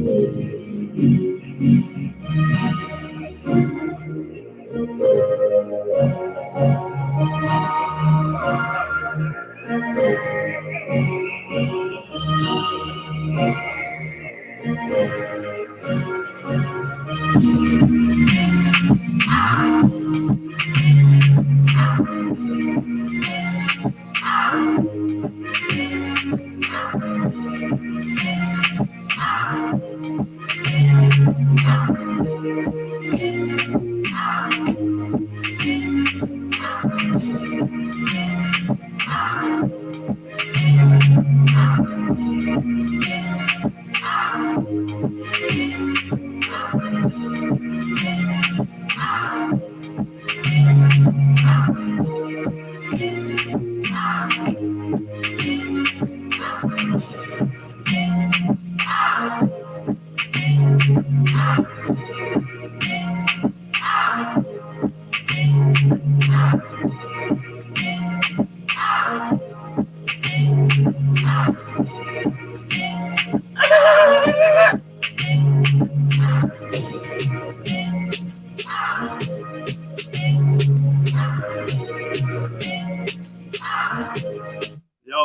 Yo,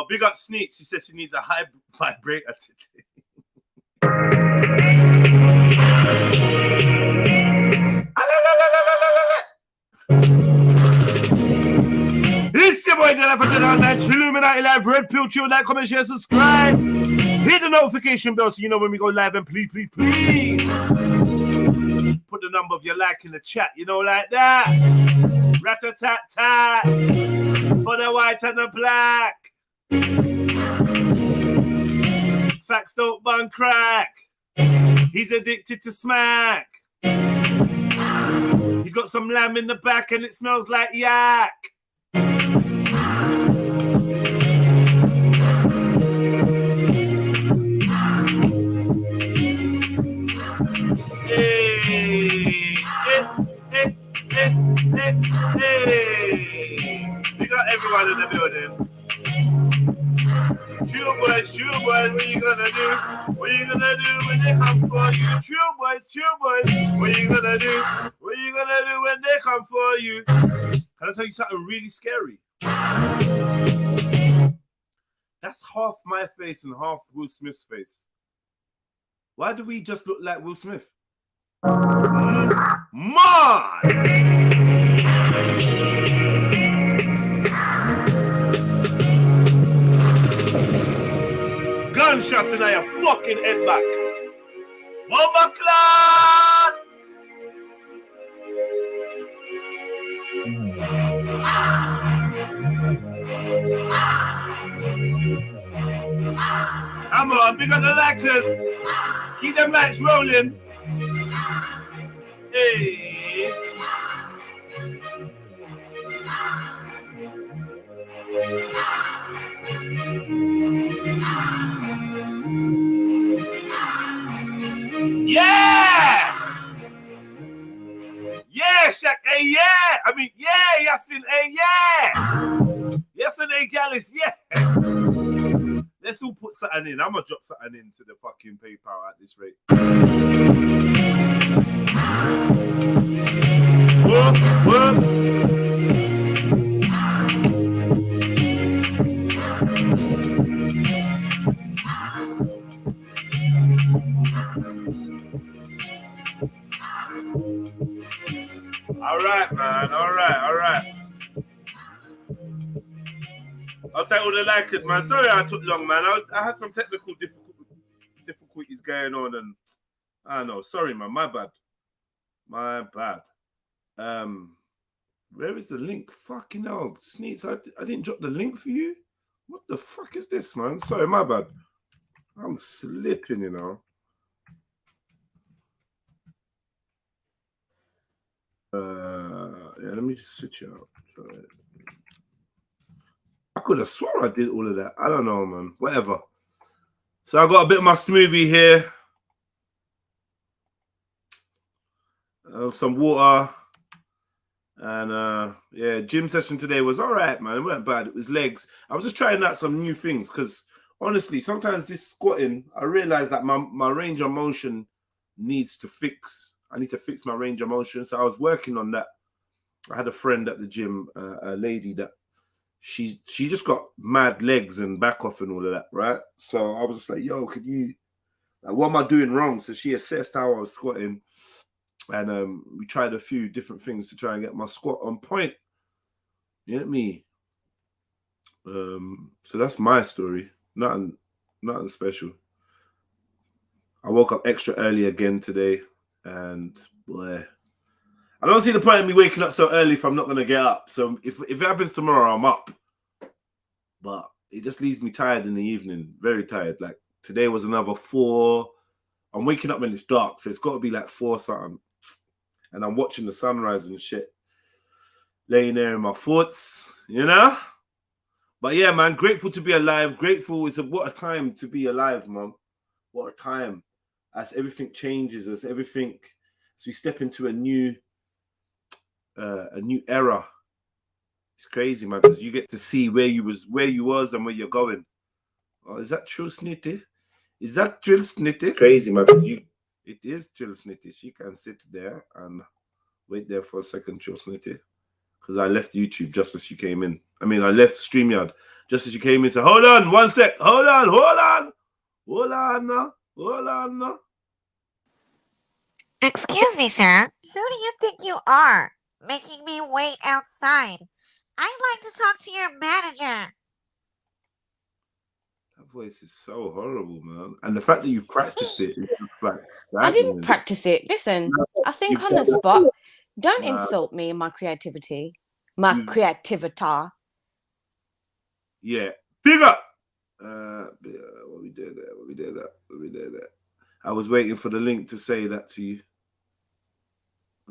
big up Sneaks. She said she needs a high vibrator today. It's your boy, Trilluminati live. Red Pill, chill, like, comment, share, subscribe. Hit the notification bell so you know when we go live. And please, please, please put the number of your like in the chat. You know, like that. Rat-a-tat-tat. For the white and the black. Facts don't bun crack. He's addicted to smack. He's got some lamb in the back and it smells like yak. Hey. We got everyone in the building. Chill boys, what you gonna do? What you gonna do when they come for you? Chill boys, what you gonna do? What you gonna do when they come for you? Can I tell you something really scary? That's half my face and half Will Smith's face. Why do we just look like Will Smith? Gunshot in your fucking head back. Bomba clan! Come on, big up the likers. Keep them lights rolling. Hey. Yeah! Yeah, Shaq, hey, yeah! I mean, yeah, Yasin, hey, yeah! Yasin, hey, Gallus, yeah! Let's all put something in. I'm gonna drop something into the fucking PayPal at this rate. Whoop, whoop. All right, man. All right. I'll take all the likers, man. Sorry I took long, man. I had some technical difficulties going on, and I don't know. Sorry, man. My bad. Where is the link? Fucking hell, Sneaks. I didn't drop the link for you. What the fuck is this, man? Sorry, my bad. I'm slipping, you know. Yeah, let me just switch it out. Sorry. I could have sworn I did all of that. I don't know, man. Whatever. So I got a bit of my smoothie here. Some water. And yeah, gym session today was all right, man. It wasn't bad. It was legs. I was just trying out some new things because honestly, sometimes this squatting, I realize that my range of motion needs to fix. I need to fix my range of motion. So I was working on that. I had a friend at the gym, a lady that she just got mad legs and back off and all of that, right? So I was just like, yo, could you, like, what am I doing wrong? So she assessed how I was squatting, and we tried a few different things to try and get my squat on point. You get me? So that's my story. Nothing special. I woke up extra early again today, and boy, I don't see the point of me waking up so early if I'm not gonna get up. So if it happens tomorrow, I'm up. But it just leaves me tired in the evening, very tired. Like today was another 4. I'm waking up when it's dark, so it's got to be like 4 something. And I'm watching the sunrise and shit, laying there in my thoughts, you know. But yeah, man, grateful to be alive. Grateful. What a time to be alive, man. What a time. As everything changes, as we step into a new era. It's crazy, man, because you get to see where you was and where you're going. Oh, is that Trill Snitty? Is that Trill Snitty? It's crazy, man. It is Trill Snitty. She can sit there and wait there for a second, Trill Snitty. Because I left YouTube just as you came in. I mean, I left StreamYard just as you came in. So hold on, 1 sec. Hold on. Excuse me, sir. Who do you think you are, making me wait outside? I'd like to talk to your manager. That voice is so horrible, man. And the fact that you practiced it is just like... I didn't practice it. Listen, I think on the spot. Don't insult me and my creativity. My creativita. Yeah. Big up! What we did there. I was waiting for the link to say that to you.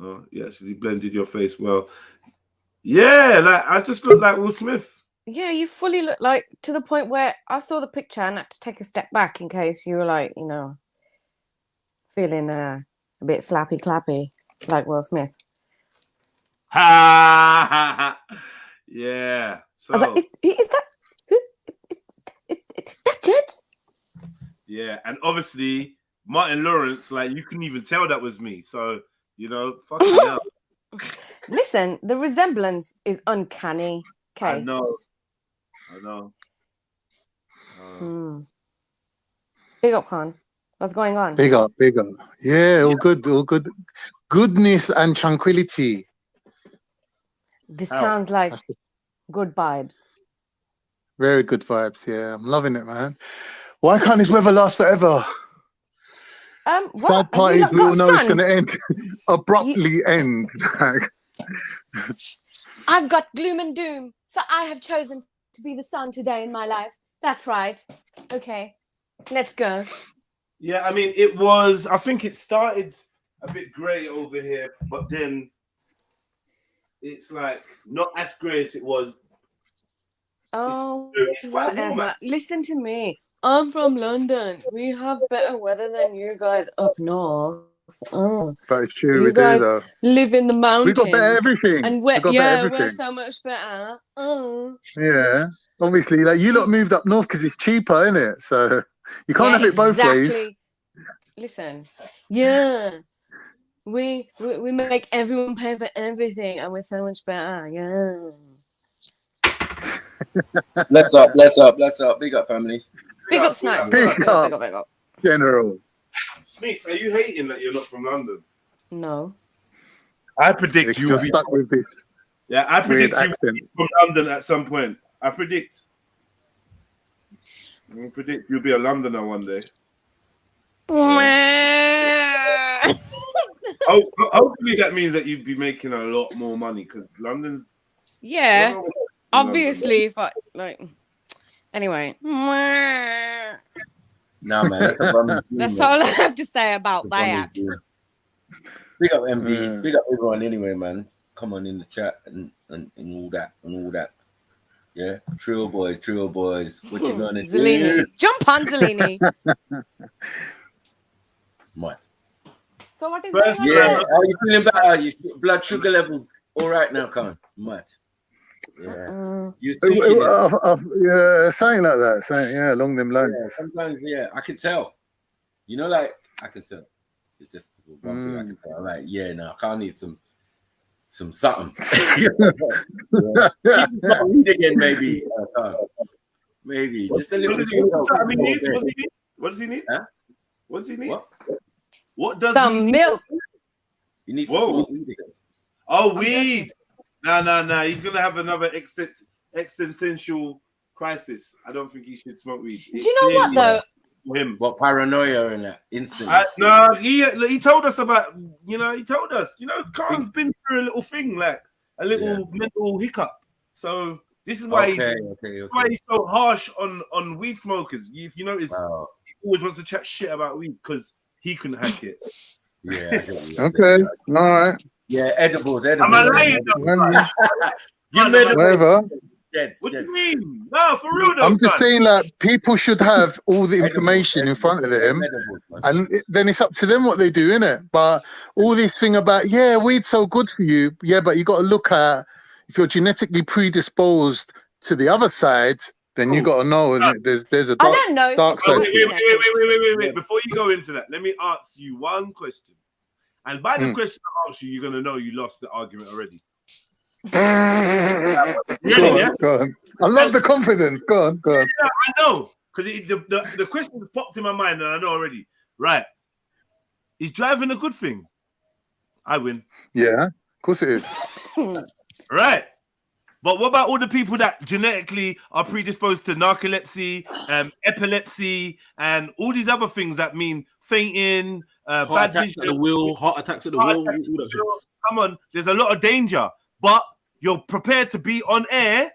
Oh, you actually blended your face well. Yeah, like I just look like Will Smith. Yeah, you fully look like, to the point where I saw the picture and had to take a step back in case you were like, you know, feeling a bit slappy clappy like Will Smith. Ha! Yeah. So, I was like, is that Jed's? Yeah, and obviously Martin Lawrence, like you couldn't even tell that was me. So, you know, fucking hell. Listen, the resemblance is uncanny. Okay. I know. Big up, Khan. What's going on? Big up. Yeah, all good. Goodness and tranquility. This sounds like good vibes. Very good vibes, yeah. I'm loving it, man. Why can't this weather last forever? Sad parties, we all know it's going to end. Abruptly end. I've got gloom and doom, so I have chosen to be the sun today in my life. That's right. Okay, let's go. Yeah, I mean, I think it started a bit grey over here, but then it's like not as grey as it was. Oh, it's whatever. Listen to me. I'm from London. We have better weather than you guys up north. Oh, but it's true, you guys live in the mountains. We got better everything. And we're so much better. Oh, yeah. Obviously, like you lot moved up north because it's cheaper, isn't it? So you can't have it both ways. Listen, yeah, we make everyone pay for everything, and we're so much better. Yeah. Bless up. Big up, family. Big up, Snipes. Big up. General. Sneaks, are you hating that you're not from London? No. I predict you'll be stuck with this. Yeah, I predict you'll be from London at some point. I predict you'll be a Londoner one day. Hopefully that means that you'd be making a lot more money because London's... Yeah. Obviously, if I like, anyway. Nah, man, that's all I have to say about that. Big up MD, big up everyone anyway, man. Come on in the chat and all that. Yeah, Trill boys. What you gonna do? Jump on, Zellini. Mate. So what is going on? Yeah, are you feeling better? Your blood sugar levels all right now, come on, mate. Yeah. You tweaking it. Yeah, something like that. Something, yeah, along them lines. Yeah, sometimes, yeah, I can tell. You know, like I can tell. It's just one thing I can tell. I'm like, yeah, now I need some something. Yeah. Weed again, maybe. Maybe just a little. What does he need? Huh? What does he need? What does some he need? milk? He needs to smoke weed again. Oh, weed. No. He's gonna have another existential crisis. I don't think he should smoke weed. Do you know what though? Him. What paranoia in that instant? No, he told us about. He told us. Khan's been through a little thing, like a little mental hiccup. So this is why why he's so harsh on weed smokers. If you notice, he always wants to chat shit about weed because he couldn't hack it. Yeah. Okay. All right. Yeah, edibles. Am I lying? Whatever. What do you mean? No, for real though. I'm just saying, like, people should have all the information in front of them, and then it's up to them what they do, innit? But all this thing about, weed's so good for you, but you got to look at if you're genetically predisposed to the other side, then you got to know there's a dark, I don't know. dark side. Wait. Before you go into that, let me ask you one question. And by the question I asked you, you're gonna know you lost the argument already. Go on. I love the confidence. Go on. Yeah, I know, because the question popped in my mind, and I know already. Right? Is driving a good thing? I win. Yeah, of course it is. Right. But what about all the people that genetically are predisposed to narcolepsy, epilepsy, and all these other things that mean fainting, bad vision, heart attacks at the wheel. Come on, there's a lot of danger, but you're prepared to be on air,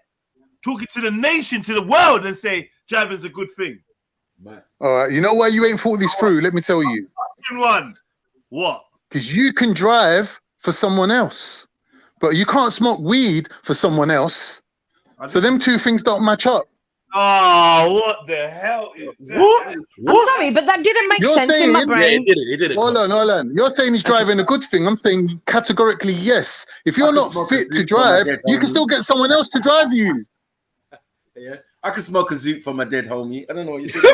talking to the nation, to the world, and say driving's a good thing. All right, you know why you ain't thought this through? Let me tell you. What? Because you can drive for someone else, but you can't smoke weed for someone else. So them two things don't match up. Oh, what the hell is that? What? I'm sorry, but that didn't make sense in my brain. Yeah, it did. Hold on. You're saying he's driving a good thing. I'm saying categorically yes. If you're not fit to drive, you can still get someone else to drive you. Yeah, I can smoke a zoot from a dead homie. I don't know what you're thinking.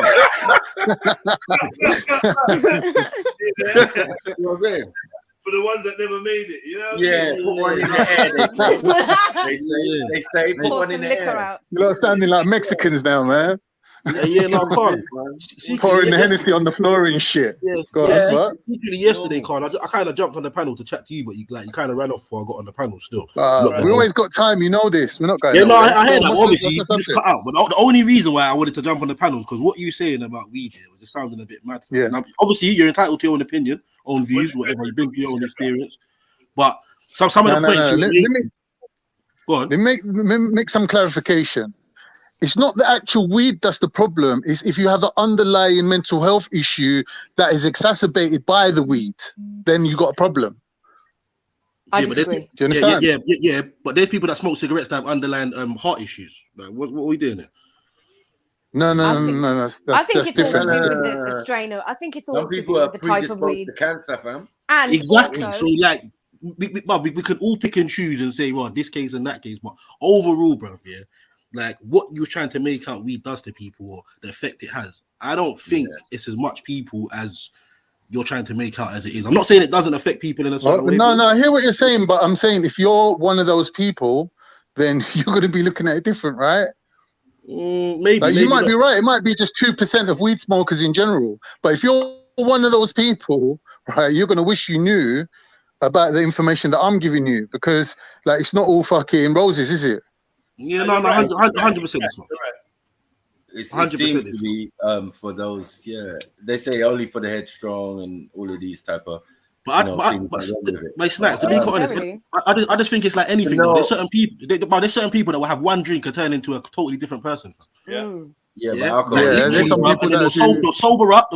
You know what I'm saying? For the ones that never made it, you know? Yeah, put one in the air. They say put one in the air. Out. You're not standing like Mexicans now, man. No, I can't. Pouring the Hennessy on the floor and shit. Yes. Yesterday, Carl, I kind of jumped on the panel to chat to you, but you kind of ran off before I got on the panel still. We always got time, you know this. We're not going. Yeah, no, I heard that. Obviously, you just cut out. But the only reason why I wanted to jump on the panel is because what you saying about weed here was just sounding a bit mad. Yeah. Now, obviously, you're entitled to your own opinion, own views, whatever. You've been through your own experience. But some of the points go on. Let me make some clarification. It's not the actual weed that's the problem. It's if you have an underlying mental health issue that is exacerbated by the weed, then you got a problem. I disagree. Do you understand? Yeah. But there's people that smoke cigarettes that have underlying heart issues. Like, what are we doing there? No. I think it's all to different. do with the strain of. I think it's all Some to do people are with the type of weed. predisposed to cancer, fam. And exactly. Also, so like, we could all pick and choose and say, well, this case and that case, but overall, bruv, like what you're trying to make out weed does to people or the effect it has, I don't think it's as much people as you're trying to make out as it is. I'm not saying it doesn't affect people in a certain way. No, I hear what you're saying, but I'm saying if you're one of those people, then you're going to be looking at it different, right? Maybe. Like, you might be right. It might be just 2% of weed smokers in general. But if you're one of those people, right, you're going to wish you knew about the information that I'm giving you, because like it's not all fucking roses, is it? Yeah, no, 100%. It seems to be for those, they say only for the headstrong and all of these type of. But Snacks, to be quite honest, I just think it's like anything. No. There's certain people. There's certain people that will have one drink and turn into a totally different person. But there's some people that they'll sober up.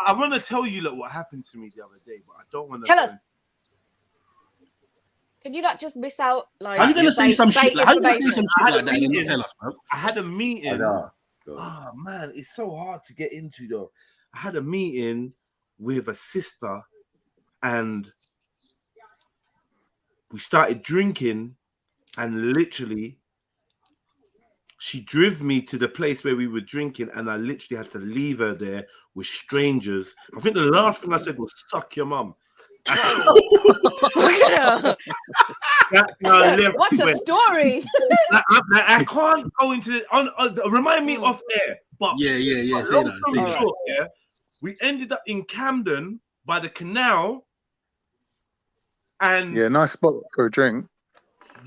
I want to tell you what happened to me the other day, but I don't want to tell us. Can you not just miss out? Like, are you gonna say some shit? How you gonna say some shit like that and not tell us, bro? I had a meeting. Oh man, it's so hard to get into though. I had a meeting with a sister and we started drinking, and literally, she drove me to the place where we were drinking, and I literally had to leave her there with strangers. I think the last thing I said was "suck your mum." What a story! I can't go into remind me off air, but yeah. Say that. Short, yeah, we ended up in Camden by the canal, and nice spot for a drink.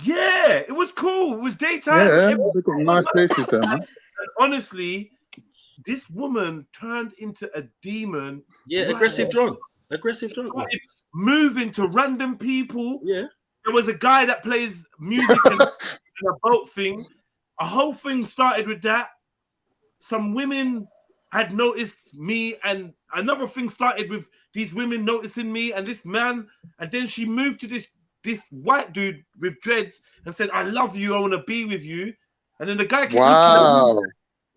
Yeah, it was cool. It was daytime. Yeah, they've got nice places there, man. Honestly, this woman turned into a demon. Yeah, aggressive drunk. Moving to random people. Yeah. There was a guy that plays music in a boat thing. A whole thing started with that. Some women had noticed me, and another thing started with these women noticing me and this man. And then she moved to this white dude with dreads and said, "I love you, I want to be with you." And then the guy came looking at me.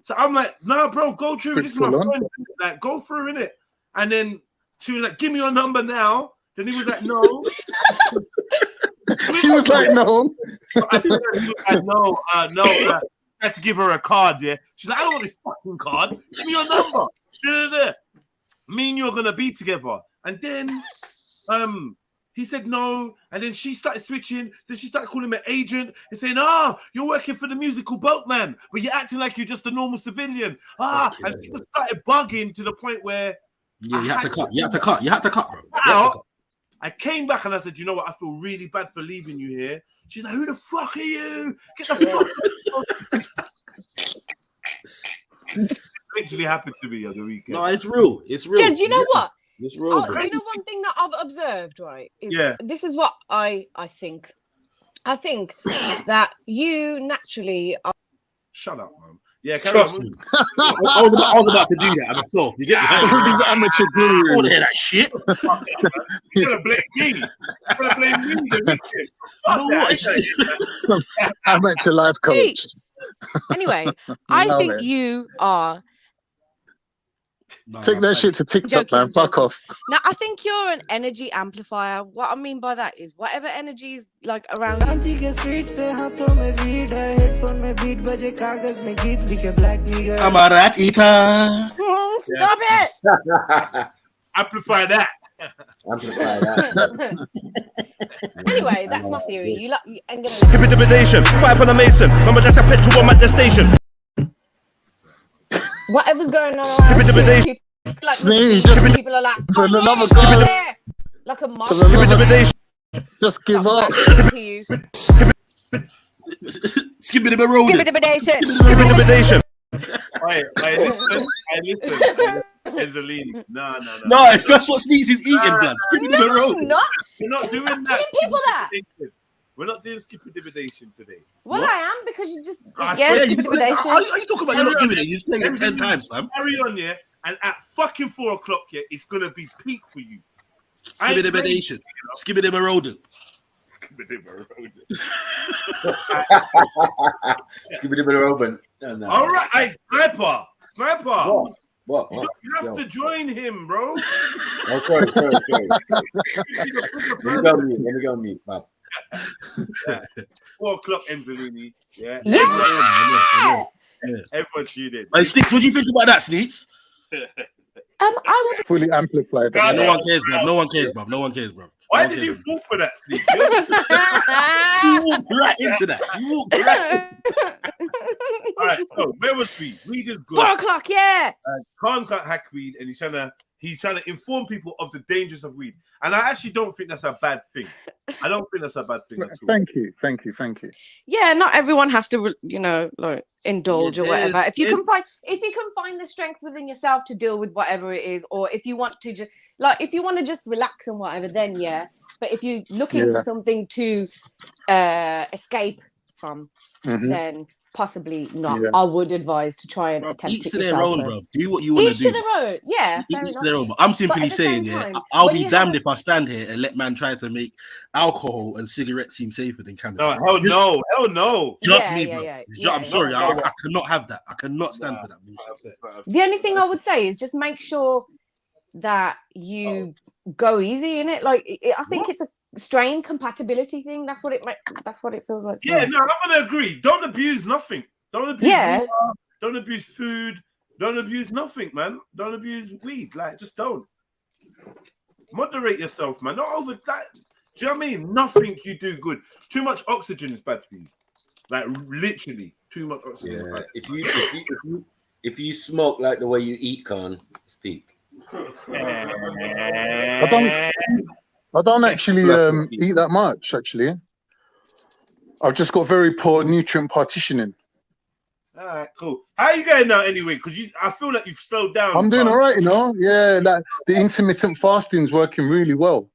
So I'm like, "Nah, bro, go through. This is my friend. Like, go through, innit?" And then she was like, "Give me your number now." Then he was like, "No." He was like, "No." I said, "No, no." I had to give her a card. Yeah, she's like, "I don't want this fucking card. Give me your number." Me and you are gonna be together. And then, he said no, and then she started switching. Then she started calling me agent and saying, "You're working for the musical boatman, but you're acting like you're just a normal civilian." And she just started bugging to the point where you had to cut, bro. Now, I came back and I said, "You know what? I feel really bad for leaving you here." She's like, "Who the fuck are you? Get the fuck out." Literally happened to me on the weekend. No, it's real. Jed, you know what? It's real. You know one thing that I've observed, right? This is what I think. I think that you naturally are. Shut up, man. Yeah, trust me. I was about to do that myself. You get me? Amateur guru. I want to hear that shit. You're gonna blame me. You're gonna blame me. Amateur life coach. Anyway, I think you are. Take that shit to TikTok, man. Fuck off. Now, I think you're an energy amplifier. What I mean by that is whatever energy is like around you. I'm a rat eater. Stop it. Amplify that. Anyway, that's my theory. You ain't gonna. Intimidation. 5 on a Mason. Remember that's a petrol bomb at the station. Whatever's going on around you, people are like, like a mob. Just give up. To you. Skibbity-ba-roll-it. I listen. Angelini. No. No, that's what Sneaks is eating, blood. No, not. We're not doing that. Telling people that. We're not doing skippity-dividation today. Well, what? I am because you just are you talking about? You're not doing it. You're playing it 10 times, fam. Carry on, yeah. And at fucking 4 o'clock, yeah, it's gonna be peak for you. Skibbity-dividation. Skibbity-ba-roll-it. Skibbity-ba-roll-it. No. All right, sniper. What? You have to join him, bro. Sorry. Let me go mute, man. 4 o'clock, Angelini. Yeah. Everyone cheated. Hey, Sneaks, what do you think about that, Sneaks? I will be fully amplified. No one cares, bro. Why did you fall for that, Sneaks? You walked right into that. All right, so where was we? We just good. 4 o'clock, yeah. Khan can't hack weed, and he's trying to inform people of the dangers of weed. And I actually don't think that's a bad thing. I don't think that's a bad thing at all. Thank you. Yeah, not everyone has to, indulge or whatever. If you can find the strength within yourself to deal with whatever it is, or if you want to just just relax and whatever, then yeah. But if you're looking for something to escape from, then possibly not. Yeah. I would advise to try and attempt each to their own, bro. Do what you want to do. Each to their own, yeah. Each to their own. But I'm simply saying, I'll be damned if I stand here and let man try to make alcohol and cigarettes seem safer than cannabis. No, hell no. Just me, bro. I'm sorry, I cannot have that. I cannot stand for that. The only thing I would say is just make sure that you go easy in it. Like, I think it's a strain compatibility thing. That's what it feels like. Yeah, no, I'm gonna agree. Don't abuse nothing. Don't abuse water, don't abuse food, don't abuse nothing, man. Don't abuse weed. Like, just don't. Moderate yourself, man. Not over that. Do you know what I mean? Nothing you do good. Too much oxygen is bad for you. Like, literally, too much oxygen is bad. If you smoke like the way you eat, can't speak. I don't actually eat that much, actually. I've just got very poor nutrient partitioning. All right, cool. How are you going now anyway? Because I feel like you've slowed down. I'm doing all right, you know. Yeah, like the intermittent fasting is working really well.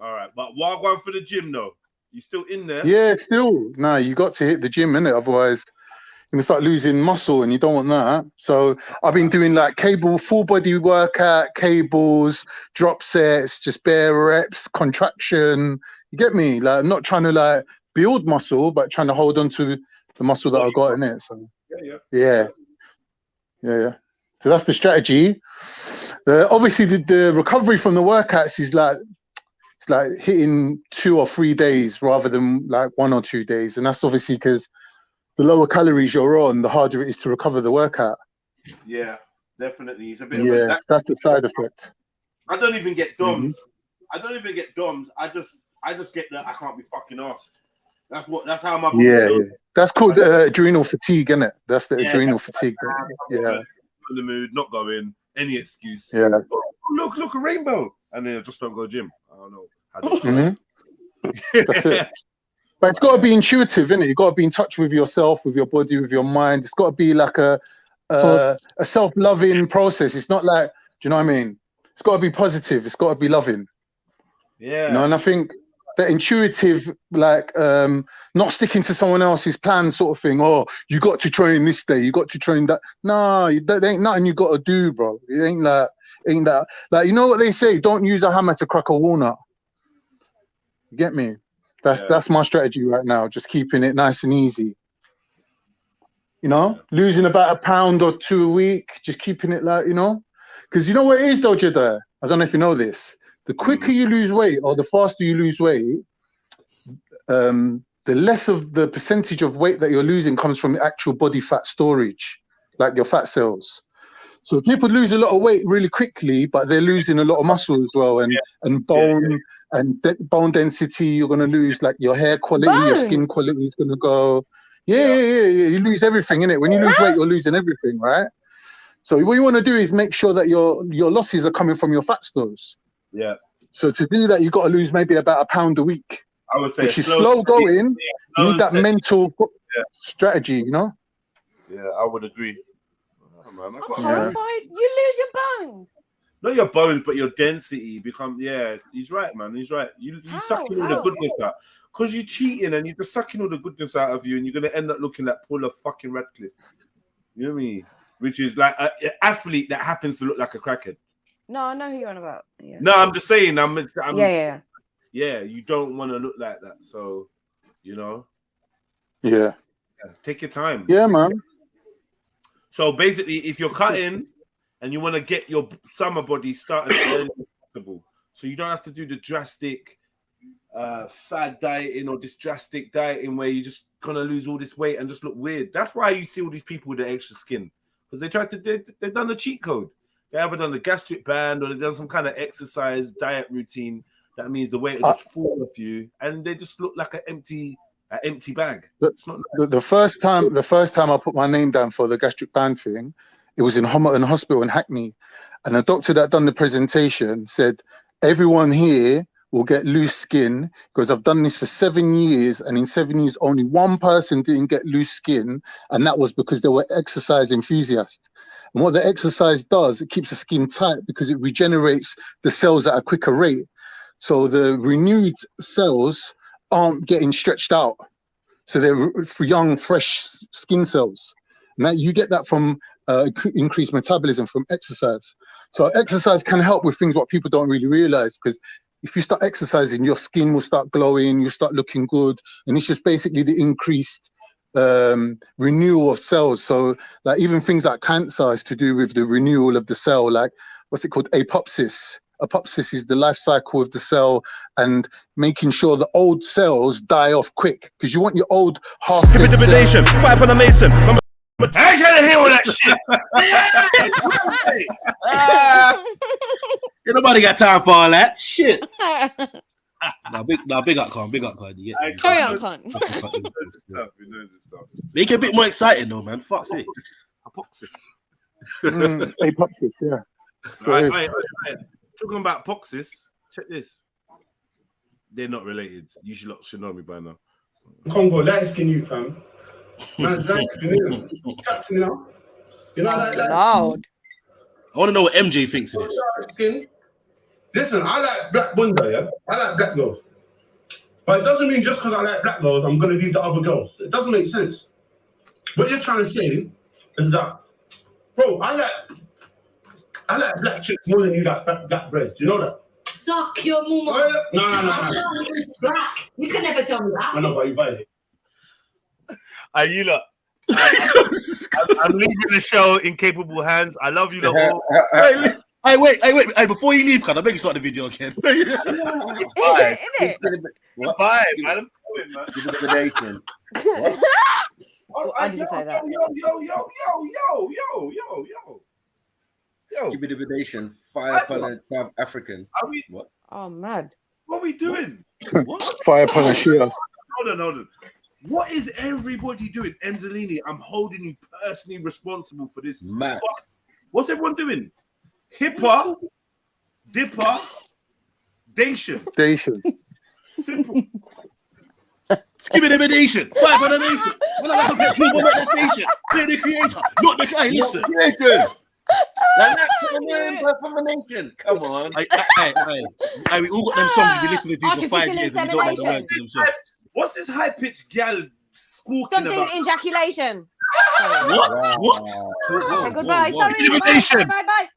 All right, but while going for the gym, though, you still in there? Yeah, still. Nah, you got to hit the gym, innit? Otherwise, you're going to start losing muscle and you don't want that. So I've been doing like full body workout, cables, drop sets, just bare reps, contraction. You get me? Like, I'm not trying to like build muscle, but trying to hold on to the muscle that I got in it. So yeah. So that's the strategy. Obviously, the recovery from the workouts is like, it's like hitting 2 or 3 days rather than like 1 or 2 days. And that's obviously because the lower calories you're on, the harder it is to recover the workout. Yeah, definitely. It's a bit that's the side effect. I don't even get DOMs. I don't even get DOMs. I just get that I can't be fucking asked. That's how my That's called adrenal fatigue, isn't it? That's the adrenal fatigue. In the mood, not going, any excuse. Yeah. Oh, look, a rainbow. And then I just don't go gym. I don't know how to That's it. But it's got to be intuitive, innit? You've got to be in touch with yourself, with your body, with your mind. It's got to be like a self-loving process. It's not like, do you know what I mean? It's got to be positive. It's got to be loving. Yeah. You know, and I think that intuitive, like not sticking to someone else's plan sort of thing. Oh, you got to train this day. You got to train that. No, that ain't nothing you got to do, bro. It ain't that. Like, you know what they say? Don't use a hammer to crack a walnut. You get me? That's my strategy right now. Just keeping it nice and easy. You know, losing about 1 pound or 2 a week. Just keeping it like, you know, because you know what it is though, JEDI? I don't know if you know this. The quicker you lose weight or the faster you lose weight, the less of the percentage of weight that you're losing comes from the actual body fat storage, like your fat cells. So people lose a lot of weight really quickly, but they're losing a lot of muscle as well, and bone and bone density. You're going to lose like your hair quality, your skin quality is going to go. Yeah. You lose everything, innit? When you lose weight, you're losing everything, right? So what you want to do is make sure that your losses are coming from your fat stores. Yeah. So to do that, you've got to lose maybe about 1 pound a week. I would say which is slow going. You need that mental strategy, you know? Yeah, I would agree. Man, I'm horrified. You lose your bones. Not your bones, but your density become. Yeah, he's right, man. He's right. You sucking all the goodness out because you're cheating and you're just sucking all the goodness out of you, and you're gonna end up looking like Paul of fucking Radcliffe. You know what I mean? Which is like an athlete that happens to look like a crackhead. No, I know who you're on about. Yeah. No, I'm just saying. Yeah. You don't want to look like that, so you know. Yeah. Take your time. Yeah, man. So basically, if you're cutting and you want to get your summer body started as early as possible, so you don't have to do the drastic fad dieting or this drastic dieting where you're just gonna lose all this weight and just look weird. That's why you see all these people with the extra skin, because they've done the cheat code. They haven't done the gastric band or they've done some kind of exercise diet routine. That means the weight will just fall off you, and they just look like an empty bag. It's not nice. The first time I put my name down for the gastric band thing, it was in Homerton Hospital in Hackney, and the doctor that done the presentation said, everyone here will get loose skin because I've done this for 7 years, and in 7 years only one person didn't get loose skin, and that was because they were exercise enthusiasts. And what the exercise does, it keeps the skin tight because it regenerates the cells at a quicker rate. So the renewed cells aren't getting stretched out. So they're for young, fresh skin cells. Now you get that from increased metabolism from exercise. So exercise can help with things what people don't really realize, because if you start exercising, your skin will start glowing, you start looking good. And it's just basically the increased renewal of cells. So like even things like cancer is to do with the renewal of the cell, like what's it called, apoptosis. apoptosis is the life cycle of the cell and making sure the old cells die off quick because you want your old half. Intimidation, five on a mason. I ain't trying to hear all that shit. Ain't nobody got time for all that shit. Big up, Con. Carry on, Con. Make it a bit more exciting, though, man. Fuck's sake. Apoptosis. Apoptosis, yeah. Right. Talking about apoptosis, check this. They're not related. You should know me by now. Congo, light skin you, fam. Man, light skin you. Captain, you know? You know that? Loud. I want to know what MJ thinks of this. Skin. Listen, I like black bunda, yeah? I like black girls. But it doesn't mean just because I like black girls, I'm going to leave the other girls. It doesn't make sense. What you're trying to say is that, bro, I like black chicks more than you like black breasts. Do you know that? Suck your mama. No. Black. You can never tell me that. I know, but you violate. You lot. I'm leaving the show in capable hands. I love you lot all. Wait. Hey, before you leave, can I beg you start the video again? Bye. Bye, man. I didn't say that. Yo. Skibidi-bidation, fire upon a South African. Are we? What? Oh, mad. What are we doing? What? Fire upon a shooter. Hold on. What is everybody doing? Enzolini, I'm holding you personally responsible for this. Matt. What's everyone doing? Hipper, dipper, dation. Simple. Skibidi-bidation, fire upon a nation. When I look at people at the station, play the creator, not the guy. Listen. Come on. We all got them songs we've been listening to for 5 years and we don't know the words to them songs. What's this high-pitched gal squawking Something about? ejaculation. What? Okay, goodbye. Sorry. Skibidi-bidation. Bye.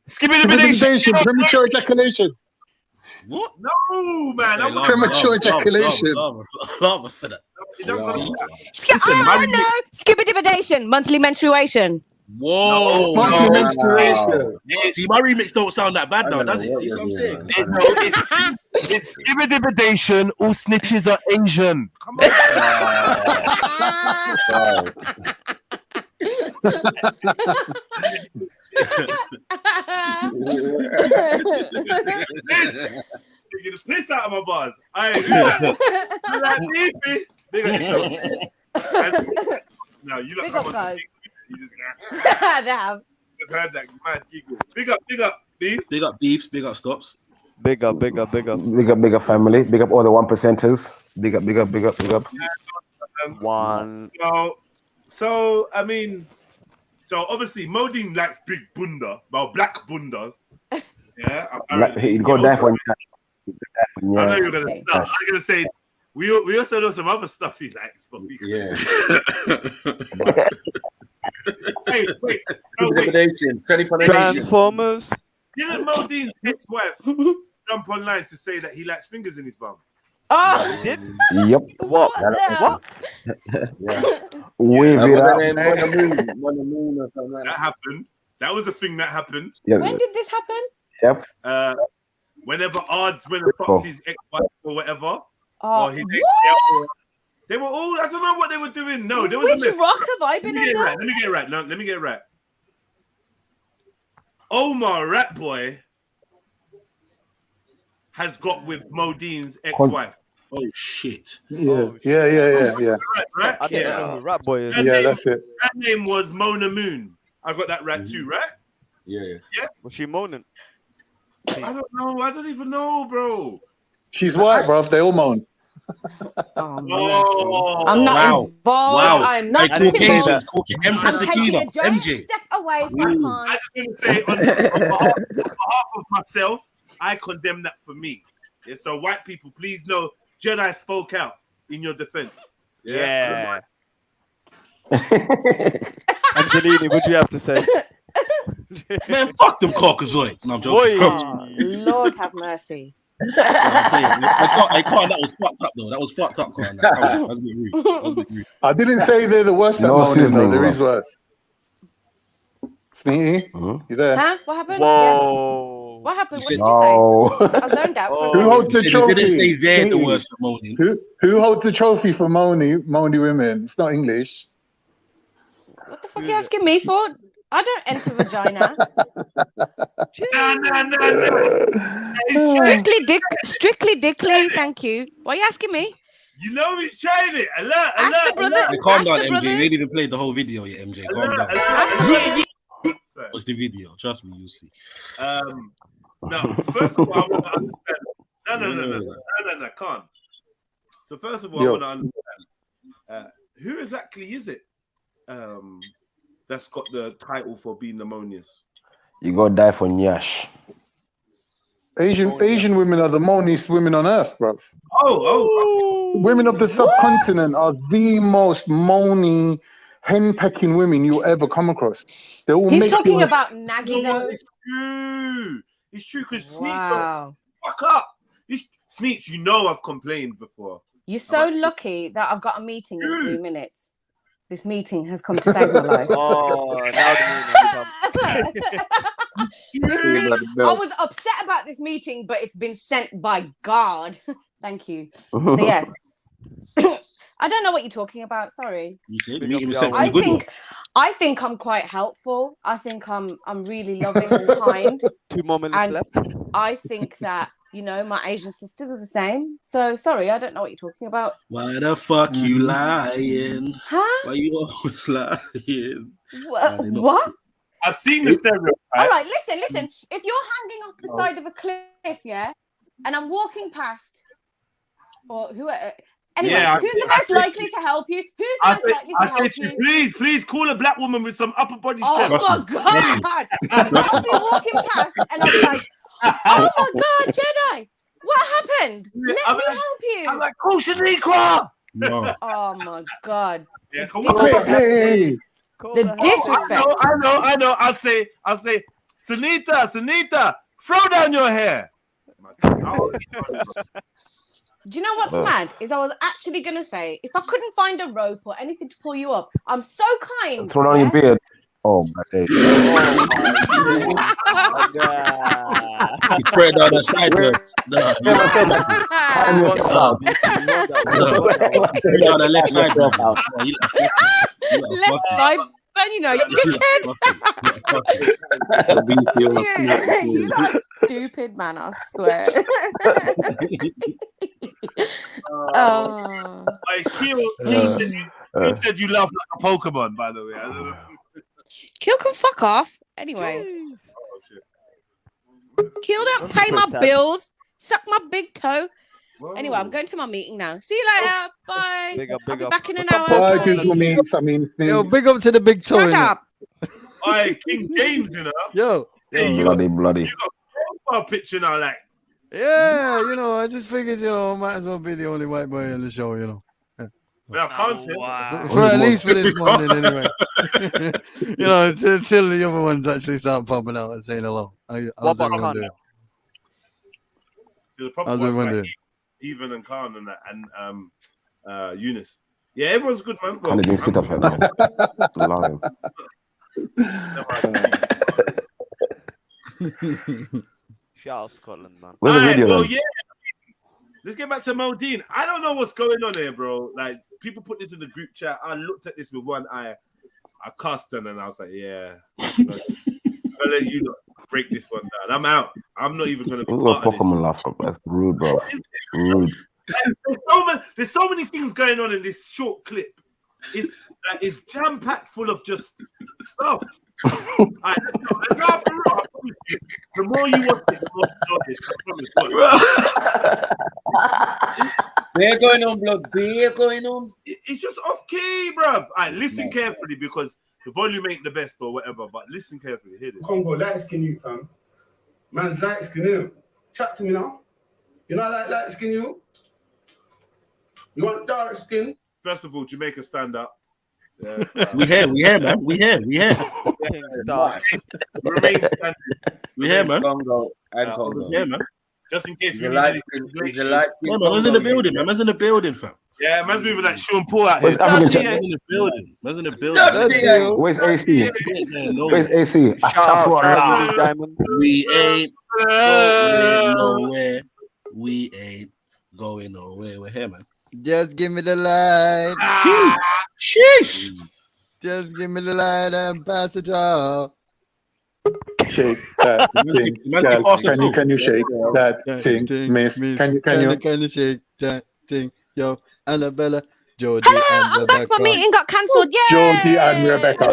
Skibidi-bidation. Premature ejaculation. What? No, man. I'm Premature ejaculation. Lava for that. Skibidi-bidation. Monthly menstruation. Whoa. Monthly menstruation. See, my remix don't sound that bad now, does it? See what I'm saying? It's skibidi-bidation. All snitches are Asian. Come on. You're gonna piss out of my bars. No, you look Big up, guys. You just They have. just had that mad giggle. Big up, beef. Big up beefs, big up stops. Big up. Big up family. Big up all the 1%ers. Big up. One. So I mean, obviously Modine likes big bunda, well, black bunda. Yeah, He'd go there for him. I know you're gonna. No, I'm gonna say we also know some other stuff he likes, but we Hey, wait. Transformers. Didn't Modine's ex-wife jump online to say that he likes fingers in his bum? Oh, He did? Yep. What? Wave it up. That happened. That was a thing that happened. Yeah. when did this happen? Yep. Whenever Ards went and fucked his ex-wife or whatever. Oh, Or his what? they were all, I don't know what they were doing. No, there was Which a mess. rock have I Let been me in? get it right. Let me get it right. Omar Rat Boy has got with Modine's ex-wife. Oh shit. Yeah. Right? I didn't know who Rat Boy is. Yeah, that's it. Her name was Mona Moon. I got that right too, right? Yeah. Was she moaning? I don't know. I don't even know, bro. She's white, bruv. They all moan. Oh, I'm not Wow. involved. Wow. I'm not I didn't involved. say that. Empress I'm taking Akina, a giant MJ. step away from I Khan. just want to say on behalf of myself, I condemn that for me. Yeah, so white people, please know Jedi spoke out in your defense. Yeah. Angelini, what do you have to say? Man, fuck them Caucasoids. No, I'm joking. Oh, Lord have mercy. I can't. That was fucked up though. That was fucked up, Con. That was a bit rude. I didn't say they're the worst at No moaning, though. seasoning, There bro. is worse. Sneaky, you there? Huh? What happened? Whoa. What happened? What said- did you say? No. I zoned out for a Who second. holds the He trophy? didn't say they're the Sneaky. worst for moaning. Who holds the trophy for moany women? It's not English. What the fuck are you asking me for? I don't enter vagina. Strictly dickly, thank you. Why are you asking me? You know he's trying it. Alert, Ask the brother. Hey, calm Ask down, the MJ. brothers. We ain't even played the whole video yet, MJ. Calm down. Ask the brothers. What's the video? Trust me, you'll see. No, first of all, I want to understand. No, can't. So first of all, I want to understand who exactly is it that's got the title for being pneumonious? You gotta die for Nyash. Asian women are the moaniest women on earth, bro. Women of the subcontinent are the most moany, hen-pecking women you'll ever come across. They all He's make talking you- about Naggy though. It's true. It's true because Wow. Sneaks fuck up. Sneaks, you know I've complained before. You're so lucky that I've got a meeting in 3 minutes. This meeting has come to save my life. Oh, now the meeting I was upset about this meeting, but it's been sent by God. Thank you. So yes. I don't know what you're talking about. Sorry. You said the meeting was sent to good. I think I'm quite helpful. I think I'm really loving and kind. 2 more minutes And left. I think that, you know, my Asian sisters are the same. So sorry, I don't know what you're talking about. Why the fuck you lying? Huh? Why you always lying? What? I've seen the stereotype. All right, listen. If you're hanging off the side of a cliff, yeah, and I'm walking past, or who? Anyway, who's the most likely to help you? Who's the most likely to help you? Please call a black woman with some upper body Oh strength. my God! I'll be walking past, and I'll be like, "Oh my God, Jedi, what happened? Let me help you." I'm like, "Oh, Shaniqua!" No. Oh my God! Yeah, The disrespect. I know. I'll say, Sunita, throw down your hair. Do you know what's mad? Is I was actually gonna say, if I couldn't find a rope or anything to pull you up, I'm so kind. Throw down your beard. Oh my day. You spread out the sideburns. No, you know the left side. Left side, but you know, you dickhead. You're not stupid, man. I swear. You said you laughed like a Pokemon, by the way. I don't know. Kill can fuck off. Anyway. Kill don't pay my bills. Suck my big toe. Whoa. Anyway, I'm going to my meeting now. See you later. Bye. I'll be back in an hour. Bye, Google Yo, big up to the big toe. Shut up. Hey, King James, you know. Yo. Bloody. You got a profile picture now, like. Yeah, you know, I just figured, you know, I might as well be the only white boy in the show, you know. Well, I can't say for at least for this morning, anyway. You know, until the other ones actually start popping out and saying hello. How's everyone doing? How's everyone doing? Even and Khan and that, and Eunice. Yeah, everyone's good, man. Can't even sit up here, man. Lying. Shout out Scotland, man. Where's the video? Well, yeah. Let's get back to Modine. I don't know what's going on here, bro. Like, people put this in the group chat. I looked at this with one eye. I cussed and I was like, yeah. I'll let you break this one down. I'm out. I'm not even going to be part of this. Laugh. That's rude, bro. Rude. There's so many things going on in this short clip. It's jam-packed full of just stuff. Right, let's go for real. The more you watch it, the more you notice. They're going on, blood. They're going on. It's just off key, bruv. Right, listen carefully because the volume ain't the best or whatever, but listen carefully. Hear this. Congo, light skin you, fam. Man's light skin you. Chat to me now. You know I like light skin you? You want dark skin? First of all, Jamaica stand up. We here, man. We here. Remain standing. We here, man. Congo and Congo. Yeah, man. Just in case we Yeah, man. Man's in the building, man. Man's in the building, fam. Yeah, man's moving like Sean Paul out Where's here. African Dirty, chat? Man's in the building. Man's in the building. Where's AC? No. Where's AC? Diamond. We ain't going nowhere. We ain't going nowhere. We're here, man. Just give me the light. Sheesh. Just give me the light and pass it all. Shake that thing, girl. Can you shake that thing, miss? Can you? Can you shake that thing, yo? Annabella, Jody, Hello, and I'm back. My meeting got cancelled. Yay! Jody and Rebecca.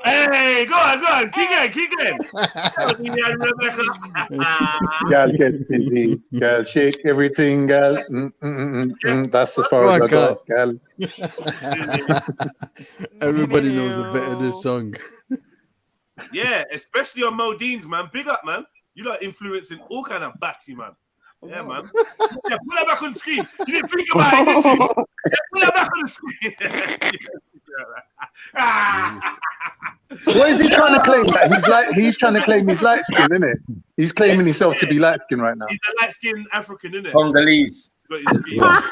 Hey, go on. Keep going. Jody and Rebecca. Girl, get busy. Girl, shake everything, girl. That's as far as I go, girl. Everybody knows a bit of this song. Yeah, especially on Modine's, man. Big up, man. You like influencing all kind of batty, man. Yeah, man. Yeah, put that back on the screen. You didn't think about it, did you? Yeah, put that back on the screen. What is he trying to claim? That he's trying to claim he's light skin, isn't it? He's claiming himself to be light skin right now. He's a light skinned African, isn't it? Congolese. Who is that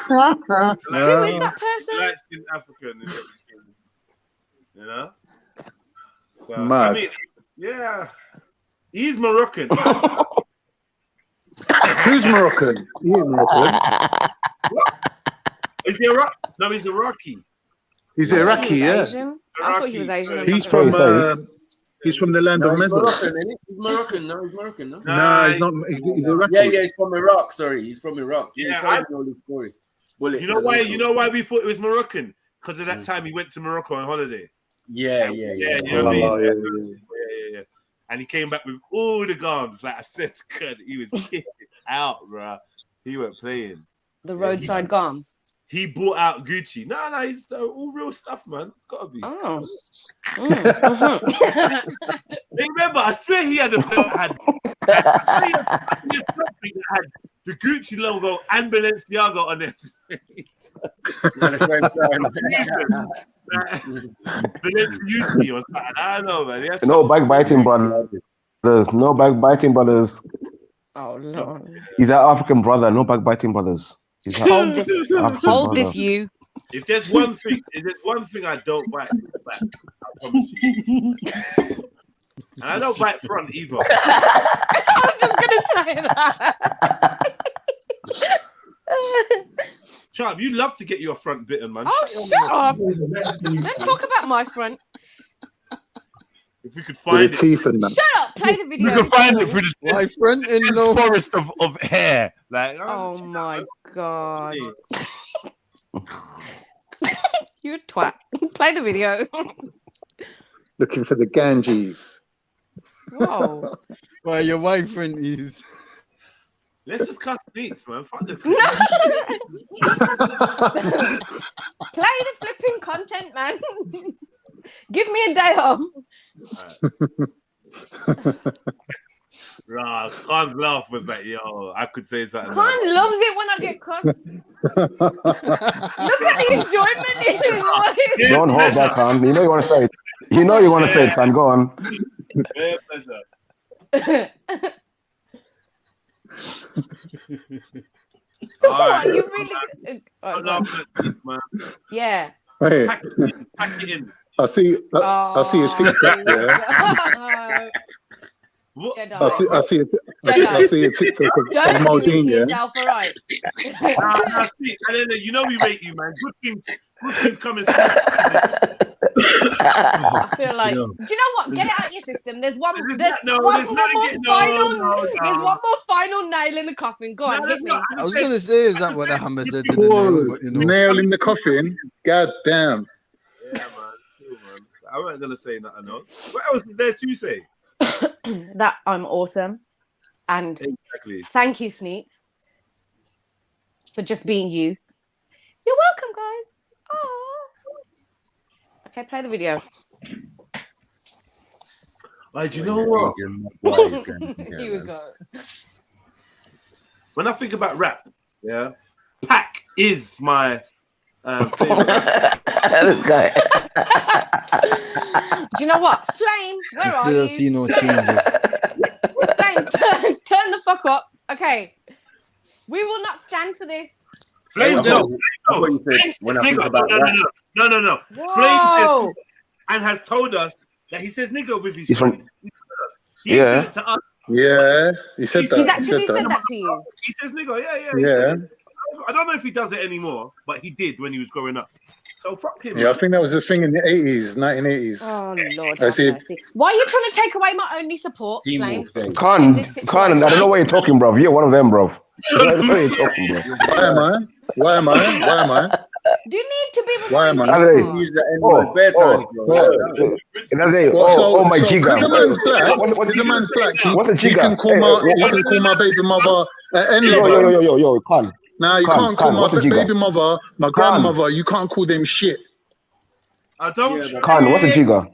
person? Light skinned African. You know? So, Mad. I mean, yeah. He's Moroccan. Who's Moroccan? He ain't Moroccan. Is he Iraqi? No, he's Iraqi. He's Iraqi, yeah. I thought he was Asian. He's from the land of Meso. He's Moroccan. No, he's Moroccan. No, he's not. He's Iraqi. Yeah, he's from Iraq. Sorry, he's from Iraq. Yeah, I know the story. You know why? You know why we thought it was Moroccan? Because of that time he went to Morocco on holiday. Yeah. You know what I mean? Yeah. And he came back with all the gums. Like I said, he was kicking out, bro. He went playing. The roadside gums. He bought out Gucci. No, he's all real stuff, man. It's gotta be. Oh. Remember, I swear he had a had the Gucci logo and Balenciaga on it. Balenciaga or something. I don't know, man. No backbiting, brothers. No backbiting, brothers. Oh Lord. He's our African brother. No backbiting, brothers. Hold this, you. If there's one thing I don't bite back, I promise you. And I don't bite front either. I was just gonna say that. Charm, you love to get your front bitten, man. Oh, shut up! Don't talk about my front. If we could find it. Teeth and that. Shut up! Play the video. We could find it through My front in the forest of hair. Like, oh my god. You a twat. Play the video. Looking for the Ganges. Whoa. Well, your wife friend is. Let's just cut beats, man. Fuck the Play the flipping content, man. Give me a day off. Khan's laugh was like, yo, I could say something. Khan loves it when I get cussed. Look at the enjoyment in his voice. Don't hold back, Khan. You know you want to say it. You know you want to say it, Khan. Go on. Very pleasure. So what? You really? Man. Yeah. Hey. Pack it in. I see a TikTok there. I see a TikTok of Modine, yeah. Yourself, all right. And then you know we rate you, man. Good things coming. I feel like, do you know what? Get it out of your system. There's one more final nail in the coffin. Go on, hit me. I was gonna say, is that what the hammer said to the nail? But, you know. Nail in the coffin. God damn. Yeah, man. I wasn't gonna say nothing else. What else is there to say? That I'm awesome, and exactly. Thank you, Sneaks, for just being you. You're welcome, guys. Oh. Okay, play the video. Like, you know what? Here we go. When I think about rap, yeah, Pac is my favorite. This guy. Do you know what? Flame, where are still you? see no changes. Flame, turn the fuck up. Okay. We will not stand for this. Flame, When I think about no. Flame says, and has told us that he says nigger with his friends. He said it to us. Yeah, he said that. He's actually said that to you. He says nigger, yeah. He said it. I don't know if he does it anymore, but he did when he was growing up. So fuck him. Yeah, I think that was the thing in the 80s, 1980s. Oh, Lord have mercy. Why are you trying to take away my only support, Flame? Khan, I don't know what you're talking, bro. You're one of them, bro. I don't know what you're talking, bro. Why am I? Do you need to be Why am I? Use the N-word bare times, bro. My jigger. He's a man flack. What's a jigger? You can call my baby mother N-lover. Yo, Khan. Now you can't call my baby mother, my grandmother. You can't call them shit. I don't. Khan, what's a jigger?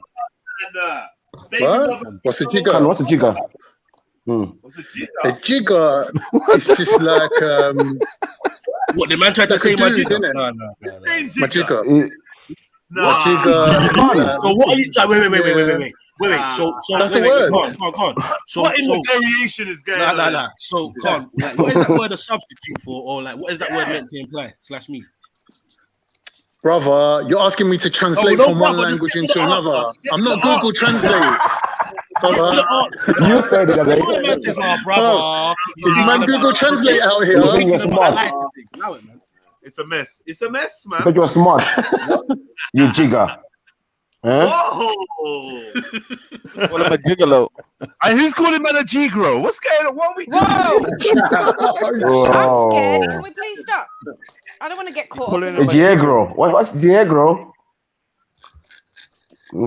What? What's a jigger? Khan, what's a jigger? What's a jigger? A jigger is just like what the man tried to say, my jigger? No. My jigger. So what are you like? Wait. So that's a word. Con. So what in the variation is going on? Nah. So Con, like, what is that word a substitute for, or like what is that word meant to imply? / me. Brother, you're asking me to translate from one language into another. I'm not Google Translate. You said it, brother. Is man Google Translate out here? It's a mess. It's a mess, man. But you're smart. You jigger. Whoa! What am I gigolo? And who's calling man a G-Grow? What's going on? What are we doing? I'm scared. Can we please stop? I don't want to get caught up. A Diego. What's Diego?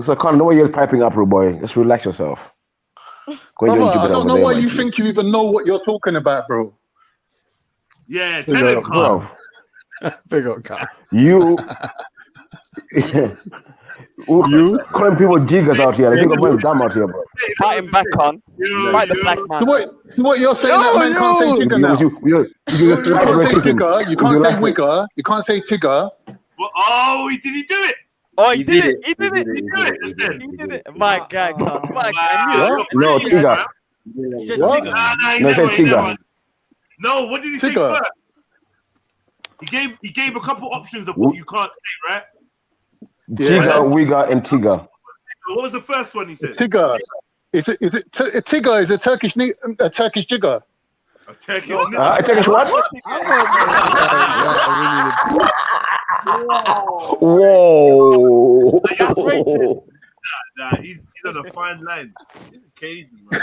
So Con, no way you're piping up, rude boy. Just relax yourself. Brother, I don't know why you think you even know what you're talking about, bro. Yeah, tell him, bro. Big up, Carl. You calling people jiggers out here. I think I'm dumb out here, bro. Fight him back on. Fight the black man. So what you're saying that man can't say jigger now? You can't say wigger. You can't say tigger. Oh, did he do it? Oh, he did it. He did it. My guy, Con. My guy. No, tigger. He said tigger. No, what did he say first? He gave a couple options of what you can't say, right? Tigger, wigger, and tigger. What was the first one he said? Tigger. Is it tigger? Is a Turkish jigger? A Turkish a Turkish what? Whoa! Nah, he's on a fine line. This is crazy, man.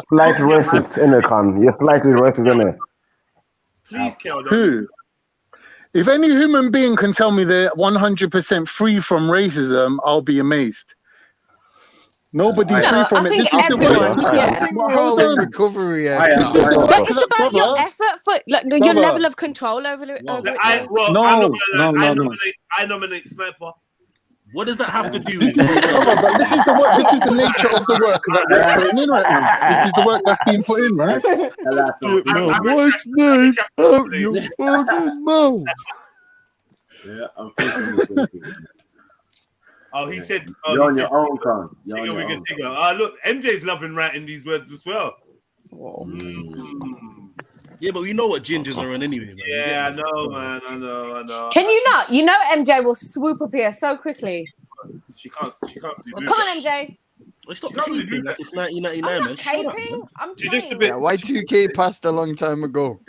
Slight racist, innit, Con? You're slightly racist, innit? Please, Kel. Who? If any human being can tell me they're 100% free from racism, I'll be amazed. Nobody's free from it. I think everyone. I think we're all in recovery. But it's about your effort for your level of control over it. I nominate Sniper. What does that have to do with but this is the nature of the work that we're putting in right now. This is the work that's being put in, right? What's name out your fucking mouth? Yeah, I'm thinking this. Oh, he said... You're on your own, Con. Look, MJ's loving writing these words as well. Yeah, but we know what gingers are on anyway, man. Yeah, I know, man. I know. Can you not? You know MJ will swoop up here so quickly. She can't Come on, MJ. Well, stop caping like it's 1999, I'm man. not caping. I'm She's just a playing. bit... Yeah, Y2K passed a long time ago.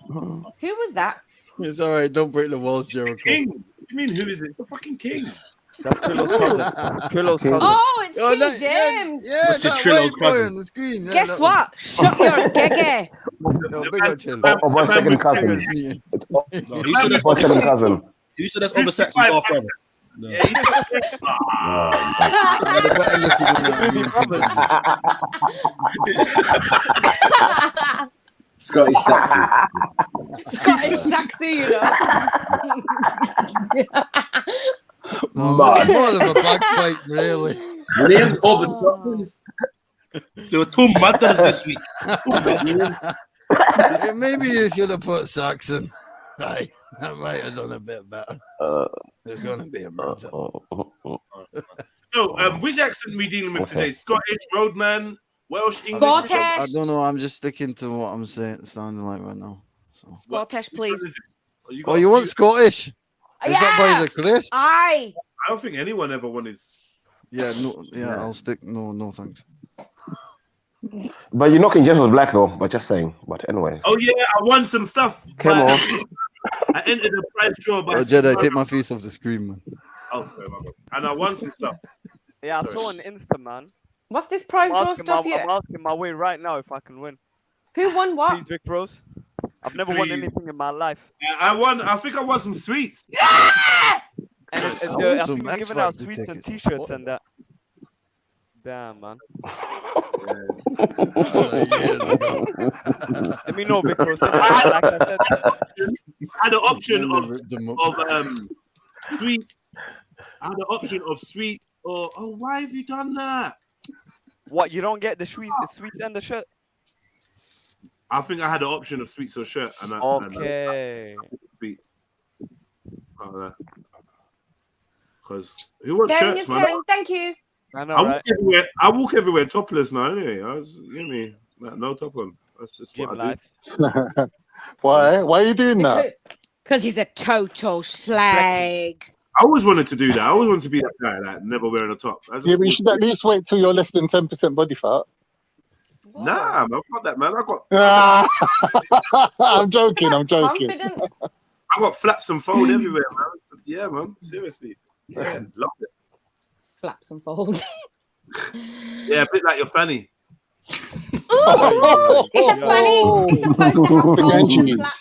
Who was that? It's all right. Don't break the walls, Jericho. King. What do you mean, who is it? The fucking king. That's Trillo's cousin. Oh, it's King James. Yeah, that white boy on the screen. Yeah, Guess what? Shut your gege. No, big up, chill. One second cousin. One second cousin. You said that's over Saxon's half brother. No. Yeah, Scottish Saxon. Scottish Saxy, you know. More of a backbite, really. My name's over Scotland. There were two matters this week. Maybe you should have put Saxon. Aye, that might have done a bit better. There's going to be a murder. So, which accent are we dealing with today? Scottish, Roadman, Welsh, English. Scottish. I don't know. I'm just sticking to what I'm saying. Sounding like right now. So. Scottish, please. Oh, you want Scottish? Is that by Yeah. request? Aye. I don't think anyone ever wanted. Yeah, no, yeah, I'll stick. No, thanks. But you're knocking James was black though. But just saying. But anyway. Oh yeah, I won some stuff. Come on. I entered the prize draw by. Oh, Jedi, take my face off the screen, man. Oh, sorry, my bad. And I won some stuff. Yeah, I saw on Insta, man. What's this prize draw stuff I'm yet? asking my way right now if I can win. Who won what? Please, Vic Bros. I've never won anything in my life. I won. I think I won some sweets. And I think you're giving out sweets and t-shirts and that. Damn, man. Let me know, Vic Bros. Like I said. I had the option of sweets. I had the option of sweets or why have you done that? What, you don't get the sweets and the shirt? I think I had the option of sweets or shirt. And okay. Because who wants Darren, shirts, man? Thank you. I know, I walk everywhere topless now. Anyway, no top on. That's just what I do. Why? Why are you doing that? Because he's a total slag. I always wanted to do that. I always wanted to be that guy, like never wearing a top. Yeah, but you should at least wait till you're less than 10% body fat. Nah, man, fuck that, man. I'm joking. Confidence. I got flaps and fold everywhere, man. Yeah, man. Seriously. Yeah, love it. Flaps and fold. Yeah, a bit like your fanny. Ooh, it's a funny. It's supposed to have folds and flaps.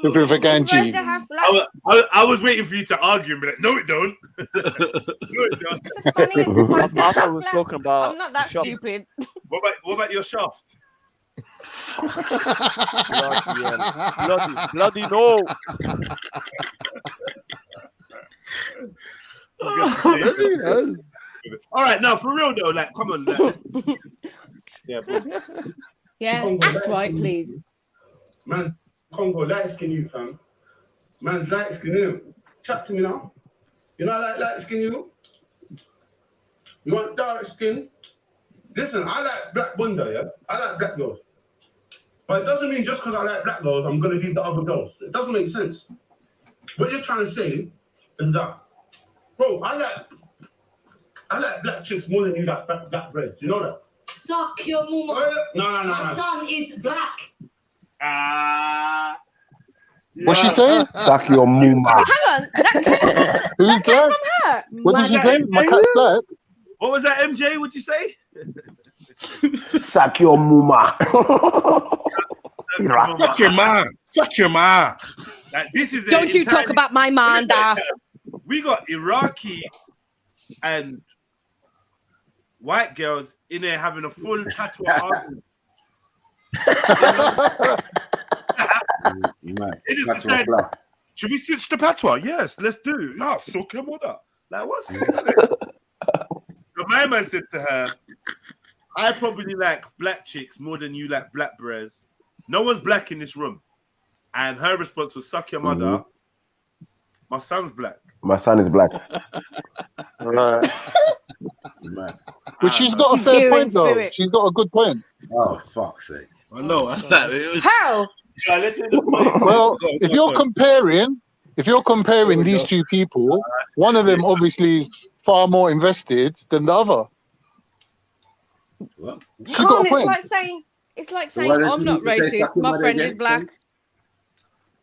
It's supposed to have flaps. I was waiting for you to argue and be like, no, it don't. No, it don't. It's funny. It's supposed to have I was talking about. I'm not that stupid. What about your shaft? Bloody no. All right, now for real though, like, come on, like, yeah, bro. Yeah, act right, please. Man, Congo light skin you, fam. Man's light skin you. Chat to me now. You know I like light skin you? You want dark skin? Listen, I like black bunda, yeah? I like black girls. But it doesn't mean just because I like black girls, I'm going to leave the other girls. It doesn't make sense. What you're trying to say is that, bro, I like black chicks more than you like black breasts. You know that? Suck your mama. No. My son is black. What's she saying? Suck your muma. Hang on. That came from her. What did she say? My cat's black. What was that, MJ? What'd you say? Suck your muma. Fuck your man. Fuck your man. Like, this is Don't you talk about my man, da. We got Iraqis and white girls in there having a full patois argument. It just decided, should we switch to patois? Yes, let's do. Yeah, so come on up. Like, what's happening? So my man said to her, I probably like black chicks more than you like black bres. No one's black in this room. And her response was, suck your mother. Mm-hmm. My son's black. My son is black. Right. But she's got a fair point, though. She's got a good point. Oh, fuck's sake. I know. It was... How? Well, if you're comparing these two people, one of them obviously is far more invested than the other. Well, it's like saying I'm not racist. My friend is black.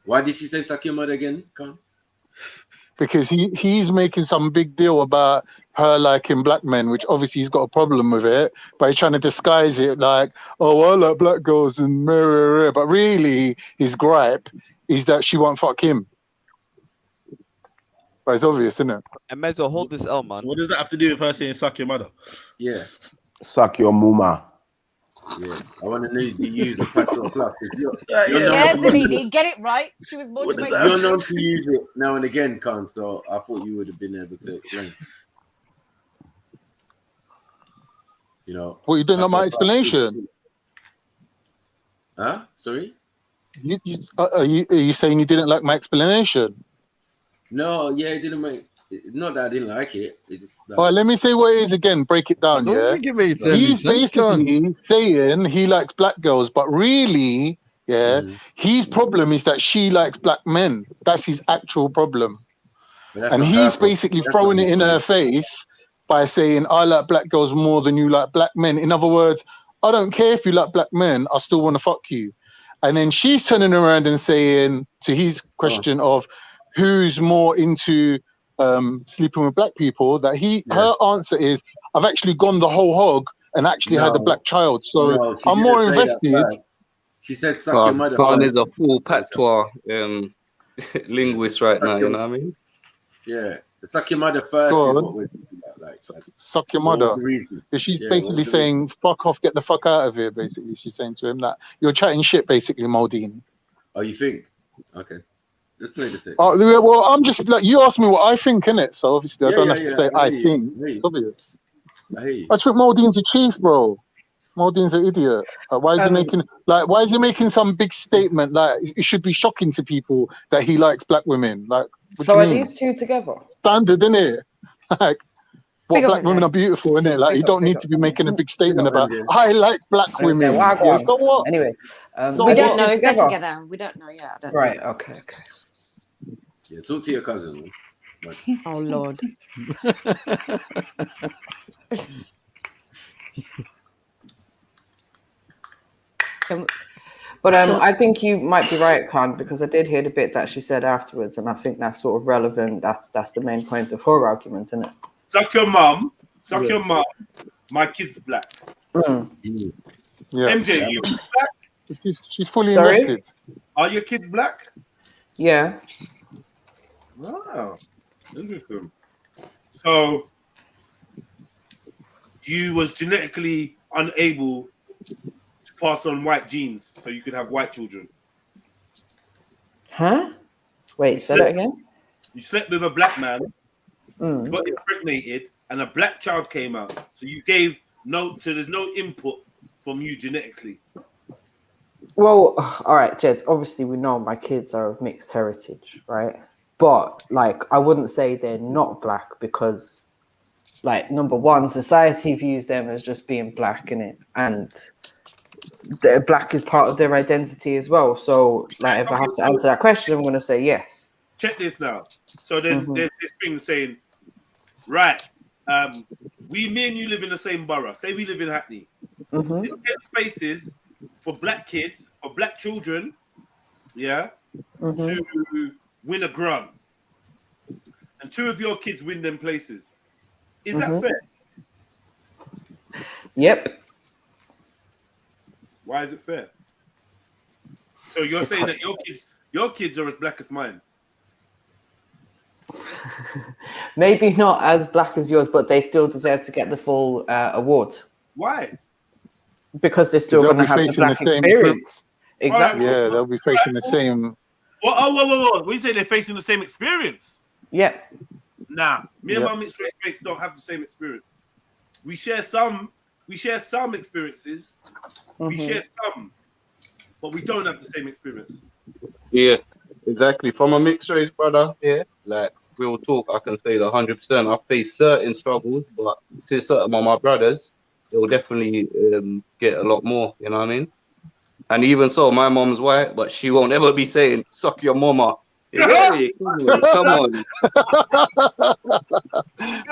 Why did she say suck your mother again? Come. Because he's making some big deal about her liking black men, which obviously he's got a problem with it, but he's trying to disguise it like, oh, well, I like black girls and but really his gripe is that she won't fuck him. But it's obvious, isn't it? And Mezzo, hold this L, man. What does that have to do with her saying suck your mother? Yeah. Suck your muma. Yeah, I want to use the patois plus. Zanini, get it right. She was born to make. You're known to use it now and again, Con. So I thought you would have been able to explain. You know. Well, you didn't know my explanation. Huh? Sorry. Are you saying you didn't like my explanation? No, yeah, it didn't make. Not that I didn't like it. It's just All right, let me say what it is again. Break it down. I don't think it made any He's sense, basically saying he likes black girls, but really, his problem is that she likes black men. That's his actual problem. And he's basically throwing it in her face by saying, I like black girls more than you like black men. In other words, I don't care if you like black men, I still want to fuck you. And then she's turning around and saying to his question of who's more into sleeping with black people, that her answer is, I've actually gone the whole hog and actually had a black child. So I'm more invested. She said, suck your mother. Khan is a full patois linguist right now, you know what I mean? Yeah. Suck your mother first is what we're talking about. Like, suck your mother. She's basically saying, fuck off, get the fuck out of here, basically. She's saying to him that you're chatting shit, basically, Modine. Oh, you think? Okay. Let's play the tape. Oh, well, I'm just like, you asked me what I think, innit? So obviously I don't have to say I think. It's obvious. I hear you. I think Modine's a chief, bro. Modine's an idiot. Why is he making some big statement? Like, it should be shocking to people that he likes black women. Like, what So do are you mean? these two together? Standard, innit? Like, what black women are beautiful, innit? Like, you don't need to be making a big statement about, I like black women. Yes, but what? Anyway, we don't know if they're together. We don't know yet. Right, okay. Yeah, talk to your cousin. Oh, Lord. But I think you might be right, Khan, because I did hear the bit that she said afterwards, and I think that's sort of relevant. That's the main point of her argument, isn't it? Suck your mum. Suck your mum. My kid's black. Yeah. MJ, you black? She's fully invested. Are your kids black? Yeah. Wow. Interesting. So you was genetically unable to pass on white genes so you could have white children. Huh? Wait, say that again? You slept with a black man, got impregnated, and a black child came out. So you gave there's no input from you genetically. Well, all right, Jed, obviously we know my kids are of mixed heritage, right? But like, I wouldn't say they're not black because, like, number one, society views them as just being black, innit? And black is part of their identity as well. So, like, if I have to answer that question, I'm going to say yes. Check this now. So then there's this thing saying, right, me and you live in the same borough. Say we live in Hackney. There's 10 spaces for black kids, for black children, to win a grant. And 2 of your kids win them places. Is that fair? Yep. Why is it fair? So you're saying that your kids are as black as mine? Maybe not as black as yours, but they still deserve to get the full award. Why? Because they're still going to have the black experience. Exactly. Yeah, they'll be facing the same. Whoa. We say they're facing the same experience. Yeah. Nah, me and my mixed race mates don't have the same experience. We share some experiences. We share some, but we don't have the same experience. Yeah, exactly. From a mixed race brother, like real talk, I can say that 100%. I face certain struggles, but to certain of my brothers, they will definitely get a lot more. You know what I mean? And even so, my mom's white, but she won't ever be saying "suck your mama." Hey, come on.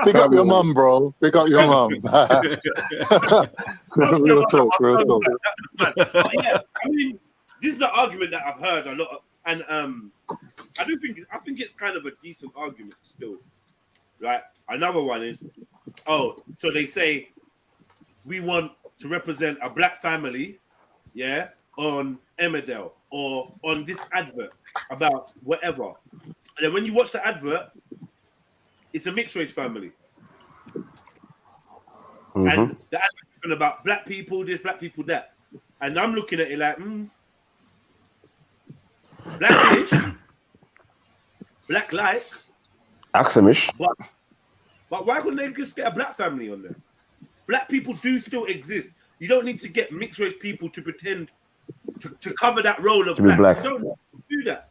Pick up your mum, bro. Pick up your mum. Real talk. Yeah, I mean, this is the argument that I've heard a lot, and I think it's kind of a decent argument still. Right? Another one is, so they say we want to represent a black family, on Emmerdale or on this advert about whatever. And then when you watch the advert, it's a mixed race family. And the advert is about black people this, black people that. And I'm looking at it like, blackish, black-like. Axamish. But why couldn't they just get a black family on there? Black people do still exist. You don't need to get mixed race people to pretend to cover that role of black. You don't do that.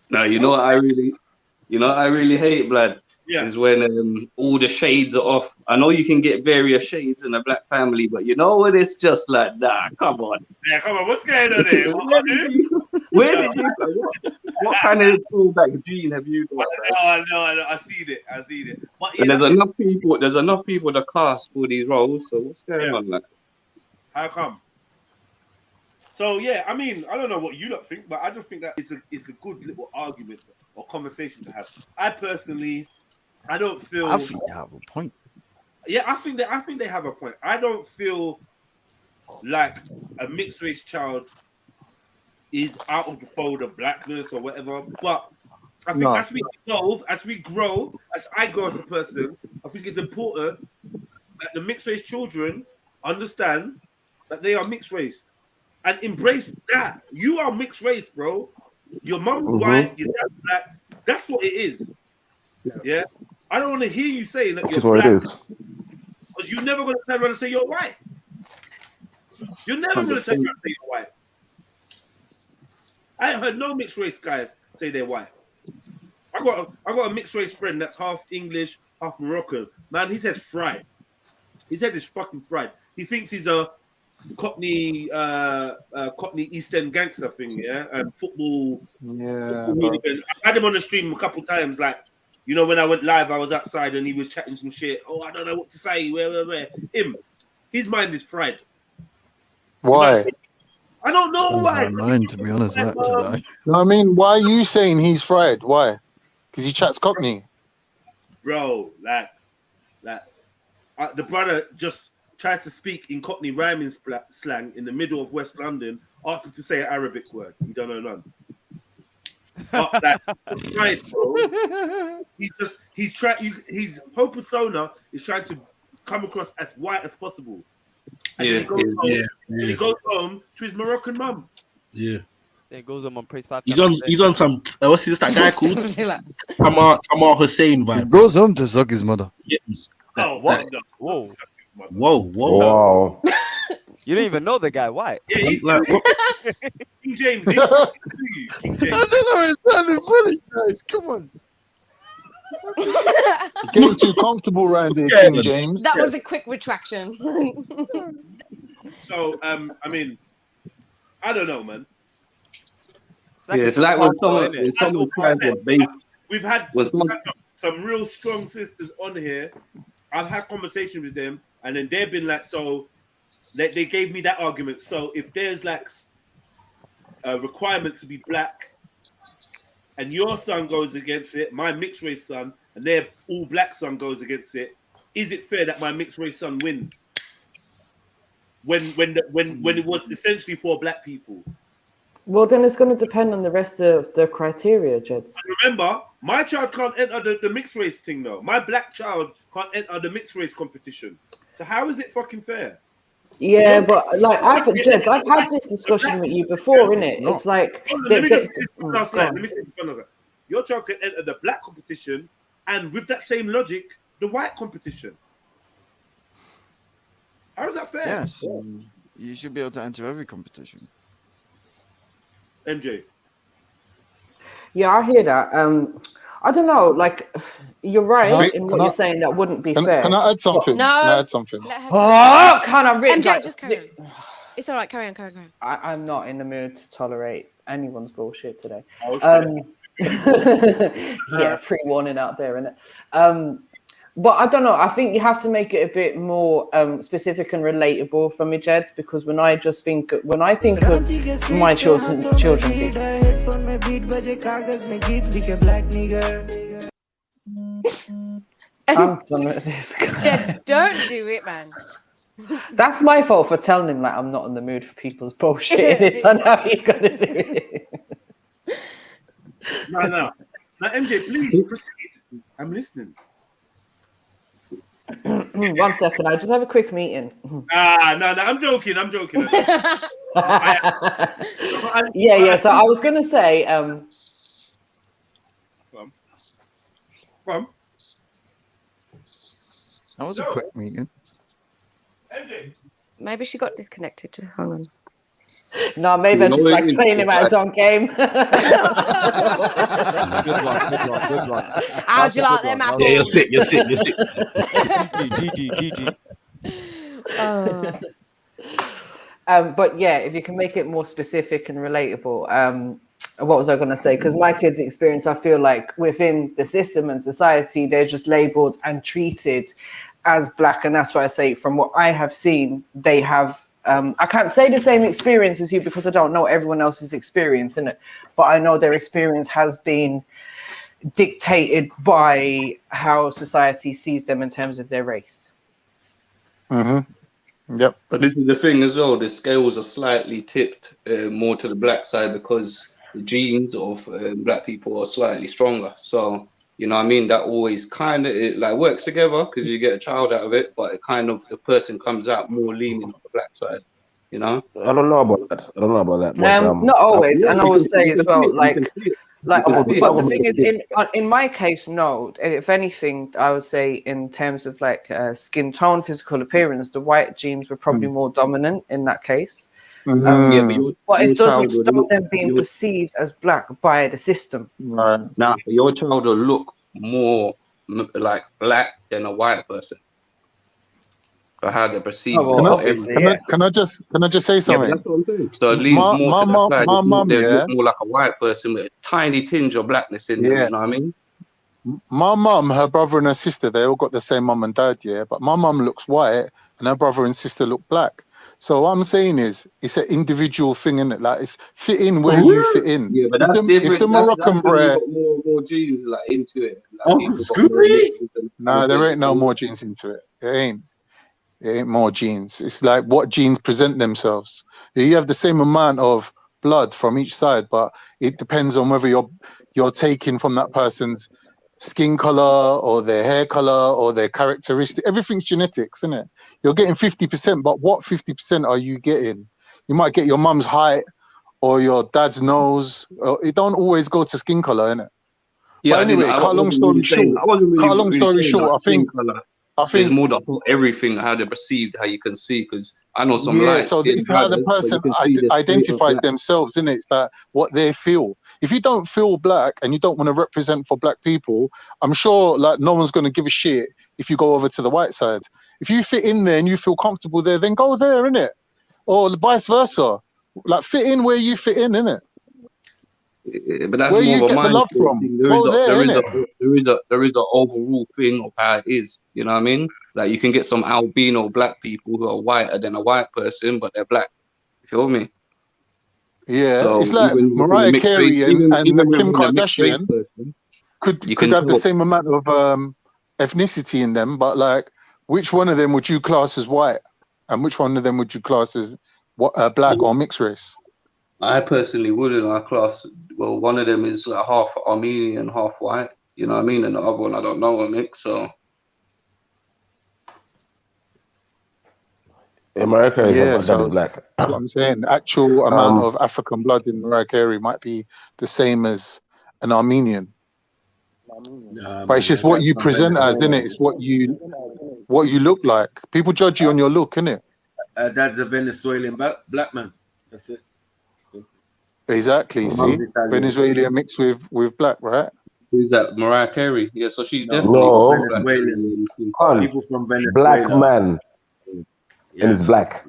No, you know what I really You know, I really hate, blood. Yeah. Is when all the shades are off. I know you can get various shades in a black family, but you know what? It's just like, nah, come on. Yeah, come on. What's going on there? Where did you? What kind of throwback gene have you got? I know. I see it. But And there's enough people. There's enough people to cast for these roles. So what's going on, like? How come? So yeah, I mean, I don't know what you lot think, but I just think that it's a good little argument or conversation to have. I personally, I don't feel. I think they have a point. Yeah, I think they have a point. I don't feel like a mixed race child is out of the fold of blackness or whatever. But I think as we grow, as I grow as a person, I think it's important that the mixed race children understand that they are mixed race and embrace that. You are mixed race, bro. Your mom's white, your dad's black. That's what it is. Yeah. I don't want to hear you saying that you're black because you're never going to turn around and say you're white. You're never going to turn around and say you're white. I ain't heard no mixed race guys say they're white. I got a mixed race friend that's half English, half Moroccan. Man, his head's fried. His head is fucking fried. He thinks he's a Cockney East End gangster thing, yeah, and football. Yeah. Football I had him on the stream a couple times, like, you know, when I went live, I was outside and he was chatting some shit. Oh, I don't know what to say. Where? His mind is fried. Why? I don't know why. Mind, to be honest, that today. No, I mean, why are you saying he's fried? Why? Because he chats Cockney. Bro, like the brother just tried to speak in Cockney rhyming slang in the middle of West London, asked him to say an Arabic word. He don't know none. But right, bro. His whole persona is trying to come across as white as possible. And then he goes home to his Moroccan mum. Yeah. Then he goes home and prays 5 He's on some what's this that guy called? Kamal Hussein vibe. He goes home to suck his mother. Yeah. Oh, what? Whoa. You don't even know the guy. Why? Yeah, King James. King James. I don't know. It's sounding funny, guys. Come on. Getting too comfortable around here, King James. That was a quick retraction. So, I mean, I don't know, man. It's like when someone tries to base. We've had some real strong sisters on here. I've had conversations with them, and then they've been like, so they gave me that argument. So if there's like a requirement to be black, and your son goes against it, my mixed race son, and their all black son goes against it, is it fair that my mixed race son wins? When it was essentially for black people. Well, then it's going to depend on the rest of the criteria, Jeds. Remember, my child can't enter the mixed race thing, though. My black child can't enter the mixed race competition. So how is it fucking fair? Yeah, but like I've had this discussion with you before, innit? It's like let me say one last line. Your child can enter the black competition, and with that same logic, the white competition. How is that fair? Yes, you should be able to enter every competition. MJ. Yeah, I hear that. I don't know. Like, you're right in what you're saying. That wouldn't be fair. Can I add something? No. Can I add something? Oh, can I really? MJ, just carry on. It's all right. Carry on. I'm not in the mood to tolerate anyone's bullshit today. Yeah, pre-warning out there, innit? But I don't know. I think you have to make it a bit more specific and relatable for me, Jeds, because when I think of my children. I'm done with this guy. Jeds, don't do it, man. That's my fault for telling him like I'm not in the mood for people's bullshit. This I know he's gonna do it. No. Now, MJ, please proceed. I'm listening. 1 second, I just have a quick meeting. No, I'm joking. Yeah. So I was gonna say, Come on. That was a quick meeting. MJ. Maybe she got disconnected. Just hang on. No, maybe I just like playing him at his own game. Good one. How'd you like them apples? Yeah, you're sick. GG. But yeah, if you can make it more specific and relatable. What was I going to say? Because my kids' experience, I feel like within the system and society, they're just labeled and treated as Black. And that's why I say, from what I have seen, they have, I can't say the same experience as you because I don't know everyone else's experience in it. But I know their experience has been dictated by how society sees them in terms of their race. Yep. But this is the thing as well. The scales are slightly tipped more to the black side because the genes of black people are slightly stronger. So, you know what I mean? That always kind of like works together because you get a child out of it, but it kind of, the person comes out more leaning on the black side, you know? I don't know about that. But, Not always. And I will say as well, but the thing is, in my case, no. If anything, I would say in terms of like skin tone, physical appearance, the white genes were probably more dominant in that case. But it doesn't stop them being perceived as Black by the system. Right. Now, your child will look more like Black than a white person. For how they perceive. Can I just say something? That's what I'm saying. So it leaves more to the side. They look more like a white person with a tiny tinge of blackness in them. You know what I mean? My mum, her brother and her sister, they all got the same mum and dad, but my mum looks white and her brother and sister look Black. So what I'm saying is, it's an individual thing, innit? Like, it's fit in where you fit in. Yeah, but that's different. If the Moroccan bread, more genes like into it. No, there ain't no more genes into it. It ain't more genes. It's like what genes present themselves. You have the same amount of blood from each side, but it depends on whether you're taking from that person's skin color or their hair color or their characteristic. Everything's genetics, isn't it? You're getting 50%, but what 50% are you getting? You might get your mum's height or your dad's nose. It don't always go to skin color, innit? Yeah. But anyway, cut a long story short, I think there's more to everything, how they're perceived, how you can see, because I know some light. So it's how the person identifies themselves, isn't it? It's that what they feel. If you don't feel Black and you don't want to represent for Black people, I'm sure like no one's going to give a shit if you go over to the white side. If you fit in there and you feel comfortable there, then go there, innit? Or vice versa. Like fit in where you fit in, innit? But that's where more you of a get the love from. There is an overall thing of how it is. You know what I mean? Like you can get some albino Black people who are whiter than a white person, but they're Black. You feel me? Yeah, so it's like Mariah Carey and Kim Kardashian could have the same amount of ethnicity in them, but like, which one of them would you class as white, and which one of them would you class as Black or mixed race? I personally wouldn't. I class, well, one of them is like half Armenian, half white. You know what I mean? And the other one I don't know, Nick. So. Mariah Carey is Black. What I'm saying, the actual amount of African blood in Mariah Carey might be the same as an Armenian. But it's just what you present as, innit? It's what you look like. People judge you on your look, innit? That's a Venezuelan black man. That's it. Exactly. See, Venezuelan mixed with Black, right? Who's that? Mariah Carey. Yeah, so she's definitely Venezuelan. People from Venezuela. Black man. And it's Black.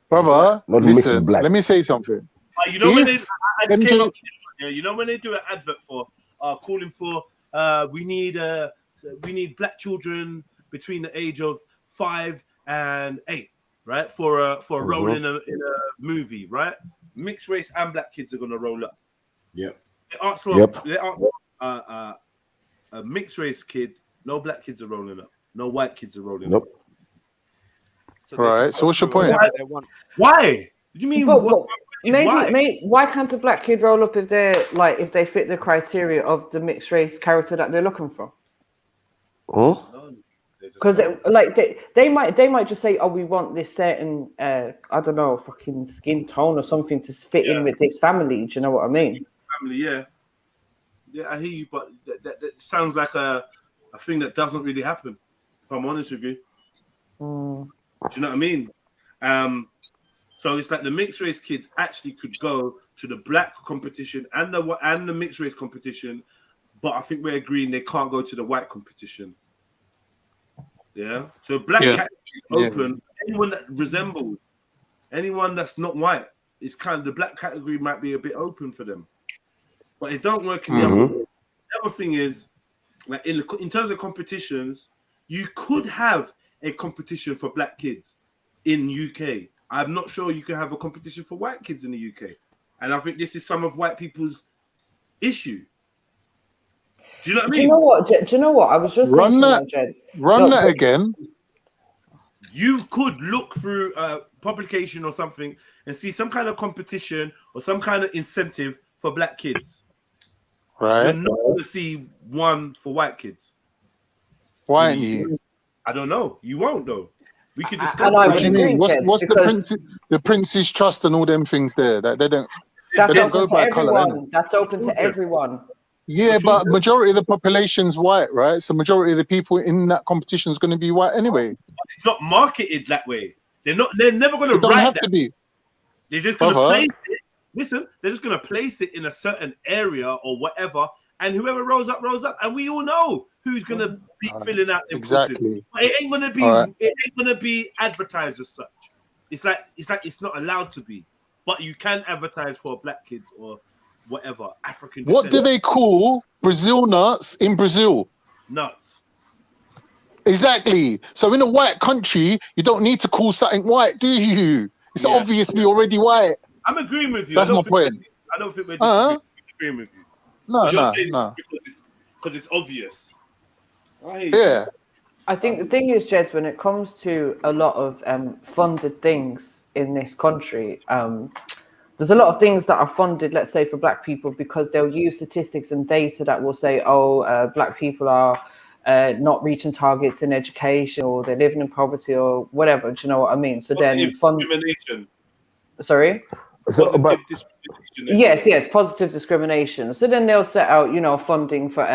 Brother, listen, let me say something. You know when when they do an advert for calling for we need Black children between the age of 5 and 8, right? For a role in a movie, right? Mixed race and Black kids are gonna roll up. Yep. They ask for a mixed race kid. No Black kids are rolling up. No white kids are rolling up. So right. So what's your point? Why? You mean why can't a Black kid roll up if they fit the criteria of the mixed race character that they're looking for? Because they might just say, oh, we want this certain I don't know, fucking skin tone or something to fit in with this family. Do you know what I mean? Family, yeah, I hear you, but that sounds like a thing that doesn't really happen. If I'm honest with you, do you know what I mean? So it's like the mixed race kids actually could go to the black competition and the mixed race competition, but I think we're agreeing they can't go to the white competition. Yeah. So black category is open. Anyone that resembles anyone that's not white, it's kind of the black category might be a bit open for them, but it don't work in the other way. The other thing is, like in terms of competitions, you could have a competition for black kids in UK. I'm not sure you can have a competition for white kids in the UK. And I think this is some of white people's issue. Do you know what I mean? Do you know what? I was just run thinking that again. You could look through a publication or something and see some kind of competition or some kind of incentive for black kids. Right. You're not going to see one for white kids. Why aren't you? I don't know. You won't though. We could discuss. What do you mean? What's the Prince's Trust and all them things there that they don't go by colour? That's open to everyone. Yeah, but majority of the population's white, right? So majority of the people in that competition is going to be white anyway. It's not marketed that way. They're never going to It don't write have that. to be. They're just going to place it. Listen, they're just going to place it in a certain area or whatever, and whoever rolls up, and we all know who's going to be filling out them exactly. But it ain't going to be. It ain't going to be advertised as such. It's like it's not allowed to be, but you can advertise for black kids or whatever African. What do they call Brazil nuts in Brazil? Nuts. Exactly. So in a white country, you don't need to call something white, do you? It's obviously already white. I'm agreeing with you. That's my point. I don't think we're disagreeing with you. No. Because it's obvious. Yeah. I think the thing is, Jeds, when it comes to a lot of funded things in this country, there's a lot of things that are funded, let's say, for black people because they'll use statistics and data that will say, black people are not reaching targets in education or they're living in poverty or whatever. Do you know what I mean? So then discrimination. Sorry? Yes, positive discrimination. So then they'll set out, funding for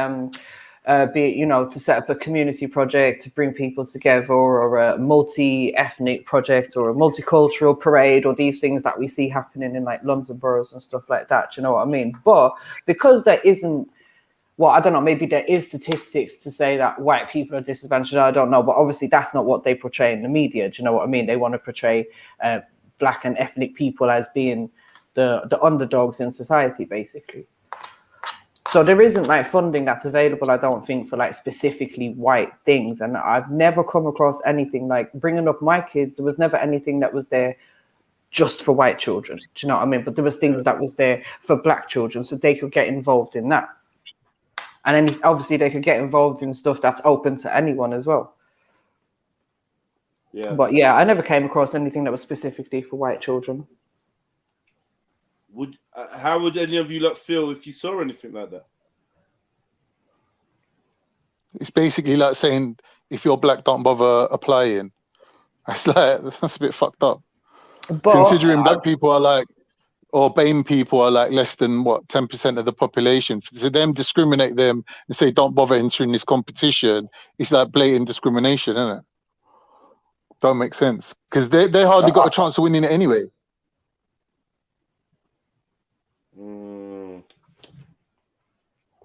to set up a community project to bring people together, or a multi-ethnic project, or a multicultural parade, or these things that we see happening in like London boroughs and stuff like that. Do you know what I mean? But because there isn't, well, I don't know, maybe there is statistics to say that white people are disadvantaged. I don't know, but obviously that's not what they portray in the media. Do you know what I mean? They want to portray black and ethnic people as being the underdogs in society, basically. So there isn't like funding that's available, I don't think, for like specifically white things. And I've never come across anything like bringing up my kids. There was never anything that was there just for white children. Do you know what I mean? But there was things that was there for black children, so they could get involved in that. And then obviously they could get involved in stuff that's open to anyone as well. Yeah. But yeah, I never came across anything that was specifically for white children. How would any of you feel if you saw anything like that? It's basically like saying if you're black, don't bother applying. That's a bit fucked up. But considering black people are like, or BAME people are like less than 10% of the population. So them discriminate them and say don't bother entering this competition. It's like blatant discrimination, isn't it? Don't make sense because they hardly got a chance of winning it anyway.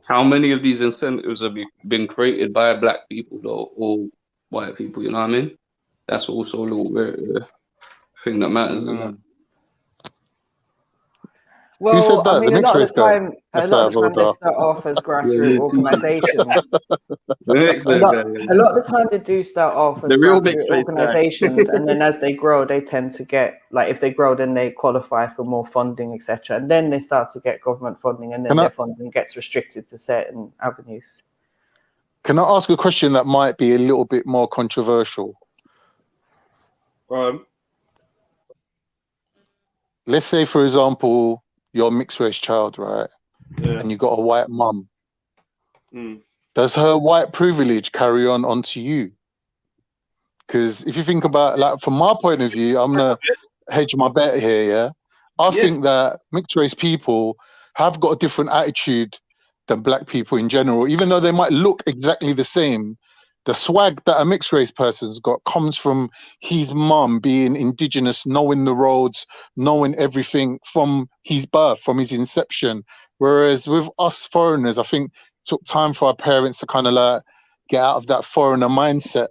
How many of these incentives have been created by black people though, or white people? You know what I mean? That's also a little thing that matters. Isn't it? Well, who said that? I mean, the a lot of the guy? time, they start off as grassroots organizations. A lot of the time, they do start off as grassroots organizations, and then as they grow, they tend to get, like, if they grow, then they qualify for more funding, etc. And then they start to get government funding, and then their funding gets restricted to certain avenues. Can I ask a question that might be a little bit more controversial? Let's say, for example, you're a mixed race child, right? Yeah. And you got a white mum. Does her white privilege carry on onto you? Because if you think about, like, from my point of view, I'm gonna hedge my bet here. Yeah, I think that mixed race people have got a different attitude than black people in general, even though they might look exactly the same. the swag that a mixed race person's got comes from his mum being indigenous, knowing the roads, knowing everything from his birth, from his inception. Whereas with us foreigners, I think it took time for our parents to kind of like get out of that foreigner mindset.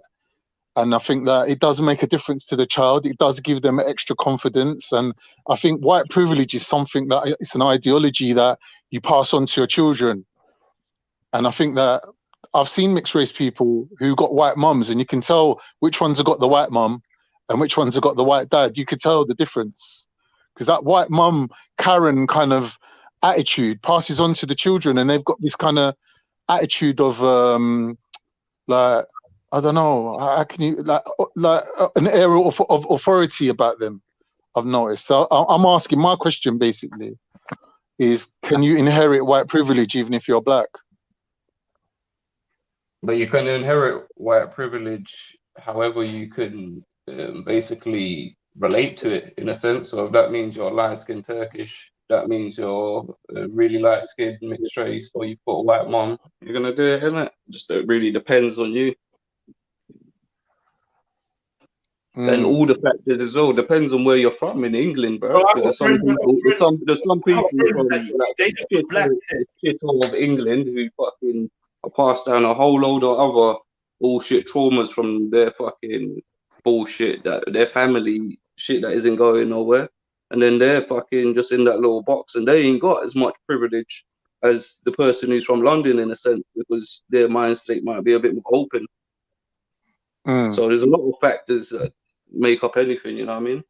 And I think that it does make a difference to the child. It does give them extra confidence. And I think white privilege is something that it's an ideology that you pass on to your children. And I think that I've seen mixed race people who got white mums, and you can tell which ones have got the white mum and which ones have got the white dad. You could tell the difference, because that white mum, Karen kind of attitude passes on to the children, and they've got this kind of attitude of like, I don't know, how can you like an air of authority about them? I've noticed. So I'm asking, my question basically is, can you inherit white privilege even if you're black? But you can inherit white privilege however you can basically relate to it, in a sense. So if that means you're light-skinned Turkish, that means you're really light-skinned mixed race, or you've got a white mom, you're going to do it, innit? Just it really depends on you. And all the factors as well depends on where you're from in England, bro. Because there's some people from like shithole of England who fucking are passed down a whole load of other bullshit traumas from their fucking bullshit, that their family shit that isn't going nowhere, and then they're fucking just in that little box, and they ain't got as much privilege as the person who's from London, in a sense, because their mindset might be a bit more open. So there's a lot of factors that make up anything, you know what I mean?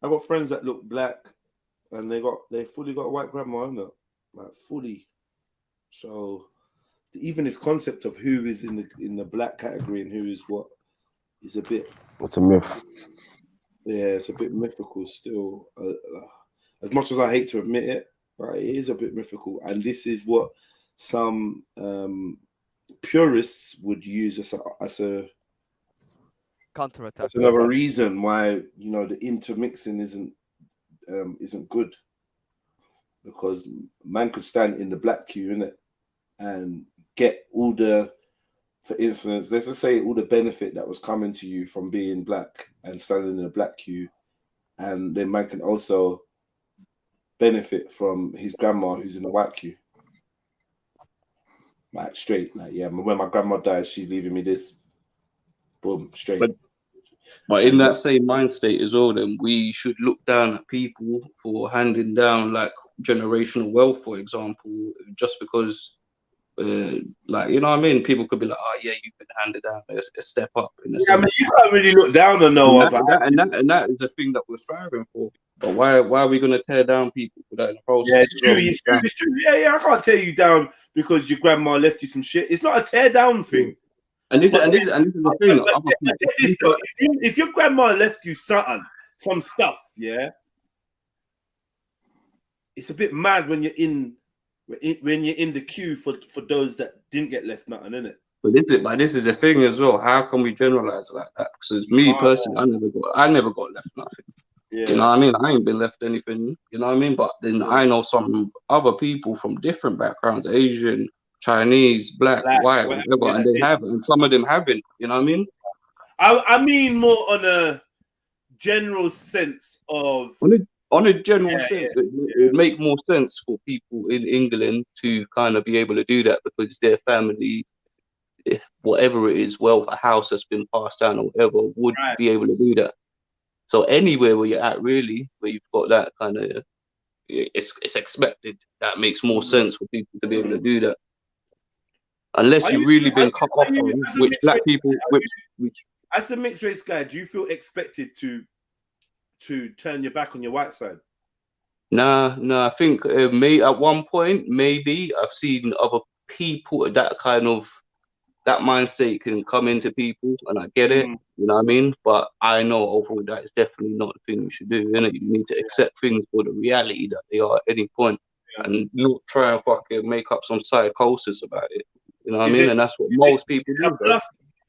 I got friends that look black, and they fully got a white grandma, isn't it? Like fully. So even this concept of who is in the black category and who is what is a bit. It's a myth. Yeah, it's a bit mythical still. As much as I hate to admit it, but it is a bit mythical, and this is what some purists would use as a counterattack. That's another reason why, you know, the intermixing isn't good, because man could stand in the black queue, innit, and get all the, for instance, let's just say all the benefit that was coming to you from being black and standing in a black queue, and then man can also benefit from his grandma who's in the white queue. Like straight, like, yeah, when my grandma dies, she's leaving me this. Boom, straight. But in that same mind state as well, then we should look down at people for handing down like generational wealth, for example, just because, like, you know what I mean? People could be like, oh yeah, you've been handed down a step up. In a sense. I mean, you can't really look down on no other. And that is the thing that we're striving for. But why are we going to tear down people for that in the process? Yeah, it's true. Yeah, I can't tear you down because your grandma left you some shit. It's not a tear down thing. And this is the thing. If your grandma left you some stuff, yeah, it's a bit mad when you're in the queue for those that didn't get left nothing, isn't it? But this is the thing as well. How can we generalize like that? Because me personally, I never got left nothing. Yeah. You know what I mean? I ain't been left anything. You know what I mean? But then I know some other people from different backgrounds, Asian, Chinese, black, white, whatever, and they have it, and some of them haven't. You know what I mean? I mean more on a general sense of. On a general sense, it would make more sense for people in England to kind of be able to do that because their family, whatever it is, wealth, a house that's been passed down or whatever, would be able to do that. So anywhere where you're at, really, where you've got that kind of, it's expected. That makes more sense for people to be able to do that. Unless you've really been cut off from which black people, which as a mixed race guy, do you feel expected to turn your back on your white side? Nah. I think at one point maybe I've seen other people that mindset can come into people, and I get it. You know what I mean? But I know overall that is definitely not the thing you should do. You know, you need to accept things for the reality that they are at any point, and not try and fucking make up some psychosis about it. You know what I mean? And that's what most people do.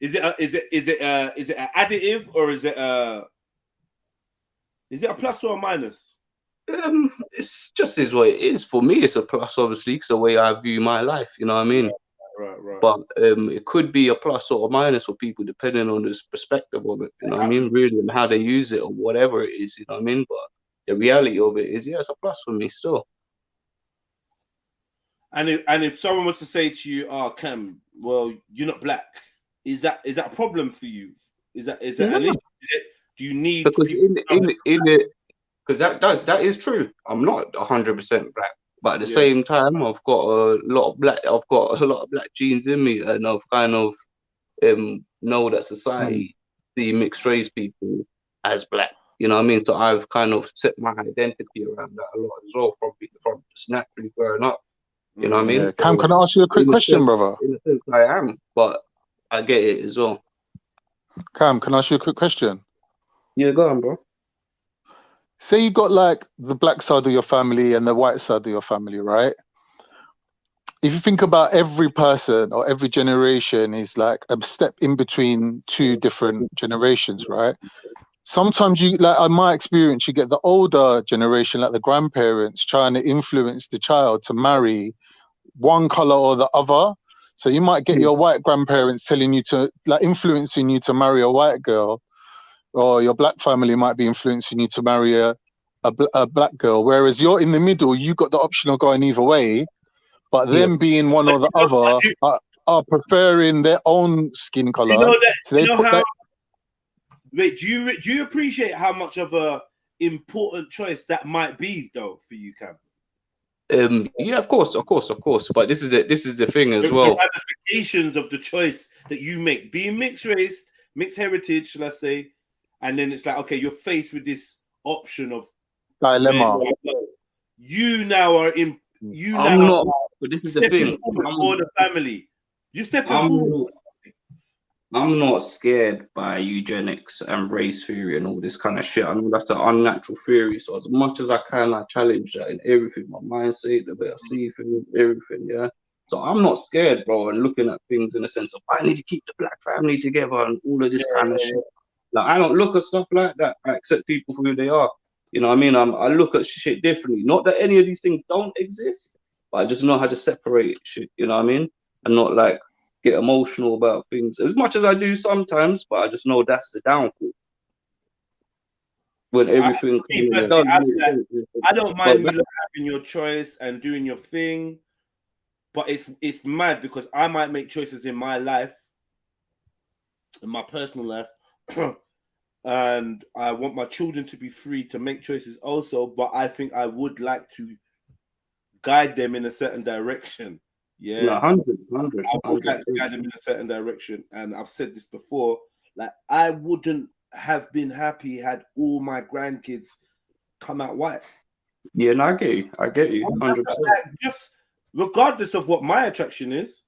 Is it an additive, or is it a plus or a minus? It's just is what it is. For me, it's a plus, obviously, because the way I view my life. You know what I mean? But it could be a plus or a minus for people depending on this perspective of it. You know what I mean? Really, and how they use it or whatever it is. You know what I mean? But the reality of it is, yeah, it's a plus for me still. And if someone was to say to you, "Oh, Cam, well, you're not black," is that a problem for you? Is that an issue? Do you need because because that is true. I'm not 100% black, but at the same time, I've got a lot of black. I've got a lot of black genes in me, and I've kind of know that society see mixed race people as black. You know what I mean? So I've kind of set my identity around that a lot as well from just naturally growing up. You know what I mean? Yeah. Cam, can I ask you a quick question, brother? In a sense, I am, but I get it as well. Cam, can I ask you a quick question? Yeah, go on, bro. Say you got like the black side of your family and the white side of your family, right? If you think about every person or every generation is like a step in between two different generations, right? Sometimes you, like in my experience, you get the older generation, like the grandparents, trying to influence the child to marry one color or the other. So you might get your white grandparents telling you to, like, influencing you to marry a white girl, or your black family might be influencing you to marry a black girl. Whereas you're in the middle, you got the option of going either way, but them being one or the other are preferring their own skin color. You know that, so they put that. Wait, do you appreciate how much of a important choice that might be though for you, Cam? Yeah, of course. But this is the thing as well. The ramifications of the choice that you make, being mixed race, mixed heritage, shall I say, and then it's like, okay, you're faced with this option of dilemma. You now are in. I'm not. But this is the thing. For the family, you stepping forward. I'm not scared by eugenics and race theory and all this kind of shit. I mean, that's an unnatural theory. So as much as I can, I challenge that in everything, my mindset, the way I see things, everything, yeah. So I'm not scared, bro, and looking at things in the sense of I need to keep the black family together and all of this kind of shit. Like I don't look at stuff like that. I accept people for who they are. You know what I mean? I look at shit differently. Not that any of these things don't exist, but I just know how to separate shit. You know what I mean? And not like get emotional about things as much as I do sometimes, but I just know that's the downfall. When everything I don't mind you having your choice and doing your thing, but it's mad because I might make choices in my life, in my personal life, and I want my children to be free to make choices also, but I think I would like to guide them in a certain direction. Yeah, 100. I would like to guide them in a certain direction, and I've said this before. Like, I wouldn't have been happy had all my grandkids come out white. Yeah, no, I get you. 100%. Just regardless of what my attraction is,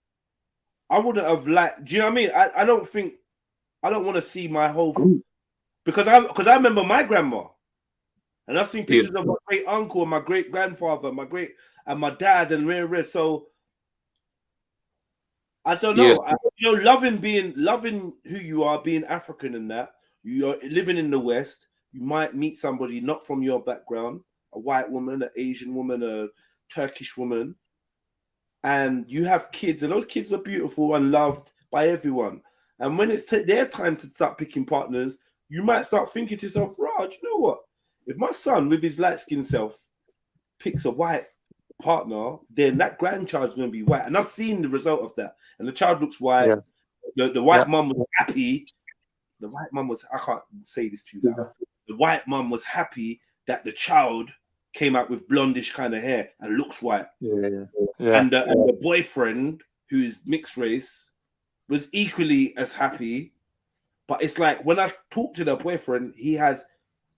I wouldn't have liked. Do you know what I mean? I don't want to see my whole because I remember my grandma, and I've seen pictures of my great uncle and my great grandfather, and my dad and rare. So I don't know. Loving who you are, being African and that, you're living in the West, you might meet somebody not from your background, a white woman, an Asian woman, a Turkish woman, and you have kids, and those kids are beautiful and loved by everyone. And when it's their time to start picking partners, you might start thinking to yourself, Raj, you know what? If my son with his light-skinned self picks a white partner, then that grandchild's going to be white. And I've seen the result of that. And the child looks white. Yeah. The white mum was happy. The white mum was, I can't say this to you now. The white mum was happy that the child came out with blondish kind of hair and looks white. Yeah. And the boyfriend, who is mixed race, was equally as happy. But it's like when I talk to the boyfriend,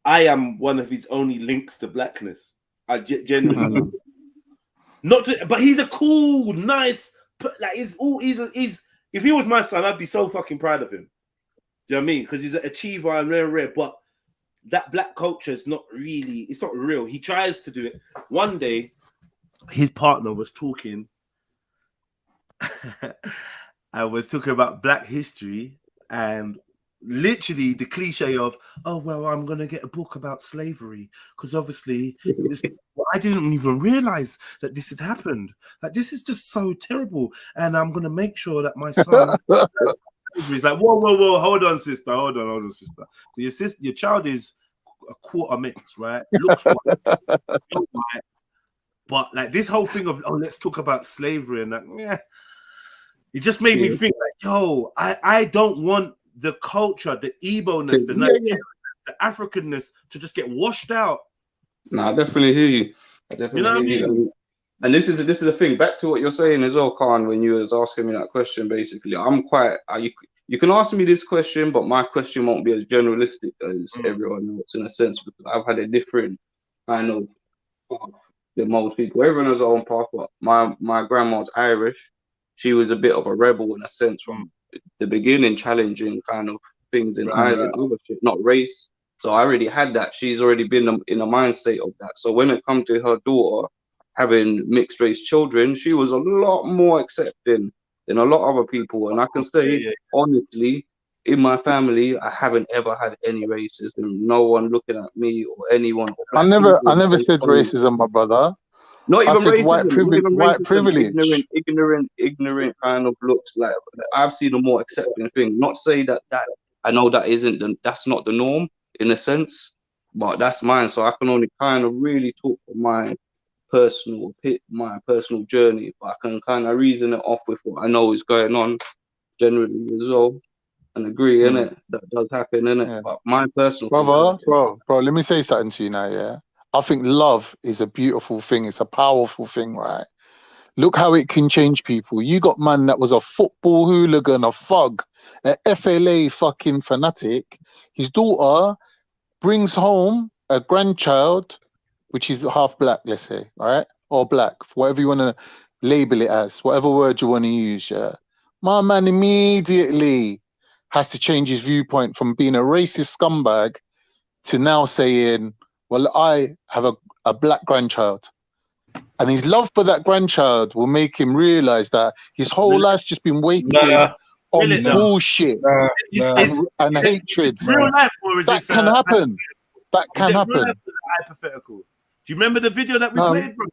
I am one of his only links to blackness. I genuinely but he's a cool, nice, like he's if he was my son, I'd be so fucking proud of him. Do you know what I mean? Because he's an achiever and rare, but that black culture is not really, it's not real. He tries to do it. One day, his partner was talking. I was talking about black history, and literally the cliche of, oh well, I'm gonna get a book about slavery because obviously this, I didn't even realize that this had happened. Like, this is just so terrible, and I'm gonna make sure that my son. He's like, whoa, hold on, sister. Your child is a quarter mix, right? Looks white, but like this whole thing of, oh, let's talk about slavery and that, yeah, it just made me think like, yo, I don't want the culture, the Igbo-ness, the Nigerian-ness, the Africanness to just get washed out. Nah, I definitely hear you. You know what I mean? And this is the thing. Back to what you're saying as well, Khan. When you was asking me that question, basically, I'm quite. You can ask me this question, but my question won't be as generalistic as everyone else in a sense, because I've had a different kind of path than most people. Everyone has their own path. But my grandma's Irish. She was a bit of a rebel in a sense from the beginning, challenging kind of things in Ireland, other shit, not race. So I already had that. She's already been in a mind state of that. So when it comes to her daughter having mixed race children, she was a lot more accepting than a lot of other people. And I can say, honestly, in my family, I haven't ever had any racism. No one looking at me or anyone. I never said racism, my brother. Not even said racism, white privilege. Ignorant kind of looks like. I've seen a more accepting thing. Not say that I know that that's not the norm in a sense, but that's mine. So I can only kind of really talk for my personal journey, but I can kind of reason it off with what I know is going on generally as well, and agree in it that does happen in it. Yeah. But my personal bro, let me say something to you now. Yeah, I think love is a beautiful thing. It's a powerful thing, right? Look how it can change people. You got man that was a football hooligan, a thug, an FLA fucking fanatic. His daughter brings home a grandchild, which is half black, let's say, right? Or black, whatever you want to label it as, whatever word you want to use, yeah. My man immediately has to change his viewpoint from being a racist scumbag to now saying, well, I have a black grandchild. And his love for that grandchild will make him realize that his whole life's just been wasted on bullshit and hatred. Real life, or is that this can happen. That can happen. Hypothetical. Do you remember the video that we played, bro?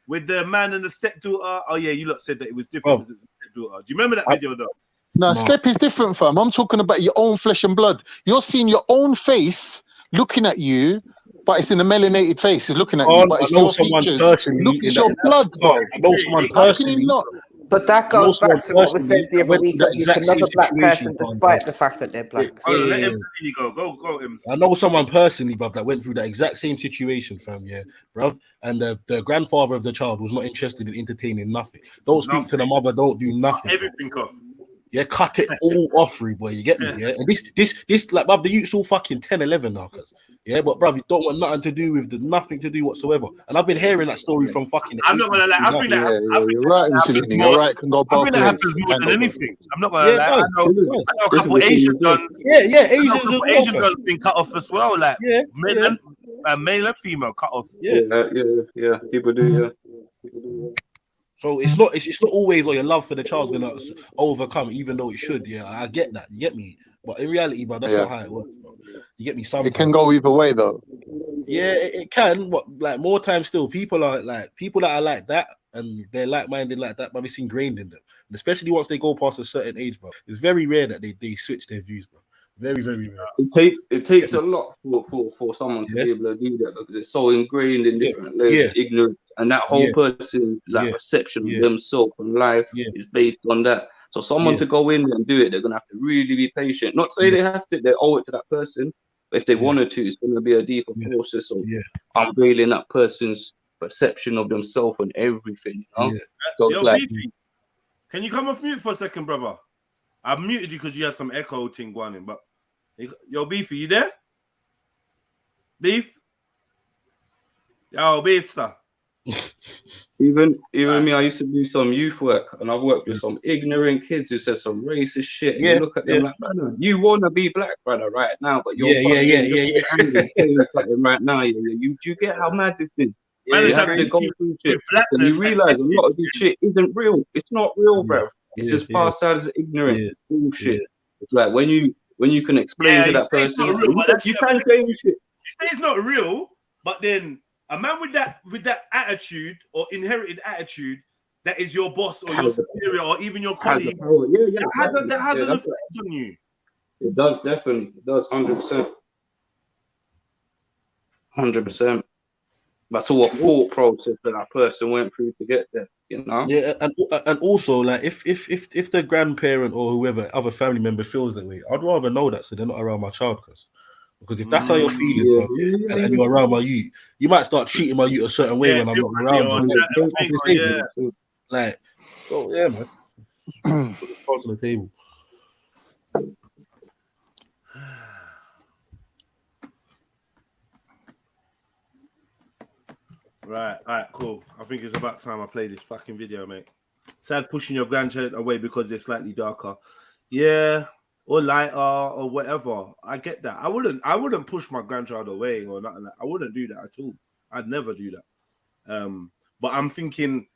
With the man and the stepdaughter? Oh yeah, you lot said that it was different because it's a stepdaughter. Do you remember that video though? No, step is different, fam. I'm talking about your own flesh and blood. You're seeing your own face looking at you, but it's in a melanated face. It's looking at you, but it's your features. Personally. Look, it's your blood, bro. I know someone personally. But that goes back to what was said the other week. You can love a black person despite the fact that they're black. Let him go him. I know someone personally, bruv, that went through that exact same situation, fam. Yeah, bruv. And the grandfather of the child was not interested in entertaining nothing. Don't speak to the mother. Don't do nothing. Everything off. Yeah, cut it all off, free boy. You get me? Yeah. And this, like, bruv, the youth's all fucking 10, 11 now, cuz. Yeah, but bruv, you don't want nothing to do with nothing to do whatsoever. And I've been hearing that story from fucking. I'm not gonna lie. I think that you're right, you're right. Can go both ways. That happens more than anything. I'm not gonna lie. I know a couple Asian guns. Yeah, Asian guns been cut off as well. Like male and female cut off. Yeah. People do. So it's not always your love for the child's gonna overcome, even though it should. Yeah, I get that. You get me? But in reality, bro, that's not how it works, bro. You get me? Sometimes it can go either way, though. Yeah, it can. But like more times still, people that are like that and they're like-minded like that, but it's ingrained in them. And especially once they go past a certain age, bro. It's very rare that they switch their views, bro. Very, very rare. It takes a lot for someone to be able to do that because it's so ingrained in different layers of ignorance, and that whole person's perception of themselves and life is based on that. So someone to go in and do it, they're gonna have to really be patient. Not say they have to, they owe it to that person, but if they wanted to, it's gonna be a deeper process of unveiling that person's perception of themselves and everything. You know? So Yo, Beefy, can you come off mute for a second, brother? I muted you because you had some echo thing going in, but yo, Beefy, you there? Beef? Yo, Beef star. Even me, I used to do some youth work, and I've worked with some ignorant kids who said some racist shit. And you look at them like, brother, you want to be black, brother, right now, but you're right now. You get how mad this is? You have to go through shit, and you realize a lot of this shit isn't real. It's not real, bro. It's just far side of ignorant bullshit. It's like when you when you can explain to you that say it's person, not real, but that's you can say shit. You say it's not real, but then a man with that attitude or inherited attitude that is your boss or your superior or even your colleague, that has an effect on you. It does, definitely. It does, 100%. 100%. That's all a thought process that that person went through to get there, you know? Yeah, and also, like, if the grandparent or whoever, other family member feels that way, I'd rather know that so they're not around my child, because if that's how you're feeling, bro, and you're around my youth, you might start treating my youth a certain way when I'm not around. Like, so yeah, man. Put the cards on the table. Right, all right, cool. I think it's about time I play this fucking video, mate. Sad pushing your grandchild away because they're slightly darker. Yeah, or lighter or whatever. I get that. I wouldn't push my grandchild away or nothing like that. I wouldn't do that at all. I'd never do that. But I'm thinking,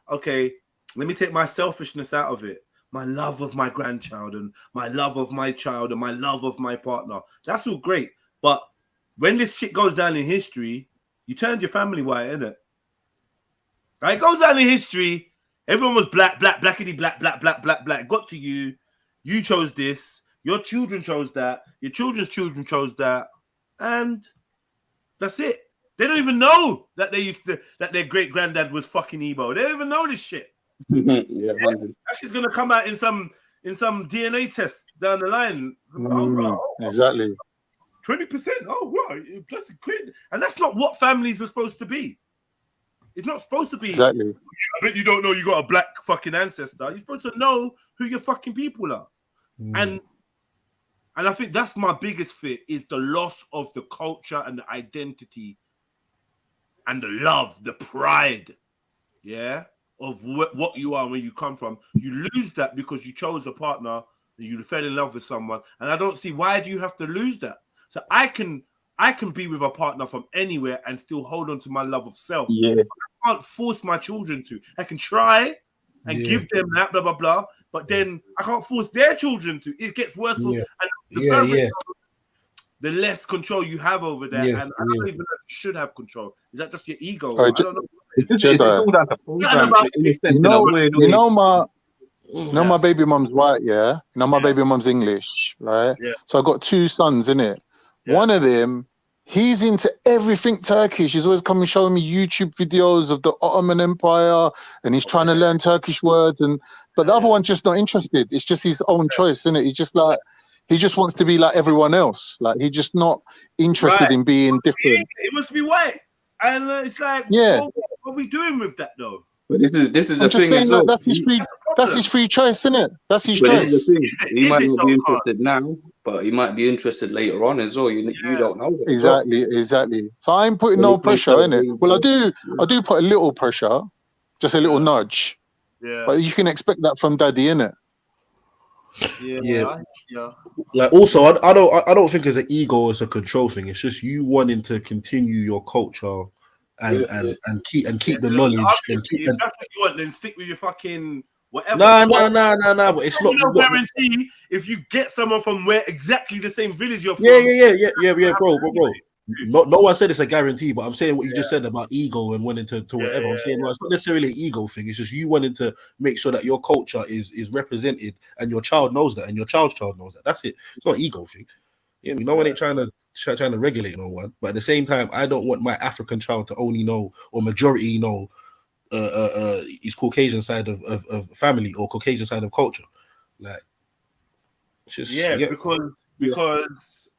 okay, let me take my selfishness out of it. My love of my grandchild and my love of my child and my love of my partner. That's all great. But when this shit goes down in history, you turned your family white, innit? Right? It goes down in history. Everyone was black, blackity, black. Got to you. You chose this. Your children chose that. Your children's children chose that. And that's it. They don't even know that that their great granddad was fucking Ebo. They don't even know this shit. That shit's gonna come out in some DNA test down the line. Exactly. 20%. Oh, right. Plus, and that's not what families are supposed to be. It's not supposed to be. Exactly. I bet you don't know you got a black fucking ancestor. You're supposed to know who your fucking people are. And I think that's my biggest fear, is the loss of the culture and the identity and the love, the pride, of what you are, where you come from. You lose that because you chose a partner, you fell in love with someone, and I don't see, why do you have to lose that? So I can be with a partner from anywhere and still hold on to my love of self. Yeah. I can't force my children to. I can try and give them that, blah, blah, blah, but then I can't force their children to. It gets worse. And the further the less control you have over that. And I don't even know if you should have control. Is that just your ego? I don't know. You know my baby mum's white, yeah? You know my baby mum's English, right? Yeah. So I got two sons, innit? One of them, he's into everything Turkish. He's always coming showing me YouTube videos of the Ottoman Empire, and he's trying to learn Turkish words. But the other one's just not interested. It's just his own choice, isn't it? He's just like, he just wants to be like everyone else. Like, he's just not interested in being different. It must be white. And it's like, what are we doing with that though? But this is I'm a just thing saying, as like, well. that's his free choice, isn't it? That's his But this choice. is the thing. He might not be interested now, but he might be interested later on as well. You don't know. Exactly. So I'm putting no pressure in it. Well, I do put a little pressure, just a little nudge. Yeah. But you can expect that from daddy, innit? Yeah. Like, also, I don't think it's an ego, it's a control thing. It's just you wanting to continue your culture and keep the knowledge. And keep if that's what you want, then stick with your fucking whatever. No. But it's not. No guarantee if you get someone from where exactly the same village you're from. Yeah, bro. No one said it's a guarantee, but I'm saying what you just said about ego and wanting to whatever. I'm saying, it's not necessarily an ego thing. It's just you wanting to make sure that your culture is represented and your child knows that and your child's child knows that. That's it. It's not an ego thing. Yeah, no one ain't trying to regulate no one, but at the same time, I don't want my African child to only know or majority know his Caucasian side of family or Caucasian side of culture. Like, just because.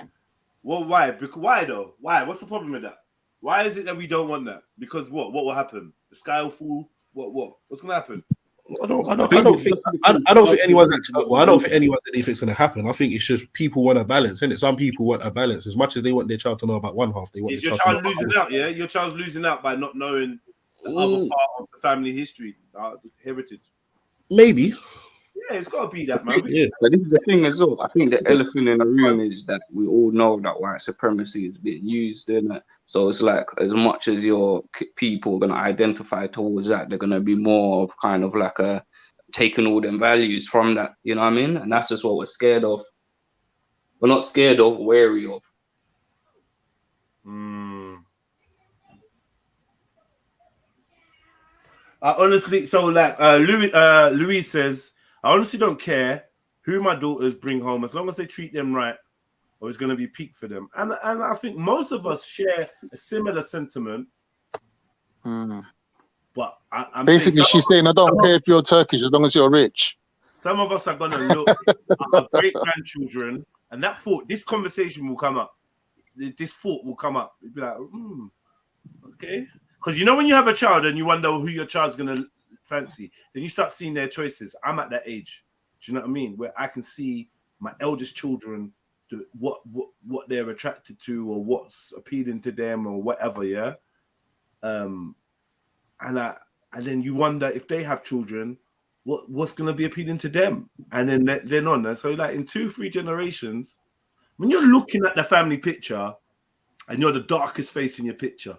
Well, why? Why though? Why? What's the problem with that? Why is it that we don't want that? Because what? What will happen? The sky will fall. What? What's gonna happen? I don't think anyone's actually. Well, I don't think anything's gonna happen. I think it's just people want a balance, innit? Some people want a balance. As much as they want their child to know about one half, they want. Is your child losing out? Yeah, your child's losing out by not knowing the other part of the family history, the heritage. Maybe. Yeah, it's got to be that, man. Yeah, but this is the thing as well. I think the elephant in the room is that we all know that white supremacy is being used, isn't it? So it's like, as much as your people are going to identify towards that, they're going to be more kind of like taking all them values from that, you know what I mean? And that's just what we're scared of. we're not scared of, wary of. Honestly, so like Louis says, I honestly don't care who my daughters bring home as long as they treat them right, or it's going to be peak for them. And I think most of us share a similar sentiment. But I'm basically she's saying, I don't care if you're Turkish as long as you're rich. Some of us are going to look at our great grandchildren, and this conversation will come up. This thought will come up. You'd be like, okay. Because you know when you have a child and you wonder who your child's going to fancy, then you start seeing their choices. I'm at that age. Do you know what I mean? Where I can see my eldest children, what they're attracted to or what's appealing to them or whatever, yeah? And then you wonder if they have children, what's going to be appealing to them? And then on. So like in 2-3 generations, when you're looking at the family picture and you're the darkest face in your picture,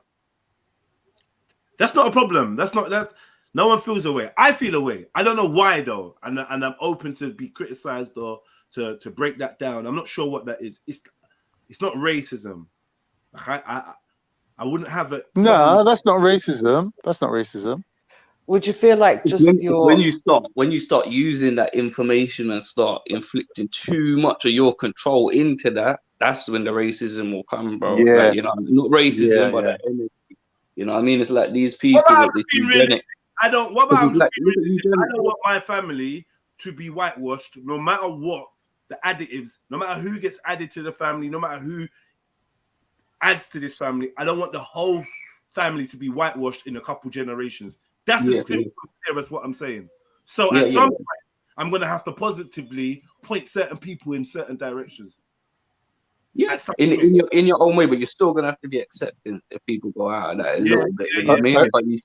that's not a problem. That's not that. No one feels away. I feel away. I don't know why though, and I'm open to be criticized or to break that down. I'm not sure what that is. It's not racism. I wouldn't have it. No, that's not racism. That's not racism. Would you feel like just when you start using that information and start inflicting too much of your control into that, that's when the racism will come, bro. Yeah. Like, you know, not racism, but that energy. You know what I mean? It's like these people that they I don't want my family to be whitewashed, no matter what the additives, no matter who gets added to the family, no matter who adds to this family. I don't want the whole family to be whitewashed in a couple generations. That's as simple as what I'm saying. So at some point, I'm going to have to positively point certain people in certain directions. Yeah, in your own way, but you're still gonna have to be accepting if people go out of that a little bit. You know what I mean?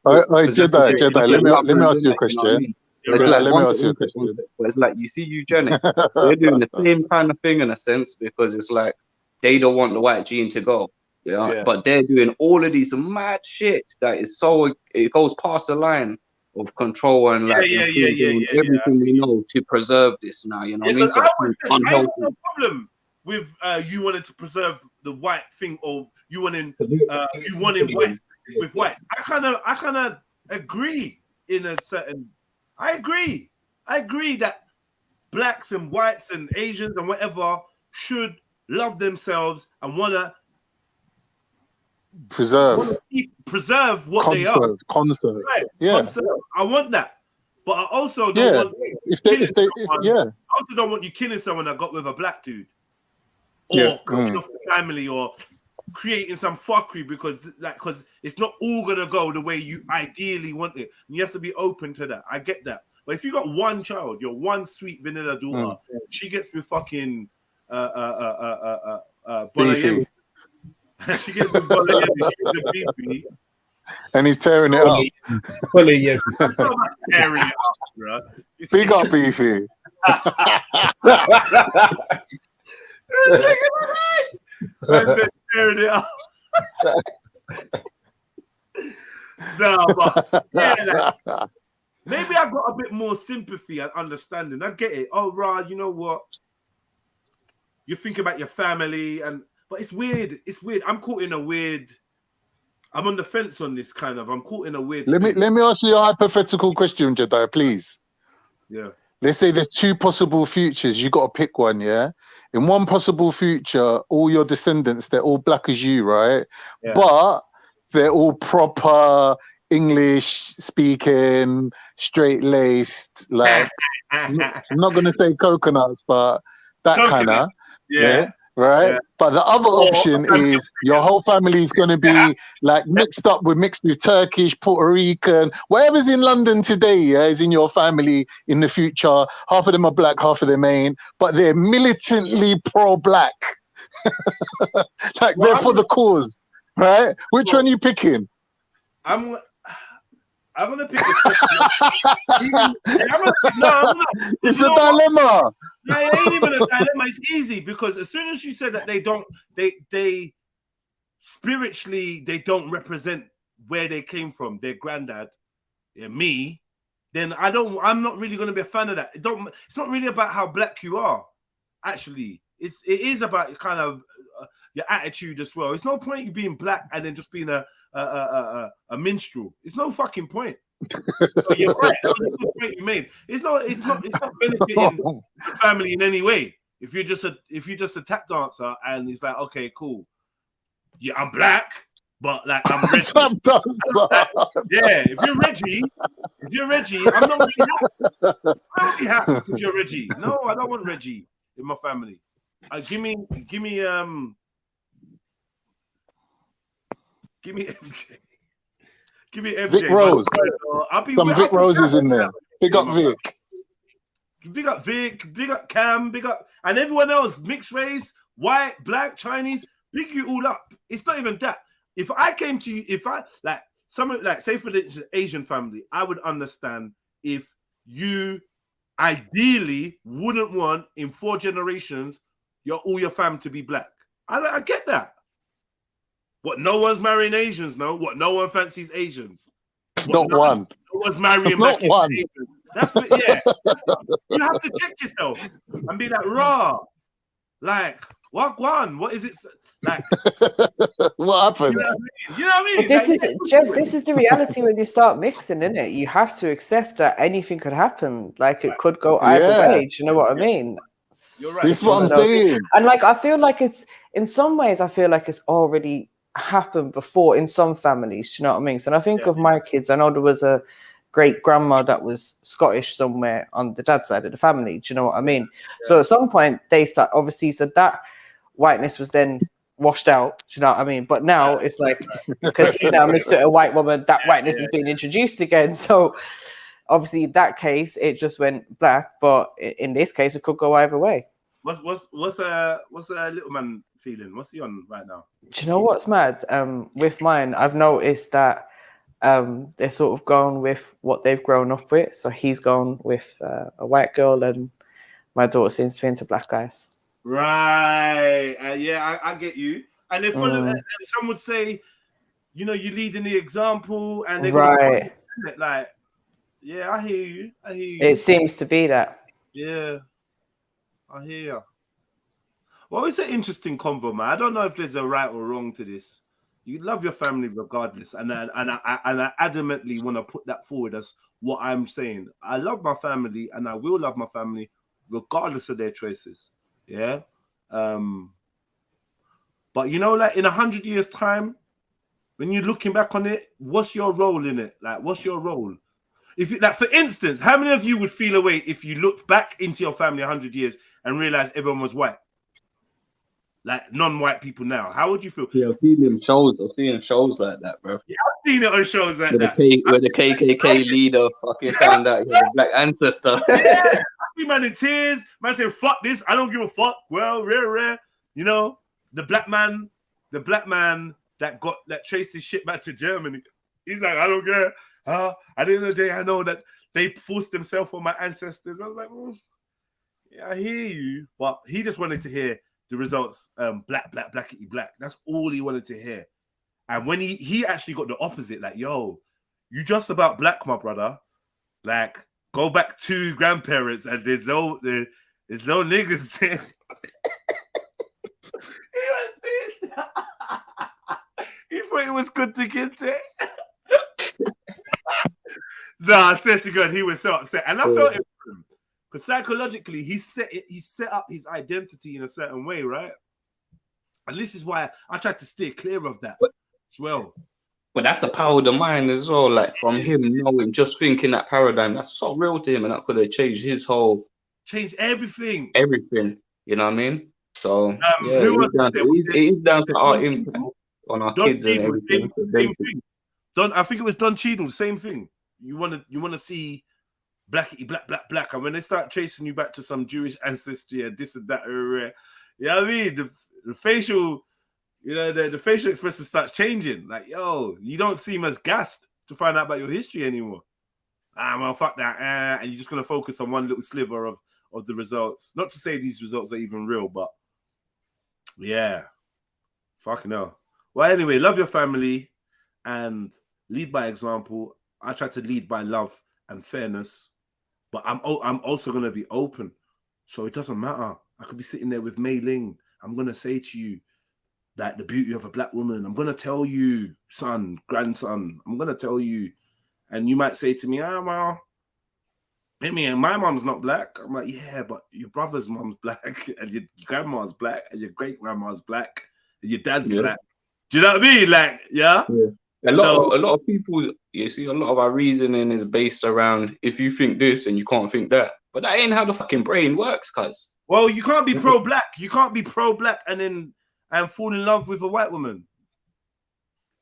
Jedi, let me ask you a question. Let me ask you a question. It's like you see eugenics, they're doing the same kind of thing in a sense because it's like they don't want the white gene to go. But they're doing all of these mad shit that is so it goes past the line of control and like everything we know to preserve this now. You know what I mean? So I have no problem with you wanting to preserve the white thing, or you wanting whites with whites. I kind of agree in a certain. I agree that blacks and whites and Asians and whatever should love themselves and wanna preserve what they are. Conserve. Right. Yeah. Conserve. I want that, but I also don't want. I also don't want you killing someone that got with a black dude. Or cutting off the family, or creating some fuckery because it's not all gonna go the way you ideally want it. And you have to be open to that. I get that. But if you got one child, your one sweet vanilla daughter, she gets me fucking Bolayemi. She gets me Bolayemi. She gets me beefy. And he's tearing it up. Bolayemi. I'm not tearing it up, bro. Big up, beefy. I said, tearing it up. No, but maybe I got a bit more sympathy and understanding. I get it. Oh, Ra, you know what? You think about your family, but it's weird. It's weird. I'm caught in a weird. I'm on the fence on this kind of. I'm caught in a weird. Let me ask you a hypothetical question, Jedi, please. Yeah. Let's say there's two possible futures. You got to pick one, yeah? In one possible future, all your descendants, they're all black as you, right? Yeah. But they're all proper English speaking, straight-laced, like, I'm not going to say coconuts, but that kind of, yeah. Right? Yeah. But the other option is your whole family is going to be like mixed with Turkish, Puerto Rican, whatever's in London today, is in your family in the future. Half of them are black, half of them ain't, but they're militantly pro-black. They're for the cause, right? Which one are you picking? I'm gonna pick the second. No. It's a dilemma. No, it ain't even a dilemma. It's easy because as soon as you said that they spiritually they don't represent where they came from, their granddad, me, then I'm not really gonna be a fan of that. It's not really about how black you are. Actually, it is about kind of your attitude as well. It's no point you being black and then just being a minstrel. It's no fucking point. So you're right. That was a good point you made. It's not benefiting the family in any way. If you're just a tap dancer and it's like, okay, cool. Yeah, I'm black, but like I'm Reggie. Yeah, if you're Reggie, I'm not really happy. I don't be happy if you're Reggie. No, I don't want Reggie in my family. Give me MJ. Give me MJ. Vic Rose. Some Vic Roses in there. Big up Vic. Big up Vic. Big up Cam. Big up and everyone else. Mixed race, white, black, Chinese. Big you all up. It's not even that. If I came to you, if I like someone like say for the Asian family, I would understand if you ideally wouldn't want in 4 generations all your fam to be black. I get that. What, no one's marrying Asians, no? What, no one fancies Asians? Not one. No one's marrying Not black one. Asians. That's what, yeah. You have to check yourself and be like, raw. Like, what one? What is it like? What happened? You know what I mean? But this Like, is just this is the reality when you start mixing, isn't it? You have to accept that anything could happen. Like it could go either way. Do you know what I mean? You're right. This is what I'm saying. And like I feel like it's in some ways I feel like it's already happened before in some families. Do you know what I mean? So when I think of my kids, I know there was a great grandma that was Scottish somewhere on the dad's side of the family. Do you know what I mean? So at some point they start obviously so that whiteness was then washed out. Do you know what I mean? But now it's like because he's now mixed with a white woman, that whiteness is being introduced again. So obviously in that case it just went black, but in this case it could go either way. What's a little man feeling? What's he on right now? Do you know what's mad? With mine, I've noticed that they're sort of going with what they've grown up with. So he's gone with a white girl, and my daughter seems to be into black guys. Right. Yeah, I get you. And they follow. And some would say, you know, you're leading the example, and they're right. Like, yeah, I hear you. It seems to be that. Yeah, I hear you. Well, it's an interesting convo, man. I don't know if there's a right or wrong to this. You love your family regardless, and I adamantly want to put that forward as what I'm saying. I love my family, and I will love my family regardless of their choices. Yeah. But you know, like in 100 years' time, when you're looking back on it, what's your role in it? Like, what's your role? If you, like, for instance, how many of you would feel away if you looked back into your family 100 years and realized everyone was white? Like non-white people now, how would you feel? Yeah, I've seen shows like that, bro. Yeah, I've seen it on shows like that. Where the KKK leader fucking found out he had a black ancestor. Yeah, I see man in tears. Man saying, "Fuck this! I don't give a fuck." Well, rare. You know, the black man that traced his shit back to Germany. He's like, I don't care. At the end of the day, I know that they forced themselves on my ancestors. I was like, yeah, I hear you, but he just wanted to hear the results, blackity black. That's all he wanted to hear. And when he actually got the opposite, like, yo, you just about black, my brother. Like, go back to grandparents, and there's no niggas there. He thought it was good to get there. Nah, I swear to God, he was so upset, and I felt it for him. Because psychologically, he set up his identity in a certain way, right? And this is why I tried to steer clear of that as well. But that's the power of the mind as well. Like from him knowing, just thinking that paradigm, that's so real to him, and that could have changed his whole, changed everything. Everything, you know what I mean? So yeah, it is down to our impact on our kids and everything. Same thing. I think it was Don Cheadle, same thing. You want to see blackity black, and when they start tracing you back to some Jewish ancestry and this and that, you know what I mean? The facial, you know, the facial expression starts changing. Like, yo, you don't seem as gassed to find out about your history anymore. Well, fuck that, and you're just gonna focus on one little sliver of the results. Not to say these results are even real, but yeah, fucking hell. Well, anyway, love your family and lead by example. I try to lead by love and fairness, but I'm also going to be open. So it doesn't matter I could be sitting there with Mei Ling. I'm gonna say to you that the beauty of a black woman. I'm gonna tell you, son, grandson. I'm gonna tell you, and you might say to me, well, I mean, my mom's not black. I'm like, yeah, but your brother's mom's black, and your grandma's black, and your great grandma's black, and your dad's black. Do you know what I mean? Like, yeah. A lot of people, you see, a lot of our reasoning is based around if you think this and you can't think that. But that ain't how the fucking brain works, cuz. Well, you can't be pro-black. You can't be pro-black and fall in love with a white woman,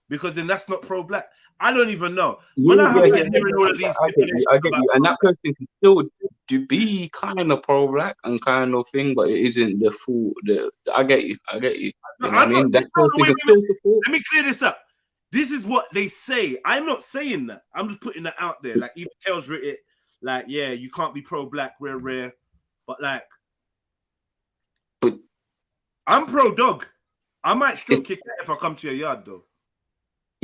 because then that's not pro-black. I don't even know. When I hearing all of these, I get you, and that person can still be kind of pro-black and kind of thing, but it isn't the full. I get you. You know what I mean? That person can still support. Let me clear this up. This is what they say. I'm not saying that. I'm just putting that out there. Like, even Kel's written it. Like, yeah, you can't be pro-black, rare. But like, I'm pro-dog. I might stroke your cat if I come to your yard, though.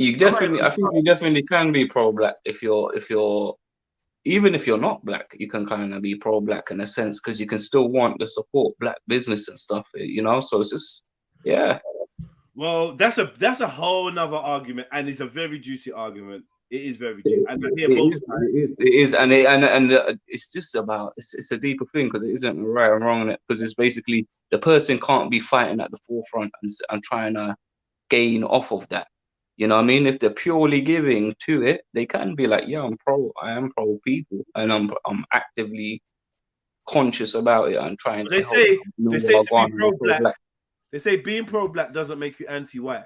I think you definitely can be pro-black if you're, even if you're not black, you can kind of be pro-black in a sense, because you can still want to support black business and stuff, you know. So it's just, yeah. Well, that's a whole nother argument, and it's a very juicy argument. It is very juicy, and I hear both sides. It is, and it's just about it's a deeper thing, because it isn't right or wrong, because it's basically the person can't be fighting at the forefront and trying to gain off of that. You know what I mean? If they're purely giving to it, they can be like, yeah, I am pro people, and I'm actively conscious about it and trying to help. They say to be pro-black. They say being pro-black doesn't make you anti-white.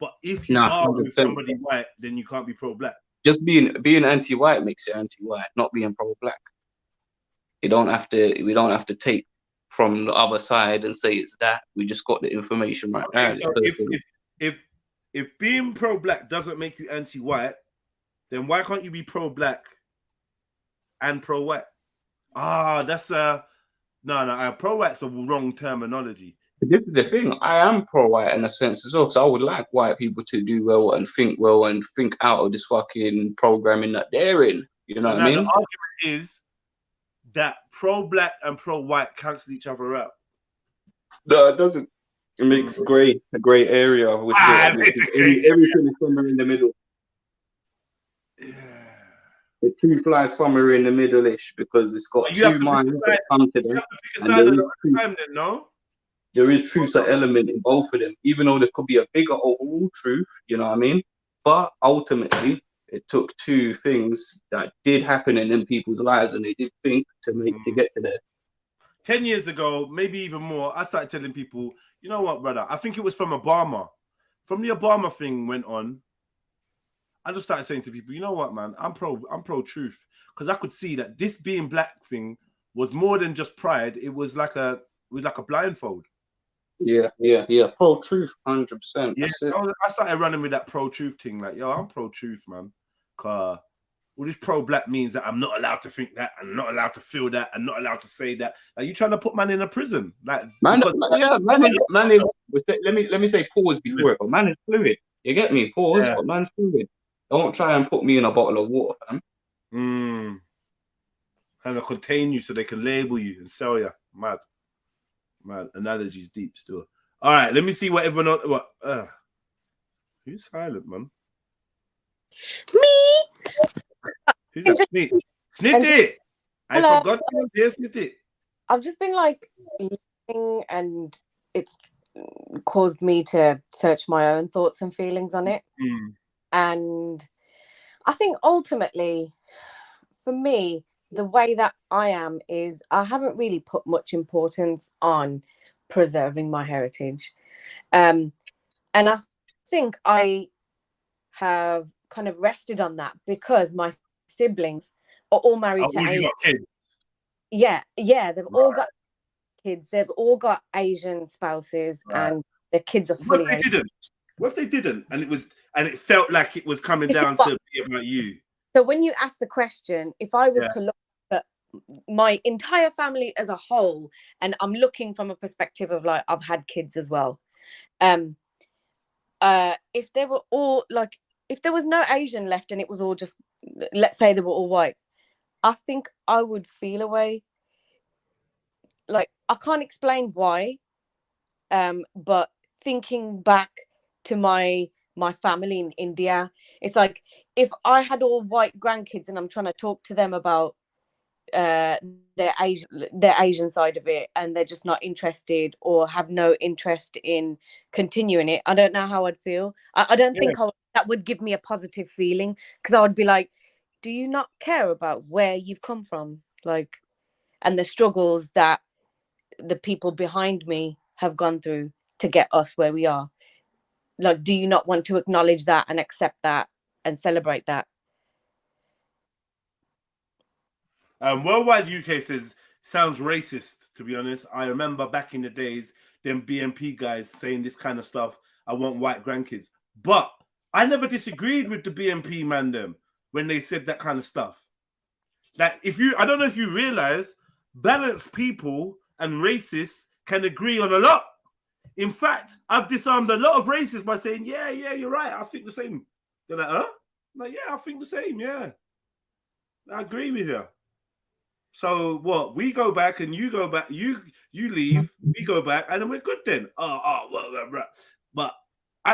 But if you are with somebody white, then you can't be pro-black. Just being anti-white makes you anti-white, not being pro-black. We don't have to take from the other side and say it's that. We just got the information right now. So if being pro-black doesn't make you anti-white, then why can't you be pro-black and pro-white? That's no. Pro-white's a wrong terminology. This is the thing. I am pro-white in a sense as well, because I would like white people to do well and think out of this fucking programming that they're in. You know what I mean? The argument is that pro-black and pro-white cancel each other out. No, it doesn't. It makes a grey area, which everything is somewhere in the middle. Yeah. The truth lies somewhere in the middle-ish, because it's got two minds that come to them. There is truth element in both of them, even though there could be a bigger overall truth, you know what I mean? But ultimately, it took two things that did happen in them people's lives, and they did think to get to there. 10 years ago, maybe even more, I started telling people, you know what, brother? I think it was from Obama. From the Obama thing went on, I just started saying to people, you know what, man? I'm pro-truth, because I could see that this being black thing was more than just pride. It was like a blindfold. Yeah. Pro-truth, 100%. Yeah, I started running with that pro-truth thing. Like, yo, I'm pro-truth, man. Cause all this pro-black means that I'm not allowed to think that, I'm not allowed to feel that, I'm not allowed to say that. Like, you trying to put man in a prison? Like, man. Let me say pause before it, but man is fluid. You get me? Pause, but man's fluid. Don't try and put me in a bottle of water, fam. Kind of contain you so they can label you and sell you. Mad analogies deep still. All right, let me see what everyone else. Who's silent, man? Me. Who's that? Snitty. I forgot to hear Snitty. I've just been like listening, and it's caused me to search my own thoughts and feelings on it. And I think ultimately, for me, the way that I am is I haven't really put much importance on preserving my heritage. And I think I have kind of rested on that because my siblings are all married to Asian. Kids. Yeah, they've all got kids. They've all got Asian spouses, and their kids are fully Asian. What if they didn't? And it felt like it was coming down to be about you. So when you ask the question, if I was to look at my entire family as a whole, and I'm looking from a perspective of like I've had kids as well, if they were all like, if there was no Asian left and it was all just, let's say they were all white, I think I would feel a way. Like I can't explain why, but thinking back to my family in India, it's like if I had all white grandkids and I'm trying to talk to them about their Asian side of it, and they're just not interested or have no interest in continuing it, I don't know how I'd feel. I don't think that would give me a positive feeling, because I would be like, do you not care about where you've come from, like, and the struggles that the people behind me have gone through to get us where we are? Like, do you not want to acknowledge that and accept that and celebrate that? Worldwide UK says, sounds racist, to be honest. I remember back in the days, them BNP guys saying this kind of stuff. I want white grandkids. But I never disagreed with the BNP man them when they said that kind of stuff. Like, I don't know if you realize, balanced people and racists can agree on a lot. In fact, I've disarmed a lot of racists by saying, yeah, you're right. I think the same. They're like, huh? I'm like, yeah, I think the same. Yeah. I agree with you. So what? We go back and you go back. You leave. We go back, and then we're good then. But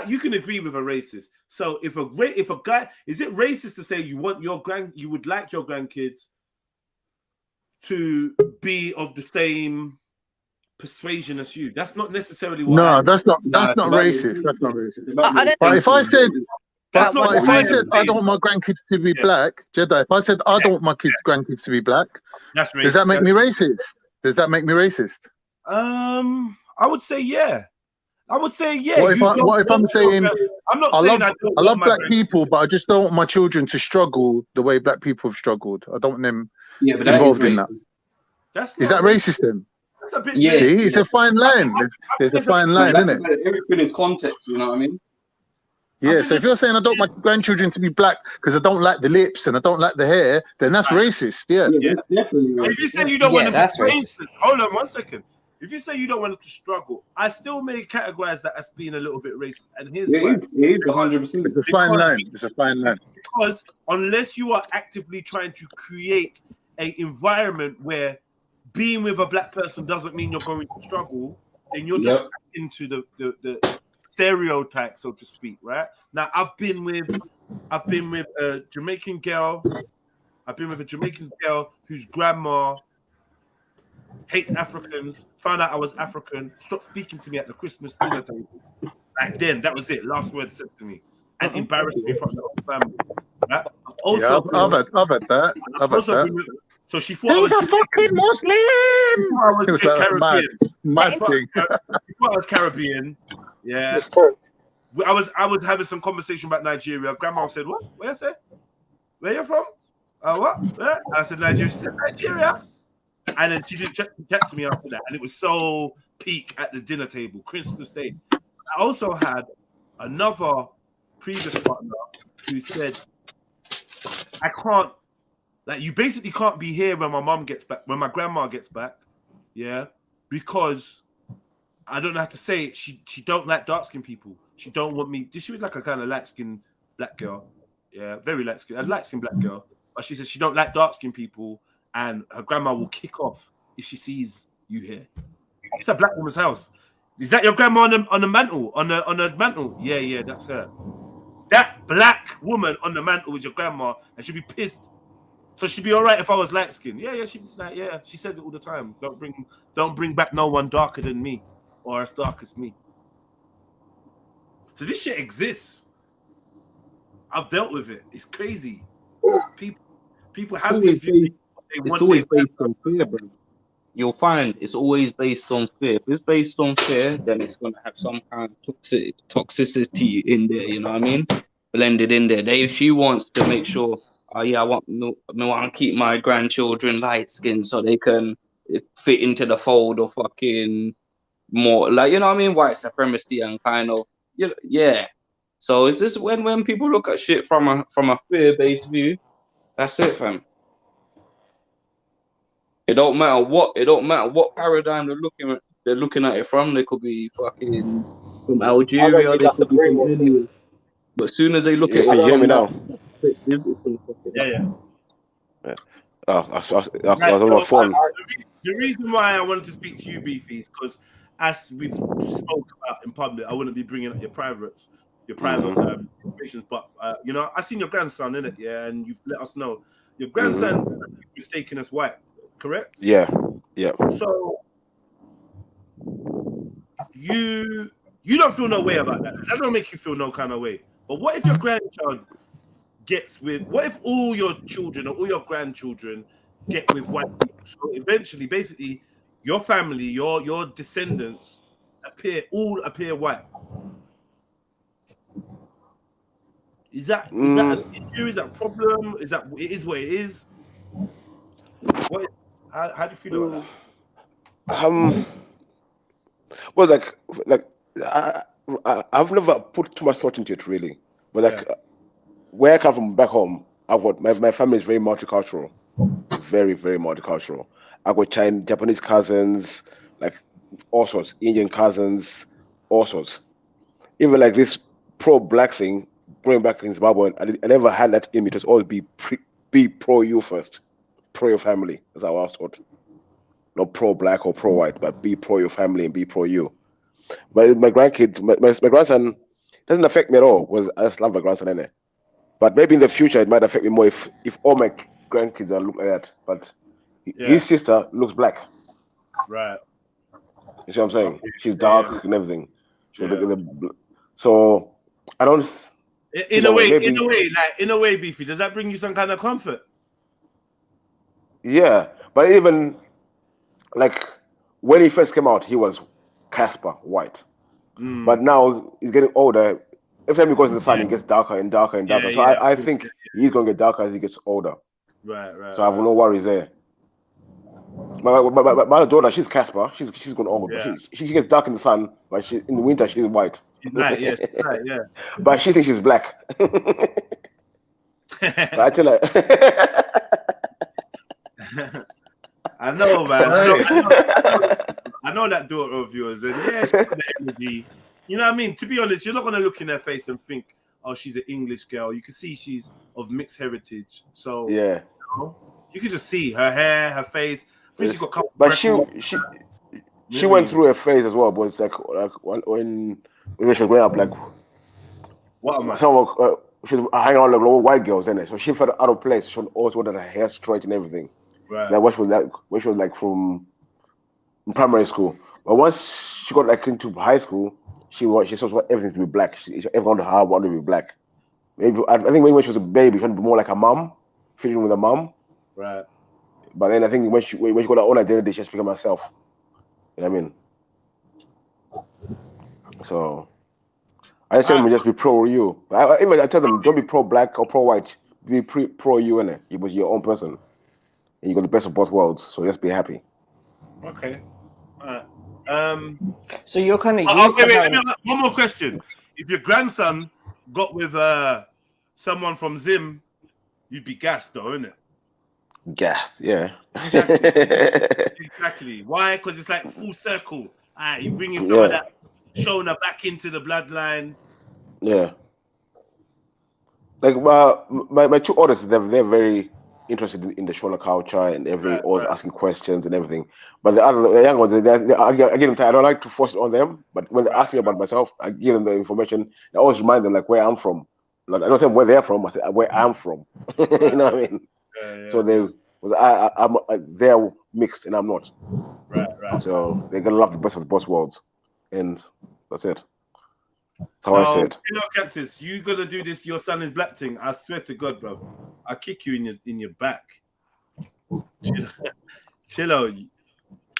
you can agree with a racist. So if a guy, is it racist to say you would like your grandkids to be of the same persuasion as you? That's not necessarily what. No, that's not racist. That's not racist. But if I said. If I said I don't want my grandkids to be black, Jedi, if I said I don't want my grandkids to be black, that's racist. Does that make me racist? Does that make me racist? I would say yeah. I would say yeah. What if I'm saying I'm not I saying love black people, but I just don't want my children to struggle the way black people have struggled. I don't want them involved in that. Is that racist then? That's a bit. Yeah. See, it's a fine line. There's a fine line, isn't it? Everything in context, you know what I mean? Yeah, so if you're saying I don't want my grandchildren to be black because I don't like the lips and I don't like the hair, then that's racist. Yeah, definitely. If you say you don't want them to struggle, hold on 1 second. If you say you don't want them to struggle, I still may categorize that as being a little bit racist. And here's why. It is 100%. It's a fine line. It's a fine line. Because unless you are actively trying to create an environment where being with a black person doesn't mean you're going to struggle, then you're just into the stereotype, so to speak, right? Now, I've been with a Jamaican girl. I've been with a Jamaican girl whose grandma hates Africans, found out I was African, stopped speaking to me at the Christmas dinner table. Like then, that was it. Last word said to me. And embarrassed me in front of the whole family. Right? Also, I've had that. I've had that. So she thought he's a fucking Muslim. It was like Caribbean. Mad thing. Before I was Caribbean, yeah. I was having some conversation about Nigeria. Grandma said, "What? Where you say? Where you from? What? Where?" I said Nigeria. She said Nigeria. And then she didn't chat to me after that. And it was so peak at the dinner table, Christmas Day. I also had another previous partner who said, I can't, like, you basically can't be here when my mom gets back, when my grandma gets back, yeah, because I don't know how to say it. She don't like dark-skinned people. She don't want me. She was like a kind of light-skinned black girl. Yeah, very light-skinned. A light-skinned black girl. But she said she don't like dark-skinned people, and her grandma will kick off if she sees you here. It's a black woman's house. Is that your grandma on the mantle? On the mantle? Yeah, that's her. That black woman on the mantle is your grandma, and she'd be pissed. So she'd be all right if I was light skinned. Yeah, she says it all the time. Don't bring back no one darker than me or as dark as me. So this shit exists. I've dealt with it. It's crazy. People have these views. It's always based on fear, bro. You'll find it's always based on fear. If it's based on fear, then it's gonna have some kind of toxicity in there. You know what I mean? Blended in there. She wants to make sure. I want to keep my grandchildren light skinned so they can fit into the fold of fucking more, like, you know what I mean, white supremacy and kind of yeah. So it's just when people look at shit from a fear based view, that's it, fam. It don't matter what paradigm they're looking at it from. They could be fucking from Algeria, they could be from anywhere. But as soon as they look at it, you hear me now? Yeah. Oh, I was on my phone. The reason why I wanted to speak to you, Beefy, is because as we've spoke about in public, I wouldn't be bringing up your private situations. But you know, I seen your grandson in it, yeah, and you've let us know your grandson mistaken as white, correct? Yeah. So you don't feel no way about that. That don't make you feel no kind of way. But what if your grandchild gets with? What if all your children or all your grandchildren get with white people? So eventually, basically, your family, your descendants appear white. Is that an issue? Is that a problem? Is that it is what it is? How do you feel about that? Well, like I've never put too much thought into it really, but like where I come from back home, I've got my family is very multicultural, very very multicultural. I've got Japanese cousins, like all sorts, Indian cousins, all sorts. Even like this pro-black thing, growing back in Zimbabwe, I never had that in me. It was always be pro you first, pro your family. That's how I was taught. Not pro-black or pro-white, but be pro your family and be pro you. But my grandkids, my grandson doesn't affect me at all. I just love my grandson in it. But maybe in the future it might affect me more if all my grandkids are look like that. But his sister looks black. Right. You see what I'm saying? She's dark and everything. So I don't. In a way, Beefy, does that bring you some kind of comfort? Yeah, but even like when he first came out, he was Casper white. But now he's getting older. Every time he goes in the sun, he gets darker and darker and darker. I think he's going to get darker as he gets older. Right. So I have no worries there. My daughter, she's Casper. She's going old. Yeah. She gets dark in the sun, but in the winter she's white. She's white, yeah. But she thinks she's black. But I tell her. I know, man. I know that daughter of yours, and yeah, she's got the energy. You know what I mean? To be honest, you're not gonna look in her face and think, "Oh, she's an English girl." You can see she's of mixed heritage. So yeah, you can just see her hair, her face. I think she's got a couple. But she went through a phase as well. But it's like when she was growing up, like what am I? She was hanging out with like white girls, innit? So she felt out of place. She always wanted her hair straight and everything. Right. Like when she was like from primary school. But once she got like into high school, she supposed want everything to be black. Everyone wanted to be black. Maybe I think when she was a baby, she wanted to be more like a mom, fitting with a mom. Right. But then I think when she got her own identity, she just became herself. You know what I mean? So I just tell them just be pro you. I tell them don't be pro black or pro white. Be pro you, innit? You was your own person. And you got the best of both worlds, so just be happy. Okay. All right. So you're kind of one more question. If your grandson got with someone from Zim, you'd be gassed though, innit? Gassed, yeah. Exactly. Why? Because it's like full circle. You bringing some of that Shona back into the bloodline. Yeah. Like my two olders, they're very interested in the Shona culture and everything, always asking questions and everything. But the young ones, I give them time. I don't like to force it on them, but when they ask me about myself, I give them the information. I always remind them like where I'm from. Like I don't tell them where they're from. I say where I'm from. You know what I mean? So they're mixed and I'm not. Right. So they're gonna love the best of both worlds, and that's it. That's how I said. You know, Cactus, you gotta do this. Your son is black thing. I swear to God, bro. I'll kick you in your back. Chillo,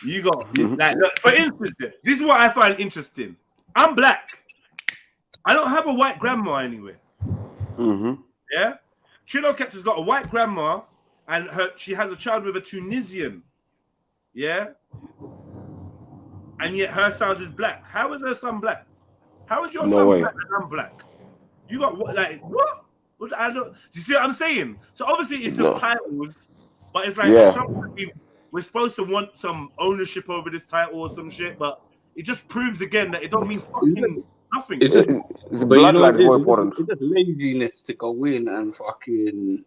you got like look, for instance, this is what I find interesting. I'm black. I don't have a white grandma anywhere. Yeah, Trillo Cactus got a white grandma, and she has a child with a Tunisian. Yeah, and yet her son is black. How is her son black? How is your son black and I'm black? You got what? Like what? I don't. Do you see what I'm saying? So obviously it's just titles, but it's like we're supposed to want some ownership over this title or some shit, but it just proves again that it don't mean fucking nothing. It's just bloodline is more important. It's just laziness to go in and fucking,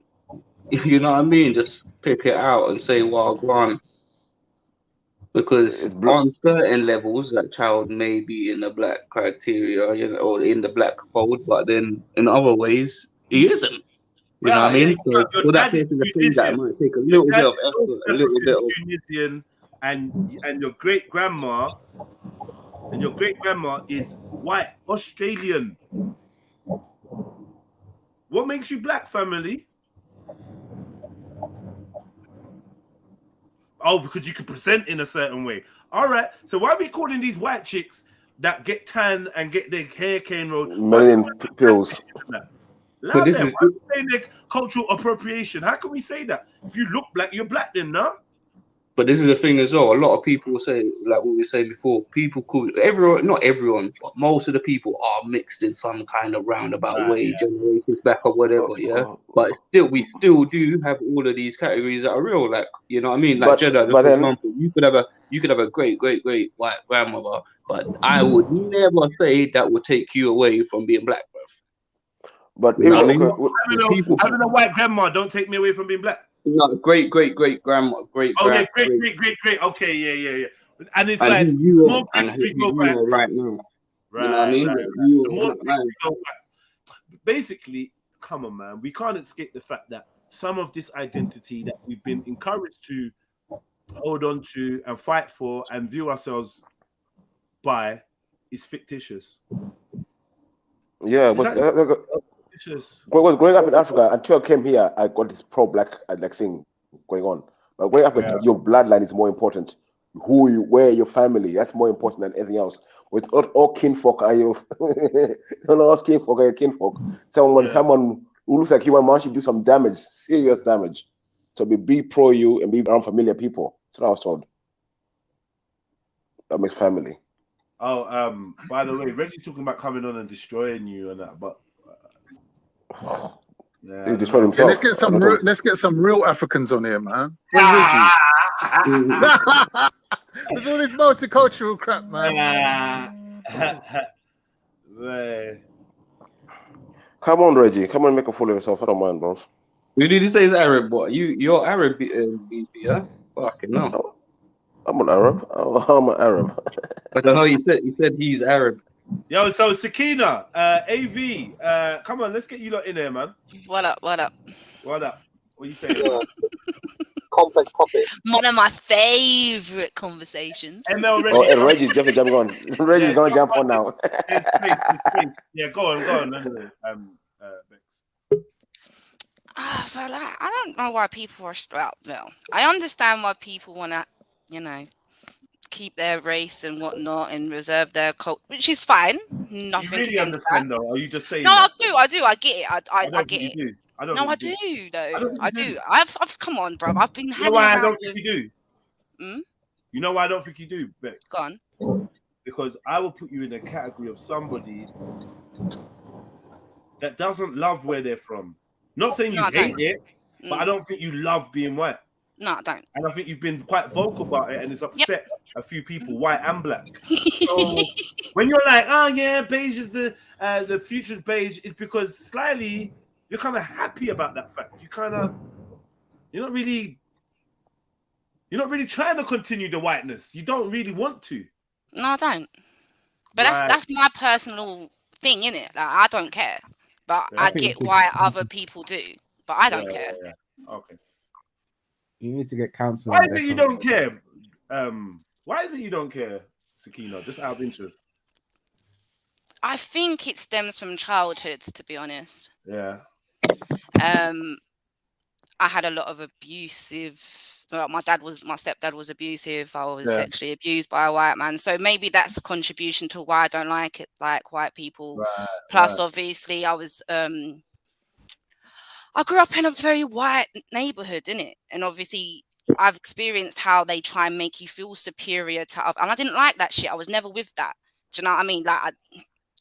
you know what I mean? Just pick it out and say, well, go on. Because on certain levels, that child may be in the black criteria, you know, or in the black fold, but then in other ways, he isn't. You know what I mean? So for that person to think that, it might take a little bit of effort, a little bit of. Tunisian, and your great grandma is white Australian. What makes you black, family? Oh, because you can present in a certain way. All right. So why are we calling these white chicks that get tan and get their hair cane rolled? Melanin pills. Why are we saying like cultural appropriation? How can we say that? If you look black, you're black then, no? But this is the thing as well. A lot of people say, like what we were saying before, people call everyone, not everyone, but most of the people are mixed in some kind of roundabout way, generations back or whatever, yeah. But still, we still do have all of these categories that are real, like, you know what I mean? Like JEDI, for example, you could have a great white grandmother, but I would never say that would take you away from being black, bro. But having a white grandma don't take me away from being black. No, great grandma, great. Great. Okay, yeah. And it's and like you more and countries go back. Right now. Right, you know what I mean? The more countries go back. Basically, come on, man. We can't escape the fact that some of this identity that we've been encouraged to hold on to and fight for and view ourselves by is fictitious. Yeah, growing up in Africa, until I came here, I got this pro-black thing going on. But growing up, your bloodline is more important. Where your family, that's more important than anything else. With all kinfolk are you? Don't all kinfolk are your kinfolk. Someone who looks like you might actually do some damage, serious damage. So be pro you and be around familiar people. That's what I was told. That makes family. Oh, by the way, Reggie's talking about coming on and destroying you and that, but he destroyed himself. Yeah, let's get some real Africans on here, man. There's all this multicultural crap, man. Come on, Reggie. Come on, make a fool of yourself. I don't mind, bro. Who did he say is Arab? What? You're Arab, yeah? Fucking no. I'm an Arab. I'm an Arab. But I know you said he's Arab. Yo, so Sakina, AV, come on, let's get you lot in there, man. What up? What are you saying? Complex topic. One of my favorite conversations. Reggie's definitely jumping on. Reggie's gonna jump on now. Yeah, go on. Bex. But I don't know why people are I understand why people want to, keep their race and whatnot and reserve their cult, which is fine. Nothing you really against understand, that. though? Or are you just saying? No, that? I do. I get it. I get it. I do, though. I do. I've come on, bro. I've been hanging around. I don't think you do. You know why I don't think you do, Bex? Go on. Because I will put you in a category of somebody that doesn't love where they're from. Not saying you hate it, but I don't think you love being white. No, I don't. And I think you've been quite vocal about it, and it's upset a few people, white and black. So when you're like, oh yeah, beige is the future's beige, it's because slightly you're kind of happy about that fact. You're not really trying to continue the whiteness. You don't really want to. No, I don't. But that's my personal thing, innit? Like, I don't care. But I get why other people do. But I don't care. Yeah. Okay. You need to get counseling. Why is it you don't care? Why is it you don't care, Sakina? Just out of interest. I think it stems from childhood, to be honest. Yeah. I had a lot of abusive. Well, my stepdad was abusive. I was sexually abused by a white man. So maybe that's a contribution to why I don't like white people. Right, Plus, obviously, I grew up in a very white neighborhood, innit? And obviously, I've experienced how they try and make you feel superior to others. And I didn't like that shit. I was never with that. Do you know what I mean? Like,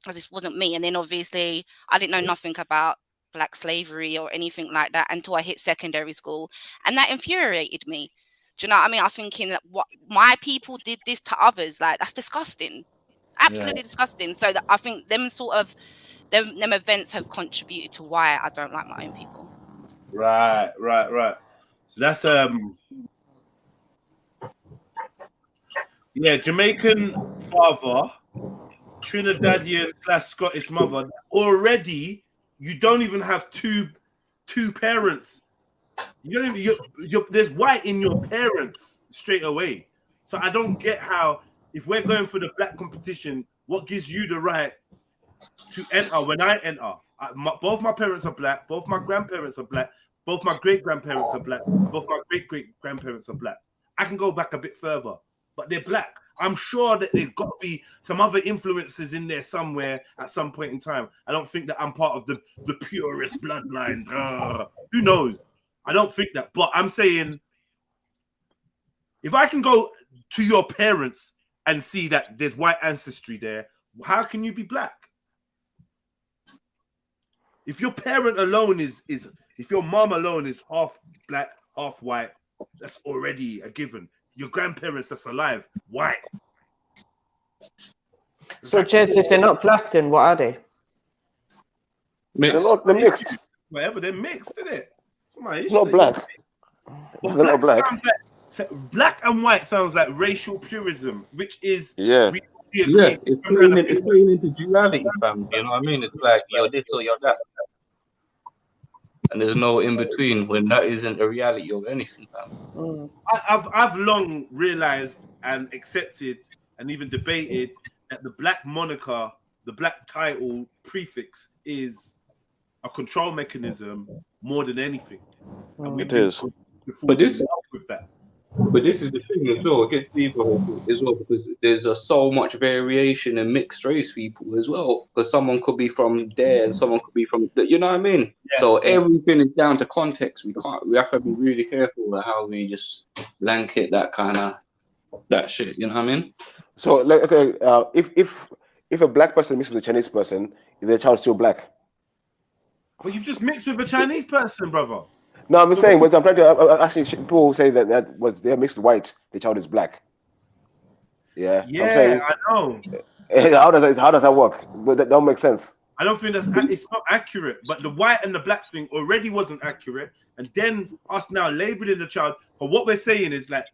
this wasn't me. And then obviously, I didn't know nothing about Black slavery or anything like that until I hit secondary school. And that infuriated me. Do you know what I mean? I was thinking that what my people did this to others, like, that's disgusting. Absolutely disgusting. So that I think them events have contributed to why I don't like my own people. Right. So that's Yeah, Jamaican father, Trinidadian / Scottish mother. Already, you don't even have two parents. You don't even, there's white in your parents straight away. So I don't get how, if we're going for the black competition, what gives you the right to enter when I enter? Both my parents are black, both my grandparents are black, both my great-grandparents are black, both my great-great-grandparents are black. I can go back a bit further, but they're black. I'm sure that there's got to be some other influences in there somewhere at some point in time. I don't think that I'm part of the purest bloodline. Who knows? I don't think that. But I'm saying, if I can go to your parents and see that there's white ancestry there, how can you be black? If your parent alone is if your mom alone is half black, half white, that's already a given. Your grandparents that's alive, white. So, Jeds, if they're not black, then what are they? Mixed. They're mixed. Whatever, they're mixed, isn't it? It's not black. But They're not black. Black and white sounds like racial purism, which is yeah, it's playing into duality, fam. You know what I mean? It's like you're this or you're that, and there's no in between when that isn't a reality of anything, fam. I've long realized and accepted and even debated that the black moniker, the black title prefix, is a control mechanism more than anything. And it is. But this with that. But this is the thing as well. It gets deeper as well because there's so much variation in mixed race people as well. Because someone could be from there and someone could be from, you know what I mean? Yeah. So everything is down to context. We have to be really careful with how we just blanket that shit. You know what I mean? So like, okay, if a black person mixes with a Chinese person, is their child still black? Well, you've just mixed with a Chinese person, brother. No, I'm saying, but I'm trying to actually people say that was they're mixed white, the child is black. Yeah. Yeah, I'm saying, I know. How does that work? But that don't make sense. I don't think it's not accurate. But the white and the black thing already wasn't accurate, and then us now labeling the child. But what we're saying is like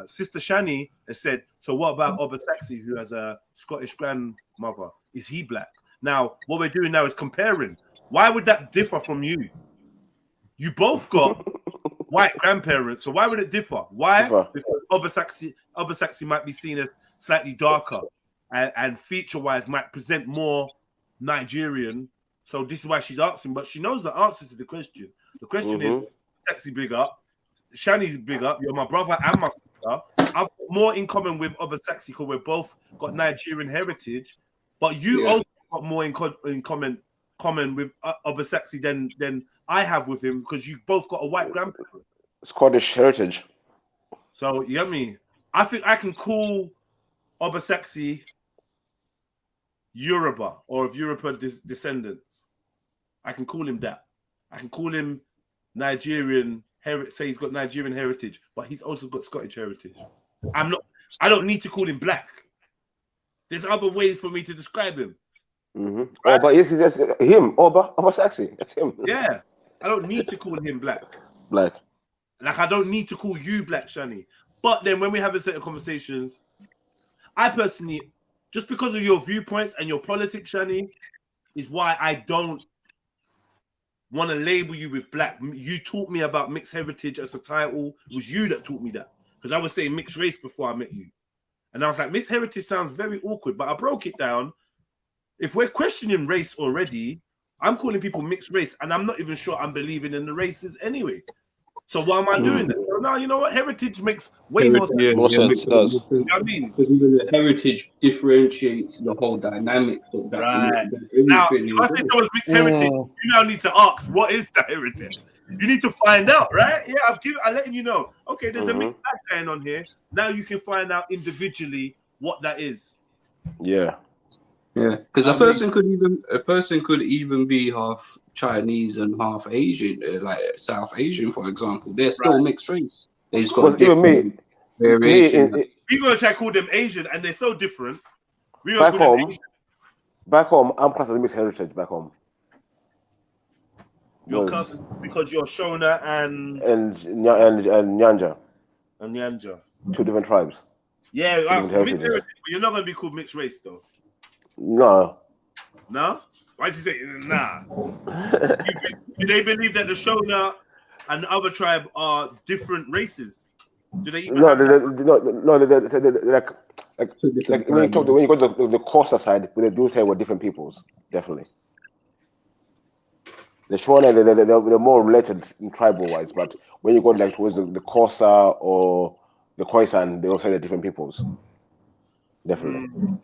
Sister Shani has said. So what about Obasaxi, who has a Scottish grandmother? Is he black? Now what we're doing now is comparing. Why would that differ from you? You both got white grandparents, so why would it differ? Why? Because Obasaxi might be seen as slightly darker and feature-wise might present more Nigerian. So this is why she's asking, but she knows the answers to the question. The question is, Sexy big up, Shani's big up, you're my brother and my sister. I've got more in common with Obasaxi because we're both got Nigerian heritage, but you also got more in common with Obasaxi than I have with him because you both got a white grandparent. Scottish heritage. So you get me? I think I can call Obasaxi Yoruba or of Yoruba descendants. I can call him that. I can call him Nigerian say he's got Nigerian heritage, but he's also got Scottish heritage. I don't need to call him black. There's other ways for me to describe him. Right? Oh, but yes, that's him. Obasaxi. That's him. Yeah. I don't need to call him black. Black. Like I don't need to call you black, Shani. But then when we have a set of conversations, I personally, just because of your viewpoints and your politics, Shani, is why I don't want to label you with black. You taught me about mixed heritage as a title. It was you that taught me that. Because I was saying mixed race before I met you. And I was like, mixed heritage sounds very awkward. But I broke it down. If we're questioning race already, I'm calling people mixed race, and I'm not even sure I'm believing in the races anyway. So why am I doing that? So now you know what? Heritage makes way more sense. More sense. It does. You know what I mean? Because even the heritage differentiates the whole dynamics of that. Right. Now, if I say someone's mixed heritage, you now need to ask, what is the heritage? You need to find out, right? Yeah, I'm letting you know. Okay, there's a mixed bag going on here. Now you can find out individually what that is. Yeah. Yeah, because a person could even be half Chinese and half Asian, like South Asian, for example. They're still mixed race. They just got different variations. We're gonna try to call them Asian, and they're so different. We're gonna call them Asian. Back home, I'm classed as mixed heritage. Back home, your cousin because you're Shona and Nyanja. And Nyanja. 2 different tribes. Yeah, Different mixed heritages. heritage, but you're not gonna be called mixed race though. No. No? Why'd you say nah? Do they believe that the Shona and the other tribe are different races? Do they even have that? Like when you go to the Costa side, they do say we're different peoples, definitely. The Shona, they're more related in tribal wise, but when you go like towards the Costa or the Khoisan, they all say they're different peoples. Definitely.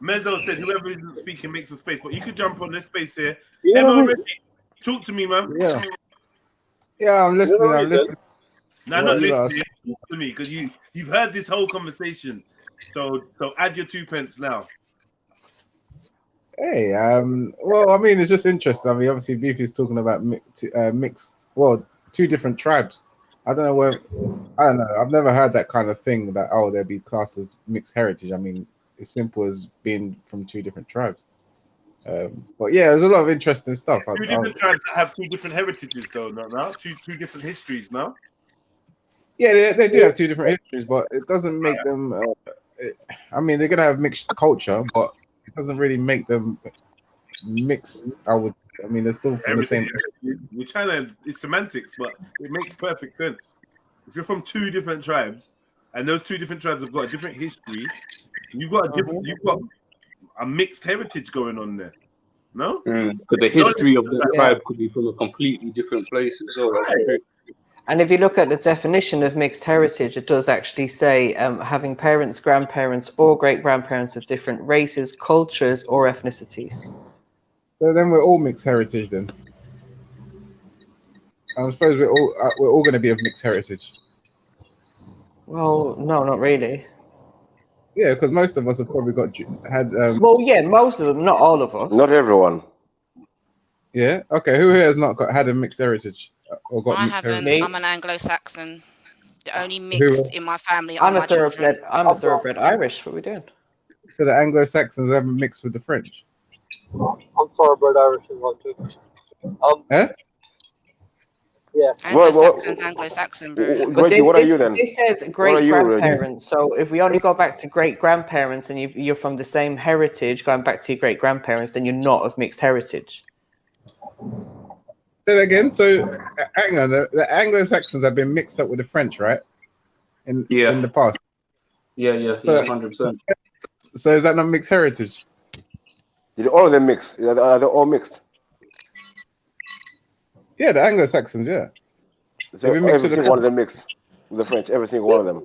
Mezzo said whoever isn't speaking makes a space, but you could jump on this space here. You Emma, know who- Reggie, talk to me, man. Yeah, I'm listening. I'm listening. No, not listening. Talk to me because you've heard this whole conversation. So add your 2 pence now. Hey, well, I mean, it's just interesting. I mean, obviously, Beef is talking about mixed, well, 2 different tribes. I don't know. I've never heard that kind of thing that, oh, they'll be classed as mixed heritage. I mean, it's simple as being from 2 different tribes. But yeah, there's a lot of interesting stuff. 2 different tribes that have 2 different heritages, though, not now. Two different histories, now. Yeah, they do have 2 different histories, but it doesn't make them. I mean, they're gonna have mixed culture, but it doesn't really make them mixed. I mean, they're still from the same. We're trying to. It's semantics, but it makes perfect sense. If you're from 2 different tribes, and those 2 different tribes have got a different history, you've got a mixed heritage going on there. No, because the history of the tribe could be from a completely different place as well. And if you look at the definition of mixed heritage, it does actually say having parents, grandparents, or great-grandparents of different races, cultures, or ethnicities. So then we're all mixed heritage then. I suppose we're all going to be of mixed heritage. Well, no, not really. Yeah, because most of us have probably had. Well, yeah, most of them, not all of us. Not everyone. Yeah. Okay. Who here has not had a mixed heritage or got I mixed haven't. heritage? I'm an Anglo-Saxon. The only mixed in my family are I'm a my children. thoroughbred Irish. What are we doing? So the Anglo-Saxons haven't mixed with the French. I'm thoroughbred Irish as well too. Huh? Yeah. Anglo-Saxon's Anglo-Saxon, bro. But Reggie, what are you then? This says What are you, Reggie? great-grandparents. So if we only go back to great-grandparents and you're from the same heritage, going back to your great-grandparents, then you're not of mixed heritage. Say that again. So hang on. The Anglo-Saxons have been mixed up with the French, right? In the past. Yeah. So 100%. So is that not mixed heritage? Did all of them mix? Are they all mixed? Yeah, the Anglo-Saxons, yeah. So every single one of them mixed with the French. Every single one of them.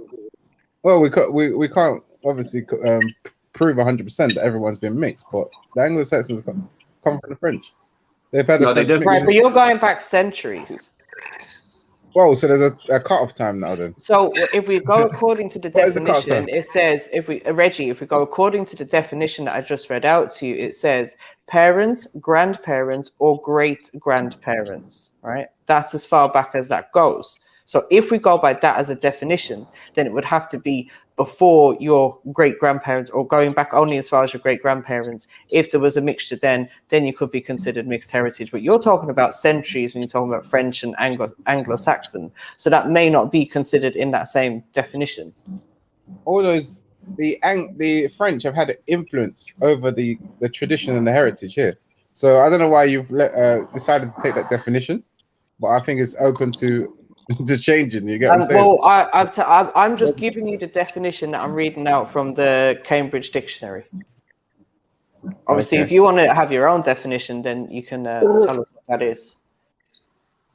Well, we can't obviously prove 100% that everyone's been mixed, but the Anglo-Saxons come from the French. They've had Right, but you're going back centuries. Whoa, so there's a cut-off time now then. So if we go according to the What is the cut-off definition, time? it says, Reggie, if we go according to the definition that I just read out to you, it says parents, grandparents, or great-grandparents, right? That's as far back as that goes. So if we go by that as a definition, then it would have to be before your great-grandparents or going back only as far as your great-grandparents. If there was a mixture then you could be considered mixed heritage. But you're talking about centuries when you're talking about French and Anglo-Saxon. So that may not be considered in that same definition. All those, the French have had an influence over the tradition and the heritage here. So I don't know why you've decided to take that definition, but I think it's open to changing. You get what I'm saying? Well, I'm just giving you the definition that I'm reading out from the Cambridge Dictionary. Obviously, Okay. if you want to have your own definition, then you can tell us what that is.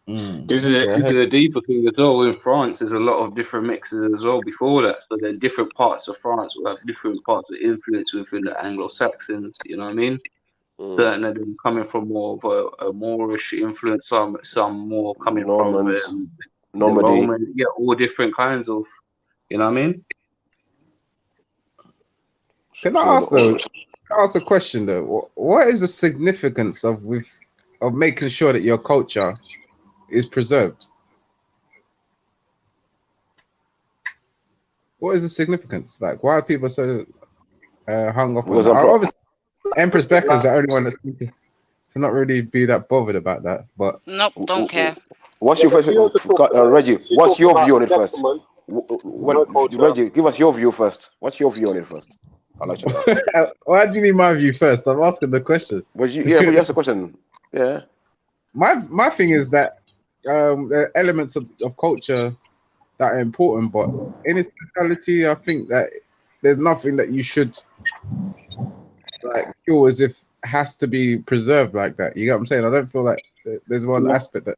This is a deeper thing as well. In France, there's a lot of different mixes as well before that. So there are different parts of France will have different parts of influence within the Anglo-Saxons. You know what I mean? Certain of them coming from more of a Moorish influence, some more coming Normans, from Normandy. Roman, yeah, all different kinds of, you know what I mean? Can I ask a question though? What is the significance of making sure that your culture is preserved? What is the significance? Like, why are people so hung up on that? Obviously, Empress Becca's the only one that's thinking to not really be that bothered about that. But nope, don't care. What's your first, Reggie? What's your view on it first? Reggie, give us your view first. What's your view on it first? I'd like to know. Why do you need my view first? I'm asking the question. But you asked the question. Yeah. My thing is that there are elements of culture that are important, but in its totality, I think that there's nothing that you should like feel as if has to be preserved like that. You get what I'm saying? I don't feel like there's one aspect that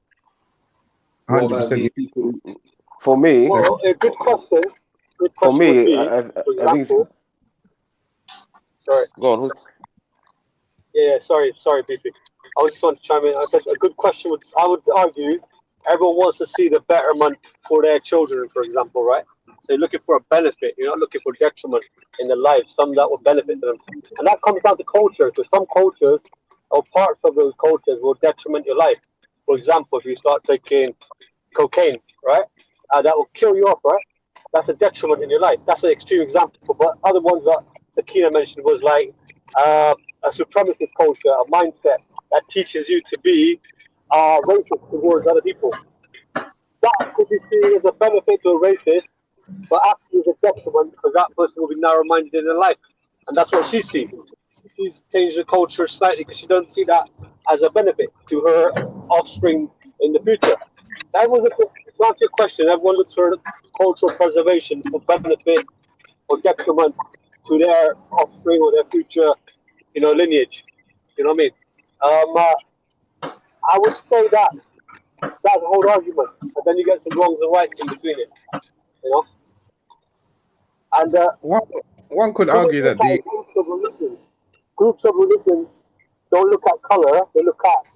100%. For me, Well, a good question. For me, would be, I think. Sorry. Go on. Yeah, sorry, Beefy. I was just want to chime in. I said a good question would, I would argue, everyone wants to see the betterment for their children, for example, right? So you're looking for a benefit. You're not looking for detriment in their life, some that will benefit them. And that comes down to culture, because some cultures or parts of those cultures will detriment your life. For example, if you start taking cocaine, right? That will kill you off, right? That's a detriment in your life. That's an extreme example. But other ones that Sakina mentioned was like a supremacist culture, a mindset that teaches you to be racist towards other people. That could be seen as a benefit to a racist, but actually is a detriment because that person will be narrow-minded in their life. And that's what she sees. She's changed the culture slightly because she doesn't see that as a benefit to her offspring in the future. Everyone, to answer your question, everyone looks for cultural preservation for benefit or detriment to their offspring or their future, lineage. You know what I mean? I would say that that's a whole argument, but then you get some wrongs and rights in between it. And one could argue that the groups of religions don't look at color; they look at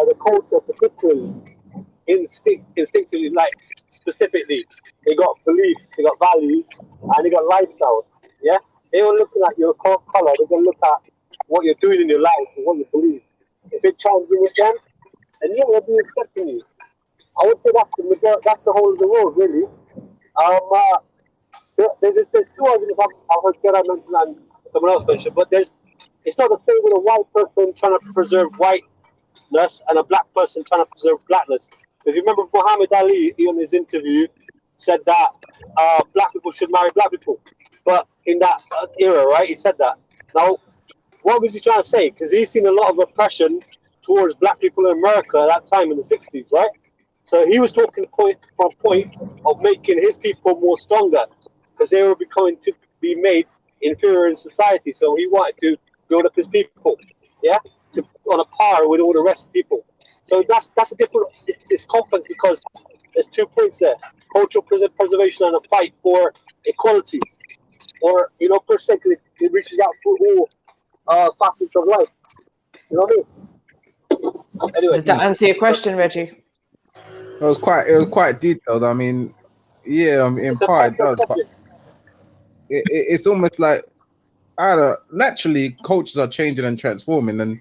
the culture, particularly instinctively, like specifically. They got beliefs, they got values, and they got lifestyles. Yeah, they are looking at your color. They're gonna look at what you're doing in your life and what you believe. If it challenges with them, then yeah, they'll be accepting you. I would say that's the whole of the world, really. There's two arguments I've heard Jedi mention and someone else mentioned, but it's not the same with a white person trying to preserve whiteness and a black person trying to preserve blackness. If you remember Muhammad Ali, in his interview, said that black people should marry black people. But in that era, right, he said that. Now, what was he trying to say? Because he's seen a lot of oppression towards black people in America at that time in the 60s, right? So he was talking from a point of making his people more stronger because they were becoming to be made inferior in society. So he wanted to build up his people, yeah, on a par with all the rest of the people. So that's a different. It's complex because there's 2 points there: cultural preservation and a fight for equality, or per se, it reaches out to all facets of life. You know what I mean? Anyway, did that answer your question, Reggie? It was quite detailed. I mean, yeah, in part it does, but it's almost like naturally cultures are changing and transforming, and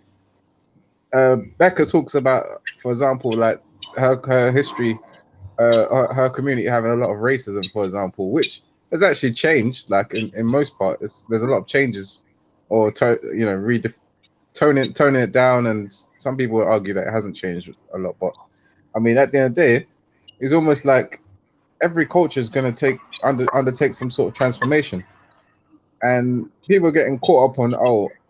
Becca talks about, for example, like her history, her community having a lot of racism, for example, which has actually changed. Like in most parts, there's a lot of changes, or toning it down, and some people would argue that it hasn't changed a lot, but I mean, at the end of the day, it's almost like every culture is going to undertake some sort of transformation, and people are getting caught up on,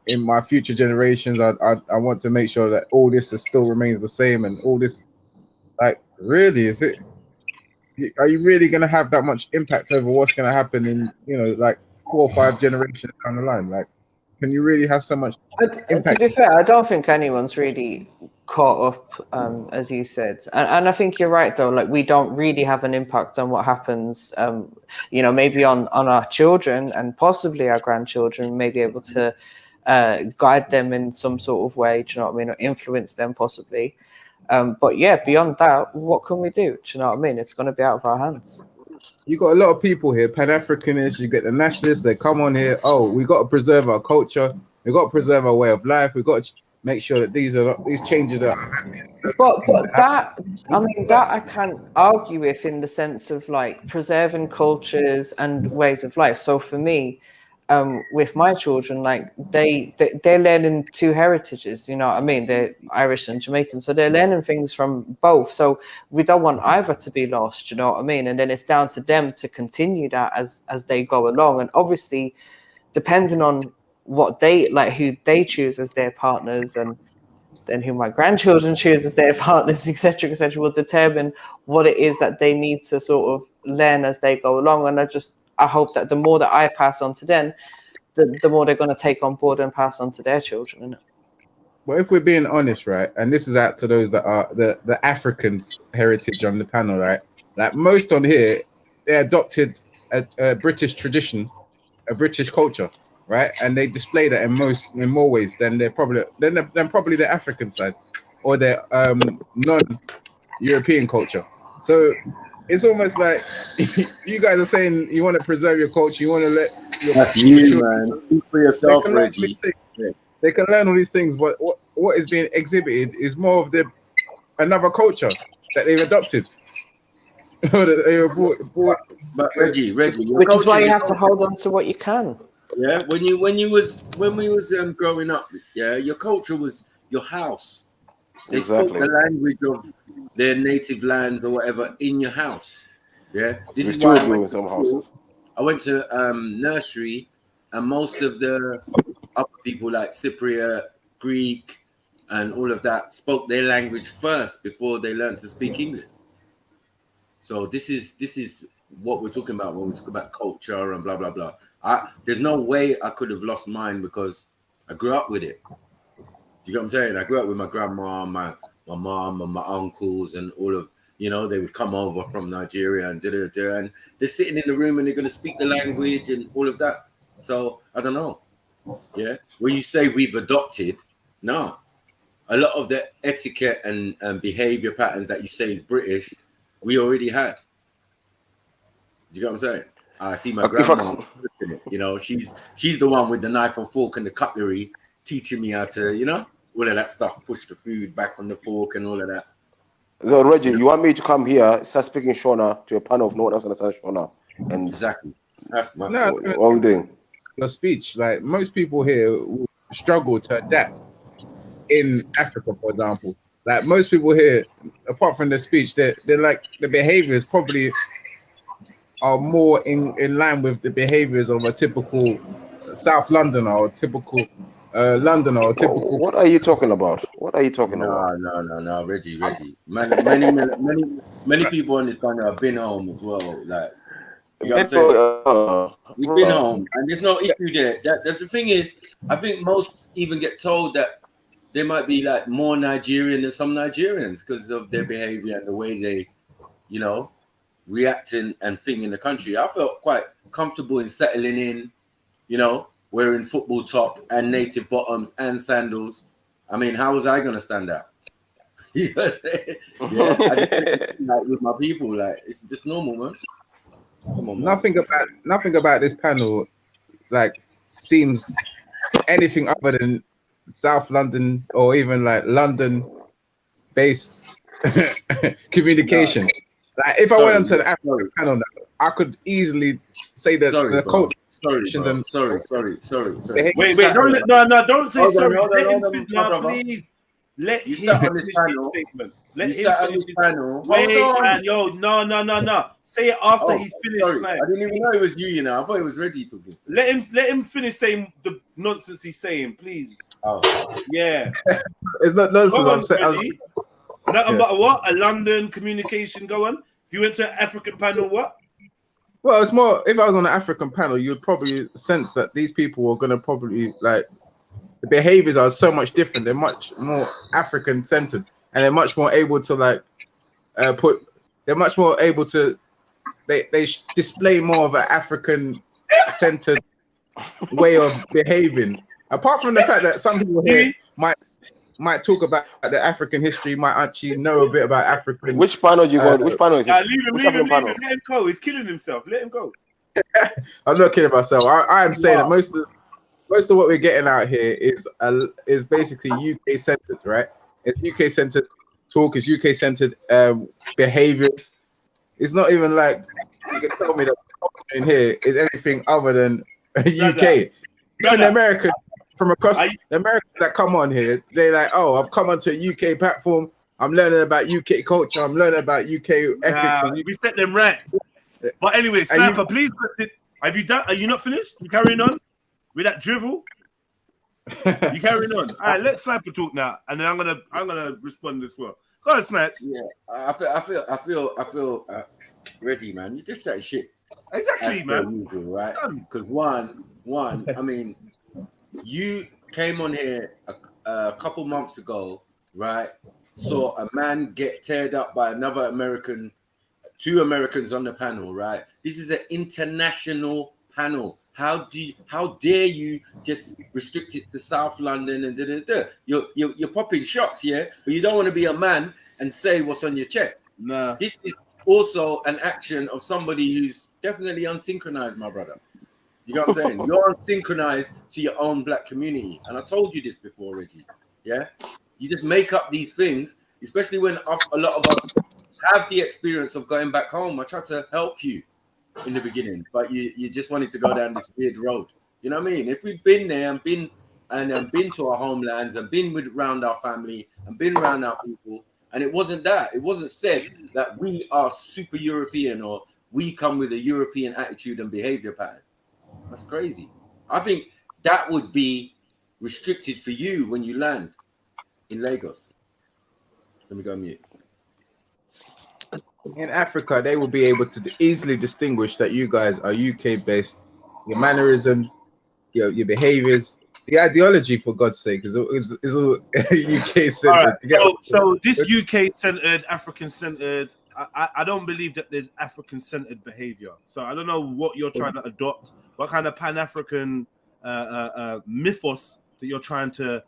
in my future generations, I want to make sure that all this still remains the same, and all this, like, really, is it? Are you really going to have that much impact over what's going to happen in like 4 or 5 generations down the line? Like, can you really have so much impact? To be fair, I don't think anyone's really caught up, as you said, and I think you're right though. Like, we don't really have an impact on what happens, maybe on our children and possibly our grandchildren. May be able to guide them in some sort of way. Do you know what I mean? Or influence them possibly. But yeah, beyond that, what can we do? Do you know what I mean? It's going to be out of our hands. You got a lot of people here, Pan-Africanists, you get the nationalists, they come on here, we got to preserve our culture, we got to preserve our way of life, we got to make sure that these changes are happening. But that I can't argue with, in the sense of like preserving cultures and ways of life. So for me, with my children, like they're learning two heritages, you know what I mean? They're Irish and Jamaican, so they're learning things from both. So we don't want either to be lost, you know what I mean? And then it's down to them to continue that as they go along. And obviously, depending on what they like, who they choose as their partners, and then who my grandchildren choose as their partners, etc., will determine what it is that they need to sort of learn as they go along. And I hope that the more that I pass on to them, the more they're going to take on board and pass on to their children. Isn't it? Well, if we're being honest, right, and this is out to those that are the Africans heritage on the panel, right? Like most on here, they adopted a British tradition, a British culture, right? And they display that in more ways than probably the African side or their non-European culture. So it's almost like you guys are saying you want to preserve your culture, you want to let your That's you, man. Speak for yourself, Reggie. They can learn all these things, but what is being exhibited is more of another culture that they've adopted. But Reggie, which is why you have to hold on to what you can. Yeah, when we was growing up, yeah, your culture was your house. They spoke the language of their native lands or whatever in your house. Yeah, this is why I went to nursery, and most of the other people like Cypriot, Greek, and all of that spoke their language first before they learned to speak English. So this is what we're talking about when we talk about culture and blah blah blah. There's no way I could have lost mine because I grew up with it. Do you get what I'm saying? I grew up with my grandma, my mom, and my uncles, and all of, you know, they would come over from Nigeria and and they're sitting in the room and they're going to speak the language and all of that. So I don't know. Yeah, when you say we've adopted, no, a lot of the etiquette and behavior patterns that you say is British, we already had. Do you get what I'm saying? I see my grandma, you know, she's the one with the knife and fork and the cutlery, teaching me how to, you know, all of that stuff, push the food back on the fork and all of that. So Reggie, you want me to come here, start speaking Shona to a panel of no one else understands Shona? And exactly. That's my what I'm doing. Your speech, like most people here will struggle to adapt in Africa, for example. Like most people here, apart from their speech, they're like the behaviors probably are more in line with the behaviors of a typical South Londoner or typical Londoner or typical. What are you talking about? What are you talking about? No, Reggie. Many people on this panel have been home as well. Like, you know what I'm saying? We've been home, and there's no issue there. That's the thing is, I think most even get told that they might be like more Nigerian than some Nigerians because of their behavior and the way they, you know, reacting and thing in the country. I felt quite comfortable in settling in, you know, wearing football top and native bottoms and sandals. I mean, how was I going to stand out? You know what I'm saying? Yeah, I just like with my people, like it's just normal, man. Come on, man. Nothing about this panel like seems anything other than South London or even like London based communication. Like if I went onto the African panel now, I could easily say that the culture. Sorry. Wait, don't say sorry. Let him finish. No, please. Let him finish his statement. Let him finish his panel. Wait, man, yo, no. Say it after he's finished. Sorry. I didn't even know it was you know. I thought it was Reggie talking. Let him finish saying the nonsense he's saying, please. Oh. Yeah. It's not nonsense. Nothing but what? A London communication, go on. If you went to an African panel, what? Well, it's more, if I was on an African panel, you'd probably sense that these people are going to probably, like, the behaviors are so much different. They're much more African centered, and they're much more able to, like, they're much more able to, they display more of an African centered way of behaving. Apart from the fact that some people here might talk about the African history, might actually know a bit about African. Which panel you go? Which panel is this? Leave him. Let him go. He's killing himself. Let him go. I'm not kidding myself. I am saying that most of what we're getting out here is basically UK centered, right? It's UK centered talk. It's UK centered behaviors. It's not even like you can tell me that in here is anything other than UK. Even Americans from across the Americans that come on here, they're like, oh, I've come onto a UK platform. I'm learning about UK culture. I'm learning about UK ethics. And we set them right. But anyway, Sniper, please. Have you done? Are you not finished? You carrying on with that drivel? You carrying on? All right, let Sniper talk now, and then I'm gonna respond as well. Go on, Snipes. Yeah, I feel ready, man. You just that shit. Exactly, man. Usual, right? Because one, I mean, you came on here a couple months ago, right? Saw a man get teared up by another American, 2 Americans on the panel, right? This is an international panel. How dare you just restrict it to South London and da. You're popping shots, yeah, but you don't want to be a man and say what's on your chest. Nah. This is also an action of somebody who's definitely unsynchronized, my brother. You know what I'm saying? You're unsynchronized to your own black community. And I told you this before, Reggie. Yeah? You just make up these things, especially when a lot of us have the experience of going back home. I tried to help you in the beginning, but you just wanted to go down this weird road. You know what I mean? If we've been there and been to our homelands and been around our family and been around our people, and it wasn't that. It wasn't said that we are super European or we come with a European attitude and behavior pattern. That's crazy. I think that would be restricted for you when you land in Lagos. Let me go mute. In Africa, they will be able to easily distinguish that you guys are UK based. Your mannerisms, your behaviors, the ideology, for God's sake, is all UK centered. Right. So this UK centered, African centered, I don't believe that there's African centered behavior. So I don't know what you're trying to adopt, what kind of Pan-African mythos that you're trying to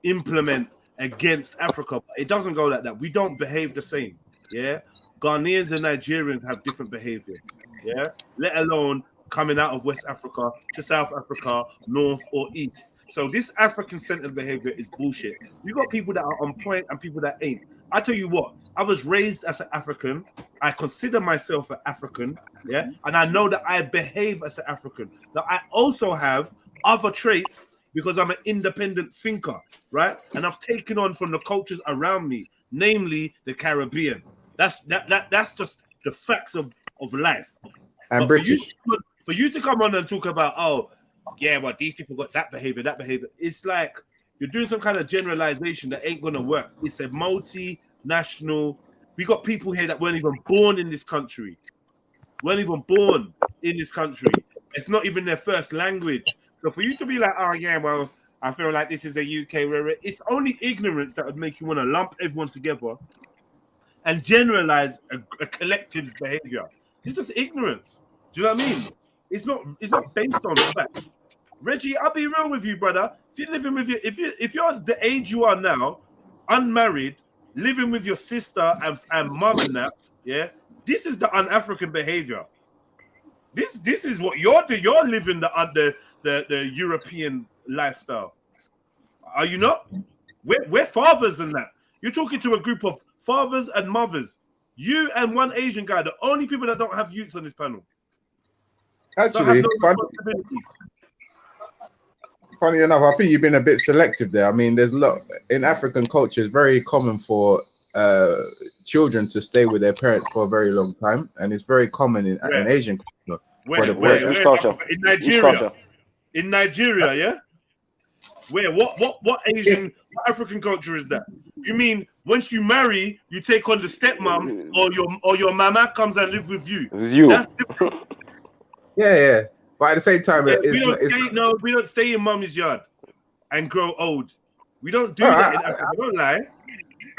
implement against Africa. It doesn't go like that. We don't behave the same. Yeah, Ghanaians and Nigerians have different behaviors. Yeah, let alone coming out of West Africa to South Africa, North or East. So this African-centered behavior is bullshit. You got people that are on point and people that ain't. I tell you what, I was raised as an African. I consider myself an African, yeah, and I know that I behave as an African. Now I also have other traits because I'm an independent thinker, right? And I've taken on from the cultures around me, namely the Caribbean. That's just the facts of life. And British. For you to come on and talk about, oh, yeah, well, these people got that behavior, it's like you're doing some kind of generalization that ain't gonna work. It's a multinational. We got people here that weren't even born in this country. It's not even their first language. So for you to be like, oh yeah, well, I feel like this is a UK where it's only ignorance that would make you want to lump everyone together and generalize a collective's behavior. It's just ignorance. Do you know what I mean? It's not based on fact. Reggie, I'll be real with you, brother. If you're living with if you're the age you are now, unmarried, living with your sister and mom and that, yeah, this is the un-African behavior. This is what you're doing. You're living the European lifestyle. Are you not? We're fathers and that. You're talking to a group of fathers and mothers. You and one Asian guy, the only people that don't have youths on this panel. Actually, funny enough, I think you've been a bit selective there. I mean, there's a lot in African culture. It's very common for children to stay with their parents for a very long time, and it's very common in Asian culture. In Nigeria? In Nigeria, yeah. Where? What Asian, what African culture is that? You mean once you marry, you take on the stepmom, or your mama comes and live with you? That's different. Yeah. But at the same time, we don't stay in mommy's yard and grow old. We don't do that in Africa. Don't lie.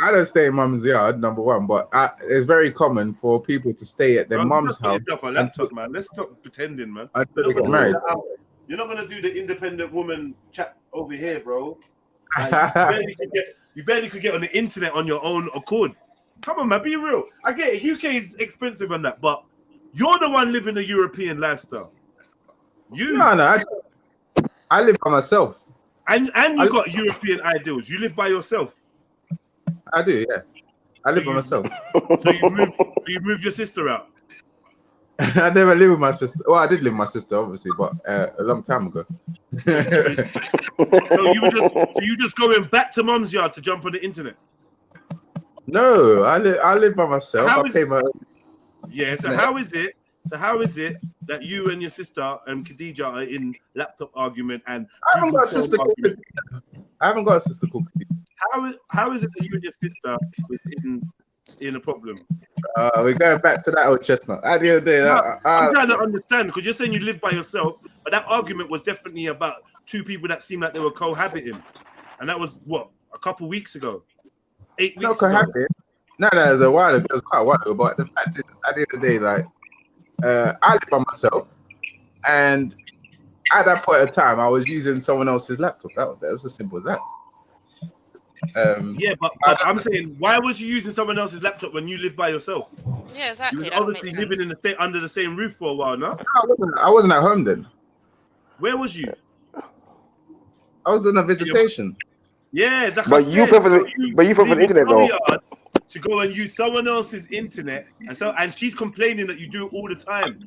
I don't stay in mum's yard, number one, but it's very common for people to stay at their mum's house. Laptop, man. Let's stop pretending, man. You're not gonna do the independent woman chat over here, bro. Like, you barely could get on the internet on your own accord. Come on, man. Be real. I get it. UK is expensive on that, but you're the one living the European lifestyle. No. I live by myself. And you got European ideals. You live by yourself. I do, yeah. I live by myself. So you move your sister out. I never lived with my sister. Well, I did live with my sister, obviously, but a long time ago. So you just going back to mom's yard to jump on the internet? No, I live by myself. I pay my. Yeah. So how is it? That you and your sister and Khadija are in laptop argument and I haven't got a sister called Khadija. How is it that you and your sister is in a problem? We're going back to that old chestnut. At the end of the day, I'm trying to understand because you're saying you live by yourself, but that argument was definitely about two people that seemed like they were cohabiting, and that was what, a couple weeks ago, 8 weeks not ago. cohabiting. No, it was a while ago. It was quite a while ago. But the fact is, at the end of the day, like I live by myself, and at that point in time, I was using someone else's laptop. That's as simple as that. Yeah, but I'm saying, why was you using someone else's laptop when you live by yourself? Yeah, exactly. You were obviously living in under the same roof for a while, no? I wasn't at home then. Where was you? I was on a visitation. Yeah, but you prefer the internet though. To go and use someone else's internet, and she's complaining that you do it all the time.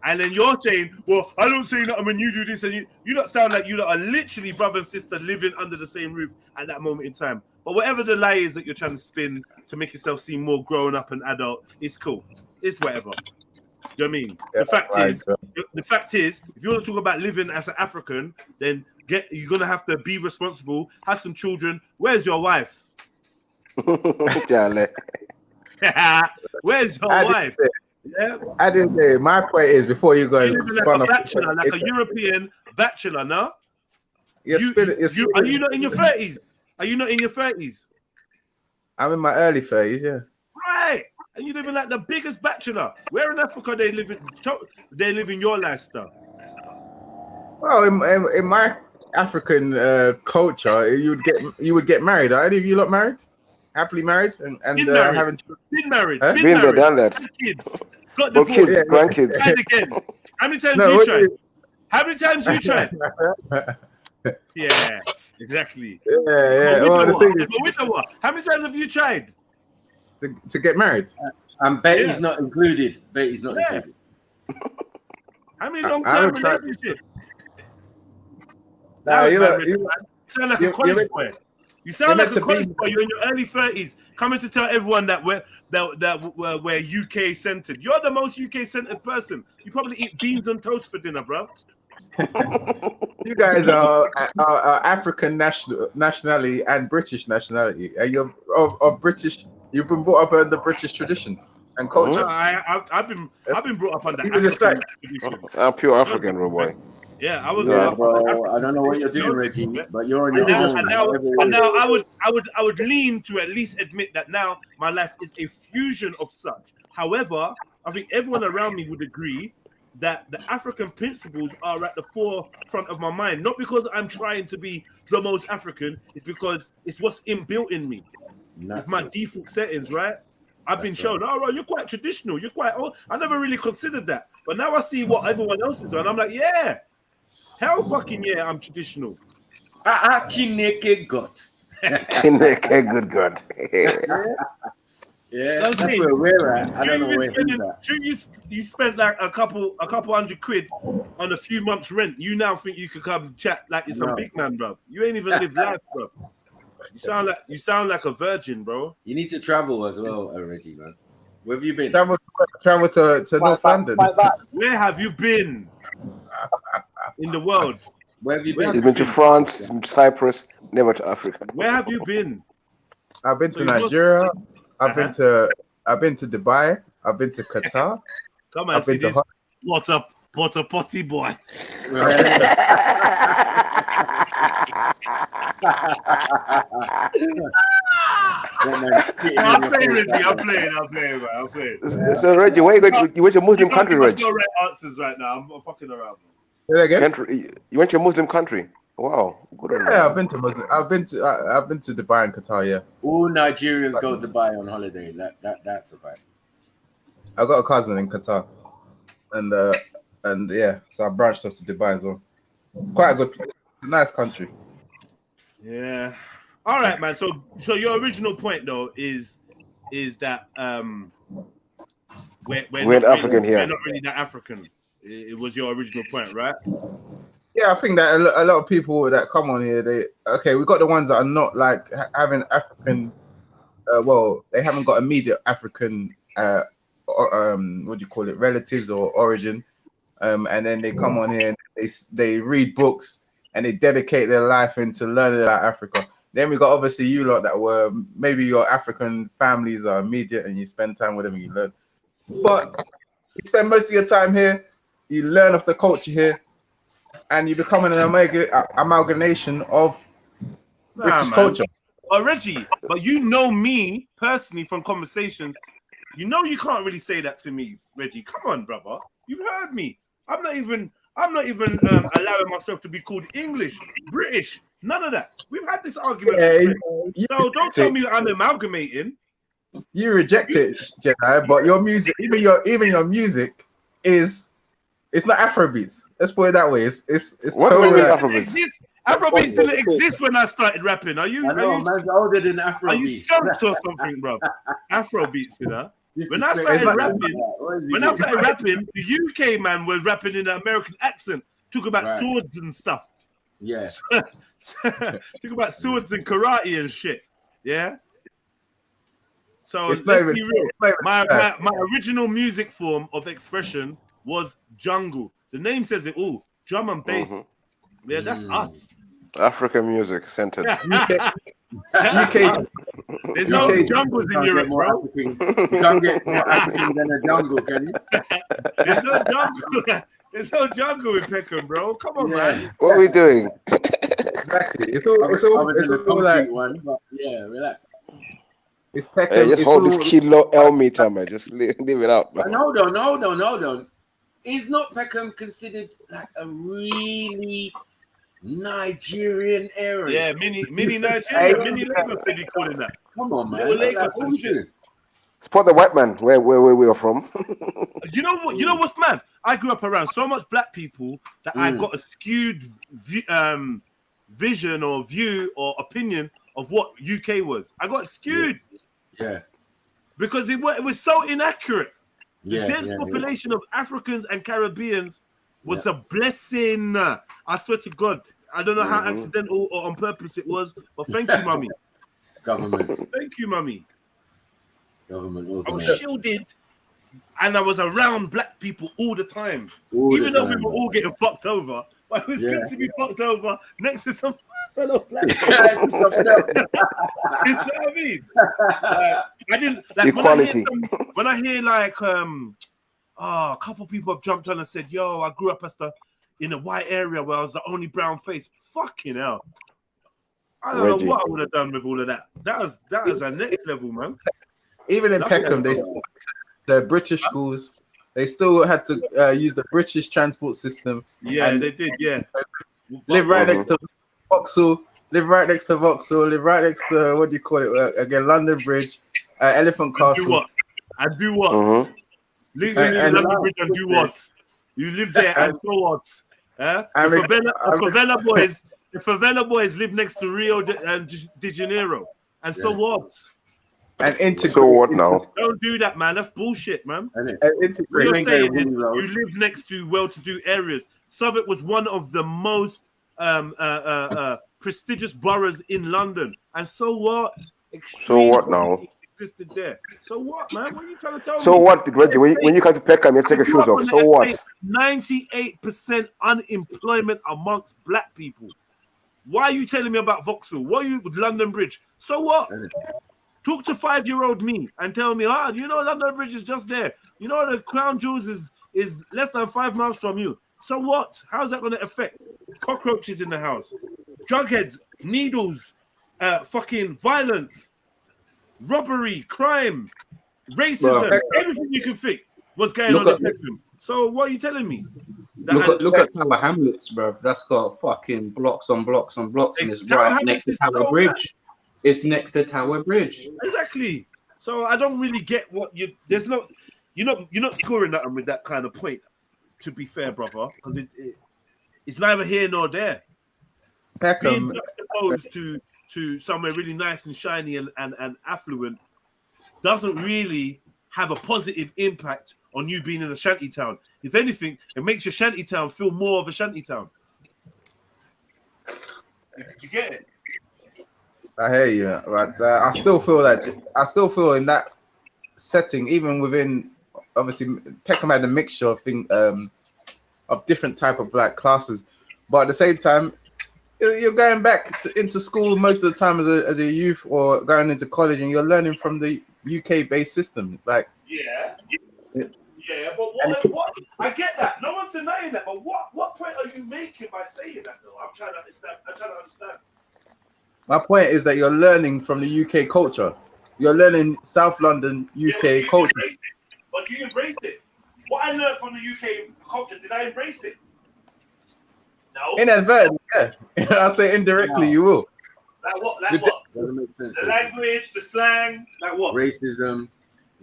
And then you're saying, well, I don't say nothing when you do this, and you don't sound like you lot are literally brother and sister living under the same roof at that moment in time. But whatever the lie is that you're trying to spin to make yourself seem more grown up and adult, it's cool. It's whatever. Do you know what I mean? Yeah, the fact is, if you want to talk about living as an African, then you're gonna have to be responsible, have some children. Where's your wife? Where's your wife? Yeah. I didn't say. My point is, before you guys like a bachelor, like a European bachelor, no? Are you not in your 30s? Are you not in your 30s? I'm in my early 30s, yeah. Right. And you're living like the biggest bachelor. Where in Africa they live in your lifestyle? Well, in my African culture, you would get married. Are any of you lot married? Happily married and having children? Been married. Huh? Been there, done that. Kids. Got divorced. Kids, grandkids. Tried again. How many times you tried? How many times you tried? Yeah, exactly. Yeah. What? How many times have you tried to get married? And Betty's not included. Betty's not included. How many long-term relationships? You sound like a college boy. You sound like a college boy. You're in your early 30s, coming to tell everyone that we're UK centered. You're the most UK centered person. You probably eat beans and toast for dinner, bro. You guys are African nationality and British nationality. You're of British. You've been brought up under British tradition and culture. I've been brought up under African tradition. I'm pure African, boy. Yeah, I was. I don't know what you're doing, Reggie, but you're on your own. And now I would lean to at least admit that now my life is a fusion of such. However, I think everyone around me would agree that the African principles are at the forefront of my mind. Not because I'm trying to be the most African, it's because it's what's inbuilt in me. It's my default settings, right? I've been shown, oh, right, you're quite traditional. You're quite old. I never really considered that. But now I see what everyone else is on. I'm like, yeah. Hell fucking yeah, I'm traditional. Chineke God. Chineke good God. Yeah, that's where we're at. I don't know where he's at. You spent like a couple £100 on a few months' rent. You now think you could come chat like you're some big man, bro. You ain't even lived life, bro. You sound like a virgin, bro. You need to travel as well, Reggie, man. Where have you been? Travel to North London. Where have you been in the world? Where have you been? You've been to France, Cyprus, never to Africa. Where have you been? I've been to Nigeria. I've been to Dubai. I've been to Qatar. Come on, see this. What's up, potty boy? I'm playing. So Reggie, where you going? You went to a Muslim country, Reggie? No right answers right now. I'm fucking around. Say that again? You went to a Muslim country. Wow. Yeah, I've been to Muslim. I've been to Dubai and Qatar. Yeah. All Nigerians go to Dubai on holiday. That's a fact. I got a cousin in Qatar, and yeah, so I branched off to Dubai as well. Quite a good place. It's a nice country. Yeah. All right, man. So your original point though is that We're not African here. We're not really that African. It was your original point, right? Yeah, I think that a lot of people that come on here, we got the ones that are not like having African. Well, they haven't got immediate African. What do you call it? Relatives or origin. And then they come on here and they read books and they dedicate their life into learning about Africa. Then we got obviously you lot that were maybe your African families are immediate and you spend time with them and you learn. But you spend most of your time here, you learn of the culture here, and you become an amalgamation of British culture. Oh, Reggie, but you know me personally from conversations. You know you can't really say that to me, Reggie. Come on, brother. You've heard me. I'm not even allowing myself to be called English, British, none of that. We've had this argument. So don't tell me I'm amalgamating. You reject it, Jedi, but your music, even your music it's not Afrobeats. Let's put it that way. It's what totally do you mean Afrobeats? Afrobeats didn't exist when I started rapping. Are you older than Afrobeats? Are you skunked or something, bro? Afrobeats, you know. When I started rapping, the UK man was rapping in an American accent, talking about swords and stuff. Yeah. Talking about swords and karate and shit. Yeah. So It's let's be real. My original music form of expression was jungle. The name says it all. Drum and bass. Yeah, that's us. African music centered. UK. There's no jungles in Europe, bro. You can't get more African than a jungle, can you? There's no jungle. There's no jungle in Peckham, bro. Come on, man. What are we doing? Exactly. It's all like one, but yeah, relax. It's Peckham. Just hold this kilo L meter, man. Just leave it out. And hold on. Is not Peckham considered like a really Nigerian area? Yeah, mini Nigeria, mini Lagos, they be calling that. Come on, man. Little Lagos and shit. Support the white man where we are from. You know what? You know what's mad? I grew up around so much black people that I got a skewed vision or view or opinion of what UK was. I got skewed. Yeah. Because it was so inaccurate. The dense population of Africans and Caribbeans was a blessing. I swear to God. I don't know how accidental or on purpose it was, but thank you, mummy. Government. Thank you, mummy. Government. I was shielded, and I was around black people all the time. Even though we were all getting fucked over, but it was good to be fucked over next to some fellow black people. You know what I mean? I didn't like equality. When I hear like a couple people have jumped on and said, "Yo, I grew up in a white area where I was the only brown face." Fucking hell! I don't know what I would have done with all of that. That was a next level, man. Even in Peckham, the British schools, they still had to use the British transport system. Yeah, they did. Yeah, live right next to Vauxhall. Live right next to Vauxhall. Live right next to what do you call it again? London Bridge, Elephant Castle. And do what? Live in London Bridge and do what? You live there and so what? The favela boys live next to Rio de Janeiro, and so what? And integrate. So what now? Don't do that, man. That's bullshit, man. Integrate. What you're saying is you live next to well-to-do areas. Southwark was one of the most prestigious boroughs in London, and so what? So what now? Existed there. So what, man? What are you trying to tell me? So what, Reggie? When you come to Peckham, you have to take your shoes off. So what? 98% unemployment amongst black people. Why are you telling me about Vauxhall? Why are you with London Bridge? So what? Talk to 5-year-old me and tell me, you know London Bridge is just there. You know the Crown Jewels is less than 5 miles from you. So what? How's that going to affect? Cockroaches in the house, drugheads, needles, fucking violence, robbery, crime, racism, everything you can think was going on in Peckham. So what are you telling me? Look at Tower Hamlets, bro. That's got fucking blocks on blocks on blocks, and it's right next to Tower Bridge. It's next to Tower Bridge. Exactly. So I don't really get what you're not scoring that with that kind of point. To be fair, brother, because it's neither here nor there. Peckham, being juxtaposed to somewhere really nice and shiny and affluent doesn't really have a positive impact on you being in a shanty town. If anything, it makes your shanty town feel more of a shanty town. Did you get it? I hear you, but I still feel in that setting, even within obviously Peckham had a mixture of of different type of black classes, but at the same time, you're going back into school most of the time as a youth or going into college, and you're learning from the UK based system, like But I get that. No one's denying that. But what point are you making by saying that, though? I'm trying to understand. My point is that you're learning from the UK culture. You're learning South London UK culture. But you embrace it. What I learned from the UK culture, did I embrace it? No. Inadvertently, yeah. I say indirectly, you will. Like what? The language, the slang, like what? Racism.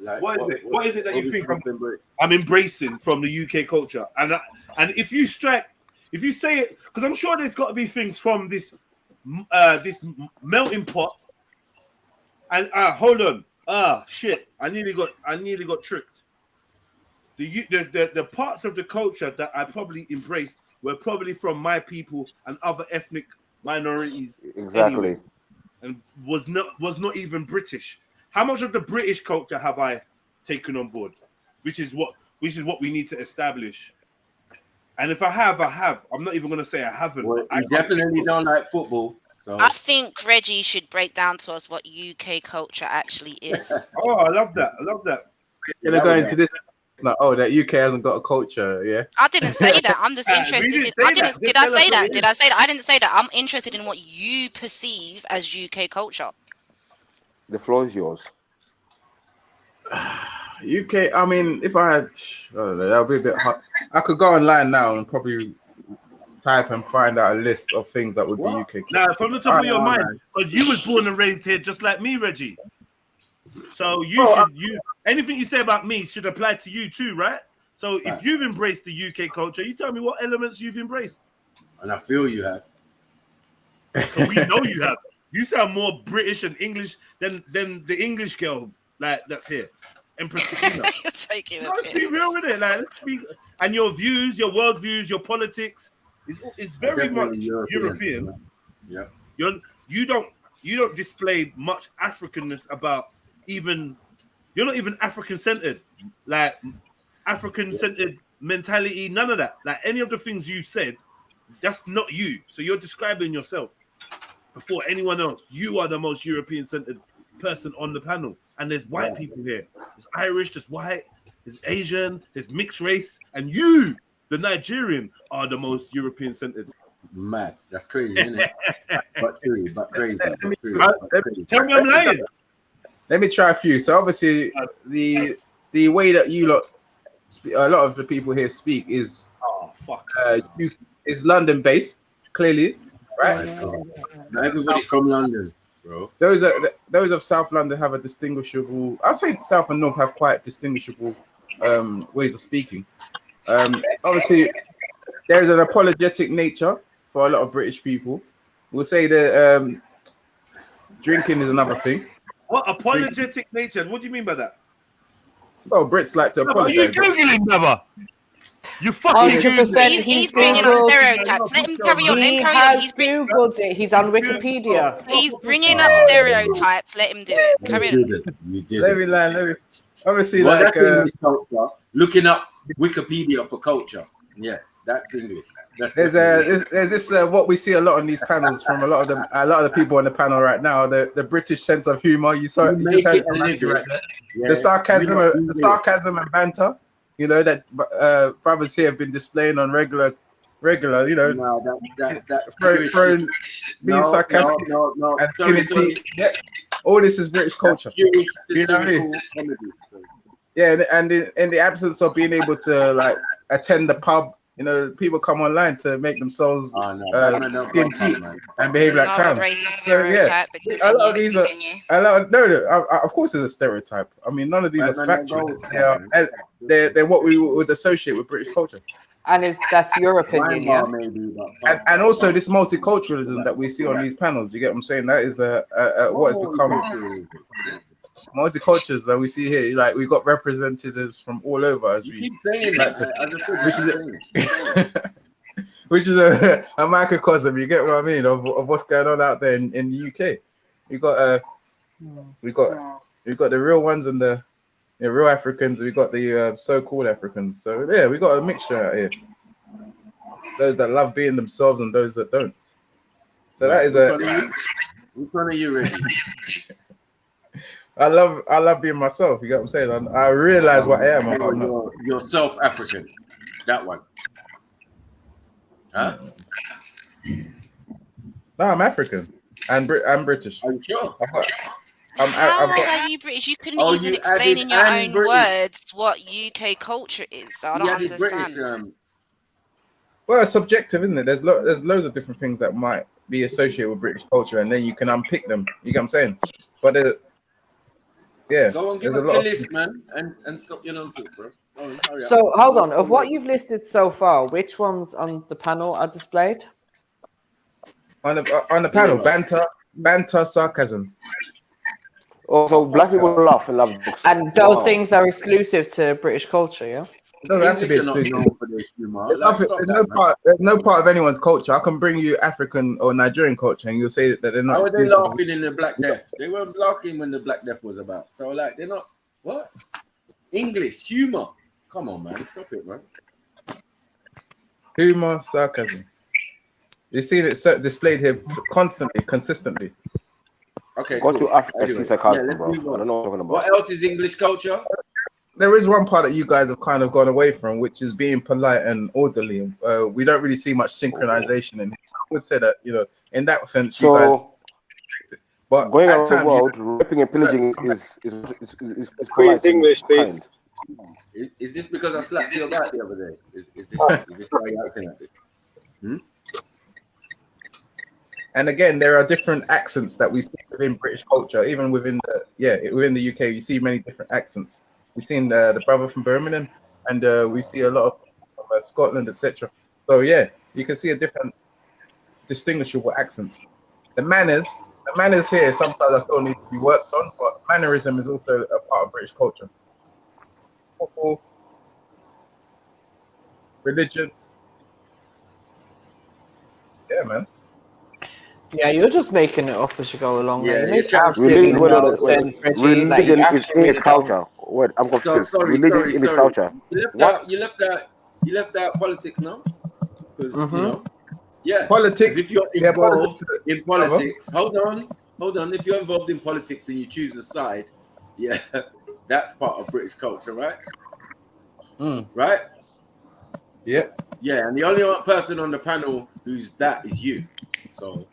Like What is it that you think I'm embracing from the UK culture? And if you say it, because I'm sure there's got to be things from this melting pot. And hold on, shit! I nearly got tricked. The parts of the culture that I probably embraced were probably from my people and other ethnic minorities. Exactly. Anyway, and was not even British. How much of the British culture have I taken on board? Which is what we need to establish. And if I have, I have. I'm not even going to say I haven't. Well, I definitely don't like football. So I think Reggie should break down to us what UK culture actually is. Oh, I love that. You're gonna go into this like, that UK hasn't got a culture, yeah? I didn't say that. I'm just interested. Did I say that? Did I say that? I didn't say that. I'm interested in what you perceive as UK culture. The floor is yours. UK, I mean, if I had, I don't know, that would be a bit hard. I could go online now and probably type and find out a list of things that would be UK. Now, from the top of your mind, because you was born and raised here just like me, Reggie. So anything you say about me should apply to you too, right? So if you've embraced the UK culture, you tell me what elements you've embraced. And I feel you have. So we know you have. You sound more British and English than the English girl that's here. Empress Sakina. Let's be real with it. And your views, your world views, your politics is very much European. Yeah. You don't display much Africanness about even. You're not even African centered. Like African centered mentality, none of that. Like any of the things you said, that's not you. So you're describing yourself before anyone else. You are the most European centered person on the panel. And there's white people here. There's Irish, there's white, there's Asian, there's mixed race, and you, the Nigerian, are the most European centered. Mad. That's crazy, isn't it? but crazy. Tell me I'm lying. Let me try a few. So obviously the way that you lot, a lot of the people here speak is is London based, clearly, right? Not everybody's from London, bro. Those of South London have a distinguishable. I'll say South and North have quite distinguishable ways of speaking. Obviously, there is an apologetic nature for a lot of British people. We'll say that drinking is another thing. What apologetic nature? What do you mean by that? Well, Brits like to apologize. Are you googling, brother? You fucking 100%. He's bringing up stereotypes. Let him carry on. Let him carry on. He's Googled it. He's on Wikipedia. He's bringing up stereotypes. Let him do it. Carry on. You did Let me. Obviously, well, like that's culture. Looking up Wikipedia for culture. Yeah, that's English. There's this what we see a lot on these panels from a lot of the people on the panel right now. The British sense of humor. You saw it. You just heard from Andrew right there. Yeah. The sarcasm and banter. You know that brothers here have been displaying on regular. You know, no, being sarcastic and giving teeth. Yeah, all this is British culture. You know what I mean? Yeah, and in the absence of being able to like attend the pub, you know, people come online to make themselves skin teeth and behave like clowns. So yeah, a lot of these of course, it's a stereotype. I mean, none of these are factual. They're what we would associate with British culture. And that's your opinion, yeah. And also this multiculturalism that we see on these panels. You get what I'm saying? That is what has become. multicultures that we see here. Like we got representatives from all over. As You we keep saying like that. which is a microcosm. You get what I mean of what's going on out there in the UK. We got the real ones and the real Africans. We got the so-called Africans. So yeah, we got a mixture out here. Those that love being themselves and those that don't. So that is Which one are you, Reggie? I love being myself. You get what I'm saying? I realize what I am. You're South African. That one. Huh? No, I'm African. I'm British. Are you sure? How are you British? You couldn't even explain in your own words what UK culture is. So I don't understand. Well, it's subjective, isn't it? There's loads of different things that might be associated with British culture, and then you can unpick them. You get what I'm saying? But yeah, go on, give us the list, man, and stop your nonsense, bro. So hold on. Of what you've listed so far, which ones on the panel are displayed? On the panel, banter, sarcasm. Also, black people laugh and love books. And those things are exclusive to British culture, yeah? It doesn't have to be exclusive. There's no part of anyone's culture. I can bring you African or Nigerian culture, and you'll say that they're not. How were they exclusive. laughing in the Black Death? They weren't laughing when the Black Death was about. So like, they're not what? English humor. Come on, man, stop it, man. Humor, sarcasm. You see it displayed here constantly, consistently. Okay, go to Africa, anyway, see sarcasm, let's bro. move on. I don't know what I'm talking about. What else is English culture? There is one part that you guys have kind of gone away from, which is being polite and orderly. We don't really see much synchronization in it. I would say that, in that sense, you guys. But going around the world, raping and pillaging is Queen's English, please. Is this because I slapped you about the other day? Is this why you're acting like this? And again, there are different accents that we see within British culture, even within the UK. You see many different accents. We've seen the brother from Birmingham, and we see a lot of Scotland, etc. So yeah, you can see a different, distinguishable accents. The manners here sometimes I feel need to be worked on, but mannerism is also a part of British culture. Religion, yeah, man. Yeah, you're just making it up as you go along. Yeah, you make absolutely no sense, Reggie. Religion is English culture. Wait, I'm confused. Religion is English culture. You left out politics now, because politics. If you're involved in politics, hold on. If you're involved in politics and you choose a side, that's part of British culture, right? Right? Yeah. Yeah, and the only person on the panel who's that is you. So.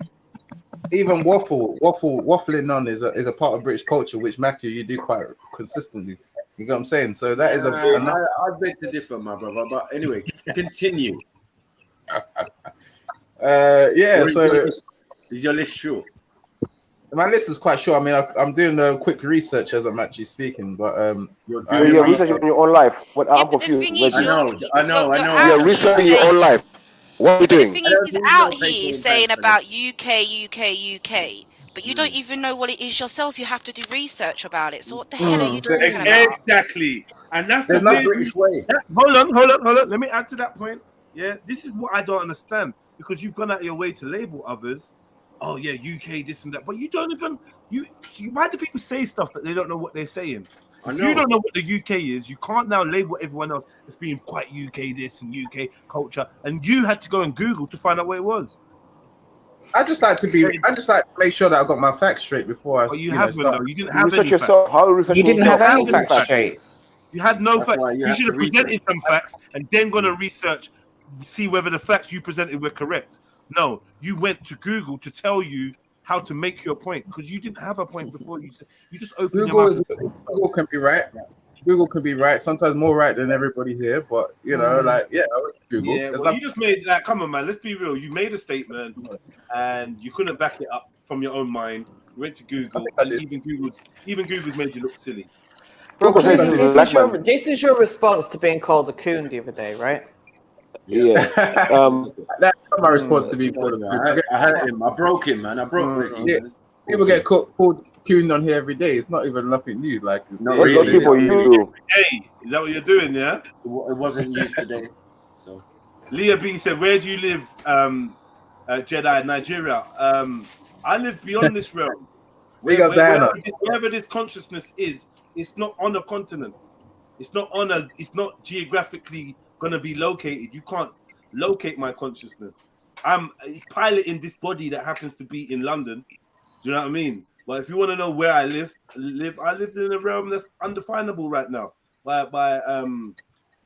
Even waffling on is a part of British culture, which Matthew you do quite consistently. You know what I'm saying? So that is I beg to differ, my brother. But anyway, continue. Is your list short? My list is quite short. I mean, I'm doing a quick research as I'm actually speaking, but you're researching in your own life. What I'm confused. I know. You're researching your own life. What are we doing? The thing is, he's out here saying about UK, but you don't even know what it is yourself. You have to do research about it. So what the hell are you talking about? Exactly. And that's the British way. Hold on. Let me add to that point. Yeah, this is what I don't understand, because you've gone out of your way to label others. Oh yeah, UK this and that, but you don't even why do people say stuff that they don't know what they're saying? If you don't know what the UK is, you can't now label everyone else as being quite UK this and UK culture, and you had to go and Google to find out what it was. I just like to make sure that I got my facts straight before I. You haven't though. You didn't have any facts. You didn't have any facts straight. You had no facts. You should have presented some facts and then gone and research, see whether the facts you presented were correct. No, you went to Google to tell you how to make your point, because you didn't have a point before. You just opened your mouth. Google can be right. Google can be right. Sometimes more right than everybody here, but Google. Yeah, well, you just made that. Come on, man. Let's be real. You made a statement, and you couldn't back it up from your own mind. You went to Google, and even Google's made you look silly. Bro, this is your response to being called a coon the other day, right? Yeah. That's my response to be called a coon. I hurt him. I broke him, man. I broke Reggie. People get called queuing on here every day. It's not even nothing new. Like, No, What's really. people you? Hey, is that what you're doing? Yeah. It wasn't used today. So Leah B said, "Where do you live, Jedi, Nigeria? I live beyond this realm. Wherever this consciousness is, it's not on a continent. It's not geographically gonna be located. You can't locate my consciousness. It's piloting this body that happens to be in London. Do you know what I mean? But if you want to know where I live in a realm that's undefinable right now by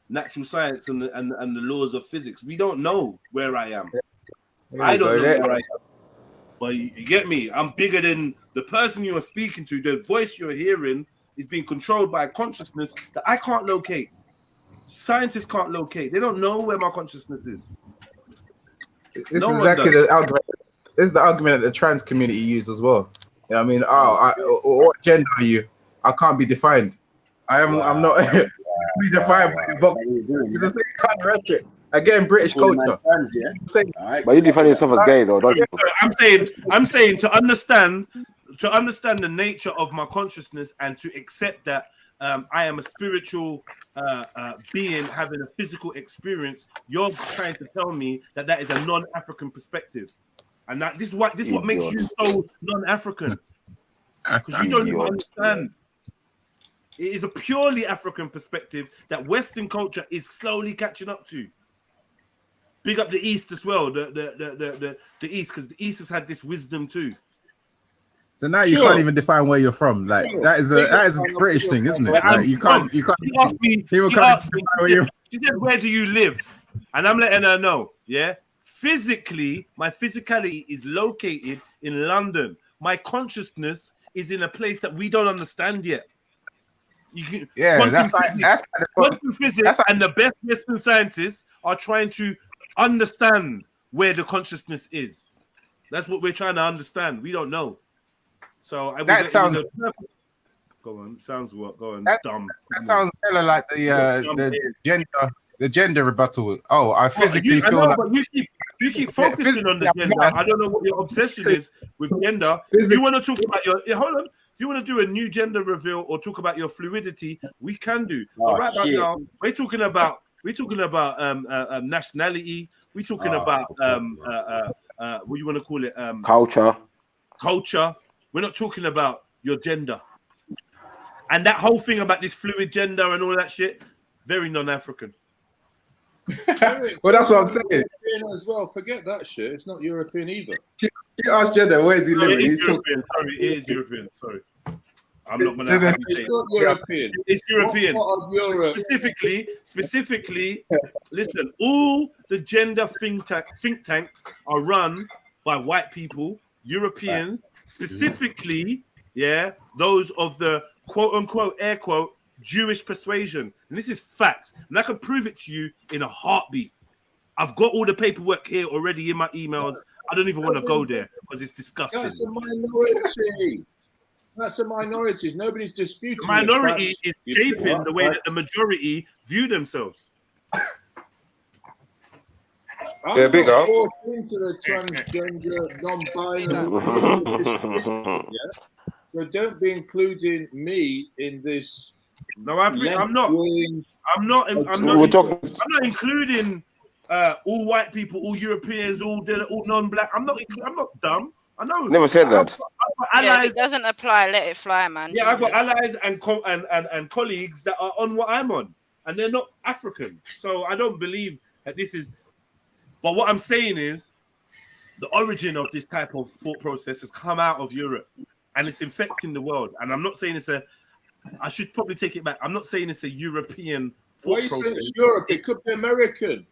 natural science and the laws of physics. We don't know where I am. I don't know where I am. But you get me? I'm bigger than the person you are speaking to. The voice you're hearing is being controlled by a consciousness that I can't locate. Scientists can't locate. They don't know where my consciousness is. This is exactly the argument. This is the argument that the trans community use as well. Yeah, I mean, what gender are you? I can't be defined. I'm not be defined by the box. It's the same kind of rhetoric. Again, British culture. But you define yourself as gay, though, don't you? I'm saying to understand the nature of my consciousness and to accept that I am a spiritual being having a physical experience. You're trying to tell me that is a non-African perspective, and that this is what makes you so non-African, because you don't even understand. It is a purely African perspective that Western culture is slowly catching up to. Big up the East as well, the East, because the East has had this wisdom too. So now you can't even define where you're from. Like that is a British thing, isn't it? Like, you can't. He asked me, she said, "Where do you live?" And I'm letting her know. Yeah, physically, my physicality is located in London. My consciousness is in a place that we don't understand yet. Quantum physics and the best Western scientists are trying to understand where the consciousness is. That's what we're trying to understand. We don't know. So go on. Sounds what? Go on. Dumb. That sounds kind of like the gender rebuttal. Oh, I physically feel like. But you keep focusing on the gender. I don't know what your obsession is with gender. If you want to talk about hold on. If you want to do a new gender reveal or talk about your fluidity, we can do. But right now, we're talking about nationality. We're talking about what you want to call it? Culture. We're not talking about your gender. And that whole thing about this fluid gender and all that shit, very non-African. Well, that's what I'm saying. As well, forget that shit. It's not European either. She asked Jedi, where is he living? It is European. Sorry, it is European. Sorry. I'm not gonna. It's not European. It's European. Europe. Specifically, listen. All the gender think tanks are run by white people, Europeans, specifically, those of the quote unquote air quote Jewish persuasion, and this is facts, and I can prove it to you in a heartbeat. I've got all the paperwork here already in my emails. I don't even want to go there because it's disgusting. That's a minority. That's a minority. Nobody's disputing. The minority is shaping the way that the majority view themselves. They're bigger. Into the transgender, non-binary. So don't be including me in this. No, I'm not. I'm not including all white people, all Europeans, all non-black. I'm not dumb. I know. Never said that. If it doesn't apply, let it fly, man. Yeah, I've got allies and colleagues that are on what I'm on, and they're not African. So I don't believe that this is. But what I'm saying is, the origin of this type of thought process has come out of Europe, and it's infecting the world. And I'm not saying it's a. I should probably take it back. I'm not saying it's a European thought process. Why you saying it's Europe? It could be American.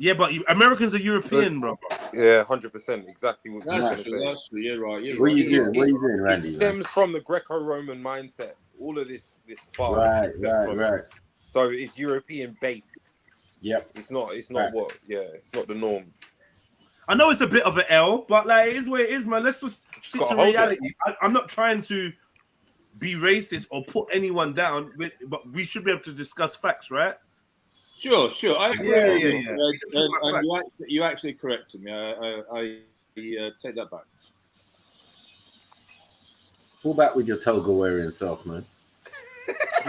Yeah, but Americans are European, bro. Yeah, 100%. Exactly what that's true. You're right. What are you doing, Randy? It stems from the Greco-Roman mindset. All of this far. Right. So it's European based. Yep. It's not it's not the norm. I know it's a bit of an L, but like it is what it is, man. Let's just stick to reality. I'm not trying to be racist or put anyone down, but we should be able to discuss facts, right? Sure. I agree. Yeah. And you actually corrected me. I take that back. Pull back with your toga wearing self, man.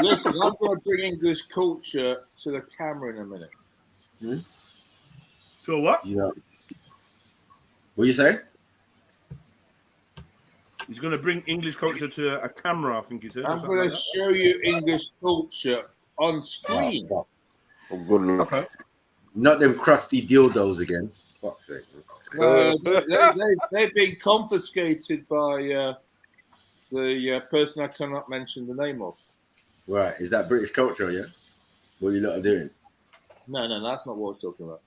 Listen, I've got to bring English culture to the camera in a minute. So what? Yeah. What you say? He's going to bring English culture to a camera, I think he said. I'm going to show you English culture on screen. Oh, good luck. Okay. Not them crusty dildos again. Fuck's sake. They've been confiscated by the person I cannot mention the name of. Right. Is that British culture, yeah? What you lot are doing? No, that's not what we're talking about.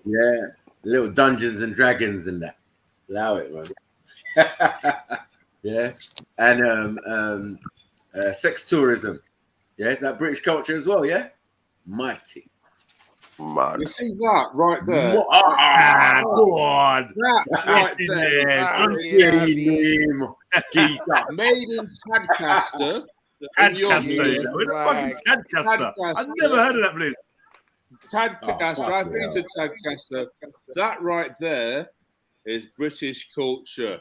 Yeah. Little Dungeons and Dragons and that. Allow it, man. Yeah. And sex tourism. Yeah, is that British culture as well, yeah? Mighty. Man. You see that right there? Go on. That right there. Made in Tadcaster. Tadcaster. I've never heard of that place. Tadcaster. I've been to Tadcaster. That right there is British culture.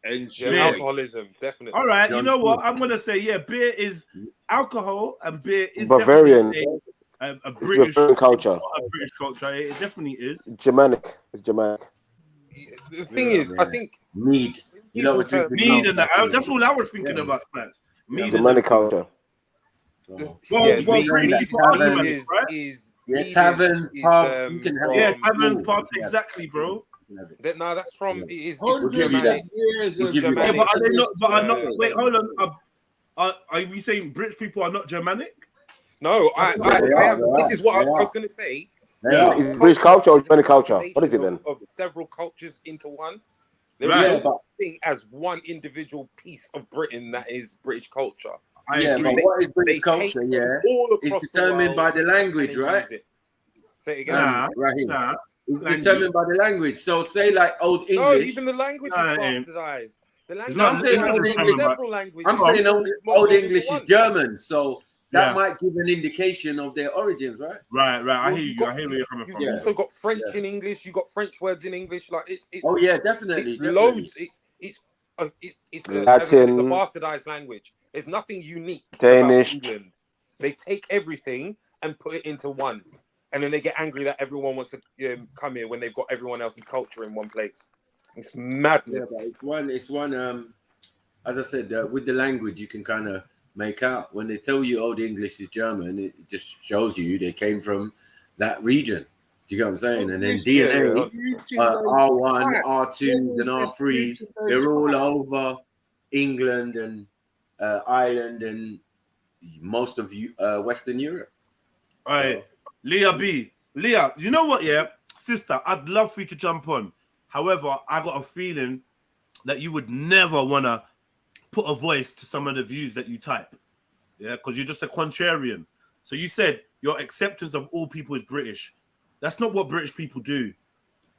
Enjoy. Yeah, alcoholism, definitely. All right, you know what? I'm going to say, yeah, beer is alcohol and beer is Bavarian. A British culture. A British culture. It definitely is. Germanic. It's Germanic. The thing is, I think mead. You know what mead and that. That's all I was thinking about, Snacks. Mead Germanic culture. Tavern, pubs. You can have tavern, pubs. Exactly, bro. No, that's from. It is Germanic. Germanic. But are they not? But are not? Wait, hold on. Are we saying British people are not Germanic? No, this is what I was going to say. Is British culture or Germanic culture? What is it then? Of several cultures into one. There is no thing as one individual piece of Britain that is British culture. But what is British culture? Yeah, it's determined by the language, right? Say it again. It's determined by the language. So say like Old English. No, even the language is bastardized. The language. I'm saying Old English. I'm saying Old English is German. So that might give an indication of their origins, right? Right. I hear you. I hear where you're coming from. You've also got French in English. You got French words in English. Like it's. Oh yeah, definitely. Loads. It's Latin, a bastardized language. There's nothing unique Danish. about England. They take everything and put it into one, and then they get angry that everyone wants to come here when they've got everyone else's culture in one place. It's madness. Yeah, it's one. As I said, with the language, you can kind of make out when they tell you Old English is German. It just shows you they came from that region. Do you get what I'm saying? And then DNA, R1, R2s, and R3s, they're all over England and Ireland and most of Western Europe. All right, Leah, you know what? Yeah, sister, I'd love for you to jump on. However, I got a feeling that you would never want to put a voice to some of the views that you type. Yeah, because you're just a contrarian. So you said your acceptance of all people is British. That's not what British people do.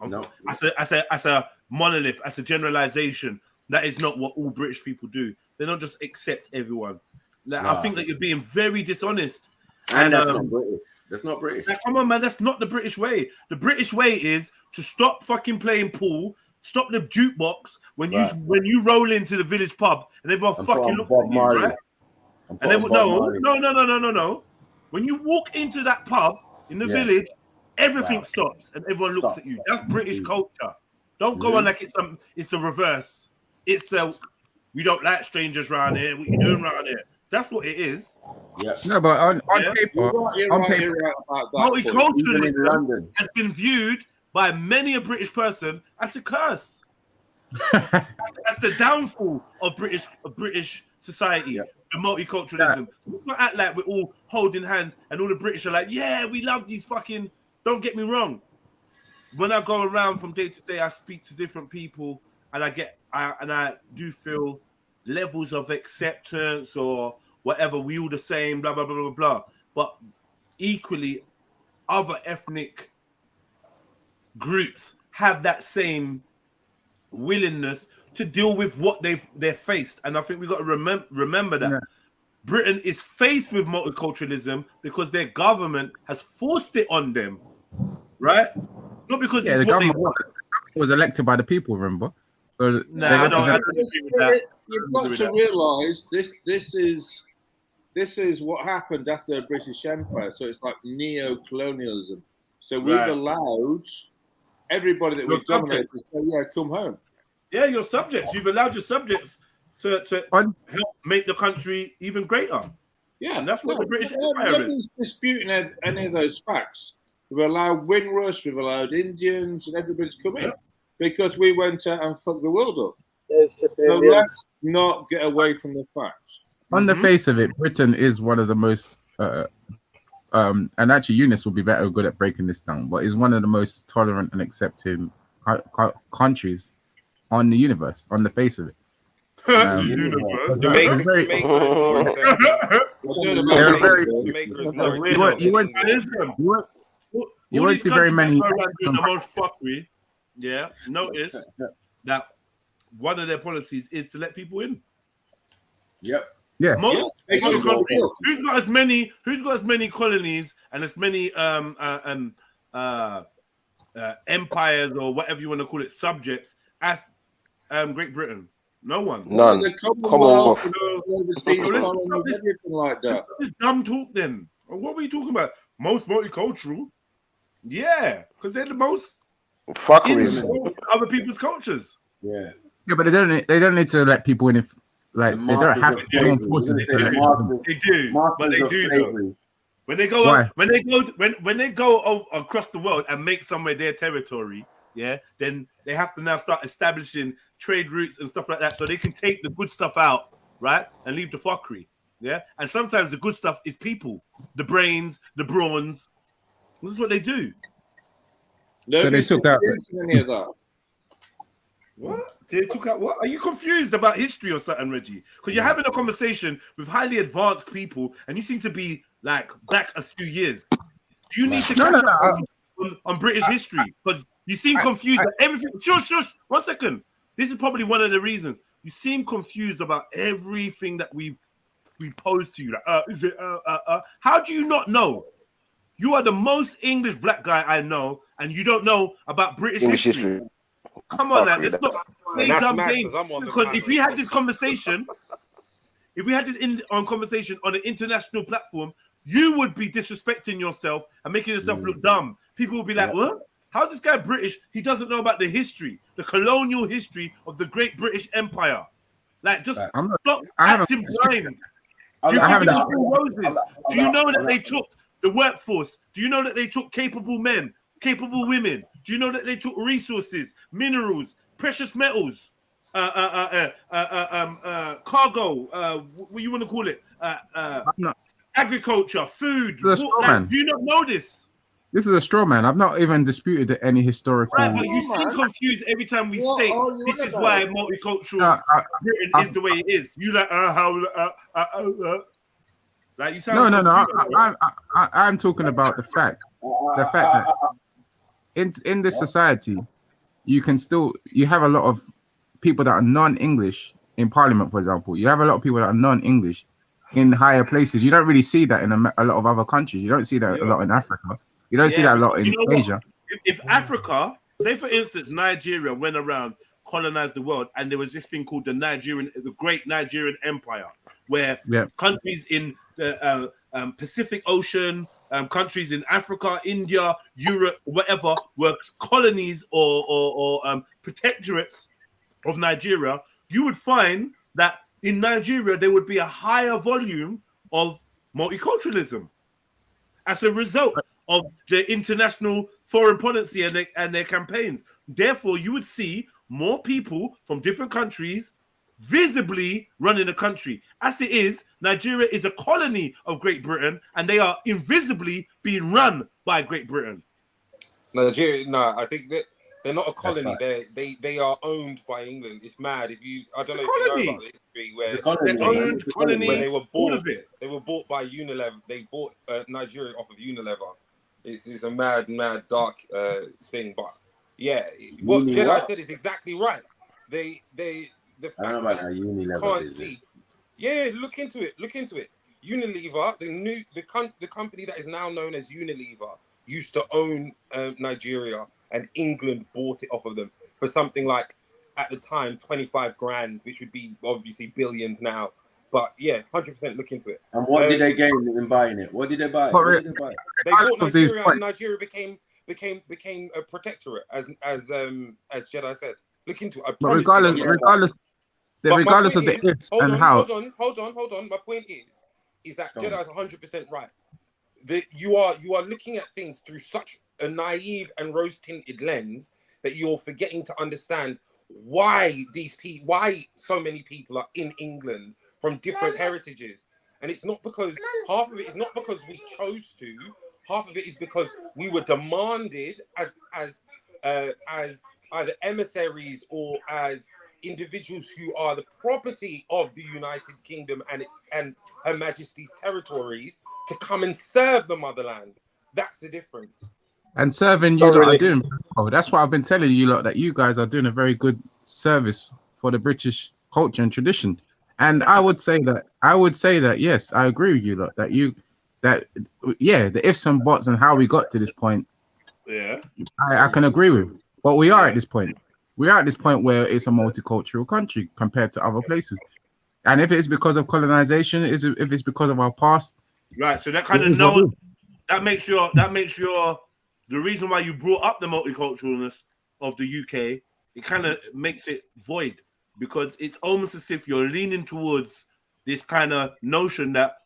No. As a monolith, as a generalization, that is not what all British people do. They don't just accept everyone. Like, I think that you're being very dishonest. And that's not British. That's not British. Like, come on, man. That's not the British way. The British way is to stop fucking playing pool, stop the jukebox when you roll into the village pub and everyone fucking looks at you, right? And then no. When you walk into that pub in the village, everything stops and everyone looks at you. That's British culture. Don't go on like it's the reverse. It's the we don't like strangers around here. What you doing around here? That's what it is. Yeah. No, but on paper, multiculturalism has been viewed by many a British person as a curse. That's the downfall of British society. The multiculturalism. Let's not act like we're all holding hands and all the British are like, yeah, we love these fucking. Don't get me wrong. When I go around from day to day, I speak to different people, and I do feel levels of acceptance or whatever. We all the same, blah blah blah blah blah. But equally, other ethnic groups have that same willingness to deal with what they're faced, and I think we got to remember that Britain is faced with multiculturalism because their government has forced it on them, right? It's not because the government was elected by the people. Remember, So Nah, they I don't represent. agree with that. You've got to realise this is what happened after the British Empire. So it's like neo-colonialism. So we've Right. allowed everybody that Your we dominate subjects. to say, yeah, come home. Yeah, your subjects. You've allowed your subjects to help make the country even greater. Yeah, and that's what the British Empire nobody's is. disputing any of those facts. We've allowed Windrush, we've allowed Indians, and everybody's come in because we went out and fucked the world up. So let's not get away from the facts. On the face of it, Britain is one of the most, and actually Eunice will be better good at breaking this down, but is one of the most tolerant and accepting countries on the universe, on the face of it. Jamaica is more You won't see very many. The most fuckery. Yeah. Notice that one of their policies is to let people in. Yep. Yeah. Most countries, who's got as many colonies and as many empires or whatever you want to call it, subjects as Great Britain? No one. None. Commonwealth, This like that. is dumb talk then. What were you talking about? Most multicultural? Yeah, because they're the most fuckeries. Other people's cultures. Yeah. Yeah, but they don't need to let people in if like they don't have to. They do, but they do though. When they go when they go across the world and make somewhere their territory, yeah, then they have to now start establishing trade routes and stuff like that, so they can take the good stuff out, right, and leave the fuckery. Yeah, and sometimes the good stuff is people, the brains, the brawns. This is what they do. So they took out any of that. What? They took out what? Are you confused about history or something, Reggie? Because you're having a conversation with highly advanced people, and you seem to be like back a few years. Do you need to catch up on British history? Because you seem confused about everything. Shush. 1 second. This is probably one of the reasons you seem confused about everything that we pose to you. Like, how do you not know? You are the most English black guy I know, and you don't know about British history. Come on, now. Let's not play dumb games. Because if we had this conversation, conversation on an international platform, you would be disrespecting yourself and making yourself look dumb. People would be like, "What? How's this guy British? He doesn't know about the history, the colonial history of the Great British Empire." Like, just stop acting blind. Do you think it was all roses? Do you know that they took the workforce? Do you know that they took capable men, capable women? Do you know that they took resources, minerals, precious metals, cargo, what you want to call it, agriculture, food? Do you not know this? This is a straw man. I've not even disputed any historical. Right, but you seem confused every time we state this is why multicultural Britain is the way it is. You like like you sound. No. I'm talking about the fact that in this society, you have a lot of people that are non-English in Parliament, for example. You have a lot of people that are non-English in higher places. You don't really see that in a lot of other countries. You don't see that a lot in Africa. You don't see that a lot in Asia. If Africa, say for instance, Nigeria went around, colonized the world, and there was this thing called the Great Nigerian Empire, where countries in the Pacific Ocean, countries in Africa, India, Europe, whatever, were colonies or protectorates of Nigeria, you would find that in Nigeria there would be a higher volume of multiculturalism as a result of the international foreign policy and their campaigns. Therefore, you would see more people from different countries visibly running the country. As it is, Nigeria is a colony of Great Britain, and they are invisibly being run by Great Britain. Nigeria, no, I think that they're not a colony. They are owned by England. It's mad. I don't know if you know about the history where when they were bought. They were bought by Unilever. They bought Nigeria off of Unilever. It's a mad, dark thing. But yeah, what JEDI said is exactly right. The fact that you can't see. Yeah, look into it. Unilever, the company that is now known as Unilever, used to own Nigeria, and England bought it off of them for something like at the time 25 grand, which would be obviously billions now. But yeah, 100% look into it. And what did they gain in buying it? What did they buy? What did they buy? They bought Nigeria, and Nigeria became a protectorate, as Jedi said. Look into it. I But promise regardless of the ifs and how. Hold on. My point is that Jedi is 100% right. That you are looking at things through such a naive and rose-tinted lens that you're forgetting to understand why so many people are in England from different heritages. And it's not because half of it is not because we chose to. Half of it is because we were demanded as either emissaries or as individuals who are the property of the United Kingdom and Her Majesty's territories to come and serve the motherland. That's the difference. And serving you lot are doing. Oh, that's what I've been telling you lot, that you guys are doing a very good service for the British culture and tradition. And I would say that yes, I agree with you lot that the ifs and buts and how we got to this point. Yeah, I can agree with. But we are at this point. We are at this point where it's a multicultural country compared to other places. And if it's because of colonization, if it's because of our past, right. So that kind of knows. That makes your the reason why you brought up the multiculturalness of the UK. It kind of makes it void, because it's almost as if you're leaning towards this kind of notion that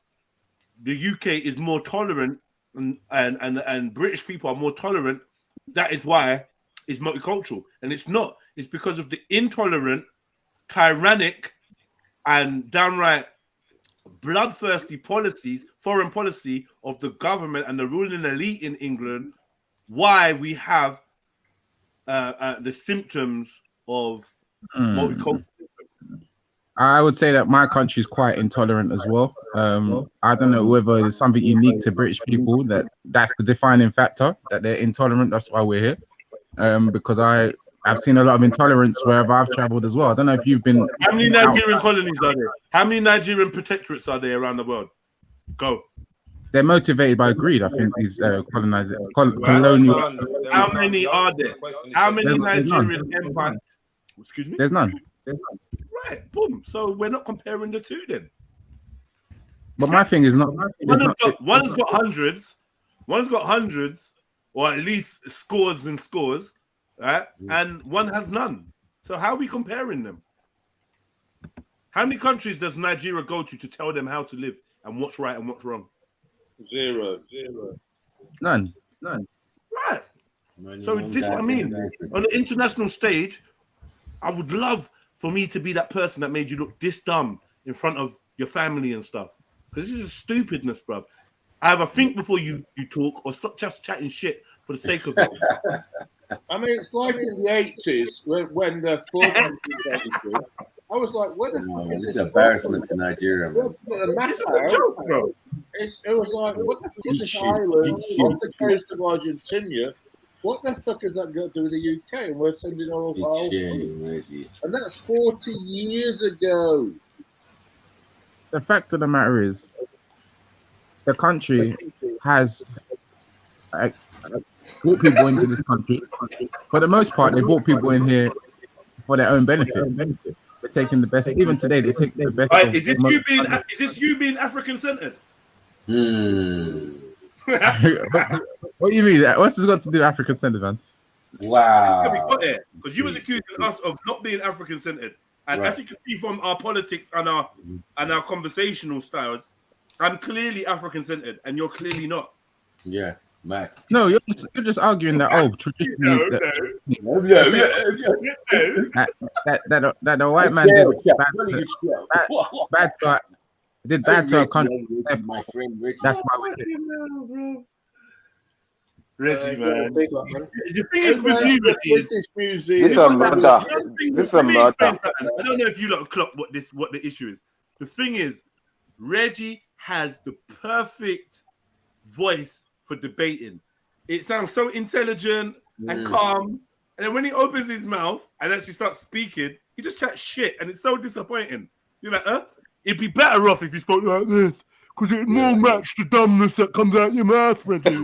the UK is more tolerant and British people are more tolerant. That is why it's multicultural, and it's not. It's because of the intolerant, tyrannic, and downright bloodthirsty foreign policy of the government and the ruling elite in England. Why we have the symptoms of multiculturalism. I would say that my country is quite intolerant as well. I don't know whether it's something unique to British people that's the defining factor, that they're intolerant. That's why we're here. Because I've seen a lot of intolerance wherever I've traveled as well. I don't know if you've been. How many Nigerian colonies are there? How many Nigerian protectorates are there around the world? Go. They're motivated by greed, I think, these colonial. How many are there? How many Nigerian empires? Excuse me? There's none. Right, boom. So we're not comparing the two then. But my thing is not. One's got hundreds, or at least scores and scores, right? And one has none. So how are we comparing them? How many countries does Nigeria go to tell them how to live and what's right and what's wrong? Zero. None. Right. So this is what I mean. On the international stage, I would love for me to be that person that made you look this dumb in front of your family and stuff. Because this is stupidness, bruv. Either think before you talk, or stop just chatting shit for the sake of it. I mean, it's like in the 80s when the four countries existed. I was like, what the fuck is It's this? an embarrassment to Nigeria, man. This is a joke, bro. It was like, what the fuck is Ireland off the coast of Argentina? What the fuck has that got to do with the UK? And we're sending all of our and that's 40 years ago. The fact of the matter is, the country has brought people into this country. For the most part, they brought people in here for their own benefit. They're taking the best. Even today, they take the best. Right, is this you being African centered? What do you mean? What's this got to do with African centered, man? Wow. Because you was accusing us of not being African centered, and as you can see from our politics and our conversational styles, I'm clearly African centered, and you're clearly not. Yeah, Mac. No, you're just arguing that traditionally that the white man did bad to our country. My friend Richie. That's why we're here. Reggie, man. The thing is with you, Reggie, is This is a matter. I don't know if you lot clock what the issue is. The thing is, Reggie has the perfect voice for debating. It sounds so intelligent and calm, and then when he opens his mouth and actually starts speaking, he just chats shit, and it's so disappointing. You're like, it'd be better off if you spoke like this, because it more match the dumbness that comes out your mouth, Reggie. You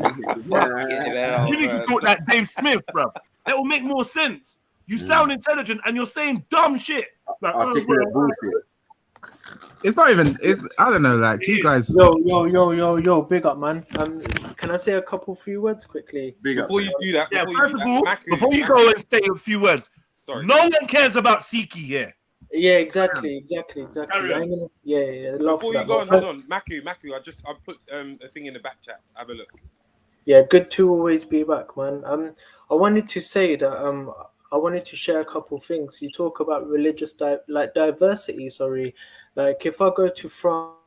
need to talk like Dave Smith, bro. That will make more sense. You sound intelligent and you're saying dumb shit. Like, Articulate bullshit. It's not even. It's I don't know. Like you guys. Yo, big up, man. Can I say a few words quickly? Before you do that, first of all, before you go and say a few words, sorry. No one cares about Siki here. Yeah, exactly. Yeah. Before you go on, hold on, Maku. I put a thing in the back chat. Have a look. Yeah, good to always be back, man. I wanted to say that I wanted to share a couple things. You talk about religious diversity. Sorry, like if I go to France,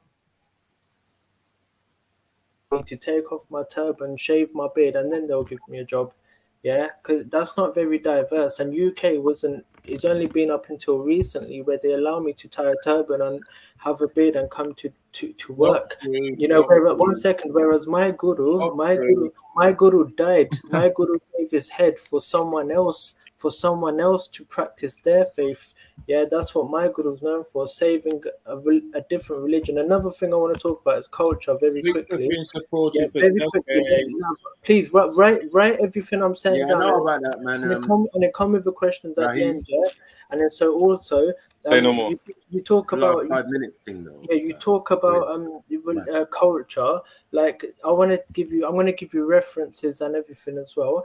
I need to take off my turban, shave my beard, and then they'll give me a job. Yeah, because that's not very diverse. And UK it's only been up until recently where they allow me to tie a turban and have a beard and come to work. You know, whereas my guru died. My guru gave his head for someone else to practice their faith. Yeah, that's what my guru is known for, saving a different religion. Another thing I want to talk about is culture very quickly. Please write everything I'm saying down. I know about that, man. And then come with the questions at the end, yeah. And then so also, say no more. You talk about 5 minutes thing though. Yeah, you talk about culture. Like I'm gonna give you references and everything as well.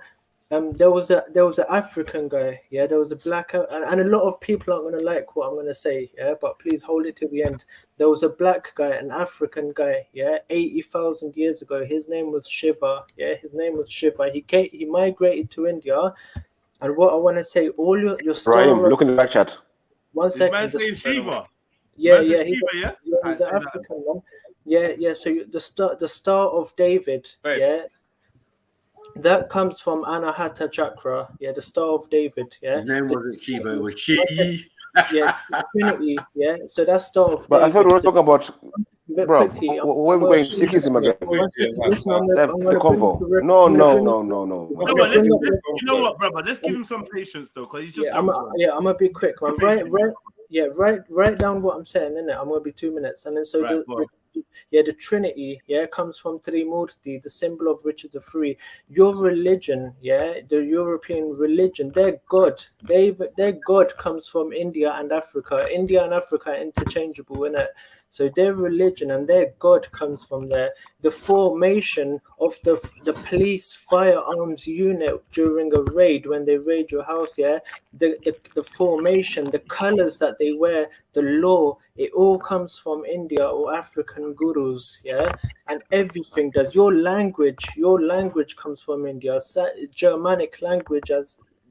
There was an African guy, yeah. There was a black, and a lot of people aren't gonna like what I'm gonna say, yeah. But please hold it to the end. There was a black guy, an African guy, yeah. 80,000 years ago, his name was Shiva, yeah. His name was Shiva. He migrated to India, and what I want to say, all your Ryan, look in the back chat. 1 second. Man saying Shiva. Yeah, Man yeah, says Shiva, yeah. He's an African one. Yeah. So the Star of David, yeah. That comes from Anahata Chakra, yeah, the Star of David, yeah. His name wasn't Shiva, it was Shi. Yeah, Trinity, yeah. So that's Star of But David. I thought we were talking about, bro. Quickly, Where we going? Sikhism again? Listen, I'm The gonna convo. bring the No. You know what, brother? Let's give him some patience though, because he's just. I'm gonna be quick, man. Write down what I'm saying, innit? I'm gonna be 2 minutes, and then so the Trinity, yeah, comes from Trimurti, the symbol of which is a three. Your religion, yeah, the European religion, their God comes from India and Africa. India and Africa are interchangeable, innit? So their religion and their God comes from there. The formation of the police firearms unit during a raid, when they raid your house, yeah, the formation, the colors that they wear, the law, it all comes from India or African gurus, yeah, and everything does. Your language comes from India.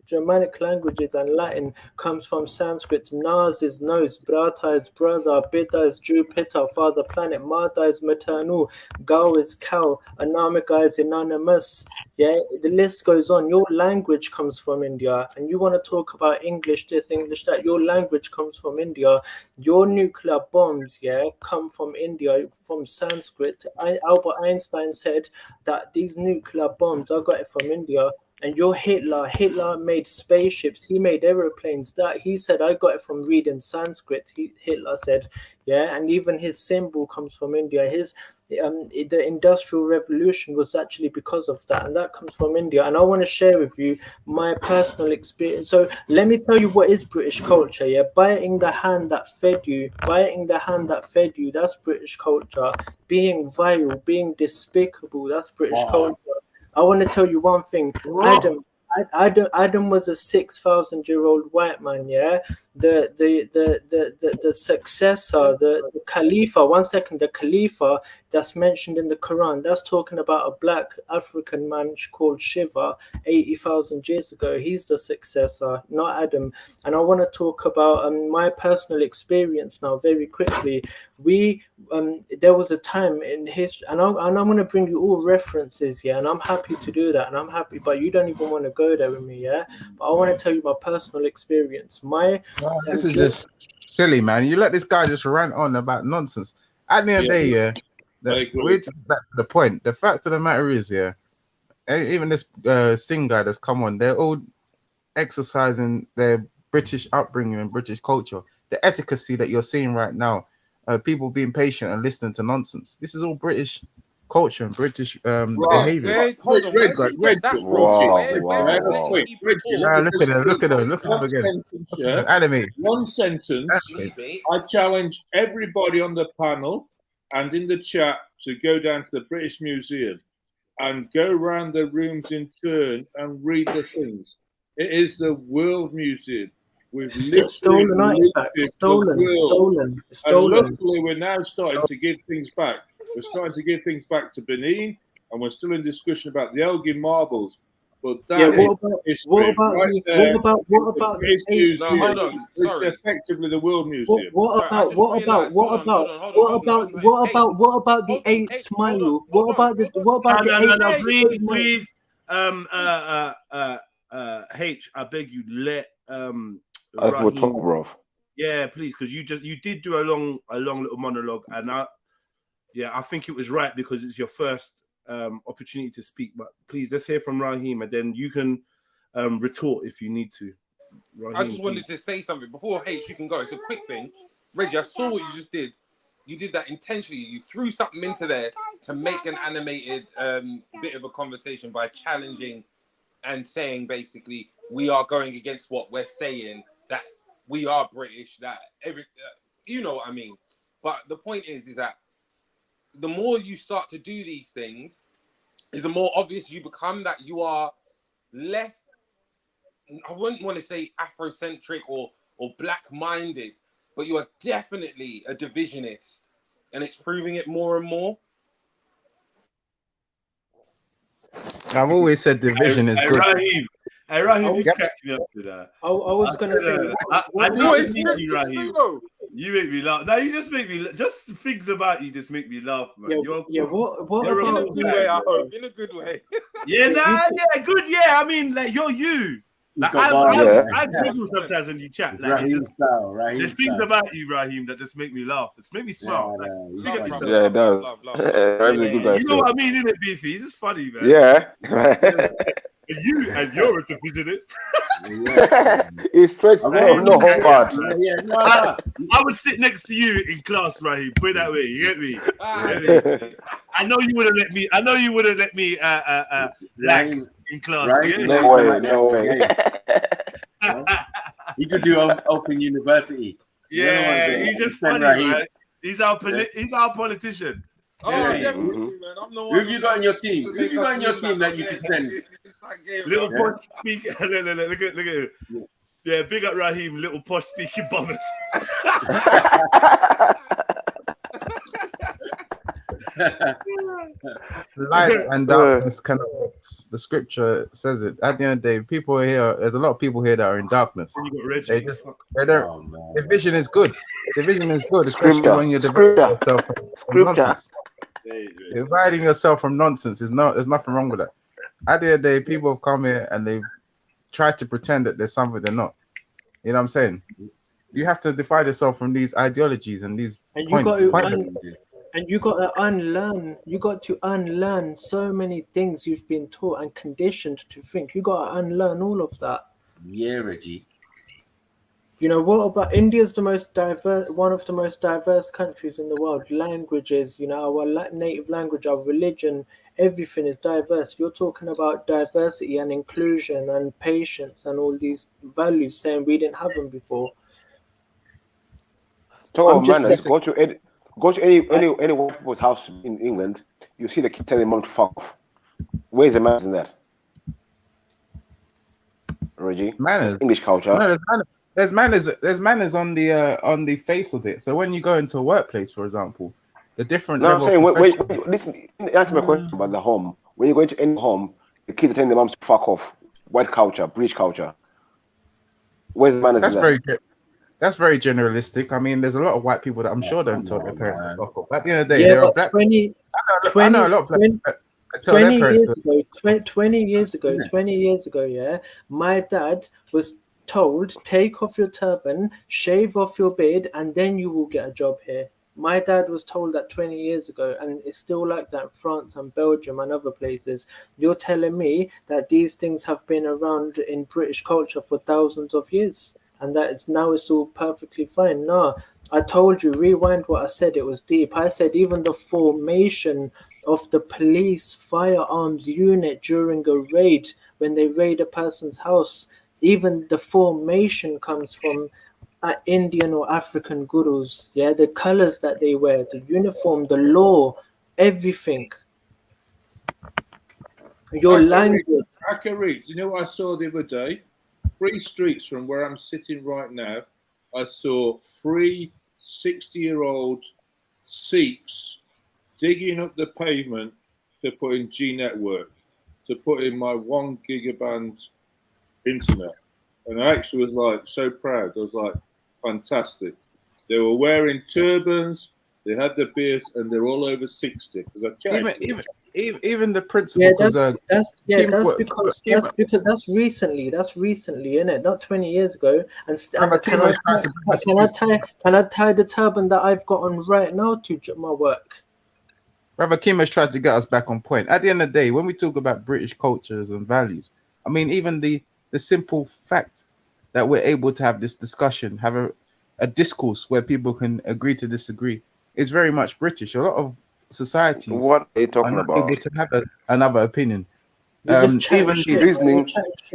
Germanic languages and Latin comes from Sanskrit. Nas is nose, Brata is brother, Bida is Jupiter, father planet, Mata is maternal, Gau is cow, Anamika is anonymous. Yeah, the list goes on. Your language comes from India, and you want to talk about English this, English that. Your language comes from India. Your nuclear bombs, yeah, come from India, from Sanskrit. Albert Einstein said that these nuclear bombs, I got it from India. And your Hitler made spaceships. He made aeroplanes. That he said, I got it from reading Sanskrit. Hitler said, yeah. And even his symbol comes from India. The Industrial Revolution was actually because of that, and that comes from India. And I want to share with you my personal experience. So let me tell you what is British culture. Yeah, biting the hand that fed you. That's British culture. Being vile, being despicable. That's British culture. I want to tell you one thing. Adam was a 6,000-year-old white man. Yeah, the successor, the Khalifa. 1 second, the Khalifa that's mentioned in the Quran. That's talking about a black African man called Shiva 80,000 years ago. He's the successor, not Adam. And I want to talk about my personal experience now, very quickly. There was a time in history, and I'm going to bring you all references, yeah, and I'm happy to do that, and I'm happy, but you don't even want to go there with me, yeah. But I want to tell you my personal experience. This is just silly, man. You let this guy just rant on about nonsense. At the end of the day, yeah, we're back to the point. The fact of the matter is, yeah, even this Singh guy that's come on, they're all exercising their British upbringing and British culture. The etiquette that you're seeing right now, people being patient and listening to nonsense. This is all British. culture and British Red, behavior. hold on, where did you get that from? Where was letting people talk? Look at him again. Anime. One sentence. I challenge everybody on the panel and in the chat to go down to the British Museum and go around the rooms in turn and read the things. It is the World Museum. We've Stolen artifacts. Stolen. And luckily, we're now starting to give things back. We're starting to give things back to Benin, and we're still in discussion about the Elgin marbles. But that what about the museum? No, hold on. Sorry. It's effectively the World Museum. What about the 8th Milo? What about the please, H, I beg you, let Raheem, yeah, please, because you did do a long little monologue, and I think it was right because it's your first opportunity to speak. But please, let's hear from Raheem, and then you can retort if you need to. Raheem, I just wanted to say something before H. You can go. It's a quick thing, Reggie. I saw what you just did. You did that intentionally. You threw something into there to make an animated bit of a conversation by challenging and saying basically we are going against what we're saying, that we are British, that you know what I mean. But the point is that the more you start to do these things, is the more obvious you become that you are less, I wouldn't want to say Afrocentric or black-minded, but you are definitely a divisionist, and it's proving it more and more. I've always said division is good. Raheem, you cracked me up with that. I was going to say, I just need you, Raheem. You make me laugh. No, you just make me. Just things about you just make me laugh, man. What you're in a good way, I hope. In a good way. Good. Yeah, I mean, like you're you. Like, I giggle sometimes when you chat. Like, Raheem style. There's things about you, Raheem, that just make me laugh. It's make me smile. Yeah, it does. You know what I mean, innit, Beefy? It's just funny, man. Yeah. You're a divisionist. It's straight. No hard. I would sit next to you in class, Raheem. Put it that way. You get me? I know you wouldn't let me lack in class. Right? No way. He could do Open University. Yeah, he's just funny, man. He's our politician. Oh, definitely, man. I'm the one. Who have you got in your team? Who have you got in your team that you can send? Little posh speaking. Look at him. Yeah, big up Raheem, little posh speaking bombers. Light and darkness cannot mix. The scripture says it. At the end of the day, people are here. There's a lot of people here that are in darkness. They don't. Division is good. Division is good, especially when you're dividing yourself from nonsense. Dividing yourself from nonsense there's nothing wrong with that. At the end of the day, people have come here and they've tried to pretend that there's something they're not. You know what I'm saying? You have to divide yourself from these ideologies and these points. And you got to unlearn. You got to unlearn so many things you've been taught and conditioned to think. You got to unlearn all of that. Yeah, Reggie. You know, what about India's the most diverse, one of the most diverse countries in the world. Languages, you know, our native language, our religion, everything is diverse. You're talking about diversity and inclusion and patience and all these values, saying we didn't have them before. Go to any white people's house in England, you see the kid telling mom to fuck off. Where's the manners in that? Reggie? Manners. English culture. No, there's manners. There's manners on the face of it. So when you go into a workplace, for example, the different. No, I'm saying listen, answer my question about the home. When you go into any home, the kids are telling the moms to fuck off. White culture, British culture. Where's the manners? That's very generalistic. I mean, there's a lot of white people that I'm sure don't tell their parents to fuck off. At the end of the day, there are black. 20 years ago, yeah, my dad was told, take off your turban, shave off your beard, and then you will get a job here. My dad was told that 20 years ago, and it's still like that in France and Belgium and other places. You're telling me that these things have been around in British culture for thousands of years, and that it's all perfectly fine? No, I told you, rewind what I said. It was deep. I said even the formation of the police firearms unit during a raid when they raid a person's house. Even the formation comes from Indian or African gurus. Yeah, the colors that they wear, the uniform, the law, everything. Your language. I can read. You know what I saw the other day? 3 streets from where I'm sitting right now, I saw 3 60-year-old Sikhs digging up the pavement to put in G network, to put in my 1 gigaband internet. And I actually was like so proud. I was like, fantastic. They were wearing turbans, they had the beards, and they're all over 60. Even the principle. Yeah, that's because that's recently, innit? Not 20 years ago. And can I tie the turban that I've got on right now to my work? Brother Kim has tried to get us back on point. At the end of the day, when we talk about British cultures and values, I mean, even the simple fact that we're able to have this discussion, have a discourse where people can agree to disagree, is very much British. A lot of societies what are you talking are not about? able to have another opinion. Reasoning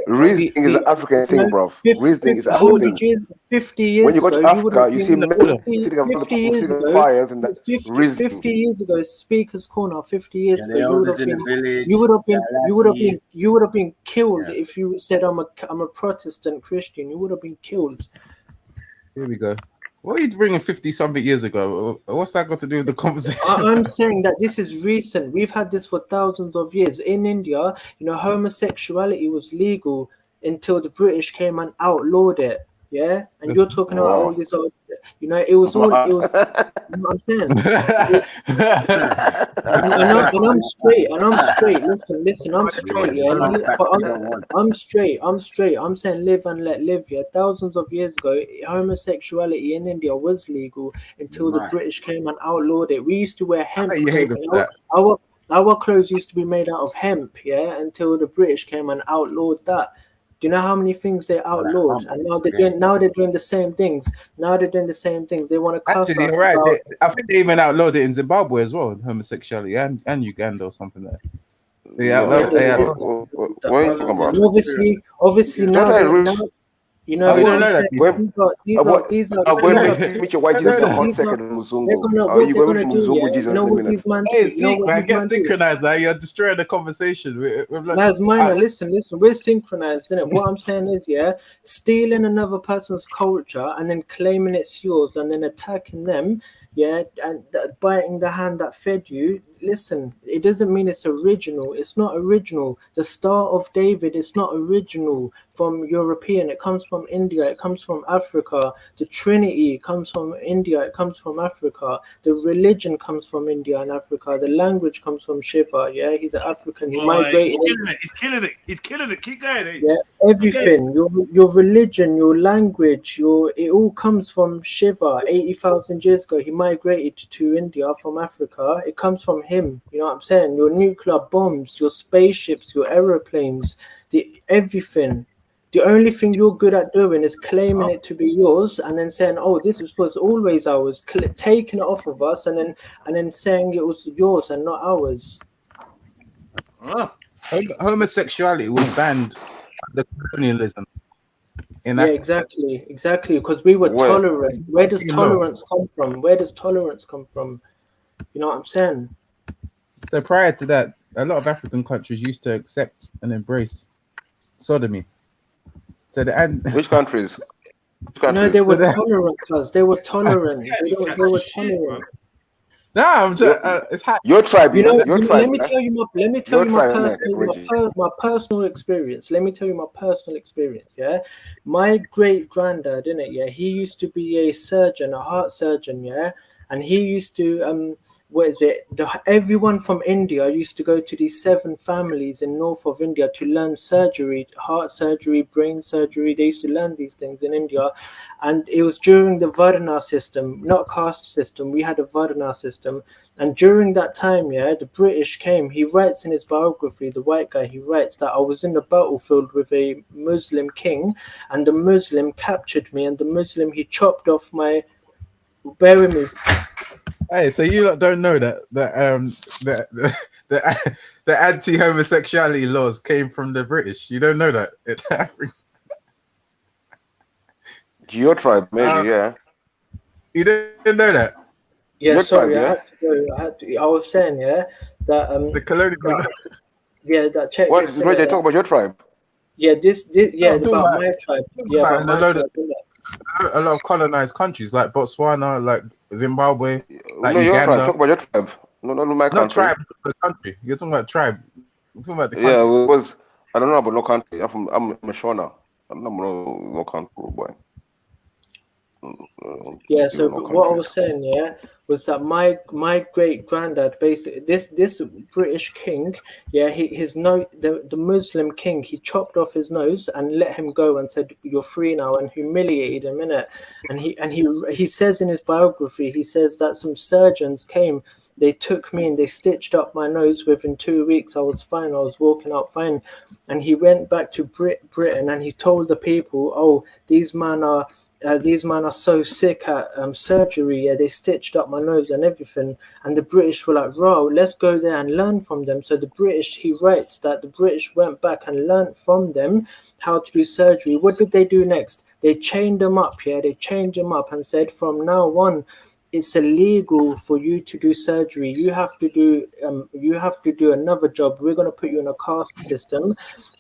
is an African thing, bro. Reasoning is an African thing. 50 years when you go to ago, Africa, you see men sitting on the fires and that 50 years ago, Speaker's Corner. 50 years ago, you would have been killed if you said I'm a Protestant Christian. You would have been killed. Here we go. What are you bringing 50-something years ago? What's that got to do with the conversation? I'm saying that this is recent. We've had this for thousands of years. In India, homosexuality was legal until the British came and outlawed it. Yeah, and you're talking about all this. It was all. It was. You know what I'm saying? and I'm straight. Listen. I'm straight. Yeah, I'm straight. I'm saying live and let live. Yeah, thousands of years ago, homosexuality in India was legal until the British came and outlawed it. We used to wear hemp clothing. Our clothes used to be made out of hemp. Yeah, until the British came and outlawed that. Do you know how many things they outlawed? And now they're doing the same things. They want to cuss Actually, us. you're right. I think they even outlawed it in Zimbabwe as well, homosexuality, and Uganda or something there. They outlawed. What are you talking about? Obviously now. You know, you don't know that. These are. I'm going to meet your white Jesus in 1 second, Muzungu. Are you going to Muzungu Jesus in a minute? Hey, see, man, get synchronized now. You're destroying the conversation. Listen, we're synchronized, isn't it? What I'm saying is, stealing another person's culture and then claiming it's yours and then attacking them, and biting the hand that fed you. Listen, it doesn't mean it's original. It's not original. The Star of David is not original from European. It comes from India. It comes from Africa. The Trinity comes from India. It comes from Africa. The religion comes from India and Africa. The language comes from Shiva. Yeah, he's an African. He migrated. He's killing it. Keep going. Yeah, everything. Your religion, your language, it all comes from Shiva. 80,000 years ago, he migrated to India from Africa. It comes from him. You know what I'm saying? Your nuclear bombs, your spaceships, your aeroplanes, everything. The only thing you're good at doing is claiming it to be yours and then saying, "Oh, this was always ours," taking it off of us and then saying it was yours and not ours. Homosexuality was banned under colonialism. Exactly. Because we were tolerant. Where does tolerance come from? You know what I'm saying? So prior to that, a lot of African countries used to accept and embrace sodomy. So which countries? No, they were tolerant. They were tolerant. They were tolerant. No, it's your tribe. Let me tell you my personal experience. Let me tell you my personal experience. Yeah, my great granddad, he used to be a surgeon, a heart surgeon. Yeah, and he used to everyone from India used to go to these 7 families in north of India to learn surgery, heart surgery, brain surgery. They used to learn these things in India, and it was during the Varna system, not caste system. We had a Varna system, and during that time, the British came. He writes in his biography, the white guy, he writes that I was in the battlefield with a Muslim king, and the Muslim captured me, and the Muslim, he chopped off my. Bear with me. Hey, so you lot don't know that the anti-homosexuality laws came from the British. You don't know that. Your tribe, maybe, yeah. You didn't know that. Yeah, Your sorry, tribe, I was saying, yeah, that the colonial. that check What, this. Roger, talk about your tribe. Yeah, this yeah, I'm talking about about- my tribe. talking Yeah, about about in my a load tribe. of- a lot of colonized countries like Botswana, like Zimbabwe, like No, your tribe. Uganda. Talk about your tribe. No, not my Not country. tribe, the country. You're talking about tribe. You're talking about the Yeah, country. it was. I don't know about no country. I'm a Shona. I don't know no country, boy. Yeah, so what I was saying, yeah, was that my great granddad basically this British king, yeah, the Muslim king, he chopped off his nose and let him go and said you're free now and humiliated him, innit? And he says in his biography, he says that some surgeons came, they took me and they stitched up my nose. Within 2 weeks I was fine, I was walking out fine. And he went back to Britain and he told the people, oh, these men are so sick at surgery. Yeah, they stitched up my nose and everything. And the British were like, "Bro, let's go there and learn from them." So the British, he writes that the British went back and learned from them how to do surgery. What did they do next? They chained them up. Yeah, they chained them up and said, from now on, it's illegal for you to do surgery. You have to do another job. We're gonna put you in a caste system,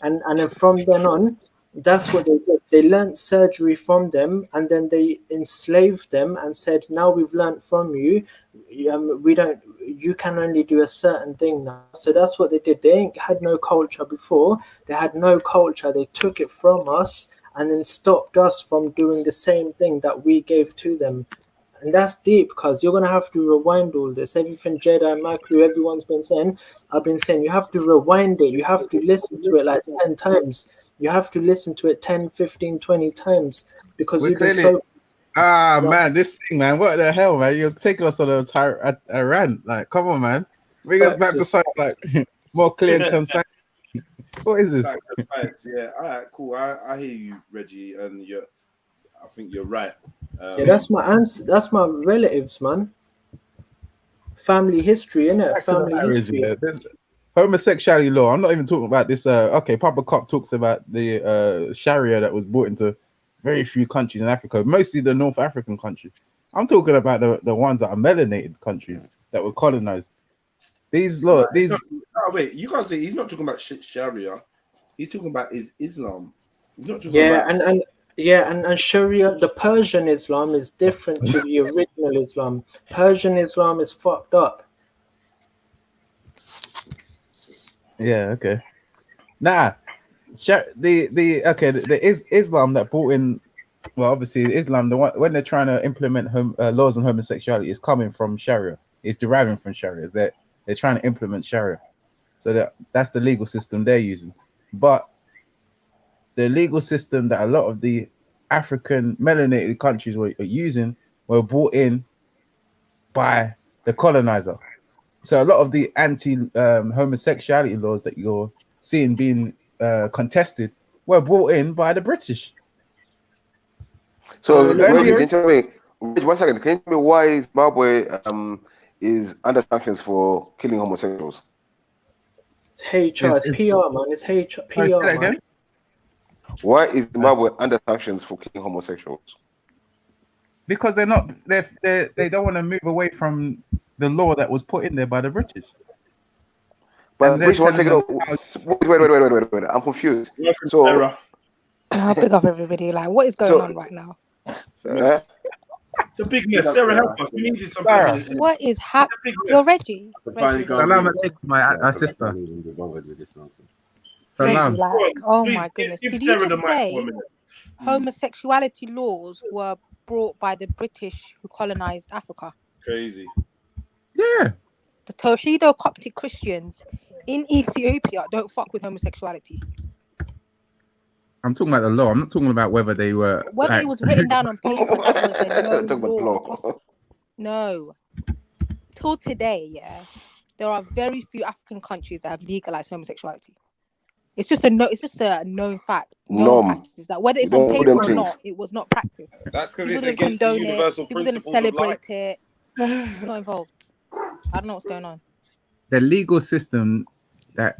and then from then on. That's what they did. They learned surgery from them, and then they enslaved them and said, "Now we've learned from you. You can only do a certain thing now." So that's what they did. They ain't had no culture before. They had no culture. They took it from us and then stopped us from doing the same thing that we gave to them. And that's deep, because you're gonna have to rewind all this. Everything Jedi, my crew, everyone's been saying. I've been saying you have to rewind it. You have to listen to it like 10 times. You have to listen to it 10, 15, 20 times, because We're you've been clearly. so... Man, this thing, man. What the hell, man? You're taking us on a rant. Like, come on, man. Bring us back to something like more clear and concise. What is this? Facts, yeah. All right, cool. I hear you, Reggie, and I think you're right. Yeah, that's my answer. That's my relatives, man. Family history, innit? Family history. Yeah, there's homosexuality law. I'm not even talking about this. Okay, Papa Cop talks about the Sharia that was brought into very few countries in Africa, mostly the North African countries. I'm talking about the ones that are melanated countries that were colonized. Wait, you can't say he's not talking about Sharia. He's talking about Islam. He's not talking Yeah, about... and Sharia, the Persian Islam is different to the original Islam. Persian Islam is fucked up. Yeah, okay. Nah, Islam that brought in, well, obviously Islam, the one when they're trying to implement laws on homosexuality is coming from Sharia. It's deriving from Sharia. They're trying to implement Sharia, so that's the legal system they're using. But the legal system that a lot of the African melanated countries were using were brought in by the colonizer. So a lot of the anti-homosexuality laws that you're seeing being contested were brought in by the British. So, Reggie, can you tell me, 1 second, can you tell me why Zimbabwe is under sanctions for killing homosexuals? It's HR, it's PR, man. It's PR, man. Why is Zimbabwe under sanctions for killing homosexuals? Because they don't want to move away from the law that was put in there by the British. But British want to take it over. Wait. I'm confused. So, I'll pick up everybody. Like, what is going on right now? It's a big mess. Sarah, help us. We need something. What is happening? You're Reggie. Salam alaikum, my sister. Reggie, like, oh my goodness. Did you just say homosexuality laws were brought by the British who colonized Africa? Crazy. Yeah. The Tawhido Coptic Christians in Ethiopia don't fuck with homosexuality. I'm talking about the law. I'm not talking about whether they were. Whether it was written down on paper, that was a no law. No. Till today, yeah, there are very few African countries that have legalized homosexuality. It's just a known fact. Known practices that whether it's on paper or not, it was not practiced. That's because it's against the universal people didn't principles of life. celebrate it. Not involved. I don't know what's going on. The legal system that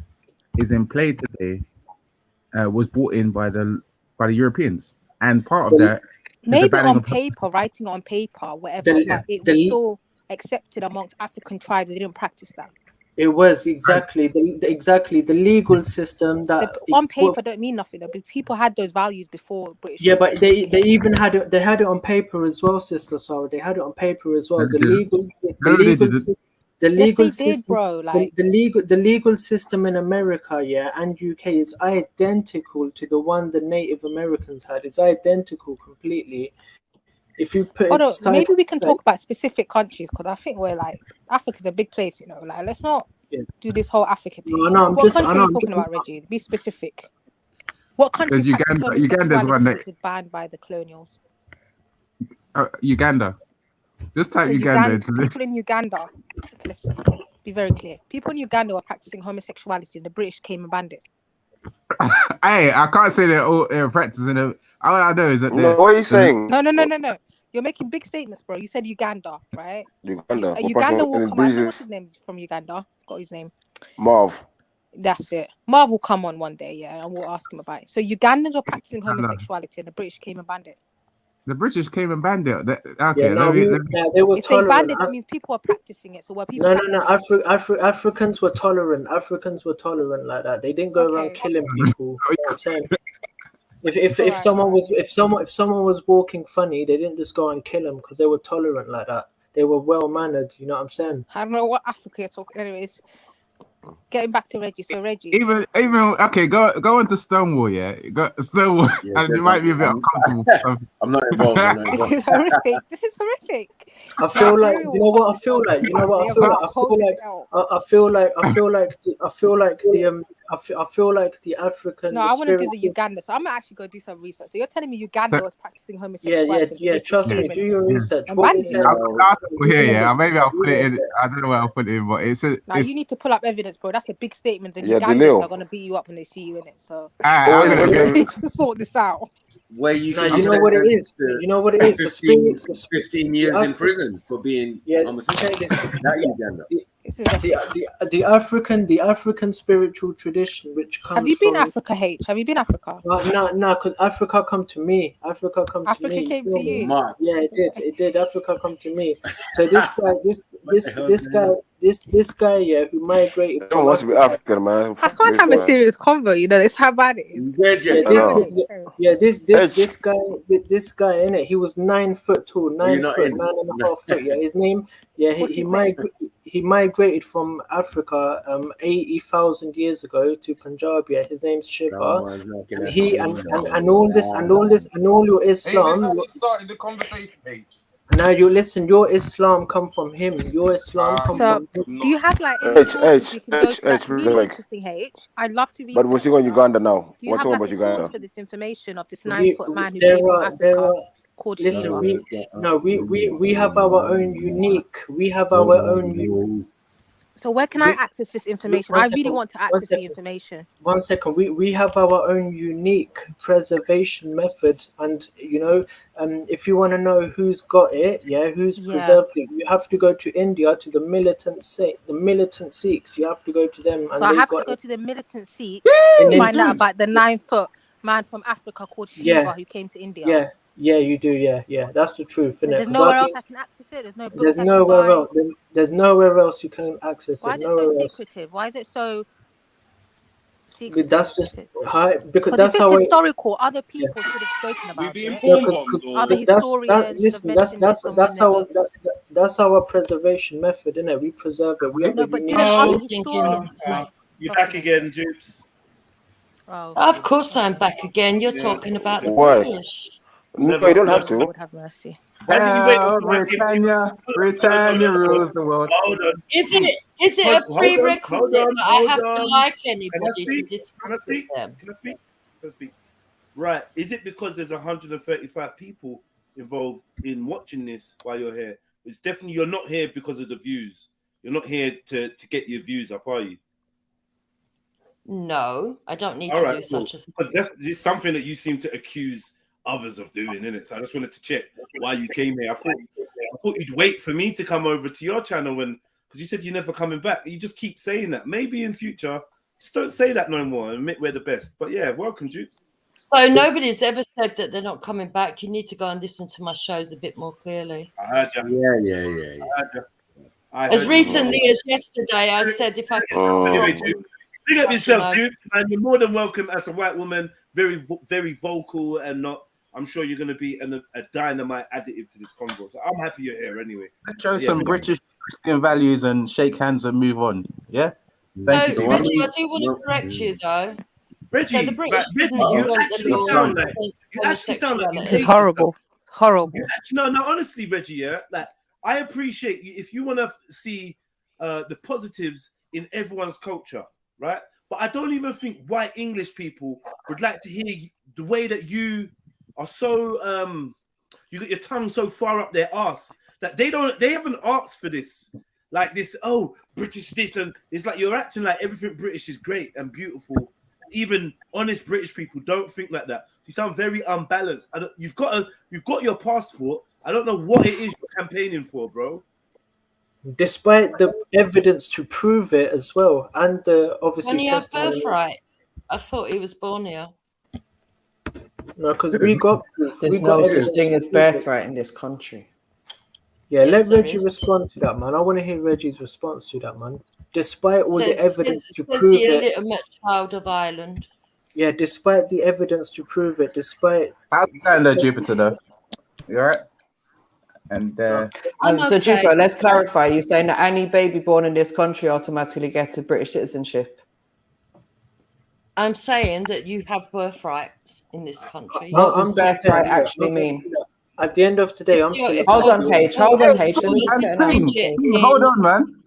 is in play today was brought in by the Europeans, and part of that is the Maybe banning on of paper, writing on paper, whatever, but it was still accepted amongst African tribes. They didn't practice that. It was exactly the legal system that On paper don't mean nothing. People had those values before British. Yeah, but they even had it. They had it on paper as well, Sister Sarah. They had it on paper as well. The legal system, bro. Like the legal system in America, yeah, and UK is identical to the one the Native Americans had. It's identical completely. If you put it maybe we can talk about specific countries, because I think we're like, Africa's a big place, you know. Like, let's not do this whole Africa thing. What country are you talking about, Reggie? Be specific. What country practiced homosexuality was banned by the colonials? Uganda. Just type Uganda. People in Uganda. Okay, let's be very clear. People in Uganda were practicing homosexuality, and the British came and banned it. Hey, I can't say they're all practicing it. All I know is that what are you saying? No. You're making big statements, bro. You said Uganda, right? Uganda. Uganda will come. I think what's his name from Uganda? I forgot his name. Marv. That's it. Marv will come on one day, yeah, and we'll ask him about it. So Ugandans were practicing homosexuality, and the British came and banned it. The British came and banned it. Okay, they were if tolerant. they banned it, that means people are practicing it. So were people? No. Africans were tolerant. Africans were tolerant like that. They didn't go around killing people. You know what I'm saying? If someone was walking funny, they didn't just go and kill them because they were tolerant like that. They were well mannered. You know what I'm saying? I don't know what Africa you're talking. Anyways, getting back to Reggie. So Reggie, even okay, go on to Stonewall. Yeah, go Stonewall, and it might be a bit uncomfortable. I'm not involved. This is horrific. This is horrific. I feel like you know what I feel like. You know what I feel like. I feel like the African. No, I want to do the Uganda. So I'm gonna actually go do some research. So you're telling me Uganda was practicing homosexuality? Yeah. Trust me. Do your research. Yeah. Maybe I'll put it in. I don't know where I'll put it in, but it's. Now you need to pull up evidence, bro. That's a big statement, and Ugandans are gonna beat you up when they see you in it. So I'm gonna sort this out. Where you know what it is. You know what it is. 15 years in prison for being homosexual. The African spiritual tradition, which comes. Have you been Africa, H? Have you been Africa? No, because Africa come to me. Africa came to you. Yeah, it did. Africa come to me. So this guy, yeah, who migrated. I don't want to be African, man. I can't have a serious convo. You know, it's how bad it is. This guy, innit? He was 9 foot tall, 9.5 foot. Yeah, his name. Yeah, he migrated from Africa 80,000 years ago to Punjab. Yeah, his name's Shiva. And he and all your Islam. Hey, this started the conversation, H. Now you listen. Your Islam come from him. Your Islam come from him. Do you have like any sources we can go to? That's really interesting, H. I'd love to read. But we're still on Uganda now. Do you have like a source for this information of this 9-foot man who came from Africa? Listen, we have our own unique. We have our own. So where can I access this information? I really want to access the information. 1 second. We have our own unique preservation method, and you know, if you want to know who's got it, who's preserved it, you have to go to India to the militant Sikhs. You have to go to them. So I have to go to the militant Sikhs to find out about the 9-foot man from Africa called Shiva who came to India. Yeah, you do. Yeah, that's the truth. So there's nowhere else I can access it. There's no books. There's nowhere else. There's nowhere else you can access it. Why is it so secretive? Why is it so secretive? That's just because that's how historical. Other people should have spoken about it. Other historians. Listen, that's our preservation method, isn't it? We preserve it. You're back again, Jupes. Oh, of course I'm back again. You're talking about the British. No, you don't have to. Lord have mercy. Britannia rules the world. Is it a prerequisite that I have to like anybody to discuss with them? Can I speak? Right. Is it because there's 135 people involved in watching this while you're here? It's definitely you're not here because of the views. You're not here to get your views up, are you? No, I don't need to do such a thing. Because this is something that you seem to accuse others of doing, isn't it? So I just wanted to check why you came here. I thought thought you'd wait for me to come over to your channel because you said you're never coming back. You just keep saying that. Maybe in future, just don't say that no more and admit we're the best. But yeah, welcome, Dukes. So nobody's ever said that they're not coming back. You need to go and listen to my shows a bit more clearly. I heard you. Yeah. I heard you. As recently as yesterday, I said if I Big up yourself, Dukes, man. You're more than welcome as a white woman. Very, very vocal and not. I'm sure you're going to be a dynamite additive to this convo. So I'm happy you're here anyway. Let's show some British Christian values and shake hands and move on. Yeah. Thank you. Reggie, I do want to correct you though. Reggie, so the British you actually sound like it's horrible. Horrible. No, honestly, Reggie, yeah, like I appreciate you if you want to see the positives in everyone's culture, right? But I don't even think white English people would like to hear the way that you are so you got your tongue so far up their ass that they haven't asked for this. Like this, British this, and it's like you're acting like everything British is great and beautiful. Even honest British people don't think like that. You sound very unbalanced. You've got your passport. I don't know what it is you're campaigning for, bro. Despite the evidence to prove it as well, and the obviously when he had testimony. birthright, I thought he was born here. No, because we got no such thing as birthright in this country. Yeah, Yes, let there Reggie is. respond to that, man. I want to hear Reggie's response to that, man. Despite all the Says- evidence says- to says prove the it. illegitimate child of Ireland. Yeah, despite the evidence to prove it, despite. How's it going there, Jupiter, though? You all right? And So Jupiter, let's clarify. You're saying that any baby born in this country automatically gets a British citizenship? I'm saying that you have birthrights in this country. What does birthright actually mean? At the end of today, I'm still. Hold on, Paige. Hold on, Paige. Let me get an answer. Hold on, man.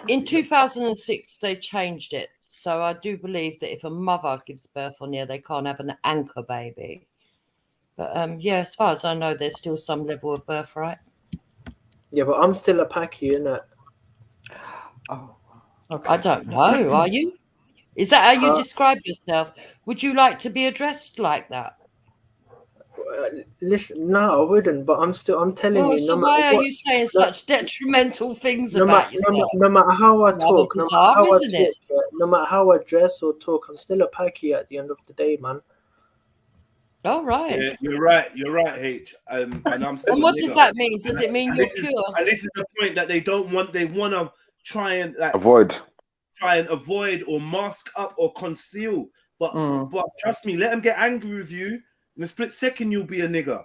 In 2006, they changed it. So I do believe that if a mother gives birth on here, they can't have an anchor baby. But yeah, as far as I know, there's still some level of birthright. Yeah, but I'm still a Paki, innit? Oh, okay. I don't know. Are you? Is that how you describe yourself? Would you like to be addressed like that? Listen, no, I wouldn't. But I'm telling Oh, you. so No why matter are what, you saying such detrimental things no about matter yourself? no matter how I talk, no bizarre, matter how isn't it? no matter how I dress or talk, I'm still a Paki at the end of the day, man. All right. Yeah, you're right, H. And I'm still. And what does that mean? Does it mean And you're this is- pure? And this is the point that they don't want. They want to try and like avoid or mask up or conceal. But trust me, let them get angry with you. In a split second, you'll be a nigger.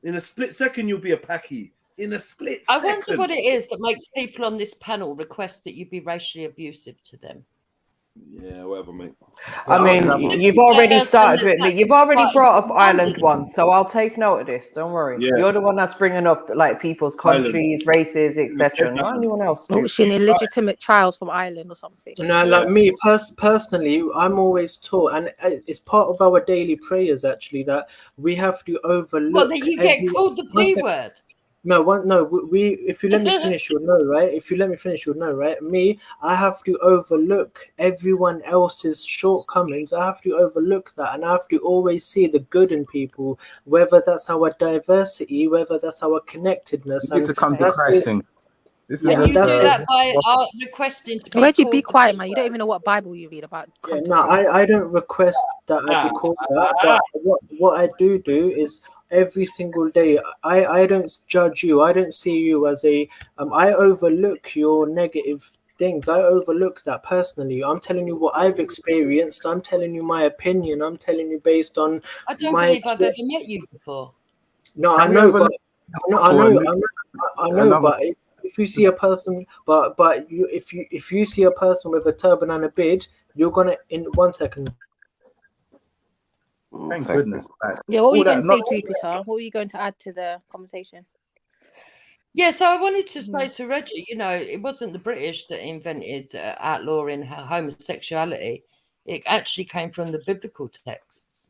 In a split second, you'll be a Paki. In a split I second. wonder what it is that makes people on this panel request that you be racially abusive to them. Yeah, whatever, mate. I mean, you've already started with me. You've already brought up Ireland once, so I'll take note of this. Don't worry. Yeah. You're the one that's bringing up like people's countries, races, etc. Not anyone else. Oh, she an illegitimate child from Ireland or something. No, like me personally, I'm always taught, and it's part of our daily prayers actually that we have to overlook. Well, that you get called the P word. No, we. If you let me finish, you'll know, right? If you let me finish, you'll know, right? Me, I have to overlook everyone else's shortcomings. I have to overlook that, and I have to always see the good in people, whether that's our diversity, whether that's our connectedness. You need to come to Christ thing. This is And you just, do that by requesting to be Reggie, called be the quiet, P man. You word. don't even know what Bible you read about. Yeah, no, I don't request that I be called that. But what I do is every single day, I don't judge you. I don't see you as a. I overlook your negative things. I overlook that personally. I'm telling you what I've experienced. I'm telling you my opinion. I'm telling you based on I don't my. believe I've ever met you before. No, I know, but I know, but if you see a person, if you see a person with a turban and a beard, you're gonna in 1 second. Thank goodness. Yeah, what were you All going to that say, Jupiter? What were you going to add to the conversation? Yeah, so I wanted to say to Reggie, you know, it wasn't the British that invented outlawing homosexuality. It actually came from the biblical texts.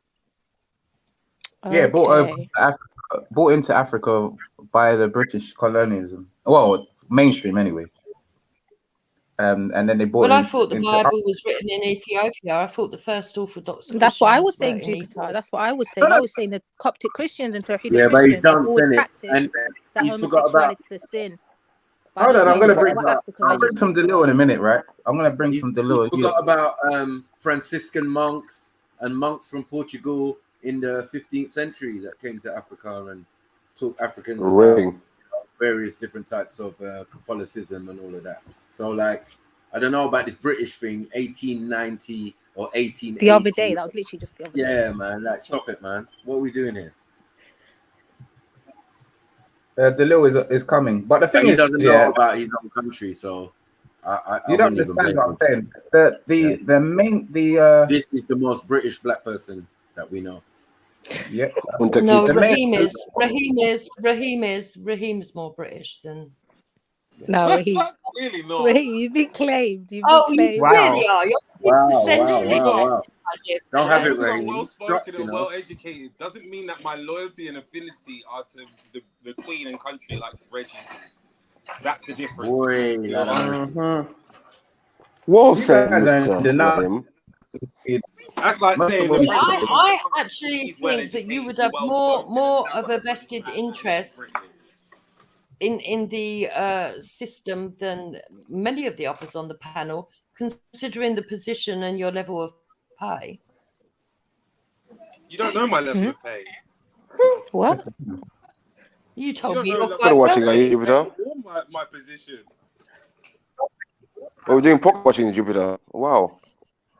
Yeah, brought into Africa by the British colonialism. Well, mainstream anyway. and then they brought Well, it I thought the into Bible was written in Ethiopia. I thought the first Orthodox. That's what I was Christians saying, were in Jupiter. That's what I was saying. I was saying the Coptic Christians and Tahidi Yeah, but he's Christians have done, always it? practiced And that he's forgot homosexuality about. is the sin. But I Hold don't on, I'm know gonna bring what African I'll bring some religion. Delil in a minute, right? I'm gonna bring some He Delil. forgot about Franciscan monks and monks from Portugal in the 15th century that came to Africa and taught Africans about various different types of Catholicism and all of that. So, like, I don't know about this British thing, 1890 or 1880. The other day, that was literally just the other day. Yeah, man, like, stop it, man. What are we doing here? Delil is coming, but the thing he is, doesn't know about his own country, so you don't understand what I'm saying. The main this is the most British black person that we know. Yeah. No, Raheem is more British than. No, Raheem. Really not. Raheem, you've been claimed. You've Oh, been you claimed. really are. You're essentially not. Don't have it, Because I'm Raheem. well spoken and well educated doesn't mean that my loyalty and affinity are to the Queen and country like Reggie's is. That's the difference. Boy, Well You said, guys are Mr. enough. Graham. That's like saying But I actually think that you would have more of a vested interest in the system than many of the others on the panel, considering the position and your level of pay. You don't know my level of pay. What? You told me You you're don't know quite watching, are you, wealthy. Jupiter? or my position. We're doing poker watching in Jupiter. Wow.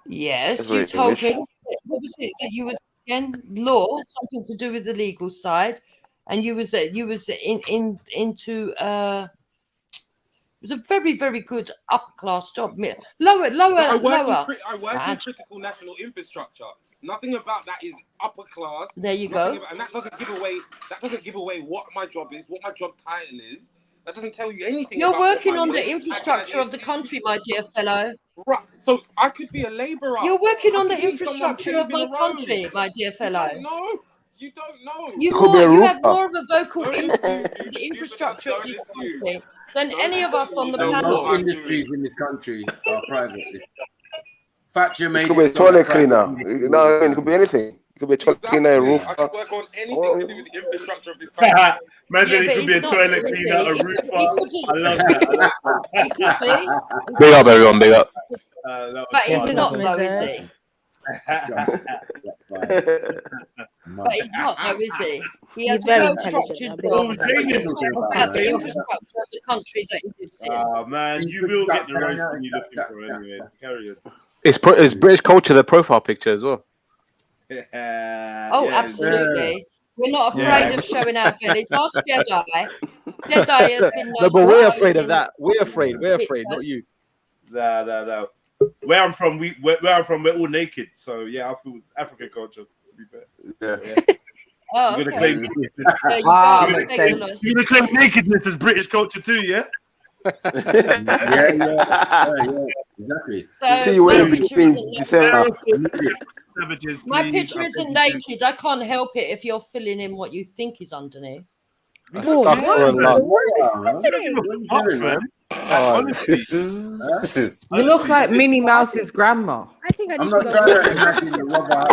Yes, That's you very told English. me. What was it that you was again? Law, something to do with the legal side, and you was into it was a very, very good upper class job. Lower. I work in critical national infrastructure. Nothing about that is upper class. There you go. And that doesn't give away what my job is, what my job title is. That doesn't tell you anything. You're about working what my on the risk infrastructure of the country, my dear fellow. Right. So I could be a labourer. You're working I on the could be someone infrastructure of my paving a road. country, my dear fellow. You don't know. You have more of a vocal input in the infrastructure of this country than any of us on the panel. Most industries in this country are private. Thatcher It made could be a it so toilet that cleaner. private No, it could be anything. It could be a toilet cleaner, a roofer. I could work on anything to do with the infrastructure of this country. Man said Yeah, he could be a but he's not, toilet is cleaner, he? a He roofer. couldn't. I love that. He could be. Big up, everyone. Big up. But he's not, though, is he? But he's not, though, is he? He has He's a very well-structured intelligent. job. Oh, Jamie He talks about the infrastructure of the country that he lives in. Oh, man, you will get the roasting you're looking for anyway. Carry on. It's British culture, the profile picture as well. Oh, absolutely. We're not afraid of showing our bellies. Ask Jedi. Jedi has been known No, but to we're pose afraid of in that. We're afraid, not you. No. Where I'm from, we're all naked. So yeah, I feel it's African culture. To be fair. Yeah. Oh, You're gonna okay. claim So you you're gonna claim nakedness as British culture too, yeah? yeah, exactly. So my picture isn't Savages, my please. picture isn't naked. I can't help it if you're filling in what you think is underneath. You look like Minnie Mouse's grandma. I think I need I'm to not go. trying to imagine the rubber.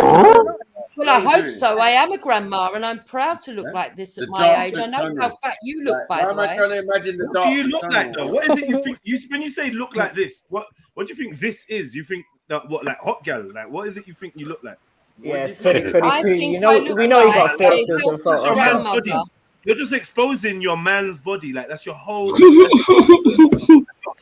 Well, I hope so. I am a grandma, and I'm proud to look like this at my age. I know how fat you look, by the Why am I way. trying to imagine the What dark? do you look like though? What is it you think? When you say look like this, what do you think this is? You think that what like hot gal? Like what is it you think you look like? Yeah, it's I 2022. think You know, I look we know you like got filters a and Your photos. man's grandmother. body. You're just exposing your man's body. Like that's your whole your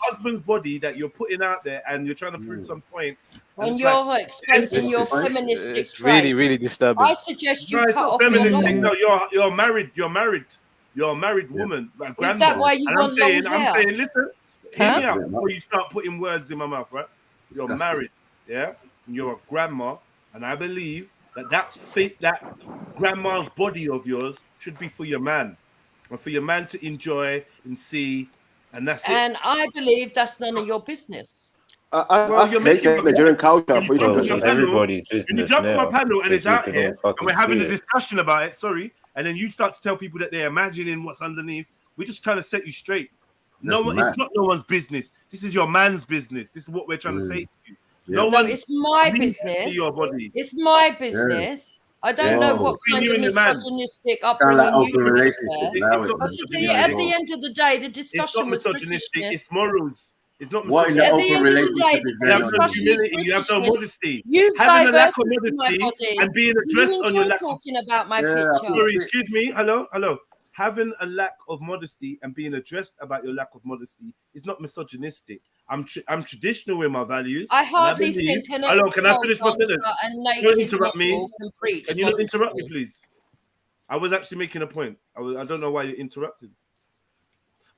husband's body that you're putting out there, and you're trying to prove some point. When it's you're like- exposing your feministic It's trait. really disturbing. I suggest you No, cut it's not off your feministic. long. No, you're married. You're a married woman, like Is grandma. that why you And want long hair? I'm saying, listen, hear me Huh? out before you start putting words in my mouth, right? You're Disgusting. married, yeah, and you're a grandma, and I believe that grandma's body of yours should be for your man, and for your man to enjoy and see, and that's it. And I believe that's none of your business. You're making Nigerian culture for Well, you. everybody's business when you jump on my now, panel and it's because out we here don't fucking and we're having see a it. discussion about it, sorry, and then you start to tell people that they're imagining what's underneath, we're just trying to set you straight. No one, it's not no one's business. This is your man's business. This is what we're trying to say to you. No No, one it's my needs to business. see your body. It's my business. I don't know what Between kind you of and your man. misogynistic Sound like upbringing open you have relationship. there. Allow it, But man. at the end of the day, the It's discussion not was misogynistic. Britishness. It's morals. It's not What in the At misogynistic. the open end of the day, relationship is the You have going on? no discussion is humility. You have no Britishness. modesty. You've Having a lack of diverted my modesty body. and being You addressed on your enjoy lack of talking about my Yeah, picture. sorry, excuse me. Hello. Having a lack of modesty and being addressed about your lack of modesty is not misogynistic. I'm traditional in my values. I and hardly believe. think an Hello, can I ex-pole finish my dancer sentence? and Don't naked interrupt me. model can preach Can you not interrupt me, modesty. please? I was actually making a point. I don't know why you're interrupting.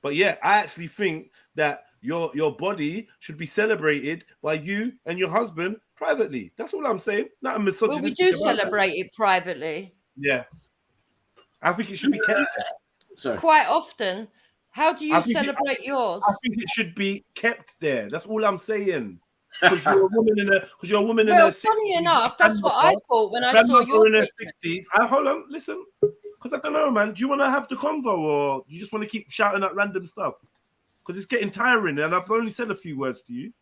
But yeah, I actually think that your body should be celebrated by you and your husband privately. That's all I'm saying. Not a Well, we misogynistic. do about that. celebrate it privately. Yeah, I think it should be kept. Sorry. Quite often. How do I you think celebrate yours? I think it should be kept there. That's all I'm saying. Because you're a woman in her Well, 60s. funny enough, that's what I thought when I saw your in her picture. 60s. Hold on, listen. Because I don't know, man. Do you want to have the convo or you just want to keep shouting at random stuff? Because it's getting tiring and I've only said a few words to you.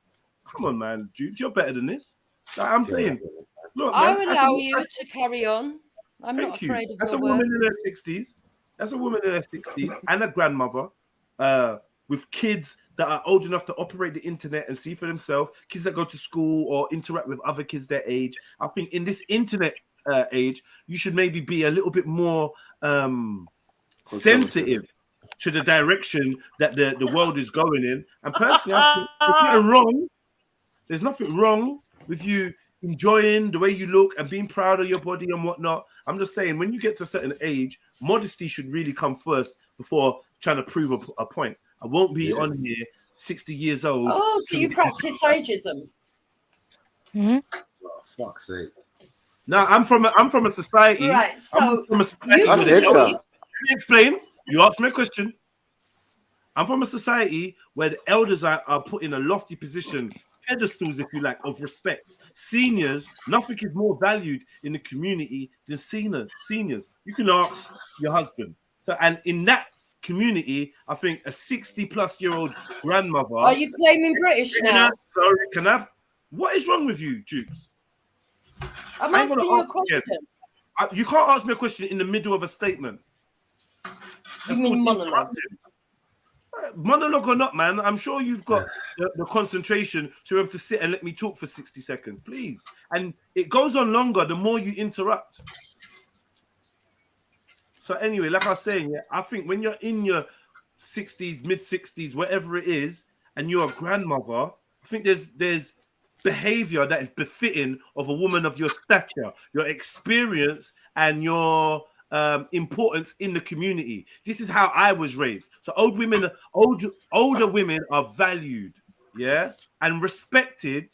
Come on, man. Dupes, you're better than this. Like, I'm playing. Look, I man, will allow you to carry on. I'm not afraid of That's your a word. woman in her 60s. That's a woman in her 60s and a grandmother with kids that are old enough to operate the internet and see for themselves, kids that go to school or interact with other kids their age. I think in this internet age, you should maybe be a little bit more sensitive to the direction that the world is going in. And personally, I think there's nothing wrong with you enjoying the way you look and being proud of your body and whatnot. I'm just saying, when you get to a certain age, modesty should really come first before trying to prove a point. I won't be on here 60 years old. Oh, so you practice ageism? Oh, fuck's sake. No, I'm from a society. Right, so I'm from a society. Let me explain. You asked me a question. I'm from a society where the elders are put in a lofty position, pedestals, if you like, of respect. Seniors, nothing is more valued in the community than seniors. You can ask your husband. So, and in that community, I think a 60-plus-year-old grandmother. Are you claiming British now? Sorry, what is wrong with you, Dukes? I'm asking you a question. You can't ask me a question in the middle of a statement. You mean monologue? Monologue or not, man, I'm sure you've got the concentration to be able to sit and let me talk for 60 seconds, please. And it goes on longer the more you interrupt. So anyway, like I was saying, I think when you're in your 60s, mid-60s, whatever it is, and you're a grandmother, I think there's behavior that is befitting of a woman of your stature, your experience, and your importance in the community. This is how I was raised. So older women are valued, and respected,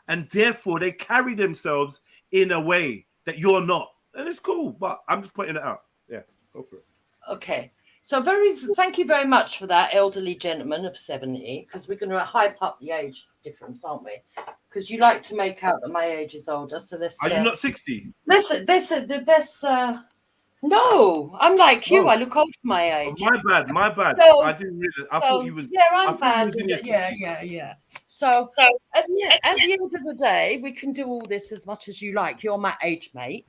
and therefore they carry themselves in a way that you're not. And it's cool, but I'm just pointing it out. Yeah, go for it. Okay. So thank you very much for that, elderly gentleman of 70, because we're going to hype up the age difference, aren't we? Because you like to make out that my age is older. So let's. Are you not 60? No, I'm like you. I look old for my age. Oh, my bad. So- I didn't realize. I thought you was. Yeah, I I'm thought you bad. was in your- Yeah. So at the end of the day, we can do all this as much as you like. You're my age mate.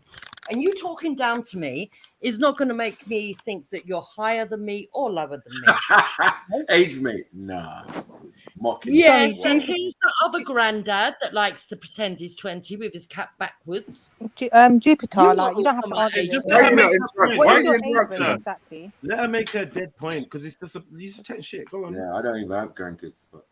And you talking down to me is not going to make me think that you're higher than me or lower than me. Age mate, nah. Mocking. Yes, and he's the other granddad that likes to pretend he's 20 with his cap backwards. Jupiter, You're like you don't have to argue. Just with let her me. make her point. What is your age range exactly? Let her make her dead point because it's just you just take shit. Go on. Yeah, I don't even have grandkids, but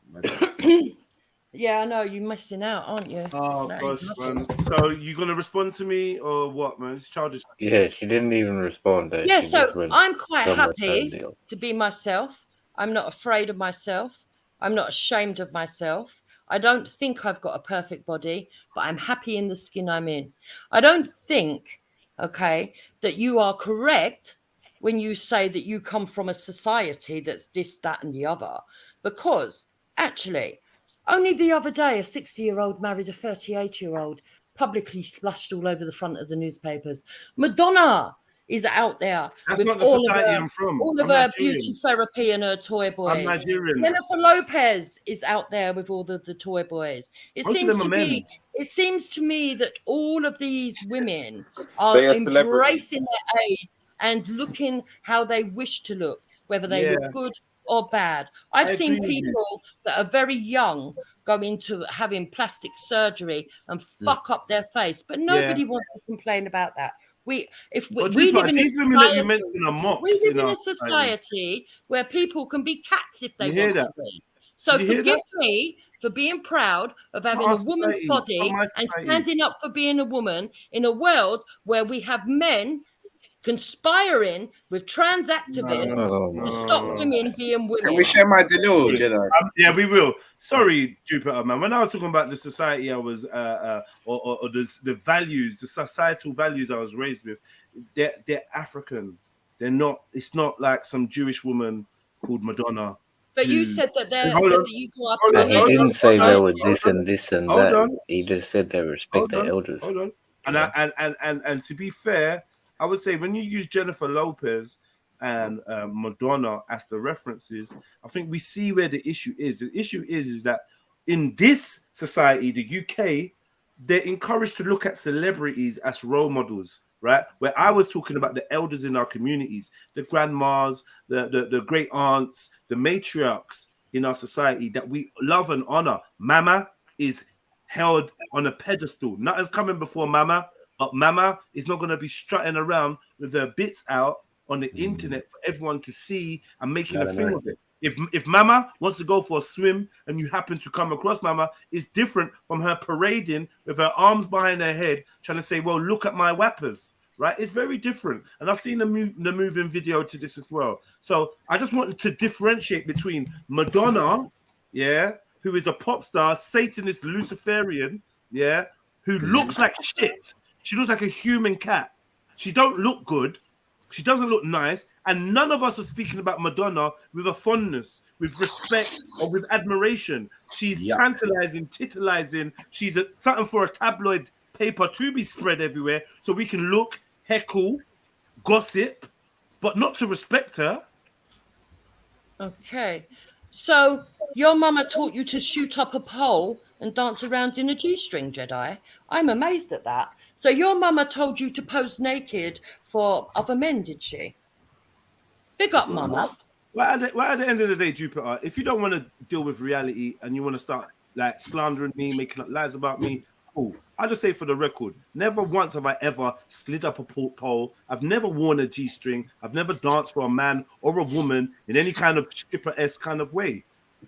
Yeah, I know you're missing out, aren't you? Oh No, gosh, you're not. man. So you gonna respond to me or what, man? It's childish. Yeah, she didn't even respond. Yeah, She so just went I'm quite somewhere happy totally else. to be myself. I'm not afraid of myself. I'm not ashamed of myself. I don't think I've got a perfect body, but I'm happy in the skin I'm in. I don't think, okay, that you are correct when you say that you come from a society that's this, that, and the other, because actually, only the other day, a 60-year-old married a 38-year-old, publicly splashed all over the front of the newspapers. Madonna is out there That's with not the all of society her, I'm from. all of I'm her Nigerian. beauty therapy and her toy boys. I'm Nigerian. Jennifer Lopez is out there with all the toy boys. Most of them are men. It seems to me that all of these women are They are celebrities. embracing their age and looking how they wish to look, whether they Yeah. look good or bad. I've I seen agree with you. people that are very young go into having plastic surgery and fuck up their face, but nobody wants to complain about that. We But live Tupac, in a these women that you society, mentioned are mocks. we live in in our a society where people can be cats if they You hear want that? to be. So You hear forgive that? me for being proud of having our a woman's society. body Not my and society. standing up for being a woman in a world where we have men conspiring with trans activists to stop women being women. Can we share my Delil, Jedi? Yeah, we will. Sorry, Jupiter, man. When I was talking about the society I was, or the values, the societal values I was raised with, they're African. They're not. It's not like some Jewish woman called Madonna. But you who- said that Hold on. you grew up. Hold on, He hold didn't on, say hold they on, were hold this on. and this and Hold that. on. He just said they respect the elders. Hold on. And to be fair, I would say when you use Jennifer Lopez and Madonna as the references, I think we see where the issue is. The issue is that in this society, the UK, they're encouraged to look at celebrities as role models, right? Where I was talking about the elders in our communities, the grandmas, the great aunts, the matriarchs in our society that we love and honor. Mama is held on a pedestal. Nothing's coming before Mama, but Mama is not going to be strutting around with her bits out on the internet for everyone to see and making a thing of it. If Mama wants to go for a swim and you happen to come across Mama, it's different from her parading with her arms behind her head, trying to say, well, look at my whappers, right? It's very different. And I've seen the moving video to this as well. So I just wanted to differentiate between Madonna, who is a pop star, Satanist, Luciferian, who looks like shit. She looks like a human cat. She don't look good. She doesn't look nice. And none of us are speaking about Madonna with a fondness, with respect, or with admiration. She's tantalizing, titillizing. She's something for a tabloid paper to be spread everywhere so we can look, heckle, gossip, but not to respect her. Okay. So your mama taught you to shoot up a pole and dance around in a G-string, Jedi. I'm amazed at that. So your mama told you to pose naked for other men, did she? Big up, mama. Well, at the end of the day, Jupiter, if you don't want to deal with reality and you want to start like slandering me, making up lies about me, cool. I just say for the record, never once have I ever slid up a pole. I've never worn a G-string. I've never danced for a man or a woman in any kind of stripper-esque kind of way.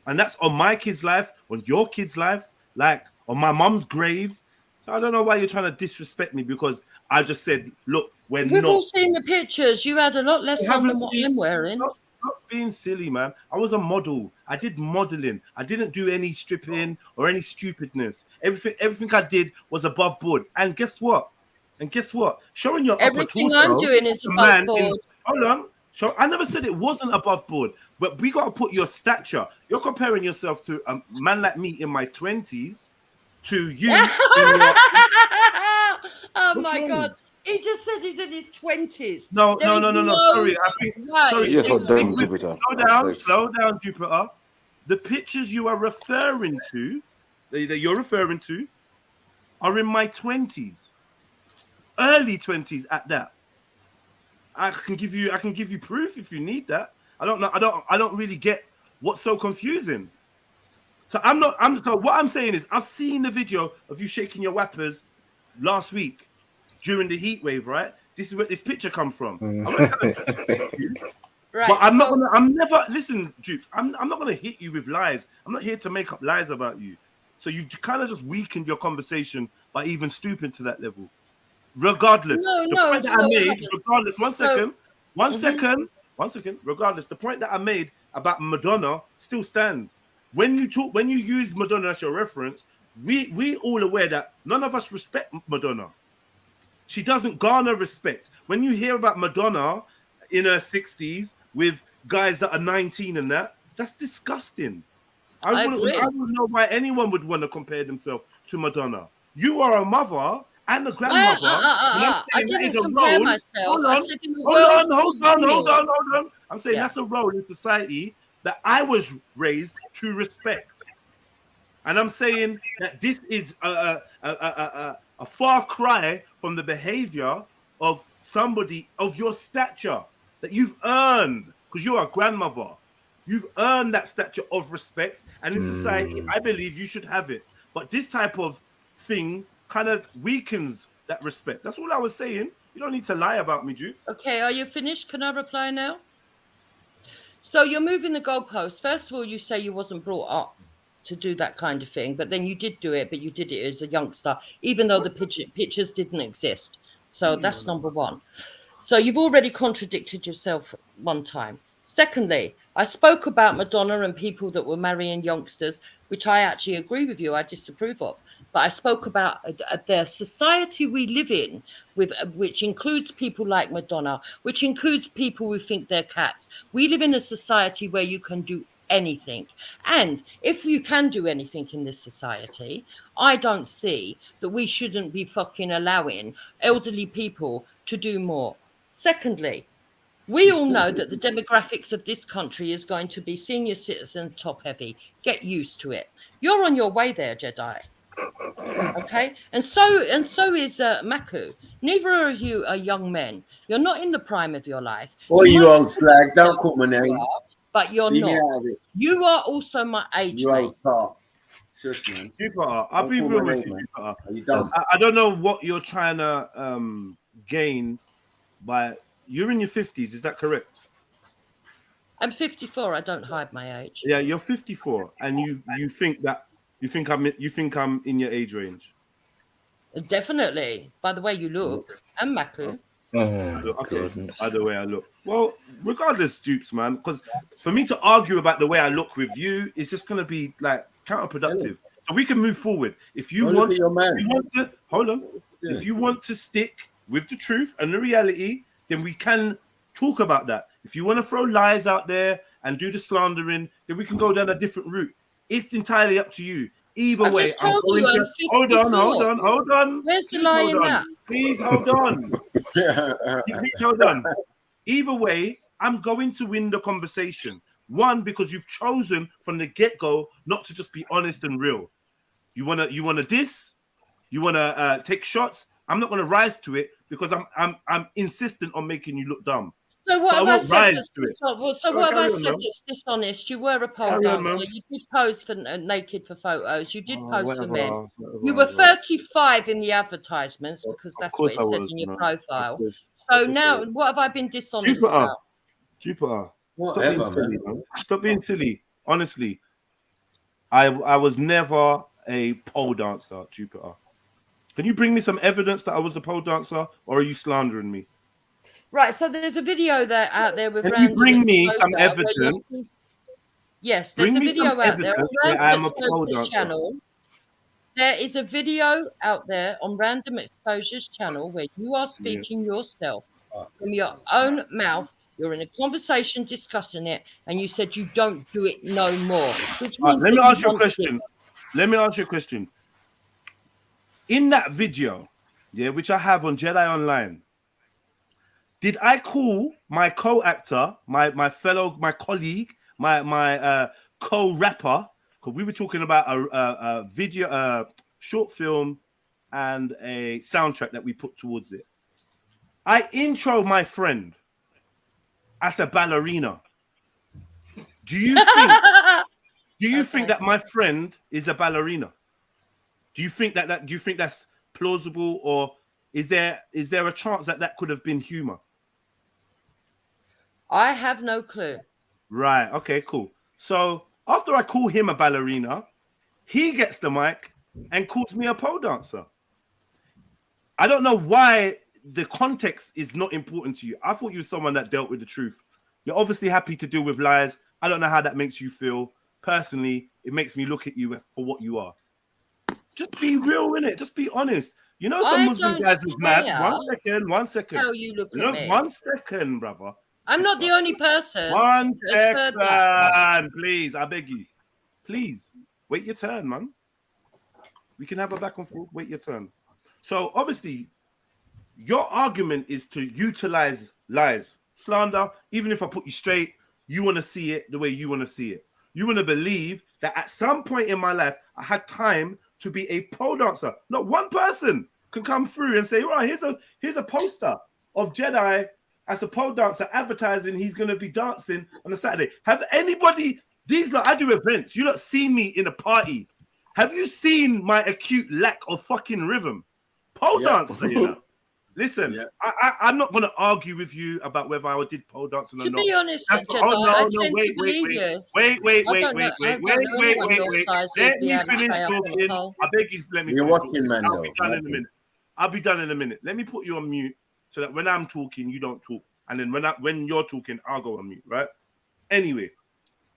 And that's on my kid's life, on your kid's life, like on my mom's grave. So I don't know why you're trying to disrespect me because I just said, look, We've all seen the pictures. You had a lot less on than what I'm wearing. Stop being silly, man. I was a model. I did modeling. I didn't do any stripping or any stupidness. Everything I did was above board. And guess what? Showing your Everything upper torso, I'm doing is above board. Hold on. So I never said it wasn't above board, but we got to put your stature. You're comparing yourself to a man like me in my 20s to you. Oh my God. He just said he's in his 20s. No. Sorry, I think. Right. Sorry, slow down, Jupiter. The pictures you are referring to, that you're referring to, are in my 20s, early 20s at that. I can give you proof if you need that. I don't really get what's so confusing. So so what I'm saying is I've seen the video of you shaking your whappers last week during the heat wave, right? This is where this picture come from. Right, but I'm never listen, Jukes. I'm not gonna hit you with lies. I'm not here to make up lies about you. So you've kind of just weakened your conversation by even stooping to that level. Regardless, regardless, the point that I made about Madonna still stands. When you use Madonna as your reference, we all aware that none of us respect Madonna. She doesn't garner respect. When you hear about Madonna in her 60s with guys that are 19 and that's disgusting. I wouldn't know why anyone would want to compare themselves to Madonna. You are a mother and the grandmother. I didn't compare myself. I said in the Hold on. I'm saying that's a role in society that I was raised to respect. And I'm saying that this is a far cry from the behavior of somebody of your stature that you've earned because you're a grandmother. You've earned that stature of respect. And in society, I believe you should have it. But this type of thing kind of weakens that respect. That's all I was saying. You don't need to lie about me, Dukes. Okay, are you finished? Can I reply now? So you're moving the goalposts. First of all, you say you wasn't brought up to do that kind of thing, but then you did do it, but you did it as a youngster, even though the pictures didn't exist. So that's number one. So you've already contradicted yourself one time. Secondly, I spoke about Madonna and people that were marrying youngsters, which I actually agree with you. I disapprove of. But I spoke about the society we live in, which includes people like Madonna, which includes people who think they're cats. We live in a society where you can do anything. And if you can do anything in this society, I don't see that we shouldn't be fucking allowing elderly people to do more. Secondly, we all know that the demographics of this country is going to be senior citizen top heavy. Get used to it. You're on your way there, Jedi. Okay, and so is Maku. Neither of you are young men. You're not in the prime of your life. Oh, you old slag! Don't call my name. But you're not. You are also my age mate. Shush, man. Jupiter, I'll be real with you. I don't know what you're trying to gain by. You're in your 50s, is that correct? I'm 54. I don't hide my age. Yeah, you're 54, and you think I'm in your age range. Definitely, by the way you look, and Maku. By the way I look. Well, regardless, Dupes, man, because for me to argue about the way I look with you is just gonna be like counterproductive. So we can move forward. If you want to hold on. Yeah. If you want to stick with the truth and the reality, then we can talk about that. If you want to throw lies out there and do the slandering, then we can go down a different route. It's entirely up to you. Either way, I'm going to hold on. Where's the lie in that? Please hold on. Please hold on. Either way, I'm going to win the conversation. One, because you've chosen from the get-go not to just be honest and real. You wanna diss, you wanna take shots. I'm not gonna rise to it because I'm insistent on making you look dumb. So what have I said that's dishonest? You were a pole dancer. You did pose for naked for photos. You did pose for men. You were 35 in the advertisements because that's what it said in your profile. So now, what have I been dishonest about? Jupiter, stop being silly. Honestly, I was never a pole dancer, Jupiter. Can you bring me some evidence that I was a pole dancer, or are you slandering me? Right, so there's a video out there with. Can you bring me some evidence? Yes, there's a video out there on Random Exposure's channel. There is a video out there on Random Exposure's channel where you are speaking yourself from your own mouth. You're in a conversation discussing it, and you said you don't do it no more. Which means let me ask you a question. Let me ask you a question. In that video, which I have on JEDI Online, did I call my co-actor, my colleague, my co-rapper, because we were talking about a video, short film, and a soundtrack that we put towards it. I intro my friend as a ballerina. Do you think that my friend is a ballerina? Do you think that's plausible, or is there a chance that could have been humor? I have no clue. Right. Okay, cool. So after I call him a ballerina, he gets the mic and calls me a pole dancer. I don't know why the context is not important to you. I thought you were someone that dealt with the truth. You're obviously happy to deal with lies. I don't know how that makes you feel. Personally, it makes me look at you for what you are. Just be real, innit? Just be honest. You know, some Muslim guys is mad. 1 second. How you look at me. 1 second, brother. I'm not the only person. 1 second, please. I beg you. Please, wait your turn, man. We can have a back and forth. Wait your turn. So obviously, your argument is to utilize lies, slander. Even if I put you straight, you want to see it the way you want to see it. You want to believe that at some point in my life, I had time to be a pole dancer. Not one person can come through and say, right, here's a poster of JEDI as a pole dancer advertising he's going to be dancing on a Saturday. Have anybody, I do events. You not seen me in a party. Have you seen my acute lack of fucking rhythm? Pole dancer, you know. Listen, I'm not going to argue with you about whether I did pole dancing or not. To be honest, Wait. Let me finish talking. I beg you, let me finish talking. I'll be done in a minute. Let me put you on mute so that when I'm talking, you don't talk. And then when you're talking, I'll go on mute, right? Anyway,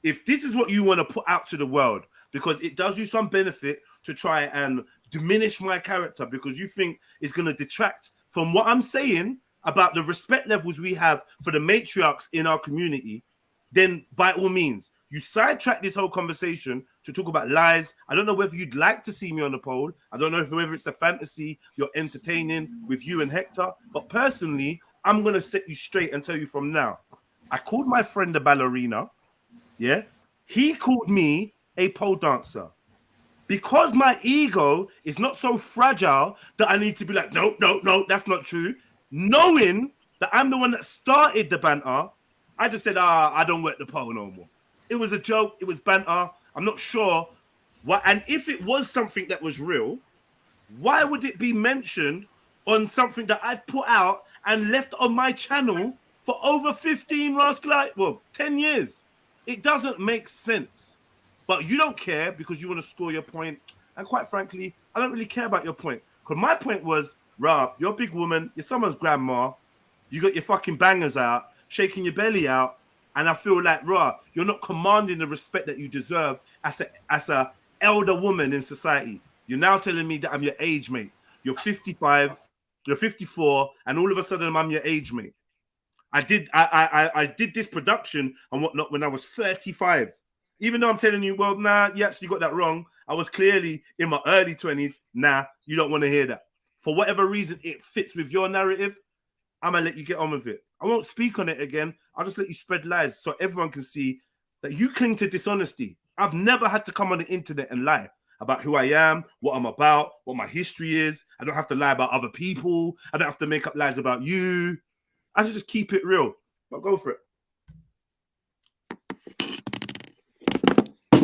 if this is what you want to put out to the world, because it does you some benefit to try and diminish my character because you think it's going to detract from what I'm saying about the respect levels we have for the matriarchs in our community, then by all means, you sidetrack this whole conversation to talk about lies. I don't know whether you'd like to see me on the pole. I don't know whether it's a fantasy you're entertaining with you and Hector. But personally, I'm going to set you straight and tell you from now. I called my friend a ballerina. Yeah. He called me a pole dancer. Because my ego is not so fragile that I need to be like, no, that's not true. Knowing that I'm the one that started the banter, I just said, I don't work the pole no more. It was a joke. It was banter. I'm not sure what. And if it was something that was real, why would it be mentioned on something that I've put out and left on my channel for over 10 years? It doesn't make sense. But you don't care because you want to score your point. And quite frankly, I don't really care about your point. Because my point was, Rob, you're a big woman. You're someone's grandma. You got your fucking bangers out, shaking your belly out. And I feel like, Rob, you're not commanding the respect that you deserve as a elder woman in society. You're now telling me that I'm your age mate. You're 55, you're 54, and all of a sudden I'm your age mate. I did this production and whatnot when I was 35. Even though I'm telling you, well, nah, you actually got that wrong. I was clearly in my early 20s. Nah, you don't want to hear that. For whatever reason, it fits with your narrative. I'm going to let you get on with it. I won't speak on it again. I'll just let you spread lies so everyone can see that you cling to dishonesty. I've never had to come on the internet and lie about who I am, what I'm about, what my history is. I don't have to lie about other people. I don't have to make up lies about you. I should just keep it real. But go for it.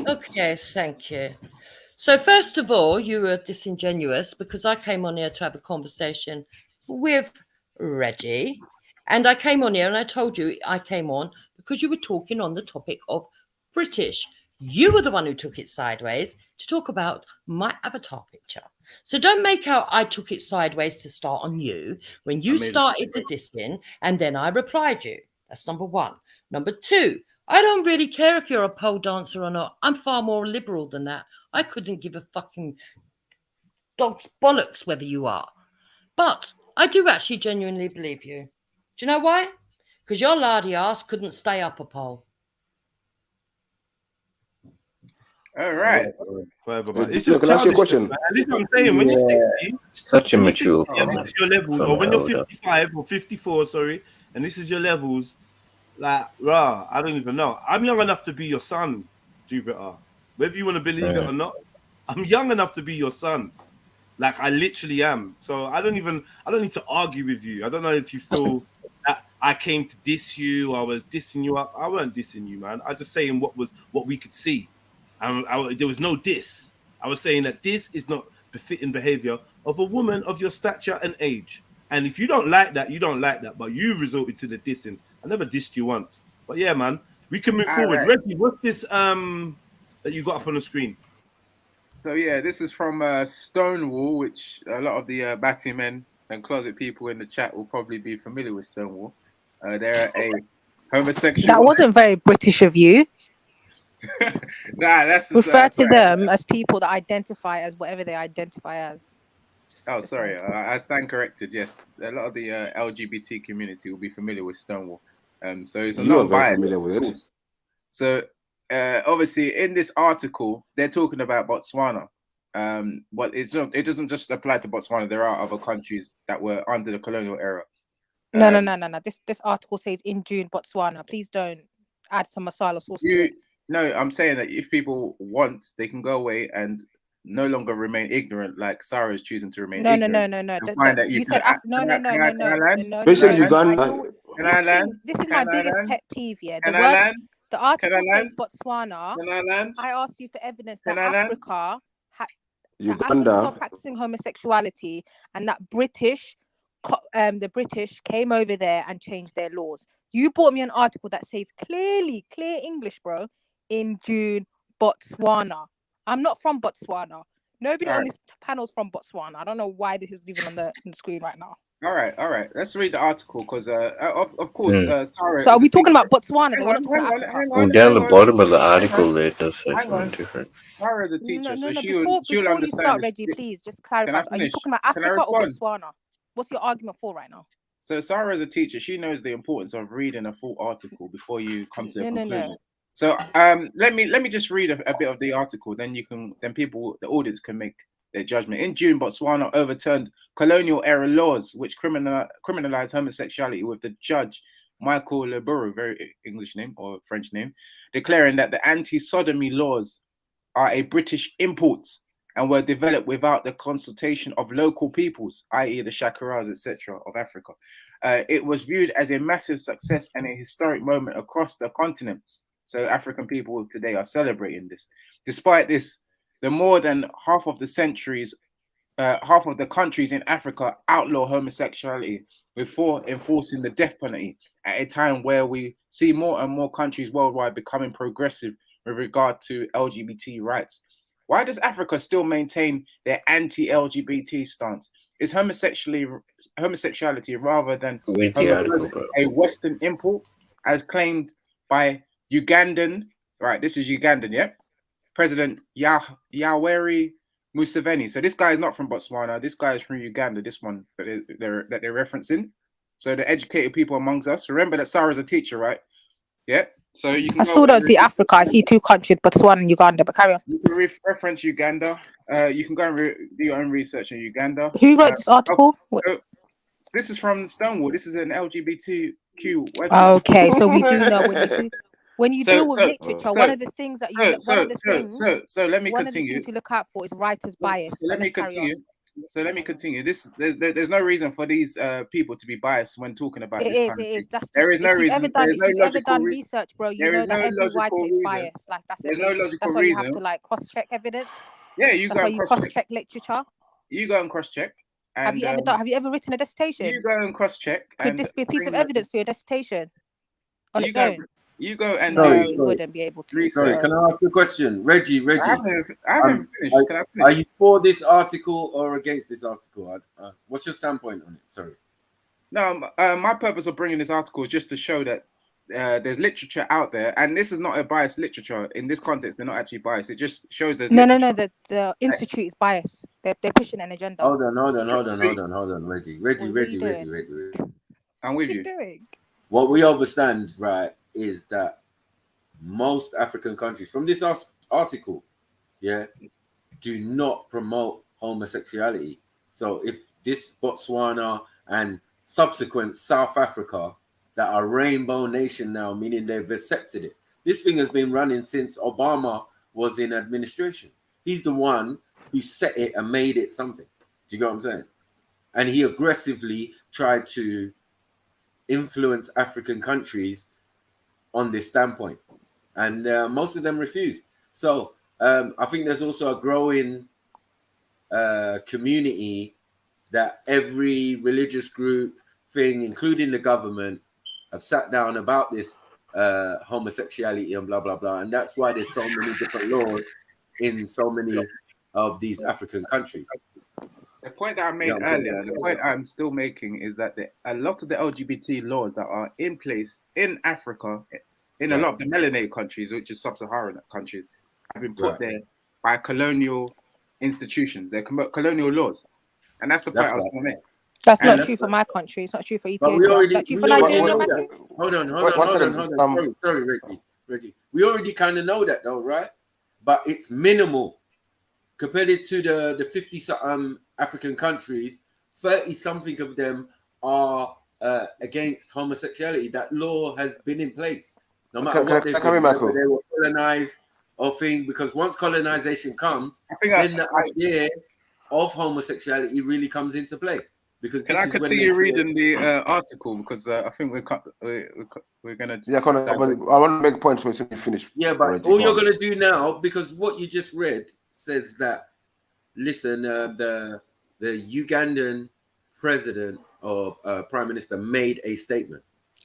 Okay, thank you. So first of all, you were disingenuous because I came on here to have a conversation with Reggie. And I came on here and I told you I came on because you were talking on the topic of British. You were the one who took it sideways to talk about my avatar picture. So don't make out I took it sideways to start on you when you started the dissing and then I replied you. That's number one. Number two, I don't really care if you're a pole dancer or not. I'm far more liberal than that. I couldn't give a fucking dog's bollocks whether you are. But I do actually genuinely believe you. Do you know why? Because your lardy ass couldn't stay up a pole. All right. It's just childish. Question. This is what I'm saying. When you're 60, such a mature. And this is your levels, or when you're 55 or 54, sorry, and this is your levels. Like, rah, I don't even know. I'm young enough to be your son, Jupiter. Whether you want to believe it or not, I'm young enough to be your son. Like, I literally am. So I don't need to argue with you. I don't know if you feel that I came to diss you or I was dissing you up. I weren't dissing you, man. I just saying what we could see. There was no diss. I was saying that this is not befitting behavior of a woman of your stature and age. And if you don't like that, you don't like that. But you resorted to the dissing. I never dissed you once. But yeah, man, we can move forward. Right. Reggie, what's this that you got up on the screen? So yeah, this is from Stonewall, which a lot of the batty men and closet people in the chat will probably be familiar with Stonewall. They're a homosexual. That wasn't very British of you. Nah, that's refer to them as people that identify as whatever they identify as. Sorry, I stand corrected. Yes, a lot of the LGBT community will be familiar with Stonewall. So it's a non-biased source. So obviously, in this article, they're talking about Botswana, But it doesn't just apply to Botswana. There are other countries that were under the colonial era. No. This article says in June, Botswana. Please don't add some masala sauce to it. No, I'm saying that if people want, they can go away and no longer remain ignorant, like Sarah is choosing to remain ignorant. No. Find that You said no. Especially Uganda. This is my biggest pet peeve. Yeah, the article says Botswana. I asked you for evidence that Africa Africans are practicing homosexuality, and that the British came over there and changed their laws. You brought me an article that says clear English, bro. In June, Botswana. I'm not from Botswana. Nobody on this panel is from Botswana. I don't know why this is even on the screen right now. All right. Let's read the article because, of course, Sarah. So are we talking about Botswana? Hang on, down the bottom of the article, there it does say something different. Sarah is a teacher, so she'll Before understand. You start, Reggie, please just clarify. Are you talking about Africa or Botswana? What's your argument for right now? So Sarah is a teacher. She knows the importance of reading a full article before you come to a conclusion. No. So let me just read a bit of the article. Then the audience can make their judgment. In June, Botswana overturned colonial era laws which criminalized homosexuality, with the judge Michael Leburu, very English name or French name, declaring that the anti-sodomy laws are a British import and were developed without the consultation of local peoples, i.e. the Shakaras, etc. of Africa. It was viewed as a massive success and a historic moment across the continent. So African people today are celebrating this. Despite this, the more than half of the countries in Africa outlaw homosexuality before enforcing the death penalty at a time where we see more and more countries worldwide becoming progressive with regard to LGBT rights. Why does Africa still maintain their anti-LGBT stance? Is homosexuality rather than a Western import, as claimed by Ugandan, right? This is Ugandan, yeah? President Yoweri Museveni. So this guy is not from Botswana. This guy is from Uganda. This one that they're referencing. So the educated people amongst us. Remember that Sarah's a teacher, right? Yeah. So you can. I still don't see Africa. I see two countries, Botswana and Uganda. But carry on. You can reference Uganda. You can go and do your own research on Uganda. Who wrote this article? So this is from Stonewall. This is an LGBTQ website. Okay, so we do know when you deal with literature, one of the things that you so let me continue. You look out for is writer's bias. So let me continue. There's no reason for these people to be biased when talking about this. It is. There is no reason. If you've ever done research, bro, you know that every writer is biased. Like that's no logical reason. That's why you have to like cross-check evidence. Yeah, you that's go why you cross-check literature. You go and cross-check. Have you ever written a dissertation? You go and cross-check. Could this be a piece of evidence for your dissertation on its own? You go and you wouldn't be able to. Sorry, can I ask you a question, Reggie? I haven't finished. Can I finish? Are you for this article or against this article? What's your standpoint on it? Sorry. No, my purpose of bringing this article is just to show that there's literature out there, and this is not a biased literature. In this context, they're not actually biased. It just shows there's no. The institute is biased. They're pushing an agenda. Hold on, Reggie. I'm with you. What we understand, right, is that most African countries, from this article, do not promote homosexuality. So if this Botswana and subsequent South Africa that are rainbow nation now, meaning they've accepted it. This thing has been running since Obama was in administration. He's the one who set it and made it something. Do you get what I'm saying? And he aggressively tried to influence African countries on this standpoint. And most of them refused. So I think there's also a growing community that every religious group thing, including the government, have sat down about this homosexuality and blah, blah, blah. And that's why there's so many different laws in so many of these African countries. The point that I made earlier, the point I'm still making is that a lot of the LGBT laws that are in place in Africa, in a lot of the melanated countries, which is sub-Saharan countries, have been put there by colonial institutions. They're colonial laws. And that's the point I was going to make. That's not true for my country. It's not true for Ethiopia. That's true for Nigeria. Hold on. Sorry, Reggie. We already kind of know that though, right? But it's minimal. compared it to the 50 African countries, 30 something of them are against homosexuality. That law has been in place, no matter what they've been, whether they were colonized or thing. Because once colonization comes, then the idea of homosexuality really comes into play. Because Can I continue reading the article? Because I think we're gonna. Yeah, Colin, I want to make a point so you finish. Yeah, but all you're gonna do now, because what you just read says that, listen, the Ugandan president or prime minister made a statement.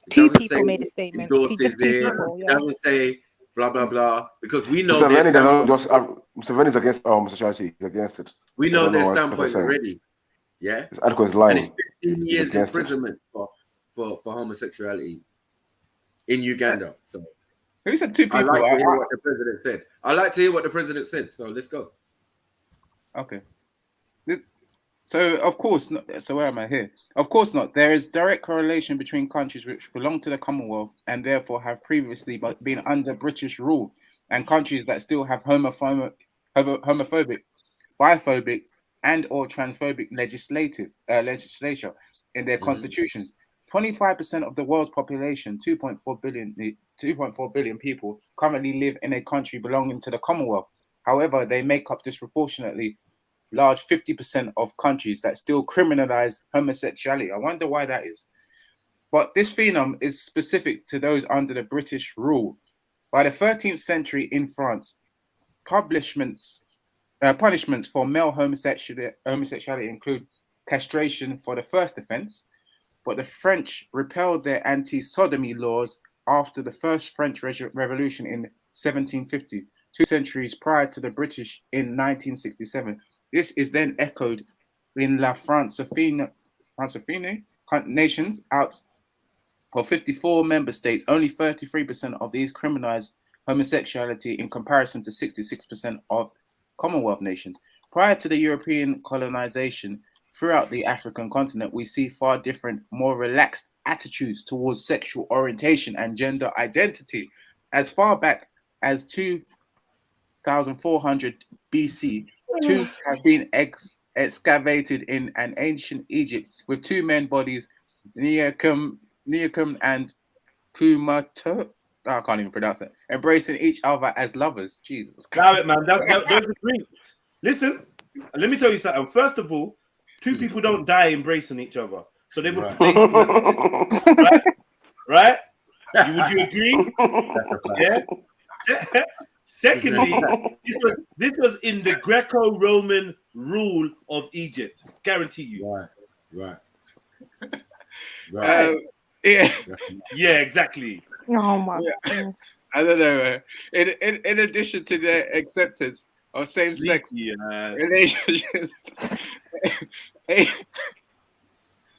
Two people made a statement. Just two people. It doesn't say blah blah blah, because we know Museveni is against homosexuality. He's against it. We know their standpoint already. Yeah, this article is lying. And it's 15 years imprisonment for homosexuality in Uganda. So who said two people? I like to hear what the president said. I like to hear what the president said. So let's go. Okay. So of course not. So where am I here? Of course not. There is direct correlation between countries which belong to the Commonwealth and therefore have previously been under British rule and countries that still have homophobic, biphobic, and or transphobic legislature in their constitutions. 25% of the world's population, 2.4 billion people, currently live in a country belonging to the Commonwealth. However, they make up disproportionately large 50% of countries that still criminalize homosexuality. I wonder why that is. But this phenomenon is specific to those under the British rule. By the 13th century in France, punishments for male homosexuality include castration for the first offense, but the French repealed their anti-sodomy laws after the first French Revolution in 1750, 2 centuries prior to the British in 1967. This is then echoed in La Francophonie nations. Out of 54 member states, only 33% of these criminalize homosexuality in comparison to 66% of Commonwealth nations. Prior to the European colonization throughout the African continent, we see far different, more relaxed attitudes towards sexual orientation and gender identity. As far back as 2400 BC, tombs have been excavated in an ancient Egypt with two men bodies, Neokum and Kumato. I can't even pronounce that. Embracing each other as lovers. Jesus Christ. Allow it, man. Those are drinks. Listen, let me tell you something. First of all, two people don't die embracing each other. So they were placed in that. Right? Would you agree? Yeah. Secondly, this was in the Greco-Roman rule of Egypt. Guarantee you. Right. Yeah, exactly. Oh my goodness. I don't know. In addition to the acceptance of same-sex relationships,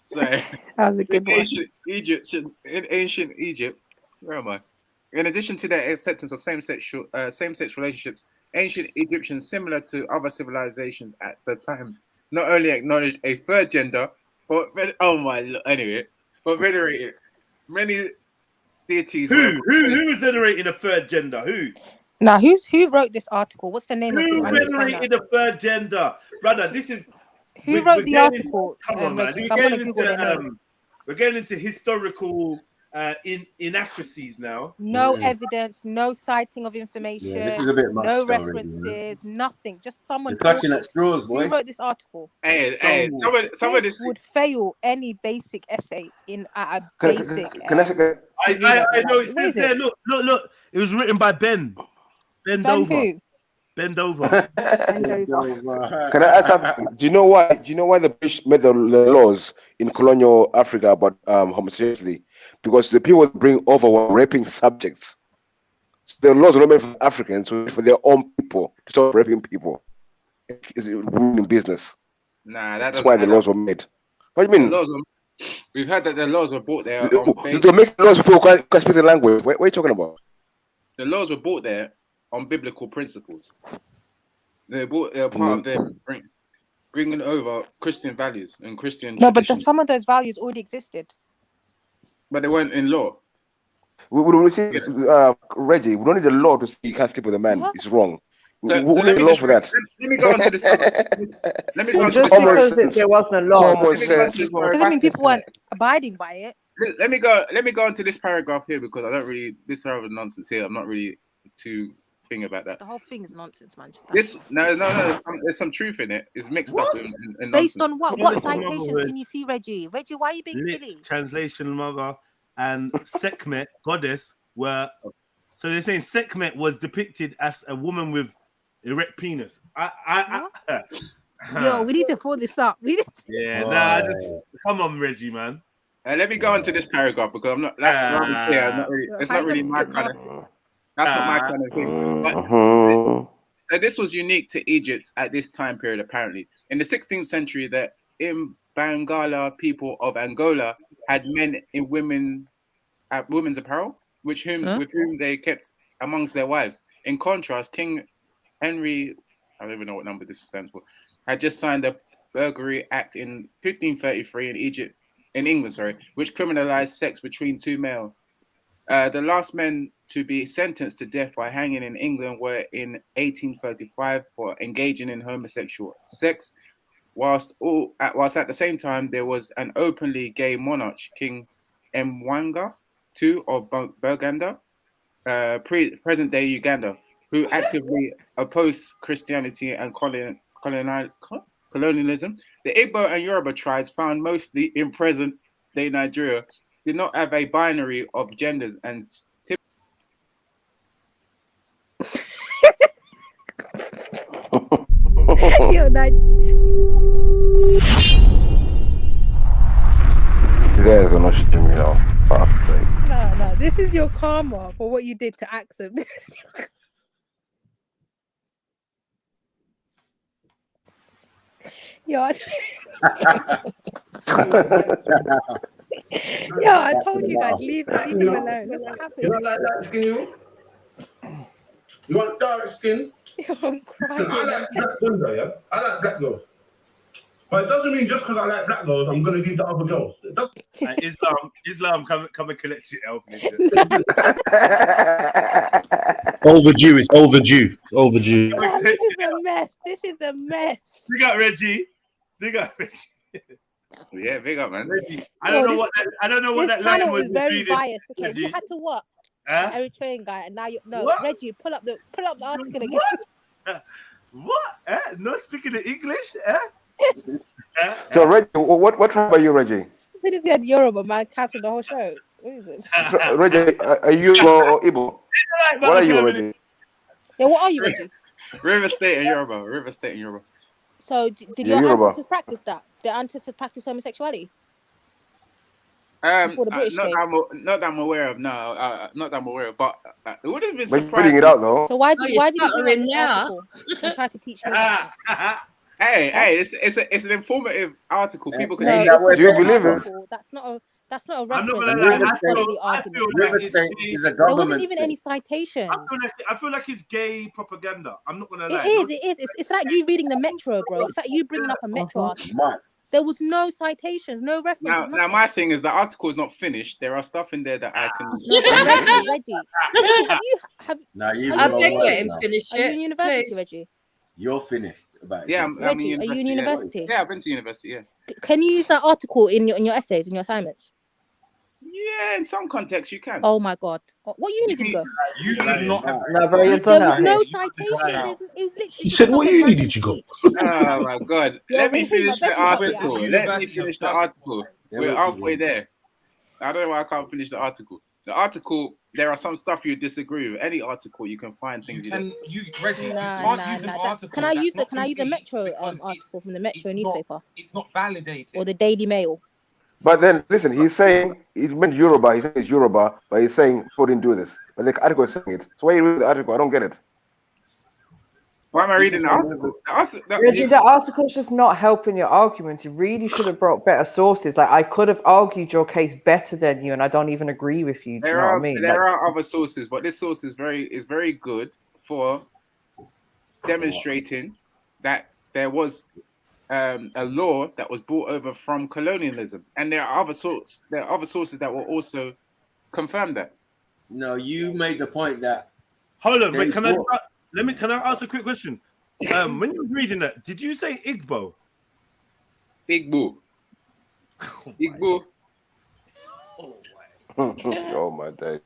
sorry, that was a good one. In ancient Egypt, where am I? In addition to the acceptance of same-sex relationships, ancient Egyptians, similar to other civilizations at the time, not only acknowledged a third gender, but venerated many deities. Who is venerating a third gender? Who? Now, who wrote this article? What's the name of it? Who venerated a third gender, brother? This is who wrote the article. Come on, man. We're getting into historical inaccuracies now. No evidence, no citing of information, no references, nothing. Just someone clutching at straws, boy. Who wrote this article? Hey, somebody would fail any basic essay in a basic. I know it says there. Look. It was written by Ben. Bend over. Can I ask something? Do you know why the British made the laws in colonial Africa about homosexuality? Because the people bring over were raping subjects. So the laws were not made for Africans, so for their own people to stop raping people. It's ruining business. Nah, that's why the laws were made. What do you mean? We've heard that the laws were brought there. They make laws for people who can't speak the language. What are you talking about? The laws were brought there on biblical principles. They're part of them bringing over Christian values and Christian. No, but some of those values already existed. But they weren't in law. We see Reggie. We don't need a law to say you can't sleep with a man. It's wrong. Let me go on to this. Let me go on to Just this. because there wasn't a law, Doesn't mean people weren't abiding by it. Let me go into this paragraph here because I don't really this paragraph of nonsense here. I'm not really too thing about that. The whole thing is nonsense, man. This no. There's some truth in it. It's mixed up in Based nonsense. on what? What citations can you see, Reggie? Reggie, why are you being silly? Translation mother and Sekhmet, goddess, were. So they're saying Sekhmet was depicted as a woman with erect penis. Yo, we need to pull this up. Come on, Reggie, man. Let me go into this paragraph because I'm not. It's not really my kind of. That's not my kind of thing. But, so this was unique to Egypt at this time period. Apparently, in the 16th century, the Imbangala people of Angola had men in women's apparel, with whom they kept amongst their wives. In contrast, King Henry, I don't even know what number this stands for, had just signed a burglary act in 1533 in England, which criminalized sex between two males. The last men to be sentenced to death by hanging in England were in 1835 for engaging in homosexual sex, whilst at the same time there was an openly gay monarch, King Mwanga II of Buganda, present-day Uganda, who actively opposed Christianity and colonialism. The Igbo and Yoruba tribes, found mostly in present-day Nigeria, did not have a binary of genders and Yo, that's... You guys are gonna shit me off. Fuck's sake. No, this is your karma for what you did to Axum. Yo, I told you guys, leave him alone. Look what happened. You don't like that skin, you want dark skin? Yo, I'm crying. I like black girls, yeah? I like black girls. But it doesn't mean just because I like black girls, I'm going to leave the other girls. It doesn't. Islam, come and collect it, help me. Overdue, it's overdue. Overdue. Oh, this is a mess. This is a mess. Big up, Reggie. Big up, Reggie. Yeah, big up, man. Reggie. I don't know what that line was. This panel is very biased. Okay, Reggie. you had to what? Eritrean guy, and now you Reggie, pull up the article again. What? Not speaking the English? So Reggie, what tribe are you, Reggie? So this had Yoruba man cancelled the whole show. What is this? Reggie, are you or Igbo? What are you, Reggie? Yeah, what are you, Reggie? River State and Yoruba. So did your ancestors practice that? Their ancestors practice homosexuality? Not that I'm aware of. No, not that I'm aware of. But it would have been surprising. surprising. It out, though. So why did you bring this article and try to teach me? Hey, it's an informative article. People can. Do you believe it? That's not a reference. There wasn't even any citations. I feel like it's gay propaganda. I'm not gonna lie. It is. It's like you reading the Metro, bro. It's like you bringing up a Metro article. There was no citations, no references. Now my thing is the article is not finished. There are stuff in there that I can. Reggie, I'll get him finished. Are you in university, Reggie? You're finished. Yeah, I'm in university. Are you in university? Yeah, I've been to university. Yeah. Can you use that article in your essays, in your assignments? Yeah, in some contexts you can. Oh my god! What uni did you go? You did not have. There was no citations. He said, "What uni did you go?" Oh my god! Let me finish the article. We're halfway there. I don't know why I can't finish the article. The article, there are some stuff you disagree with. Any article, you can find things. Reggie, you can't use an article. Can I use a Metro article from the Metro newspaper? It's not validated. Or the Daily Mail. But then, listen, he's saying, he meant Yoruba, he says it's Yoruba, but he's saying, so didn't do this. But the article is saying it. So why you read the article? I don't get it. Why am I reading the article? Reggie, the article's just not helping your argument. You really should have brought better sources. Like, I could have argued your case better than you, and I don't even agree with you. Do you know what I mean? There are other sources, but this source is very good for demonstrating that there was a law that was brought over from colonialism, and there are other sources that will also confirm that. No, you made the point that. Hold on, wait, can I Can I ask a quick question? When you were reading that, did you say Igbo? Igbo. Igbo. Oh my days.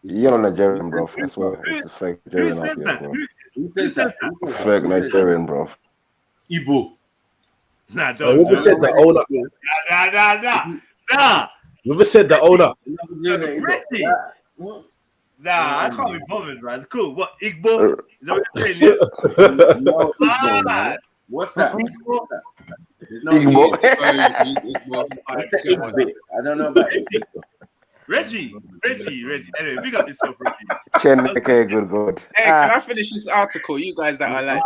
You're Nigerian, bro. I swear. It's a fake Nigerian out here, bro. Who says that? Fake Nigerian, bro. Igbo. Nah, don't. Whoever said that, own up. Nah. Whoever said that, own up. Reggie. Nah, I can't be bothered, man. Cool. What, Igbo? Is that what you're saying? Yeah? No, Igbo, man. What's that? Igbo. I don't know about Igbo. Reggie. Anyway, big up yourself, Reggie. Good. Hey, can I finish this article? You guys that are like,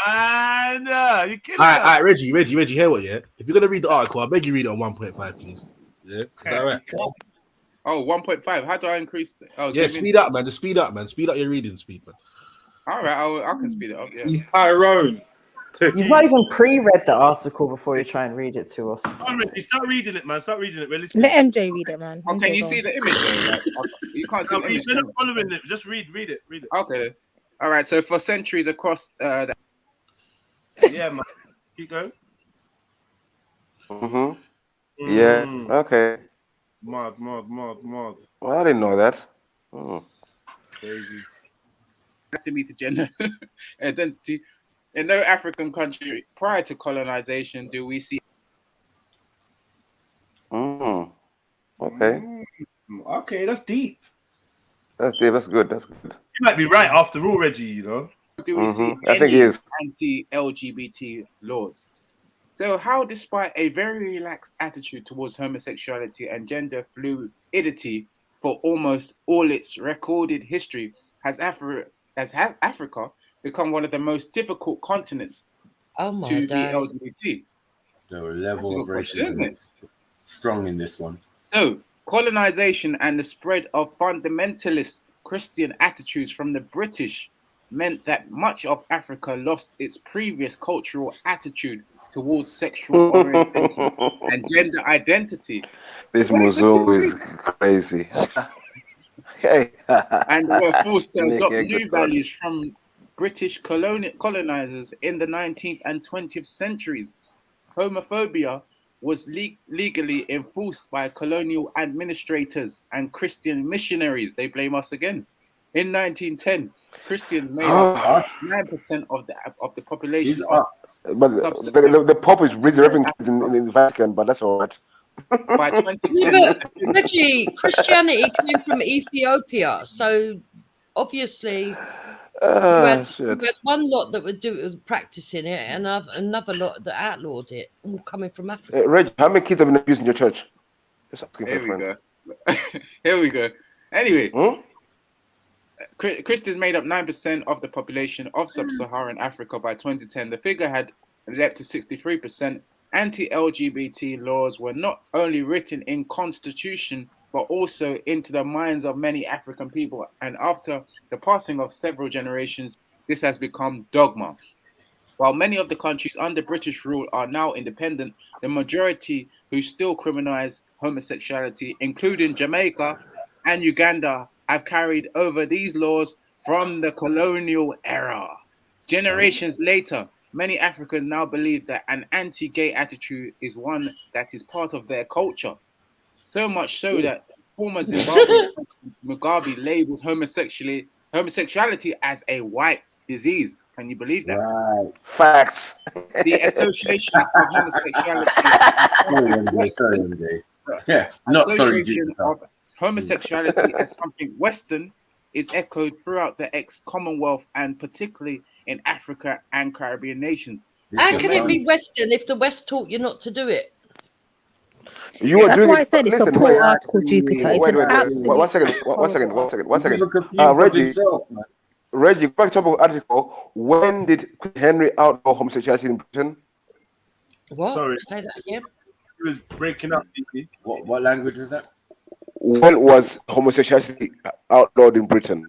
man, you kidding? All right, Reggie, hear what? Yeah, if you're gonna read the article, I beg you read it on 1.5, please. Yeah, is that right? Oh, 1.5. How do I increase it? Oh, yeah, speed up, man. Just speed up, man. Speed up your reading speed, man. All right, I can speed it up. Yeah. He's Tyrone. You've not even pre-read the article before you try and read it to us. Start reading it, man. Start reading it. Let MJ read it, man. Oh, can you see the image? You can't see the image. You're not following it. Just read it. Okay. All right. So for centuries across yeah, man. Keep going. Yeah. Okay. Mod. Well, I didn't know that. Crazy. To me to gender identity. In no African country prior to colonization do we see. Okay. Okay, that's deep. That's good. You might be right after all, Reggie. You know. Do we see I think he is. anti-LGBT laws? So how, despite a very relaxed attitude towards homosexuality and gender fluidity for almost all its recorded history, has Africa become one of the most difficult continents to be LGBT? The level of racism isn't it? Strong in this one. So, colonization and the spread of fundamentalist Christian attitudes from the British meant that much of Africa lost its previous cultural attitude towards sexual orientation and gender identity. This Muzo is crazy. Hey. And were forced to adopt new values from British colonizers in the 19th and 20th centuries. Homophobia was legally enforced by colonial administrators and Christian missionaries. They blame us again. In 1910, Christians made up 9% of the population. But the Pope is resurrecting in the Vatican, but that's all right. By 2010, Reggie, Christianity came from Ethiopia, so obviously you had one lot that would practicing it, and another lot that outlawed it, all coming from Africa. Reggie, how many kids have been abused in your church? Here we go. Anyway, Christians made up 9% of the population of sub-Saharan Africa by 2010. The figure had leapt to 63%. Anti-LGBT laws were not only written in constitution, but also into the minds of many African people. And after the passing of several generations, this has become dogma. While many of the countries under British rule are now independent, the majority who still criminalize homosexuality, including Jamaica and Uganda, have carried over these laws from the colonial era. Generations later, many Africans now believe that an anti-gay attitude is one that is part of their culture. So much so that former Zimbabwe Mugabe labeled homosexuality as a white disease. Can you believe that? Right. Facts. The association of homosexuality of homosexuality as something Western is echoed throughout the ex-Commonwealth and particularly in Africa and Caribbean nations. How can it be Western if the West taught you not to do it? That's why I said it's a poor article, Jupiter. It's an absolute... One second. Reggie, back to the article. When did Henry outlaw homosexuality in Britain? What? Sorry. Say that again. He was breaking up. What language is that? When was homosexuality outlawed in Britain?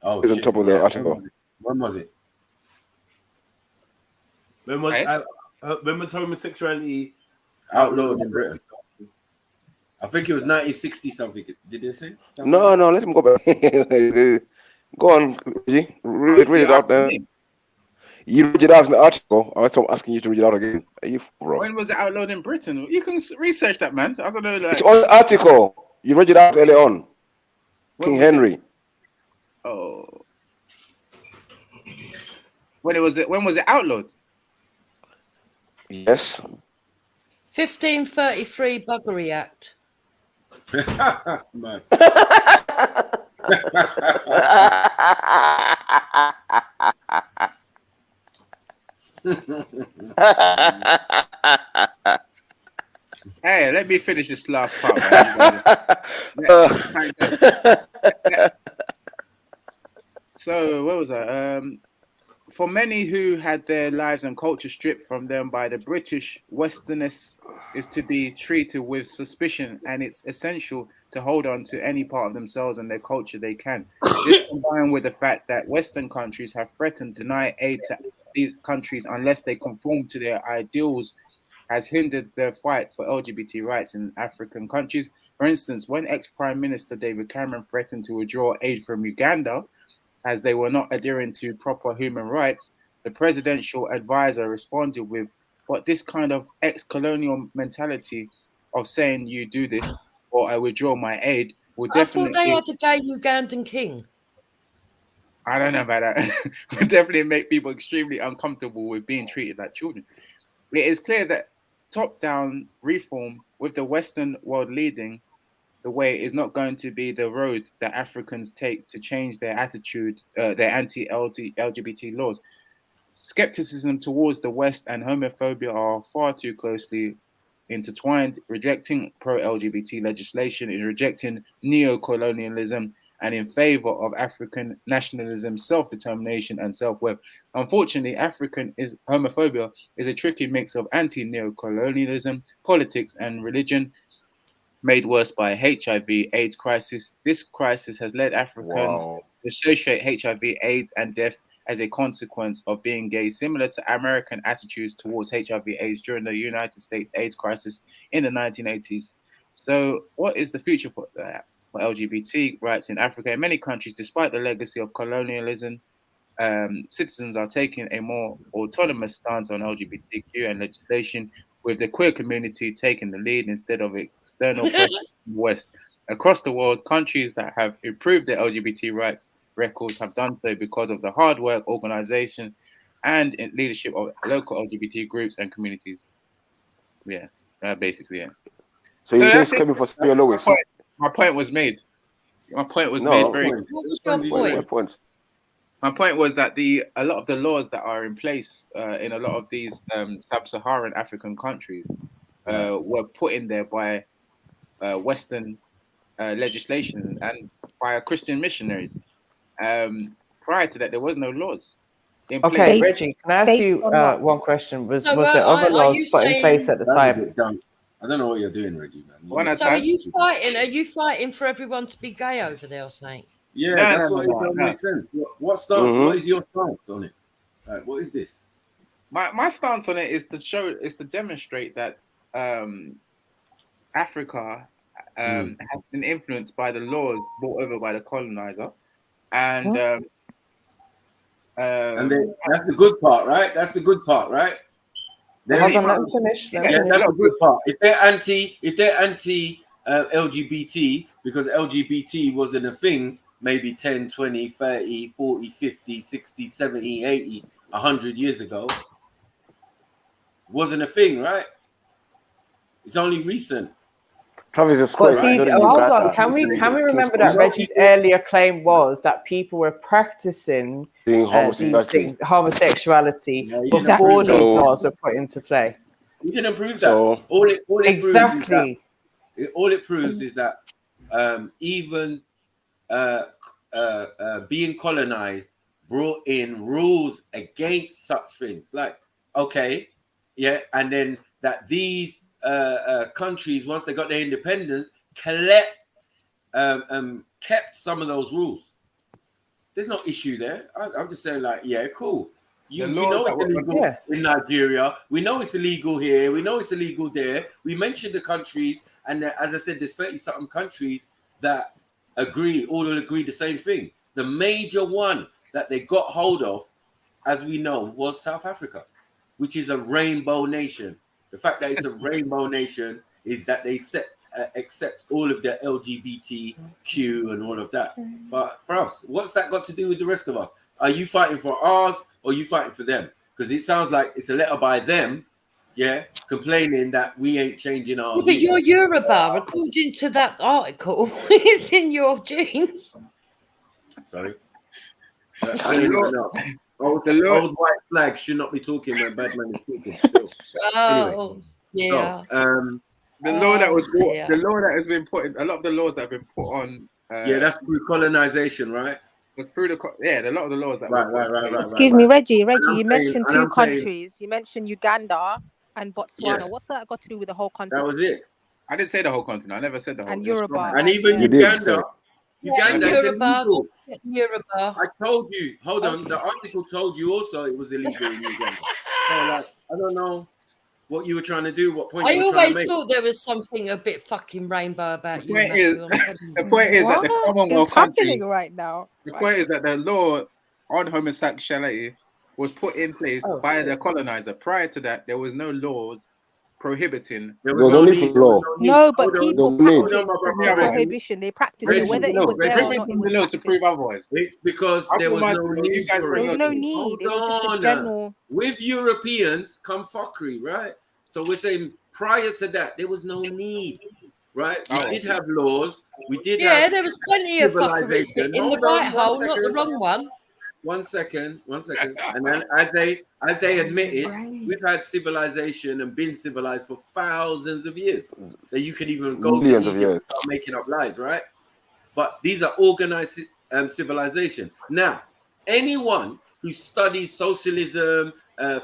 Oh, it's on top of the article. When was it? When was homosexuality outlawed in Britain? I think it was 1960 something. Did they say? Something? No, let him go back. Go on, Reggie. Read it out then. You read it out in the article. I'm asking you to read it out again. Are you, bro? When was it outlawed in Britain? You can research that, man. I don't know. Like, It's on the article. You read it out earlier on. King Henry. Oh. When was it outlawed? Yes. 1533 Buggery Act. Man. Hey, let me finish this last part. So, what was that? For many who had their lives and culture stripped from them by the British, Westerners is to be treated with suspicion, and it's essential to hold on to any part of themselves and their culture they can. This combined with the fact that Western countries have threatened to deny aid to these countries unless they conform to their ideals has hindered the fight for LGBT rights in African countries. For instance, when ex-Prime Minister David Cameron threatened to withdraw aid from Uganda, as they were not adhering to proper human rights, the presidential advisor responded with, "But this kind of ex-colonial mentality of saying you do this or I withdraw my aid will definitely..." I thought they had a gay Ugandan king. I don't know about that. Would definitely make people extremely uncomfortable with being treated like children. It is clear that top-down reform with the Western world leading the way is not going to be the road that Africans take to change their attitude, their anti-LGBT laws. Skepticism towards the West and homophobia are far too closely intertwined. Rejecting pro-LGBT legislation is rejecting neo-colonialism and in favor of African nationalism, self-determination, and self-worth. Unfortunately, homophobia is a tricky mix of anti-neo-colonialism, politics, and religion, made worse by HIV/AIDS crisis. This crisis has led Africans to associate HIV/AIDS and death as a consequence of being gay, similar to American attitudes towards HIV/AIDS during the United States AIDS crisis in the 1980s. So, what is the future for LGBT rights in Africa? In many countries, despite the legacy of colonialism, citizens are taking a more autonomous stance on LGBTQ and legislation, with the queer community taking the lead instead of external pressure from the West. Across the world, countries that have improved their LGBT rights records have done so because of the hard work, organization, and leadership of local LGBT groups and communities. Yeah, basically, yeah. So you think coming for Spear Lewis? My point was made. My point was made very clear. What was your point? My point was that a lot of the laws that are in place in a lot of these sub-Saharan African countries were put in there by Western legislation and by Christian missionaries. Prior to that, there was no laws in place. Okay, Reggie, can I ask you one question? Was there other laws put in place at the time? I don't know what you're doing, Reggie, man. So are you fighting? Are you fighting for everyone to be gay over there, or something? Yeah, that's what it doesn't make sense. What stance? What is your stance on it? Like, what is this? My stance on it is to demonstrate that Africa has been influenced by the laws brought over by the colonizer, and that's the good part, right? That's the good part, right? Hold on, let me finish. That's the good part. If they're anti LGBT, because LGBT wasn't a thing maybe 10, 20, 30, 40, 50, 60, 70, 80, 100 years ago, wasn't a thing, right? It's only recent. Travis is But see, hold on. Can we remember that Reggie's earlier claim was that people were practicing these things, homosexuality, before these laws were put into play? We didn't prove that. All it proves is that even being colonized brought in rules against such things. Like, okay, yeah, and then that these countries, once they got their independence, kept some of those rules. There's no issue there. I'm just saying, like, yeah, cool. We know it's illegal in Nigeria. We know it's illegal here. We know it's illegal there. We mentioned the countries, and as I said, there's 30-something countries that all agree the same thing. the major one that they got hold of, as we know, was South Africa, which is a rainbow nation. The fact that it's a rainbow nation is that they accept all of the LGBTQ and all of that. But, bruv, what's that got to do with the rest of us? Are you fighting for ours or are you fighting for them? Because it sounds like it's a letter by them, yeah, complaining that we ain't changing our. Yeah, but you're Yoruba, according to that article. It's in your genes. Sorry. The Old white flag should not be talking when bad man is talking. Still. Oh, yeah. So, the law that was the law that has been put in, a lot of the laws that have been put on. Yeah, that's through colonization, right? Through the a lot of the laws that. Right. Excuse me, Reggie. You mentioned two countries. You mentioned Uganda and Botswana. Yeah. What's that got to do with the whole continent? That was it. I didn't say the whole continent. I never said the whole. And Yoruba. And even Uganda. Uganda is illegal. Yoruba. I told you. Hold on. The article told you also it was illegal in Uganda. So, like, I don't know what you were trying to do. What point I you were trying to always make. thought there was something a bit fucking rainbow about you. The point is that the Commonwealth country right now. The point is that the law on homosexuality was put in place by the colonizer. Prior to that, there was no laws prohibiting. There was no need for law. No, but people practice Yeah, prohibition. They practice it, whether it was there or not. The law to prove otherwise. It's because there was no need for it. There was no need. It was just a general. With Europeans come fuckery, right? So we're saying prior to that, there was no need, right? We did have laws. We did have there was plenty of fuckery in the right hole, not the wrong one. 1 second. And then as they admitted, we've had civilization and been civilized for thousands of years. That you could even go Millions to of Egypt years. and start making up lies, right? But these are organized civilization. Now, anyone who studies socialism,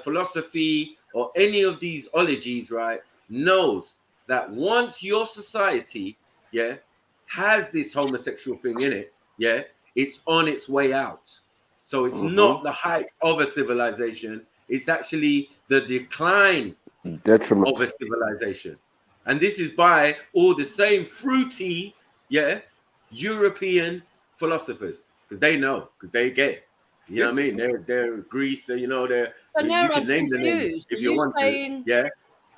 philosophy, or any of these ologies, right, knows that once your society, has this homosexual thing in it, it's on its way out. So it's not the height of a civilization. It's actually the decline of a civilization. And this is by all the same fruity, European philosophers. Because they know, because they get it. You know what I mean? They're Greece, they're, you can name the names if you want to.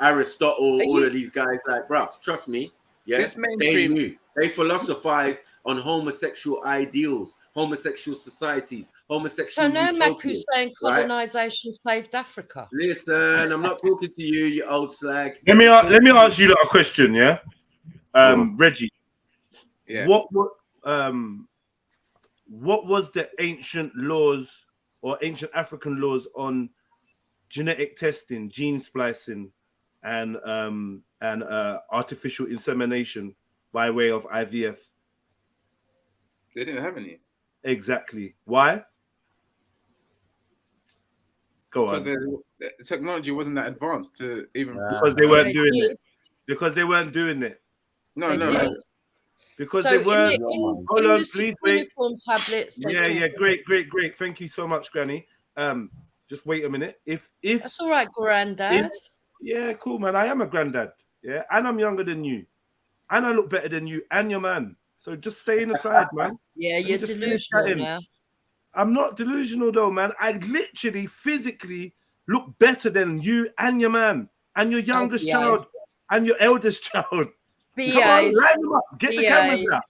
Aristotle, all of these guys, like, bro, trust me, they knew. They philosophized on homosexual ideals, homosexual societies, homosexual So now utopias, Maku's saying colonization saved Africa. Listen, I'm not talking to you, you old slag. Let me ask you a question, Reggie. Yeah. What was the ancient laws or ancient African laws on genetic testing, gene splicing, and artificial insemination by way of IVF? They didn't have any. Exactly. Why? Go on. Because the technology wasn't that advanced to even. Because they weren't doing it. Because they weren't doing it. No. Because So they weren't. in Hold on, the please wait. uniform tablets. they Great. Thank you so much, Granny. Just wait a minute. If That's all right, Granddad. yeah, cool, man. I am a granddad. Yeah, and I'm younger than you, and I look better than you and your man. So just stay in the side, man. Yeah, Let me you're just finish delusional chatting. now. I'm not delusional though, man. I literally physically look better than you and your man and your youngest child and your eldest child. Come on, line them up. Get the cameras out.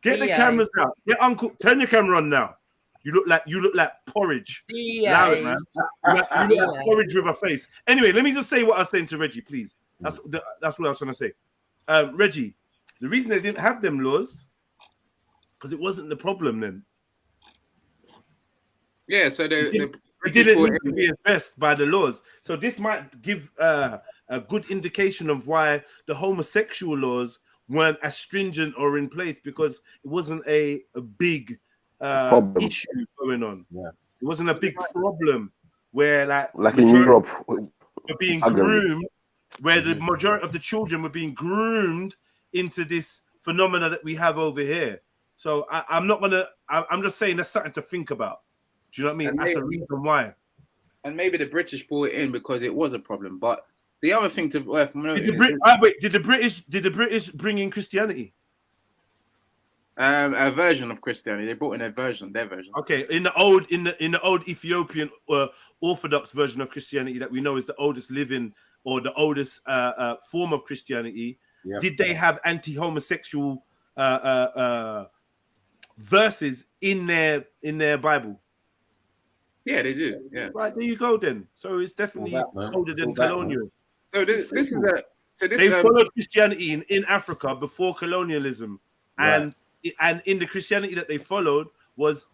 Get the cameras out. Get Uncle. Turn your camera on now. You look like porridge. Allow it, man. You look like porridge with a face. Anyway, let me just say what I was saying to Reggie, please. That's what I was trying to say. Reggie, the reason they didn't have them laws because it wasn't the problem then. Yeah, so they didn't need to be addressed by the laws. So this might give a good indication of why the homosexual laws weren't as stringent or in place, because it wasn't a big issue going on. Yeah. It wasn't a big problem where like in Europe were being groomed, where the majority of the children were being groomed into this phenomena that we have over here. So I'm just saying that's something to think about. Do you know what I mean? That's a reason why. And maybe the British brought it in because it was a problem. But the other thing to worth noting did the British bring in Christianity? A version of Christianity. They brought in their version. Okay, in the old Ethiopian Orthodox version of Christianity that we know is the oldest living or the oldest form of Christianity, did they have anti-homosexual verses in their Bible? Yeah, they do. Yeah. Right, there you go then. So it's definitely older than colonial. So this is they followed Christianity in Africa before colonialism, and in the Christianity that they followed was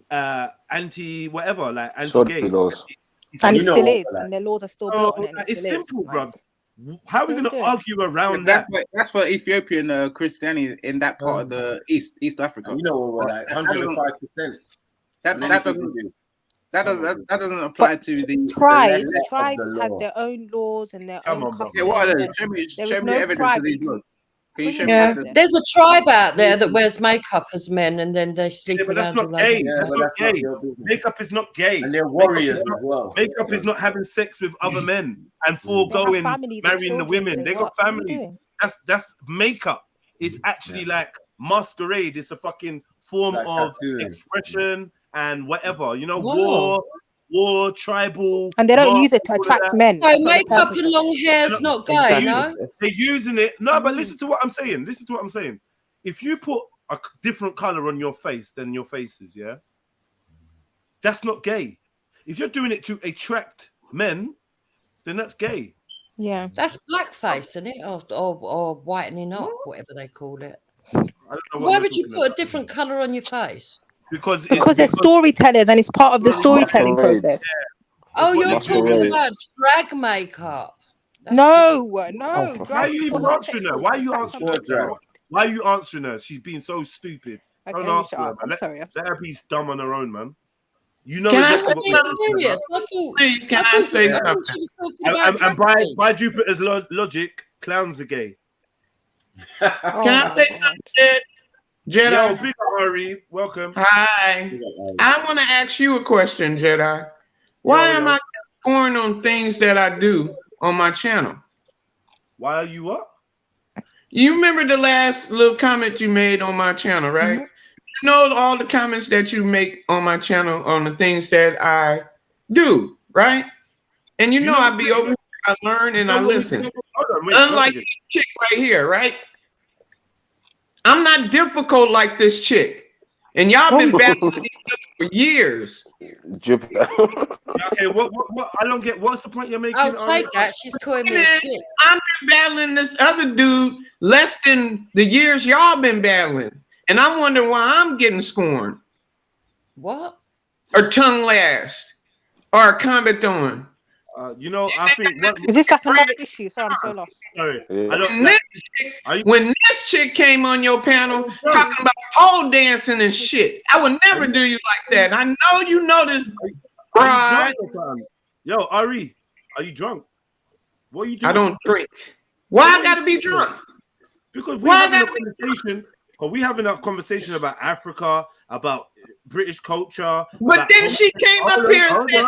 anti whatever, like anti-gay. And it still is, and their laws are still built on it. It's simple, bro. How are we going to argue around that? That's for Ethiopian Christianity in that part of the East Africa. You know what? Like 105%. That doesn't apply to the tribes. Tribes have their own laws and their own customs. Yeah, what are they? There is no tribe. Yeah, there's a tribe out there that wears makeup as men and then they sleep but around. that's not gay. That's not gay. Makeup is not gay. And they're warriors as well. Makeup is not having sex with other men and foregoing marrying the women. They got families. That's makeup. It's actually like masquerade. It's a fucking form of expression and whatever. You know, war, tribal, and they don't use it to attract men. So makeup and long hair is not gay, no? They're using it. No, but listen to what I'm saying. Listen to what I'm saying. If you put a different color on your face than your faces, yeah, that's not gay. If you're doing it to attract men, then that's gay. Yeah, that's blackface, isn't it, or whitening up, whatever they call it. Why would you put a different color on your face? Because they're storytellers and it's part of the storytelling process. Oh, you're talking about drag makeup. No. Why are you even answering her? Why are you answering her? Why are you answering her? She's being so stupid. Don't answer her, man. Let her be dumb on her own, man. You know. Can I serious? Please, can I say something? And by Jupiter's logic, clowns are gay. Can I say something? Jedi. Yo, big Ari, welcome. Hi. I want to ask you a question, Jedi. Why am I scoring on things that I do on my channel? Why are you what? You remember the last little comment you made on my channel, right? You know all the comments that you make on my channel on the things that I do, right? And you know I be over here, I learn and I listen. Unlike this chick right here, right? I'm not difficult like this chick. And y'all been battling each other for years. Okay, what? I don't get. What's the point you're making? I'll take that. She's calling me a chick. I've been battling this other dude less than the years y'all been battling. And I'm wondering why I'm getting scorned. What? Or tongue lashed. Or comment on. You know, I think is this like another issue? Sorry, I'm so lost. Sorry, when this chick came on your panel talking about pole dancing and shit, I would never do you like that. I know you know this, bride. Yo, Ari, are you drunk? What are you doing? I don't drink. Why I gotta be drunk? Because we're having a conversation. We having a conversation about Africa, about British culture. But then she came up here and said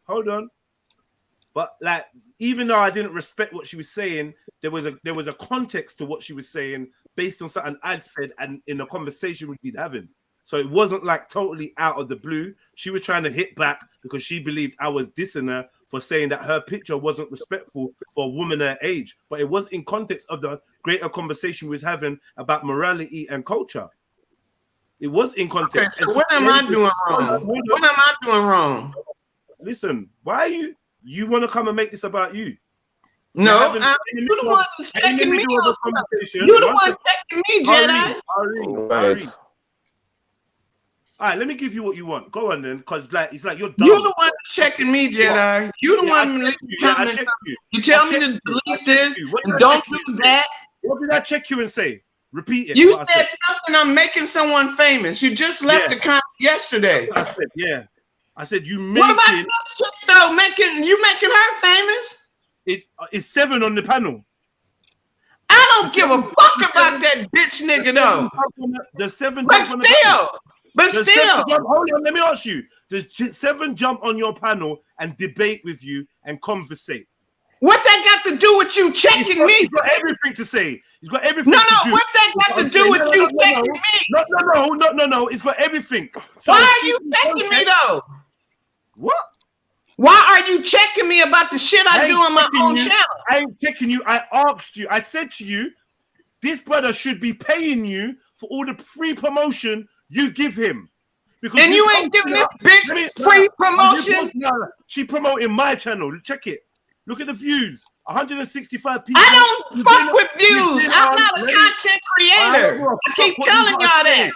hold on. But like, even though I didn't respect what she was saying, there was a context to what she was saying based on something I'd said and in a conversation we'd been having. So it wasn't like totally out of the blue. She was trying to hit back because she believed I was dissing her for saying that her picture wasn't respectful for a woman her age. But it was in context of the greater conversation we was having about morality and culture. It was in context. Okay, so what am I doing wrong? What am I doing wrong? Listen, why are you want to come and make this about you? No, you're the one who's taking me. You're the one taking me, Jedi. Ari. All right, let me give you what you want. Go on then, because like it's like you're dumb. You're the one checking me, Jedi. You're the one. You tell me to delete this and don't do that. What did I check you and say? Repeat it. You said something. I'm making someone famous. You just left the comment yesterday. I said, yeah. I said you making. What about this chick though? Making her famous? It's 7 on the panel. I don't give a fuck about that bitch nigga though. The 7. But still. Hold on, let me ask you. Does 7 jump on your panel and debate with you and conversate? What that got to do with you checking me? He's got everything to say. He's got everything to do. What that got to do with you checking me? No. He's got everything. So why are you checking me though? What? Why are you checking me about the shit I do on my own channel? I ain't checking you. I asked you. I said to you, this brother should be paying you for all the free promotion you give him. Because and you ain't giving this bitch free promotion? She promoting my channel. Check it. Look at the views. 165 people. I don't fuck with views. I'm not a content creator. I keep telling y'all that.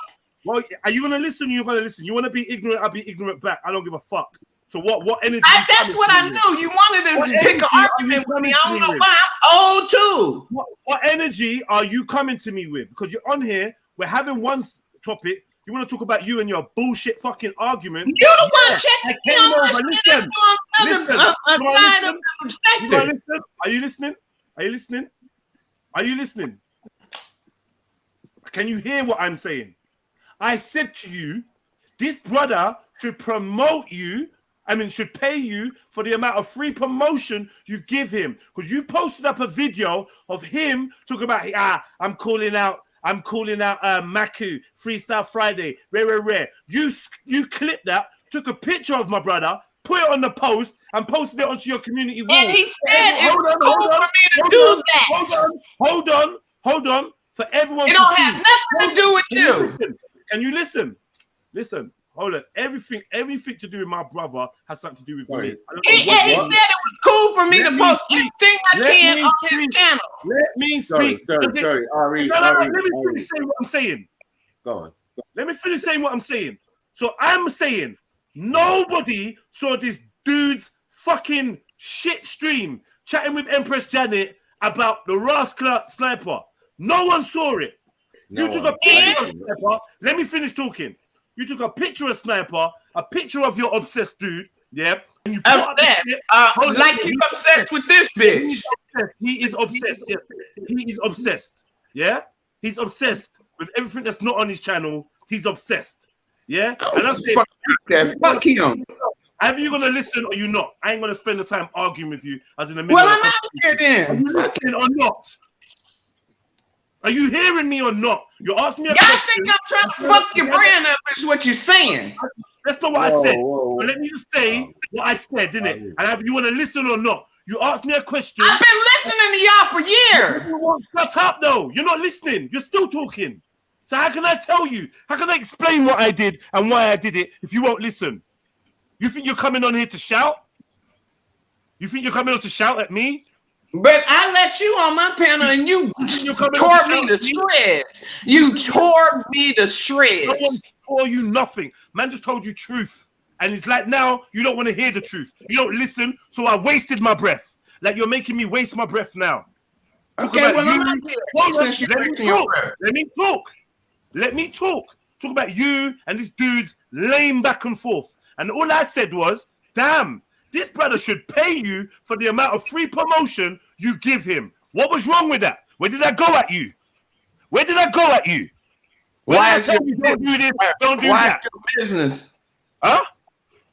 Well, are you gonna listen? You're gonna listen. You want to be ignorant? I'll be ignorant back. I don't give a fuck. So what energy? That's what I knew. You wanted to pick an argument with me. I don't know why. I'm old too. What energy are you coming to me with? Because you're on here. We're having one topic. You want to talk about you and your bullshit fucking argument? You the one checking me on my shit. Listen. Are you listening? Are you listening? Are you listening? Can you hear what I'm saying? I said to you, this brother should promote you. Should pay you for the amount of free promotion you give him. Because you posted up a video of him talking about, I'm calling out Maku, Freestyle Friday, rare. You clipped that, took a picture of my brother, put it on the post, and posted it onto your community wall. And he said it was cool for me to do that. Hold on. For everyone it to don't see. have nothing to do with you. Can you listen? Listen. Hold on. Everything to do with my brother has something to do with me. He said it was cool for me to post anything I can on his channel. Let me speak. Sorry, Ari. Let me finish saying what I'm saying. Go on. Let me finish saying what I'm saying. So I'm saying nobody saw this dude's fucking shit stream chatting with Empress Janet about the Rascal Sniper. No one saw it. You took a picture of Sniper. Let me finish talking. You took a picture of Sniper, a picture of your obsessed dude, yeah? And you obsessed. Like he's obsessed with this bitch. He is obsessed. Yes. He is obsessed. Yeah? He's obsessed with everything that's not on his channel. He's obsessed. Yeah? And that's it. Fuck him. Either you're gonna listen or you not. I ain't gonna spend the time arguing with you as in the middle. Well, I'm out here then. Are you listening or not? Are you hearing me or not? You're asking me a question. question. Think I'm trying to fuck your brand up is what you're saying. That's not what I said. But let me just say what I said, didn't it? And if you want to listen or not, you asked me a question. I've been listening to y'all for years. Shut up, though. You're not listening. You're still talking. So how can I tell you? How can I explain what I did and why I did it if you won't listen? You think you're coming on here to shout? You think you're coming on to shout at me? But I let you on my panel and you tore me to shreds. You tore me to shreds. No one tore you nothing. Man just told you truth. And it's like now you don't want to hear the truth. You don't listen, so I wasted my breath. Like you're making me waste my breath now. Okay, well, I'm not here. Let me talk. Talk about you and this dude's lame back and forth. And all I said was, damn, this brother should pay you for the amount of free promotion you give him. What was wrong with that? Where did I go at you? Where did I go at you? Why is you don't do this? Don't do that. Your business? Huh?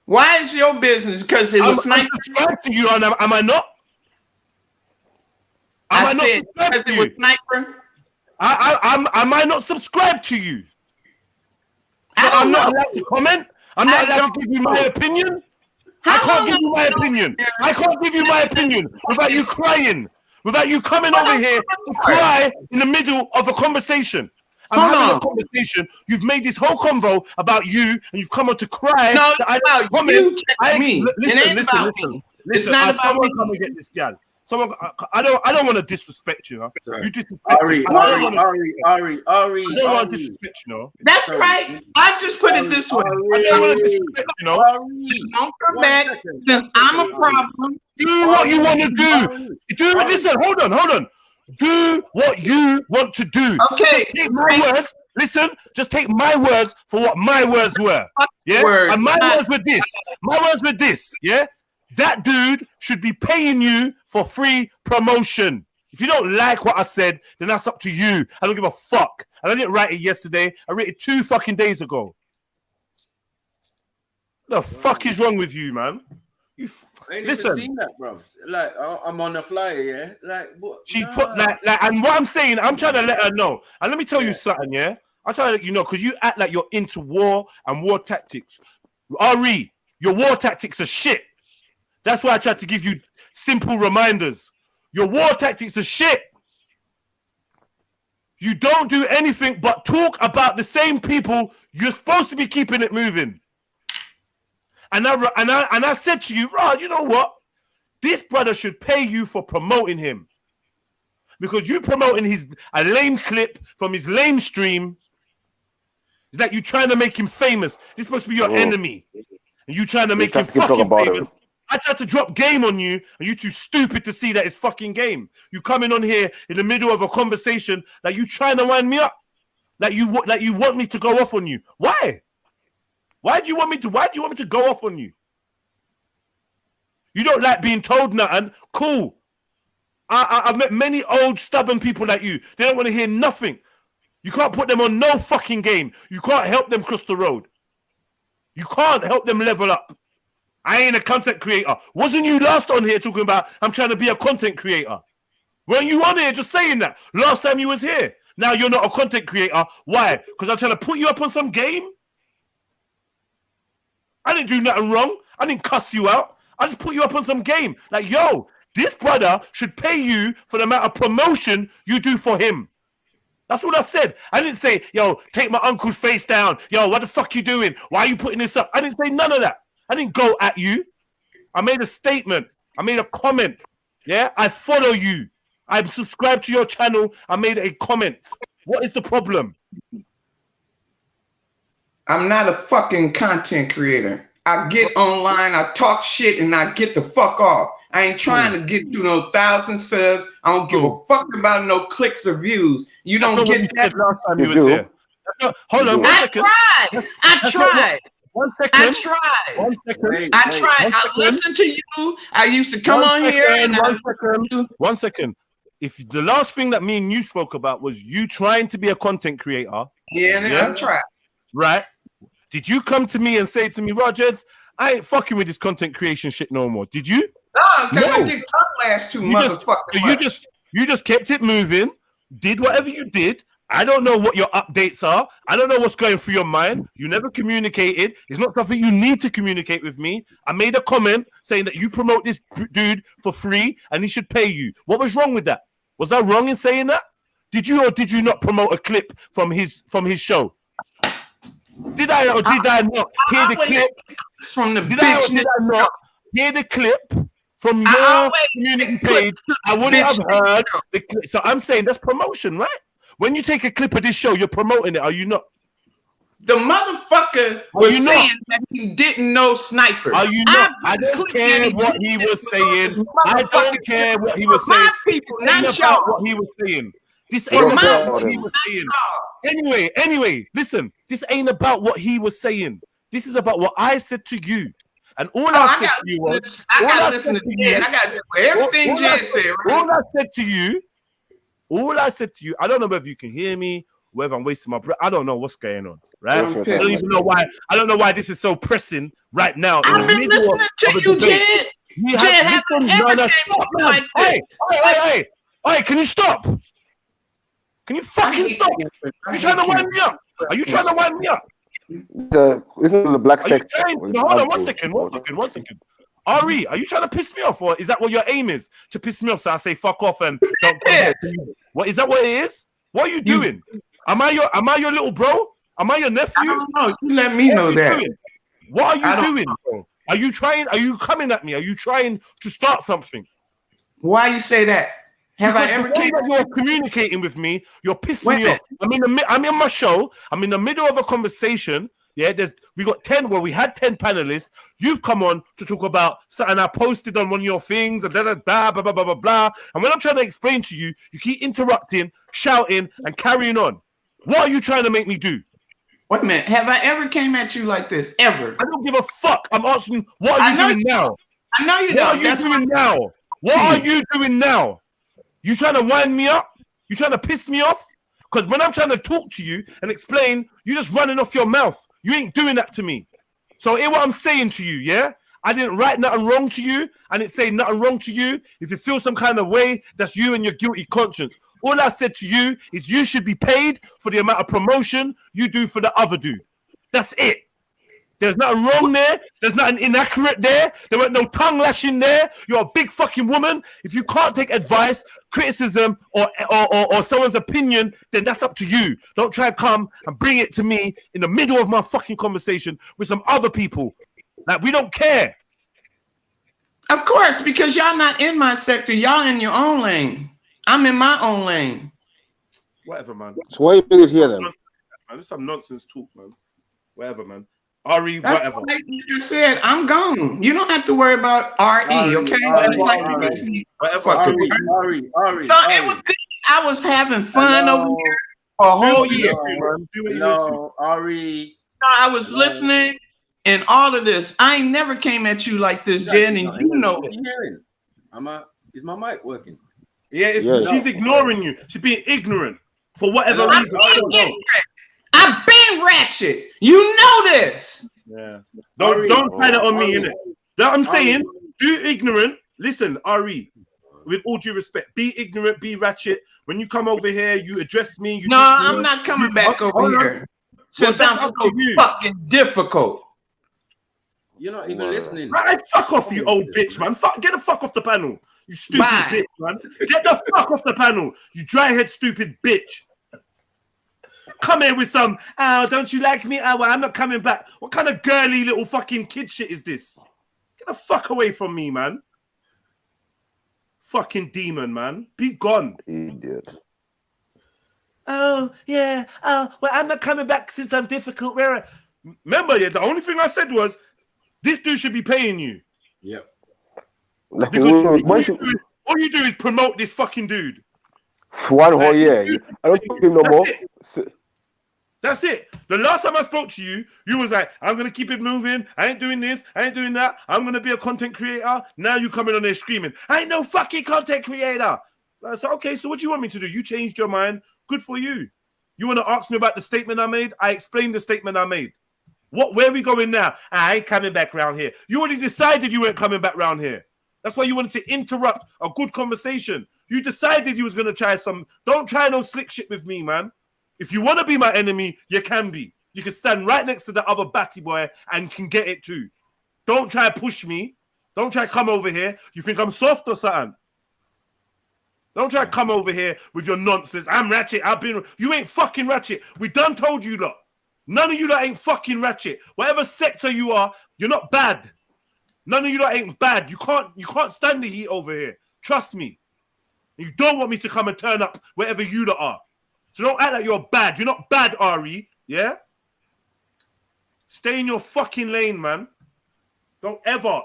Why is your business? Because it was I'm subscribed to you, am I not? Am I not subscribed to you? Sniper? Am I not subscribed to you? So I'm not allowed to comment? I'm not allowed to give you my opinion? I can't give you my opinion. I can't give you my opinion without you crying, without you coming over here to cry in the middle of a conversation. I'm having a conversation. You've made this whole convo about you, and you've come on to cry. No, that it's about comment. you. Listen. Someone come and get this gal. Someone, I don't want to disrespect you. Huh? You disrespect Ari. I don't want to disrespect you. That's right. I just put it this way. I don't want to disrespect you. Don't come back since I'm a problem. Do what you want to do. Listen, hold on. Do what you want to do. Okay. Just take my words. Listen, just take my words for what my words were. Yeah. And my words were this. My words were this. Yeah. That dude should be paying you for free promotion. If you don't like what I said, then that's up to you. I don't give a fuck. And I didn't write it yesterday. I wrote it 2 fucking days ago. What the fuck is wrong with you, man? I ain't Listen. even seen that, bro. Like I'm on the flyer, yeah. Like what? She put like, and what I'm saying, I'm trying to let her know. And let me tell you something, yeah. I'm trying to let you know because you act like you're into war and war tactics. Ari, your war tactics are shit. That's why I tried to give you simple reminders. Your war tactics are shit. You don't do anything but talk about the same people you're supposed to be keeping it moving. And I said to you, Rod, you know what? This brother should pay you for promoting him. Because you promoting a lame clip from his lame stream. It's like you trying to make him famous. This is supposed to be your enemy. And you trying to make him fucking famous. I tried to drop game on you, and you too stupid to see that it's fucking game. You coming on here in the middle of a conversation like you trying to wind me up. Like you want me to go off on you. Why? Why do you want me to go off on you? You don't like being told nothing. Cool. I've met many old stubborn people like you. They don't want to hear nothing. You can't put them on no fucking game. You can't help them cross the road. You can't help them level up. I ain't a content creator. Wasn't you last on here talking about I'm trying to be a content creator? Weren't you on here just saying that last time you was here? Now you're not a content creator. Why? Because I'm trying to put you up on some game? I didn't do nothing wrong. I didn't cuss you out. I just put you up on some game. Like, yo, this brother should pay you for the amount of promotion you do for him. That's what I said. I didn't say, yo, take my uncle's face down. Yo, what the fuck you doing? Why are you putting this up? I didn't say none of that. I didn't go at you. I made a statement. I made a comment. Yeah, I follow you. I'm subscribed to your channel. I made a comment. What is the problem? I'm not a fucking content creator. I get online, I talk shit, and I get the fuck off. I ain't trying to get you no 1,000 subs. I don't give a fuck about no clicks or views. You don't get that last time you was here. Hold on, 1 second. I tried. 1 second. I tried. 1 second. I tried. I listened to you. I used to come on here. And 1 second. If the last thing that me and you spoke about was you trying to be a content creator. Yeah, I tried. Right. Did you come to me and say to me, Rogers, I ain't fucking with this content creation shit no more? Did you? No, because I get cut last 2 motherfuckers. You just kept it moving, did whatever you did. I don't know what your updates are. I don't know what's going through your mind. You never communicated. It's not something you need to communicate with me. I made a comment saying that you promote this dude for free and he should pay you. What was wrong with that? Was I wrong in saying that? Did you or did you not promote a clip from his show? Did I or did I not hear the clip from the? Did I or did I not hear the clip from your community page? I wouldn't have heard the clip. So I'm saying that's promotion, right? When you take a clip of this show, you're promoting it. Are you not? The motherfucker was saying that he didn't know Sniper. Are you not? I don't care what he was saying. I don't care what he was saying. People, not about what he was saying. This ain't about what he was saying. Anyway, listen. This ain't about what he was saying. This is about what I said to you. And all I said to you was, I gotta listen to Jed. I gotta listen to everything Jed said. All I said to you, I don't know whether you can hear me, whether I'm wasting my breath. I don't know what's going on, right? I don't even know why. I don't know why this is so pressing right now. I've been listening to you, Jed. Hey, can you stop? Can you fucking stop? Are you trying to wind me up? Are you trying to wind me up? The black sex. Hold on, 1 second. Ari, are you trying to piss me off, or is that what your aim is? To piss me off, so I say fuck off and don't come back to you? What is that? What it is? What are you doing? Am I your little bro? Am I your nephew? I don't know. You let me know that. What are you doing, bro? Are you trying? Are you coming at me? Are you trying to start something? Why you say that? Have because I ever? The way that you're communicating with me, you're pissing me off. I'm in my show. I'm in the middle of a conversation. Yeah, we had 10 panelists. You've come on to talk about something I posted on one of your things and blah blah blah blah blah blah. And when I'm trying to explain to you, you keep interrupting, shouting, and carrying on. What are you trying to make me do? Wait a minute. Have I ever came at you like this? Ever? I don't give a fuck. I'm asking, what are you doing now? I know you don't. What are you doing now? What are you doing now? You trying to wind me up? You trying to piss me off? Because when I'm trying to talk to you and explain, you're just running off your mouth. You ain't doing that to me. So hear what I'm saying to you, yeah? I didn't write nothing wrong to you. I didn't say nothing wrong to you. If you feel some kind of way, that's you and your guilty conscience. All I said to you is you should be paid for the amount of promotion you do for the other dude. That's it. There's nothing wrong there. There's nothing inaccurate there. There weren't no tongue lashing there. You're a big fucking woman. If you can't take advice, criticism, or someone's opinion, then that's up to you. Don't try to come and bring it to me in the middle of my fucking conversation with some other people. Like, we don't care. Of course, because y'all not in my sector. Y'all in your own lane. I'm in my own lane. Whatever, man. So why you bring it here then? There's some nonsense talk, man. Whatever, man. Ari, whatever. Like you said, I'm gone. You don't have to worry about RE, okay? Ari. So it was good. I was having fun over here for a whole year. No, Ari. No, I was listening and all of this. I ain't never came at you like this, Jen, and you know. Is my mic working? Yeah, she's ignoring you. She's being ignorant for whatever reason. I don't know. I've been ratchet. You know this. Yeah. Don't try that on me, innit? That I'm saying, do ignorant. Listen, Ari, with all due respect, be ignorant, be ratchet. When you come over here, you address me. You I'm not coming back over here. Since I'm so fucking difficult. You're not even listening. Right, fuck off, you old bitch, man. Get the fuck off the panel. You stupid bitch, man. Get the fuck off the panel. You dry head stupid bitch. Come here with some, oh, don't you like me? Oh, well, I'm not coming back. What kind of girly little fucking kid shit is this? Get the fuck away from me, man. Fucking demon, man. Be gone. Idiot. Oh, yeah. Oh, well, I'm not coming back since I'm difficult. Remember, the only thing I said was, this dude should be paying you. Yep. Because all you do is promote this fucking dude. One whole year. I don't talk to him no more. That's it. The last time I spoke to you, you was like, I'm going to keep it moving. I ain't doing this. I ain't doing that. I'm going to be a content creator. Now you coming on there screaming, I ain't no fucking content creator. I said, okay, so what do you want me to do? You changed your mind. Good for you. You want to ask me about the statement I made? I explained the statement I made. Where are we going now? I ain't coming back round here. You already decided you weren't coming back round here. That's why you wanted to interrupt a good conversation. You decided you was going to try some. Don't try no slick shit with me, man. If you want to be my enemy, you can be. You can stand right next to the other batty boy and can get it too. Don't try to push me. Don't try to come over here. You think I'm soft or something? Don't try to come over here with your nonsense. I'm ratchet. You ain't fucking ratchet. We done told you lot. None of you lot ain't fucking ratchet. Whatever sector you are, you're not bad. None of you lot ain't bad. You can't stand the heat over here. Trust me. You don't want me to come and turn up wherever you lot are. So don't act like you're bad. You're not bad, Ari. Yeah? Stay in your fucking lane, man. Don't ever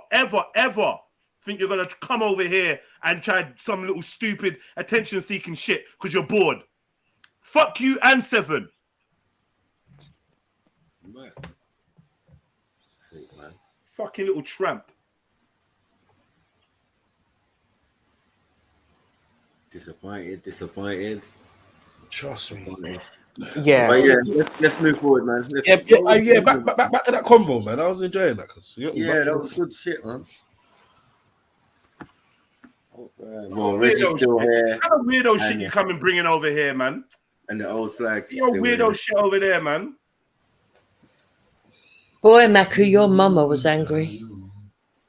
think you're going to come over here and try some little stupid attention-seeking shit because you're bored. Fuck you and Seven. Man. Fucking little tramp. Disappointed. Trust me. Yeah. But yeah, let's move forward, man. Back to that convo, man. I was enjoying that. That was good shit, man. Well, Reggie's still here. What kind of weirdo shit you coming bringing over here, man? And the old slag. Your weirdo shit over there, man. Boy, Maku, your mama was angry.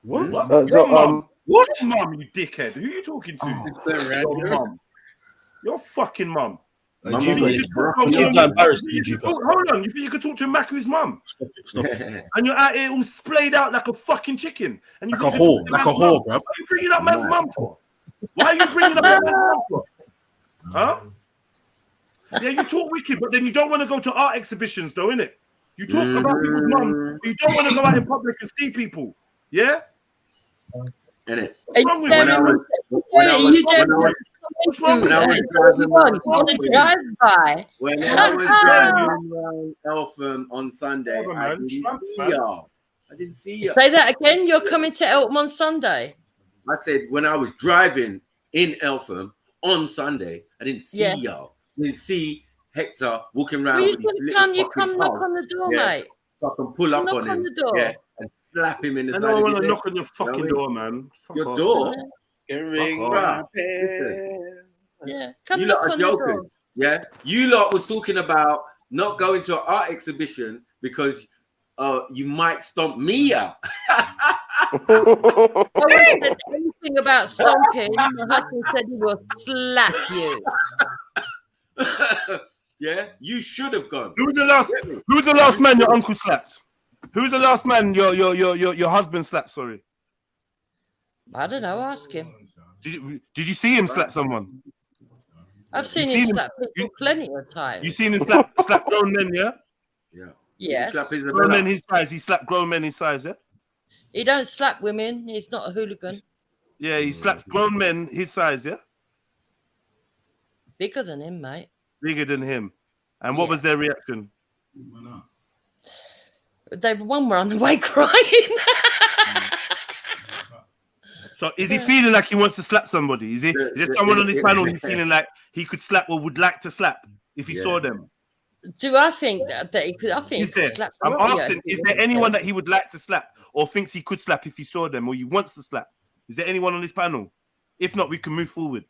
What? What? Mum, you dickhead. Who are you talking to? Your mum. Your fucking mum. Hold on. You think you could talk to Maku's mum? Stop it. And you're out here all splayed out like a fucking chicken. And like a whore, bruv. What are you bringing up man's mum for? Why are you bringing up man's mum for? Huh? Yeah, you talk wicked, but then you don't want to go to art exhibitions, though, innit? You talk about people's mum, but you don't want to go out in public and see people. Yeah? Innit? What's wrong with When I was driving around Eltham on Sunday, I didn't see y'all. Say that again. You're coming to Eltham on Sunday. I said when I was driving in Eltham on Sunday, I didn't see y'all. I didn't see Hector walking around. Well, you come knock on the door, mate. So I can pull up on him. The door. Yeah, and slap him in the I side don't of want his to head. knock on your fucking You know door, man. Fuck your off. door? Ring Fuck my off. bell. Yeah, come You knock lot are on the door. jokers. Yeah, you lot was talking about not going to an art exhibition because you might stomp me out. No one said anything about stomping. My husband said he will slap you. Yeah, you should have gone. Who's the last man your uncle slapped? Who's the last man your husband slapped? Sorry. I don't know. Ask him. Did you see him slap someone? I've seen him slap people plenty of times. You seen him slap grown men? Yeah. Yeah. Yes. Grown men his size. He slapped grown men his size. Yeah. He don't slap women. He's not a hooligan. Yeah, he slaps grown men his size. Yeah. Bigger than him, mate. Bigger than him. And what was their reaction? One were on the way crying. So is he feeling like he wants to slap somebody? Is there someone on this panel he feeling like he could slap or would like to slap if he saw them? Do I think that he could? I think Is he could there? slap. I'm them up, asking, is there anyone that he would like to slap or thinks he could slap if he saw them or he wants to slap? Is there anyone on this panel? If not, we can move forward.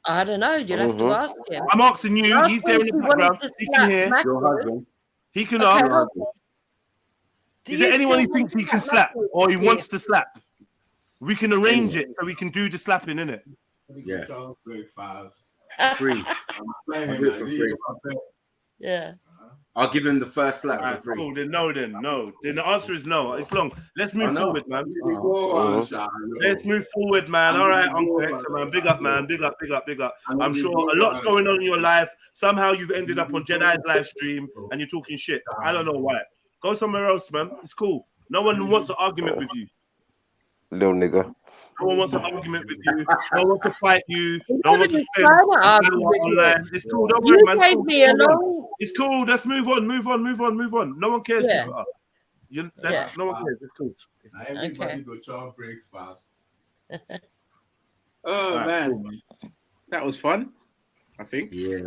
I don't know. You'll have to ask him. I'm asking you. Ask He's there in him the if he wanted background. to He can hear. slap Macro. He can Okay. ask. Do Is there you anyone he still thinks he want can to slap Macro? or he wants to slap? We can arrange it so we can do the slapping, innit? Yeah. Breakfast. Free. I'll do it for free. Yeah. I'll give him the first slap Alright, for free. cool. Then no. Then the answer is no. It's long. Let's move forward, man. Let's move forward, man. All right, Uncle Hector, man. Big up, man. Big up. I'm sure a lot's going on in your life. Somehow you've ended up on Jedi's live stream and you're talking shit. I don't know why. Go somewhere else, man. It's cool. No one wants an argument with you. Little nigga. No one wants an argument with you. No one wants to fight you. No one wants to spend trying to an argue hour with you. online. It's cool. Don't You worry, man. gave me a long. It's cool. Let's move on. No one cares. Yeah. No one cares. It's cool. Everybody go to breakfast. Oh Right, man, cool, man. that was fun. I think. Yeah.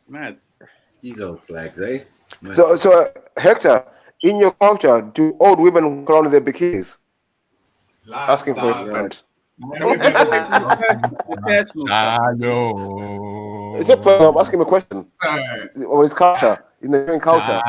Mad. These old slags, eh? Man. So Hector, in your culture, do old women walk around with their bikinis? Asking for a friend. It's a problem. I'm asking him a question. Or his culture, in the Korean culture.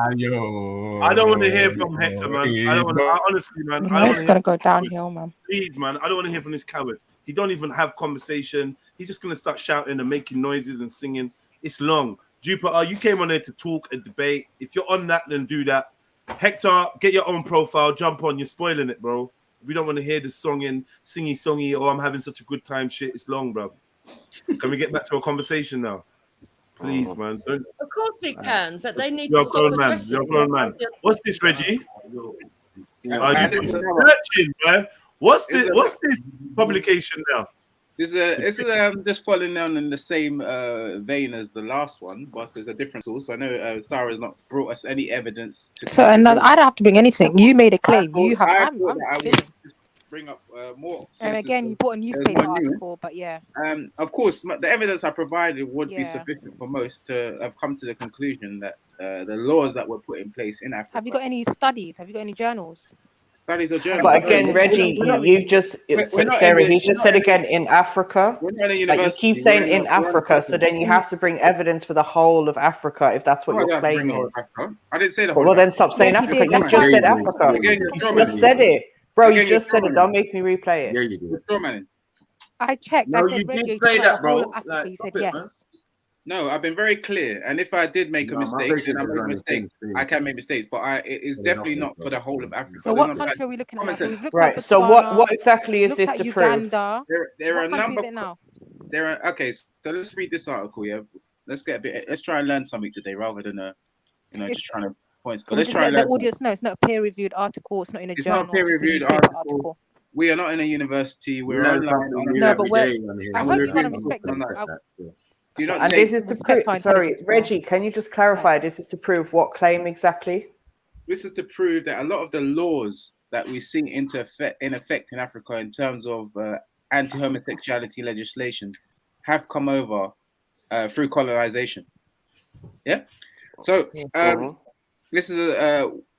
I don't want to hear from Hector, man. I don't want to. Honestly, man. I don't It's wanna gonna hear go from downhill, man. Please, man. I don't want to hear from this coward. He don't even have conversation. He's just gonna start shouting and making noises and singing. It's long. Jupiter, you came on there to talk and debate. If you're on that, then do that. Hector, get your own profile. Jump on. You're spoiling it, bro. We don't want to hear the singy songy. Oh, I'm having such a good time. Shit, it's long, bro. Can we get back to a conversation now, please, man? Don't. Of course we can, but they need You're to a stop grown man. addressing You're a grown it. man. What's this, Reggie? This is Searching, man. What's this? What's this publication now? It's just following down in the same vein as the last one, but there's a different source. I know Sarah's not brought us any evidence to. So another, I don't have to bring anything. You made a claim. You have. I I'm thought that I would chilling. just bring up more. And again, you brought a There's newspaper more news. article, but yeah. Of course, the evidence I provided would be Yeah. sufficient for most to have come to the conclusion that the laws that were put in place in Africa. Have you got any studies? Have you got any journals? Studies or journals? But again, Reggie, you just Sarah, he just said again in Africa. We're not in a Like you university. keep saying in Africa, so then you have to bring evidence for the whole of Africa if that's what Oh, your yeah, claim bring all is. of Africa. I didn't say the Well, whole. then stop saying Yes, you Africa. did. You That's just right. said Africa. Again, you're You strawmanning. just said it, bro. Again, You just you're said it. strawmanning. Don't make me replay it. Yeah, you do. You're strawmanning. I checked. No, I you said, did Reggie, say you that, the whole bro. of Africa. Like, You stop said it, yes. man. No, I've been very clear. And if I did make a No, my mistake, patience then I is make a running mistake. thin. I can make mistakes, but it is definitely not for the whole of Africa. So There's what not country bad- are we looking at? common now? So sense. we've looked Right. at So Botswana, what exactly is looked this at to prove? Uganda. There are What a country number. is it now? There are okay. So let's read this article. Yeah, let's get a bit. Let's try and learn something today, rather than It's- just trying to point. Can we Let's just try let and the learn. audience know it's not a peer-reviewed article. It's not in a It's journal. not a peer-reviewed it's just a newspaper article. We are not in a university. We're learn online. something No, but we're. here. I And hope we're you kind of doing respect them. online. Do not And take. this is to respect prove. our Sorry, intelligence now. Reggie, can you just clarify? This is to prove what claim exactly? This is to prove that a lot of the laws that we see in effect in Africa in terms of anti-homosexuality legislation have come over through colonization. Yeah. So this is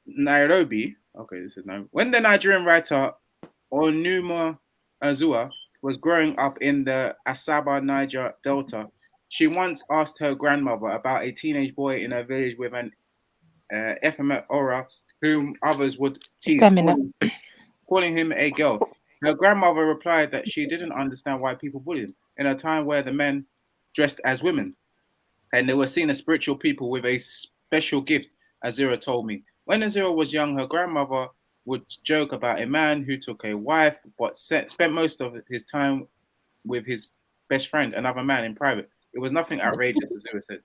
Nairobi Okay, this is no. When the Nigerian writer Onuma Azua was growing up in the Asaba Niger Delta, she once asked her grandmother about a teenage boy in her village with an effeminate aura, whom others would tease, calling him a girl. Her grandmother replied that she didn't understand why people bullied him in a time where the men dressed as women, and they were seen as spiritual people with a special gift. Azura told me. When Azura was young, her grandmother would joke about a man who took a wife but spent most of his time with his best friend, another man, in private. It was nothing outrageous, Azura said.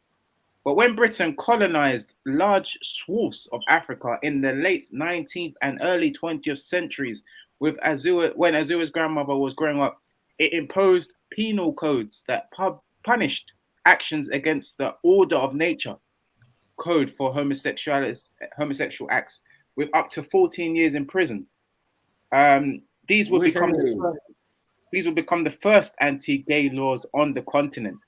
But when Britain colonized large swaths of Africa in the late 19th and early 20th centuries, when Azura's grandmother was growing up, it imposed penal codes that punished actions against the order of nature code for homosexual acts with up to 14 years in prison. These would become the first anti-gay laws on the continent.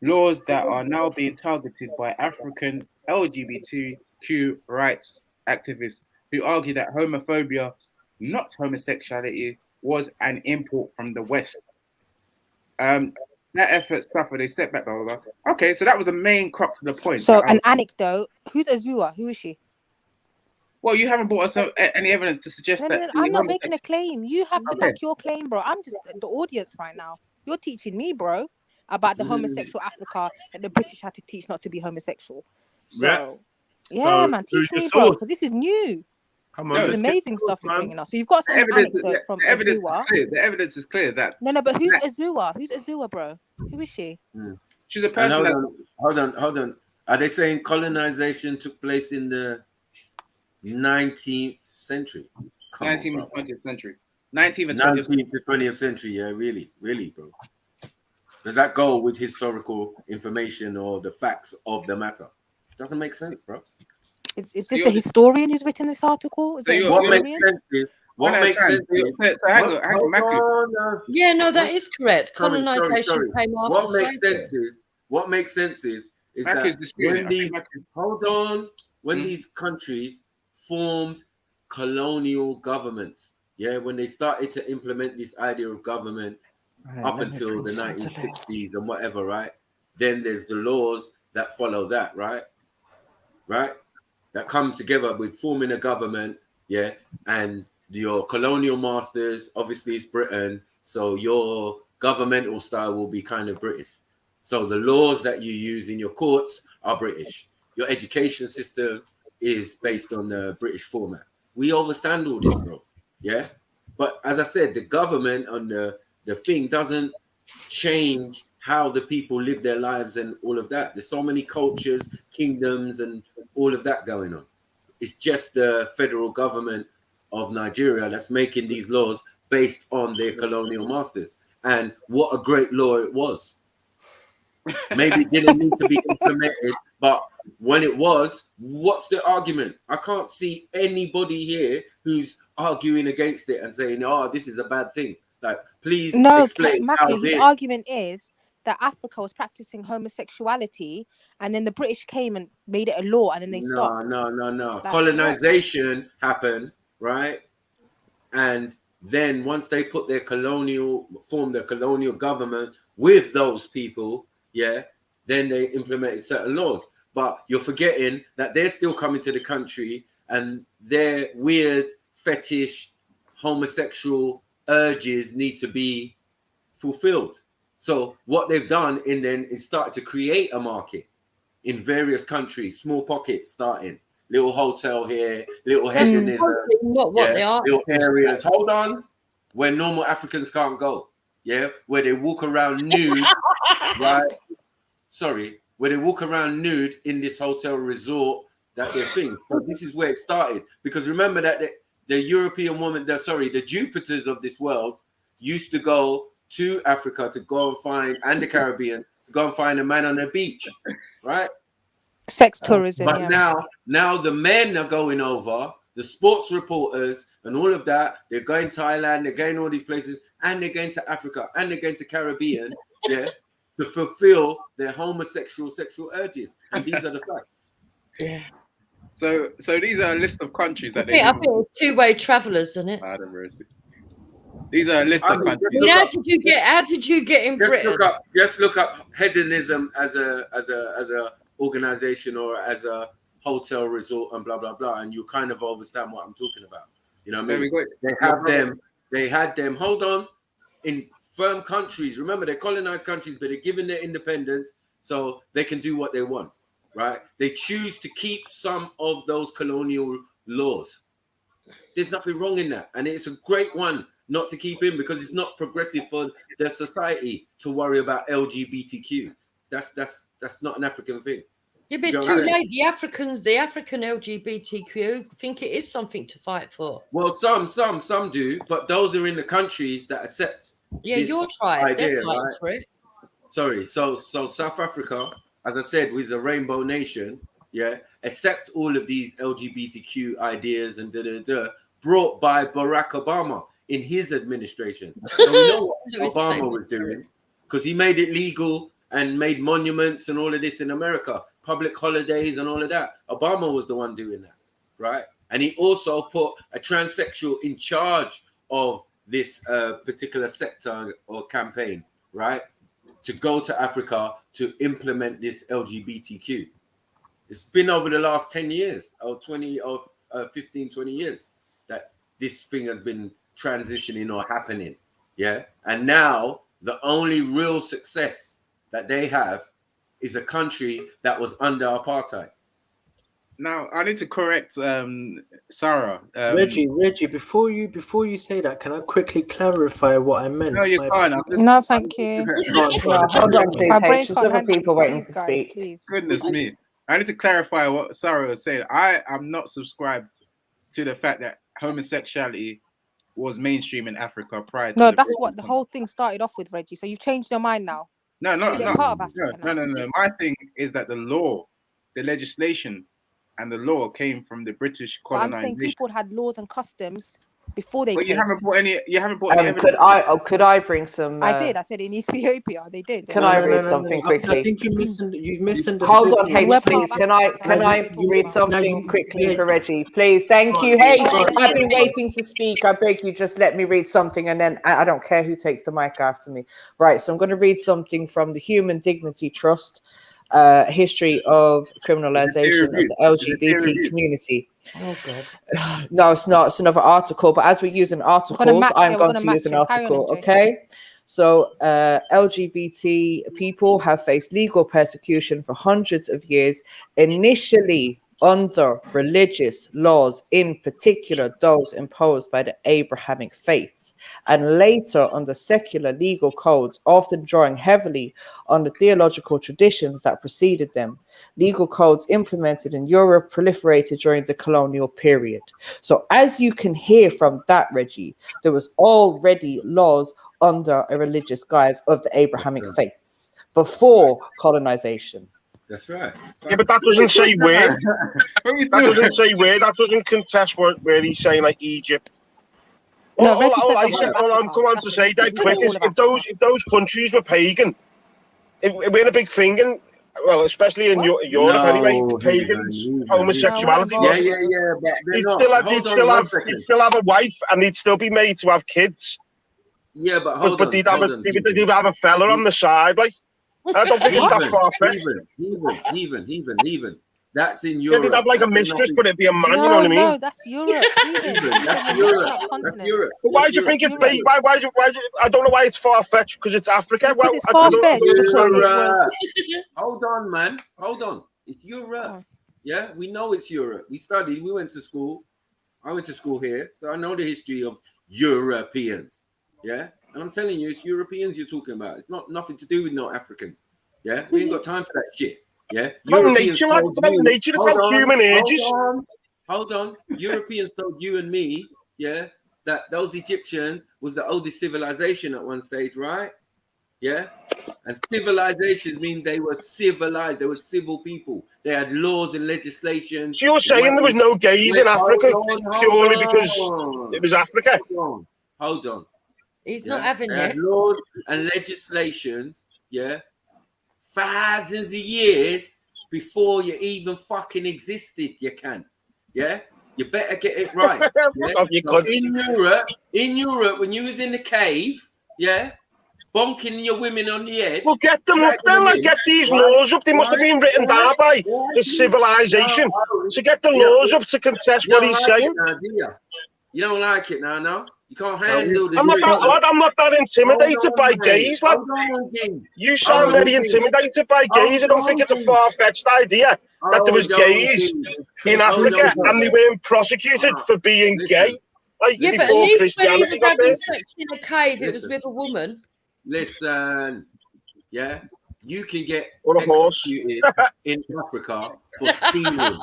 Laws that are now being targeted by African LGBTQ rights activists who argue that homophobia, not homosexuality, was an import from the West. That effort suffered a setback. Blah, blah, blah. Okay, so that was the main crux of the point. So, an anecdote. Who's Azua? Who is she? Well, you haven't brought us any evidence to suggest that. I'm not making a claim. You have to back your claim, bro. I'm just the audience right now. You're teaching me, bro, about the homosexual Africa that the British had to teach not to be homosexual. So, yeah, man, teach me, bro, because this is new. Come on, this is amazing stuff you're bringing us. So you've got some anecdote from Azua. The evidence is clear that. No, but who's Azua? Who's Azua, bro? Who is she? She's a person. Hold on. Are they saying colonization took place in the 19th century? 19th and 20th century. 19th and 20th. to 20th century. Yeah, really, bro. Does that go with historical information or the facts of the matter? Doesn't make sense, bro. Is this a historian who's written this article? Is it what makes sense is yeah, no, that is correct. Colonization came after what makes sense is that when these countries formed colonial governments, when they started to implement this idea of government up until the 1960s and whatever, right? Then there's the laws that follow that, right? That come together with forming a government, and your colonial masters, obviously it's Britain, so your governmental style will be kind of British. So the laws that you use in your courts are British. Your education system is based on the British format. We understand all this, bro. Yeah? But as I said, the government on the thing doesn't change how the people live their lives and all of that. There's so many cultures, kingdoms, and all of that going on. It's just the federal government of Nigeria that's making these laws based on their colonial masters. And what a great law it was. Maybe it didn't need to be implemented, but when it was, what's the argument? I can't see anybody here who's arguing against it and saying, oh, this is a bad thing. Like, please explain. Matthew, his argument is that Africa was practicing homosexuality, and then the British came and made it a law, and then they stopped. No. Like, colonization happened, right? And then once they formed their colonial government with those people, then they implemented certain laws. But you're forgetting that they're still coming to the country, and their weird fetish homosexual urges need to be fulfilled. So what they've done is started to create a market in various countries, small pockets starting, little hotel here, little hedonism, little areas. Hold on, where normal Africans can't go, where they walk around nude, right? Sorry, where they walk around nude in this hotel resort that they're thing. So this is where it started, because remember that the European woman, the Jupiters of this world used to go to Africa to go and find, and the Caribbean, to go and find a man on the beach, right? Sex tourism. But now the men are going over, the sports reporters and all of that, they're going to Thailand, they're going all these places, and they're going to Africa, and they're going to Caribbean, to fulfill their homosexual sexual urges. And these are the facts. So these are a list of countries that I think it's two-way travellers, isn't it? These are a list of countries. How did you get in Britain? Just look up hedonism as a organization or as a hotel resort and blah blah blah, and you kind of understand what I'm talking about. You know what I mean? They had them. Hold on, in firm countries. Remember, they colonized countries, but they're given their independence so they can do what they want. Right? They choose to keep some of those colonial laws. There's nothing wrong in that, and it's a great one not to keep in because it's not progressive for their society to worry about LGBTQ. That's not an African thing. Yeah, but it's too late. The African LGBTQ think it is something to fight for. Well, some do, but those are in the countries that accept. Yeah, your tribe, they're fighting for it. Sorry, so South Africa, as I said, was a rainbow nation. Yeah, accept all of these LGBTQ ideas and brought by Barack Obama in his administration. So we know what Obama was doing because he made it legal and made monuments and all of this in America, public holidays and all of that. Obama was the one doing that, right? And he also put a transsexual in charge of this particular sector or campaign, right? To go to Africa to implement this LGBTQ. It's been over the last 10 years or 15, 20 years that this thing has been transitioning or happening. Yeah. And now the only real success that they have is a country that was under apartheid. Now I need to correct Sarah. Reggie, before you say that, can I quickly clarify what I meant? No, you can't. No, thank you. Hold on, please. Hey, there's other people waiting to speak. Please. Goodness me. I need to clarify what Sarah was saying. I am not subscribed to the fact that homosexuality was mainstream in Africa prior to No, that's what the whole thing started off with, Reggie. So you've changed your mind now. No. Part of Africa No. My thing is that the law, the legislation, and the law came from the British colonization. I'm saying people had laws and customs before they came. You haven't brought any evidence. Could I bring some? I did. I said in Ethiopia they did. Can I read something quickly? I think you misunderstood. Hold on, H, please. Can I read something quickly for Reggie, please? Thank you, H. I've been waiting to speak. I beg you, just let me read something, and then I don't care who takes the mic after me. Right. So I'm going to read something from the Human Dignity Trust. History of criminalization of the LGBT community. Oh God. No, it's not. It's another article. But as we're using articles, I'm going to use an article. Okay. So LGBT people have faced legal persecution for hundreds of years, initially under religious laws, in particular those imposed by the Abrahamic faiths, and later under secular legal codes, often drawing heavily on the theological traditions that preceded them. Legal codes implemented in Europe proliferated during the colonial period. So as you can hear from that, Reggie, there was already laws under a religious guise of the Abrahamic faiths before colonization. That's right. Yeah, but that doesn't say where. That doesn't say where. That doesn't contest where he's saying like Egypt. No, all I said, all I'm going on to say that quick is if those countries were pagan, we're a big thing, and well, especially in Europe anyway, pagans, homosexuality. Yeah. But they'd still have a wife, and they'd still be made to have kids. Yeah, but they'd have a fella on the side, like. I don't think it's that far-fetched. Even. That's in Europe. Yeah, they'd have like a mistress, but it'd be a man, you know what I mean? No, that's Europe. That's Europe. But why do you think it's based? Why I don't know why it's far-fetched, because it's Africa. Because it's far-fetched. Hold on, man. Hold on. It's Europe. Yeah, we know it's Europe. We studied. We went to school. I went to school here, so I know the history of Europeans. Yeah. And I'm telling you, it's Europeans you're talking about. It's nothing to do with no Africans. Yeah, we ain't got time for that shit. Yeah, it's about nature, lad. It's about nature. It's about human ages. Hold on. Europeans told you and me, yeah, that those Egyptians was the oldest civilization at one stage, right? Yeah, and civilizations mean they were civilized. They were civil people. They had laws and legislation. So you're saying there was no gays in Africa purely because it was Africa? Hold on. He's not having it. it. Laws and legislations, yeah, thousands of years before you even fucking existed. You can, yeah. You better get it right. Yeah? So in Europe, when you was in the cave, yeah, bonking your women on the head. Well, get them up then, like, get these laws up. They must have been written down by the civilization. So get the laws up to contest what he's saying. You don't like it now, no? You can't handle the... I'm not that intimidated by gays, lad. You sound very intimidated by gays. I don't think it's a far-fetched idea that there was gays in Africa and they weren't prosecuted for being gay. Like, yeah, but at least when he was having sex in a cave, it was with a woman. Listen, yeah, you can get executed in Africa for stealing.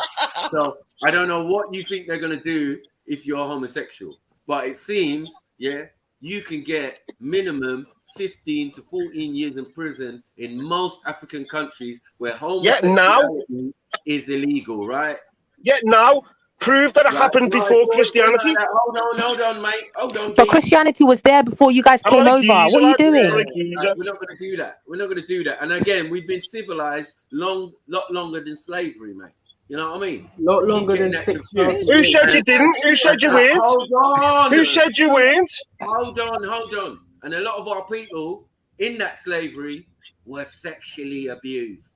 So I don't know what you think they're going to do if you're homosexual. But it seems, yeah, you can get minimum 15 to 14 years in prison in most African countries where homosexuality is illegal, right? Yeah, now prove that it happened before Christianity. Hold on, mate. Hold on. But Christianity was there before you guys came over. What are you doing? We're not going to do that. We're not going to do that. And again, we've been civilized lot longer than slavery, mate. You know what I mean? Not longer than 6 years. Who said you didn't? Who said you weren't? Hold on. Who said you weren't? Hold on. And a lot of our people in that slavery were sexually abused.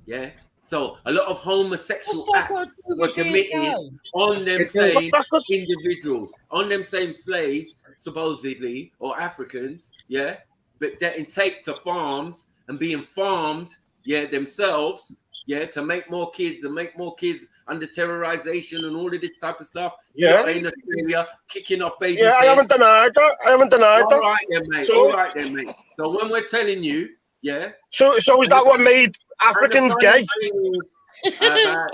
Yeah? So a lot of homosexual acts were committed on them same individuals, on them same slaves, supposedly, or Africans, yeah? But getting taken to farms and being farmed, yeah, themselves, yeah, to make more kids under terrorization and all of this type of stuff. Yeah. In Australia, kicking off babies. Yeah, I haven't denied that. All right then, mate. So when we're telling you, yeah. So is that what made Africans gay?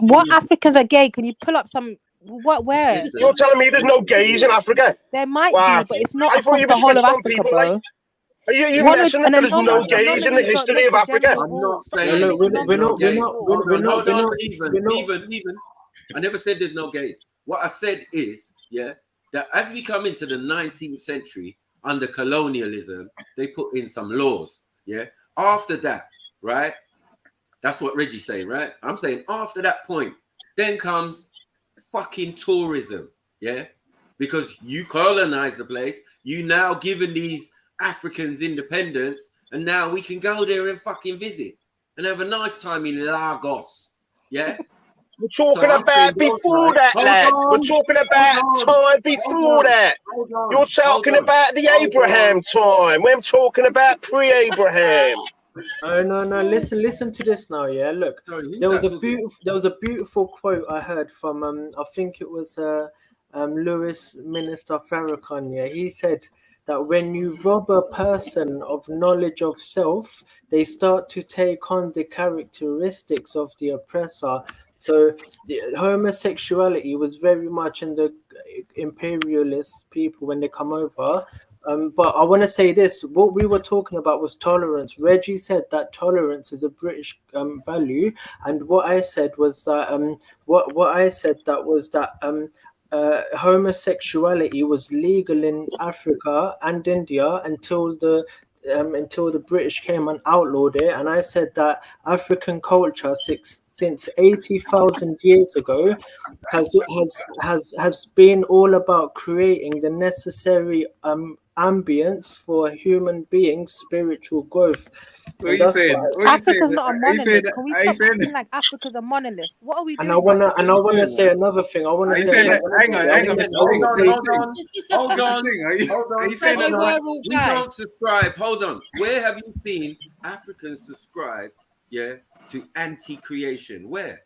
What Africans are gay? Can you pull up some? Where? You're telling me there's no gays in Africa? There might be, but it's not across the whole of Africa, bro. Like, are you messing that there's no gays in the history of Africa? I'm not saying even. I never said there's no gays. What I said is, yeah, that as we come into the 19th century under colonialism, they put in some laws, yeah. After that, right? That's what Reggie's saying, right? I'm saying after that point, then comes fucking tourism, yeah? Because you colonize the place, you now given these Africans independence, and now we can go there and fucking visit and have a nice time in Lagos, yeah? We're talking about before that, lad. We're talking about time before that. You're talking about the Abraham time. We're talking about pre-Abraham. Oh no! Listen to this now. Yeah, look. There was a beautiful quote I heard from I think it was Lewis Minister Farrakhan. Yeah, he said that when you rob a person of knowledge of self, they start to take on the characteristics of the oppressor. So homosexuality was very much in the imperialist people when they come over. But I want to say this: what we were talking about was tolerance. Reggie said that tolerance is a British value, and what I said was that homosexuality was legal in Africa and India until the British came and outlawed it. And I said that African culture since 80,000 years ago has been all about creating the necessary ambience for human beings' spiritual growth. What are you saying? Africa's not a monolith. Can we stop acting like Africa's a monolith? What are we doing? And I wanna say another thing. I wanna say hang on. Hold on. Are you saying that we don't subscribe? Hold on. Where have you seen Africans subscribe, yeah, to anti-creation? Where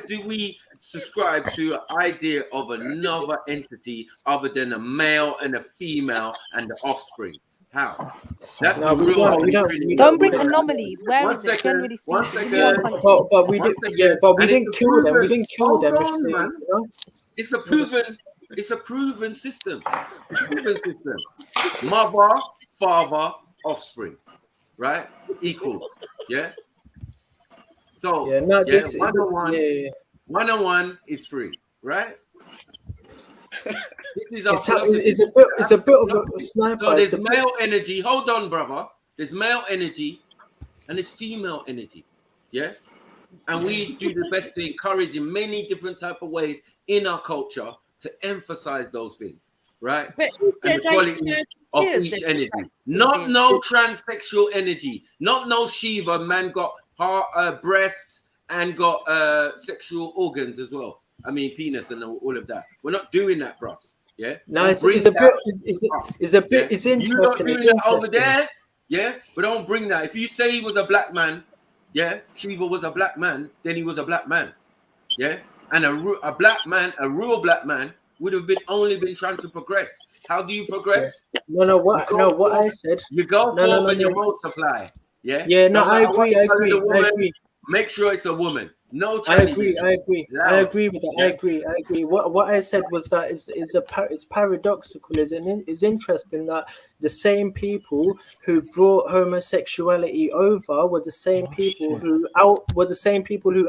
do we subscribe to an idea of another entity other than a male and a female and the offspring? How? That's the real. Don't bring anomalies. Where is it? Generally speaking, but we didn't kill them. We didn't kill them. It's a proven system. Mother, father, offspring, right? Equals. Yeah. So one-on-one is free, right? This is it's a bit of a sniper. So there's male energy. Hold on, brother. There's male energy and there's female energy. Yeah. And we do the best to encourage in many different type of ways in our culture to emphasize those things, right? And the quality of each energy. Not no transsexual energy. Not no Shiva, man got heart, breasts and got sexual organs as well. I mean, penis and all of that. We're not doing that, bros. Yeah. No, it's a bit. It's interesting. You're not doing that over there. Yeah, but don't bring that. If you say he was a black man, yeah, Shiva was a black man, then he was a black man. Yeah, and a black man, a real black man, would have only been trying to progress. How do you progress? What I said. You go forth and you multiply. Yeah. Yeah. No, I agree. Make sure it's a woman. No, I agree with that. I agree. What I said was that it's paradoxical. It's interesting that the same people who brought homosexuality over were the same people who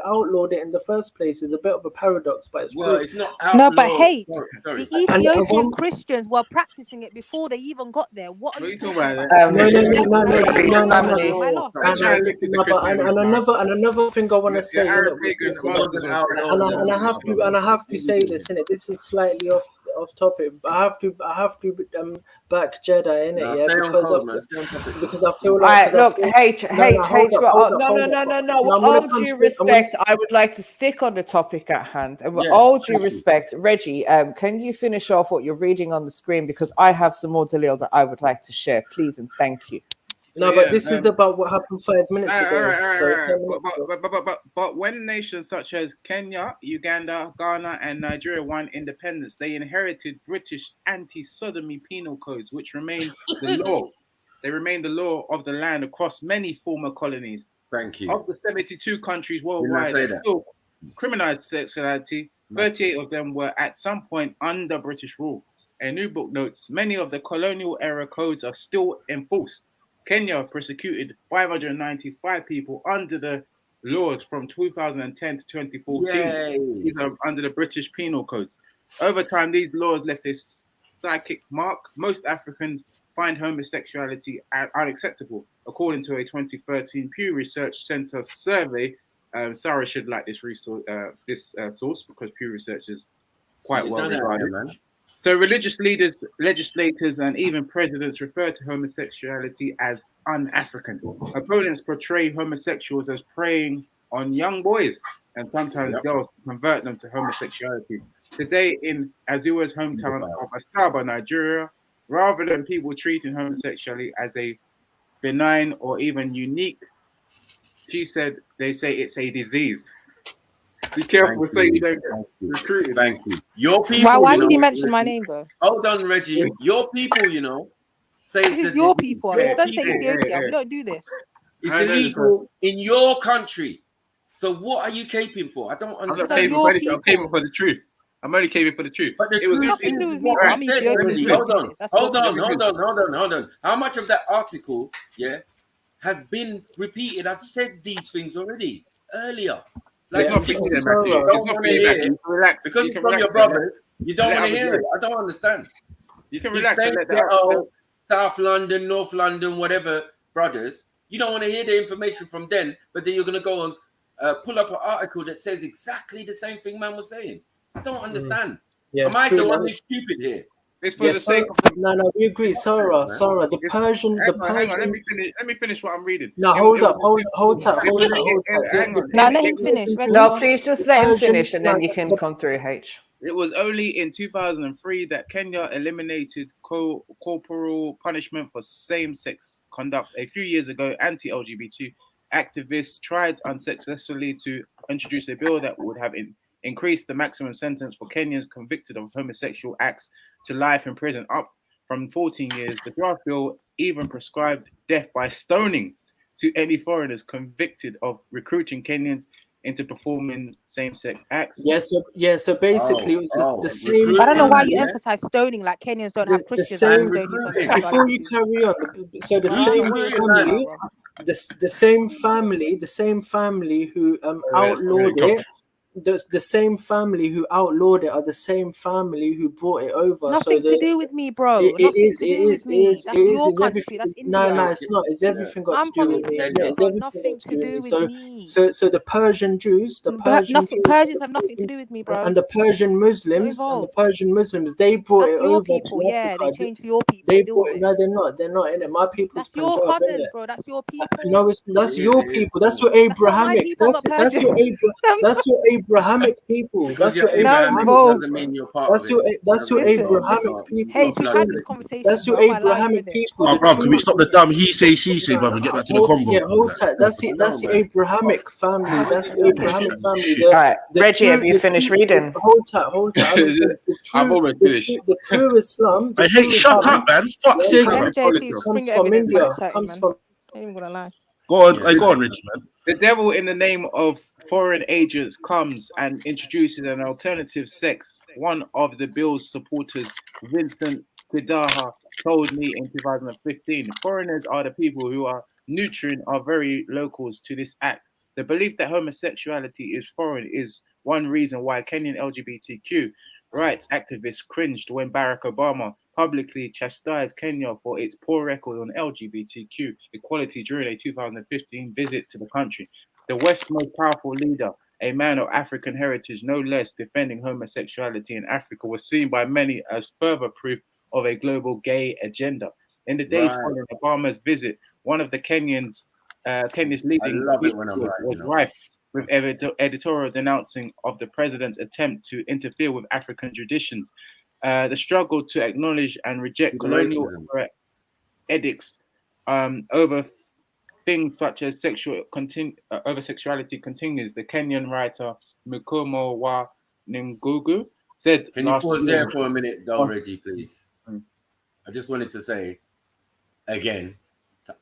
outlawed it in the first place. It's a bit of a paradox, but it's it's not outlawed. No, but hate. Sorry. The Ethiopian Christians were practicing it before they even got there. What are you talking about? And another thing I want to say, and I have to say this, innit? This is slightly off topic, but I have to back JEDI in it, because I feel like. Look, no. With all due respect, I would like to stick on the topic at hand, and with all due respect, Reggie, can you finish off what you're reading on the screen, because I have some more dalil that I would like to share, please and thank you. But this is about what happened 5 minutes ago. But when nations such as Kenya, Uganda, Ghana, and Nigeria won independence, they inherited British anti-sodomy penal codes, which remain the law. They remain the law of the land across many former colonies. Thank you. Of the 72 countries worldwide that still criminalized sexuality, 38 of them were at some point under British rule. A new book notes many of the colonial era codes are still enforced. Kenya persecuted 595 people under the laws from 2010 to 2014. These are under the British penal codes. Over time, these laws left a psychic mark. Most Africans find homosexuality unacceptable, according to a 2013 Pew Research Center survey. Sarah should like this source because Pew Research is quite well regarded. So religious leaders, legislators, and even presidents refer to homosexuality as un-African. Opponents portray homosexuals as preying on young boys and sometimes girls to convert them to homosexuality. Today in Azua's hometown of Asaba, Nigeria, rather than people treating homosexuality as a benign or even unique, she said, they say it's a disease. Be careful saying you don't get recruited. Thank you. Your people. Why did he mention my name, though? Hold on, Reggie. Your people, say this is your people. It doesn't say Ethiopia. We don't do this. It's illegal in your country. So what are you caping for? I don't understand. I'm caping for the truth. I'm only caping for the truth. But the truth is what I said already. Hold on. How much of that article, has been repeated? I've said these things already earlier. Like, it's not feedback. Relax. Because it's from your brothers, you don't want to hear it. I don't understand. You can relax. South London, North London, whatever brothers, you don't want to hear the information from them, but then you're going to go and pull up an article that says exactly the same thing man was saying. I don't understand. Am I the one who's stupid here? It's for the sake of no, we agree. Sarah, the Persian. Hang on, let me finish what I'm reading. No, hold up. No, let him finish. No, please just let him finish, and then you can come through, H. It was only in 2003 that Kenya eliminated corporal punishment for same-sex conduct. A few years ago, anti-LGBT activists tried unsuccessfully to introduce a bill that would have increased the maximum sentence for Kenyans convicted of homosexual acts to life in prison, up from 14 years. The draft bill even prescribed death by stoning to any foreigners convicted of recruiting Kenyans into performing same-sex acts. So basically, it's just the same. I don't know why you emphasize stoning, like Kenyans don't have Christians. Before you carry on, so the same family, who outlawed it. the same family who outlawed it are the same family who brought it over. Nothing to do with me, bro. Nothing to do with me. That's your country. That's India. No, it's not. It's everything got I'm to do from with me. India. Yeah, It's it's got everything nothing to do with me. So the Persian Jews, Persians have nothing to do with me, bro. and the Persian Muslims, they brought That's it your over people. to Yeah, they Africa. changed to your people. They Deal brought with it. it. No, they're not. They're not in it. My people's That's your Punjab, cousins, innit? bro. That's your people. No, that's your people. That's your That's not my Abrahamic. people. I'm not That's your Persian. That's your Abrahamic people. Because That's you're your Abrahamic Abrahamic. doesn't mean you're part of it. That's your Abrahamic people. Hey, we've had this conversation. That's your What about like you, Abrahamic innit? people. Oh, bruv, can we stop the dumb he say, she say, brother, and get back to the convo? Hold tight. That's the Abrahamic family. That's the Abrahamic family. All right, Reggie, have you finished reading? Hold tight. I've almost finished. The true Islam. I hate. Shut up, man. Fuck's sake, man. MJ, please bring Comes from evidence, man. India. It's hurting, man. I ain't even gonna lie. Go on, go on, Richie, man. The devil in the name of foreign agents comes and introduces an alternative sex. One of the bill's supporters, Vincent Quidaha, told me in 2015, foreigners are the people who are nurturing our very locals to this act. The belief that homosexuality is foreign is one reason why Kenyan LGBTQ rights activists cringed when Barack Obama publicly chastised Kenya for its poor record on LGBTQ equality during a 2015 visit to the country. The West's most powerful leader, a man of African heritage, no less, defending homosexuality in Africa, was seen by many as further proof of a global gay agenda. In the days following Obama's visit, one of the Kenya's leading was rife with editorial denouncing of the president's attempt to interfere with African traditions. The struggle to acknowledge and reject colonial edicts over things such as over sexuality continues. The Kenyan writer Mukomo wa Ngugu said, "Can you pause there for a minute, though, Reggie, please? I just wanted to say again,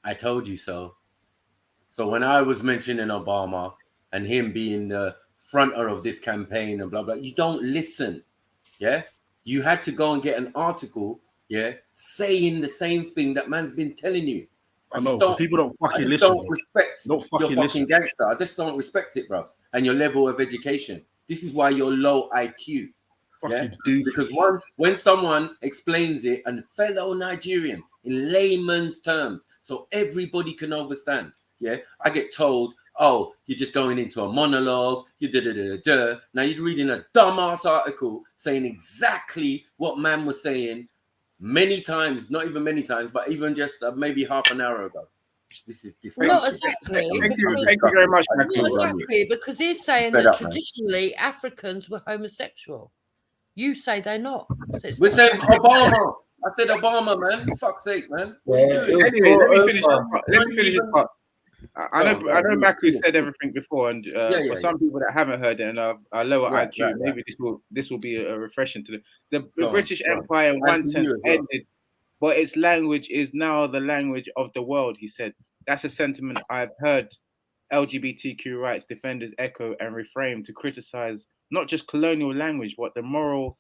I told you so. So when I was mentioning Obama and him being the fronter of this campaign and blah blah, you don't listen, yeah." You had to go and get an article, yeah, saying the same thing that man's been telling you. I know, but people don't fucking listen. Don't respect your fucking gangster. I just don't respect it, bruv. And your level of education. This is why you're low IQ. Fucking do. Because when someone explains it, and fellow Nigerian in layman's terms, so everybody can understand. Yeah, I get told, oh, you're just going into a monologue, you da-da-da-da. Now you're reading a dumbass article saying exactly what man was saying many times, not even many times, but even just maybe half an hour ago. This is disgusting. Not exactly. Thank you very much, Not exactly, because he's saying that traditionally Africans were homosexual. You say they're not. So we're saying Obama. I said Obama, man. For fuck's sake, man. What are you doing? Anyway, let me finish this part. I know Maku said everything before, and for some people that haven't heard it and are lower IQ, maybe this will be a refreshing to the British Empire in one sense ended, but its language is now the language of the world. He said that's a sentiment I've heard LGBTQ rights defenders echo and reframe to criticize not just colonial language, but the moral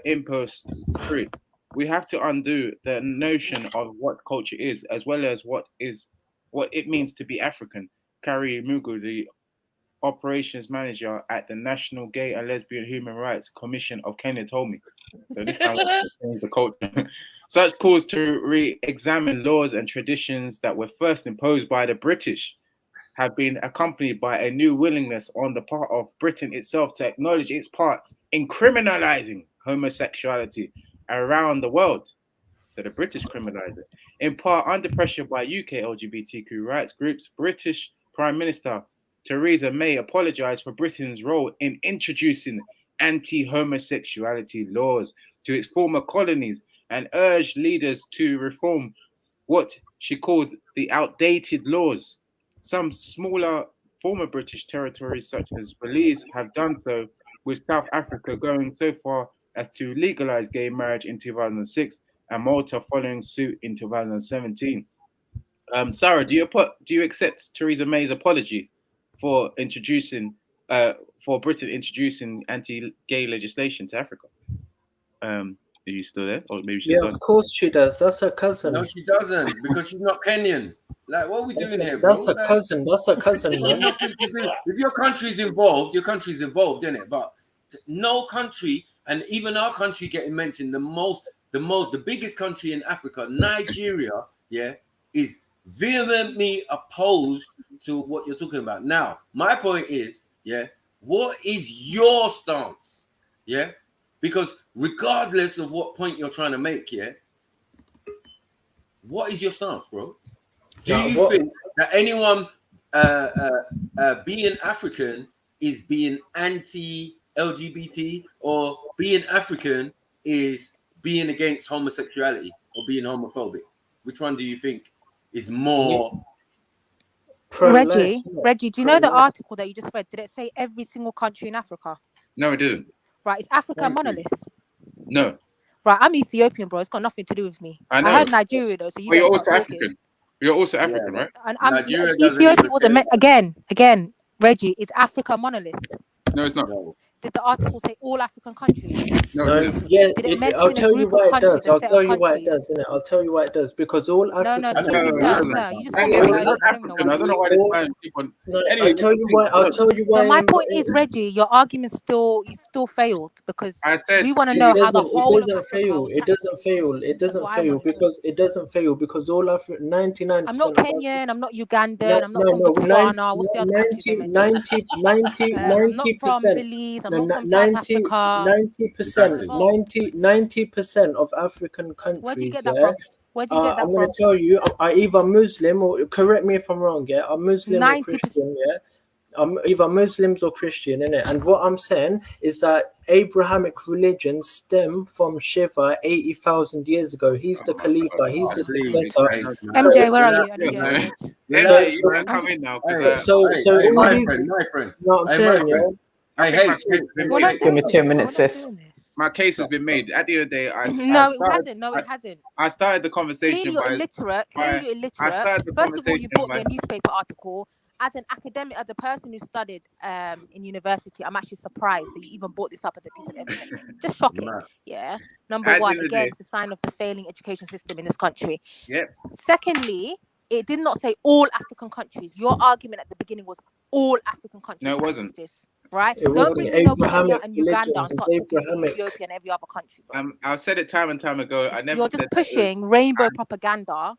imposed through. We have to undo the notion of what culture is, as well as what it means to be African. Kari Mugu, the operations manager at the National Gay and Lesbian Human Rights Commission of Kenya, told me. So this man wants to change the culture. Such calls to re-examine laws and traditions that were first imposed by the British have been accompanied by a new willingness on the part of Britain itself to acknowledge its part in criminalizing homosexuality around the world. So the British criminalize it. In part under pressure by UK LGBTQ rights groups, British Prime Minister Theresa May apologized for Britain's role in introducing anti-homosexuality laws to its former colonies and urged leaders to reform what she called the outdated laws. Some smaller former British territories, such as Belize, have done so, with South Africa going so far as to legalize gay marriage in 2006 and Malta following suit in 2017. Sarah, do you accept Theresa May's apology for Britain introducing anti-gay legislation to Africa? Are you still there? Or maybe she's done. Of course she does. That's her cousin. No, she doesn't, because she's not Kenyan. Like, what are we doing here, bro? That's a cousin. That's a cousin, man. If your country's involved, your country's involved, isn't it? But no country, and even our country getting mentioned, the biggest country in Africa, Nigeria, is vehemently opposed to what you're talking about. Now, my point is, what is your stance? Because regardless of what point you're trying to make, what is your stance, bro? Do you think that anyone being African is being anti-LGBT, or being African is being against homosexuality or being homophobic? Which one do you think is more? Reggie, do you know the article that you just read? Did it say every single country in Africa? No, it didn't. Right, is Africa a monolith? No. Right, I'm Ethiopian, bro. It's got nothing to do with me. I know. I heard Nigeria though, so you. Well, you're also African. You're also African, right? And Ethiopia was again. Reggie, is Africa a monolith? No, it's not. Did the article say all African countries? No, yeah, Did it mention I'll a tell you group of why it does. countries, a I'll set tell of you why it countries? does, innit? I'll tell you why it does. Because all African No, countries. sir, you just called me a criminal. I don't know why this man keep on. No, I'll tell you why. I'll tell you why. So my point is, Reggie, your argument you still failed because I said we want to know how the whole It doesn't fail. It doesn't fail. It doesn't fail because it doesn't fail because all Africa, 99%. I'm not Kenyan. I'm not Ugandan. I'm not from Botswana. What's the other countries they mentioned? I'm not from Belize. I'm not from South Africa. 90% of African countries. Where'd you get that from? Where'd you get that I'm from? going to tell you, I either Muslim or correct me if I'm wrong. I'm Muslim or 90%. Christian. I'm either Muslims or Christian, innit? And what I'm saying is that Abrahamic religion stem from Shiva 80,000 years ago. He's the Khalifa. He's the successor. MJ, where are you? Come in now. My friend. No, I'm saying, I hate. Give me 2 minutes, sis. My case has been made. At the end of the day, No, it hasn't. I started the conversation. Clearly you're illiterate. First of all, you brought me a newspaper article. As an academic, as a person who studied in university, I'm actually surprised that you even brought this up as a piece of evidence. Just shocking. Yeah. Number one, again, it's a sign of the failing education system in this country. Yep. Secondly, it did not say all African countries. Your argument at the beginning was all African countries. No, it wasn't. This, right? It Don't wasn't. bring me no Kenya Abrahamic and Uganda and religion. start talking to Ethiopia and every other country. Bro. I've said it time and time ago. I never. You're just said pushing rainbow propaganda.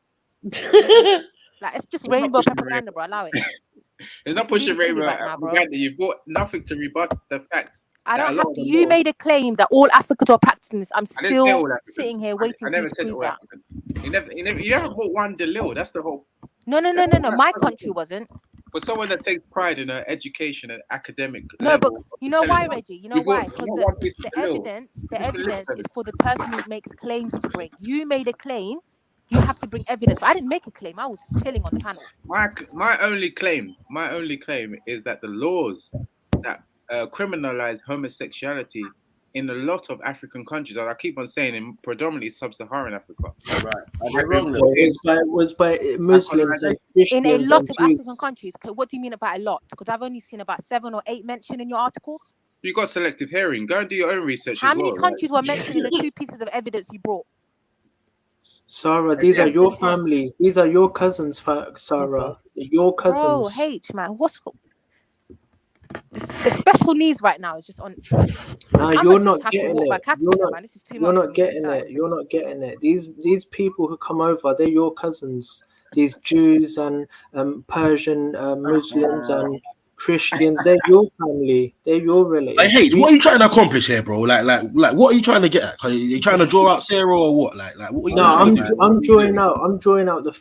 Like it's just rainbow propaganda, bro. Allow it. It's not pushing rainbow propaganda. You brought nothing to rebut the fact. I don't have to. You made a claim that all Africans were practicing this. I'm still sitting here waiting for you to prove that. You haven't brought one Delil. That's the whole. No. My country wasn't. For someone that takes pride in her education and academic. No, but you know why, Reggie? You know why? Because the evidence is for the person who makes claims to bring. You made a claim. You have to bring evidence. But I didn't make a claim. I was chilling on the panel. My only claim is that the laws that criminalize homosexuality in a lot of African countries, and I keep on saying in predominantly sub-Saharan Africa. Was by Muslims and Christians in a lot of Jews. African countries. What do you mean about a lot? Because I've only seen about 7 or 8 mentioned in your articles. You got selective hearing. Go and do your own research. How many countries were mentioned in the 2 pieces of evidence you brought? Sarah, these are your family. These are your cousins, Sarah. Your cousins. Oh, H, man. What's the special needs right now is just on. You're not getting it. This is too You're much not getting it. You're not getting it. These people who come over, they're your cousins. These Jews and Persian Muslims and Christians, they're your family. They're your relatives. Like, hey, what are you trying to accomplish here, bro? Like, what are you trying to get at? Are you trying to draw out Sarah or what? Like, what are you I'm drawing out the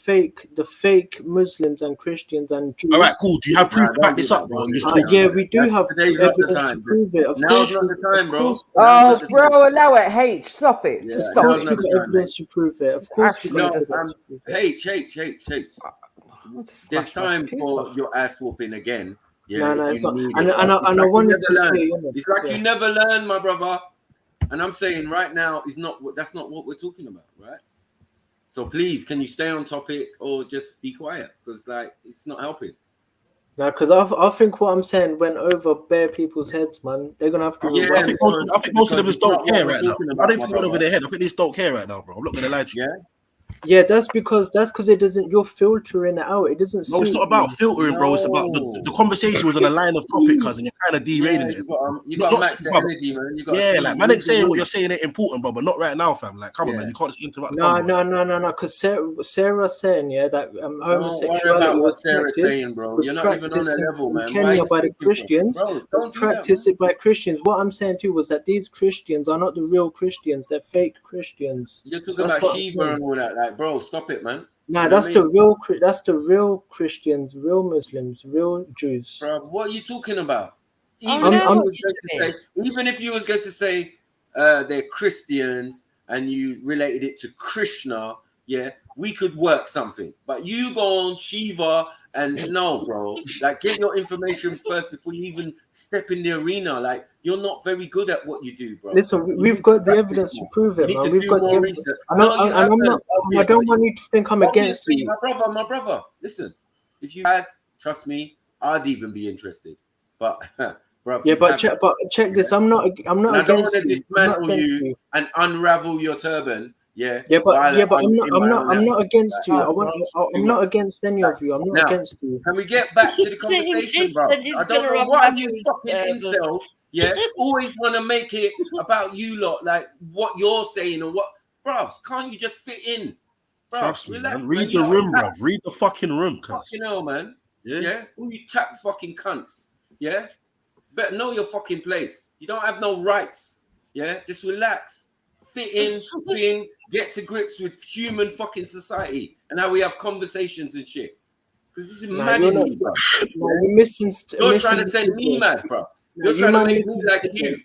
fake Muslims and Christians and Jews. All right, cool. Do you have proof to back this up, bro? Yeah, we do have evidence to prove it. Now's not the time, bro. Oh, bro, allow it. H, stop it. Of Stop course, it. we got evidence to prove it. Of course, we got evidence to prove it. There's time for your ass whooping again. Yeah, no, it's not. And I wanted to say, it's like you never learn, my brother. And I'm saying right now that's not what we're talking about, right? So please, can you stay on topic or just be quiet? Because it's not helping. No, because I think what I'm saying went over bare people's heads, man. They're gonna have to. Yeah, I think most of them just don't care right now. I don't think it went over their head. I think they just don't care right now, bro. I'm not gonna lie to you. Yeah. Yeah, that's because it doesn't. You're filtering it out. It doesn't. No, it's not about filtering, bro. It's about the conversation was on a line of topic, cousin. You're kind of derailing it. You got to match the energy, man. You got like man, ain't saying what you're saying ain't important, bro, but not right now, fam. Like, come on, man, you can't just interrupt. No. Because Sarah's saying, yeah, that homosexuality what Sarah's saying, bro. You're not even on that level, man. Kenya by the Christians, was practiced by Christians. What I'm saying too was that these Christians are not the real Christians; they're fake Christians. You're talking about Shiva and all that, like, bro. Stop it, man. Nah, that's the real. That's the real Christians, real Muslims, real Jews. Bro, what are you talking about? Even if you was going to say they're Christians and you related it to Krishna, yeah, we could work something. But you go on Shiva and no, bro. Like, get your information first before you even step in the arena. Like, you're not very good at what you do, bro. Listen, we've got the evidence to prove it, man. We've got the evidence. I don't want you to think I'm against you. My brother. Listen, if you had, trust me, I'd even be interested. But, bro. Yeah, but check this. I'm not against you. I don't want to dismantle you and unravel your turban. Yeah, but I'm not against you. I'm not against any of you. I'm not against you. Can we get back to the conversation, bro? I don't know why you fucking incels, yeah, always want to make it about you lot, like what you're saying or what, bro. Can't you just fit in, bro? Trust me, man. Read the room, bro. Read the fucking room, cuz. Fucking hell, man. Yeah, all you chat fucking cunts. Yeah, better know your fucking place. You don't have no rights. Yeah, just relax. Fit in, get to grips with human fucking society and how we have conversations and shit. Because this is maddening, bro. You're trying to send me mad, bro. You're trying to make me like you.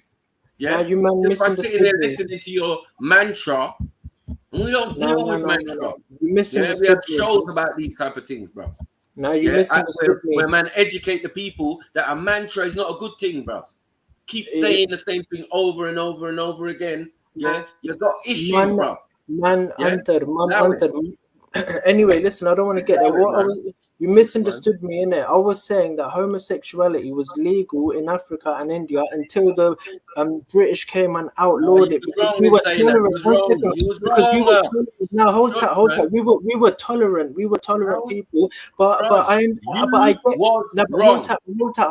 Yeah, if I'm sitting there listening to your mantra, we don't deal with mantra. We have shows about these type of things, bro. Now you misunderstood me. Where man educate the people that a mantra is not a good thing, bro. Keep saying the same thing over and over and over again. Yeah, you got issues, bro. Man, anyway, listen, I don't want to get there. You misunderstood me, innit? I was saying that homosexuality was legal in Africa and India until the British came and outlawed it. Because we were tolerant. No, hold tight. We were tolerant. We were tolerant people. But I get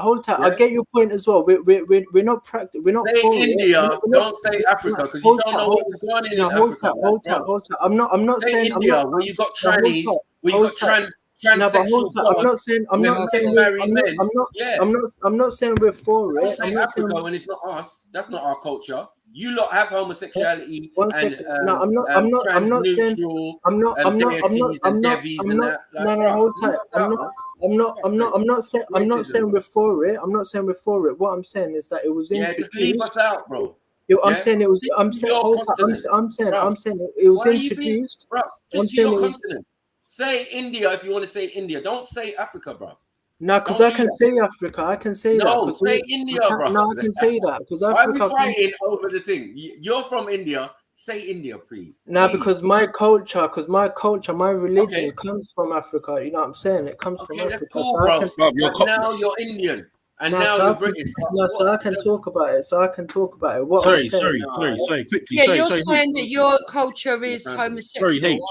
hold tight. I get your point as well. We're not practicing. We're not say India. Don't say Africa because you don't know what's going on in Africa. Hold tight. I'm not say saying India where you got trannies. Where you got transsexual. I'm not saying we're for it. Don't say Africa when it's not us. That's not our culture. You lot have homosexuality I'm not saying we're for it. I'm not saying we're for it. What I'm saying is that it was introduced. Just leave us out, bro. I'm saying it was. I'm saying it was introduced. Say India if you want to say India. Don't say Africa, bro. No, because I can say Africa. I can say that. No, say India, bro. No, I can say that because Africa. Why are we fighting over the thing? You're from India. Say India, please. No, because my culture, my religion comes from Africa. You know what I'm saying? It comes from Africa. That's cool, bro. Now you're Indian. And now you're British. So I can talk about it. What sorry, quickly. Yeah, you're saying that your culture is homosexual.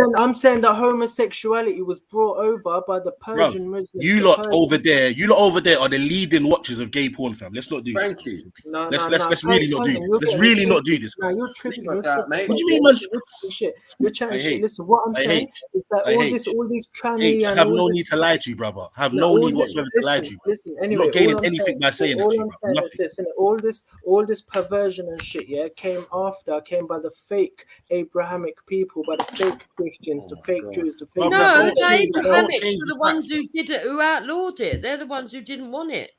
I'm saying that homosexuality was brought over by the Persian Muslims. You lot over there are the leading watchers of gay porn, fam. Let's not do this. Thank you. Let's really not do this. Let's really not do this. No, you're tripping. What do you mean, man? You're chatting shit. Listen, what I'm saying is that all these tranny I have no need to lie to you, brother. I have no need whatsoever to lie to you. Listen, anyway, I'm not gaining anything by saying that to you. All this perversion and shit, came by the fake Abrahamic people, by the fake Christians, the fake Jews, the fake. No, the Abrahamics are the ones who did it, who outlawed it. They're the ones who didn't want it.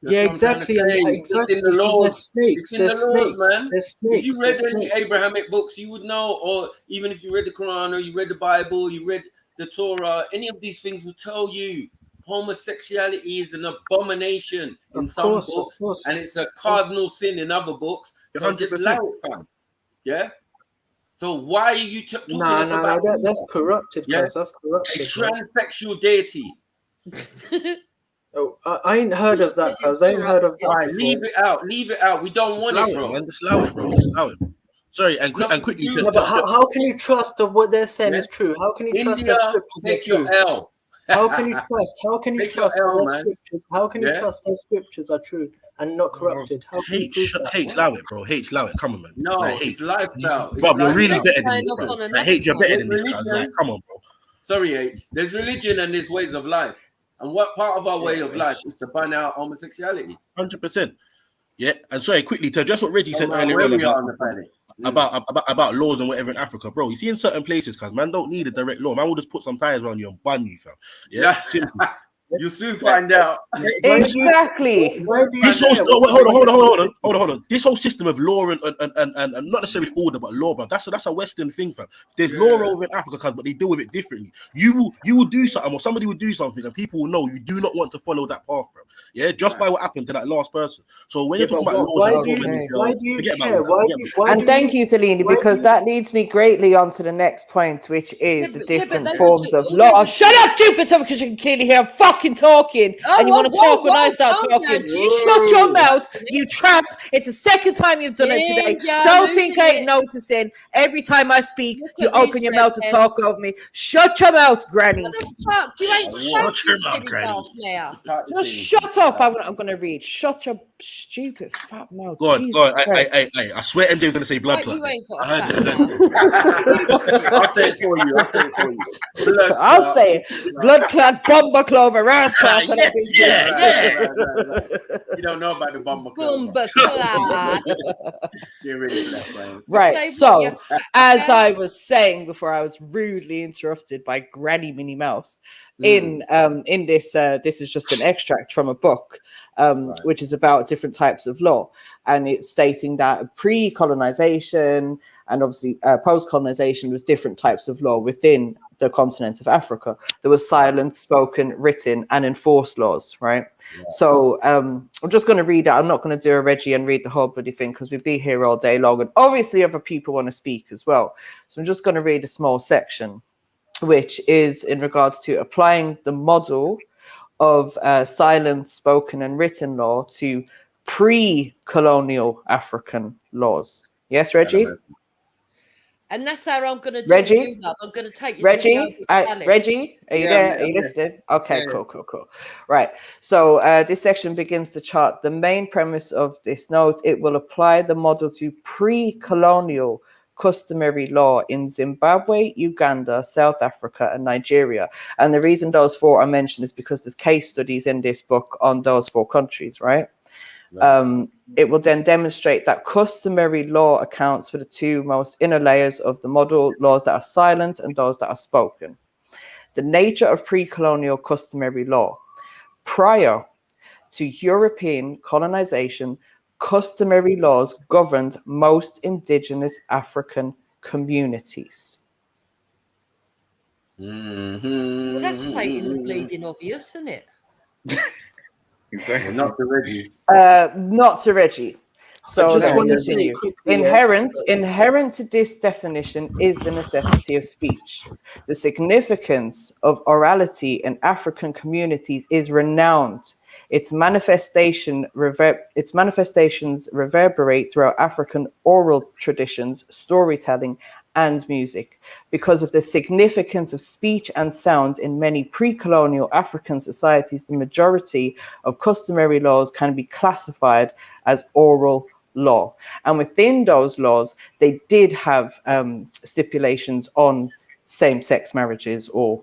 Yeah, exactly. It's in the laws. It's in the laws, man. If you read any Abrahamic books, you would know, or even if you read the Quran or you read the Bible, you read the Torah, any of these things will tell you homosexuality is an abomination in some books, and it's a cardinal sin in other books. So just allow it, fam. Yeah. So why are you talking about? That's corrupted, guys. That's corrupted. A transsexual deity. I ain't heard of that, guys. I ain't heard of that. Right, leave it out. We don't want it, bro. Just allow it, bro. Just allow it. Sorry, and quickly. No, but how can you trust that what they're saying is true? How can you trust India, their scriptures take are true? your L. How can you trust? How can you Take your trust that L, their man. scriptures? How can you Yeah. trust their scriptures are true and not corrupted? How can you prove that? Allow it, bro. Allow it. Come on, man. No, Like, it's lifestyle. Bro, you're really lifestyle. better than this, bro. Like, you're better than this, guys. Like, come on, bro. Sorry, H. There's religion and there's ways of life. And what part of our way of life is to ban out homosexuality? 100%. Yeah, and sorry, quickly to address what Reggie said earlier where on we are on the planet. about laws and whatever in Africa, bro. You see in certain places, cuz man don't need a direct law. Man will just put some tires around you and ban you, fam. Yeah, simple. You soon find out. Exactly. This whole hold on. This whole system of law and not necessarily order, but law, bro. That's a Western thing, fam. There's law over in Africa, cuz, but they deal with it differently. You will do something, or somebody will do something, and people will know you do not want to follow that path, bro. Yeah, just by what happened to that last person. So when you're talking about laws, why do you care? And thank you, Salini, because that leads me greatly on to the next point, which is the different forms of law. Shut up, Jupiter, because you can clearly hear fucking talking, and you want to talk when I start talking. Shut your mouth, you tramp. It's the second time you've done it today. Don't think I ain't noticing. Every time I speak, you open your mouth to talk over me. Shut your mouth, Granny. Fuck, you ain't Shut your mouth, Granny. Just shut up. I'm going to read. Shut your stupid fat mouth. God, I swear MJ's gonna say blood clot. You ain't got I heard I'll say it for you. I'll say it. Blood clot, bomber clover, ass clot. Yeah. You don't know about the bomber clot. You're really black, man. Right. So, as I was saying before, I was rudely interrupted by Granny Minnie Mouse. In this, this is just an extract from a book, which is about different types of law, and it's stating that pre-colonization and obviously post-colonization was different types of law within the continent of Africa. There was silent, spoken, written, and enforced laws, right? Yeah. So I'm just going to read it. I'm not going to do a Reggie and read the whole bloody thing because we'd be here all day long, and obviously other people want to speak as well. So I'm just going to read a small section, which is in regards to applying the model of silent, spoken, and written law to pre-colonial African laws. Yes, Reggie? And that's how I'm going to do Reggie? you, love. I'm going to take you Reggie? to Reggie, are you there? Are you listening? Okay, cool. Right. So this section begins to chart the main premise of this note. It will apply the model to pre-colonial customary law in Zimbabwe, Uganda, South Africa, and Nigeria. And the reason those four are mentioned is because there's case studies in this book on those four countries, right? It will then demonstrate that customary law accounts for the two most inner layers of the model, laws that are silent and those that are spoken. The nature of pre-colonial customary law. Prior to European colonization, customary laws governed most indigenous African communities. Well, that's stating the bleeding obvious, isn't it? Exactly. Not to Reggie. Not to Reggie. So inherent to this definition is the necessity of speech. The significance of orality in African communities is renowned. Its manifestations reverberate throughout African oral traditions, storytelling, and music. Because of the significance of speech and sound in many pre-colonial African societies, the majority of customary laws can be classified as oral law. And within those laws, they did have stipulations on same-sex marriages or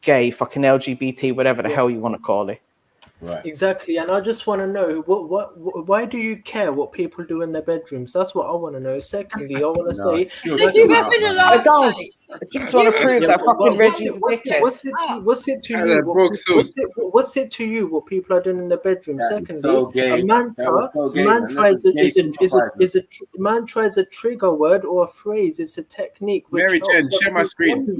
gay, fucking LGBT, whatever the hell you want to call it. Right. Exactly, and I just want to know why do you care what people do in their bedrooms? That's what I want to know. Secondly, I want to say, I don't. I just want to prove that fucking Reggie's a dickhead. What's it to you what people are doing in their bedroom? Secondly, a mantra is a trigger word or a phrase. It's a technique. Mary Jen, share my screen. To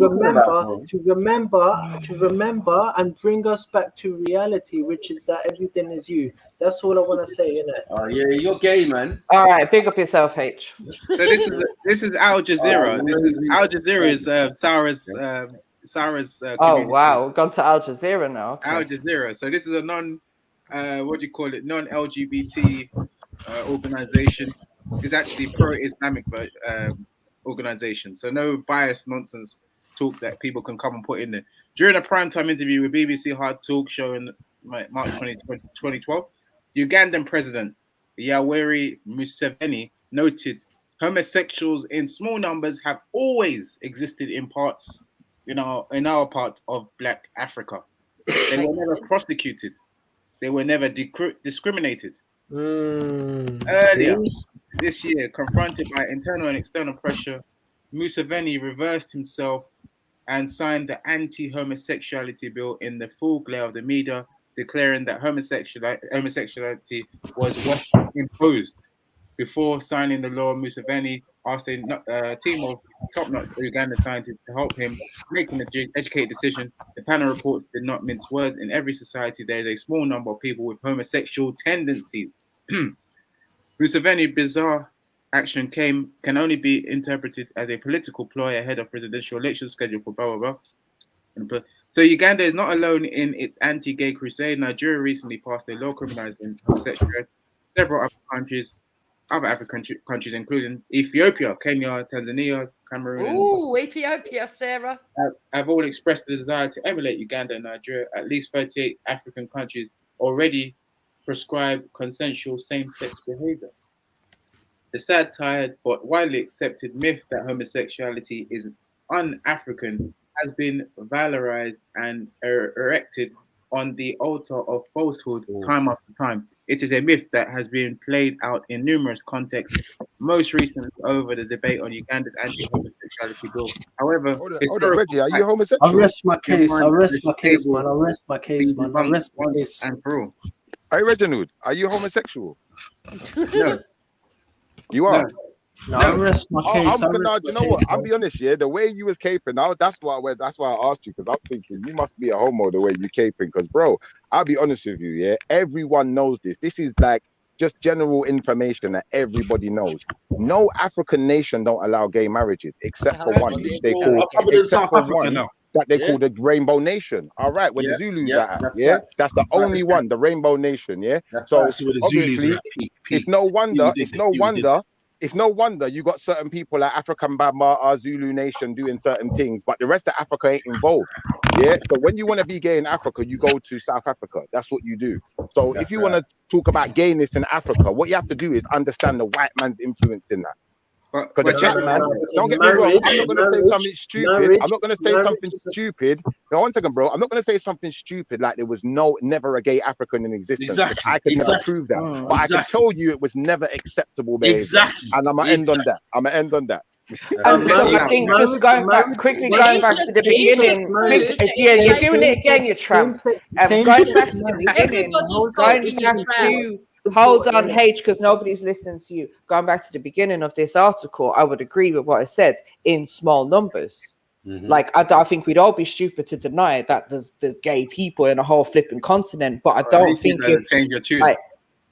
remember and bring us back to reality, which is that everything is you. That's all I want to say, innit? Oh yeah, you're gay, man. All right, big up yourself, H. So this is Al Jazeera. This is Al Jazeera is Sarah's oh wow, we've gone to Al Jazeera now. Okay. Al Jazeera. So this is a non-LGBT organization. is actually pro-Islamic organization. So no biased nonsense talk that people can come and put in there. During a primetime interview with BBC Hard Talk show in March 2012, Ugandan President Yoweri Museveni noted homosexuals in small numbers have always existed in our part of Black Africa. They were never prosecuted. They were never discriminated. Earlier this year, confronted by internal and external pressure, Museveni reversed himself and signed the anti-homosexuality bill in the full glare of the media, declaring that homosexuality was Western imposed. Before signing the law, Museveni asked a team of top-notch Ugandan scientists to help him make an educated decision. The panel reports did not mince words. In every society, there is a small number of people with homosexual tendencies. Museveni's bizarre action can only be interpreted as a political ploy ahead of presidential elections scheduled for blah, blah, blah. So Uganda is not alone in its anti-gay crusade. Nigeria recently passed a law criminalizing homosexuality. Several other African countries, including Ethiopia, Kenya, Tanzania, Cameroon. Ooh, Ethiopia, Sarah. Have all expressed the desire to emulate Uganda and Nigeria. At least 38 African countries already prescribe consensual same-sex behavior. The sad, tired, but widely accepted myth that homosexuality is un-African has been valorized and erected on the altar of falsehood time after time. It is a myth that has been played out in numerous contexts, most recently over the debate on Uganda's anti-homosexuality bill. However, hold on, Reggie, are you homosexual? I'll rest my case, man. I'll rest my case, man. And for all. Hey, Reginald, are you homosexual? No. You are? No, I'll rest my case. You know what? I'll be honest, yeah. The way you was caping, that's why I asked you, because I'm thinking you must be a homo the way you caping. Because, bro, I'll be honest with you, yeah. Everyone knows this. This is like just general information that everybody knows. No African nation don't allow gay marriages except for one, which they call that they call the Rainbow Nation. All right, where the Zulus are at, that's the only one, the Rainbow Nation, yeah. So obviously, it's no wonder you got certain people like African Bambara, Zulu Nation doing certain things, but the rest of Africa ain't involved. Yeah. So when you want to be gay in Africa, you go to South Africa. That's what you do. So if you want to talk about gayness in Africa, what you have to do is understand the white man's influence in that. Because the black man, don't get me wrong, I'm not going to say something stupid. I'm not going to say something stupid. Now, 1 second, bro. I'm not going to say something stupid like there was never a gay African in existence. Exactly. I can never prove that. But I can tell you it was never acceptable behavior. Exactly. And I'm going to end on that. So I think just going back to the beginning. You're doing it again, you tramp. Going back to the beginning. Hold on, H, because nobody's listening to you. Going back to the beginning of this article, I would agree with what I said in small numbers. Like, I think we'd all be stupid to deny that there's gay people in a whole flipping continent, but I don't think it's change your tune. Like,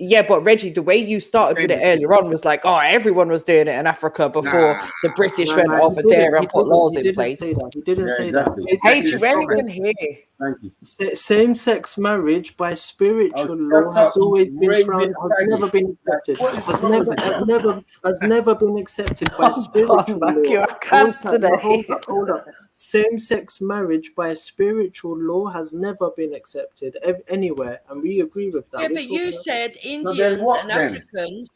yeah, but Reggie, the way you started with it earlier on was like, oh, everyone was doing it in Africa before the British went over there and put laws in place. He didn't say that. Hey, you weren't even here. Thank you. Same-sex marriage by spiritual law has always been frowned, has never been accepted. Has never been accepted by spiritual law. Hold up. Same-sex marriage by spiritual law has never been accepted anywhere, and we agree with that. Yeah, but you said Indians and Africans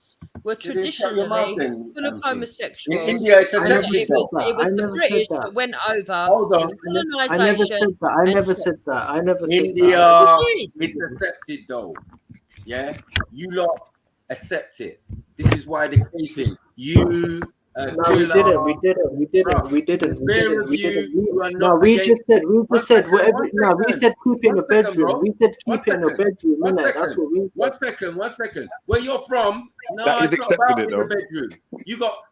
were traditionally full of homosexuals. In India, it's it was the British that went over. I never said that. I never said that. India, it's accepted though. Yeah, you lot accept it. This is why they're keeping you. No, we didn't. No, we just said whatever. No, we said keep it in a bedroom. We said keep it in a bedroom. That's what we. One second. Where you're from? No, that is accepted it though. Bedroom.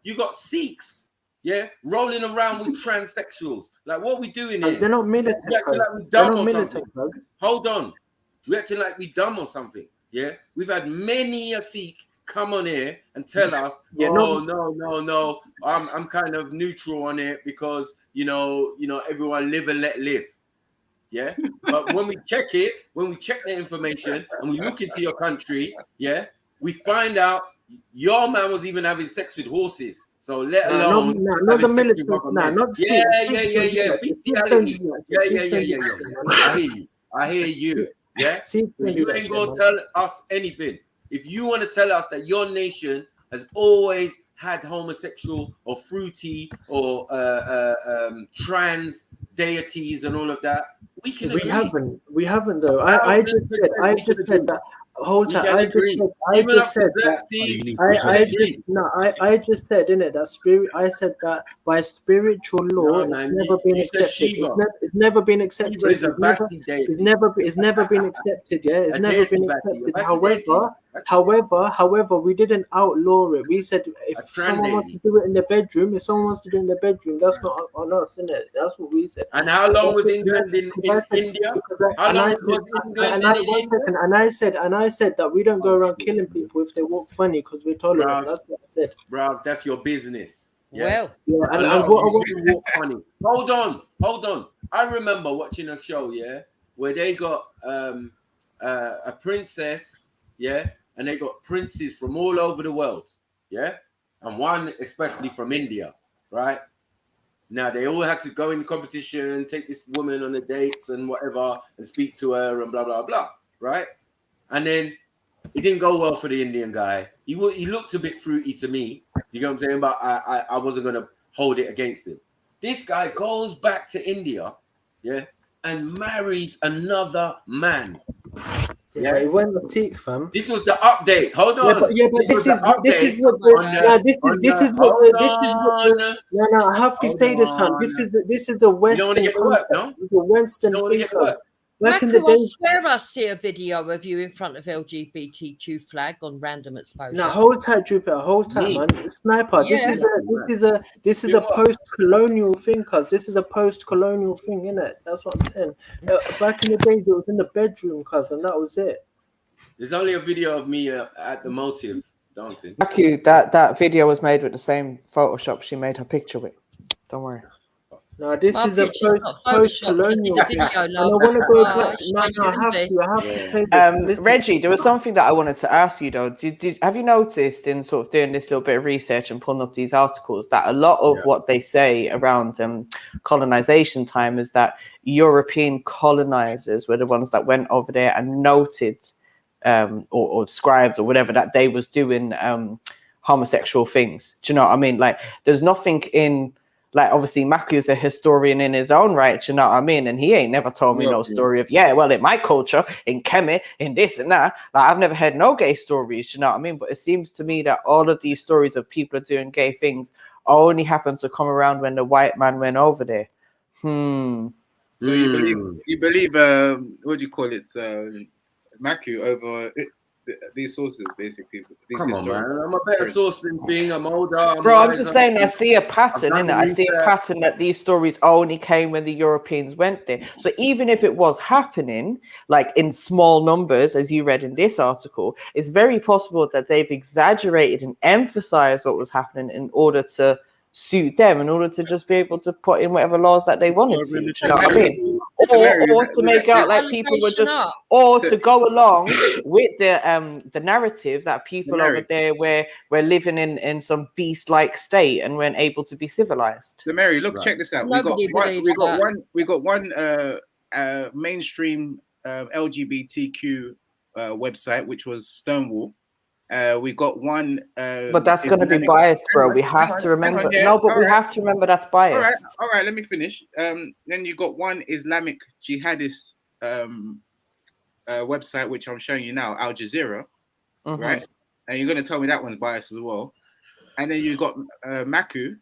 You got Sikhs, yeah, rolling around with transsexuals. Like, what are we doing here? They're not militant. Hold on, we're acting like we dumb or something. Yeah, we've had many a Sikh come on here and tell us, no, I'm kind of neutral on it because you know, everyone live and let live. Yeah, but when we check the information and we look into your country, yeah, we find out your man was even having sex with horses. So let alone not the military. Not yeah. Bestiality. Yeah. I hear you. Yeah. So you ain't gonna tell us anything. If you want to tell us that your nation has always had homosexual or fruity or trans deities and all of that, we can agree. We haven't though. I just said that. Whole time, I just said innit, that spirit. I said that by spiritual law, it's never been accepted. It's never been accepted. It's never been accepted. Yeah, it's never been accepted. However, we didn't outlaw it. We said if someone wants to do it in the bedroom, that's not on us, innit? That's what we said. And how long was England in India? How long was England in India? And I said that we don't go around killing people if they walk funny because we're tolerant. That's what I said. Bro, that's your business. Yeah. And walk funny. Hold on. I remember watching a show, where they got a princess, and they got princes from all over the world, and one especially from India, right? Now they all had to go in competition, take this woman on the dates and whatever, and speak to her and blah blah blah, right? And then it didn't go well for the Indian guy. He looked a bit fruity to me. You know what I'm saying? But I wasn't gonna hold it against him. This guy goes back to India, and marries another man. Yeah, he went to Sikh, fam. This was the update. Hold on. No, I have to say this, fam. This is the Western. You don't want to get work, no? The Western thing. Back in the I day, swear I see a video of you in front of LGBTQ flag on random exposure. now hold tight, Jupiter. Hold tight, man. Sniper. Yeah. This is a post-colonial thing, cuz this is a post-colonial thing, innit? That's what I'm saying. Back in the days, it was in the bedroom, cuz, and that was it. There's only a video of me at the Motive dancing. Lucky that video was made with the same Photoshop she made her picture with. Don't worry. No, this is a post-colonial thing. And I want to go back. No, I have to say this. Reggie, there was something that I wanted to ask you though. Have you noticed in sort of doing this little bit of research and pulling up these articles that a lot of what they say around colonization time is that European colonizers were the ones that went over there and noted or described or whatever that they was doing homosexual things. Do you know what I mean? Like there's nothing in. Like, obviously, Maku is a historian in his own right, you know what I mean? And he ain't never told me no story of, well, in my culture, in Kemi, in this and that. Like, I've never heard no gay stories, you know what I mean? But it seems to me that all of these stories of people doing gay things only happen to come around when the white man went over there. So you believe what do you call it, Maku over these sources, basically. Come on, man. I'm a better source than being. I'm older. I'm just saying, I see a pattern, innit? I see a pattern that these stories only came when the Europeans went there. So even if it was happening, like in small numbers, as you read in this article, it's very possible that they've exaggerated and emphasized what was happening in order to suit them, in order to just be able to put in whatever laws that they wanted to. You know what I mean? Or to make out like people were just, or to go along with the narrative that people over there were living in some beast-like state and weren't able to be civilized. So Mary, look, check this out. We got one mainstream LGBTQ website, which was Stonewall. We got one, but that's going to be biased, bro. We have to remember. We have to remember that's biased. All right. Let me finish. Then you got one Islamic jihadist website, which I'm showing you now, Al Jazeera, right? And you're going to tell me that one's biased as well. And then you got Maku,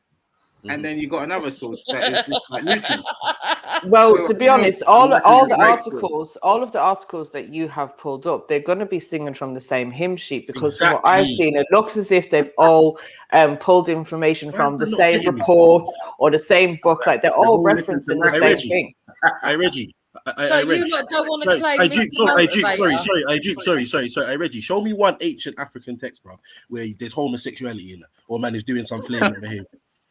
and then you got another source that is just like neutral. Well, to be honest, all the articles that you have pulled up, they're going to be singing from the same hymn sheet because from what I've seen, it looks as if they've all pulled information from the same report or the same book. Like they're all referencing the same thing. Hey, Reggie. So you don't want to claim? Sorry, Reggie. Show me one ancient African text, bro, where there's homosexuality in it, or man is doing some flaming behavior.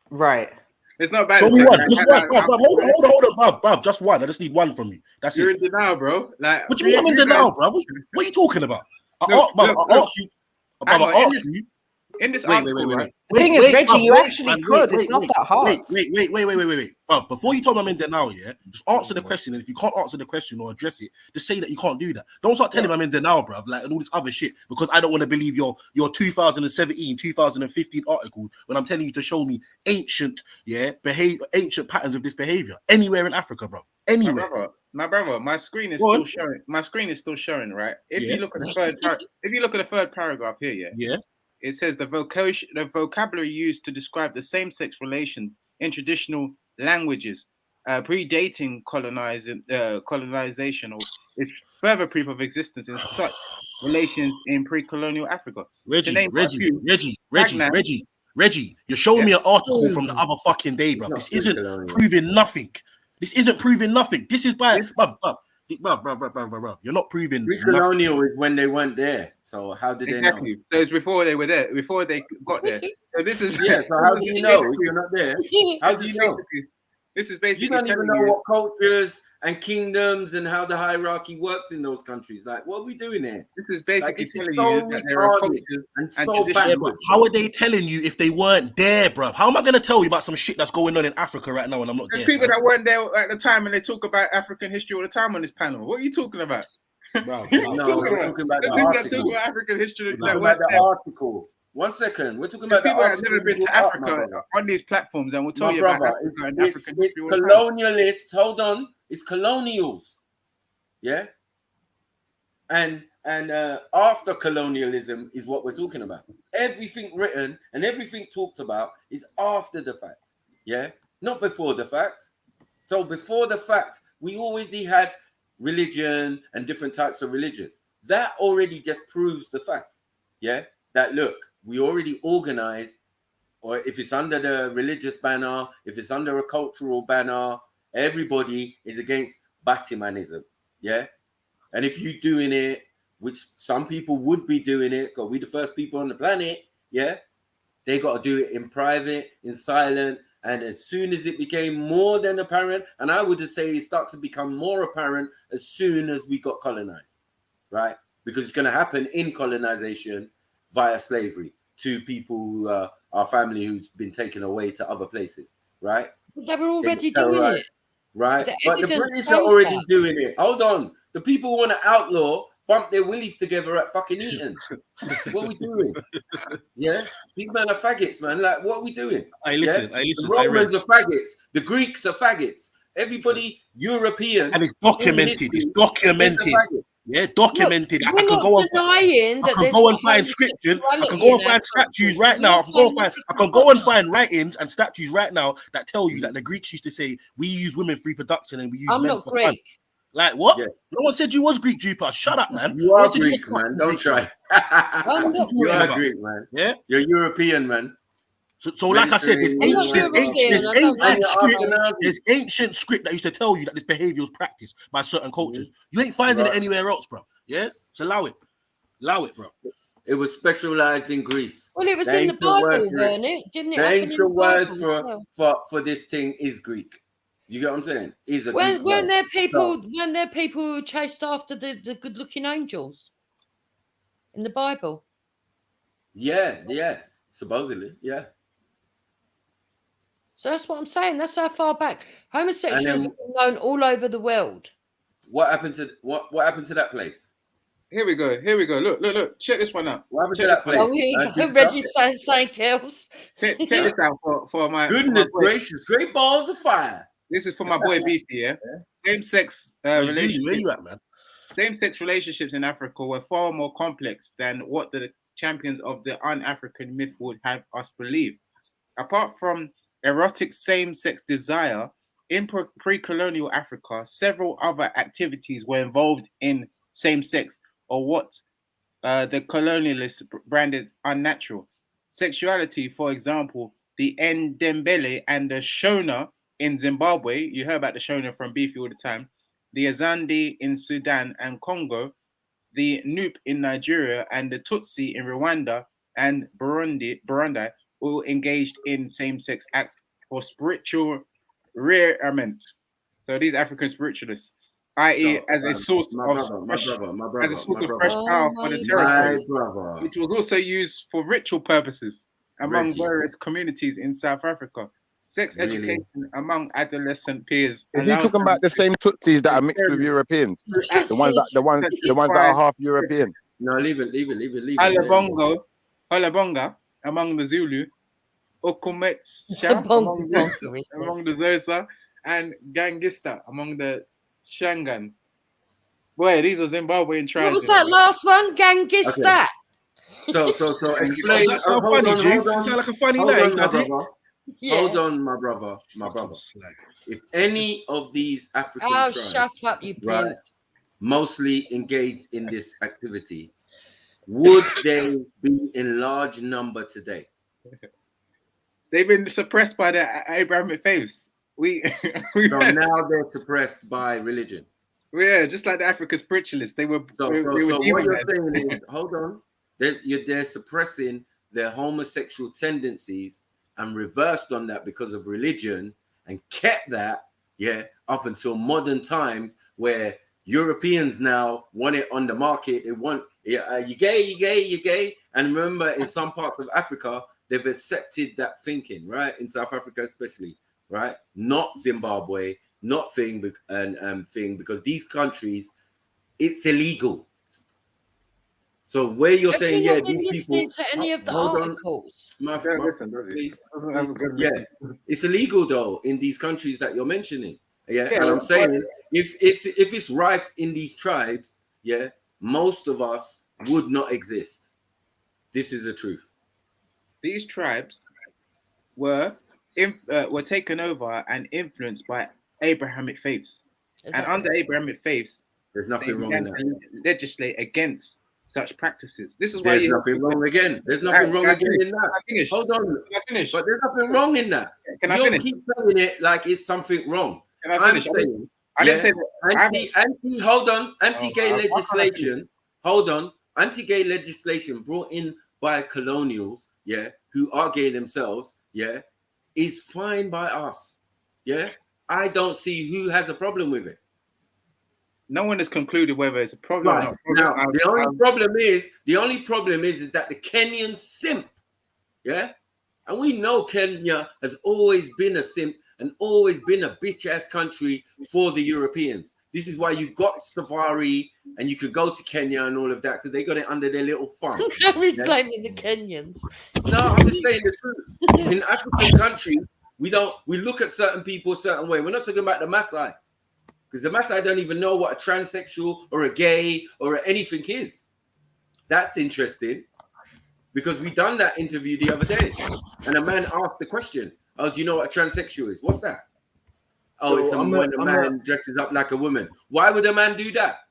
Right. It's not bad. Show me one. Just one. Hold on, bruv. Just one. I just need one from you. That's You're it. in denial, bro. Like, what do you mean I'm in denial, bro? What are you talking about? I asked you. In this Wait. article, right? The thing is, Reggie, you actually could. It's not that hard. Wait. Well, before you tell me I'm in denial, yeah, just answer the question. And if you can't answer the question or address it, just say that you can't do that. Don't start telling me I'm in denial, bruv, like and all this other shit, because I don't want to believe your 2017, 2015 article when I'm telling you to show me ancient patterns of this behavior anywhere in Africa, bruv. Anywhere. My brother, my screen is still showing. My screen is still showing, right? If you look at the third paragraph here, it says the vocabulary used to describe the same-sex relations in traditional languages predating colonization is further proof of existence in such relations in pre-colonial Africa. Reggie, you're showing me an article from the other fucking day, bro. This isn't proving nothing. This is by bruv. You're not proving pre-colonial is when they weren't there. So how did they know? So it's before they were there, before they got there. So this is So how do you know if you're not there? How do you know? This is basically you don't even know what cultures and kingdoms and how the hierarchy works in those countries. Like, what are we doing here? This is basically telling you that there are cultures and traditions. How are they telling you if they weren't there, bruv? How am I going to tell you about some shit that's going on in Africa right now when I'm not there? There's people that weren't there at the time and they talk about African history all the time on this panel. What are you talking about? Bro, no, we're talking about the article. African history. We're talking about the article. 1 second. We're talking about people that have never been to Africa on these platforms, and we'll tell you about Africa and African history. Colonialists, hold on, it's colonials, yeah, and after colonialism is what we're talking about. Everything written and everything talked about is after the fact, yeah, not before the fact. So before the fact, we already had religion and different types of religion. That already just proves the fact, yeah, that look. We already organized, or if it's under the religious banner, if it's under a cultural banner, everybody is against Batimanism, yeah? And if you're doing it, which some people would be doing it, because we're the first people on the planet, yeah? They got to do it in private, in silent, and as soon as it became more than apparent, and I would say it started to become more apparent as soon as we got colonized, right? Because it's going to happen in colonization via slavery to people who our family who's been taken away to other places, right? They were already doing it. Right? But the British are already doing it. Hold on. The people who want to outlaw bump their willies together at fucking Eton. What are we doing? Yeah? These men are faggots, man. Like, what are we doing? Listen. The Romans are faggots. The Greeks are faggots. Everybody European. And it's documented. It's documented. Yeah, documented. Look, I can go and find scripture. I can go and find statues right now. I can go and find writings and statues right now that tell you that the Greeks used to say we use women for reproduction and we use men for fun. Like what? Yeah. No one said you was Greek, Jupiter. Shut up, man. You are Greek, man. Don't try. You are Greek, man. Yeah, you're European, man. So like I said, there's ancient script that used to tell you that this behavior was practiced by certain cultures. You ain't finding it anywhere else, bro. Yeah, so allow it, bro. It was specialized in Greece. Well, it was in the Bible, didn't it? The ancient word for this thing is Greek. You get what I'm saying? Is a when there people who chased after the good-looking angels in the Bible? Yeah, supposedly, yeah. So that's what I'm saying. That's how far back homosexuals have been known all over the world. What happened to that place? Here we go. Look. Check this one out. What happened to that place? Oh, here you go. Reggie's saying else. Check this out for my goodness gracious, great balls of fire. This is for my boy Beefy, yeah. Same-sex relationships. Where you at, man? Same-sex relationships in Africa were far more complex than what the champions of the un-African myth would have us believe. Apart from erotic same-sex desire, in pre-colonial Africa, several other activities were involved in same-sex, or what the colonialists branded unnatural. Sexuality, for example, the Ndembele and the Shona in Zimbabwe, you heard about the Shona from Beefy all the time, the Azande in Sudan and Congo, the Nupe in Nigeria, and the Tutsi in Rwanda and Burundi all engaged in same-sex acts for spiritual rearmament. So these African spiritualists. i.e., So, as a source my of brother, fresh power for the territory, brother. which was also used for ritual purposes among Reggie. various communities in South Africa. Sex education among adolescent peers. Is he talking about the same Tutsis that are mixed with Europeans? The ones that are half European. No, leave it. Holabonga among the Zulu, Okometsha among the Xhosa, and Gangista among the Shangan. Boy, these are Zimbabwean tribes. What was that last one? Gangista. Okay. So explain. Does that sound funny, Jigs? Does it sound like a funny name, does it? Hold on, my brother. If any of these African tribes, shut up, you pimp. Mostly engaged in this activity, would they be in large number today? They've been suppressed by the Abrahamic faiths. So now they're suppressed by religion. Yeah, just like the African spiritualists. They were. So what you're saying is, hold on, they're suppressing their homosexual tendencies and reversed on that because of religion and kept that, up until modern times where Europeans now want it on the market. They want, you're gay. And remember, in some parts of Africa, they've accepted that thinking, right? In South Africa especially, right? Not Zimbabwe, not thing, because these countries, it's illegal. So where you're saying, Have you not been listening to any of the articles? Please. It's illegal though in these countries that you're mentioning. And I'm saying if it's rife in these tribes, most of us would not exist. This is the truth. These tribes were taken over and influenced by Abrahamic faiths, and under Abrahamic faiths, there's nothing wrong in that. Legislate against such practices. This is why there's nothing wrong again. There's nothing wrong again in that. Hold on. Can I finish? But there's nothing wrong in that. Can I finish? You keep saying it like it's something wrong. Can I finish? I didn't say that. Anti-gay legislation. Hold on. Anti-gay legislation brought in by colonials, who are gay themselves, is fine by us. I don't see who has a problem with it. No one has concluded whether it's a problem or not. Now, the only problem is that the Kenyan simp, and we know Kenya has always been a simp and always been a bitch-ass country for the Europeans. This is why you got safari and you could go to Kenya and all of that because they got it under their little thumb. He's blaming the Kenyans. No, I'm just saying the truth. In African countries, we look at certain people a certain way. We're not talking about the Maasai. Because the Maasai don't even know what a transsexual or a gay or anything is. That's interesting. Because we done that interview the other day. And a man asked the question, oh, do you know what a transsexual is? What's that? Oh, it's when a man dresses up like a woman. Why would a man do that?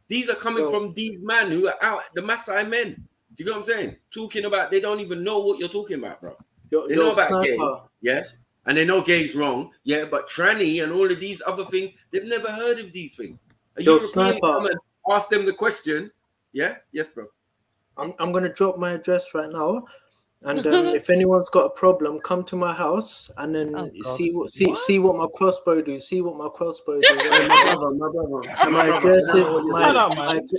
These are coming from these men who are out, the Maasai men. Do you know what I'm saying? Talking about, they don't even know what you're talking about, bro. They know about gay, yes? And they know gay's wrong, but tranny and all of these other things, they've never heard of these things. A European come and ask them the question. Yes, bro. I'm gonna drop my address right now, and if anyone's got a problem, come to my house and then see what my crossbow do. See what my crossbow do. My address is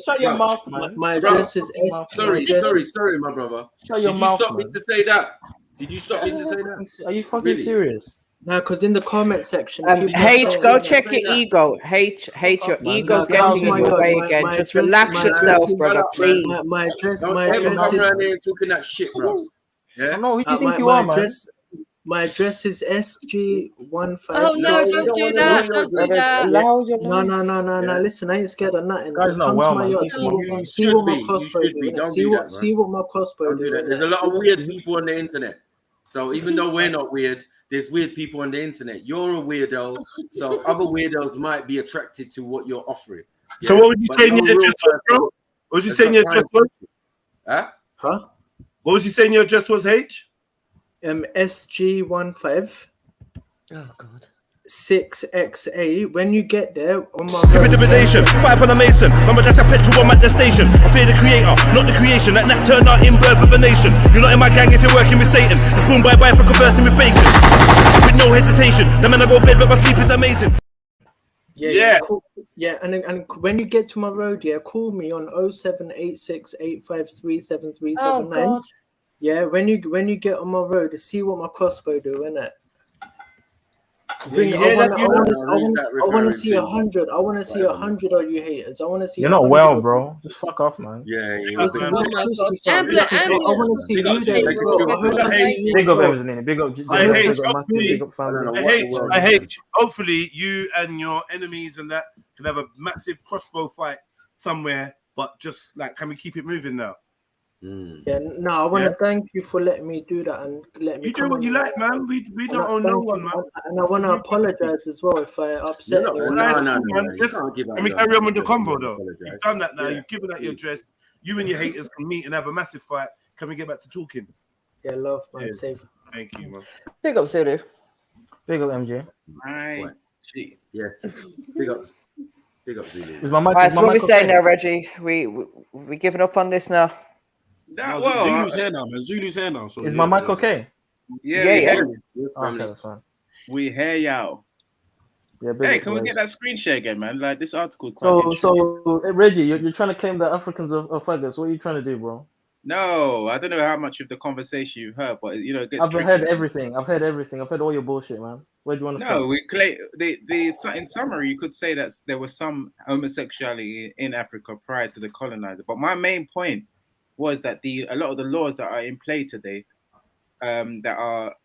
Shut your mouth, man. My address is Sorry, my brother. Shut your mouth, stop me to say that? Did you stop me to say that? Are you fucking serious? No, because in the comment section, H, go check your ego. H, your ego's getting in your way again. Just relax yourself, brother, please. My address come around here talking that shit, bro. Yeah. No, who do you think you are, man? My address is SG156. Oh no! Don't do that! Don't do that! No! Listen, I ain't scared of nothing. Come to my yard. See what my crossbow do. See what my crossbow do. There's a lot of weird people on the internet. So even though we're not weird, there's weird people on the internet. You're a weirdo, so other weirdos might be attracted to what you're offering. So what would you say in your address was, bro? What was you saying your address was? Huh? What was you saying your address was, H? SG15. Oh God. 6XA. When you get there, on my intimidation, fight on a mason. Remember that's a petrol bomb at the station. I fear the creator, not the creation. That turned out in birth of a nation. You're not in my gang if you're working with Satan. It's boom bye bye for conversing with bacon. With no hesitation. The man I go bed but my sleep is amazing. Yeah. Cool. Yeah, and when you get to my road, call me on 078685373779. Oh God. Yeah, when you get on my road, to see what my crossbow do, innit? I want to see 100. I want to see 100 of you haters. I want to see. You're not well, bro. Just fuck off, man. Yeah. Listen, I want to see you there. Big up, Emsley. Big up. I hate. Hopefully, you and your enemies and that can have a massive crossbow fight somewhere. But just like, can we keep it moving now? Yeah, no, I want to thank you for letting me do that and let me. You do what you like, man. We don't own no one, man. And I want to apologize as well if I upset you. Can we carry on with the convo though? You've done that now. You've given out your address. You and your haters can meet and have a massive fight. Can we get back to talking? Yeah, love, man. Yes. Safe. Thank you, man. Big up, Zulu. Big up, MJ. Yes. Big up. Big up, Zulu. Is my mic? Right, so what are we saying now, Reggie? We giving up on this now? Zulu's here now, man. Zulu's here now. So is my mic okay? Yeah. Okay, that's fine. We hear y'all. Yeah, hey, can we get that screen share again, man? Like this article. So Reggie, you're trying to claim that Africans are faggots. What are you trying to do, bro? No, I don't know how much of the conversation you've heard, but you know, it gets I've heard everything. I've heard all your bullshit, man. Where do you want to No, we claim in summary, you could say that there was some homosexuality in Africa prior to the colonizer. But my main point was that a lot of the laws that are in play today, that are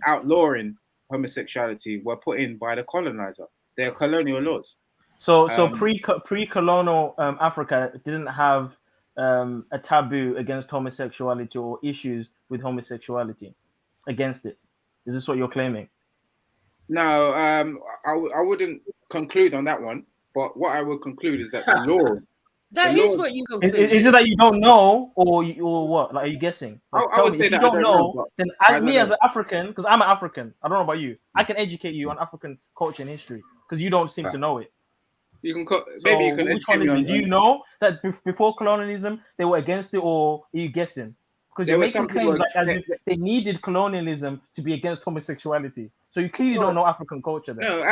outlawing homosexuality, were put in by the colonizer. They're colonial laws. So pre-colonial Africa didn't have a taboo against homosexuality or issues with homosexuality against it. Is this what you're claiming? No, I wouldn't conclude on that one. But what I would conclude is that the law. That is what you conclude. Is it that you don't know, or what? Like, are you guessing? Like, I would say if that you I don't know, know, then as an African, because I'm an African, I don't know about you. I can educate you on African culture and history because you don't seem to know it. You can maybe you can. Which one is it? Do you know that before colonialism they were against it, or are you guessing? Because you're making claims like as if they needed colonialism to be against homosexuality. So you clearly don't know African culture. Then. No,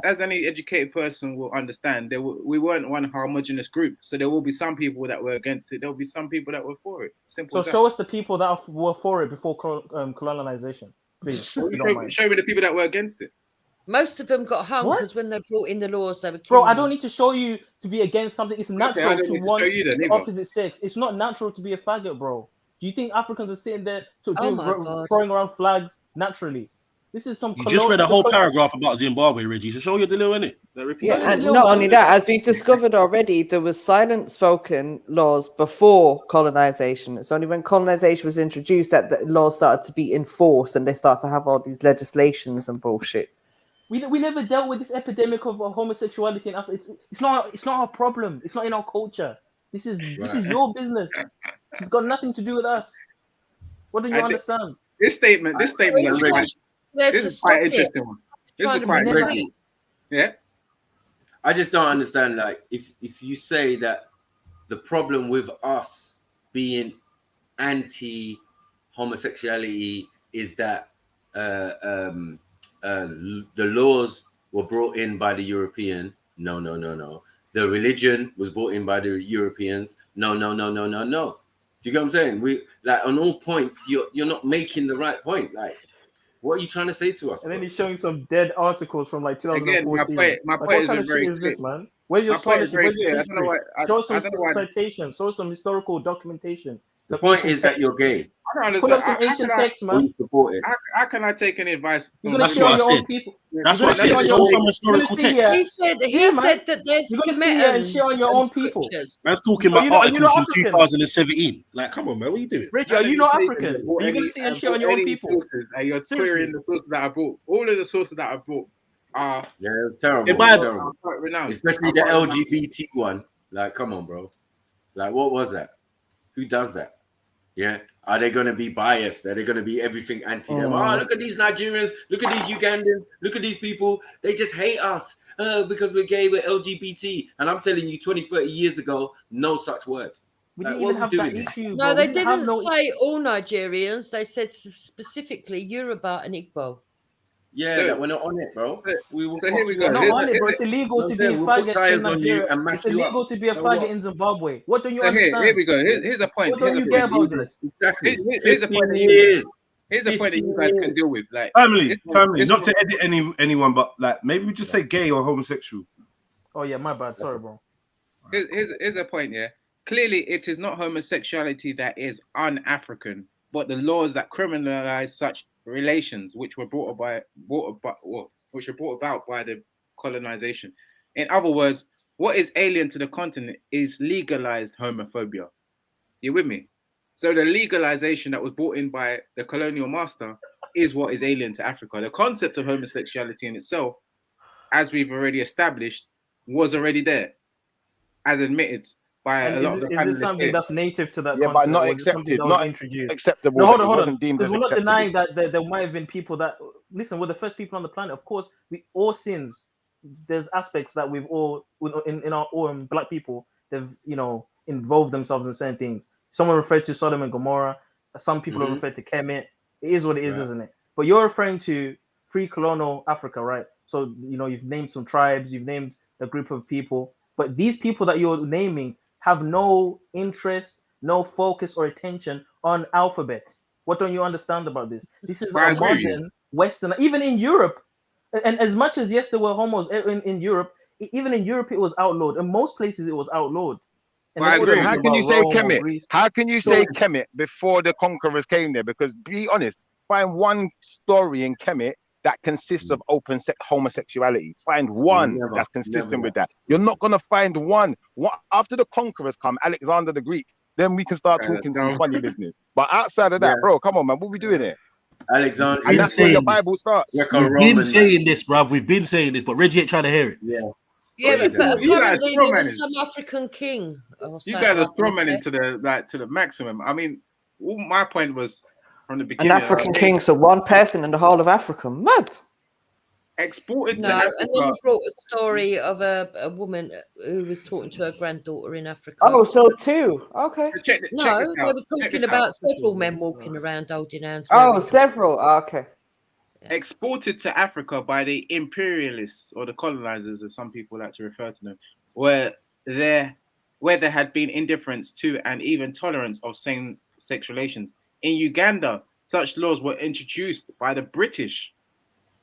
as any educated person will understand, we weren't one homogenous group. So there will be some people that were against it. There will be some people that were for it. Simple. So show us the people that were for it before colonization, please. Show me the people that were against it. Most of them got hung because when they brought in the laws, they were killing. Bro, I don't need to show you to be against something. It's natural to want the opposite sex. It's not natural to be a faggot, bro. Do you think Africans are sitting there throwing around flags naturally? This is some. You just read a whole paragraph about Zimbabwe, Reggie. So show you the little in it. Yeah, and not only that, as we've discovered already, there was silent spoken laws before colonization. It's only when colonization was introduced that the laws started to be enforced and they start to have all these legislations and bullshit. We never dealt with this epidemic of homosexuality in Africa. It's not our problem. It's not in our culture. This is your business. It's got nothing to do with us. What do you understand? This statement is quite interesting one. This is quite interesting. Yeah. I just don't understand. Like, if you say that the problem with us being anti-homosexuality is that the laws were brought in by the European. No. The religion was brought in by the Europeans. No. Do you get what I'm saying? We like on all points. You're not making the right point. Like, what are you trying to say to us? And then he's showing some dead articles from like 2014. Again, my point is very clear. This, man? Where's your scholarship? Where's your history? Show some citations. Show some historical documentation. The point is that you're gay. I don't understand. Pull up some ancient text, man. How can I take any advice? That's what I said. That's what I said. Show some historical text. He said that there's and share on your own people. Man's talking about articles from 2017. Like, come on, man, what are you doing? Richard, are you not African? Are you going to see and share on your own people? You're querying the sources that I brought. All of the sources that I brought are terrible. Especially the LGBT one. Like, come on, bro. Like, what was that? Who does that? Yeah. Are they going to be biased? Are they going to be everything anti them? Oh, look at these Nigerians. Look at these Ugandans. Look at these people. They just hate us because we're gay, we're LGBT. And I'm telling you, 20, 30 years ago, no such word. We didn't even have that issue. No, they didn't say all Nigerians. They said specifically Yoruba and Igbo. Yeah, that we're not on it, bro. We will. So here we go. Not on it, bro. It's illegal to be a We'll put faggot tires in on you Nigeria. and mash It's you up. illegal to be a So faggot what? in Zimbabwe. What don't you So understand? here we go. Here's a point. What don't you get about this? Exactly. Here's a point that here's a point that you guys can deal with. Like Family, this not is to edit anyone, but like maybe we just say gay or homosexual. Oh yeah, my bad. Sorry, bro. Here's a point. Yeah, clearly it is not homosexuality that is un-African, but the laws that criminalize such relations, which were brought about by the colonization. In other words, what is alien to the continent is legalized homophobia. You with me? So the legalization that was brought in by the colonial master is what is alien to Africa. The concept of homosexuality in itself, as we've already established, was already there, as admitted by a lot of the Is it something that's native to that? Yeah, but not or is it something accepted, that was not introduced? acceptable. No, That it hold on. wasn't deemed Because as we're not acceptable. denying that there might have been people that listen. We're the first people on the planet. Of course, we all sins. There's aspects that we've all in our own black people. They've involved themselves in certain things. Someone referred to Sodom and Gomorrah. Some people have referred to Kemet. It is what it is, isn't it? But you're referring to pre-colonial Africa, right? So you've named some tribes, you've named a group of people, but these people that you're naming have no interest, no focus or attention on alphabet. What don't you understand about this? This is a modern Western, even in Europe. And as much as yes, there were homos in Europe, even in Europe it was outlawed. In most places it was outlawed. And How can you say Kemet? How can you say Kemet before the conquerors came there? Because be honest, find one story in Kemet that consists of open homosexuality. Find one that's consistent with that. You're not gonna find one. After the conquerors come, Alexander the Greek, then we can start talking some funny business. But outside of that, bro, come on, man, what we doing here? Alexander, And that's where your Bible starts. We've been saying this, bruv. We've been saying this, but Reggie ain't trying to hear it. Yeah. Yeah, but You guys apparently there was some African king. You guys are strawmanning to the maximum. I mean, my point was from the An beginning. African king, so one person in the whole of Africa. Mad. Exported to No, Africa. and then you brought a story of a woman who was talking to her granddaughter in Africa. Oh, so two. Okay. No, they were talking about several men walking around holding hands. Oh, several. Okay. Exported to Africa by the imperialists or the colonizers, as some people like to refer to them, where there had been indifference to and even tolerance of same-sex relations. In Uganda, such laws were introduced by the British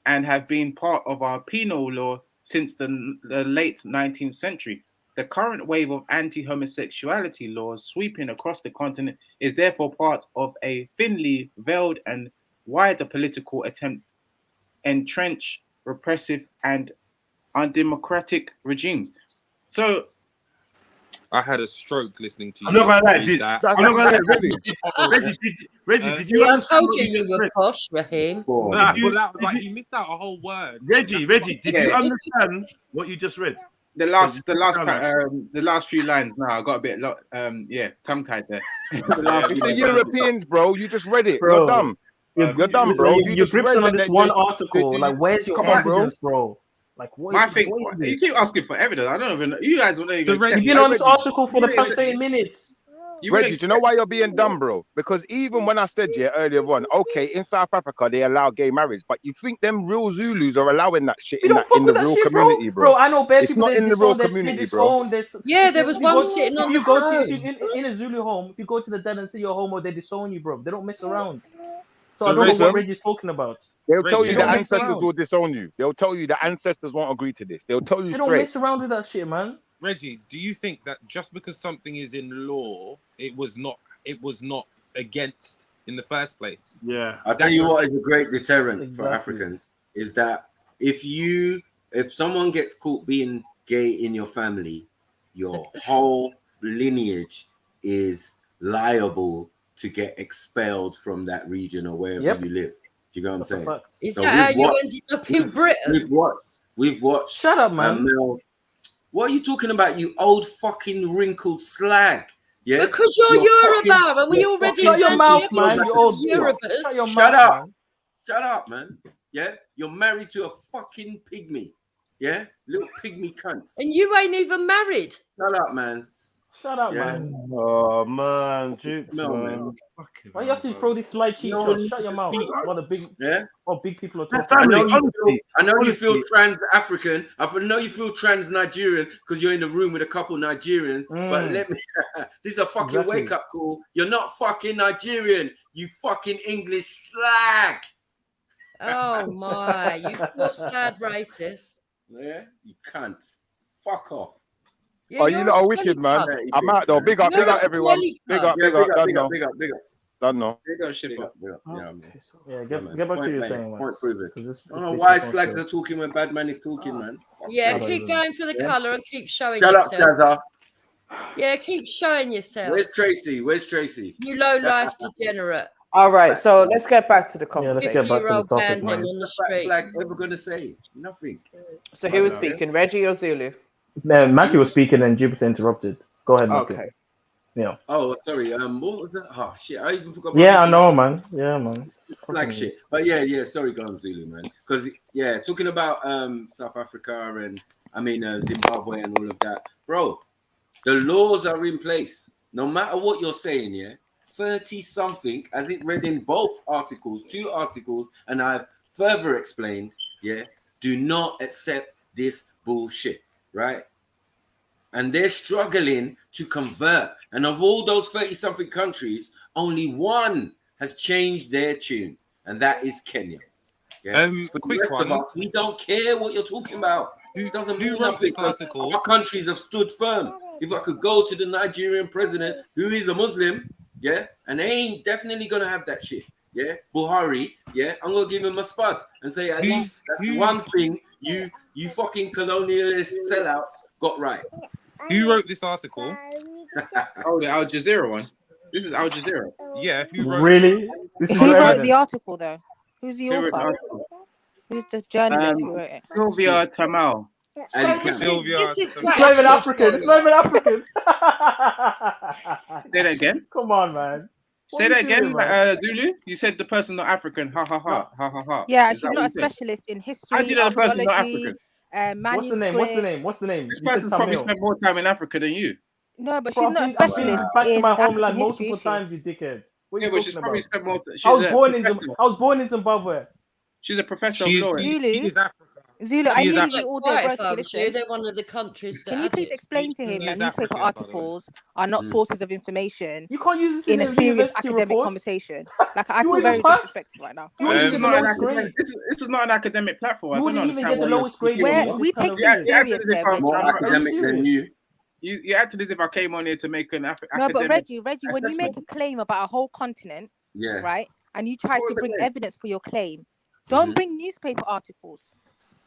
and have been part of our penal law since the late 19th century. The current wave of anti-homosexuality laws sweeping across the continent is therefore part of a thinly veiled and wider political attempt to entrench repressive and undemocratic regimes. So I had a stroke listening to you. I'm not gonna lie, I'm not gonna lie, Reggie, did you Yeah, I understand told what you you you were posh, Raheem. You missed out a whole word. Reggie, did you understand what you just read? The last few lines. Now I got a bit tongue tied there. It's the Europeans, bro. You just read it. Bro. You're dumb. You're dumb, bro. You're gripping on this one article. Like, where's your evidence, bro? Like, what? My thing, you keep asking for evidence. I don't even. You guys will not even. You've been on this article for the past 30 minutes. Reggie, do you know why you're being dumb, bro? Because even when I said earlier on, okay, in South Africa they allow gay marriage, but you think them real Zulus are allowing that shit in the real community, bro? I know bad it's people. not in the real community, bro. Yeah, there was one sitting on the throne. In a Zulu home, if you go to the dead and say you're homo, they disown you, bro. They don't mess around. So So I don't know what Reggie's talking about. They'll tell you the ancestors will disown you. They'll tell you the ancestors won't agree to this. They'll tell you They straight. don't mess around with that shit, man. Reggie, do you think that just because something is in law, it was not against in the first place? Yeah. I'll tell you what is a great deterrent for Africans is that if someone gets caught being gay in your family, your whole lineage is liable to get expelled from that region or wherever you live. Do you get what I'm saying? Is that how you ended up in Britain? We've watched. Shut up, man. What are you talking about, you old fucking wrinkled slag? Yeah, because you're Yoruba, and we already shut your mouth, man. You old Yorubas. Shut up, shut up, man. Yeah, you're married to a fucking pygmy. Yeah, little pygmy cunt. And you ain't even married. Shut up, man. Shut up, man. Oh man, Jukes, No, man. Why you have to throw these slight cheap shots? Shut your mouth. What the big, big people are talking. I know, about. you feel trans-African. I know you feel trans-Nigerian because you're in the room with a couple Nigerians. But let me, this is a fucking wake-up call. You're not fucking Nigerian. You fucking English slag. Oh my, you're sad racist. Yeah, you can't. Fuck off. Yeah, Oh, you lot are wicked, man. I'm out though. Big up everyone. Big up. Done no. Done no. Yeah, get back to your saying, man. Point proven. I don't know why slags are talking when bad man is talking, man. Yeah, keep going for the colour and keep showing Shut yourself. up, Jazza. Yeah, keep showing yourself. Where's Tracy? You low life degenerate. All right, so let's get back to the conversation. Let's get back to the topic, man. On the street. Flag ever gonna say nothing. So who was speaking, Reggie or Zulu? Mackie was speaking and Jupiter interrupted. Go ahead, Mackie. Okay. Yeah. Oh, sorry. What was that? Oh shit! I even forgot. Yeah, I know, man. Yeah, man. Flag shit. But yeah. Sorry, go on, Zulu, man. Because talking about South Africa and Zimbabwe and all of that, bro. The laws are in place. No matter what you're saying, 30-something, as it read in both articles, 2 articles, and I've further explained, do not accept this bullshit, right? And they're struggling to convert. And of all those 30-something countries, only one has changed their tune, and that is Kenya. Yeah? For the rest of us, we don't care what you're talking about. It doesn't mean nothing. Our countries have stood firm. If I could go to the Nigerian president, who is a Muslim, and they ain't definitely gonna have that shit, Buhari, I'm gonna give him a spud and say, at least that's one thing you fucking colonialist sellouts got right. Who wrote this article? Oh, the Al Jazeera one. This is Al Jazeera. Yeah, who wrote really? Who wrote the article though? Who's the author? Who's the journalist who wrote it? Sylvia Tamal. This is not even African. It's not even African. Say that again. Come on, man. Say that again, Zulu. You said the person not African. Ha ha ha. Ha ha ha. Yeah, she's not a specialist in history. How do you know the person not African? What's the name? This person probably spent more time in Africa than you. No, but she's not a specialist back to in my homeland African multiple times, you dickhead. Yeah, but she's probably spent more. I was born in Zimbabwe. She's a professor of law. Zulu, I need you all to listen. They're one of the countries. Can you please explain to him that newspaper articles are not sources of information? You can't use this in a serious academic conversation. Like I feel very disrespected right now. This is not an academic platform. You wouldn't even get the lowest grade. We take things serious here. More academic than you. You acted as if I came on here to make an academic. No, but Reggie, when you make a claim about a whole continent, right, and you try to bring evidence for your claim, don't bring newspaper articles.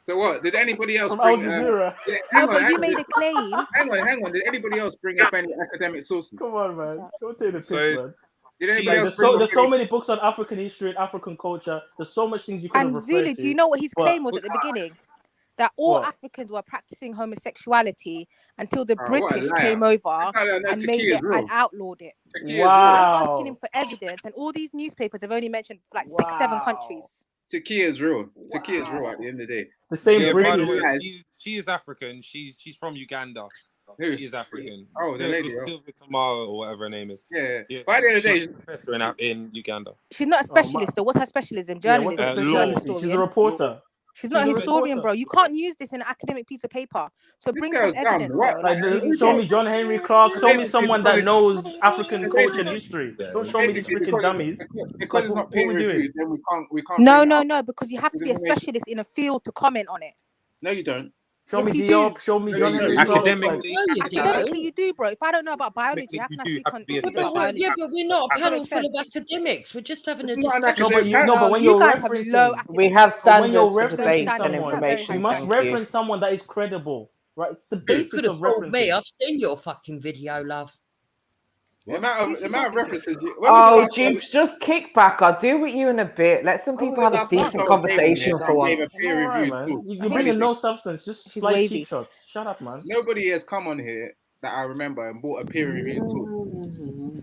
So what? Did anybody else from bring? You made a claim. Hang on. Did anybody else bring up any academic sources? Come on, man. Don't take the piss, man. There's so many books on African history and African culture. There's so much things you can refer to. And Zulu, do you know what his claim was at the beginning? That all Africans were practicing homosexuality until the British came over and made it and outlawed it. Wow. I'm asking him for evidence, and all these newspapers have only mentioned like 6-7 countries. Takia's real. Takia's real at the end of the day. The same by the way, she is African. She's from Uganda. She is African. Oh, the lady. Sylvia Tamara or whatever her name is. Yeah. By the end of the day, she's a professor in Uganda. She's not a specialist, though. What's her specialism? Journalism. She's a reporter. She's not a historian, bro. You can't use this in an academic piece of paper. So bring some evidence, bro. Show me John Henry Clark. Show me someone that knows African culture and history. Don't show me these freaking dummies. Because it's not peer reviewed, then we can't. No, because you have to be a specialist in a field to comment on it. No, you don't. Show me Diop. Show me John Henry Clark. Academically, you do, bro. If I don't know about biology, how can I speak on biology? Yeah, but we're not a panel full of academics. We're just having a discussion. But when you're referencing, we have standards for debate and someone, information. You must reference someone that is credible, right? It's the basis of reference. Me, I've seen your fucking video, love. The amount of references. Oh, Jeeps, just kick back. I'll deal with you in a bit. Let some people have a decent conversation for once. You're bringing no substance, just slight cheap shots. Shut up, man. Nobody has come on here that I remember and bought a peer reviewed source.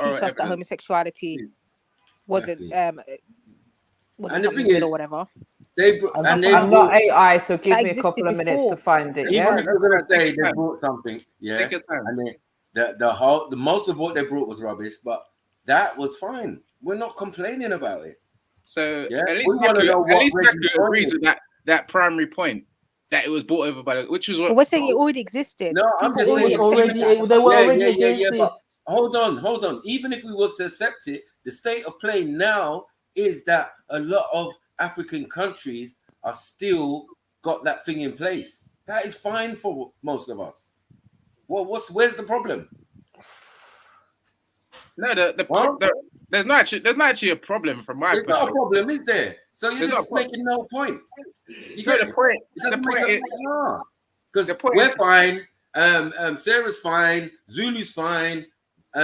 teach us that homosexuality wasn't and the something thing good is, or whatever. I'm not AI, so give me a couple of minutes to find it. Even Yeah. if you're gonna say they brought something, yeah, and the most of what they brought was rubbish, but that was fine. We're not complaining about it. So yeah, at least Taku agrees with that primary point that it was brought over by which was what. But we're saying it already existed. No, I'm just saying they were already against it. Hold on. Even if we was to accept it, the state of play now is that a lot of African countries are still got that thing in place. That is fine for most of us. Well, where's the problem? No, there's not actually a problem from my perspective. There's not a problem, is there? So you're just making no point. You get the point. Because we're fine. Sarah's fine. Zulu's fine.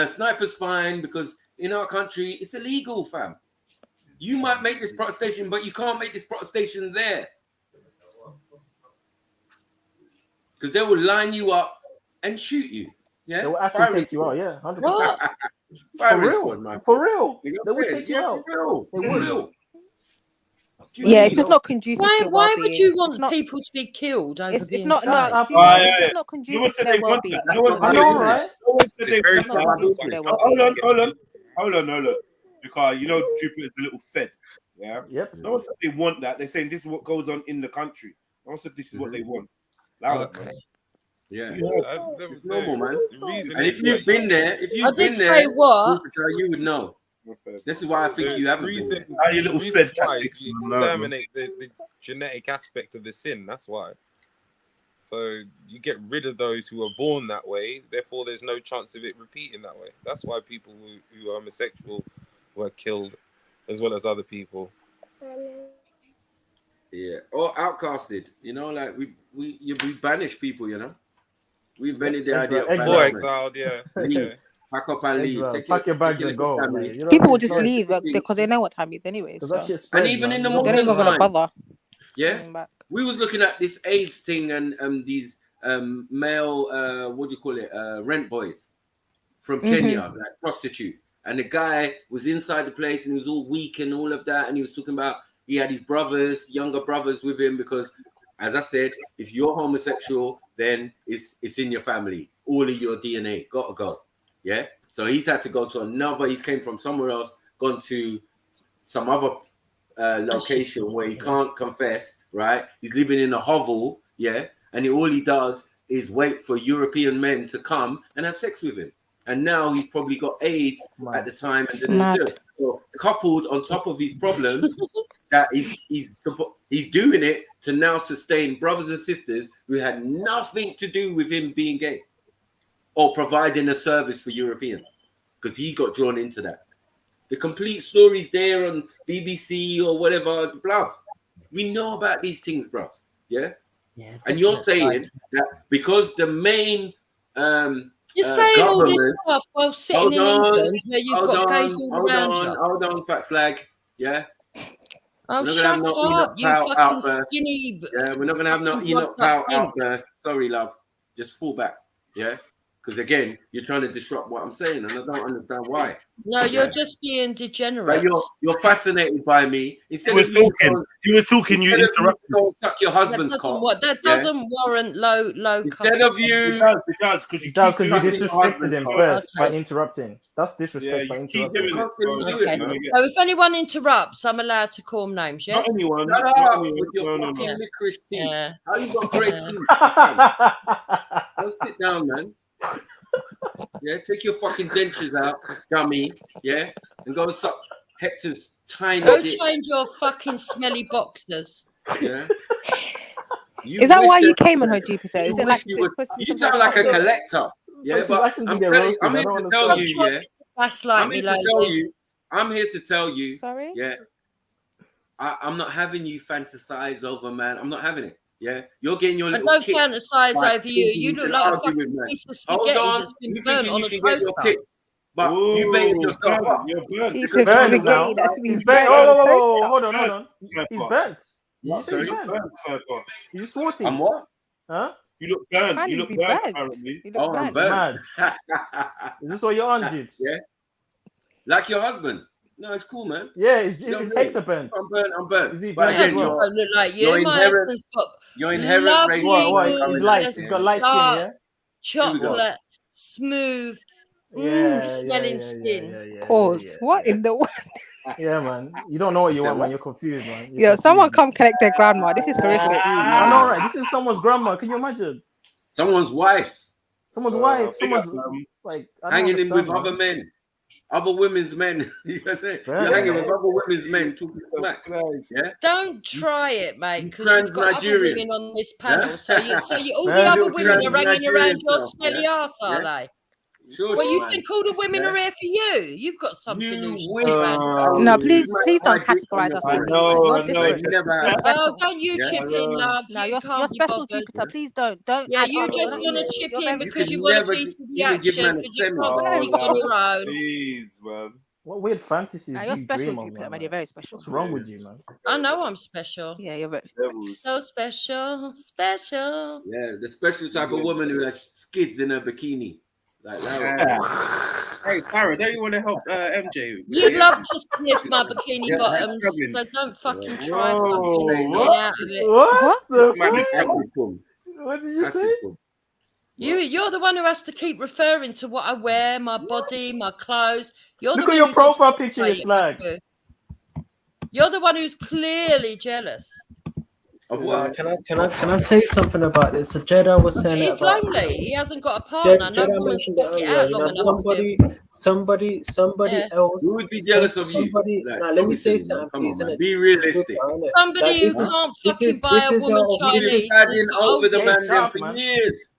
Sniper's fine, because in our country it's illegal, fam. You might make this protestation, but you can't make this protestation there, because they will line you up and shoot you. Yeah, they will actually take you out. Yeah, 100%. For real, man. For real. They would take you out. They would. Yeah, it's just not conducive. Why would you want people to be killed over it's being not fat? it's not conducive to their well-being. I know, right? Hold on. Because you know Jupiter's a little fed. Yeah. Yep. No one said they want that. They're saying this is what goes on in the country. No one said this is what they want. Okay. Yeah. It's normal, man. And if you've been there, you would know. This is why I think you haven't been. Your little fed tactics. You exterminate the genetic aspect of the sin. That's why. So you get rid of those who are born that way. Therefore, there's no chance of it repeating that way. That's why people who are homosexual were killed, as well as other people. Yeah, or outcasted. You know, like we banish people. You know, we invented the idea of or exiled. Yeah. Pack up and leave. Pack your bags and go. People will just leave because they know what time it is anyway. So. And even in the they don't modern even time, bother. Yeah, we was looking at this AIDS thing and these male what do you call it, rent boys from Kenya, like prostitute, and the guy was inside the place and he was all weak and all of that, and he was talking about he had his brothers, younger brothers with him, because as I said, if you're homosexual, then it's in your family, all of your DNA gotta go. Yeah, so he's had to go to he's came from somewhere else, gone to some other location where he can't confess, right? He's living in a hovel, yeah, and all he does is wait for European men to come and have sex with him. And now he's probably got AIDS at the time. And so coupled on top of his problems, that he's doing it to now sustain brothers and sisters who had nothing to do with him being gay or providing a service for Europeans, because he got drawn into that. The complete story's there on BBC or whatever, blah. We know about these things, bro. Yeah? And you're saying that because the main you're saying all this stuff while sitting in England where you've got gays all around you. Hold on, fat slag. Yeah? Oh, shut up, you fucking skinny. Yeah, we're not going to have no Enoch Powell outburst. Sorry, love. Just fall back. Yeah? Because again, you're trying to disrupt what I'm saying, and I don't understand why. No, you're just being degenerate. But you're fascinated by me. He was talking. You interrupted. Suck your husband's cock. That doesn't warrant low. Instead of you, it does because you disrespected him first by interrupting. That's disrespect by interrupting. So if anyone interrupts, I'm allowed to call names. Yeah. Not anyone. With your fucking licorice teeth. Yeah. How you got great teeth? Go sit down, man. Yeah, take your fucking dentures out, dummy. Yeah, and go suck Hector's tiny. Go change your fucking smelly boxers. Yeah. Is that why you came on her, Jupiter? Is it like you sound like a collector? Yeah, but I'm here to tell you. Yeah, I'm here to tell you. Sorry. Yeah, I'm not having you fantasize over, man. I'm not having it. Yeah, you're getting your little kick. I don't fantasize over you. You look like a fucking piece of spaghetti that's been burnt on a toaster. But you baited yourself up. Piece of spaghetti that's been burnt on a toaster. Hold on. He's burnt. What? Sorry, you just swore. I'm what? Huh? You look burnt. You look burnt. Apparently. I'm burnt. Is this what you're on, Jibs? Yeah. Like your husband. No, it's cool, man. Yeah, it's Hector burnt. I'm burnt. But again, look like you. Your inherent race. He's got light skin, yeah? Chocolate, smooth, smelling skin. Pause. What in the world? Yeah, man. You don't know what you want, man. You're confused, man. Someone come collect their grandma. This is horrific. I know, right? This is someone's grandma. Can you imagine? Someone's wife. Someone's wife. Someone's like hanging in with other men. other women's men. You know say you're hanging with other women's men talking smack. Yeah. Don't try it, mate, because you've got other Nigerian. women on this panel. So all the Yeah. other women are hanging around your Nigerian smelly stuff, arse, are they? Sure, Well, you man. think all the women Yeah. are here for you? You've got some delusions. No, please don't categorize us. I know. You're different. You're Oh, special. don't you chip in, love? No, You you're can't be special, bothered. Jupiter. Please don't. Yeah, add you us. just want to chip in because you want a piece of the even give action man a because you semi. can't Oh, think on your love, own. please, man. What weird fantasies No, do you're you special, dream of, Jupiter, man? man. You're very special. What's wrong with you, man? I know I'm special. Yeah, you're very so special, special. Yeah, the special type of woman who has skids in her bikini. Like that. Hey, Farah, don't you want to help MJ? You'd love to sniff my bikini Yeah, bottoms, struggling. so don't fucking try Whoa, fucking what? get out of it. What did you say? You're the one who has to keep referring to what I wear, my body, my clothes. You're Look the at one your who's profile picture, you obsessed slag. You're the one who's clearly jealous. Of what? Can I say something about this? So Jedi was saying He's it about lonely. He hasn't got a partner. No Jedi woman's mentioned it stuck it earlier. out You long know, enough with him. somebody Yeah. else. Who would be jealous of you? Somebody. Like, Now let me say obviously, something, come on, please. man. Innit? Be realistic. Somebody who can't fucking buy a woman You've been Chinese. fanning over the Yeah, man them sharp, for man. years.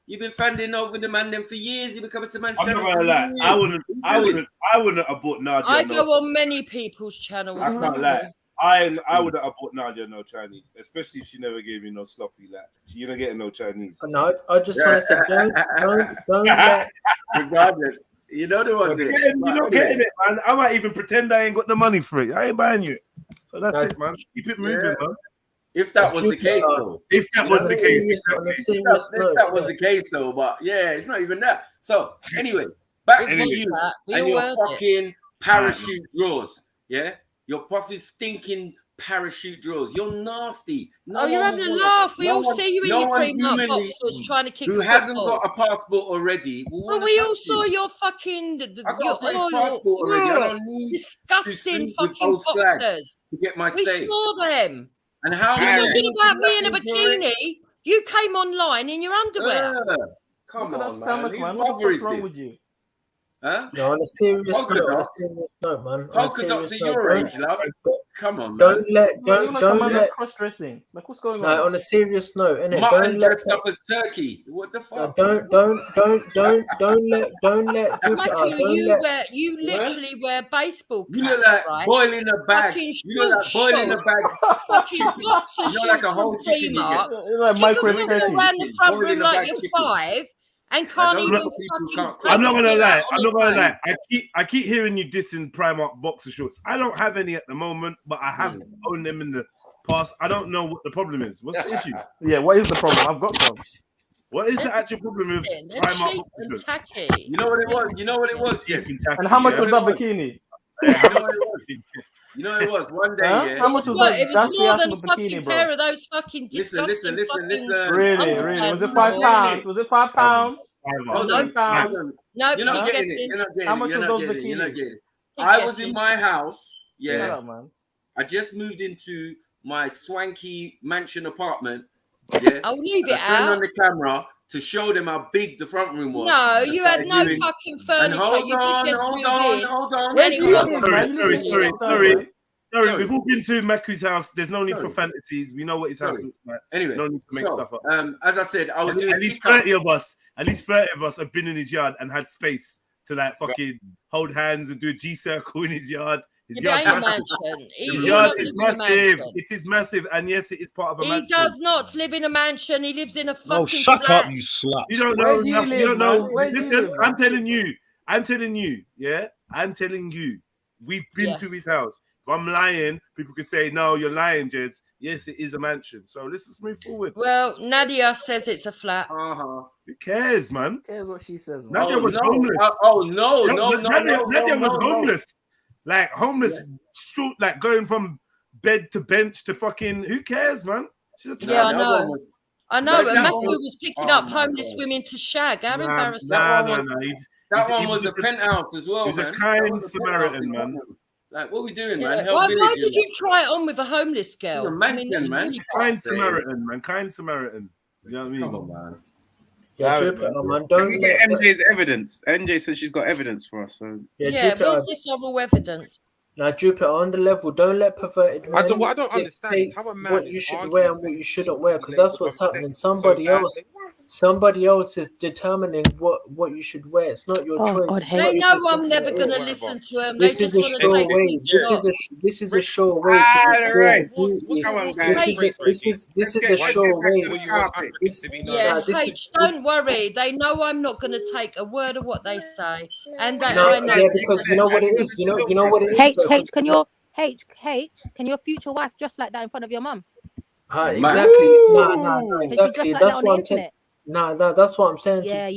You've been fanning over the man them for years. You've been coming to man. I'm not gonna lie. I wouldn't have bought Nadia. I go on many people's channels. I can't lie. I would have bought Nadia no Chinese, especially if she never gave me no sloppy. Like you're not getting no Chinese. No, I just want to say don't let. Regardless, you know the one. You're not getting it, man. I might even pretend I ain't got the money for it. I ain't buying you. So that's it, man. Keep it moving, man. If that was the case, though. If that was the case, If that was the case, though. But yeah, it's not even that. So anyway, back to you and your fucking parachute drawers. Yeah, your puffy stinking parachute drawers. You're nasty. Oh, you're having a laugh. We all see you in your Primark boxers trying to kick who hasn't got a passport already. Well, we all saw your fucking. I got a British passport already. I don't need disgusting to sleep with fucking old slags boxers. to get my We stay. saw them. And how You're many talking about me in a bikini. You came online in your underwear. Come Look at on, that man. stomach, Whose man. bugger What's is wrong this? with you? Huh? No, on a serious Polka note, dots. man. Polka dots at your age, love. Come on, man. Don't let cross dressing. Like what's going No, on? on a serious note, innit? Mutton Don't let dressed up as turkey. What the fuck? don't let Jupiter, You literally wear baseball caps, You look like right? boiling a bag. Fucking You look like short boiling a bag. fucking boxer You know, like shorts a whole from chicken you Primark. get. Like You micro can walk around the front Boiling room a like bag you're chicken. 5 and can't those even little people fucking can't break I'm not the gonna heel lie. out I'm on not a gonna plane. lie. I keep hearing you dissing Primark boxer shorts. I don't have any at the moment, but I have owned them in the past. I don't know what the problem is. What's the issue? Yeah, what is the problem? I've got some. What is the actual problem with They're Primark cheap boxer and shorts? tacky. You know what it was? You know what it was, Jeff? And how much was that bikini? You know what it was? You know what it was? One day, Huh? yeah. How much was What? that? It was Dance more ass than in a the fucking bikini, bro. pair of those fucking Listen, disgusting listen. Really? Was it underpants. £5? Was it £5? Hold No, on. £5? no, You're not I'm getting guessing. it. You're not getting How it. much You're was not those getting it. You're not bikinis? getting it. Keep I was guessing. in my house. Shut Yeah. up, man. I just moved into my swanky mansion apartment. Yeah. I'll leave I it turned on out. the camera to show them how big the front room was. No, I you had started no doing- fucking And furniture. hold You on, did just hold move on, in. hold on. Where do you Anyway, live, man? You live in the Sorry. outside, We've all been to Maku's house. There's no need for fantasies. We know what his house Sorry. looks like. Anyway, No need to make so, stuff up. as I said, I was doing At least kick-up. 30 of us. At least 30 of us have been in his yard and had space to like fucking hold hands and do a G circle in his yard. His Yeah, yard but ain't a mansion. His He yard doesn't is live in a massive. mansion. It is massive, and yes, it is part of a He mansion. does not live in a mansion. He lives in a fucking Oh, shut flat. up, you slut. You don't Where know do you enough. live, You don't know. man? Where do you Listen, live, I'm man? telling you. Yeah, I'm telling you. We've been to his house. If I'm lying, people could say, "No, you're lying, Jeds." Yes, it is a mansion. So let's just move forward. Well, Nadia says it's a flat. Who cares, man? Who cares what she says, man? Nadia was no. homeless. Nadia was homeless. Like homeless, short, like going from bed to bench to fucking. Who cares, man? She's a Yeah, I child. know. I know, but Matthew was picking up homeless women to shag. How embarrassing. That one He was a penthouse as well, He's man. a That kind was a Samaritan, penthouse in man. London. Like, what are we doing, Yeah. man? Why Village, did you try it on with a homeless girl? You're a I mean, mansion, that's man. really Kind Say it. Samaritan, man. Kind Samaritan. You know what I mean? Come on, man. Yeah, Jupiter, man. Don't get let MJ's evidence. MJ says she's got evidence for us. So where's this oral evidence? Now, Jupiter, on the level, don't let perverted men What I don't understand is how a man what is you should arguing wear and what you shouldn't wear, because that's what's happening. Somebody else is determining what you should wear. It's not your choice. God, they know I'm never going to listen to them. This is a sure way. This is a sure way to This is a sure way. Yeah, H, don't worry. They know I'm not going to take a word of what they say, and that No, I know. yeah, because you know what it is. You know what it is. Can your future wife dress like that in front of your mum? Exactly. No, Can she exactly. dress like That's that on what the I'm saying. internet? No, that's what I'm saying. Yeah.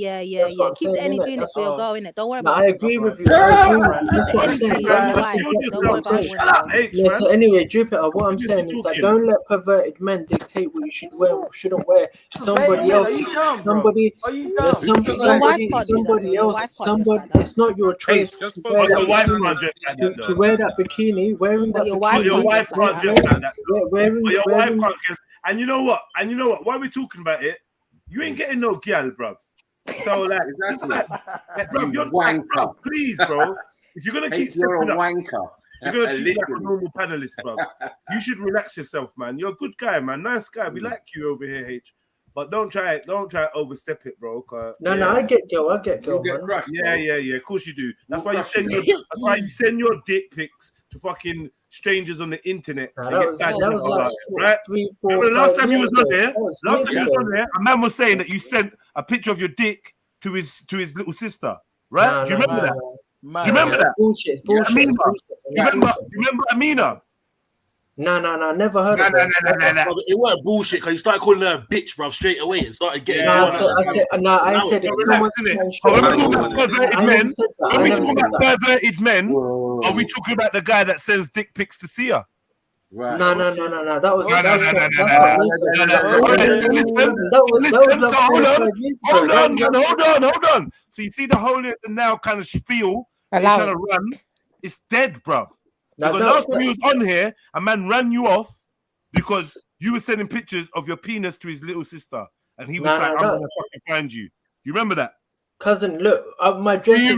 That's what I'm Keep the saying, energy innit? in it That's for your all. girl, innit? Don't worry No, about I it. agree with you. That's what I'm Keep the saying. energy in your wife. Don't worry about Shut up, H, Yeah, man. so anyway, Jupiter, what I'm saying is that don't let perverted men dictate what you should wear and shouldn't wear. Somebody else, somebody else, it's not your choice to wear Your wife that can't dress like that, to wear that bikini, wearing that bikini. Your wife can't dress like that. Wearing Your wife can't dress. And you know what? While we're talking about it, you ain't getting no gal, bruv. So like, bruv, you're wanker. Bro, please, bro. If you're gonna keep you're a stepping up, wanker. you're gonna treat like a normal panelist, bro. You should relax yourself, man. You're a good guy, man. Nice guy. We like you over here, H. But don't try overstep it, bro. No, I get girl, man. Yeah. Of course you do. That's why you send your dick pics to fucking strangers on the internet. That was like right? 3, 4, Remember the last 5 time you years was on ago. there? That was Last years time you was ago. on there, a man was saying that you sent a picture of your dick to his little sister, right? Do you remember that? Do you remember that? Bullshit. Remember Amina? No, never heard of it. No, it weren't bullshit because he started calling her a bitch, bro, straight away and started getting. I said it's too much When we talk about perverted men, are we talking about the guy that sends dick pics to see her? Right. No. That was Hold on. So you see the whole now kind of spiel you're trying to run. It's dead, bro. Because last time you was on here, a man ran you off because you were sending pictures of your penis to his little sister, and he was like, "I'm gonna fucking find you." You remember that? Cousin, look, my dress is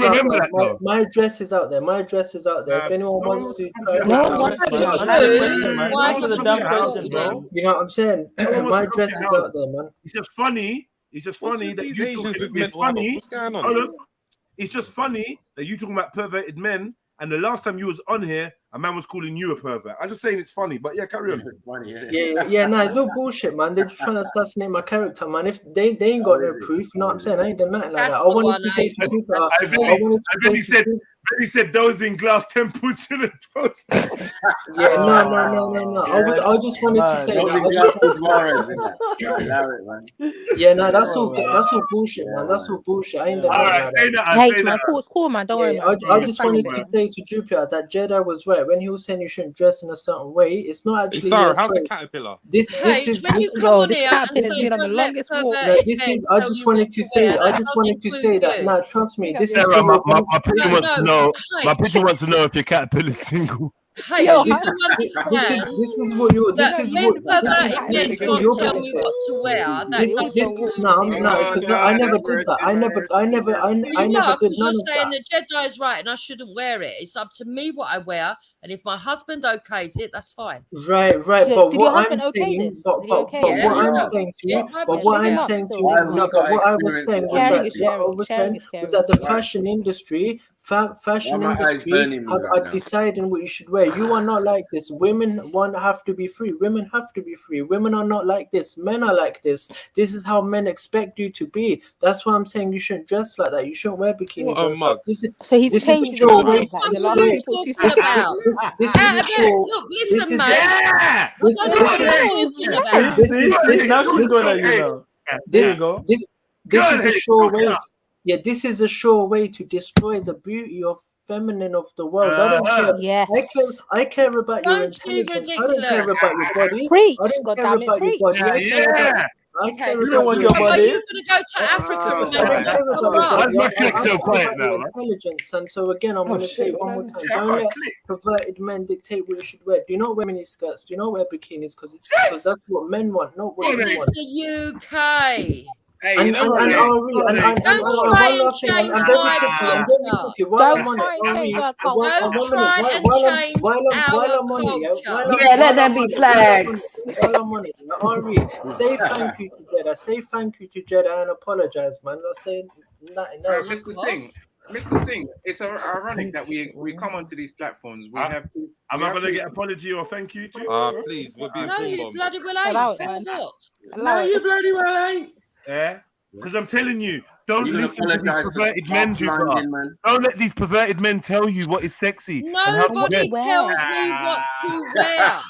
out there. My dress is out there. If anyone wants to, you know what I'm saying? My dress is out there, man. It's just funny. That these you Asians with it's mental funny. health? What's going on? It's just funny that you talking about perverted men, and the last time you was on here, a man was calling you a pervert. I'm just saying it's funny, but yeah, carry on. No, it's all bullshit, man. They're just trying to assassinate my character, man. If they ain't got no proof, you know what I'm saying? I ain't done nothing like that. I wanted to say to people, I really said those in glass temples shouldn't post. No. I just wanted to say that. That's all bullshit, man. That's all bullshit. I ain't done nothing like that. Hey, man, cool, man. Don't worry, man. I just wanted to say to Jupiter that JEDI was right when he was saying you shouldn't dress in a certain way. It's not actually. Sorry, how's the caterpillar? This caterpillar's been on the longest walk. I just wanted to say that. Now, trust me, this is. My picture wants to know. My picture wants to know if your caterpillar is single. Hey, this is what you're. This is what. Don't tell me what to wear. No, because I never did that. I never did none of saying that. the Jedi is right, and I shouldn't wear it. It's up to me what I wear, and if my husband okays it, that's fine. Right. But what I'm saying, but what I'm saying to you, what I was saying was that the fashion industry. Fashion industry are deciding what you should wear. You are not like this. Women have to be free. Women have to be free. Women are not like this. Men are like this. This is how men expect you to be. That's why I'm saying you shouldn't dress like that. You shouldn't wear bikinis. What a mug. So he's changed his mind. The last people to say this is a show. Look, listen, mate. This is a sure way. Yeah, this is a sure way to destroy the beauty of feminine of the world. I don't care. Yes. I care about your intelligence. I don't care about your body. Preach. I don't care about your body. I care about your body. You're going to go to Africa. Why is my click so quiet now? Intelligence. And so again, I'm going to say one more time: don't let perverted men dictate what you should wear. Do not wear mini skirts. Do not wear bikinis because that's what men want, not what you want. This is the UK. Hey, And you know what? one last thing, and very quickly, while I'm on it, while I'm on it, let them be slags. While I'm on it, Ari, say thank you to Jedi. Say thank you to Jedi and apologize, man. Not saying nothing else. Mr. Singh, it's ironic that we come onto these platforms. We have. Am I gonna get apology or thank you? Please, we'll be No, you bloody well Allow ain't. it, man. What? Allow it. bloody well ain't. Yeah. Because I'm telling you, don't listen to these perverted men, Jupiter. Don't let these perverted men tell you what is sexy and how to Nobody wear. tells me what to wear.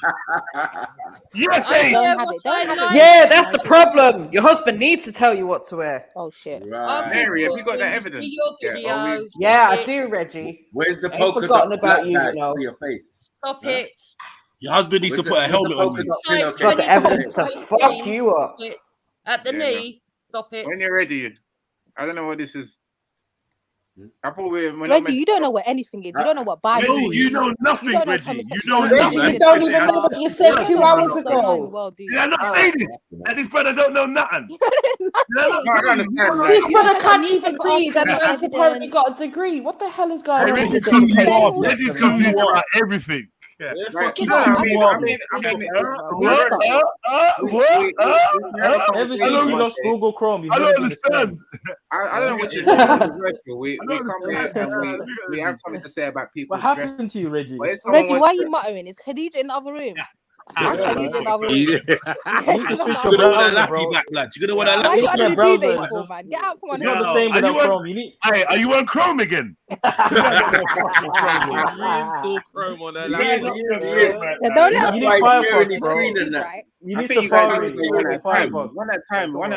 Yes, I H. wear what I like. Yeah, that's the problem. Your husband needs to tell you what to wear. Oh shit. Mary, have you got that evidence? Your video. Yeah, I do, Reggie. Where's the I ain't polka forgotten dot about black you, bag you know. for your face? Stop it. Your husband needs to put a helmet on you. He's got the evidence to fuck you up. At the knee. Stop it. When you're ready. I don't know what this is. I thought we're not Reggie, you don't know what anything is. You don't know what Bible Reggie, is. you know nothing, don't know Reggie. You homosexuality know is. nothing. You don't even know what you said 2 hours ago. Did I not say this? That this brother don't know nothing. This brother can't even read and has apparently got a degree. What the hell is going on with this education? Reggie's confused about everything. Yeah. Ever since you lost Google Chrome, I don't understand. I don't know what you're doing. We come here and we have something to say about people. What happened to you, Reggie? Reggie, why are you muttering? Is Khadija in the other room? Khadija in the other room. You need to switch You're your gonna want browser, that bro. lappy back, lad. You're gonna want that Why lappy you back. under the browser duvet is for, just- man? Get out from It's under not the the same Are without you on- Chrome. You need. Hey, are you on Chrome again? Reinstall Chrome on her laptop. Yeah, don't let You them need do Firefox, bro. right? You I need think you guys Safari. need to go Firefox. one at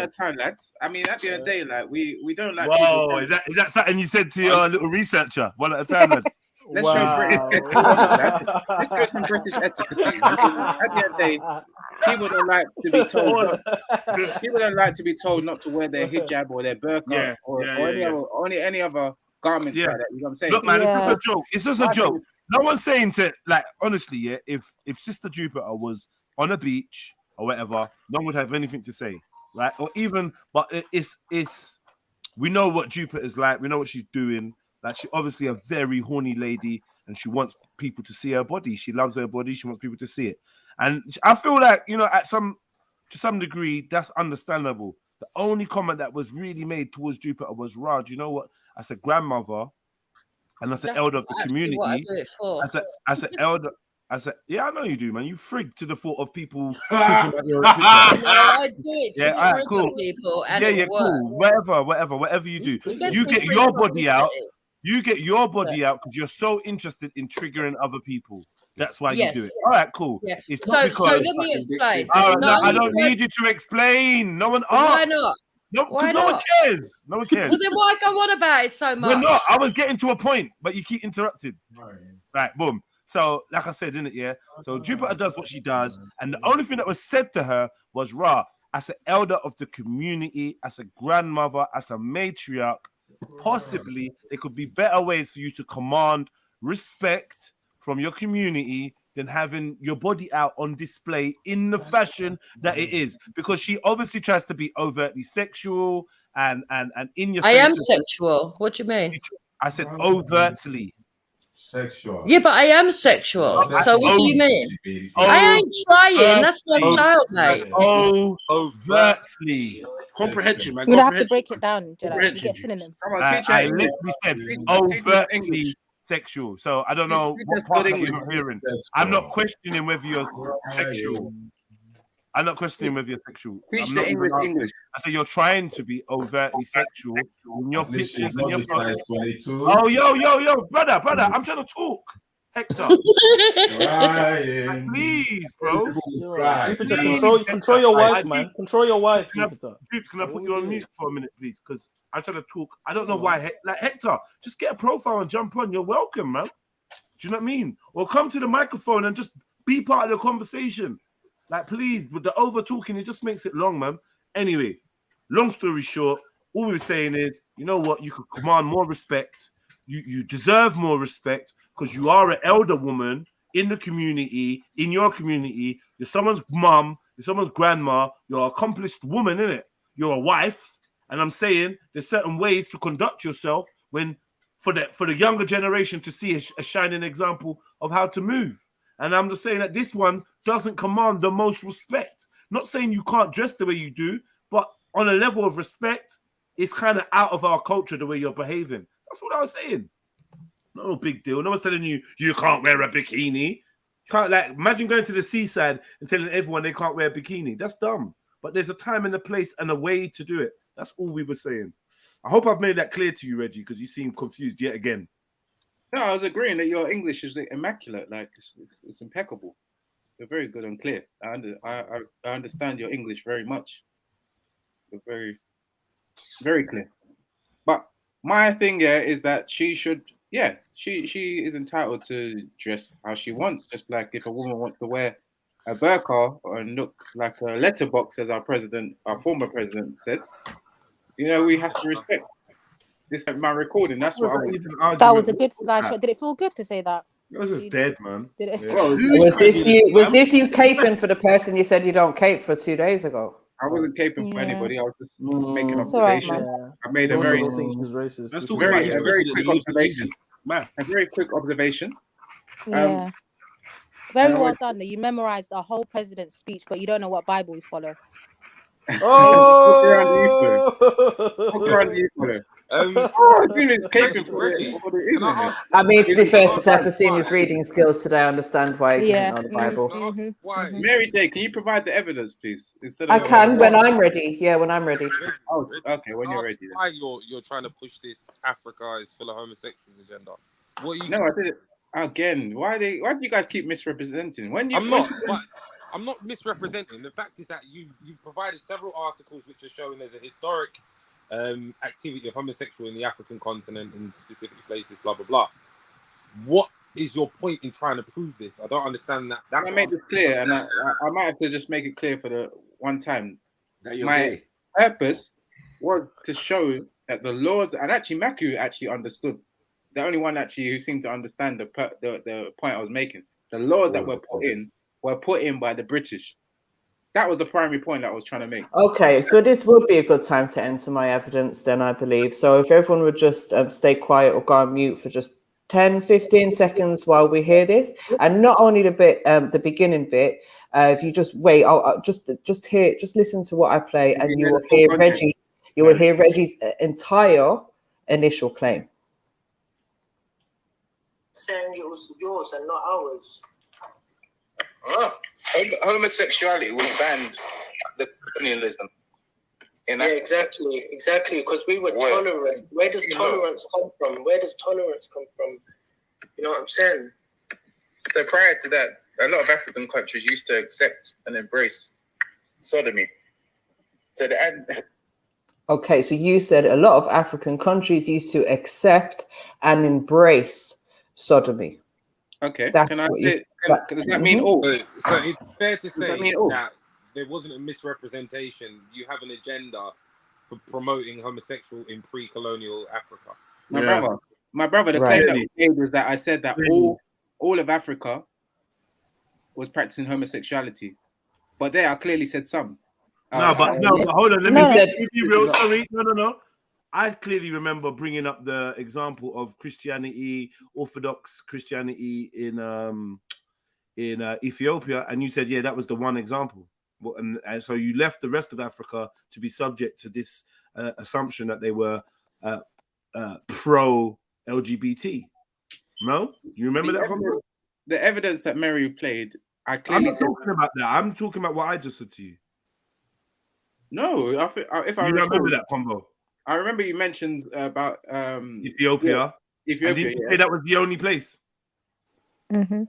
a time, lads. I mean, at the end of the day, like we don't like. Whoa, people- is that something you said to your little researcher? One at a time, lad. Let's show British let's show some British efficacy. I mean, at the end of the day, people don't like to be told. People don't like to be told not to wear their hijab or their burqa or any other garments like that. You know what I'm saying? Look, man, it's just a joke. It's just a joke. No one's saying to, like, honestly, yeah, if Sister Jupiter was on a beach or whatever, no one would have anything to say, right? Or even, but it's we know what Jupiter's like. We know what she's doing. Like, she's obviously a very horny lady, and she wants people to see her body. She loves her body. She wants people to see it. And I feel like, you know, to some degree, that's understandable. The only comment that was really made towards Jupiter was, Raj, you know what? As a grandmother, and as an elder of the community, what I do it for. as an elder, yeah, I know you do, man. You frig to the thought of people talking about your No, I do it to all right, cool. people, and it cool. Whatever you do, you get your body out. You get your body out because you're so interested in triggering other people. That's why you do it. All right, cool. Yeah. It's not because. So let me explain. I don't need you to explain. No one asked. Why not? No, because no one cares. No one cares. Well, then why go on about it so much? We're not. I was getting to a point, but you keep interrupting. Right, boom. So, like I said, didn't it? Yeah. So Jupiter does what she does, and the only thing that was said to her was, "Ra, as an elder of the community, as a grandmother, as a matriarch, possibly there could be better ways for you to command respect from your community than having your body out on display in the fashion that it is." Because she obviously tries to be overtly sexual and in your face. I am sexual. What do you mean? I said overtly. Sexual. Yeah, but I am sexual. So what do you mean? I ain't trying. That's my style, mate. Overtly. Comprehension, man. You're gonna have to break it down, Jedi. You get synonym. I literally said overtly sexual. So I don't know what part of you're hearing. I'm not questioning whether you're sexual. I'm not questioning whether you're sexual. Teach I'm the not English. I say you're trying to be overtly sexual in your pictures and your size 22. Oh, yo, brother, I'm trying to talk. Hector. Please, bro. Control your wife, man. Control your wife. Can I put you on mute for a minute, please? Because I'm trying to talk. I don't know why. Like, Hector, just get a profile and jump on. You're welcome, man. Do you know what I mean? Or come to the microphone and just be part of the conversation. Like, please, with the over talking, it just makes it long, man. Anyway, long story short, all we were saying is, you know what? You could command more respect. You deserve more respect because you are an elder woman in the community, in your community. You're someone's mum, you're someone's grandma, you're an accomplished woman, innit? You're a wife, And I'm saying there's certain ways to conduct yourself when for the younger generation to see a shining example of how to move. And I'm just saying that this one doesn't command the most respect. Not saying you can't dress the way you do, but on a level of respect, it's kind of out of our culture the way you're behaving. That's what I was saying. No big deal. No one's telling you you can't wear a bikini. You can't, like, imagine going to the seaside and telling everyone they can't wear a bikini. That's dumb. But there's a time and a place and a way to do it. That's all we were saying. I hope I've made that clear to you, Reggie, because you seem confused yet again. No, I was agreeing that your English is immaculate. Like it's impeccable. You're very good and clear. I understand your English very much. You're very, very clear. But my thing is that she should, she is entitled to dress how she wants. Just like if a woman wants to wear a burqa and look like a letterbox, as our former president said, we have to respect. This is my recording. That's what I want. That was a good slideshow. Did it feel good to say that? It was just dead, man. Did it? Yeah. Was this you caping for the person you said you don't cape for 2 days ago? I wasn't caping for anybody. I was just making an It's all right, observation. man. I made a very Let's talk about his quick observation. A very quick observation. Yeah. Very well done. You memorized the whole president's speech, but you don't know what Bible we follow. I mean, to be fair, since after seeing his reading skills today, I understand why he doesn't know the Bible. Mary J, can you provide the evidence, please? I can when I'm ready. Yeah, when I'm ready. Oh, okay, when you're ready. Why you're trying to push this Africa is full of homosexuals agenda? What you? No, I did it again. Why do you guys keep misrepresenting? I'm not misrepresenting. The fact is that you provided several articles which are showing there's a historic activity of homosexual in the African continent in specific places, blah, blah, blah. What is your point in trying to prove this? I don't understand that. I made this clear, and I might have to just make it clear for the one time. My purpose was to show that the laws, and actually Maku actually understood. The only one actually who seemed to understand the point I was making. The laws that were put in by the British. That was the primary point that I was trying to make. Okay, so this would be a good time to enter my evidence then, I believe. So if everyone would just stay quiet or go on mute for just 10, 15 seconds while we hear this. And not only the beginning bit, if you just wait, I'll just listen to what I play and you will hear Reggie's entire initial claim. Saying it was yours and not ours. Homosexuality was banned the colonialism. Yeah, exactly. Because we were tolerant. Where does tolerance come from? You know what I'm saying? So prior to that, a lot of African countries used to accept and embrace sodomy. Okay, so you said a lot of African countries used to accept and embrace sodomy. Okay. That's Does that mean all? So it's fair to say all? that there wasn't a misrepresentation. You have an agenda for promoting homosexual in pre-colonial Africa. My brother, the claim that we made was that I said that all of Africa was practicing homosexuality. But there I clearly said some. But hold on, let me be real. Sorry, no. I clearly remember bringing up the example of Christianity, Orthodox Christianity in Ethiopia, and you said, yeah, that was the one example. And so you left the rest of Africa to be subject to this assumption that they were pro-LGBT. No? You remember that? The evidence that Mary played, I clearly I'm not talking about that. I'm talking about what I just said to you. No, if I remember that combo. I remember you mentioned about Ethiopia. Ethiopia. Did you say that was the only place? Mm-hmm.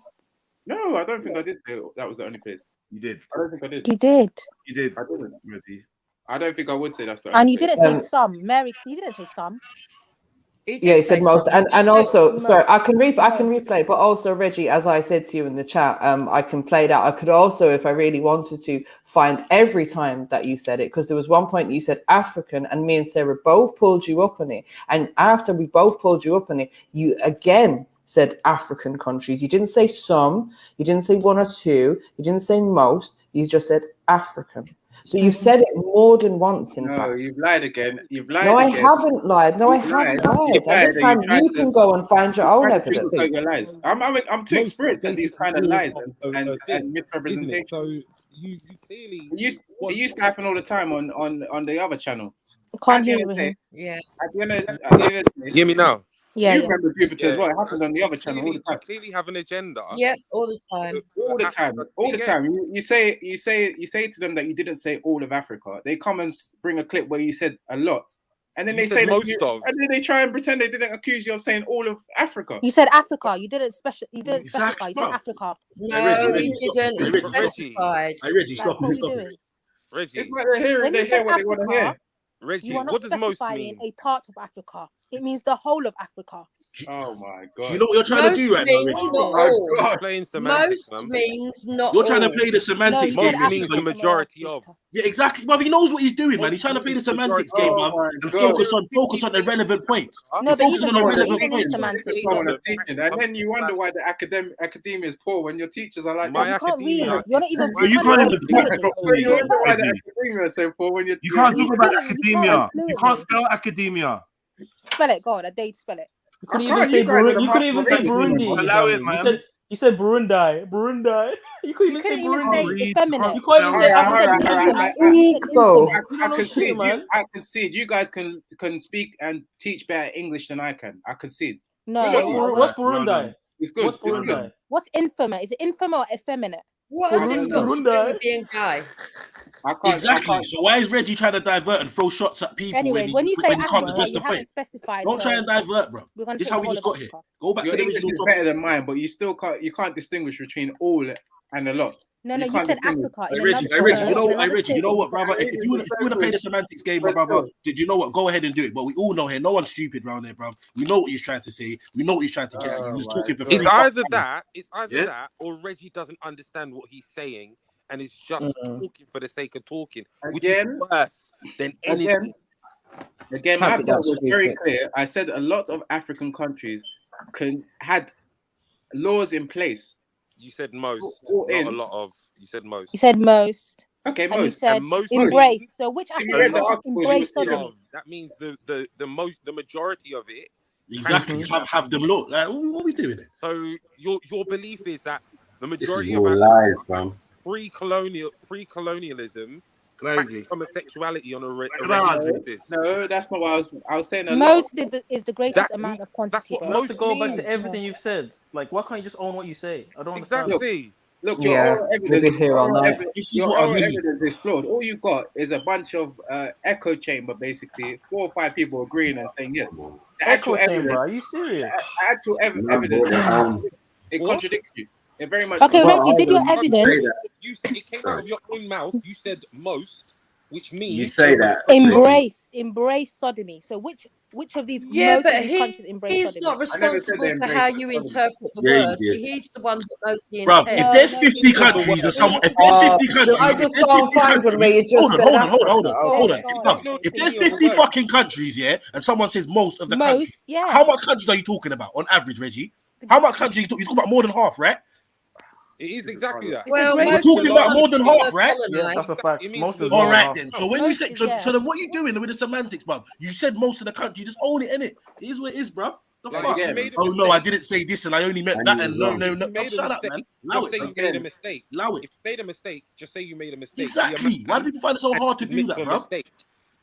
No, I don't think I did say that was the only place. You did. I don't think I did. You did. You did. I didn't. Maybe. I don't think I would say that's the And only you place. didn't say some. Mary, you didn't say some. Yeah, he said most, and also, sorry, I can replay, but also Reggie, as I said to you in the chat, I can play that. I could also, if I really wanted to, find every time that you said it, because there was one point you said African, and me and Sarah both pulled you up on it, and after we both pulled you up on it, you again said African countries. You didn't say some, you didn't say one or two, you didn't say most, you just said African. So you've said it more than once, in No, fact. you've lied again. You've lied No, I again. haven't lied. No, I You've lied. haven't lied. You've And lied this and time you tried you to- can go and find your own Try to evidence. sugarcoat your lies. I'm too experienced at these kind of lies and misrepresentation. So you clearly It used to happen all the time on the other channel. Can't At the hear end of the him. day- Yeah. At the end of the day, hear me now. Yeah, you yeah. remember Jupiter as Yeah. well. It happened on the other channel all the You time. clearly have an agenda. Yep, all the time. All the time. All the time. You say to them that you didn't say all of Africa. They come and bring a clip where you said a lot. And then You they said say that most of. and then they try and pretend they didn't accuse you of saying all of Africa. You said Africa. You didn't specify. You Exactly. said Africa. No, he didn't. He specified. Reggie, Like, what are we doing? Reggie. It's like they When you hear say what they want to hear. Africa, Reggie, you are not what does most specifying mean? a part of Africa. It means the whole of Africa. Oh my god. Do you know what you're trying to do right now, means Reggie? not Oh, all. Playing semantics, Most man. means not You're trying to all. play the semantics No, you game. said Reggie. Most means the majority of. Yeah, exactly. But he knows what he's doing, man. He's trying to play the semantics game, Oh bruv, my and God. focus on the relevant points. No, You're but focusing even on the still, relevant even in points. semantics, Someone is teaching, and then you wonder why the academia is poor when your teachers are like My you can't read. academia You're not even. is- You can't even fluently. talk You properly. wonder why the Reggie. academia is so poor when you're You can't talk about couldn't- you academia. can't You fluently. can't spell academia. Spell it. God, I dare you to spell it. You couldn't can't, even say you guys are the Burundi. You couldn't even master say of Burundi. Allow it, You man. said Burundi. Burundi. You couldn't You even say couldn't even Burundi. say effeminate. You can't even say Alright, African. alright, You said alright. infamous. You said infamous. You don't know shit, concede. man. I concede. You guys can speak and teach better English than I can. I concede. No. What's Burundi? It's good. What's It's good. Burundi? What's infamous? Is it infamous or effeminate? What has this got to do with being gay? Exactly. So why is Reggie trying to divert and throw shots at people Anyways, when you say when he can't Africa, address you the haven't point? specified. Don't try and divert, bro. We're gonna This is take how the we just whole got of here. Africa. Go back Your to the English original is topic. better than mine, but you still can't distinguish between all and a lot. No, you can't said distinguish. Africa. Hey, in Reggie, another Reggie, you know, in another Reggie, you know what, statement. brother? If you want to play the semantics game, my brother, did you know what? Go ahead and do it. But we all know here, no one's stupid around there, bro. We know what he's trying to say. We know what he's trying to get at. He was talking for It's free. either that, or Reggie doesn't understand what he's saying and is just talking for the sake of talking, which is Again, worse than anything. Again, my point was very clear. I said a lot of African countries had laws in place. You said most, All not in. a lot of. You said most. You said most. Okay, And you most. said And most embrace. means- So which If you African read the countries articles, you embrace will see sodomy? That means the majority of it. Exactly. Have them look. Like, what are we doing there? So your belief is that the This is majority of all Africa, lies, fam. pre-colonialism, Crazy. homosexuality on a regular basis. No, that's not what I was saying. Most is the greatest amount of quantity. what bro. You have to go back to means. everything you've said. Like, why can't you just own what you say? I don't understand. Exactly. Look, your Yeah, oral we've been evidence, here all night. This is your what I oral mean. evidence is flawed. All you got is a bunch of echo chamber, basically 4 or 5 people agreeing and saying yes. The Echo actual chamber, evidence, are you serious? actual evidence, it contradicts you. It very much. Okay, contradicts Reggie, did your evidence It came out of your own mouth. You said most, which means You say that. embrace sodomy? So which of these Yeah, most but of these countries embrace he's sodomy? not I never said responsible they for embrace how it. you interpret the Yeah, you word. did. He's the one that knows the Bro, intent. if No, there's no, 50 you- countries or some, if there's Oh, 50 countries, I if just there's can't 50 find one where you countries, just hold said on. Africa. No, if there's 50 fucking countries, yeah, and someone says most of the countries, most, yeah. how much countries are you talking about on average, Reggie? How much countries are you talking about? More than half, right? it is exactly that. Well, We're most talking of about the more than countries half, are right? Yeah, colonized. that's a fact. It means Most the of All them right are. then. So when you Most say, is, so, yeah. so then what are you doing with the semantics, bruv? You said most of the country, just own it, innit? It is what it is, bruv. The Like, fuck? yeah, you made a Oh no, I mistake. didn't say this, and I only meant And that. you And was no, wrong. no, no. You made a Shut up, mistake. man. Allow Just say it. you made a mistake. Allow it. If you made a mistake, just say you made a mistake. Exactly. Why do people find it so hard to do Admit that, to a bruv? mistake.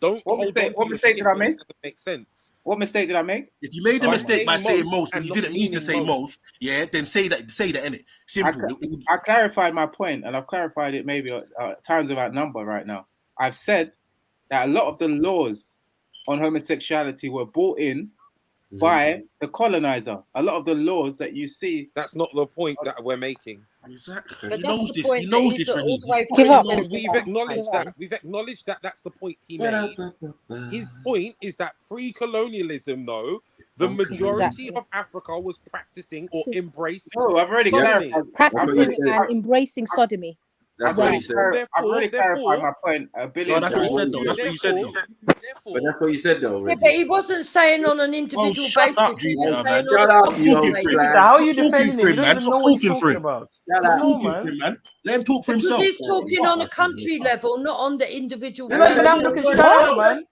Don't What hold mistake- on to what your mistake shit did I when it make? doesn't make sense. What mistake did I make? If you made a By mistake by saying most most and and you not didn't mean to say meaning most, yeah, then say that, innit? Simple. I clarified my point, and I've clarified it maybe times without number right now. I've said that a lot of the laws on homosexuality were brought in by the colonizer. A lot of the laws that you see. That's not the point that we're making. Exactly. But He that's knows the this. point He that knows he's this, all Raheem. the way Give through up. said We've acknowledged that. That's the point he made. His point is that pre-colonialism, though, the majority of Africa was practicing or embraced. Oh, I've already sodomy. clarified. Practicing and embracing sodomy. That's I've what he said. already clarified my point. No, that's what you said, though. That's what you said, though. But that's what you said, though. Yeah, Reggie. but he wasn't saying on an individual shut basis. up, He was G-Man, saying man. on Shut a up, country you basis. How are you Stop talking defending for him? him, You don't man. even Stop know what he's talking for talking him. about. Shut Come up. on, Talking for man. him, man. Let him talk for Because himself. he's talking on a country level, not on the individual. You're not even African. Shut up, man.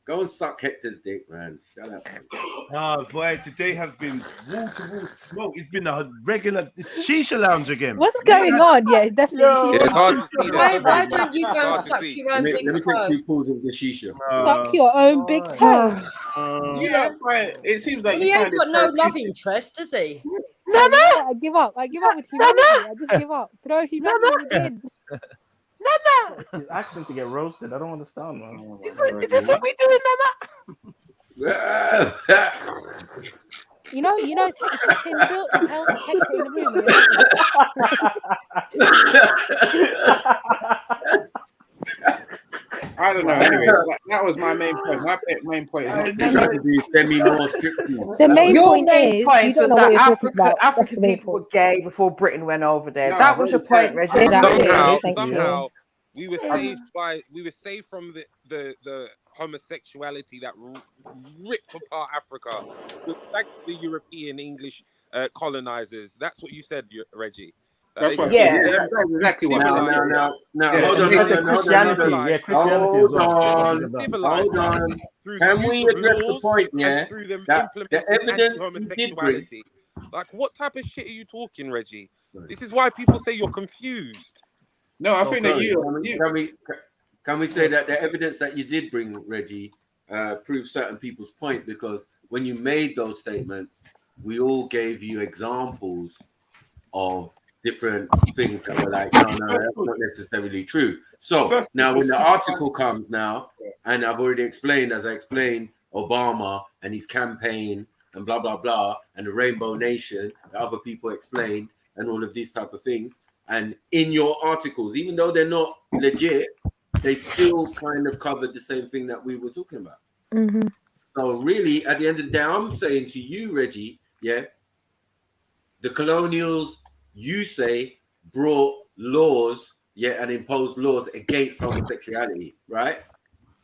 Go and suck Hector's dick, man. Shut up. Oh boy, today has been wall to wall smoke. It's been a regular shisha lounge again. What's going on? Yeah, definitely. Yeah, it's hard to see that. Why don't you go and suck your own Let big me toe? take 2 pulls of the shisha. Suck your own big toe. It seems like Well, you he ain't find got it no love therapeutic. interest, does he? No, I give up. I give up with humanity. I just give up. Throw humanity in the bin. He's asking to get roasted. I don't understand, man. Is this what we doing, Nana? You know, it's Hector in the build. It's Hector in the room. I don't know. Anyway, that was my main point. My main point is not to be more strictly. The main Your point main is point you don't was know what that you're talking about. That's the African main people point. were gay before Britain went over there. No, That was your point, Reggie. Exactly. Somehow we were saved from the homosexuality that ripped apart Africa, thanks to the European English colonizers. That's what you said, Reggie. That's what. Yeah. That's exactly what. Now, Yeah, hold on. Christianity. Yeah, Christianity as well. Hold on. Can we address the point, yeah? Through them That the implementing evidence you did bring. homosexuality. Like, what type of shit are you talking, Reggie? This is why people say you're confused. No, I think that Can we say that the evidence that you did bring, Reggie, proves certain people's point? Because when you made those statements, we all gave you examples of different things that were like, no, that's not necessarily true. So now when the article comes now, and I've already explained, as I explained, Obama and his campaign and blah, blah, blah, and the Rainbow Nation, that other people explained, and all of these type of things. And in your articles, even though they're not legit, they still kind of covered the same thing that we were talking about. Mm-hmm. So really, at the end of the day, I'm saying to you, Reggie, yeah, the colonials, you say, brought laws, yeah, and imposed laws against homosexuality, right?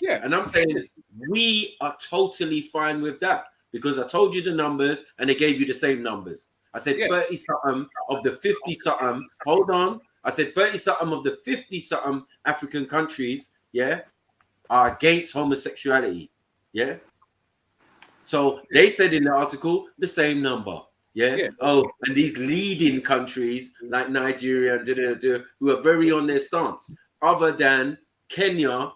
Yeah. And I'm saying we are totally fine with that because I told you the numbers and they gave you the same numbers. I said 30-something of the 50-something. Hold on. I said 30-something of the 50-something African countries, yeah, are against homosexuality, yeah. So they said in the article the same number, yeah. Oh, and these leading countries like Nigeria and who are very on their stance, other than Kenya,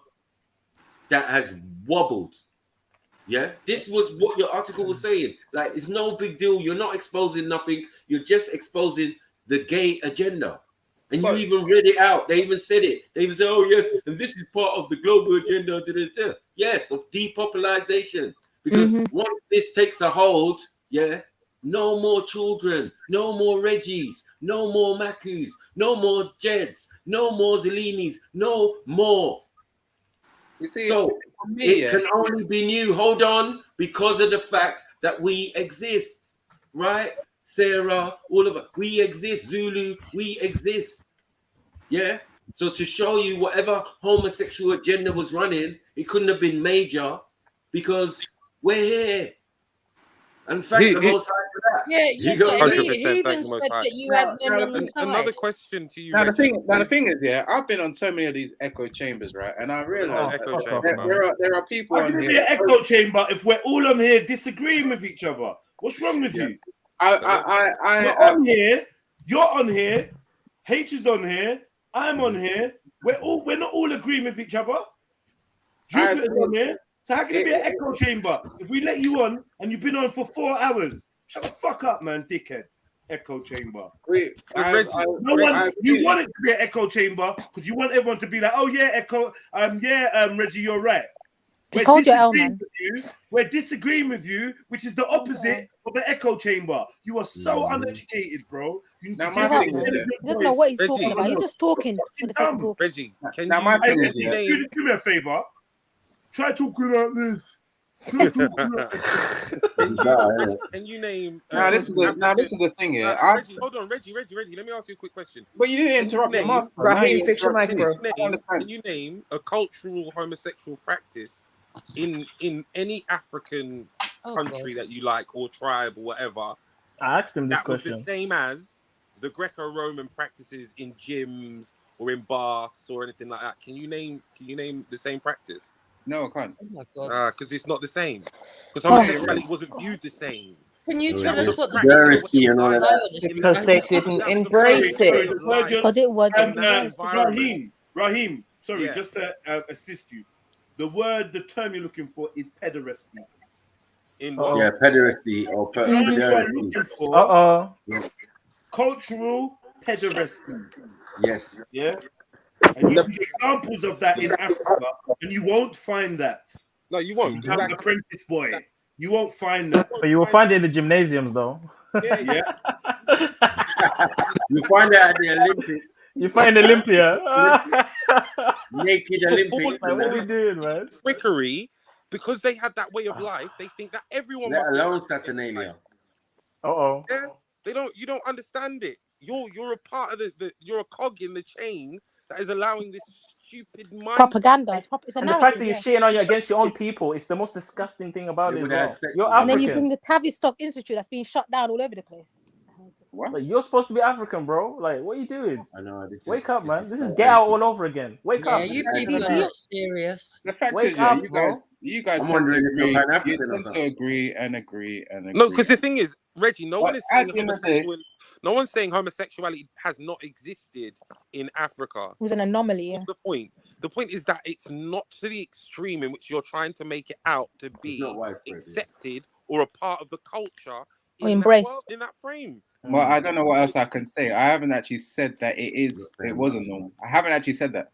that has wobbled. Yeah, this was what your article was saying. Like, it's no big deal. You're not exposing nothing. You're just exposing the gay agenda. And you even read it out. They even said it. They even said, oh, yes, and this is part of the global agenda. Yes, of depopulation. Because once this takes a hold, yeah, no more children, no more Reggies, no more Makus, no more Jeds, no more Zellinis, no more. You see, so it can only be new. Hold on, because of the fact that we exist, right? Sarah, all of us, we exist. Zulu, we exist. Yeah. So to show you whatever homosexual agenda was running, it couldn't have been major because we're here. And thank the Most High for that. Yeah, You go, 100%. he even said that you had men on the side. Another question to you. Now the thing is, yeah, I've been on so many of these echo chambers, right? And I realize there are people How on can it here. be an echo chamber if we're all on here disagreeing with each other? What's wrong with you? You're on here. You're on here. H is on here. I'm on here. We're not all agreeing with each other. Jupiter's on here. So how can it be an echo chamber if we let you on and you've been on for 4 hours? Shut the fuck up, man, dickhead. Echo chamber. You want it to be an echo chamber because you want everyone to be like, oh yeah, echo. Reggie, you're right. Just hold your L, man. We're disagreeing with you, which is the opposite of the echo chamber. You are so uneducated, bro. You Now, He doesn't know what he's talking about. He's just talking for the sake of talking. Reggie, can now you my thing Hey, is, do me a favor. Try talking like this. Can you name? This is the thing here. Reggie, hold on, Reggie. Let me ask you a quick question. But you didn't interrupt the master. Raheem, fix your mic, bro. Can you name a cultural homosexual practice in any African country that you like, or tribe, or whatever? I asked him this that was question. the same as the Greco-Roman practices in gyms or in baths or anything like that. Can you name the same practice? No, I can't. Oh my God. Because it's not the same. Because homosexuality wasn't viewed the same. Can you tell us what the because they didn't embrace it. Because it wasn't embraced. Raheem, sorry, Yeah. just to assist you. The term you're looking for is pederasty. Yeah, pederasty or pederasty. Cultural pederasty. Yes. Yeah. And you get examples of that in Africa, and you won't find that. No, you won't. You have an apprentice boy. You won't find that. But you will find it in the gymnasiums, though. Yeah. You find that at the Olympics. You find Olympia. Naked Olympics. Like, what are we doing, man? Trickery, because they had that way of life. They think that everyone. Let alone Saturnalia. Uh-oh. Yeah, you don't understand it. You're a part of you're a cog in the chain that is allowing this stupid mind. Propaganda. It's a And the fact that you're shitting on you against your own people, it's the most disgusting thing about it. Well. You're African. And then you bring the Tavistock Institute that's being shut down all over the place. What? Like, you're supposed to be African, bro. Like, what are you doing? I know. Wake up, man. This is Get Out all over again. Wake up. Yeah, you people are not serious. The fact Wake is, up, you guys I'm tend to wondering if you're agree. Pan-African You or tend to something. agree and agree and agree. No, because the thing is, Reggie, no one is saying at the end of the day- no one's saying homosexuality has not existed in Africa. It was an anomaly. What's the point? The point is that it's not to the extreme in which you're trying to make it out to be accepted or a part of the culture Or embraced. in that frame. Well, I don't know what else I can say. I haven't actually said that it wasn't normal. I haven't actually said that.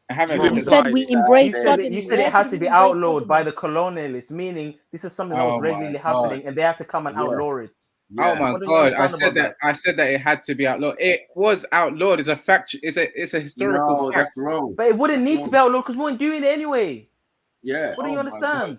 I haven't. You said we embrace sodomy. You said it had to be outlawed by the colonialists, meaning this is something that was Oh my regularly God. happening, and they have to come and outlaw it. Oh my What do you God! I understand said about that. I said that it had to be outlawed. It was outlawed. It's a fact. It's a historical fact. That's wrong. But it wouldn't need to be outlawed because we weren't doing it anyway. Yeah. What do you understand?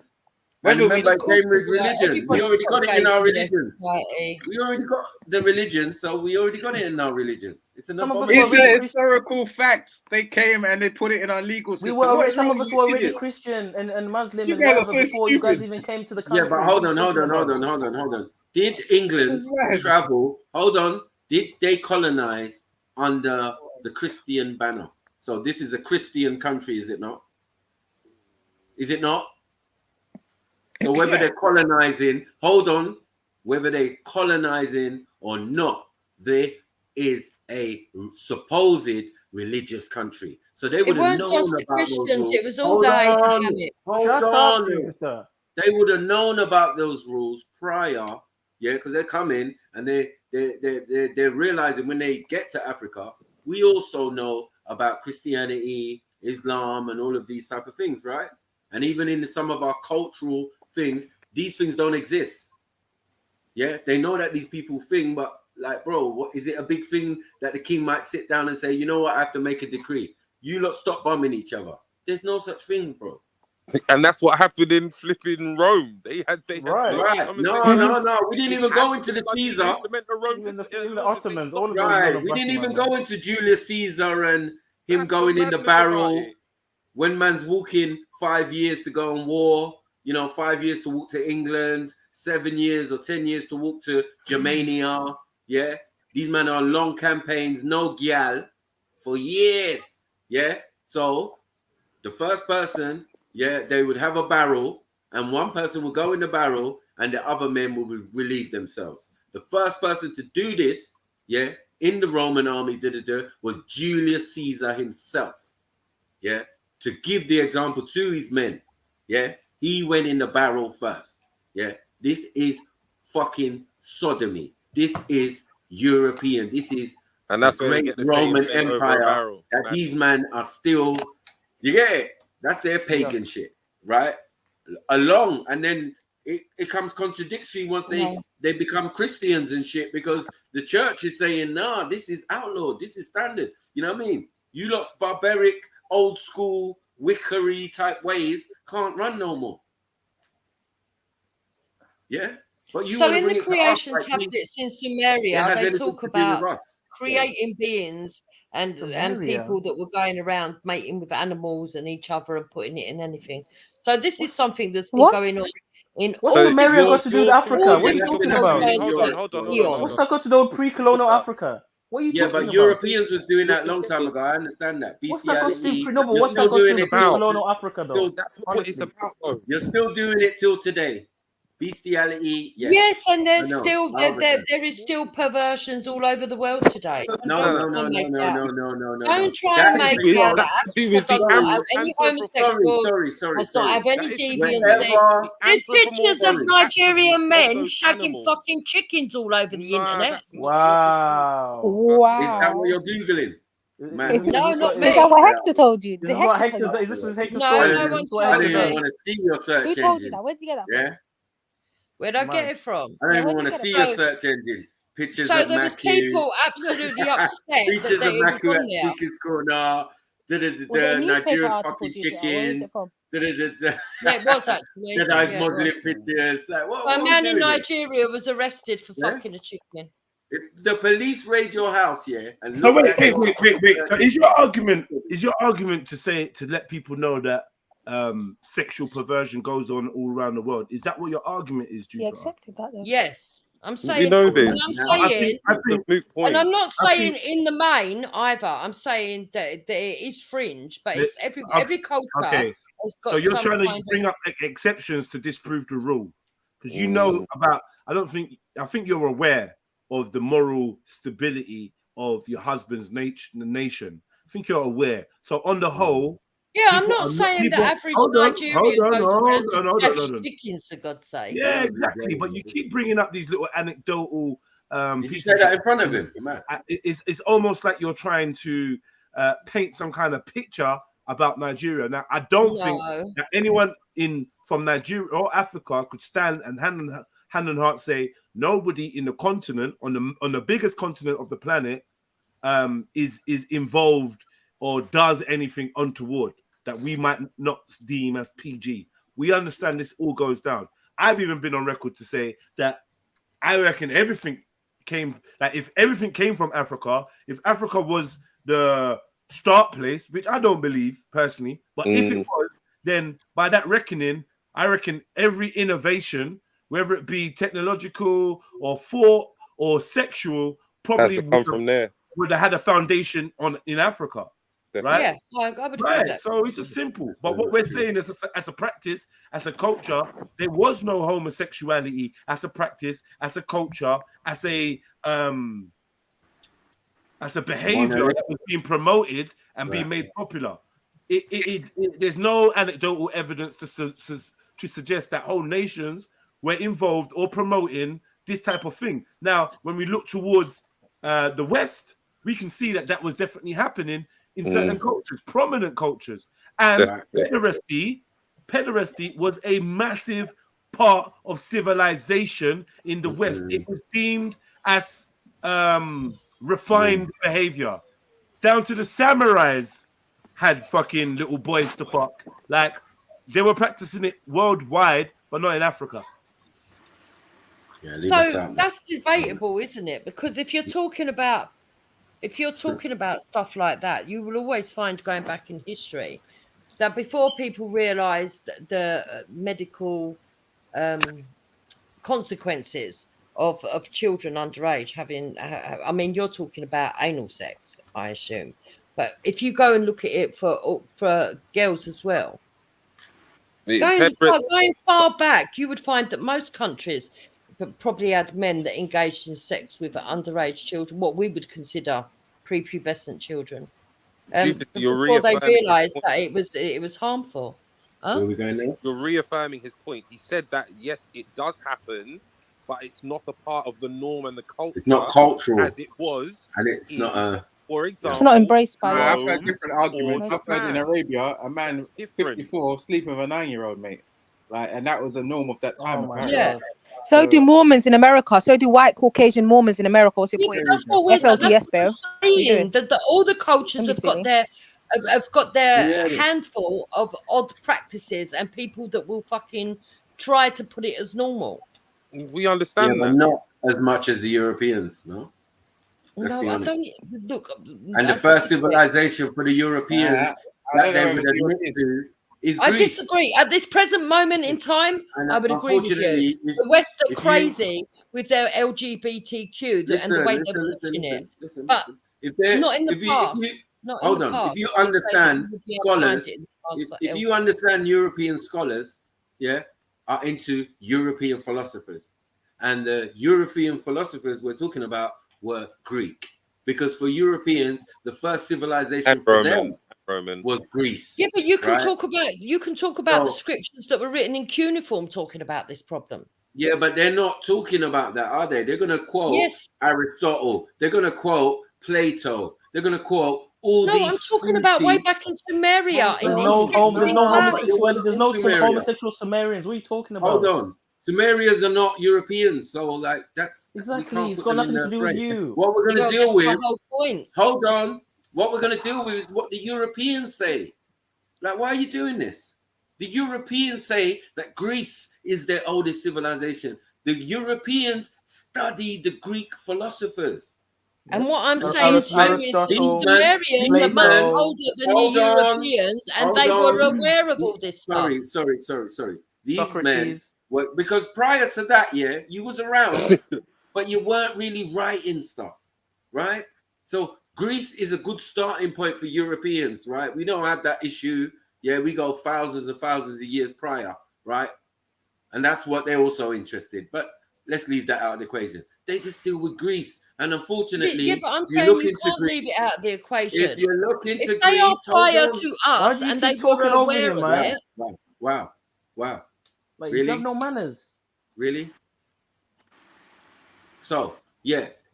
And remember, it came with Yeah, religion. We everybody already got it in our religion. Society. We already got the religion, so we already got it in our religion. It's an It's a historical fact. They came and they put it in our legal system. Some of us were already Christian and Muslim You and guys are whatever so before you guys stupid. even came to the country. Yeah, but hold on. Did England travel? Hold on. Did they colonize under the Christian banner? So this is a Christian country, is it not? Is it not? So whether they're colonizing, whether they're colonizing or not, this is a supposed religious country. So they would have known just the about those Christians, rules. it was all the Hold on. They would have known about those rules prior, yeah, because they're coming and they're realizing when they get to Africa, we also know about Christianity, Islam, and all of these type of things, right? And even in some of our cultural things, these things don't exist. Yeah, they know that these people think, but like, bro, what is it a big thing that the king might sit down and say, you know what, I have to make a decree. You lot stop bombing each other. There's no such thing, bro. And that's what happened in flipping Rome. They had Right. No. We didn't even go into the Caesar. Even the Ottomans, all of them. Right. We didn't even go into Julius Caesar and him going in the barrel. When man's walking 5 years to go on war, 5 years to walk to England, 7 years or 10 years to walk to Germania. Yeah. These men are on long campaigns, no gyal for years. Yeah. So the first person, they would have a barrel and one person would go in the barrel and the other men would relieve themselves. The first person to do this, in the Roman army, was Julius Caesar himself. Yeah. To give the example to his men. Yeah. He went in the barrel first. Yeah. This is fucking sodomy. This is European. This is and that's the where great they get the Roman same Empire that these men are still, that's their pagan shit, right? Along, and then it comes contradictory once they become Christians and shit, because the church is saying, nah, this is outlawed, this is standard. You know what I mean? You lot's barbaric, old school, wickery type ways can't run no more. Yeah. But you So want to in bring the it to us, creation like, tablets in it Sumeria, has they anything talk to do with about us. creating beings and Sumeria. people that were going around mating with animals and each other and putting it in anything. So this is something that's been going on in What's all Sumeria got to do with Africa? What are you That's talking been about? happening in Hold Europe. on. What's that got to do with pre-colonial Africa? What are you Yeah, talking but about? Europeans was doing that long time ago. I understand that. What's that got to do? Bestiality. No, but You're what's that still got to do doing with it till pre-colonial Africa, though? That's not what it's about, though. You're still doing it till today. Bestiality, yes. Yes, and there's I know. still I understand. there is still perversions all over the world today. No. Don't try and make out that Africa does not have any homosexuals, does not have any deviancy. There's pictures of Nigerian men shagging fucking chickens all over the internet. Wow. Is that what you're Googling? Man. No, not me. Is that what Hector told you? This Did is what Hector Hector. tell you? This is Hector's No, story. no This one is what I Hector don't even does. want to see your search Who told you engine. that? Where did you get that from? Yeah. Where'd I get it from? I don't even want to see your search engine. Pictures So of there was Macu. people absolutely upset Pictures that of it was Macu on at there. Speaker's Corner. Was it a newspaper Nigeria's article, fucking do you think? Or where is chickens. it from? Yeah, it was actually. Jedi's Yeah, it modeling was. pictures. Like, what A are we man in doing here? Nigeria was arrested for Yeah? fucking a chicken. If the police raid your house, yeah, and So look wait. at your- So is your argument to let people know that sexual perversion goes on all around the world? Is that what your argument is, Judah? He accepted that then. Yes. I'm saying, We know and this. I'm saying, and I'm not I saying think- in the main either. I'm saying that it is fringe, but it's every culture. Okay. Has got So you're some trying to kind of- bring up exceptions to disprove the rule, because you know about. I think you're aware of the moral stability of your husband's nation. I think you're aware. So on the whole. Yeah, I'm people not are saying people- that average hold on, Nigerian hold on, goes hold around on, hold to on, catch hold on. chickens, for God's sake. Yeah, exactly. But you keep bringing up these little anecdotal. Did you say that in front of him? It's almost like you're trying to paint some kind of picture about Nigeria. Now, I don't think that anyone from Nigeria or Africa could stand and hand on heart say nobody in the continent on the biggest continent of the planet is involved or does anything untoward that we might not deem as PG. We understand this all goes down. I've even been on record to say that I reckon everything came, like if everything came from Africa, if Africa was the start place, which I don't believe personally, but if it was, then by that reckoning, I reckon every innovation, whether it be technological or thought or sexual, probably would have had a foundation in Africa. Right? Yeah, I would agree with that. So it's just simple. But what we're saying is, as a practice, as a culture, there was no homosexuality as a practice, as a culture, as a behavior that was being promoted and being made popular. There's no anecdotal evidence to suggest that whole nations were involved or promoting this type of thing. Now, when we look towards the West, we can see that was definitely happening in certain cultures, prominent cultures. And pederasty was a massive part of civilization in the West. It was deemed as refined behavior. Down to the samurais had fucking little boys to fuck. Like, they were practicing it worldwide, but not in Africa. Yeah, so that's debatable, isn't it? Because if you're talking about stuff like that, you will always find, going back in history, that before people realized the medical consequences of children underage having, I mean, you're talking about anal sex, I assume, but if you go and look at it for girls as well, going far back, you would find that most countries probably had men that engaged in sex with underage children, what we would consider prepubescent children, before they realised that it was harmful. Huh? Where are we going now? You're reaffirming his point. He said that yes, it does happen, but it's not a part of the norm and the culture. It's not cultural as it was, and it's not a. For example, it's not embraced by. I've heard different arguments. I've heard in Arabia, a man 54 sleeping with a 9-year-old mate, like, and that was a norm of that time. Yeah. So do Mormons in America. So do white Caucasian Mormons in America. What's your point? That's what we're FLDS, bro. saying. That all the cultures have got their handful of odd practices and people that will fucking try to put it as normal. We understand but that. not as much as the Europeans, no? Let's be I honest. don't look. And the first civilization for the Europeans that they would admit to is I Greece. disagree. At this present moment in time, And I would agree with you. unfortunately, The West are if you- crazy with their LGBTQ and the way they're pushing it. But If they're, not in the if you, past. if you, Not in hold the on. past. If you They say that understand you would be able to find scholars, it in the past if you understand European scholars, are into European philosophers, and the European philosophers we're talking about were Greek, because for Europeans, the first civilization for them was Greece. Yeah, but you can right? talk about the scriptures that were written in cuneiform talking about this problem. Yeah, but they're not talking about that, are they? They're going to quote Aristotle. They're going to quote Plato. They're going to quote all these. No, I'm talking about way back in Sumeria. There's no homosexuality. There's no homosexual Sumerians. What are you talking about? Hold on. Sumerians are not Europeans, so like that's exactly. It's got nothing to do with you. What we're going to deal with. The whole point. Hold on. What we're going to deal with is what the Europeans say. Like, why are you doing this? The Europeans say that Greece is their oldest civilization. The Europeans study the Greek philosophers. And what I'm saying to you is the Sumerians are much older than the Europeans, and they were aware of all this stuff. Sorry. These men were, because prior to that, you was around, but you weren't really writing stuff, right? So Greece is a good starting point for Europeans, right? We don't have that issue. Yeah, we go thousands and thousands of years prior, right? And that's what they're also interested. But let's leave that out of the equation. They just deal with Greece. And unfortunately, but I'm saying you can't leave it out of the equation. If you look into Greece, they are prior to us, and they were aware of it. Wow. Like, really? You have no manners. Really? So,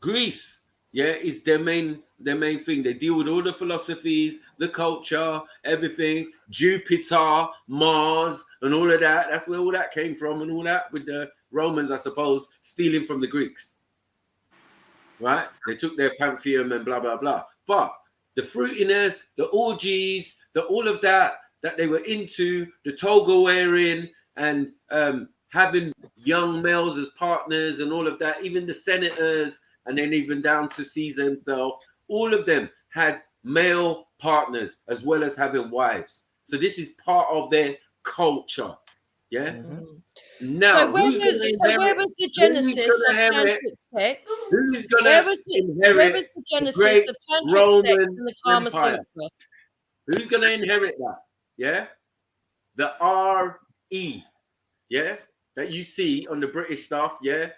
Greece, is their main thing. They deal with all the philosophies, the culture, everything, Jupiter, Mars, and all of that. That's where all that came from, and all that with the Romans, I suppose, stealing from the Greeks. Right? They took their pantheon and blah, blah, blah. But the fruitiness, the orgies, all of that they were into, the toga wearing and having young males as partners and all of that, even the senators, and then even down to Caesar himself, all of them had male partners as well as having wives. So this is part of their culture. Yeah. Mm-hmm. Now, so where was the genesis of tantric sex? Who's going where to was inherit the genesis great of tantric Roman sex in the Kama Empire? Sutra? Who's going to inherit that? Yeah, the R-E, that you see on the British stuff. Yeah,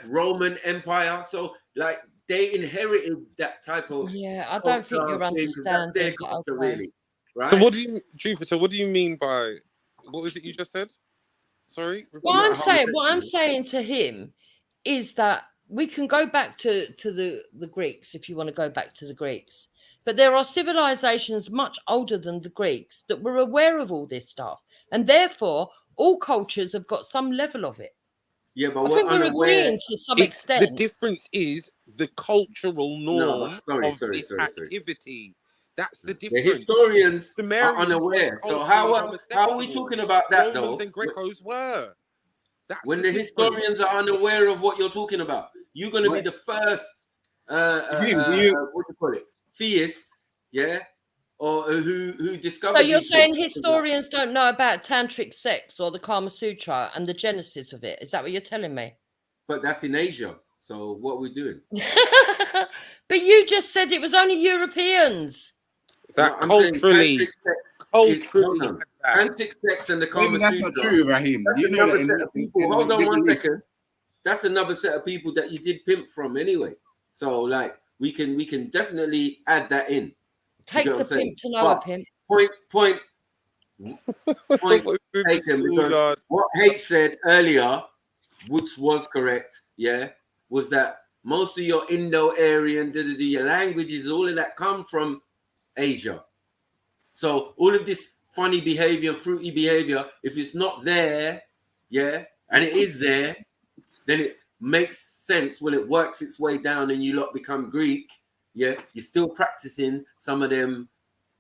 Roman Empire. So like they inherited that type of. Yeah, I don't think you're understanding. Their culture, really. Right? So what do you, Jupiter? What do you mean by what was it you just said? Sorry. What I'm saying to him is that we can go back to the Greeks if you want to go back to the Greeks, but there are civilizations much older than the Greeks that were aware of all this stuff, and therefore all cultures have got some level of it. Yeah, but I think we're agreeing to some extent. The difference is the cultural norm of this activity. That's the difference. The historians are unaware. So how are we talking about that, though? Romans and Grecos were. When the historians are unaware of what you're talking about, you're going to be the first, what do you call it, theist, or who discovered. So you're saying historians don't know about tantric sex or the Kama Sutra and the genesis of it? Is that what you're telling me? But that's in Asia. So what are we doing? But you just said it was only Europeans. That culturally, tantric sex and the Kama Sutra. That's not true, Raheem. That's another set of people. Hold on 1 second. That's another set of people that you did pimp from anyway. So like we can definitely add that in. Takes a pimp to know a pimp. Point taken, because what H said earlier, which was correct, was that most of your Indo-Aryan, your languages, all of that come from Asia. So all of this funny behavior, fruity behavior, if it's not there, and it is there, then it makes sense when it works its way down and you lot become Greek. You're still practicing some of them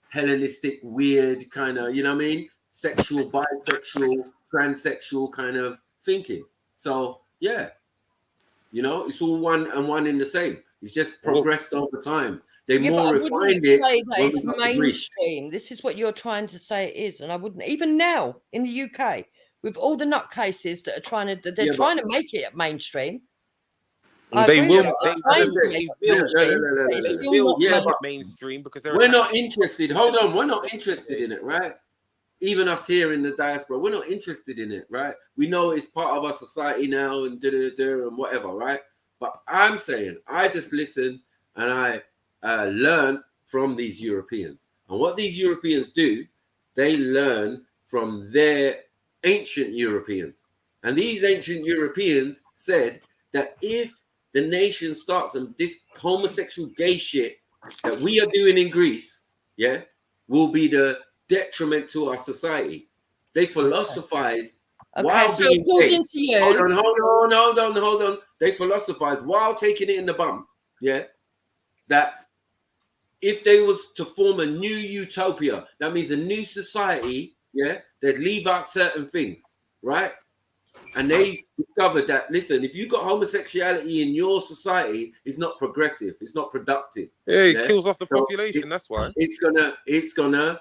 Hellenistic, weird kind of, sexual, bisexual, transsexual kind of thinking. So yeah, it's all one and one in the same. It's just progressed over time. They more refined it. Say that it's mainstream. This is what you're trying to say it is, and I wouldn't even now in the UK with all the nutcases that are trying to trying to make it mainstream. They will mainstream because we're not interested. Hold on, we're not interested in it, right? Even us here in the diaspora, we're not interested in it, right? We know it's part of our society now and and whatever, right? But I'm saying I just listen and I learn from these Europeans. And what these Europeans do, they learn from their ancient Europeans. And these ancient Europeans said that if the nation starts and this homosexual gay shit that we are doing in Greece, will be the detriment to our society. They philosophized while being according to you, hold on. They philosophized while taking it in the bum, that if they was to form a new utopia, that means a new society, they'd leave out certain things, right? And they discovered that, listen, if you've got homosexuality in your society, it's not progressive, it's not productive. Yeah, it kills off the population, that's why. It's gonna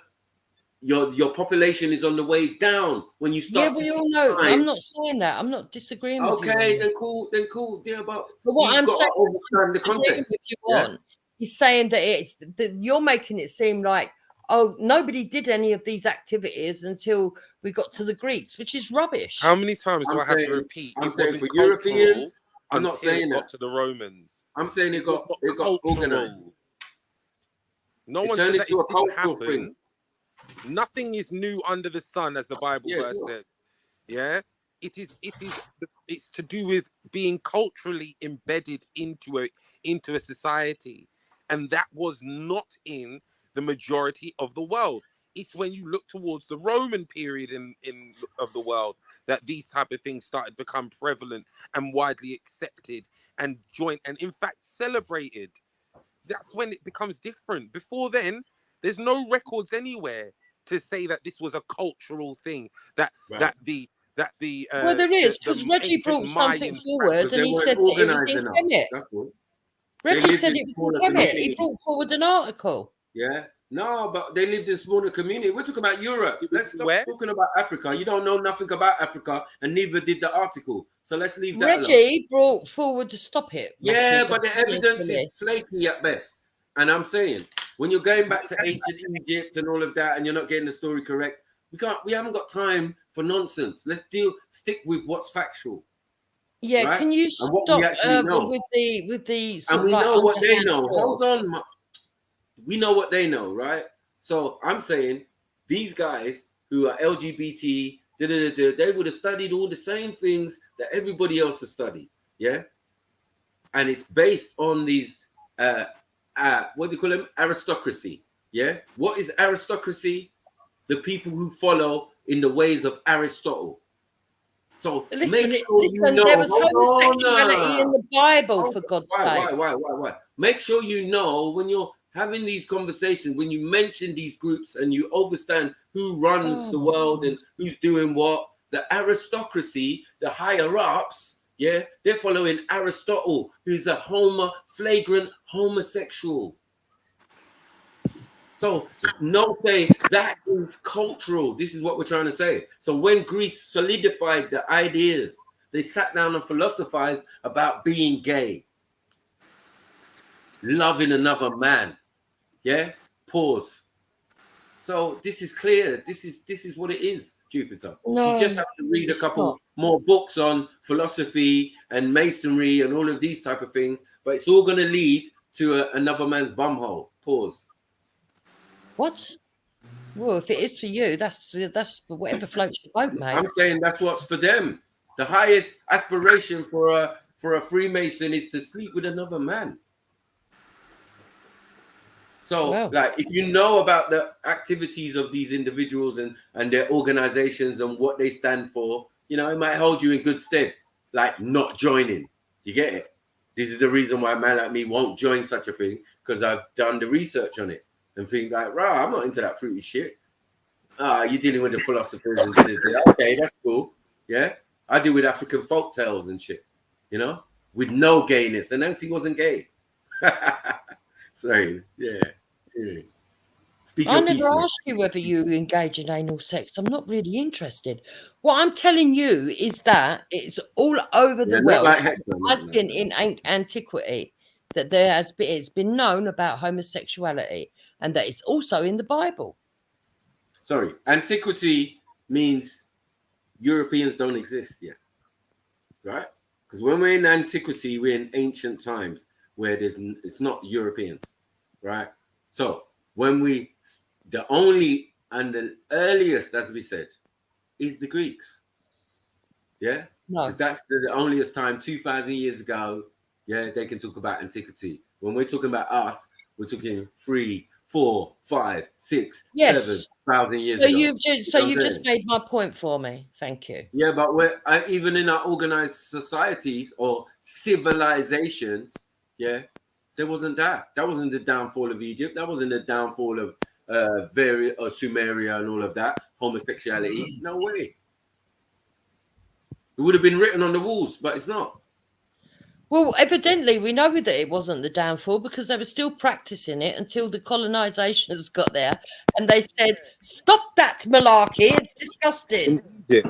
your population is on the way down when you start. Yeah, we all know. I'm not saying that. I'm not disagreeing with you. Okay, then cool. Yeah, but what I'm saying, understand the context. He's saying that you're making it seem like, oh, nobody did any of these activities until we got to the Greeks, which is rubbish. How many times do I have to repeat? I'm it saying wasn't for Europeans, I'm not until saying it got that. to the Romans. I'm saying it got organized. No one said that it didn't happen. Nothing is new under the sun, as the Bible verse said. Yeah, it's to do with being culturally embedded into a society, and that was not in the majority of the world. It's when you look towards the Roman period of the world that these type of things started to become prevalent and widely accepted and joined and in fact celebrated. That's when it becomes different. Before then, there's no records anywhere to say that this was a cultural thing. Well, there is, because Reggie brought something forward and he said that it was in Kemet. Reggie said it was in Kemet. He brought forward an article. Yeah. No, but they lived in smaller community. We're talking about Europe. Let's stop talking about Africa. You don't know nothing about Africa, and neither did the article. So let's leave that alone. Reggie brought forward to stop it. Yeah, but the evidence is flaky at best. And I'm saying, when you're going back to ancient Egypt and all of that, and you're not getting the story correct, we haven't got time for nonsense. Let's stick with what's factual. Yeah, right? Can you stop with the and we know what they know. Hold on. We know what they know, right? So I'm saying these guys who are LGBT, they would have studied all the same things that everybody else has studied, yeah? And it's based on these, what do you call them? Aristocracy, yeah? What is aristocracy? The people who follow in the ways of Aristotle. So listen, there was homosexuality in the Bible, for God's sake. Why? Make sure you know when you're having these conversations, when you mention these groups and you understand who runs the world and who's doing what, the aristocracy, the higher ups, yeah, they're following Aristotle, who's a flagrant homosexual. So no say that is cultural. This is what we're trying to say. So when Greece solidified the ideas, they sat down and philosophized about being gay, loving another man. Yeah, pause. So this is clear. This is what it is, Jupiter. No, you just have to read a couple more books on philosophy and masonry and all of these type of things, but it's all going to lead to another man's bumhole. Pause. What? Well, if it is for you, that's whatever floats your boat, mate. I'm saying that's what's for them. The highest aspiration for a Freemason is to sleep with another man. So, like, if you know about the activities of these individuals and their organizations and what they stand for, you know, it might hold you in good stead, like not joining. You get it? This is the reason why a man like me won't join such a thing, because I've done the research on it and think like, rah, I'm not into that fruity shit. You're dealing with the philosophers. Okay, that's cool. Yeah. I deal with African folk tales and shit, you know, with no gayness. And Nancy wasn't gay. Sorry, yeah. Speak I your never piece, man. asked you whether you engage in anal sex. I'm not really interested. What I'm telling you is that it's all over the world. Like It has been in antiquity that it's been known about homosexuality, and that it's also in the Bible. Sorry, antiquity means Europeans don't exist yet, right? Because when we're in antiquity, we're in ancient times where it's not Europeans, right? So when the only and the earliest, as we said, is the Greeks. Yeah? No. Because that's the earliest time, 2,000 years ago, yeah, they can talk about antiquity. When we're talking about us, we're talking 3, 4, 5, 6, 7,000 years ago. You've just made my point for me. Thank you. Yeah, but even in our organized societies or civilizations, yeah, there wasn't that. That wasn't the downfall of Egypt. That wasn't the downfall of Sumeria and all of that. Homosexuality. No way. It would have been written on the walls, but it's not. Well, evidently, we know that it wasn't the downfall because they were still practicing it until the colonizations got there and they said, "Stop that malarkey! It's disgusting." Yeah.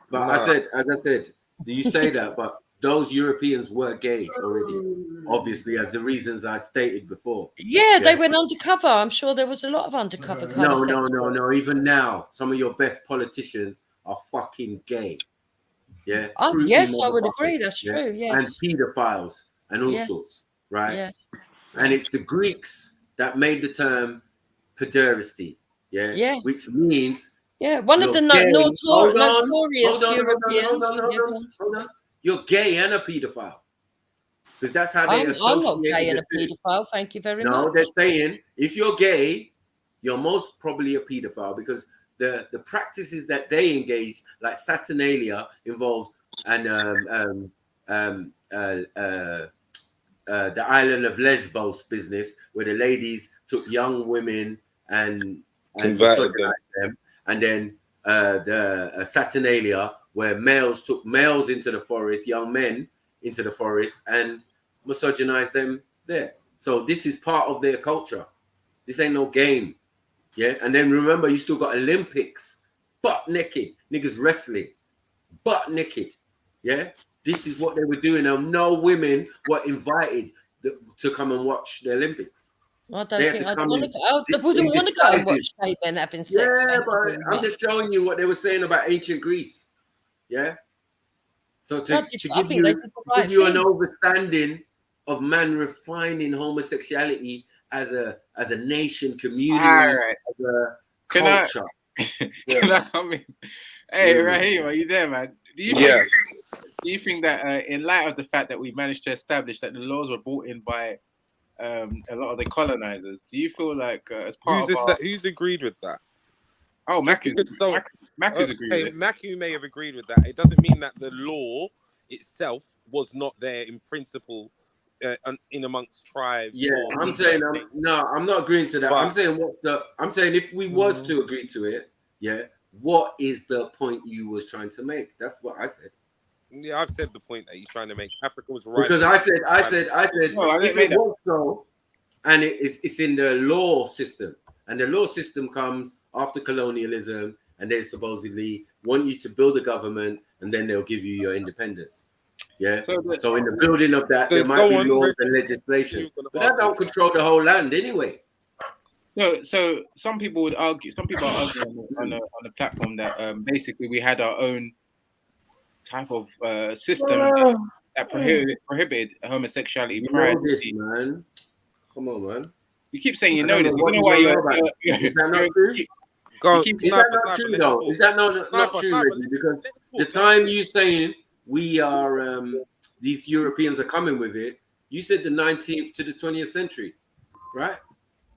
But as I said, you say that, but those Europeans were gay already, obviously, as the reasons I stated before. Yeah, they went undercover. I'm sure there was a lot of undercover. No. Even now, some of your best politicians are fucking gay. Yeah. Yes, I would agree. That's true. Yes. And pedophiles and all sorts, right? Yes. And it's the Greeks that made the term pederasty. Yeah. Yeah. Which means one of the notorious Europeans. Hold on. You're gay and a pedophile. Because that's how they associate. I'm not gay and a pedophile. Thank you very much. No, they're saying if you're gay, you're most probably a pedophile because the practices that they engage, like Saturnalia, involved and the island of Lesbos business, where the ladies took young women and converted them, and then the Saturnalia, where males took males into the forest, young men into the forest, and misogynized them there. So this is part of their culture. This ain't no game. Yeah, and then remember, you still got Olympics, butt naked, niggas wrestling, butt naked. Yeah, this is what they were doing. And no women were invited to come and watch the Olympics. I don't think I wouldn't want to go and watch gay men having sex. Yeah, but I'm just showing you what they were saying about ancient Greece. Yeah, so to give you an understanding of man refining homosexuality as a nation, community, as a culture. Hey, Raheem, are you there, man? Do you think that in light of the fact that we managed to establish that the laws were brought in by a lot of the colonizers, do you feel like as part who's agreed with that? Oh, Macu's agreed with it. Macu may have agreed with that. It doesn't mean that the law itself was not there in principle. In amongst tribes. Yeah, I'm saying I'm not agreeing to that. But I'm saying if we was to agree to it, yeah, what is the point you was trying to make? That's what I said. Yeah, I've said the point that he's trying to make. Africa was right. Because I said if it was so, and it's in the law system, and the law system comes after colonialism, and they supposedly want you to build a government, and then they'll give you your independence. Yeah. So in the building of that, there might be laws and legislation, but that don't control the whole land anyway. No. So some people would argue. Some people are arguing on the platform that basically we had our own type of system that prohibited homosexuality. You know this, man. Come on, man. You keep saying you know this. I don't know why you're. Is that not true? Is that not true though? Is that not true, Reggie? Because the time you saying we are these Europeans are coming with it. You said the 19th to the 20th century, right?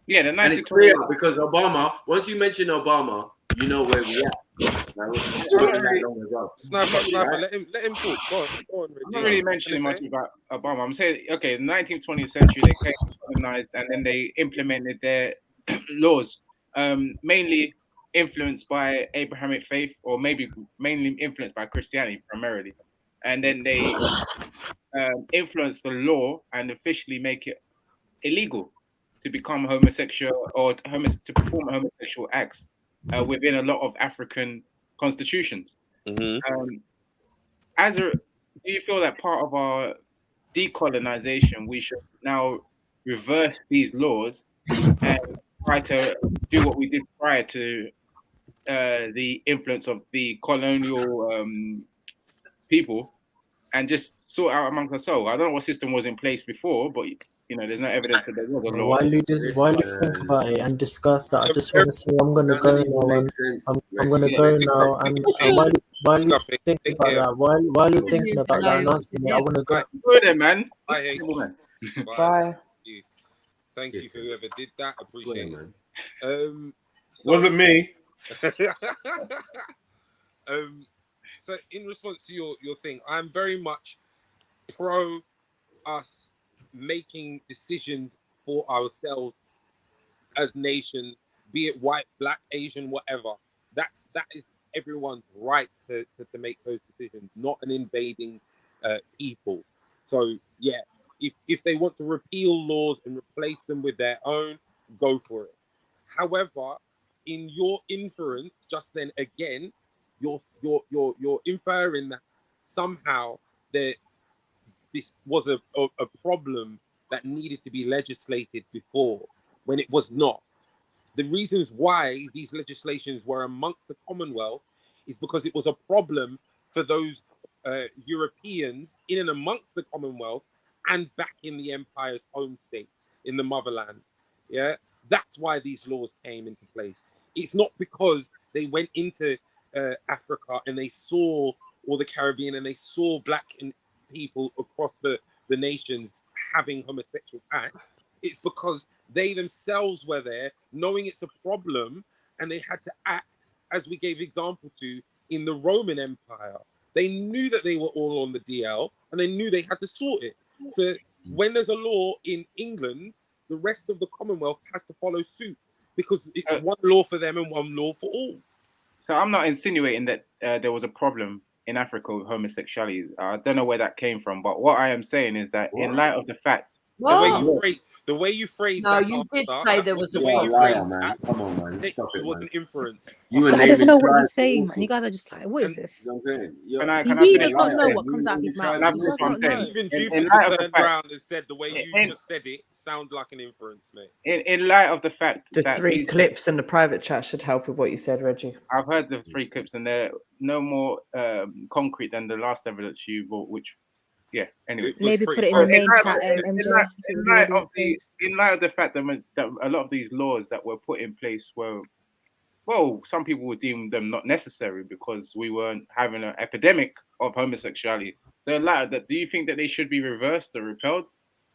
Yeah, the 19th. And it's clear because Obama. Once you mention Obama, you know where we are. Sniper, let him talk. Go on. I'm not really mentioning much about Obama. I'm saying, okay, the 19th, 20th century, they came colonized and then they implemented their laws. Mainly, influenced by Abrahamic faith, or maybe mainly influenced by Christianity primarily, and then they influence the law and officially make it illegal to become homosexual or to perform homosexual acts within a lot of African constitutions. Do you feel that part of our decolonization, we should now reverse these laws and try to do what we did prior to the influence of the colonial people, and just sort out amongst ourselves? I don't know what system was in place before, but there's no evidence that there was a law. While you think about it and discuss that, I just want to say I'm gonna go now. I'm gonna go now, and while you think about that, while you're thinking about that and answering it, I want to go. Good then, man. I hate you. Bye. Thank you for whoever did that. Appreciate it. Wasn't me. So in response to your thing, I'm very much pro us making decisions for ourselves as nations, be it white, black, Asian, whatever. That is everyone's right to make those decisions, not an invading people. So yeah, if they want to repeal laws and replace them with their own, go for it. However, in your inference just then again, you're inferring that somehow this was a problem that needed to be legislated before, when it was not. The reasons why these legislations were amongst the Commonwealth is because it was a problem for those Europeans in and amongst the Commonwealth and back in the Empire's home state, in the motherland. Yeah, that's why these laws came into place. It's not because they went into Africa and they saw, or the Caribbean, and they saw black people across the nations having homosexual acts. It's because they themselves were there, knowing it's a problem, and they had to act, as we gave example to in the Roman Empire. They knew that they were all on the DL, and they knew they had to sort it. So when there's a law in England, the rest of the Commonwealth has to follow suit, because it's one law for them and one law for all. So I'm not insinuating that there was a problem in Africa with homosexuality. I don't know where that came from, but what I am saying is that in light of the fact, the way you phrase no, that, you did say there was the a way you liar, phrase man. that, Come on, man. Stop it, was man. an inference. I doesn't know what he's saying, man. You guys are just like, what is this? He really does not know what comes out of his mouth. He does not know. Even Jupiter turned around and said the way you just said it sounds like an inference, mate. In light of the fact The that 3 clips in the private chat should help with what you said, Reggie. I've heard the 3 clips, and they're no more concrete than the last evidence you brought, which, yeah, anyway. Maybe put it in the main chat, MJ. In light of the fact that a lot of these laws that were put in place were, well, some people would deem them not necessary because we weren't having an epidemic of homosexuality. So in light of that, do you think that they should be reversed or repelled,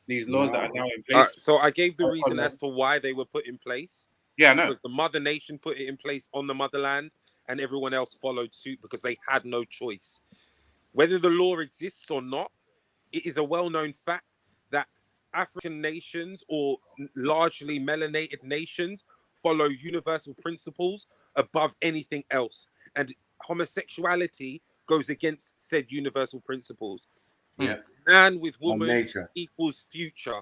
these laws that are now in place? So I gave the reason as to why they were put in place. Yeah, I know. Because the mother nation put it in place on the motherland, and everyone else followed suit because they had no choice. Whether the law exists or not, it is a well-known fact that African nations, or largely melanated nations, follow universal principles above anything else. And homosexuality goes against said universal principles. Yeah. Man with woman nature equals future.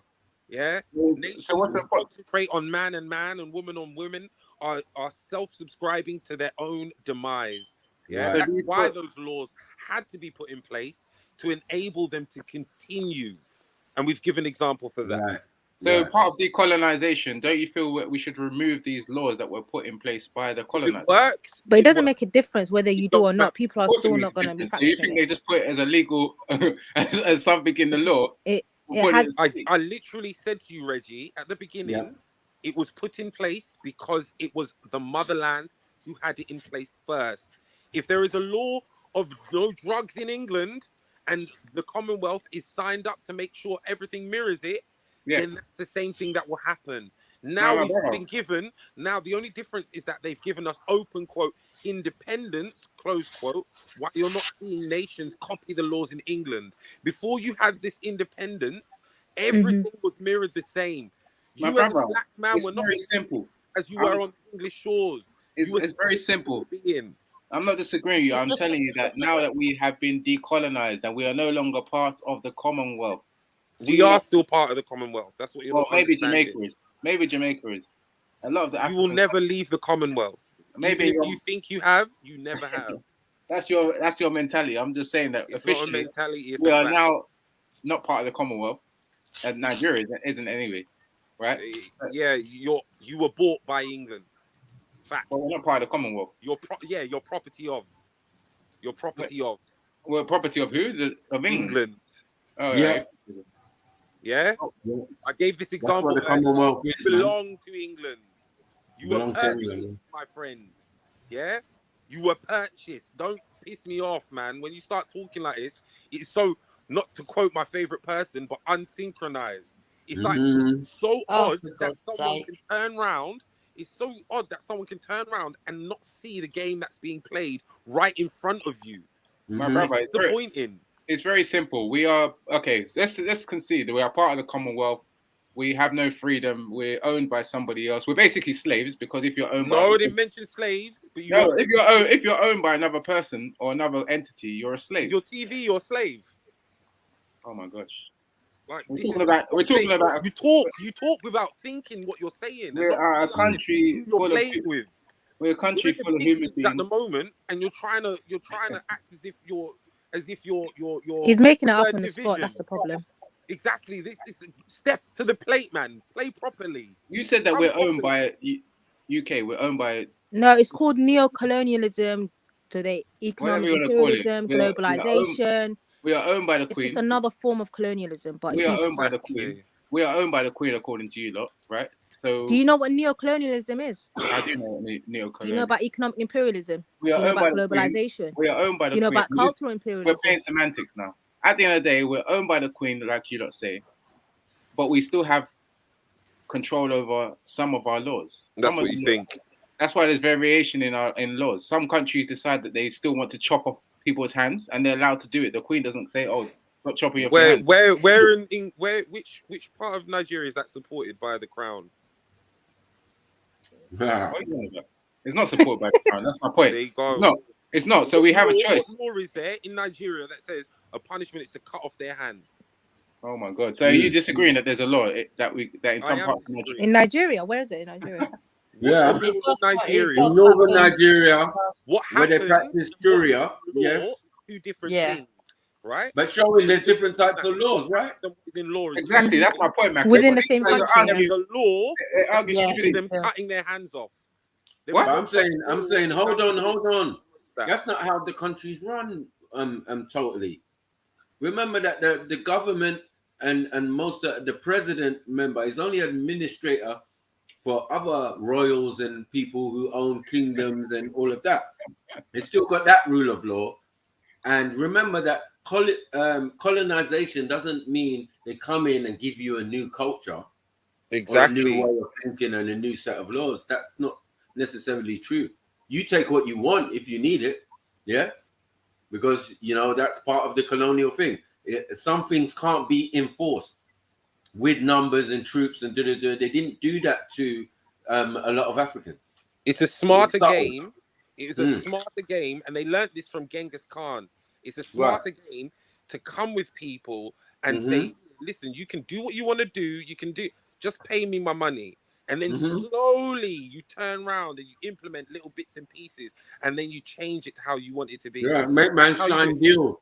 Yeah. Nations So who concentrate on man and woman on women are self-subscribing to their own demise. Yeah. Right. That's why those laws had to be put in place, to enable them to continue. And we've given example for that. Right. So part of decolonization, don't you feel that we should remove these laws that were put in place by the colonizers? It works. But it doesn't make a difference whether you do or not. People are still not going to be So you think they just put it as a legal, as something in the law? It has. I literally said to you, Reggie, at the beginning, it was put in place because it was the motherland who had it in place first. If there is a law of no drugs in England and the Commonwealth is signed up to make sure everything mirrors it, then that's the same thing that will happen. Now we've been given, now the only difference is that they've given us open quote independence, close quote, while you're not seeing nations copy the laws in England. Before you had this independence, everything was mirrored the same. You as a black man were not very simple as you were on English shores. It's very simple. I'm not disagreeing with you. I'm telling you that now that we have been decolonized and we are no longer part of the Commonwealth. We are still part of the Commonwealth. That's what you're not maybe understanding. Jamaica is. Maybe Jamaica is. A lot of the You will never leave the Commonwealth. Maybe even if you think you have, you never have. That's your mentality. I'm just saying that It's officially, not a mentality. It's we a are fact. now not part of the Commonwealth. And Nigeria isn't anyway, right? Yeah, you were bought by England. Fact. But we're not part of the Commonwealth. You're property of. You're property of. We're property of who? Of England. Oh, Yeah. right. Yeah? I gave this example. what the Commonwealth You is, man. belong to England. You were Belong to England. purchased, my friend. Yeah? You were purchased. Don't piss me off, man. When you start talking like this, it's so, not to quote my favorite person, but unsynchronized. It's like so odd that someone can turn around. It's so odd that someone can turn around and not see the game that's being played right in front of you. My brother, It's disappointing. It's very simple. We are okay. So let's concede that we are part of the Commonwealth. We have no freedom. We're owned by somebody else. We're basically slaves because if you're owned, I didn't mention slaves. But if you're owned by another person or another entity, you're a slave. Your TV, you're a slave. Oh my gosh! Like we're talking about. You talk without thinking what you're saying. We're a country you're playing with. We're a country full of human beings at the moment, and you're trying to act as if you're. He's making it up on the spot. That's the problem. Exactly. This is step to the plate, man. Play properly. You said that we're owned by UK. We're owned by. No, it's called neo-colonialism. Today, economic imperialism, globalization. We are owned by the It's Queen. just another form of colonialism. But we are owned by the Queen. We are owned by the Queen, according to you lot, right? So. Do you know what neo-colonialism is? I do know what neo-colonialism. Do you know about economic imperialism? We are Do you know owned by about globalization? We are owned by the Queen. Do you know about cultural imperialism? We're playing semantics now. At the end of the day, we're owned by the Queen, like you lot say, but we still have control over some of our laws. That's what you think. That's why there's variation in laws. Some countries decide that they still want to chop off people's hands, and they're allowed to do it. The Queen doesn't say, "Oh, stop chopping off your hands." Which part of Nigeria is that supported by the Crown? It's not supported by the Crown. That's my point. There you go. It's not. So we have a choice. What law is there in Nigeria that says a punishment is to cut off their hand? Oh my God! So are you disagreeing that there's a law that in some parts of Nigeria? In Nigeria, where is it in Nigeria? Yeah, Nigeria. In northern Nigeria, what where they practice Sharia, yes, two different things, right? But showing there's different types of laws, right? In law, exactly. That's my point, man. Within the same country, there's a law them cutting their hands off. What? I'm saying, hold on. That's not how the countries run. Totally. Remember that the government and most of the president, remember, is only administrator for other royals and people who own kingdoms and all of that. It's still got that rule of law. And remember that colonization doesn't mean they come in and give you a new culture. Exactly. Or a new way of thinking and a new set of laws. That's not necessarily true. You take what you want if you need it. Yeah. Because, that's part of the colonial thing. Some things can't be enforced with numbers and troops and They didn't do that to a lot of Africans. It's a smarter game. It was a smarter game, and they learned this from Genghis Khan. It's a smarter game to come with people and say, listen, you can do what you want to do. You can do, just pay me my money. And then slowly you turn around and you implement little bits and pieces, and then you change it to how you want it to be. Yeah, make man sign deal.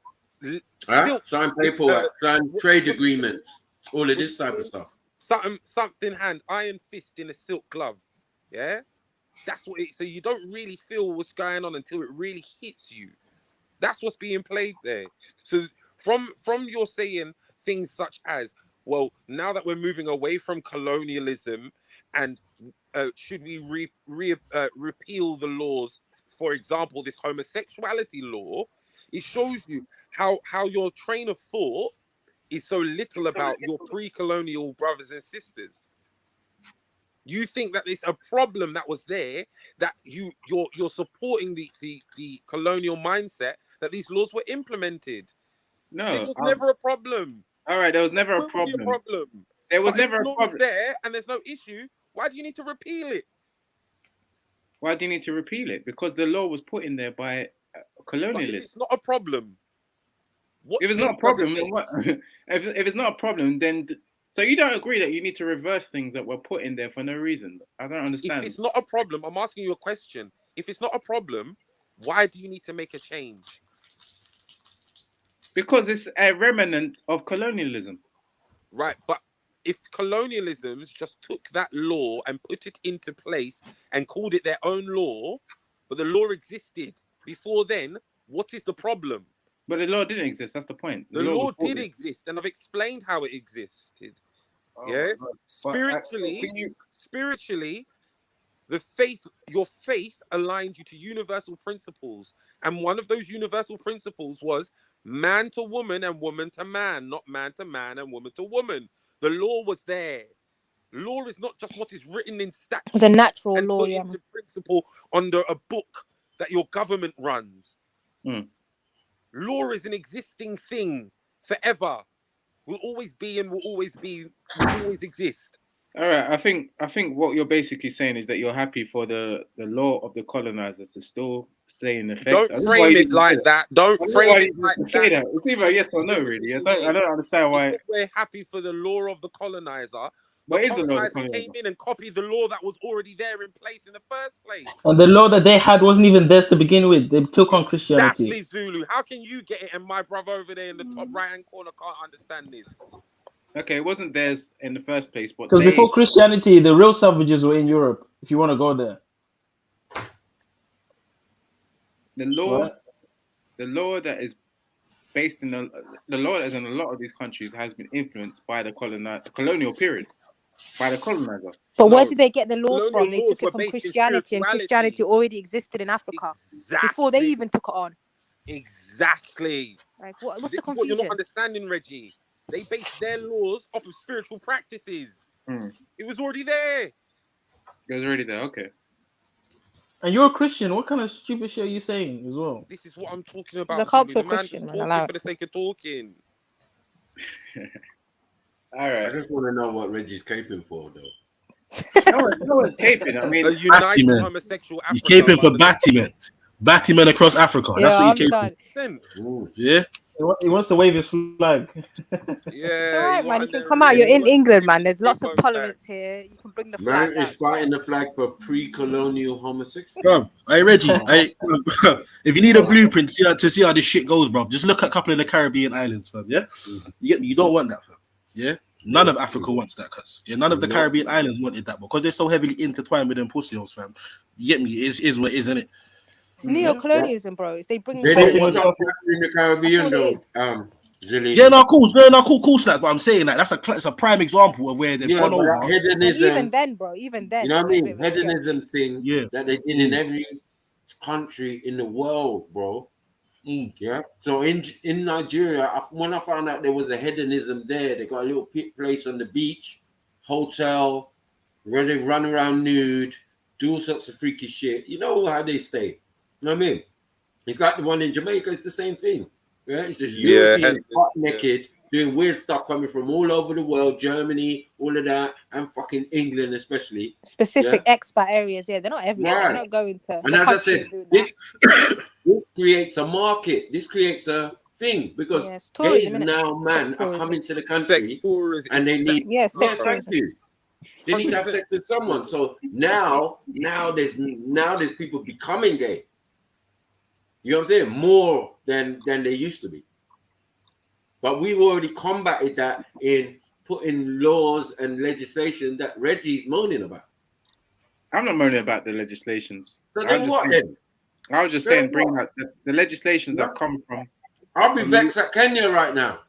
Sign paperwork, sign trade agreements, all of this type of stuff. Something hand, iron fist in a silk glove. Yeah? That's what it, so you don't really feel what's going on until it really hits you. That's what's being played there. So from your saying things such as, well, now that we're moving away from colonialism, and should we repeal the laws, for example, this homosexuality law, it shows you how your train of thought is so little about your pre-colonial brothers and sisters. You think that it's a problem that was there, that you're supporting the colonial mindset that these laws were implemented. No, this was never a problem. All right, there was never a problem. There was never a problem there, and there's no issue. Why do you need to repeal it? Why do you need to repeal it? Because the law was put in there by colonialists. If it's not a problem, if it's not a problem, then what? if it's not a problem, then so you don't agree that you need to reverse things that were put in there for no reason? I don't understand. If it's not a problem, I'm asking you a question. If it's not a problem, why do you need to make a change? Because it's a remnant of colonialism. Right, but if colonialism just took that law and put it into place and called it their own law, but the law existed before then, what is the problem? But the law didn't exist. That's the point. The law did exist, and I've explained how it existed. Yeah, spiritually, the faith, your faith aligned you to universal principles, and one of those universal principles was man to woman and woman to man, not man to man and woman to woman. The law was there. Law is not just what is written in statute. It's a natural and law, put yeah. into principle under a book that your government runs. Law is an existing thing forever. Will always be and will always exist. All right, I think what you're basically saying is that you're happy for the law of the colonizers to still stay in effect. Don't frame it like that. Don't frame it like that. It's either yes or no, really. I don't understand why. We're happy for the law of the colonizer. What is the law of the colonizer colonizer? came in and copied the law that was already there in place in the first place. And the law that they had wasn't even theirs to begin with. They took on Christianity. Exactly, Zulu. How can you get it and my brother over there in the top right-hand corner can't understand this? Okay, it wasn't theirs in the first place, but Because before Christianity, the real savages were in Europe. If you want to go there, the law that is based in the law that is in a lot of these countries has been influenced by the colonial period, by the colonizer. But where did they get the laws from? They took it from Christianity, and Christianity already existed in Africa before they even took it on. Exactly. Like, what's the This is what confusion? you're not understanding, Reggie. They based their laws off of spiritual practices. It was already there. It was already there. Okay. and you're a Christian, what kind of stupid shit are you saying as well? This is what I'm talking about. The cultural The man Christian, just man, talking for the sake of talking. All right. I just want to know what Reggie's caping for, though. No one's caping. I mean, A united homosexual He's Africa. caping for Batman. Batman across Africa. That's what he's caping. Yeah. He wants to wave his flag. Yeah. All right, man. You can come out. You're in England, man. There's lots of tolerance here. You can bring the flag Man is out. fighting the flag for pre-colonial homosexuals. Bro, hey Reggie, if you need a blueprint to see how this shit goes, bro, just look at a couple of the Caribbean islands, fam. Yeah, you don't want that, fam. Yeah, none of Africa wants that, cuz none of the Caribbean islands wanted that because they're so heavily intertwined with them pussy holes, fam. You get me? It is what it is, isn't it? It's neo-colonialism, bro. It's they bring. What's up in the Caribbean, though? Zilly? Yeah, cool, Snacks. But I'm saying that it's a prime example of where they've gone over. Hedonism, even then, bro. Even then. You know what I mean? Hedonism thing that they did in every country in the world, bro. Yeah. So in Nigeria, when I found out there was a hedonism there, they got a little place on the beach, hotel, where they run around nude, do all sorts of freaky shit. You know how they stay. You know what I mean? It's like the one in Jamaica. It's the same thing. Yeah, it's just Europeans butt naked doing weird stuff coming from all over the world, Germany, all of that, and fucking England especially. Specific expat areas, they're not everywhere. They're not going to. And as I said, this creates a market. This creates a thing because gays now, man, are coming to the country and they need. Thank you. They need to have sex with someone. So now there's people becoming gay. You know what I'm saying? More than they used to be. But we've already combated that in putting laws and legislation that Reggie's moaning about. I'm not moaning about the legislations. So then what then? I was just saying, bring out the legislations that come from. I'll be vexed at Kenya right now.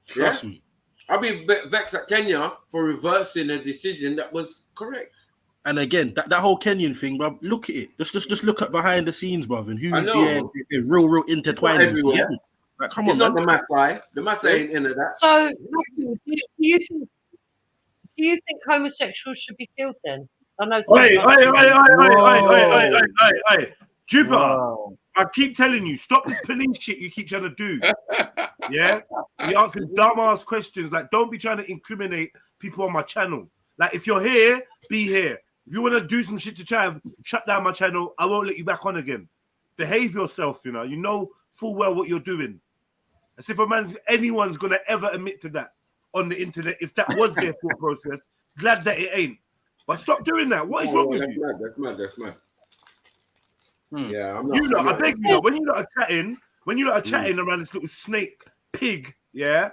Trust me. I'll be vexed at Kenya for reversing a decision that was correct. And again, that whole Kenyan thing, bro. Look at it. Just look at behind the scenes, bro, and who's they're real intertwined. Yeah. Like, come it's on, not man. the Maasai. The Maasai ain't into that. So, do you think homosexuals should be killed then? I know. Hey, Jupiter. I keep telling you, stop this police shit you keep trying to do. Yeah? You're answering dumbass questions. Like, don't be trying to incriminate people on my channel. Like, if you're here, be here. If you want to do some shit to try and shut down my channel, I won't let you back on again. Behave yourself, you know full well what you're doing. As if anyone's gonna ever admit to that on the internet, if that was their thought process. Glad that it ain't. But stop doing that. What is wrong with you? That's mad. Yeah, I'm not. You lot, I beg you, when you lot are chatting, around this little snake pig, yeah,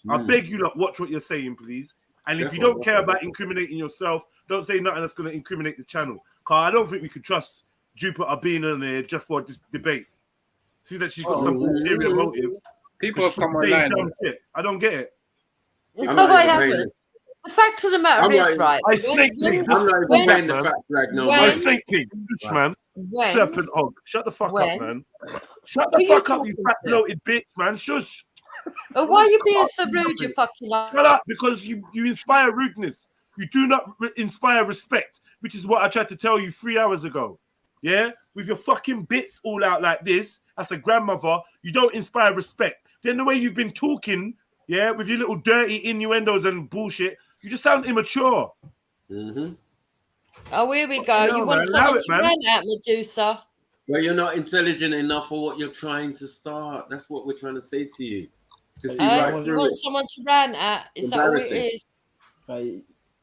I beg you lot, watch what you're saying, please. And if you don't care about incriminating yourself, don't say nothing that's going to incriminate the channel. Because I don't think we could trust Jupiter being on there just for this debate. See that she's got some ulterior motive. People have come online. I don't get it. No, I haven't. The fact of the matter is, right? I snake pig. I'm not even paying the fact flag, no. I snake pig. Man. Serpent hog. Shut the fuck up, man. Shut the fuck up, you fat bloated bitch, man. Shush. Why are you being so rude, you fucking liar? Shut up, because you inspire rudeness. You do not inspire respect, which is what I tried to tell you 3 hours ago. Yeah? With your fucking bits all out like this, as a grandmother, you don't inspire respect. Then the way you've been talking, yeah, with your little dirty innuendos and bullshit, you just sound immature. Oh, here we go. You want someone to run at Medusa? Well, you're not intelligent enough for what you're trying to start. That's what we're trying to say to you. To see you want someone to rant at? Is that all it is?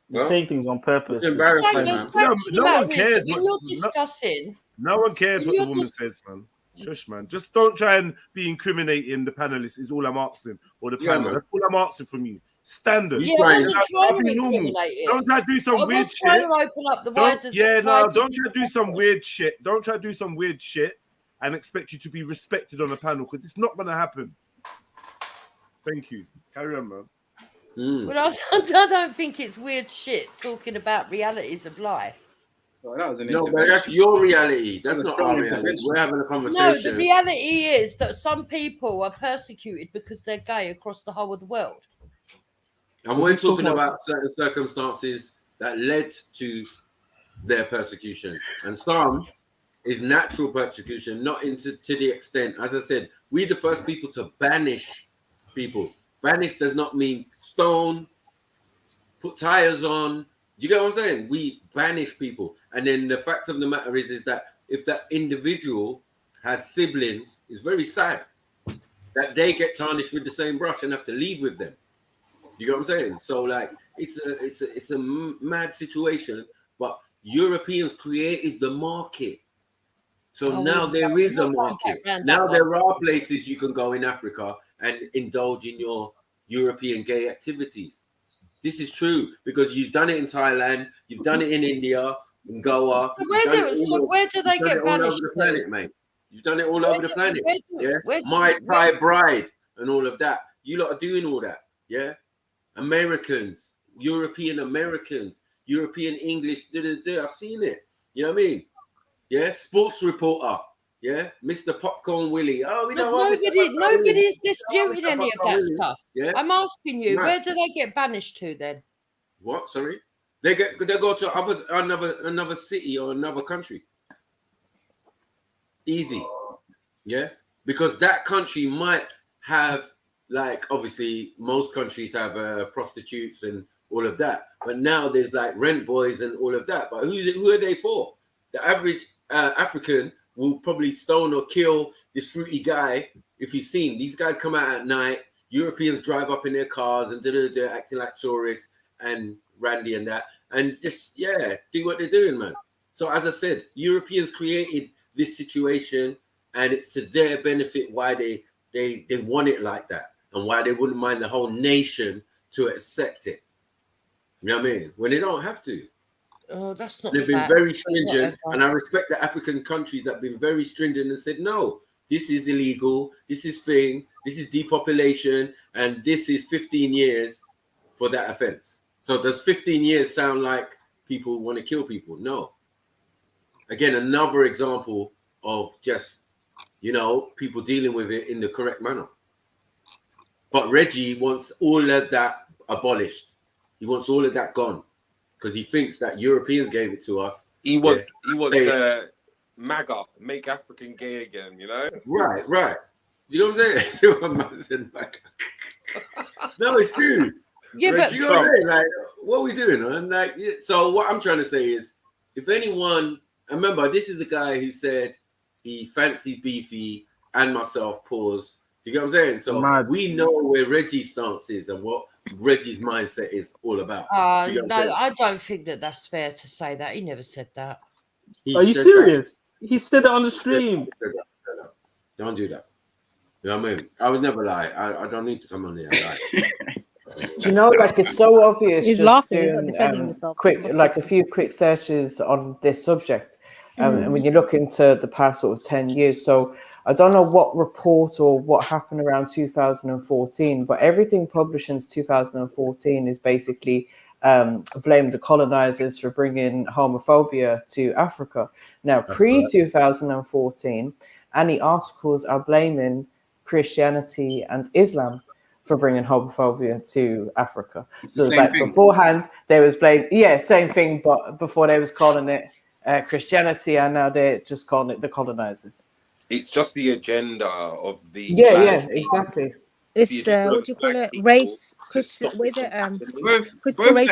You're saying things on purpose. It's embarrassing, man. No one cares. When you're discussing, no one cares what the woman says, man. Shush, man. Just don't try and be incriminating the panelists. Is all I'm asking, or the panel. That's all I'm asking from you. Standard. Yeah, I wasn't trying to incriminate it. Don't try to do some weird shit. I was trying to open up the don't try to do some weird shit. Don't try to do some weird shit and expect you to be respected on the panel, because it's not going to happen. Thank you. Carry on, man. Well, I don't think it's weird shit talking about realities of life. Well, that was an but that's your reality. That's not our reality. We're having a conversation. No, the reality is that some people are persecuted because they're gay across the whole of the world. And we're talking about certain circumstances that led to their persecution. And some is natural persecution, not to the extent, as I said, we're the first people to banish people. Banish does not mean stone, put tires on. Do you get what I'm saying? We banish people. And then the fact of the matter is that if that individual has siblings, it's very sad that they get tarnished with the same brush and have to leave with them. You get what I'm saying? So like it's a mad situation, but Europeans created the market. So now there is a market. Now there are places you can go in Africa and indulge in your European gay activities. This is true because you've done it in Thailand, you've done it in India, in Goa. Where do they get banished? All over the planet, mate. You've done it all over the planet. My Thai bride and all of that. You lot are doing all that. Yeah. Americans, European Americans, European English. I've seen it. You know what I mean? Yeah. Sports reporter. Yeah, Mr. Popcorn Willie. Oh, we don't nobody's disputing any of that stuff. Yeah, I'm asking you, where do they get banished to then? What? Sorry, they go to another city or another country. Easy, yeah, because that country might have, like, obviously most countries have prostitutes and all of that, but now there's like rent boys and all of that. But who are they for? The average African will probably stone or kill this fruity guy if he's seen. These guys come out at night. Europeans drive up in their cars and acting like tourists and randy and that. And just, do what they're doing, man. So as I said, Europeans created this situation and it's to their benefit why they want it like that and why they wouldn't mind the whole nation to accept it. You know what I mean? When they don't have to. Oh, that's not. They've been very stringent, and I respect the African countries that have been very stringent and said, no, this is illegal, this is depopulation, and this is 15 years for that offense. So does 15 years sound like people want to kill people? No. Again, another example of just, people dealing with it in the correct manner. But Reggie wants all of that abolished. He wants all of that gone. Because he thinks that Europeans gave it to us. He wants MAGA, make African gay again, Right. You know what I'm saying? No, it's true. Yeah, but you know what I mean? Like, what are we doing? And so what I'm trying to say is if anyone, remember, this is the guy who said he fancies Beefy and myself. Pause. Do you get what I'm saying? So we know where Reggie's stance is and what Reggie's mindset is all about. Do you get No, what I'm saying? I don't think that that's fair to say that. He never said that. Are you serious? He said it on the stream. He said that. Don't do that. You know what I mean? I would never lie. I don't need to come on here and lie. Do you know, like, it's so obvious. He's just laughing, he's not doing, defending himself. quick, like a few quick searches on this subject. And when you look into the past sort of 10 years, so I don't know what report or what happened around 2014, but everything published since 2014 is basically blame the colonizers for bringing homophobia to Africa. Now, pre-2014, any articles are blaming Christianity and Islam for bringing homophobia to Africa. So it's like beforehand, they was blamed, same thing, but before they was calling it Christianity, and now they're just calling it the colonizers. It's just the agenda of the exactly. It's the, what do you call it? Race, critical race.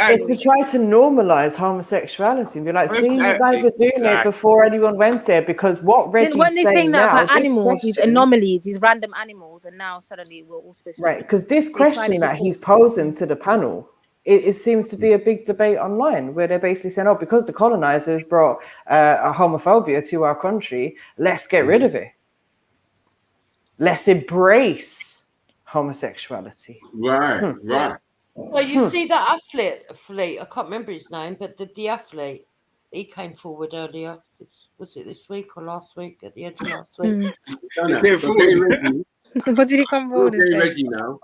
It's to try to normalize homosexuality and be like, see, you guys were doing it before anyone went there, because what Reggie's When they're saying that now, about animals, these anomalies, these random animals, and now suddenly we're all supposed to right, because this question that he's posing to the panel, it seems to be a big debate online where they're basically saying, oh, because the colonizers brought a homophobia to our country, let's get rid of it. Let's embrace homosexuality. Right. Well, you see that athlete, I can't remember his name, but the athlete, he came forward earlier. Was it this week or last week? At the end of last week. What did he come forward and say? Reggie now.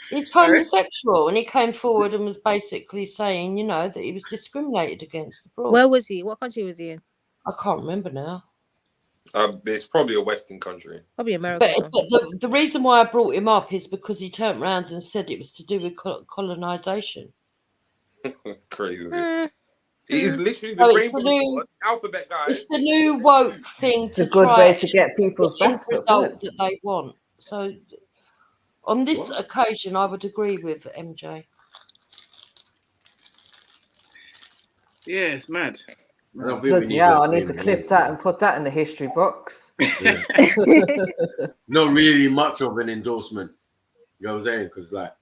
He's homosexual, and he came forward and was basically saying, you know, that he was discriminated against abroad. Where was he? What country was he in? I can't remember now. It's probably a Western country. Probably America. But the reason why I brought him up is because he turned around and said it was to do with colonization. Crazy. It is literally the rainbow alphabet guy. It's the new woke thing. It's a good way to get people's backs up, result that they want. So on this occasion, I would agree with MJ. Yeah, it's mad. I need to clip that and put that in the history books. Not really much of an endorsement. You know what I'm saying? Because, like,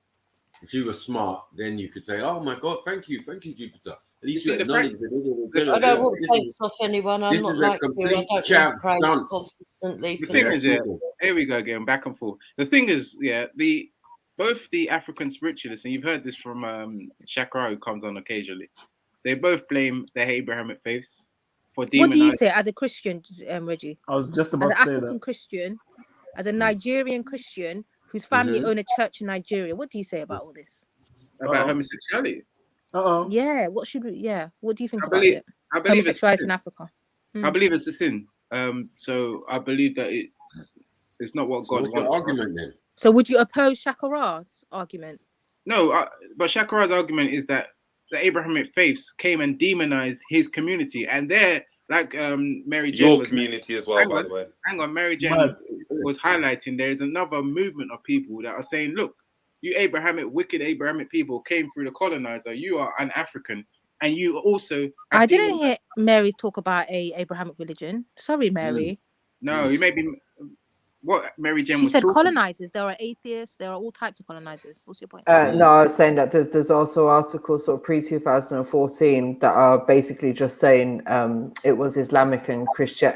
if you were smart, then you could say, oh my God, thank you, Jupiter. At least you acknowledge it. I don't want thanks off anyone. I'm not like you. I don't praise consistently. The thing is, here we go again, back and forth. The thing is, both the African spiritualists, and you've heard this from Shakra, who comes on occasionally, they both blame the Abrahamic faiths for demonizing. What do you say as a Christian, Reggie? I was just about to say that. As an African Christian, as a Nigerian Christian whose family own a church in Nigeria, what do you say about all this? About homosexuality? Yeah, what should we? Yeah, what do you think about it? I believe homosexuality in Africa. I believe it's a sin. So I believe that it's not what God wants. Argument then. So would you oppose Shakara's argument? No, but Shakara's argument is that the Abrahamic faiths came and demonized his community, and they're like Mary Jane. Your community as well, by the way. Hang on, Mary Jane was highlighting there is another movement of people that are saying, look, you wicked Abrahamic people came through the colonizer. You are an African, and you also. I didn't hear Mary talk about a Abrahamic religion. Sorry, Mary. No, you may be. What Mary Jane she said colonizers. There are atheists. There are all types of colonizers. What's your point? No, I was saying that there's also articles sort of pre-2014 that are basically just saying it was Islamic and Christian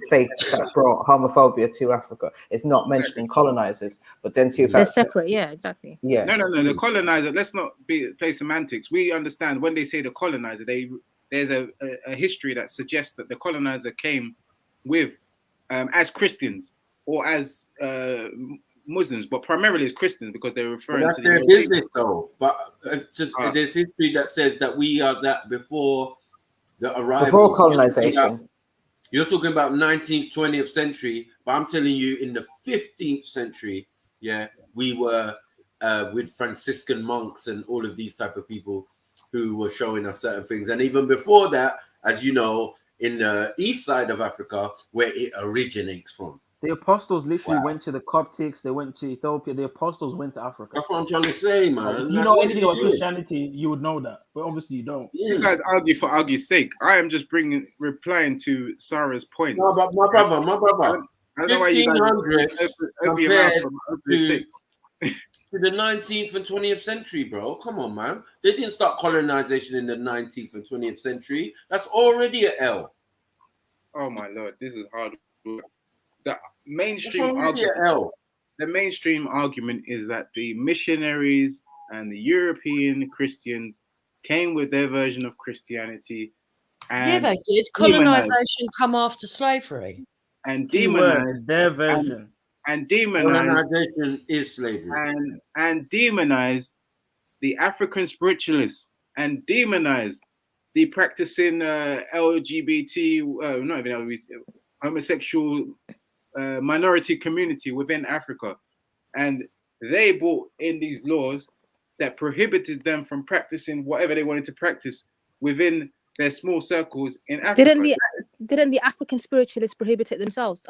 faiths that brought homophobia to Africa. It's not mentioning colonizers, but then they're separate. Yeah, exactly. Yeah. No. The colonizer. Let's not play semantics. We understand when they say the colonizer, there's a history that suggests that the colonizer came with as Christians. Or as Muslims, but primarily as Christians because they're referring to their business though. But there's history that says that we are that before the arrival. Before colonization. You're talking about 19th, 20th century, but I'm telling you in the 15th century, we were with Franciscan monks and all of these type of people who were showing us certain things. And even before that, as you know, in the east side of Africa, where it originates from. The apostles literally went to the Coptics. They went to Ethiopia. The apostles went to Africa. That's what I'm trying to say, man. If you know anything about Christianity, you would know that. But obviously, you don't. You guys argue for argue's sake. I am just replying to Sarah's point. No, but my brother. I don't know why you guys open your mouth compared for argue's sake. to the 19th and 20th century, bro. Come on, man. They didn't start colonization in the 19th and 20th century. That's already an L. Oh my Lord, this is hard work. The mainstream argument is that the missionaries and the European Christians came with their version of Christianity. And they did. Colonization come after slavery. And demonized their version. And demonized colonization is slavery. And demonized the African spiritualists and demonized the practicing LGBT, not even LGBT, homosexual minority community within Africa. And they brought in these laws that prohibited them from practicing whatever they wanted to practice within their small circles in Africa. Didn't the African spiritualists prohibit it themselves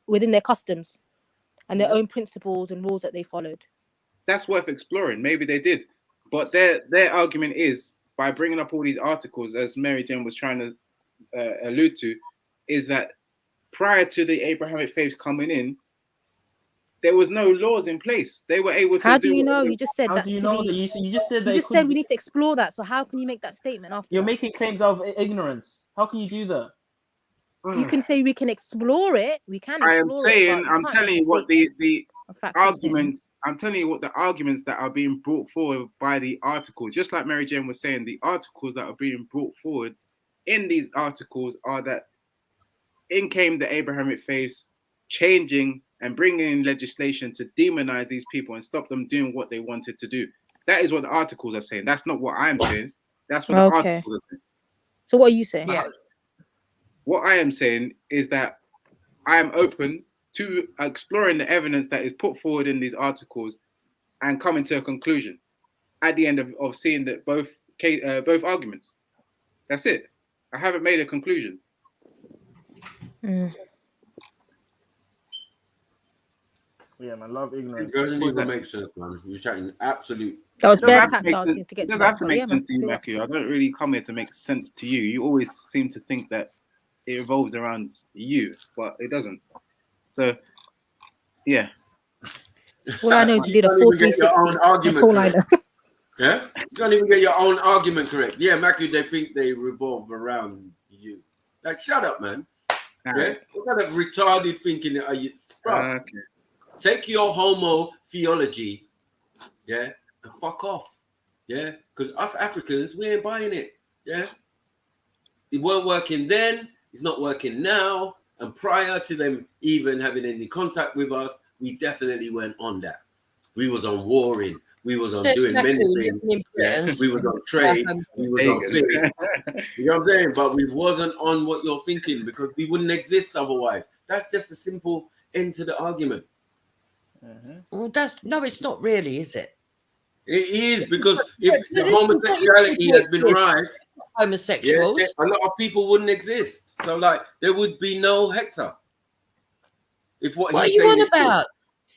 within their customs and their own principles and rules that they followed? That's worth exploring. Maybe they did. But their argument is, by bringing up all these articles, as Mary Jane was trying to allude to, is that prior to the Abrahamic faiths coming in, there was no laws in place. They were able to. How do you know? You just said that's you to be. You just said you just said we need to explore that. So how can you make that statement after? You're making claims of ignorance. How can you do that? You can say we can explore it. We can. I am saying. I'm telling you what the arguments. I'm telling you what the arguments that are being brought forward by the articles. Just like Mary Jane was saying, the articles that are being brought forward in these articles are that in came the Abrahamic faiths, changing and bringing in legislation to demonize these people and stop them doing what they wanted to do. That is what the articles are saying. That's not what I'm saying. That's what the articles are saying. So what are you saying? Yeah. What I am saying is that I am open to exploring the evidence that is put forward in these articles and coming to a conclusion at the end of seeing that both arguments. That's it. I haven't made a conclusion. Yeah, man, love ignorance. It doesn't even make sense, man. You're chatting absolute. That was bad It doesn't have to make sense to you, Maku. I don't really come here to make sense to you. You always seem to think that it revolves around you, but it doesn't. So, yeah. All I know is you did a 4-3-60. That's all I know. Yeah? You can't even get your own argument correct. Yeah, Maku, they think they revolve around you. Like, shut up, man. Yeah? What kind of retarded thinking are you? Bro, take your homo theology, yeah, and fuck off. Yeah? Because us Africans, we ain't buying it. Yeah? It weren't working then. It's not working now. And prior to them even having any contact with us, we definitely went on that. We was on warring. We was on doing many things. Yeah? We was on trade. We was on things. You know what I'm saying? But we wasn't on what you're thinking because we wouldn't exist otherwise. That's just a simple end to the argument. Well, no, it's not really, is it? It is, because if the homosexuality had been rife, homosexuals, a lot of people wouldn't exist. So, like, there would be no Hector. If what are you on about?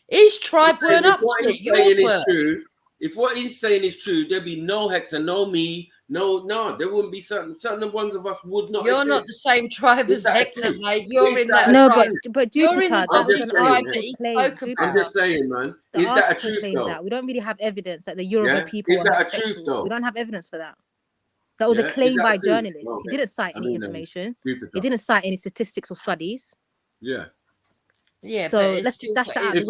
His tribe weren't up to it. Yours were. True, if what he's saying is true, there'd be no Hector, no me, no. There wouldn't be certain ones of us would not. You're exist. not the same tribe as Hector, mate. You're in that. No, tribe. but Jupiter, that was an article claim. I'm just saying, man. Is that a truth though? We don't really have evidence that the Yoruba people is that a truth though? We don't have evidence for that. That was a claim by journalists. Okay. He didn't cite any information. He didn't cite any statistics or studies. Yeah. Yeah, so let's dash that out. If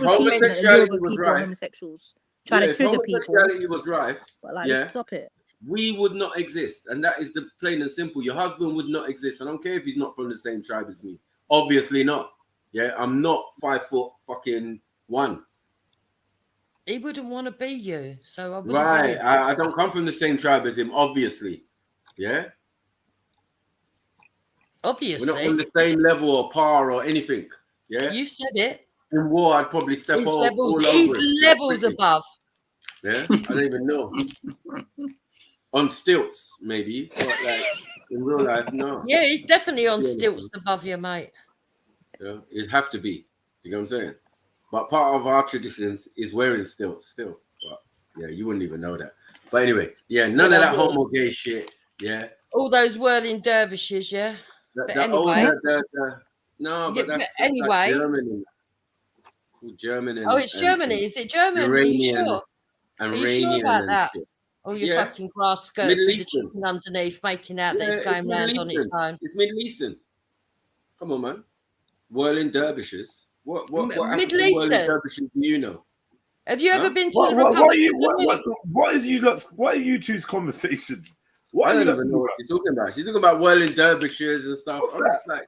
homosexuality was rife, homosexuals trying to trigger people. If homosexuality was rife, but let's stop it. We would not exist, and that is the plain and simple. Your husband would not exist. I don't care if he's not from the same tribe as me. Obviously not. Yeah, I'm not 5'1". He wouldn't want to be you, so I wouldn't. Right, I don't come from the same tribe as him. Obviously, yeah. Obviously, we're not on the same level or par or anything. Yeah, you said it. In war, I'd probably step all over. He's levels above. Yeah, I don't even know. On stilts, maybe, but like in real life, no. Yeah, he's definitely on stilts above you, mate. You know, it have to be. You know what I'm saying? But part of our traditions is wearing stilts still. But yeah, you wouldn't even know that. But anyway, yeah, none of that homo gay shit. Yeah. All those whirling dervishes, yeah. But anyway. No, but that's anyway. Like German. German and, oh, it's Germany. Is it German? Iranian, Are you sure? Are you sure about that? Shit. All your fucking grass skirts Middle with Eastern. the chicken underneath, making out that it's going round on its own. It's Middle Eastern. Come on, man. Whirling dervishes. What Middle Eastern dervishes do you know? Have you ever been to the Republic? What are you two's conversation? I don't even know what she's talking about. She's talking about whirling dervishes and stuff. I'm just like,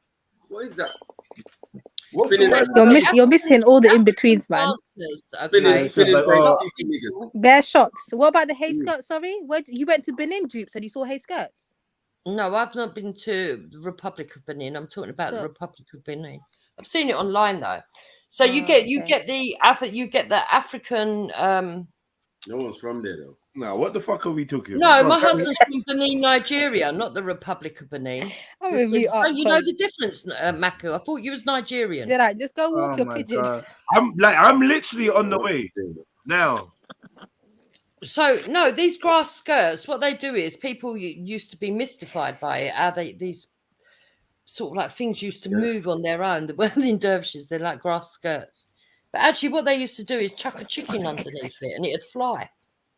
what is that? You're missing all the in-betweens, man. Bare shots. What about the hay skirts? Sorry, where you went to Benin, Dupes, and you saw hay skirts? No, I've not been to the Republic of Benin. I'm talking about the Republic of Benin. I've seen it online though. So you get the African. No one's from there though. No, what the fuck are we talking about? No, my husband's from Benin, Nigeria, not the Republic of Benin. You know the difference, Maku. I thought you was Nigerian. Did I just go walk your pigeon? I'm literally on the way now. So no, these grass skirts. What they do is people used to be mystified by it. How these sort of like things used to move on their own. The whirling dervishes, they're like grass skirts. But actually, what they used to do is chuck a chicken underneath it, and it'd fly.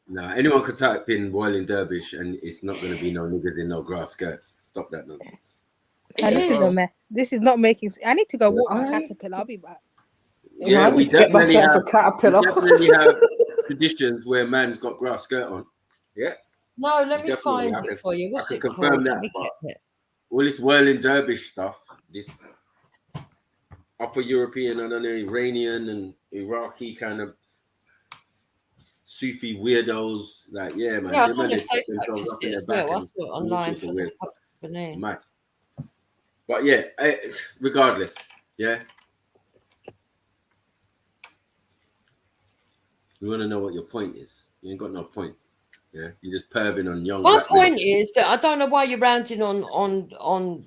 No, anyone could type in whirling dervish, and it's not going to be no niggas in no grass skirts. Stop that nonsense. This is not making sense. I need to go walk my caterpillar. I'll be back. Yeah, we definitely have, a caterpillar. We definitely have traditions where man's got grass skirt on. Yeah. No, let me find it for you. What's it called? Confirm that. All this whirling dervish stuff, this upper European, I don't know, Iranian and Iraqi kind of Sufi weirdos, like man. Yeah, I don't know if they purchased it as well. I saw it online for the name. Mad. But yeah, regardless, yeah. We want to know what your point is. You ain't got no point. Yeah, you're just perving on young. My point is that I don't know why you're rounding on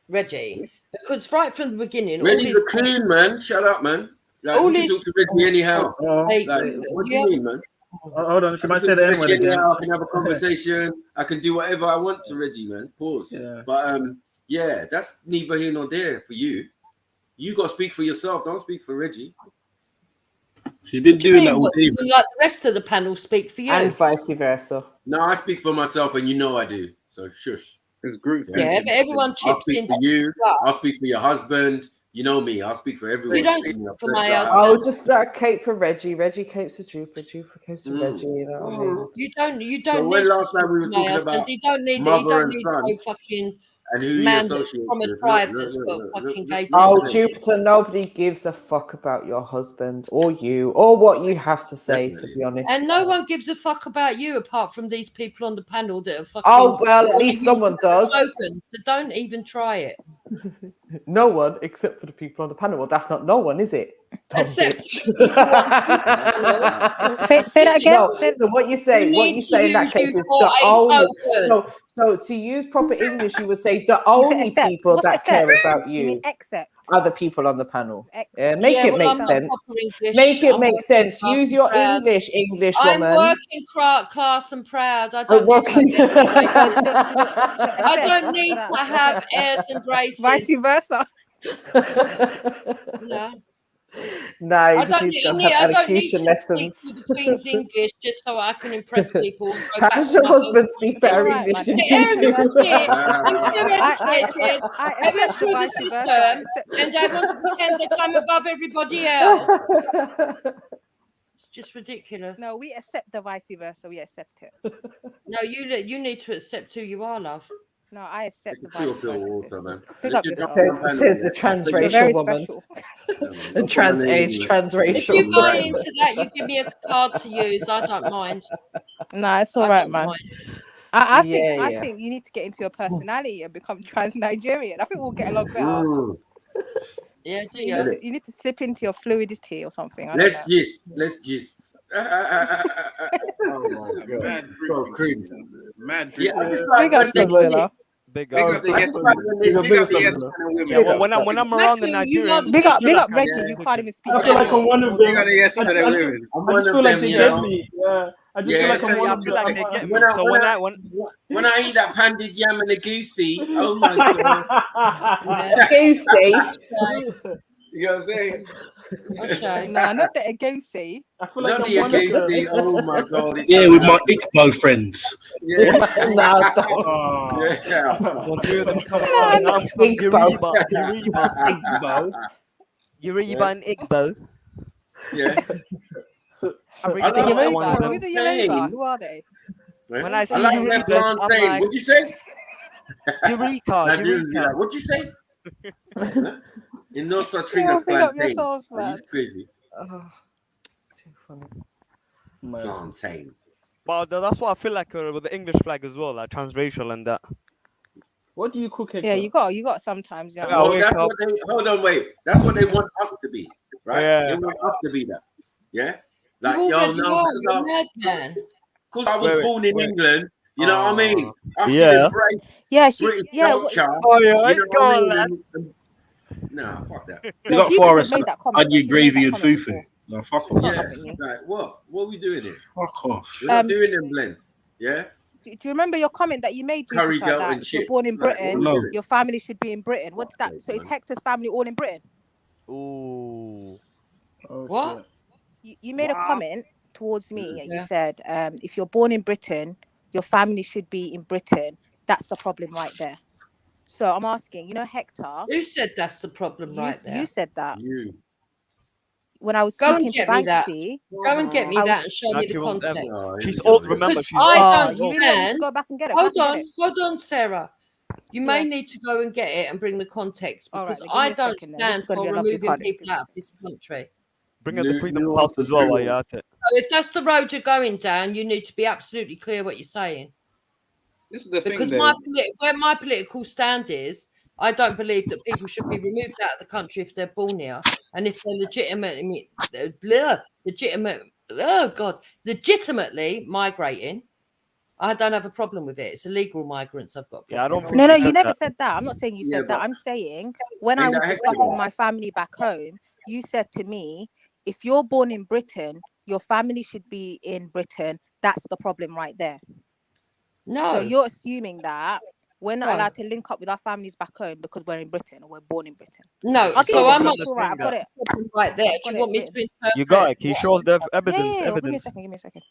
Reggie, because right from the beginning, Reggie's a coon, man. Shut up, man. Like, you can talk to Reggie anyhow. Like, what do you mean, man? Hold on, she might say the N word again. I can have a conversation. I can do whatever I want to Reggie, man. Pause. Yeah. But yeah, that's neither here nor there for you. You got to speak for yourself. Don't speak for Reggie. She's been doing that all day. Like the rest of the panel speak for you. And vice versa. No, I speak for myself, and you know I do. So shush. It's group. Yeah, but everyone chips in. I'll speak for you. I'll speak for your husband. You know me. I'll speak for everyone. You don't speak for my husband. I'll just cape for Reggie. Reggie capes for Jupa. Jupa capes for Reggie. You know what I mean? You don't. So when last time we were talking about mother and son, no fucking and who you associate from a tribe that's got fucking gay. Oh, Jupiter! Nobody gives a fuck about your husband or you or what you have to say. To be honest, and no one gives a fuck about you apart from these people on the panel that are fucking. Oh well, at least someone does. So don't even try it. No one except for the people on the panel. Well, that's not no one, is it? Say that again. No, so what you say in that case is the only. So to use proper English, you would say the only people that care about you are the people on the panel. Make it make sense. Make it make sense. Use your English, woman. I'm working class and proud. I don't need to have airs and graces. Vice versa. No. No, you just need to have elocution lessons. The Queen's English just so I can impress people. How does your husband speak better English than you do? I'm still educated. I went through the system and I want to pretend that I'm above everybody else. It's just ridiculous. No, we accept the vice versa. We accept it. No, you need to accept who you are, love. No, I accept the vice versa. Says the transracial woman. The trans-age transracial. If you buy into that, you give me a card to use. I don't mind. No, it's all right, man. I think you need to get into your personality and become trans-Nigerian. I think we'll get along better. Yeah, you need to slip into your fluidity or something. Let's gist. Oh my god, so crazy. Mad. Yeah, Big Big up. up the yes man. Big up the yes man and women. Yeah, well, when I'm around the Nigerians, Big up Reggie. You can't even speak. I feel like I'm one of them. Big up the yes man and women. I just feel like they get me. Yeah. I just feel like I'm one of them. like they get me. When I, So when I eat that pandied yam and a goosey, oh my god. Goosey. You know what I'm saying? Nah, not the goosey. I feel like Not I'm the one of goosey. them. Oh my god. it's Yeah, so with my lovely. Igbo friends. Yeah. Yoruba and Igbo. Yeah. Who's the Yoruba? Who are they? When I see like Eureka, that I'm plantain. like, What'd you say? Eureka. What'd you say? In no such thing Yeah, as pick up plantain. yourself, Are you man. crazy? Too funny. Plantain. But that's what I feel like with the English flag as well, like transracial and that. What do you cook it? Yeah, you got sometimes. You know. Well, that's what they, hold on, wait. That's what they want us to be, right? Yeah. They want us to be that. Yeah? Like, You yo, already no, are, you're mad, man. because I was born in England, you know what I mean? I should Yeah. embrace Yeah, British yeah. culture. Oh, yeah, you know what I go mean? Nah, fuck that. We got people Forest, made that comment, onion though. People gravy, made and that comment fufu. before. No, fuck It's off. not Yeah. nothing new. Like, what? What are we doing here? Fuck off. We're not doing them blends. Yeah? Do you remember your comment that you made, Curry Jupiter, goat that and if you're shit. born in Like, Britain, No. your family should be in Britain? What did that? So is Hector's family all in Britain? Ooh. What? You made a comment towards me. Yeah. You said, if you're born in Britain, your family should be in Britain. That's the problem right there. So I'm asking, you know, Hector. Who said that's the problem right there? You said that. You. When I was Go and speaking to get me that. Banksy. Go and get me I that was- and show me the context. She's old, remember, Because she's I old. don't you really want me to stand. go back and get it? Hold Go back on, and get it. hold on, Sarah. You may need to go and get it and bring the context All right, because then give me I a don't second then. This stand is gonna for be a lovely removing party. people out of this country. Bring out the Freedom Pulse as well while you're at it. So if that's the road you're going down, you need to be absolutely clear what you're saying. This is the thing, Because though. where my political stand is, I don't believe that people should be removed out of the country if they're born here, and if they're legitimately migrating. I don't have a problem with it. It's illegal migrants I've got. Yeah, I don't. No, you never said that. I'm not saying you Yeah, said that. but- I'm saying when I Ain't was that discussing hectic? my family back home, you said to me, if you're born in Britain, your family should be in Britain. That's the problem right there. No. So you're assuming that we're not No. allowed to link up with our families back home because we're in Britain or we're born in Britain. No, I'll give so you I'm the not clips, all right, I've got it. right there. I've Do got you it want me to written. interpret? You got it. He what- shows the Yeah, evidence. well, give me a Evidence. second. Give me a second.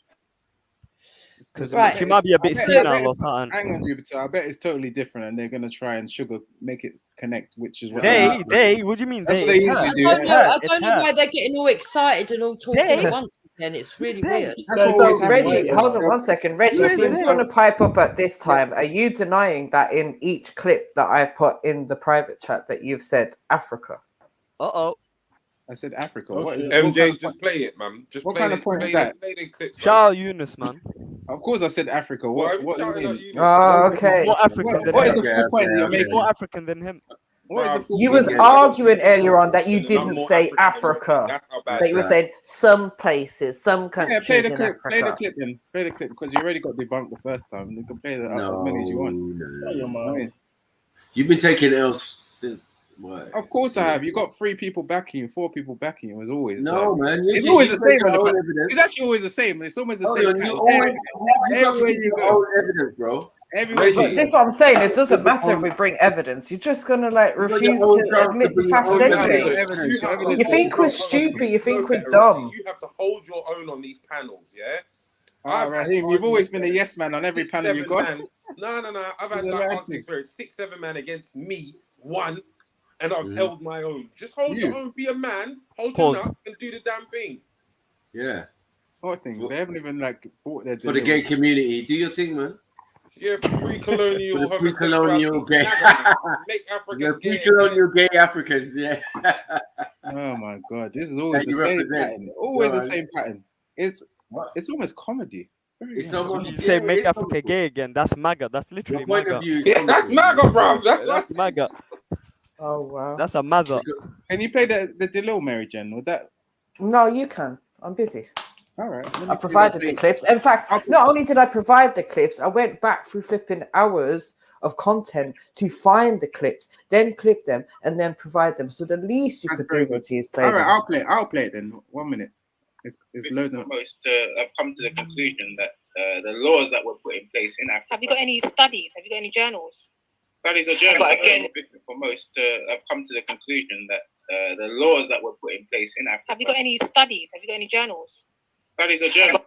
Because Right. she might be a bit I bet senile or it's- something. Hang on, Jupiter. I bet it's totally different, and they're gonna try and make it connect, which is what They. What do you mean? That's they? what they It's usually her. do. I It's don't know why they're getting all excited and all talking They? at once again. It's really weird. That's what So always happens. Reggie, hold on one second. Reggie, Who is since it? you're going to pipe up at this time, are you denying that in each clip that I put in the private chat that you've said Africa? Uh-oh. I said Africa. Oh, What is shit. it? What MJ, kind of just point- play it, man. Just What play kind of it, point play is that? Play the clips, man. Shout out Eunice, man. Of course, I said Africa. Why are What you do shouting you at mean? Eunice? Oh, He's okay. more African than What is him. the full point that you're He's making? more African than him. What is the full You point? was arguing earlier on that you Listen, I'm didn't more say African than Africa. That's how bad That you were saying some places, some Yeah, countries play the in clip. Play the Africa. clip then. Play the clip because you already got debunked the first time. You can play that up as many as you want. No. I mean, You've been taking L's since what? of course I have. You got 3 people backing you, 4 people backing you. As always. No, man. It's always the same. Old On the, evidence. it's actually always the same. It's almost the Hold same. on, you always Everywhere you go. old evidence, bro. Everywhere But you this is go. what I'm saying. It doesn't matter if we bring evidence. You're just gonna like got your refuse own to chance to admit the bring fact your own that Evidence, anyway. evidence, evidence. You think we're stupid. You think we're dumb. You have to hold your own on these panels, yeah? All right, Raheem, you've always been a yes man on every panel you've got. No. I've had It's like romantic. 6, 7 men against me, one, and I've held my own. Just hold your own, be a man, hold Pause. your nuts, and do the damn thing. Yeah. What thing? They haven't even like bought their For the gay community, do your thing, man. Yeah, pre-colonial, For the pre-colonial gay. Make Africa The gay. pre-colonial gay Africans, yeah. Oh my god, this is always That the you same represent. pattern. Always No, the same pattern. It's almost comedy. It's When almost, you say yeah, make it's Africa comical. gay again, that's MAGA. That's literally Your point MAGA. of view is Yeah, that's comical. MAGA, bro. That's MAGA. Oh wow. That's a Mazza. Can you play the Delil, Mary Jen? Would that? No, you can. I'm busy. All right. I provided the clips. In fact, not only did I provide the clips, I went back through flipping hours of content to find the clips, then clip them, and then provide them. So the least you could do, Reggie, is play All right, them. I'll play it then. 1 minute. It's loading up. Most have come to the conclusion that the laws that were put in place in Africa. Have you got any studies? Have you got any journals? Studies or journals? But again, for most have come to the conclusion that the laws that were put in place in Africa. Have you got any studies? Have you got any journals? Studies or journals?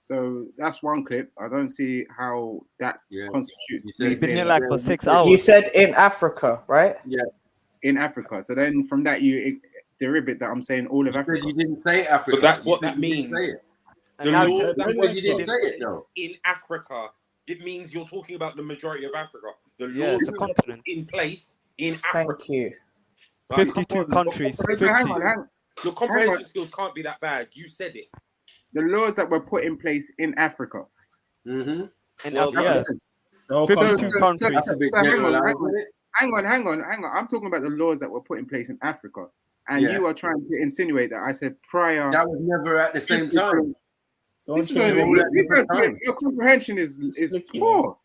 So that's one clip. I don't see how that constitutes. You've been here like for 6 hours. You said in Africa, right? Yeah, in Africa. So then from that you derivative that I'm saying all of Africa. You didn't say Africa. But that's what that means. The laws, you didn't say it though. In Africa, it means you're talking about the majority of Africa. The laws that were put in place in Africa. Thank you. 52 countries. Hang on. Your comprehension skills can't be that bad. You said it. The laws that were put in place in Africa. Mm-hmm. And Well, yeah. 52 countries. Hang on. I'm talking about the laws that were put in place in Africa. And you are trying to insinuate that I said prior. That was never at the same time. Your comprehension is poor.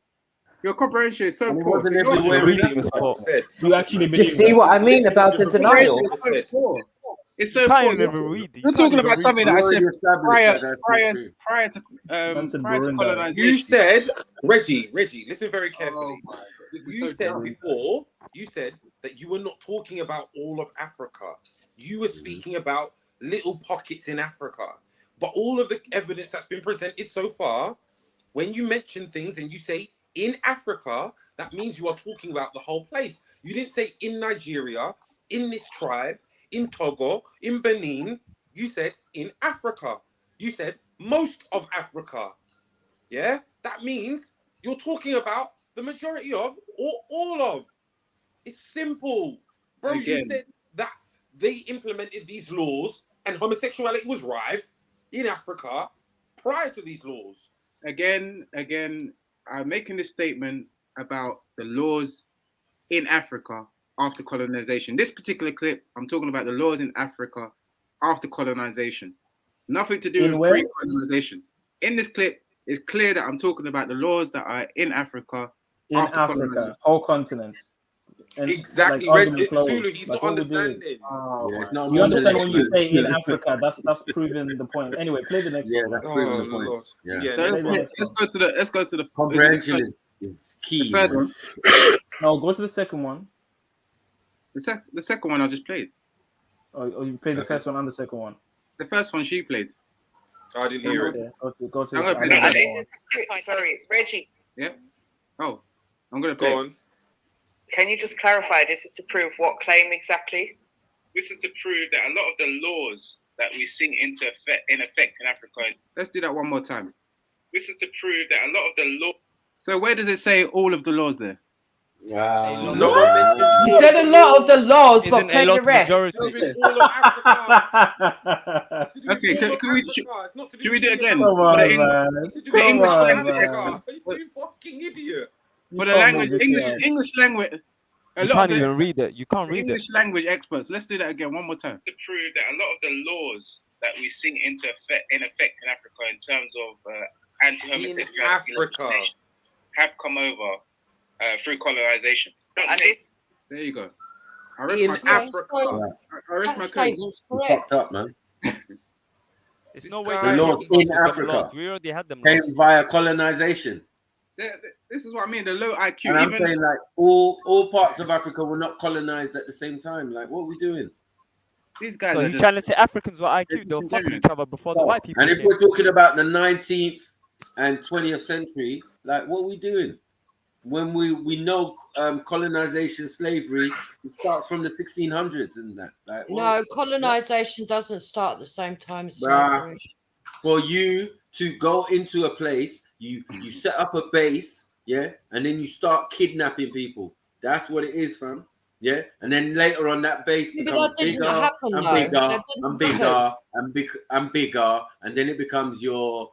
Your comprehension is so poor. So you actually Do you see what I mean about the denial? It's so poor. You're talking about something that I said prior to colonization. You said, Reggie, listen very carefully. You said before, you said that you were not talking about all of Africa. You were speaking about little pockets in Africa. But all of the evidence that's been presented so far, when you mention things and you say in Africa, that means you are talking about the whole place. You didn't say in Nigeria, in this tribe, in Togo, in Benin. You said in Africa. You said most of Africa. Yeah? That means you're talking about the majority of or all of. It's simple. Bro, you said that they implemented these laws and homosexuality was rife in Africa prior to these laws. Again, I'm making this statement about the laws in Africa after colonization. This particular clip, I'm talking about the laws in Africa after colonization. Nothing to do with pre-colonization. In this clip, it's clear that I'm talking about the laws that are in Africa. In Africa, whole continent. And exactly. Zulu, he's not understanding. You understand when you say in Africa, that's proving the point. Anyway, play the next one. That's proving the point. So let's go to the comprehension is key. The third one. No, go to the second one. The second one I just played. Oh, you played the first one and the second one. The first one she played. I didn't hear it. Go to Sorry, Reggie. Yeah. Oh, I'm gonna play. Go on. Can you just clarify? This is to prove what claim exactly? This is to prove that a lot of the laws that we sing in effect in Africa. Let's do that one more time. This is to prove that a lot of the law. So where does it say all of the laws there? You said a lot of the laws, but play the rest. Okay, should we do it again? The English language. You fucking idiot. For the language, English language. You can't even read it. You can't read it. English language experts. Let's do that again one more time. To prove that a lot of the laws that we sing in effect in Africa in terms of anti-homosexuality legislation have come over through colonization. There you go. In Africa. I rest my case. Fucked up, man. It's no way. The laws in Africa we already had them came via colonization. This is what I mean. The low IQ. And I'm saying like all parts of Africa were not colonized at the same time. Like, what are we doing? These guys. So you're trying to say Africans were IQ? They were fucking each other before the white people. And if we're talking about the 19th and 20th century, like, what are we doing? When we know colonization, slavery starts from the 1600s and that. Like, no, colonization doesn't start at the same time as slavery. For you to go into a place, you set up a base, yeah, and then you start kidnapping people. That's what it is, fam. Yeah, and then later on that base becomes bigger and bigger, and then it becomes your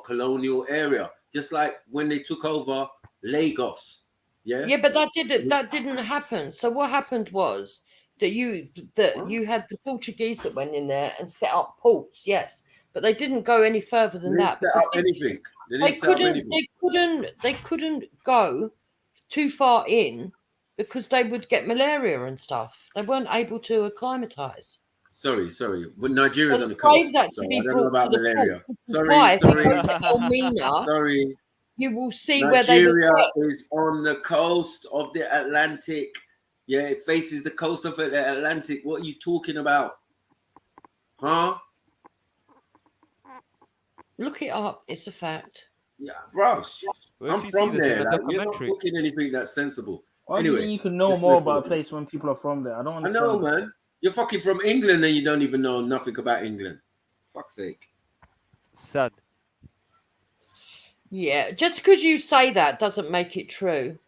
colonial area. Just like when they took over Lagos, yeah, but that didn't happen. So what happened was that you had the Portuguese that went in there and set up ports, yes, but they didn't go any further than that. Set up anything. They couldn't go too far in because they would get malaria and stuff. They weren't able to acclimatise. Sorry. But Nigeria's So on the the coast, slaves had so to I be don't know brought about to the malaria. port. Why, if you go to Elmina, Sorry. you will see where they Nigeria were. is on the coast of the Atlantic. Yeah, it faces the coast of the Atlantic. What are you talking about? Huh? Look it up. It's a fact. Yeah, bro. I'm from there. Like, you're not documentary? talking anything that's sensible. Why do you Anyway, think you can know let's more move about a forward. place when people are from there? I don't I understand. know, man. You're fucking from England and you don't even know nothing about England. Fuck's sake. Sad. Yeah, just because you say that doesn't make it true.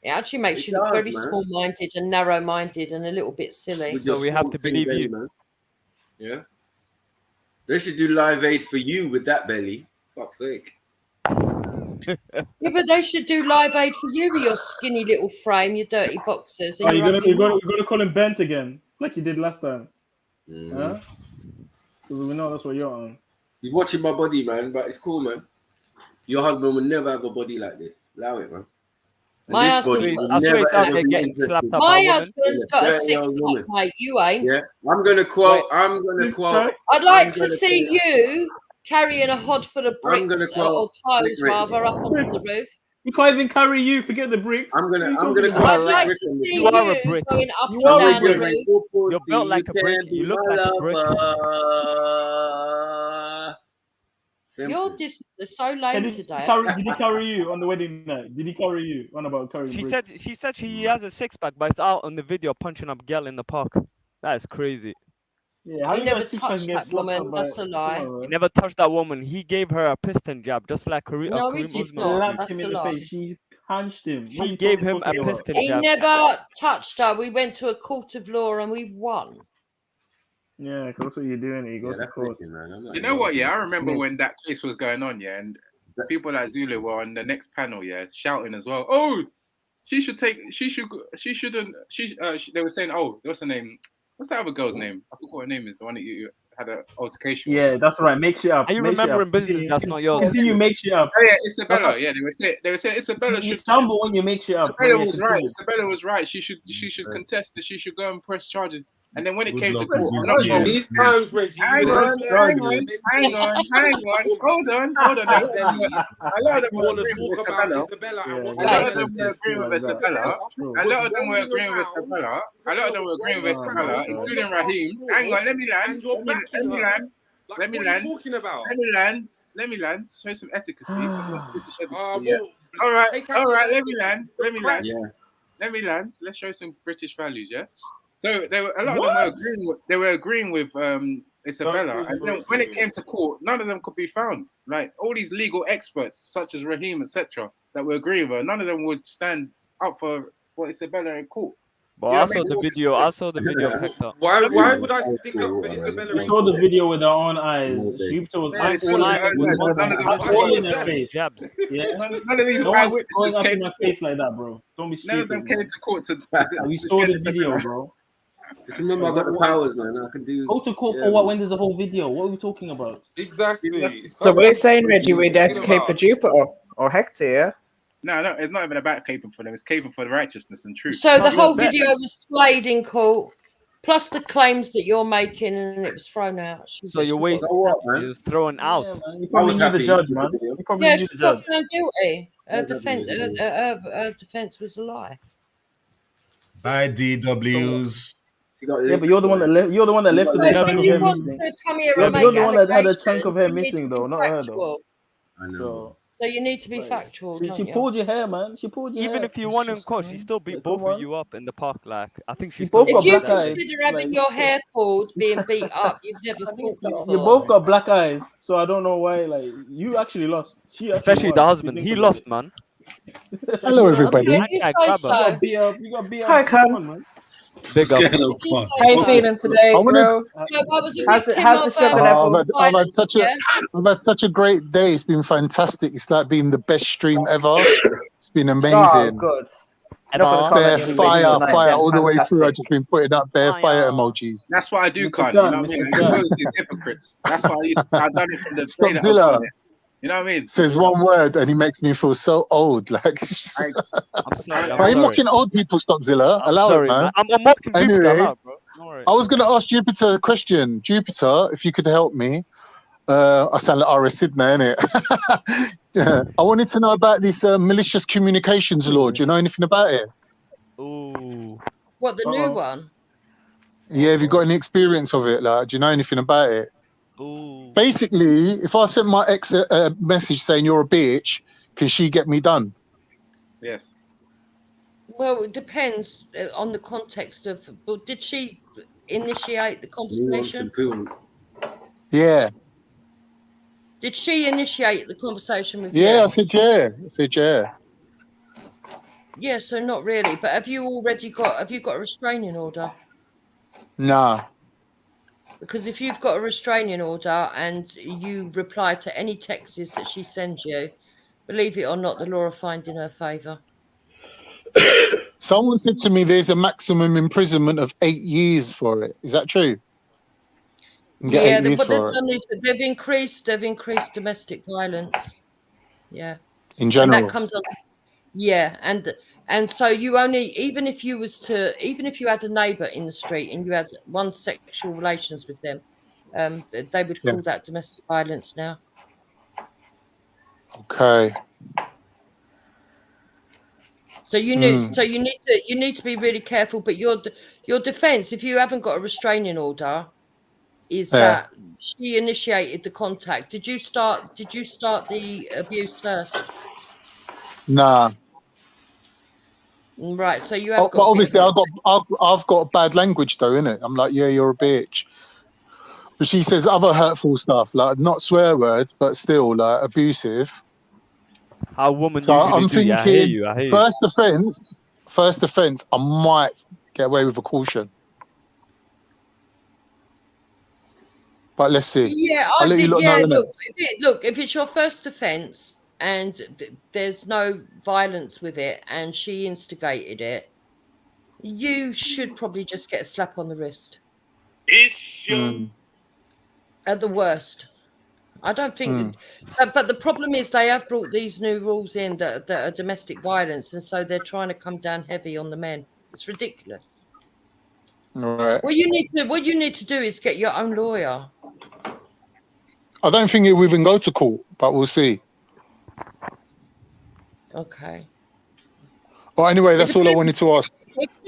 It actually makes It you look does, very man. small-minded and narrow-minded and a little bit silly. With your small thin belly, man. Yeah. They should do Live Aid for you with that belly. Fuck's sake. Yeah, but they should do Live Aid for you with your skinny little frame, your dirty boxers, and Oh, your ugly mum. you're gonna call him Bent again, like you did last time. Huh? Because we know that's what you're on. He's watching my body, man, but it's cool, man. Your husband will never have a body like this. Allow it, man. And My this husband's body got will a never six-pack. ever be interested My in husband's a got a dirty old six-pack, woman. mate. You ain't. Yeah, I'm gonna quote. I'm gonna quote. I'd like I'm to gonna see quote- you carrying a hod full of I'm gonna bricks quote or Slick tiles, Rick. rather, up onto the roof. He can't even carry you. Forget the bricks. I'm gonna What are you quote talking I'd about? like to Rick on this see one. You are a you brick. going up You and are a down the brick. roof. You're built like a brick. You look like a brick. You're just so lame Did today. he carry you on the wedding night? Did he carry you on about carrying She bricks? said he has a six-pack, but it's out on the video punching up girl in the park. That is crazy. Yeah, how He you got never a six-pack and touched get that slapped woman. up by? That's a lie. Come on, He man. never touched that woman. He gave her a piston jab, just like No, he Kareem did She not. Usman. slapped That's him a in the lie. face. She punched him. What are He you gave him a talking about? piston He jab. never touched her. We went to a court of law and we won. Yeah, because that's what you're doing. You go Yeah, to that's court. wicked, man. I'm not You know what? Yeah, I involved in remember this. when that case was going on. Yeah, and people like Zulu were on the next panel. Yeah, shouting as well. Oh, she should take. She should. She shouldn't. They were saying, oh, what's her name? What's that other girl's name? I forgot what her name is. The one that you had an altercation with. Yeah, that's right. Make shit up. Are you Make shit up. remembering business that's not yours? Continue. Make shit up. Oh yeah, That's Isabella. how, Yeah, they were saying Isabella you should. stumble when you make shit up. Isabella Yeah, was right. continue. Isabella was right. She should contest this. She should go and press charges. And then when it came to luck court, with I'm these not people. going. These times, Reggie, Hang you on, have hang on. Hold on. A lot of them you were want to agreeing with talk about Isabella. Isabella and Yeah, what A yeah, lot the of them were agreeing with Isabella. A lot of them were agreeing with Isabella. A lot of them were agreeing with Oh my Isabella, God. including Raheem. Hang on, let me land. and you're backing her. Like, Let me what are land. you talking about? Let me land. Show some efficacy. Some British efficacy. Well, All right. take out Let me land. Yeah. Let me land. Let's show some British values. Yeah. So there were a lot of them were agreeing with Isabella, and then when it came to court, none of them could be found. Like all these legal experts, such as Raheem, etc., that were agreeing with her, none of them would stand up for Isabella in court. But I saw the video. I saw the video of Hector. Why would I stick up for Isabella? We saw the video with our own eyes. Jupiter was all in her face. Jabs. Yeah. None of these No one's going eyewitnesses up came in to my court. face like that, bro. Don't be None of stupid. them came to court to We saw the video, bro. Just remember, I got the powers, man. I can do. Go to court for what when there's a whole video? What are we talking about? Exactly. So we're saying, Reggie, we're there to cape for Jupiter or Hector, yeah? No, it's not even about caping for them. It's caping for the righteousness and truth. So the whole video was played in court, plus the claims that you're making, and it was thrown out. So you wait. It was thrown out. Man. You probably knew the judge, man. You probably Yeah, knew she the got judge. found guilty. Her defense was a lie. By DWs. Yeah, but you're the one that left. You're the one that left the chunk of hair missing. Yeah, you're the one that had a chunk of hair missing, though, not her, though. I know. So you need to be factual. She pulled your hair, man. She pulled your hair. Even if you won in court, she still beat both of you up in the park. Like I think she You still. both got If you black eyes. consider having your hair pulled, being beat up, you've never fought before. You both got black eyes, so I don't know why. Like you actually lost. She actually Especially won. the husband. He lost, man. Hello, everybody. Okay, you say so. You got beat up. Hi, Con. Come on, man. Big up. How you feeling today, bro? How's the 7 levels? I've had such a great day. It's been fantastic. It's like been the best stream ever. It's been amazing. Oh, good. Bare fire all the way through. I've just been putting up bare fire emojis. That's what I do, Con. You know what I mean? Expose these hypocrites. That's why I've done it from the day that I Villa. done it. You know what I mean? Says one word and he makes me feel so old. Like, I'm sorry. I ain't mocking old people, Stockzilla. Allow sorry, it, man. I'm mocking Jupiter. Anyway, I'm out, bro. Don't worry. I was going to ask Jupiter a question. Jupiter, if you could help me. I sound like R.S. Sydney, innit? Yeah. I wanted to know about this malicious communications law. Do you know anything about it? Ooh. What, the new one? Yeah, have you got any experience of it? Like, do you know anything about it? Ooh. Basically, if I sent my ex a message saying you're a bitch, can she get me done? Yes. Well, it depends on the context of. Well, did she initiate the conversation? Yeah. Did she initiate the conversation with Yeah, you? I said yeah. I said yeah. Yeah, so not really. But have you already got? Have you got a restraining order? Nah. Because if you've got a restraining order and you reply to any texts that she sends you, believe it or not, the law will find in her favour. Someone said to me there's a maximum imprisonment of 8 years for it. Is that true? You can get 8 years what they've for it. done is that they've increased domestic violence. Yeah. In And general. that comes on. Yeah, and so you only, even if you had a neighbour in the street and you had one sexual relations with them, they would call that domestic violence now. Okay. So you need to be really careful. But your defence, if you haven't got a restraining order, is that she initiated the contact. Did you start the abuse first? Nah. Right. So you have got. But obviously, I've got bad language though, innit? I'm like, yeah, you're a bitch. But she says other hurtful stuff, like not swear words, but still like abusive. How women So usually I'm do. thinking, Yeah, I hear you. first offence, I might get away with a caution. But let's see. Yeah, I'll let you lot know, innit? Look, if it's your first offence and there's no violence with it, and she instigated it, you should probably just get a slap on the wrist. At the worst. I don't think, but the problem is they have brought these new rules in that are domestic violence, and so they're trying to come down heavy on the men. It's ridiculous. Right. What you need to do is get your own lawyer. I don't think it will even go to court, but we'll see. Okay. Well, anyway, that's all I wanted to ask.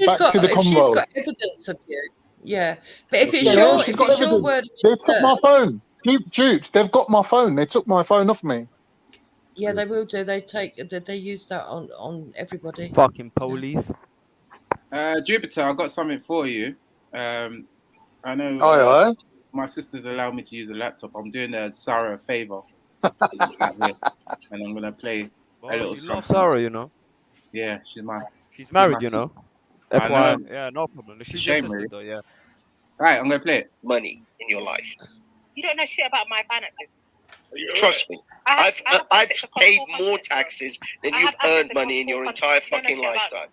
Back to the If she's convo. got evidence of you, yeah. But if it's your word, they took my phone. Dupes, they've got my phone. They took my phone off me. Yeah, they will do. They use that on everybody. Fucking police. Jupiter, I got something for you. I know. Aye. My sisters allowed me to use a laptop. I'm doing Sarah a favor, and I'm gonna play a little You love something. Sarah, you know. Yeah, She's married, my you know. sister. FYI, yeah, no problem. She's your Shame, sister, really. though, yeah. Right, I'm gonna play it. Money in your life. You don't know shit about my finances. Trust me. I've paid more taxes than you've earned money in your entire fucking lifetime.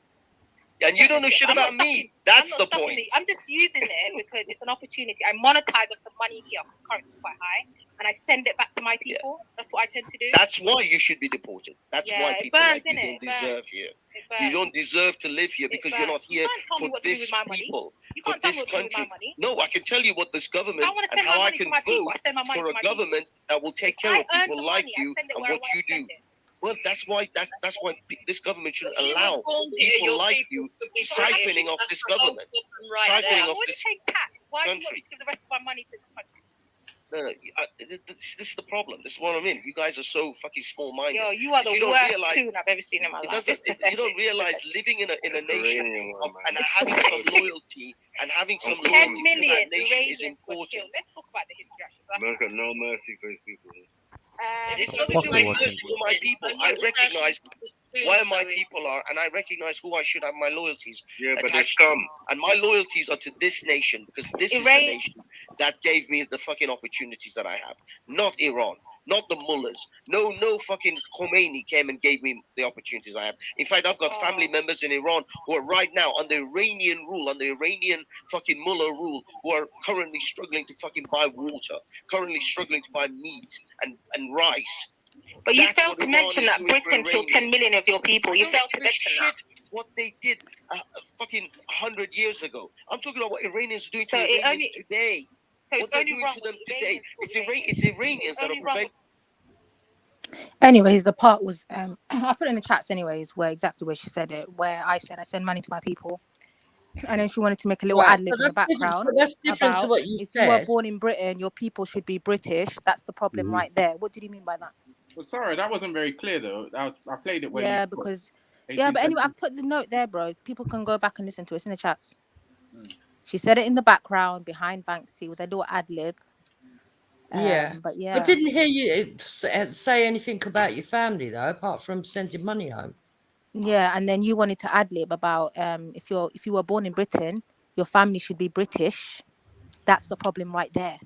And you don't know shit about me. That's the point. I'm just using it because it's an opportunity. I monetize off the money here because currency is quite high, and I send it back to my people. That's what I tend to do. That's why you should be deported. That's why people like you don't deserve here. You don't deserve to live here because you're not here for this people, for this country. No, I can tell you what this government and how I can vote for a government that will take care of people like you and what you do. Well, that's why this government should allow people like you siphoning off this government, siphoning off this Why do you want country. to give the rest of my money to the country? No, this is the problem. This is what I mean. You guys are so fucking small-minded. Yo, you are the worst coon I've ever seen in my life. You don't realize living in a nation and having some loyalty and having some 10 loyalty to million that nation is Iranians were important. killed. Let's talk about the history. America, no mercy for his people. It's Fucking nothing to do with watching. mercy for my people. I recognize where my people are, and I recognize who I should have my loyalties attached to. And my loyalties are to this nation because this is the nation that gave me the fucking opportunities that I have, not Iran. Not the mullahs. No fucking Khomeini came and gave me the opportunities I have. In fact, I've got family members in Iran who are right now under Iranian rule, under Iranian fucking mullah rule, who are currently struggling to fucking buy water, currently struggling to buy meat and rice But you failed to mention that Britain killed 10 million of your people. You failed to mention that. What they did fucking 100 years ago. I'm talking about what Iranians are doing to Iranians today. What they're doing to them today. It's Iranians that are preventing. Anyways, the part was I put it in the chats anyways, where she said it, where I said I send money to my people. And then she wanted to make a little ad lib in the background. That's different to what you if said. you were born in Britain, your people should be British. That's the problem right there. What did you mean by that? Well, sorry, that wasn't very clear though. I played it when But anyway, I've put the note there, bro. People can go back and listen to it. It's in the chats. She said it in the background behind Banksy. It was a little ad lib. But yeah, I didn't hear you say anything about your family though, apart from sending money home. Yeah, and then you wanted to ad lib about if you were born in Britain, your family should be British. That's the problem right there.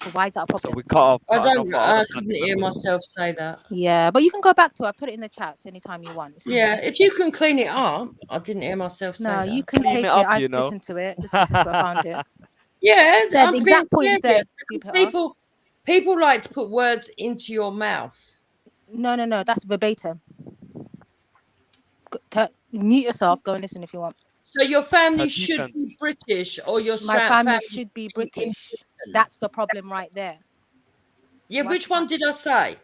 So why is that a problem? So we cut off. I couldn't hear myself say that. Yeah, but you can go back to it. I put it in the chats anytime you want. If you can clean it up. I didn't hear myself say that. No, you can take it. I've listened to it. Just listen to it. I found it. Yeah, the exact point there. People like to put words into your mouth. No, that's verbatim. Mute yourself. Go and listen if you want. So your family should be British, or my family should be British. That's the problem right there. Yeah, which one did I say?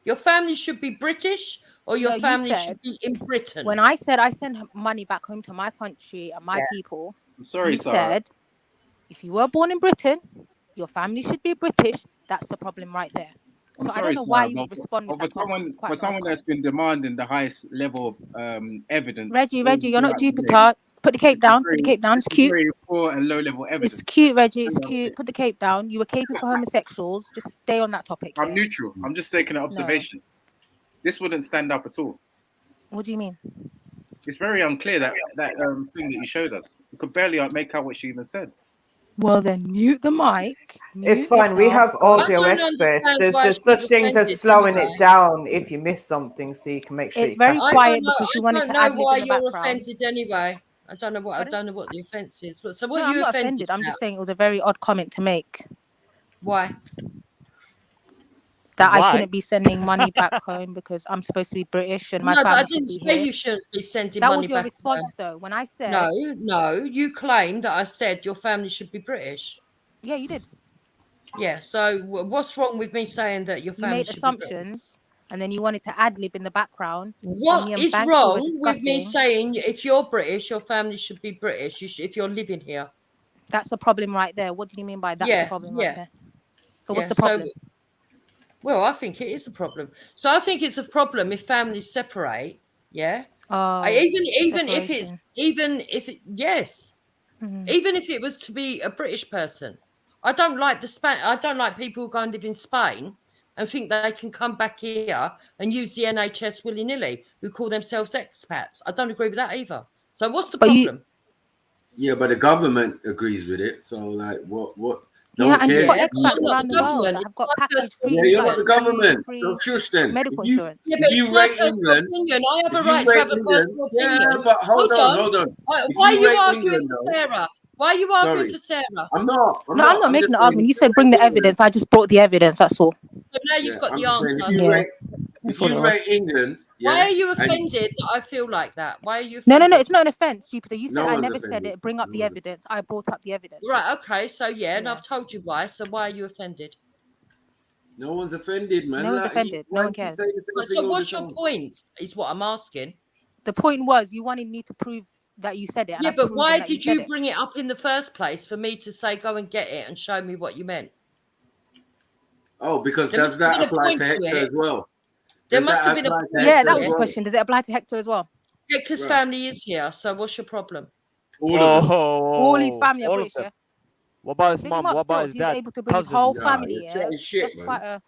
Your family should be British, or your family should be in Britain? When I said I send money back home to my country and my people, I'm sorry, you said if you were born in Britain, your family should be British. That's the problem right there. So I don't know why you would respond with that. For someone that's been demanding the highest level of evidence. Reggie, you're not Jupiter. Put the cape down. Put the cape down. It's cute. Very poor and low level evidence. It's cute, Reggie. It's cute. Put the cape down. You were caping for homosexuals. Just stay on that topic. I'm neutral. I'm just taking an observation. No. This wouldn't stand up at all. What do you mean? It's very unclear that thing that you showed us. You could barely make out what she even said. Well, then mute the mic. It's fine. We have audio experts. There's such things as slowing it down if you miss something, so you can make sure it's very quiet because you wanted to add why you're offended anyway. I don't know what the offense is. So what are you not offended? I'm just saying it was a very odd comment to make. Why? That I shouldn't be sending money back home because I'm supposed to be British and my family I didn't should be say here. You shouldn't be sending that money was your back response home. though when I said no, you claimed that I said your family should be British. Yeah, you did. Yeah, so what's wrong with me saying that your family you made should assumptions and then you wanted to ad lib in the background. What is wrong with me saying if you're British, your family should be British if you're living here? That's a problem right there. What do you mean by that's the problem right there? So what's the problem? Well, I think it is a problem. So I think it's a problem if families separate. Yeah. Even if it was to be a British person, I don't like I don't like people who go and live in Spain and think that they can come back here and use the NHS willy nilly, who call themselves expats. I don't agree with that either. So what's the problem? Yeah, but the government agrees with it. So like, what? And you've got expats around the world that have got packaged free. Yeah, you're not the government. So Tristan, medical insurance. If you rate England, I have a right to have a personal opinion. Yeah, but hold on. Why are you arguing for Sarah? Why are you arguing for Sarah? I'm not. I'm not making an argument. You said bring the evidence. I just brought the evidence. That's all. So now you've got the answer. If you rate England, why are you offended that I feel like that? Why are you offended? No, it's not an offense, Jupiter. You said I never said it. Bring up the evidence. I brought up the evidence. Right, okay, so and I've told you why. So why are you offended? No one's offended, man. No one's offended. No one cares. So what's your point, is what I'm asking. The point was you wanted me to prove that you said it. Yeah, but why did you bring it up in the first place for me to say go and get it and show me what you meant? Oh, because does that apply to Hector as well? There must have been a that was the question. Does it apply to Hector as well? Hector's family is here, so what's your problem? All his family are British, yeah? What about his mum? What about his dad? He's able to bring his whole family, yeah? That's quite a...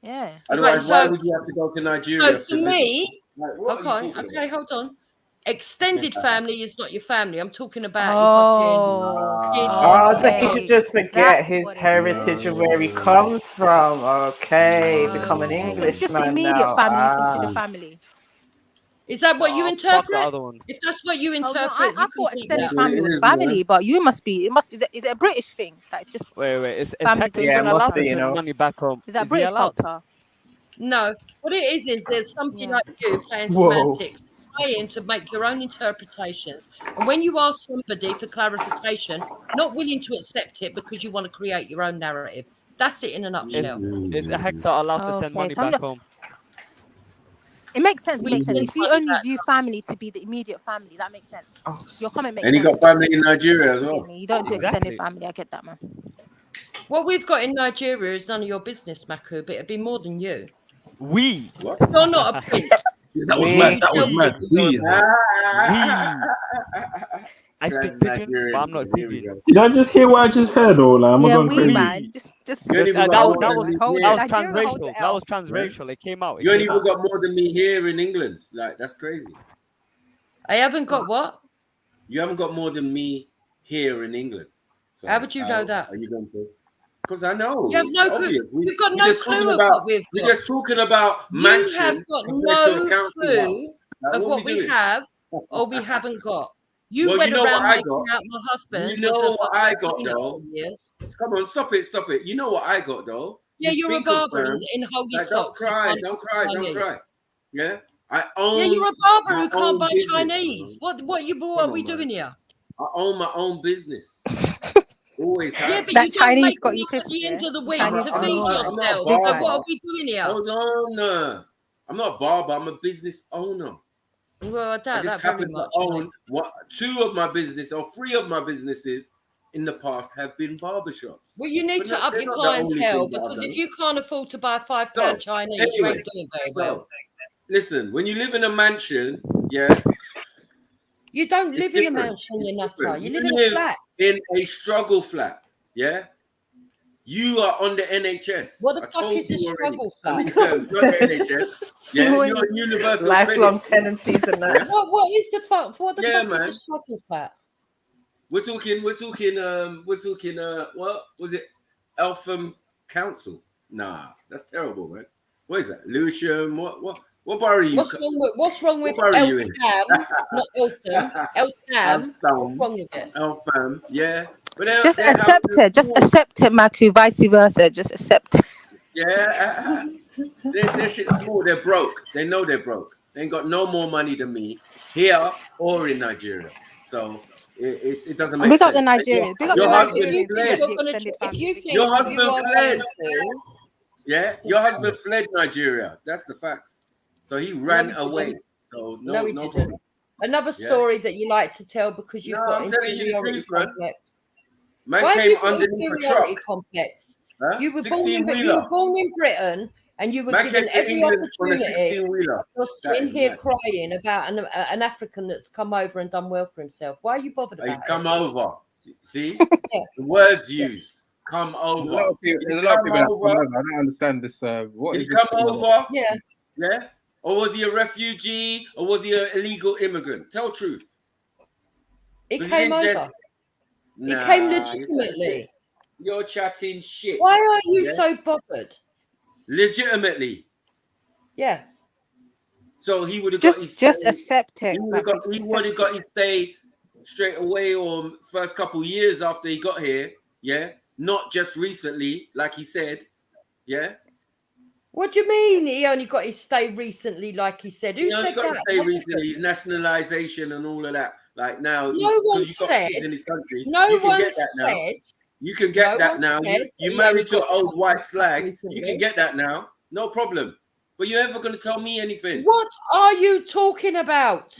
Yeah. Otherwise, why would you have to go to Nigeria? So for me... Okay, hold on. Extended family is not your family. I'm talking about so you should just forget his heritage and where he comes from. Okay, become an Englishman now. Immediate family consider family. Is that what you interpret? If that's what you interpret, I thought extended family was family, but you must be. Is it a British thing? That it's just wait. It's family. it must be. You know, money back home. Is that British culture? No, what it is there's somebody like you playing Whoa. semantics, trying to make your own interpretations. And when you ask somebody for clarification, not willing to accept it because you want to create your own narrative. That's it in a nutshell. Is Hector allowed to send money back home? It makes sense. It We makes sense. send If you money only back view family to be the immediate family, that makes sense. Your comment makes And he sense. got family in Nigeria as well. You don't do extended family. I get that, man. What we've got in Nigeria is none of your business, Maku, but it'd be more than you. We. What? You're not a prince. That was mad. That was mad. We. I speak pidgin, but I'm not pidgin. Did I just hear what I just heard, or like, am I going crazy? Man. Just that was transracial. That was transracial. It came out. You ain't even got more than me here in England. Like, that's crazy. I haven't got what? You haven't got more than me here in England. So how would you know that? Are you going to? Because I know. You have no clue. You've got no clue of what we've got. We're just talking about mansion. You have got no clue of what we have or we haven't got. You went around making out my husband. You know what I got, though? Come on, stop it. You know what I got, though? Yeah, you're a barber in holy socks. Don't cry. Yeah? I own. Yeah, you're a barber who can't buy Chinese. What are we doing here? I own my own business. Always have. Yeah, but that you Chinese don't make got you enough at the end of the week I'm to feed yourself. So what are we doing here? Hold on. I'm not a barber. I'm a business owner. Well, I doubt I just that very happen much. to own two of my business or three of my businesses in the past have been barbershops. Well, you need to up your clientele because if you can't afford to buy a £5 Chinese, you ain't doing very well. Listen, when you live in a mansion, yeah. You don't live in a mansion, you nutter. You live in a flat. In a struggle flat, yeah. You are on the NHS. What the fuck is a struggle flat? You're on the NHS. Yeah, you're on universal lifelong credit. tenancies and that. What is the fuck? What the fuck man. is a struggle flat? We're talking. What was it? Eltham Council? Nah, that's terrible, man. What is that? Lewisham? What bar are you? What's wrong with bar are you in? Eltham? Not Eltham. Eltham. What's wrong with it? Eltham, yeah. But just accept it. Just accept it, Maku. Vice versa. Just accept it. Yeah. Their shit's small. They're broke. They know they're broke. They ain't got no more money than me here or in Nigeria. So it doesn't make sense. Big up the Nigerians. Big up the Nigerians. Your husband fled. Yeah, your husband fled Nigeria. That's the facts. So he ran away. So no he didn't. problem. Another story that you like to tell because you've got inferiority complex. Man came underneath a truck. Complex. Huh? You were born in Britain and you were given every opportunity. You're sitting here crying about an African that's come over and done well for himself. Why are you bothered about it? Come over. See? The words used. Come over. There's a lot of people that come over. I don't understand this. What Did is he this? come over? Yeah. Yeah? Or was he a refugee? Or was he an illegal immigrant? Tell truth. He came over. He came legitimately. You're chatting shit. Why are you so bothered? Legitimately. Yeah. So he would have got his just accept it. He would have got his stay straight away or first couple years after he got here. Yeah. Not just recently, like he said. Yeah. What do you mean he only got his stay recently, like he said? Who said got that? Stay recently, his nationalization and all of that. Like now, no one said. In his country, no one said. You can get that now. You married to an old white slag. You can get that now. No problem. But you're never going to tell me anything. What are you talking about?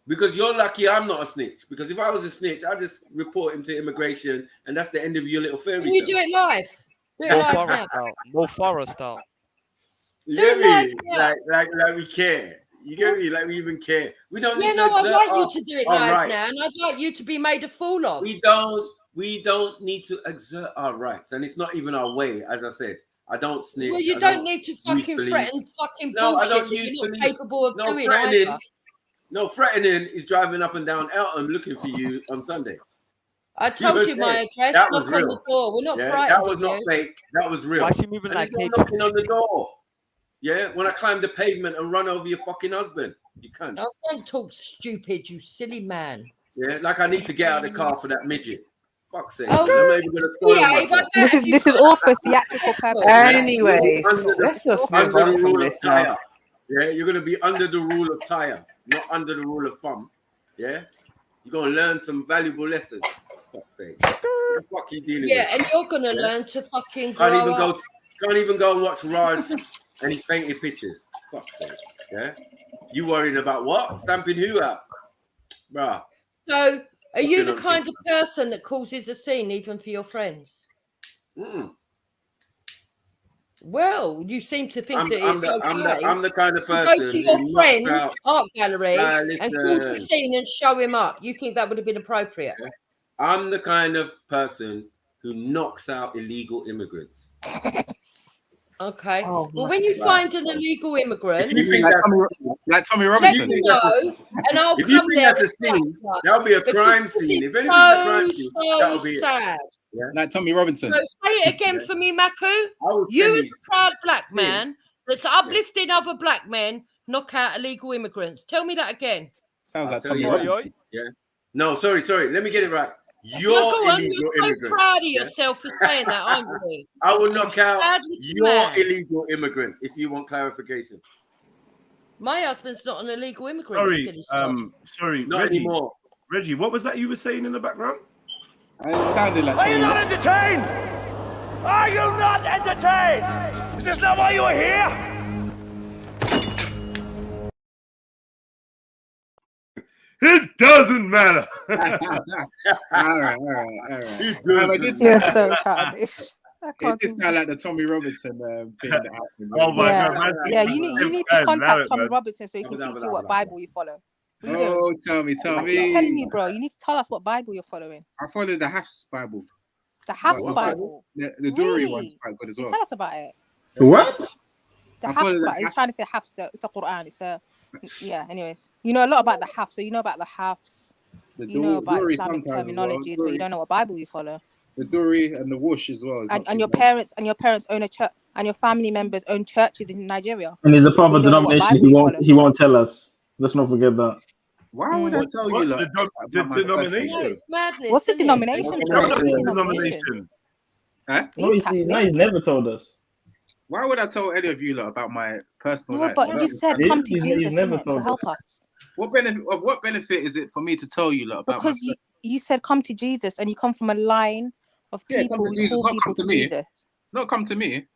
Because you're lucky I'm not a snitch. Because if I was a snitch, I'd just report him to immigration, and that's the end of your little fairy tale. Can you do it live? Do it live now. More forest out. You get me? Like we care. You get me? Like we even care. We don't need to. I'd like you to do it live now, and I'd like you to be made a fool of. We don't need to exert our rights, and it's not even our way. As I said, I don't snitch. Well, you don't need to fucking threaten fucking bullshit that you're not capable of doing either. No, threatening is driving up and down Eltham looking for you on Sunday. I told you my address. Knock on the door. We're not frightened. That was not fake. That was real. Why is she moving like knocking on the door? Yeah, when I climb the pavement and run over your fucking husband, you can't. Don't talk stupid, you silly man. Yeah, like I need to get out of the car for that midget. Fuck's sake. Oh, I'm not even gonna spoil myself. This is all for theatrical purposes. Anyways, let's just move Under the on from rule of this now. Tyre. Yeah, you're gonna be under the rule of Tyre, not under the rule of thumb. Yeah, you're gonna learn some valuable lessons. Fuck's sake. What the fuck are you dealing with? and you're gonna learn to fucking Can't grow even up. can't even go and watch Raj and his painted pictures. Fuck's sake. Yeah, you worrying about what? Stamping who out, bruh? So, are you the Fucking kind of person that causes a scene even for your friends? Well, you seem to think that it's okay. I'm the kind of to person go to who your knocks friend's out- art gallery and cause a listen. scene and show him up. You think that would have been appropriate? I'm the kind of person who knocks out illegal immigrants. Okay. Oh, well, when you find an illegal immigrant, If you think like Tommy let Robinson, me know, and I'll if you come think there. that's a scene, that'll be a Because crime this scene. is If anything's a crime so, scene, so that'll be sad. it. like Tommy Robinson. So say it again for me, Maku. will You tell as you. a proud black man that's uplifting other black men knock out illegal immigrants. Tell me that again. Sounds I'll like tell Tommy you Robinson. Yeah. No, sorry. Let me get it right. No, You're go on. illegal You're so immigrant. proud of yeah? yourself for saying that, aren't you? I will knock out sad little your man. illegal immigrant if you want clarification. My husband's not an illegal immigrant. you silly sod. Sorry, Not Reggie. anymore. Reggie, what was that you were saying in the background? It sounded like Are you Tommy not Robinson. entertained? Are you not entertained? Is this not why you are here? It doesn't matter. all right. You're so childish. It did sound like the Tommy Robinson thing that happened. Oh my God, man. Yeah, you need to contact Tommy Robinson so he can teach you what Bible you follow. Oh, tell me. I keep telling you, bro. You need to tell us what Bible you're following. I follow the Hafs Bible. The Hafs Bible. The Dory one's quite good as well. Tell us about it. What? The I follow Hafs the Bible. He's trying to say Hafs. It's a Quran. It's a Anyways, you know a lot about the Hafs, so you know about the Hafs. You know about Dory Islamic sometimes as well. terminology, but you don't know what Bible you follow. The Dory and the Whoosh as well. And your parents own a church, and your family members own churches in Nigeria. And he's a part of But a you don't know what denomination. Bible you follow. He won't tell us. Let's not forget that. Why would I tell you? Like, The denomination. No, it's madness. What's the isn't it? denomination? What's Sorry? the denomination? Huh? No, he's never told us. Why would I tell any of you lot about my personal No, life? but you said come to He's Jesus, never innit? So told help us. us. What benefit is it for me to tell you lot about Because you said come to Jesus, and you come from a line of people come to who Jesus, call not people come to to me. Jesus. Not come to me.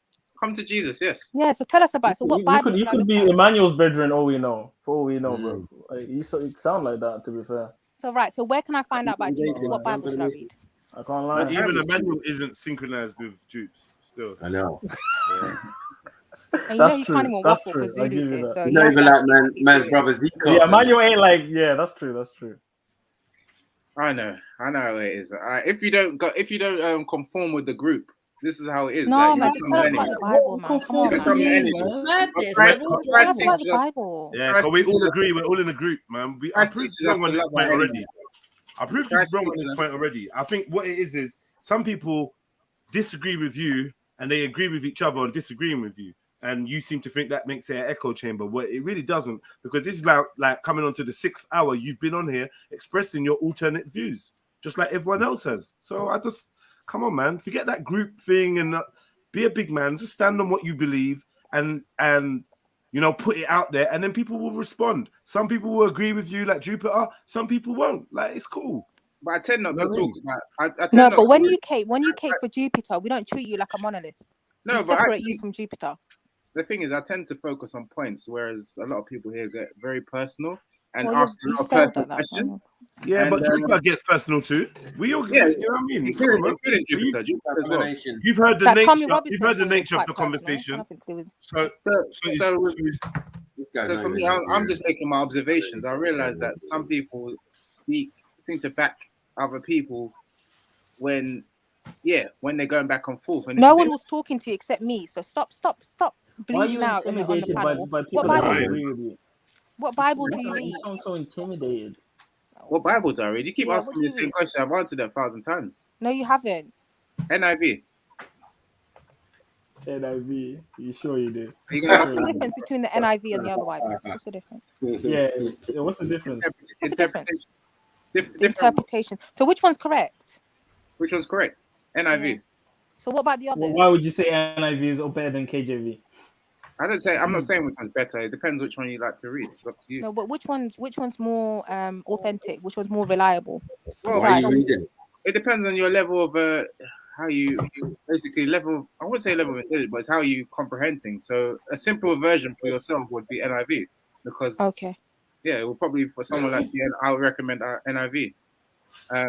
Come to Jesus, yes. Yeah, so tell us about it. So what Bible You should I could look be at? Emmanuel's brethren, all we know. For all we know, bro. You sound like that, to be fair. So so where can I find out about Jesus? What Bible should I read? I can't lie. But even Emmanuel isn't synchronized with dupes still. I know. And you can't even waffle because Zulu's here. So He's not even like man's brothers. Yeah, Emmanuel ain't like. Yeah, that's true. I know how it is. If you don't conform with the group, this is how it is. No, like, man, just tell us about the Bible, man. Come on, man. Madness. Tell us about the Bible. Yeah, because we all agree. We're all in a group, man. I proved you wrong on this point already. I proved you wrong on this point already. I think what it is some people disagree with you and they agree with each other on disagreeing with you. And you seem to think that makes it an echo chamber. Well, it really doesn't, because this is like coming on to the 6th hour. You've been on here expressing your alternate views, just like everyone else has. So I just, come on, man. Forget that group thing and be a big man. Just stand on what you believe and put it out there, and then people will respond. Some people will agree with you, like Jupiter. Some people won't. Like, it's cool. But I tend not to talk about. No, but when you cape for Jupiter, we don't treat you like a monolith. No, we but separate you from Jupiter. The thing is, I tend to focus on points, whereas a lot of people here get very personal and Well, ask a you lot of failed personal at that, questions. Yeah, And, but Jupiter gets personal too. We all, yeah, you know what I mean? including Come on, man. Jupiter as well. You've heard the That nature. Tommy You've Robinson heard the thing was nature of quite the personal. conversation. Nothing to do with- So for me, I'm just making my observations. I realize that some people seem to back other people when they're going back and forth. And No one was talking to you except me. So stop Why are bleeding you out on the intimidated panel. by people What that Bible? don't agree with you? What Bible do you You read? sound so intimidated. What Bible do I read? You keep Yeah, asking what me do the you same read? question. I've answered it 1,000 times. No, you haven't. NIV. NIV. You sure you did? Are you So gonna what's ask the me? difference between the NIV and the other Bibles? What's the difference? Yeah. What's the difference? What's the difference? Different. Interpretation. So which one's correct? Which one's correct? NIV. Yeah. So what about the others? Well, why would you say NIV is better than KJV? I'm not saying which one's better. It depends which one you like to read. It's up to you. No, but which one's more authentic? Which one's more reliable? Well, it depends on your level of how you basically level. I wouldn't say level of intelligence, but it's how you comprehend things. So a simple version for yourself would be NIV, because yeah, it will probably for someone like you, I would recommend NIV.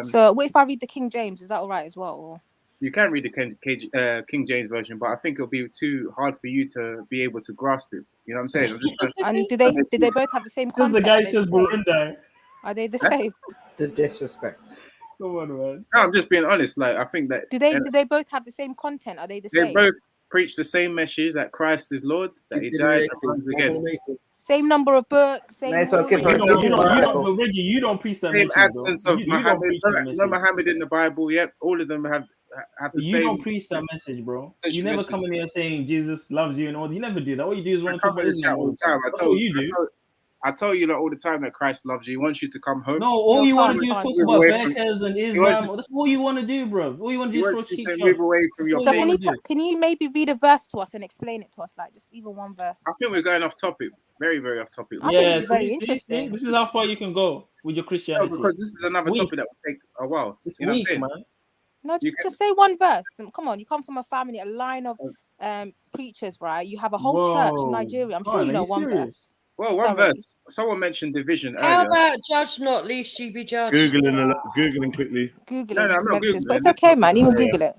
So what if I read the King James? Is that all right as well? Or? You can read the King James version, but I think it'll be too hard for you to be able to grasp it. You know what I'm saying? And did they both have the same content? The guy says Burundi. Are they the same? The disrespect. Come on, man. No, I'm just being honest. Like I think that do they both have the same content? Are they the same? They both preach the same message that Christ is Lord, that He died and rose again. Same number of books. Same. You don't preach that. Same absence of Muhammad. No Muhammad in the Bible. Yep, all of them have the same. You don't preach that message, bro. You never come in here saying Jesus loves you and all. You never do that. All you do is run to Islam all the time. I tell you that all the time that Christ loves you. He wants you to come home. No, all you want to do is talk about Bearcats and Islam. That's all you want to do, bro. All you want to do is throw cheap shots. Move away from your so can you maybe read a verse to us and explain it to us, like just even one verse? I think we're going off topic. Very, very off topic. I think it's very interesting. This is how far you can go with your Christianity. No, because this is another topic that will take a while. It's you know weak, what I'm saying? man. No, just say one verse. Come on, you come from a family, a line of preachers, right? You have a whole church in Nigeria. I'm sure you know one verse. Well, one verse. Someone mentioned division earlier. How about judge not, least you be judged? Googling quickly. Googling. No, I'm not Googling. But it's okay, man. Even Google it.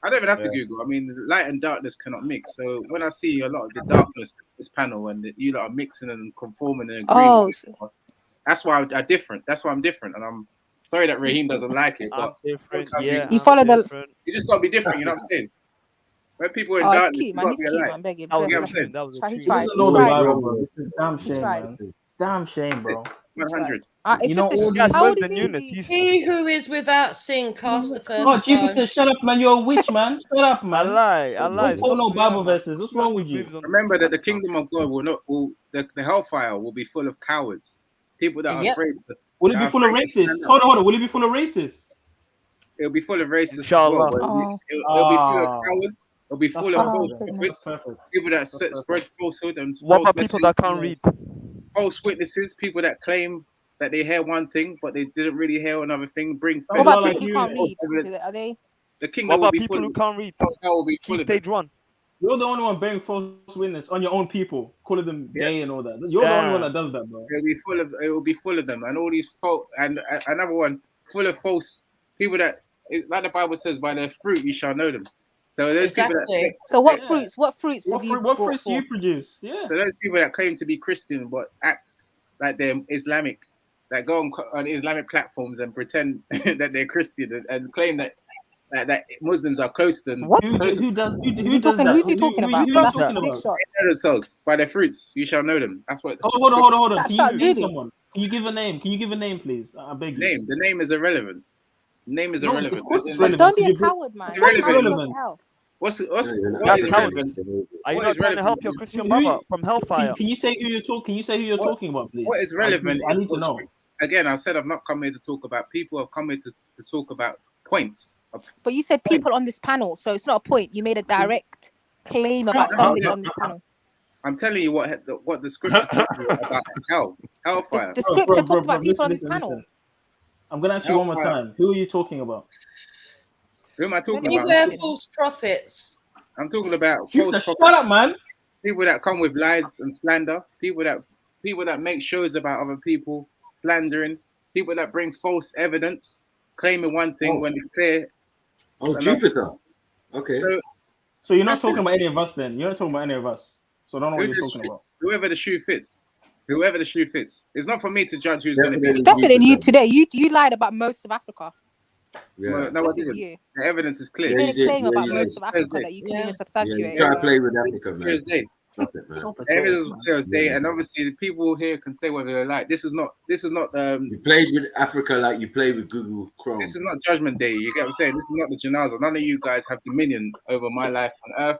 I don't even have to Google. I mean, light and darkness cannot mix. So when I see a lot of the darkness in this panel and you lot are mixing and conforming and agreeing, that's why I'm different. That's why I'm different. And I'm sorry that Raheem doesn't like it. But you follow the. You just gotta be different. You know what I'm saying? When people are in darkness, cute, man. He's cute, man. Beg you. He tried. This is damn shame, man. Damn shame, bro. 100. You know all these words and units. He who is without sin cast the first stone. Jupiter, shut up, man. You're a witch, man. Shut up, man. I lie. Don't no Bible verses. What's wrong with you? Remember that the kingdom of God the hellfire will be full of cowards. People that are afraid to. Will it be full of racists? Hold on. Will it be full of racists? It'll be full of racists as well. It'll be full of cowards. It'll be full of false prophets, people that spread falsehood and what about people that can't read? False witnesses, people that claim that they hear one thing but they didn't really hear another thing. Bring what about people who can't read? Are they? The kingdom what about will be people full who can't read? Will be full stage one. You're the only one bearing false witness on your own people, calling them gay and all that. You're the only one that does that, bro. It will be full of them, and all these false. And another one full of false people that, like the Bible says, by their fruit you shall know them. So those people that. So what fruits? What fruits do you produce? Yeah. So those people that claim to be Christian but act like they're Islamic, that go on Islamic platforms and pretend that they're Christian and claim that Muslims are closer than. Who's he talking about? By their fruits you shall know them. That's what. Hold on. Can you give a name? Can you give a name, please? I beg you. Name. The name is irrelevant. Name is irrelevant. Of course it's relevant. Don't be a coward, man. It's irrelevant. What is relevant? Are you not trying to help your Christian brother from hellfire? Can you say who you're talking about, please? What is relevant? I need to know. Again, I said I've not come here to talk about people. I've come here to talk about points. But you said people on this panel, so it's not a point. You made a direct claim about somebody on this panel. I'm telling you what the scripture talks about hellfire. The scripture talked about people on this panel. I'm gonna ask you one more time. Who are you talking about? Who am I talking about? Beware false prophets. I'm talking about false prophets. Shut up, man. People that come with lies and slander. People that make shows about other people, slandering. People that bring false evidence, claiming one thing when it's clear. Oh, Jupiter. Okay. So you're not talking about any of us then? You're not talking about any of us. So I don't know what you're talking about. Whoever the shoe fits. It's not for me to judge who's going to be. It's definitely you today. You lied about most of Africa. Yeah. No, I didn't. The evidence is clear. You made a claim about most of Africa that you couldn't even substantiate. Try to play with Africa, man. Thursday. The evidence was Thursday, and obviously the people here can say whether they like. This is not. You played with Africa like you play with Google Chrome. This is not Judgment Day. You get what I'm saying? This is not the Janaza. None of you guys have dominion over my life on earth.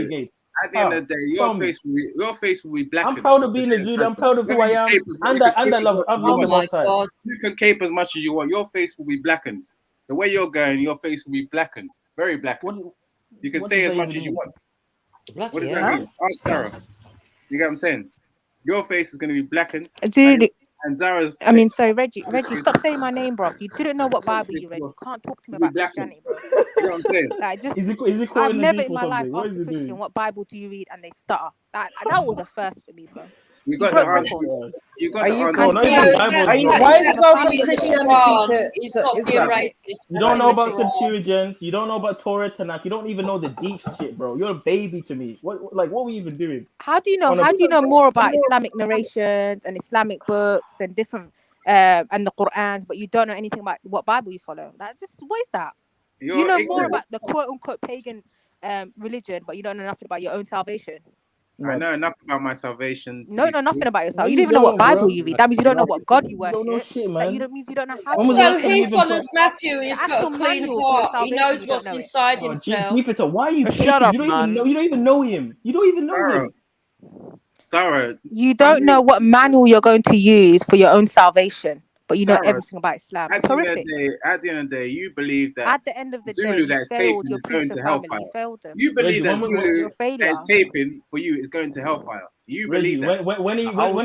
day, Gates. at the end of the day, your face will be blackened. I'm proud of being a Zulu. I'm proud of who I am, and I love the Most High. You can cape as much as you want. Your face will be blackened. The way you're going, your face will be blackened, very blackened. You can say as much as you want. What does that mean? Ask Sarah. You get what I'm saying? Your face is going to be blackened. Dude, and Zara's. I mean, sorry, Reggie, stop saying my name, bro. You didn't know what Bible you read. You can't talk to me about Christianity, bro. You know what I'm saying? Like, just Is he I've quoting the never deep in or my life something? What asked is a he Christian doing? what Bible do you read, and they stutter. That was a first for me, bro. You got broke the answer. records. You got Are the you answer. why did you go from Christianity He's to not being Islam? racist. You don't know about Septuagint. You don't know about Torah, Tanakh. You don't even know the deep shit, bro. You're a baby to me. What were we even doing? How do you know? How do you know more about Islamic narrations and Islamic books and different and the Qur'ans, but you don't know anything about what Bible you follow? What is that? You know more about the quote unquote pagan religion, but you don't know nothing about your own salvation. I know enough about my salvation. No, nothing about yourself. You don't even know what Bible you read. That means you don't know what God you worship. You don't know shit, man. That means you don't know how When to. was the So last time he you even follows Matthew. He's got a actual clean manual for your heart. He salvation, knows you don't what's know it. inside himself. Jupiter, why are you Shut faking? up, You don't man. even know. You don't even know him. You don't even know him. Sarah, You don't know what manual you're going to use for your own salvation, but you know Sarah, everything about Islam. It's horrific. At the end of the day, you believe that At the end of the day, Zulu you that's failed taping your is going preacher to family. hellfire. You failed them. You believe that You're a Zulu failure. that is taping for you is going to hellfire. You Reggie, believe that. when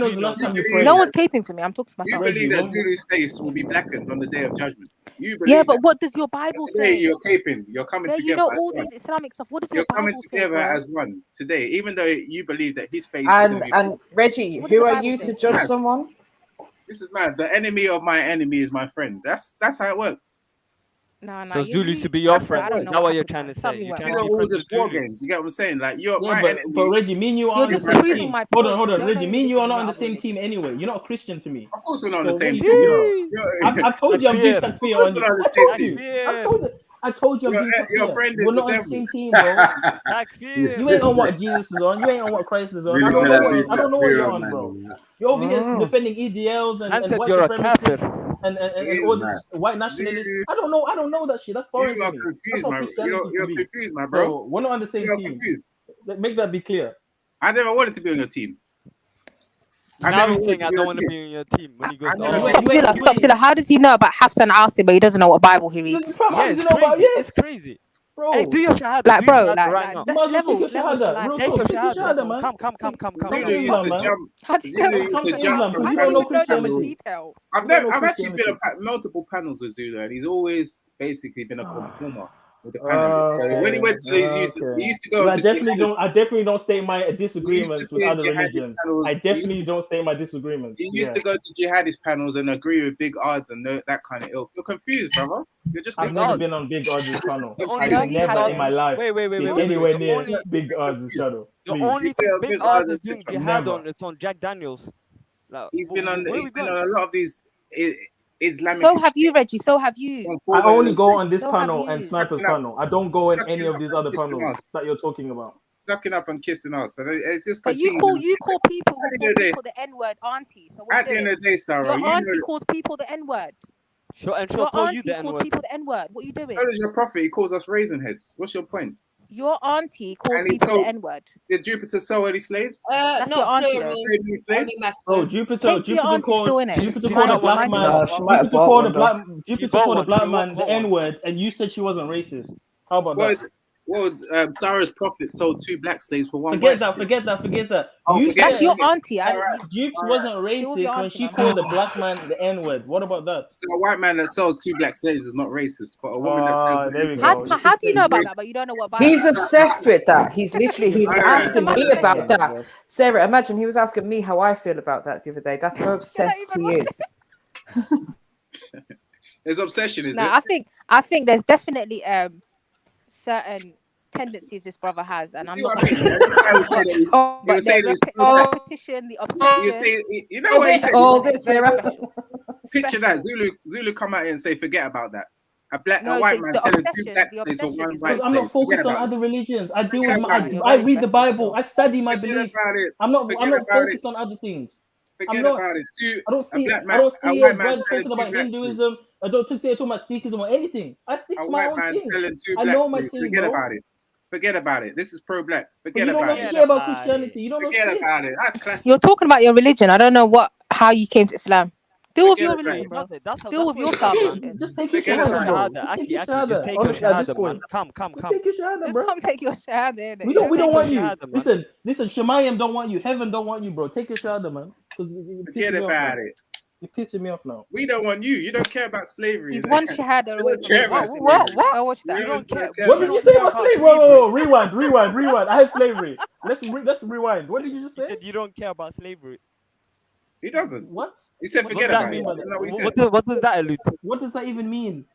was the last time you prayed? No one's taping for me. I'm talking for You myself. believe that Zulu's face will be blackened on the day of judgment. You believe Yeah, but that. what does your Bible Today say? you're taping. You're coming Yeah, together. you know as all one. these Islamic stuff. What does You're your coming Bible say, together bro? as one today, even though you believe that his face is going to be. And Reggie, What does who the are Bible you say? to judge someone? This is mad. The enemy of my enemy is my friend. That's how it works. No, So Zulu to be your That's friend. how it Is works. that what you're trying to say? Something You went trying These to are be all friends just with war Zulu? games. You get what I'm saying? Like you're Yeah, my but enemy. Reggie, me and you are You're on the just same proving team. my Hold point. on, You don't know Reggie, your me and you are religion, not you're on the not same other team religions. anyway. You're not a Christian to me. Of course we're not on So the same what team. you I told you I'm being Of takfir course on we're you. not on the I same told team. you. I told you I'm being Your takfir. friend We're is the not on the devil. same team, bro. You ain't on what Jesus is on. You ain't on what Christ is on. I don't know what you're on, bro. You're over here defending EDLs Man and said white you're a supremacists kafir. and all this white nationalists. I don't know that shit. That's foreign You to are me. That's confused, not my. Christianity to You're me. confused, my bro. So we're not on the same You're team. confused. Make that be clear. I never wanted to be on your team. Now he's saying I don't want to be on your team when he goes to Stop Zilla. How does he know about Hafs and Asim, but he doesn't know what Bible he reads? Yeah, it's crazy. It's crazy. Bro. Hey, do your shahada. Like, do your bro, shahada right now. You might as well take your levels to shahada. life. Real Take talk, your take your shahada. shahada, man. Come. Zulu used Islam, to man. jump. Zulu used to jump Islam, from because you I don't don't know even know that much Christianity. detail. I've actually been on multiple panels with Zulu, and he's always basically been a conformer with the panelists. So when he went to he used to go I to definitely don't state my disagreements with be in other jihadist religions. panels. I definitely don't state my disagreements. He used to go to jihadist panels and agree with big odds and that kind of ilk. You're confused, brother. You're just I've never been on big odds panel. only I've never in my life wait. been anywhere near big odds shadow. The Please. only thing big odds is doing jihad on. It's on Jack Daniels. Like, he's been on a lot of these Islamic. So have you, Reggie. So have you. I only go on this So panel have and you. Sniper's panel. I don't go on any of these other panels that you're talking about. Sucking up and kissing us. And it's just But you call people who call people the N-word auntie. So what at the end of the day, Sarah, your auntie calls people the N-word. She'll Your call auntie you the calls N-word. people the N-word. What are you doing? So does your prophet. He calls us raisin heads. What's your point? Your auntie calls And he people sold- the N-word. Did Jupiter sell any slaves? That's your Not auntie, plural. though. Slaves? Oh, Jupiter Your auntie's called still in it. Jupiter Just called a mind black your man. business. Jupiter called a black man the N-word, and you said she wasn't racist. How about that? Well, Sarah's prophet sold 2 black slaves for 1 Forget white that. Forget that. Oh, You forget That's your auntie. Jukes wasn't racist when she called the black man the N-word. What about that? So a white man that sells 2 black slaves is not racist, but a woman that sells. There we go. How do you know about that, but you don't know what Bible? He's obsessed with that. He was asking me about that. Sarah, imagine he was asking me how I feel about that the other day. That's how obsessed he is. His obsession is No, it? I think there's definitely certain tendencies this brother has, and I'm not going to but the repetition, the obsession. You say, you know what he said? All this, Sarah. Picture that Zulu come out here and say, forget about that. A white man the selling 2 obsession- black the slaves for 1 obsession white is- I'm not slave. focused Forget on about other it. religions. I deal Forget with about it. I read the Bible. I study my Forget beliefs. about it. I'm not Forget about focused it. on other things. Forget I'm not, about it. I don't see a a white man brother selling talking 2 about black Hinduism. I don't say talking about Sikhism or anything. I stick A to my white own man thing. selling 2 I black know my slaves. team, Forget bro. about it. Forget about it. This is pro-black. But Forget you don't about know it. shit about Christianity. You don't know Forget shit. about it. That's classic. You're talking about your religion. I don't know how you came to Islam. Deal with your religion, bro. Deal with yourself, man. Just take your shahada, bro. Just take your shahada. Just take your Honestly, at this shahada, man. point. Come. Just take your shahada, Just bro. come take your shahada. We don't want you. shahada, man. Listen. Shemayim don't want you. Heaven don't want you, bro. Take your shahada, man. Forget about it. You're pissing me off now. We don't want you. You don't care about slavery. He's one shahada away from me. What? I watched that. You don't care. What did you say about slavery? Whoa. Rewind. I had slavery. Let's rewind. What did you just say? You don't care about slavery. He doesn't. What? He said forget about it. That's not what he said. What does that allude to? What does that even mean?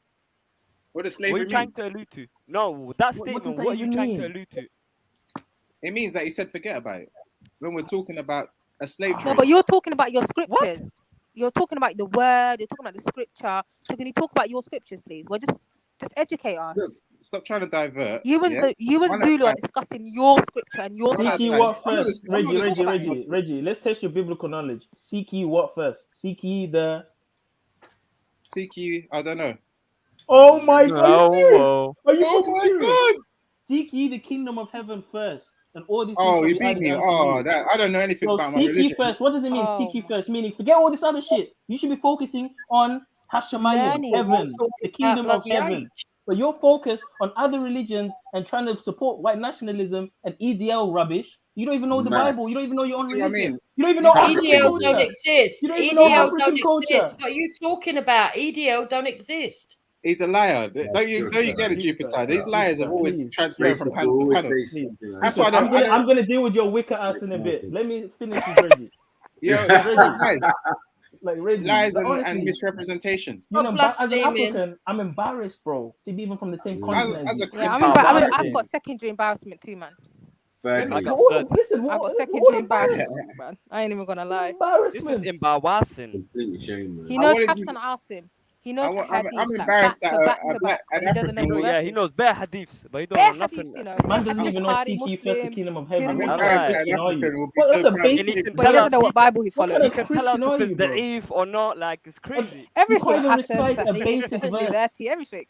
What does What slavery are you trying to allude to? No, that statement. does that What are you even trying to mean? allude to? It means that he said forget about it. When we're talking about a slave trade. No, but you're talking about your scriptures. You're talking about the word. You're talking about the scripture. So can you talk about your scriptures, please? Well, just educate us. Look, stop trying to divert. You and Zulu are discussing your scripture and your. Seek ye what first? Reggie. Let's test your biblical knowledge. Seek ye what first? Seek ye the. Seek ye. I don't know. Oh my God! Are you serious? Are you Oh my God! Seek ye the kingdom of heaven first, and all these. Oh, things you beat me. Oh, that I don't know anything about my seek religion. ye first. What does it mean? Seek ye first, meaning forget all this other shit. You should be focusing on Hashemayim, heaven, the kingdom of heaven. But you're focused on other religions and trying to support white nationalism and EDL rubbish. You don't even know the Bible. You don't even know your own religion. You don't even know African EDL culture. don't exist. You don't even know EDL African don't culture. exist. What are you talking about? EDL don't exist. He's a liar. Don't you get it, Jupiter? These liars have always transferred from panel to panel. That's why I'm gonna deal with your wicker ass in a bit. Let me finish with Reggie. Reggie. Lies and misrepresentation. You know, as an African, I'm embarrassed, bro, to be even from the same continent. I've got secondary embarrassment too, man. Listen, I've got secondary embarrassment, man. I ain't even gonna lie. This is embarrassing. He knows Hassan Asim. He knows hadith. I'm embarrassed that an African. He knows bare hadiths, but he don't know nothing. Man doesn't even know seek ye first the kingdom of heaven. I'm embarrassed that an African will be so proud. But he doesn't know what Bible he follows. He can tell us if it's da'if or not. Like, it's crazy. Everything recite a basic verse. Everything.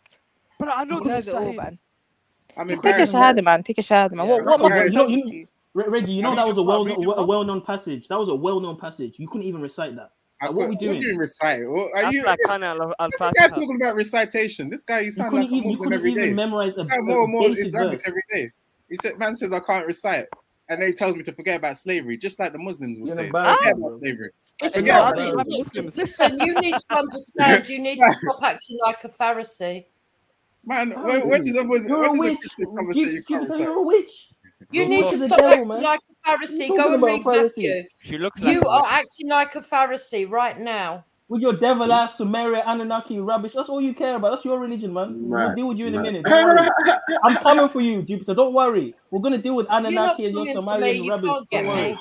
But I know this is all, man. Just take a shahada, man. Take a shahada, man. What Muslims do? Reggie, you know that was a well-known passage. That was a well-known passage. You couldn't even recite that. What are we doing? What do you recite? Are you? This guy talking about recitation. This guy, you sound like a Muslim every day. Memorize a more and more Islamic every day. He said, "Man says I can't recite," and then he tells me to forget about slavery, just like the Muslims will say. Forget about slavery. Listen, you need to understand. You need to stop acting like a Pharisee. Man, when does a Christian come say you can't recite? You're a witch. You need to stop acting like a Pharisee. Go and read Matthew. You are acting like a Pharisee right now. With your devil ass, Sumeria, Anunnaki, rubbish. That's all you care about. That's your religion, man. We'll deal with you in a minute. Don't worry. I'm coming for you, Jupiter. Don't worry. We're going to deal with Anunnaki and your Sumerian rubbish. Don't worry.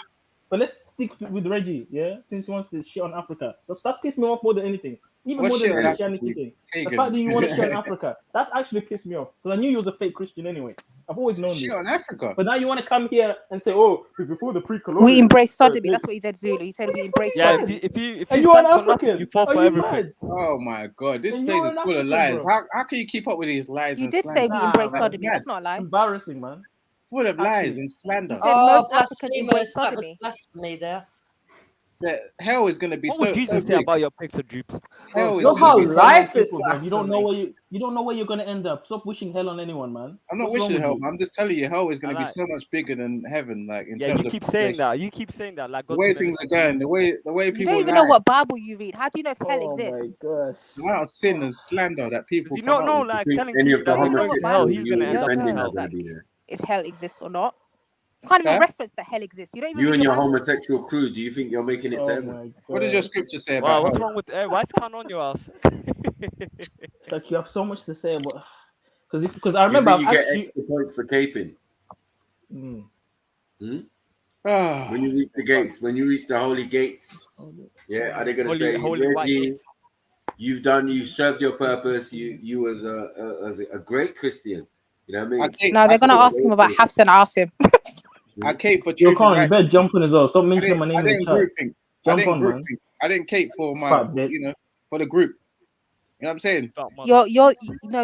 But let's stick with Reggie, yeah? Since he wants to shit on Africa. That's pissed me off more than anything. Even more than the Christianity thing. The fact that you want to shit on Africa, that's actually pissed me off. Because I knew you was a fake Christian anyway. I've always known this. Shit on Africa. But now you want to come here and say, oh, before the pre-colonial. We embrace sodomy. That's what he said, Zulu. He said we embrace sodomy. If you stand for nothing, you fall for everything. Oh my God, this place is full of lies. How can you keep up with these lies? You did say we embrace sodomy. That's not a lie. Embarrassing, man. Full of lies and slander. You said most Africans embrace sodomy. Blasphemy there. That hell is going to be what would Jesus say about your picture droops? Hell how life is. You don't know where you're going to end up. Stop wishing hell on anyone, man. I'm not wishing hell, man. I'm just telling you, hell is going to be so much bigger than heaven. Like in terms you keep saying that. You keep saying that. Like the way things are going, the way people. You don't even know what Bible you read. How do you know if hell exists? Oh my gosh. The amount of sin and slander that people. You don't know, like telling people that he's going to end up in hell. If hell exists or not. You can't even reference that hell exists. You don't even. You and your homosexual crew. Do you think you're making it to heaven? What does your scripture say about? What's wrong with? Why is it on your ass? Like you have so much to say about. Because I remember you get extra points for caping. When you reach the gates, when you reach the holy gates, are they going to say, holy you've served your purpose. You as a great Christian. You know what I mean? No, they're going to ask him about Hafs and Asim. I cape for truth. You better jump on as well. Stop mentioning my name in the chat. Jump on, man. I didn't cape for my, for the group. You know what I'm saying?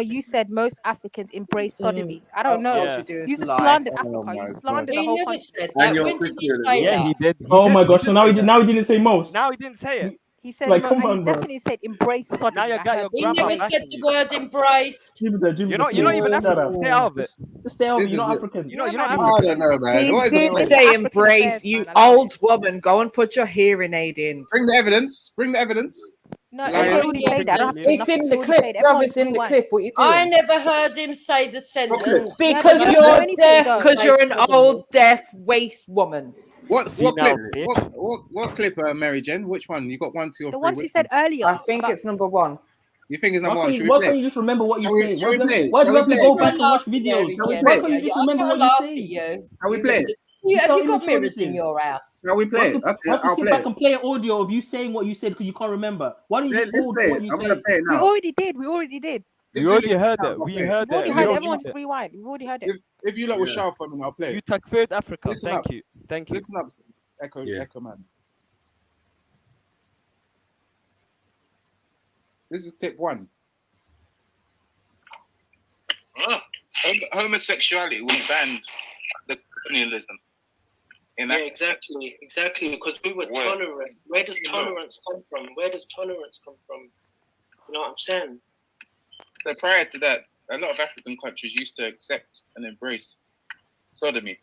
You said most Africans embrace sodomy. I don't know. You slandered Africa. You slandered the whole country. Yeah, he did. Oh my gosh! So now he didn't say most. Now he didn't say it. He said, Like, no, come and he on, bro. definitely said embrace sodomy. Now you I got heard your He grandma never back said in the you. word embraced. Jupiter, You're not even shut African. up. Stay out of it. Just stay out of it. This You're is not it. African. You're man, not I African. don't know, man. He What is did the say African embrace, affairs, you man. Allow old woman. Go and put your hearing aid in. Bring the evidence. Bring the evidence. No, Liars. MJ already played that. I don't have to do It's nothing. in He the already clip, played it. bruv. Everyone It's in the rewind. clip. What you I doing? never heard him say the What clip? sentence. Yeah, but Because you don't know you're anything, deaf. though. Because you're an old deaf waste woman. What See clip? now, bitch. What clip, Mary Jen? Which one? You got 1, 2, or 3? The one she Which said one? earlier. I think about- it's number 1. You think it's Why number 1? can't, Should you, we why play can't it? you just remember what you say? Shall we play it? Why do Shall you we have to play go it, back guys? and watch Mary videos? Shall we Jen, play Why it? can't you just I remember can't what you laugh say? at you. Shall we play it? Have sound you got immature, mirrors this in is. your house? Shall we play it? I Okay, have to I'll sit play back it. and play an audio of you saying what you said because you can't remember. Why don't you just Let's hold play what it. you I'm gonna say? play it We now. already did. We already did. We If already you lot heard shout, it. I'll We play it. heard We've already it. If We heard you it. lot don't Everyone need just it. rewind. We've already heard it. if you lot will Yeah. shout for me, I'll play You it. took third Africa. Listen Thank up. you. Thank you. Listen up, Echo, Yeah. Echo man. This is clip 1. Homosexuality was banned. The colonialism. In Yeah, that. exactly. Because we were tolerant. Where does tolerance come from? Where does tolerance come from? You know what I'm saying? So prior to that, a lot of African countries used to accept and embrace sodomy.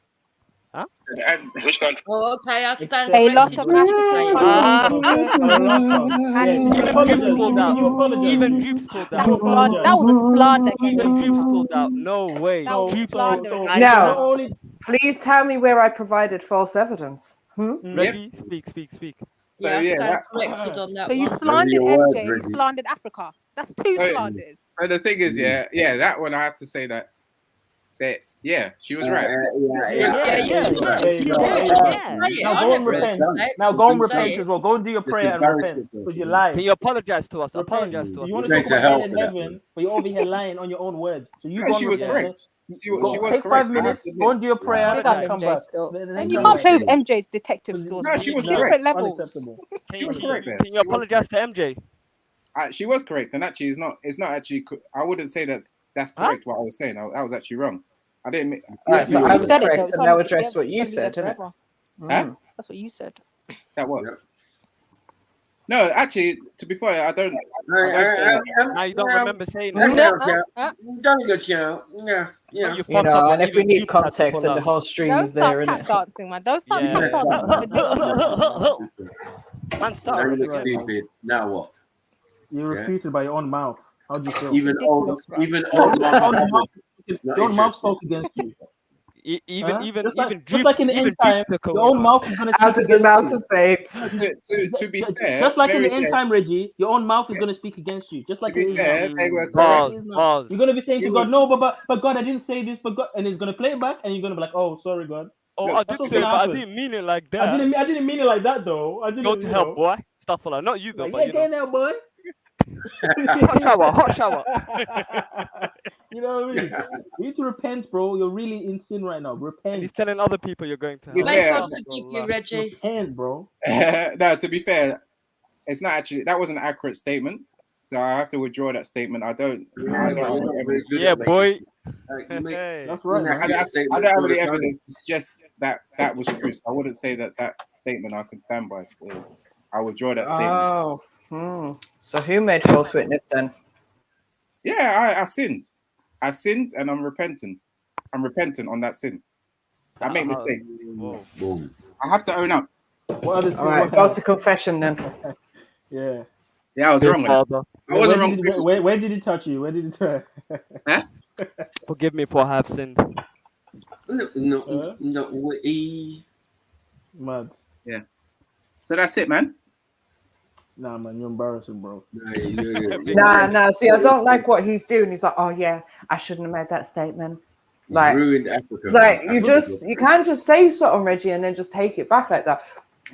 Huh? And which country? Oh, okay, I stand A lot corrected. of African countries. A lot of. And Can you apologize? Pulled Can out. you apologize? Even Jupes pulled Can out. you that's slander. apologize? That was a slander, Even Kenny. Jupes pulled out. No way. That was So, slander. so against Now, not her. only. please tell me where I provided false evidence. Reggie, speak. So Yeah, I yeah, stand that, corrected on that So you one. slandered your words, MJ and you Reggie. slandered Africa. That's two so, slanders. so the thing is, yeah, that one I have to say that yeah, she was right. Now go and repent. Now go and repent as well. Go and do your prayer and repent because you lied. Can you apologize to us? Repent. Apologize to us. You want to Thanks talk to about help hell in for that, heaven, but you're over here lying on your own words. So you No, go she and was repent. correct. She was Take correct. 5 minutes, go and do your prayer, Big and up then come MJ back. still. Then And you come can't back. play with MJ's detective skills. No, Man. she It's was different correct. levels. Unacceptable. She was correct there. Can you apologize to MJ? She was correct, and actually, it's not actually. I wouldn't say that that's correct. What I was saying, I was actually wrong. I didn't. All right, so You I was said it, though. correct, It's and now on- address it's what you gonna be there said, innit? forever. Huh? That's what you said. That what? No, actually, to be fair, I don't. Now you don't remember saying That's it. Don't get you. Yeah. You know, and if we need context, then the whole stream Don't is there, start tap innit? dancing, man. Don't start Yeah. tap dancing. Man, Now start. you look stupid. Now what? You're refuted by your own mouth. How do you feel? Even old Your own mouth spoke against you. Even just like in the end time, your own mouth is going to speak Out of the against mouth you. of babes. To be fair, Just like in the Mary end J, time, Reggie, your own mouth is going to speak against you. Just like to be it is fair, now. they were Like it correct. is now. You're going to be saying to You God, would- no, but God, I didn't say this, but God, and He's going to play it back, and you're going to be like, oh, sorry, God. Oh, Look, I That's did what's say it, gonna but I happen. didn't mean it like I that. didn't mean it like that, though. I didn't. Go to hell, boy. Stuff like not you though, Like, but yeah, you get know. in there, boy. Hot shower. You know what I mean? You need to repent, bro. You're really in sin right now. Repent. And he's telling other people you're going to hell. May God forgive you, Reggie. Repent, bro. No, to be fair, it's not actually. That was an accurate statement, so I have to withdraw that statement. I don't have any evidence. Yeah, boy. That's right, man. I don't have any evidence to suggest that was true. So I wouldn't say that statement I can stand by. So I withdraw that statement. Oh, so who made false witness then? Yeah, I sinned. I sinned, and I'm repentant. I'm repentant on that sin. I make mistakes. I have to own up. What other sin? All right, go to confession then. Yeah. Yeah, I was wrong. I wasn't wrong. Where did he touch you? Where did he touch? Huh? Forgive me for I have sinned. No. Mad. Yeah. So that's it, man. Nah, man, you're embarrassing, bro. Nah. See, I don't like what he's doing. He's like, oh yeah, I shouldn't have made that statement. Like, ruined Africa. it's like you can't just say something, Reggie, and then just take it back like that.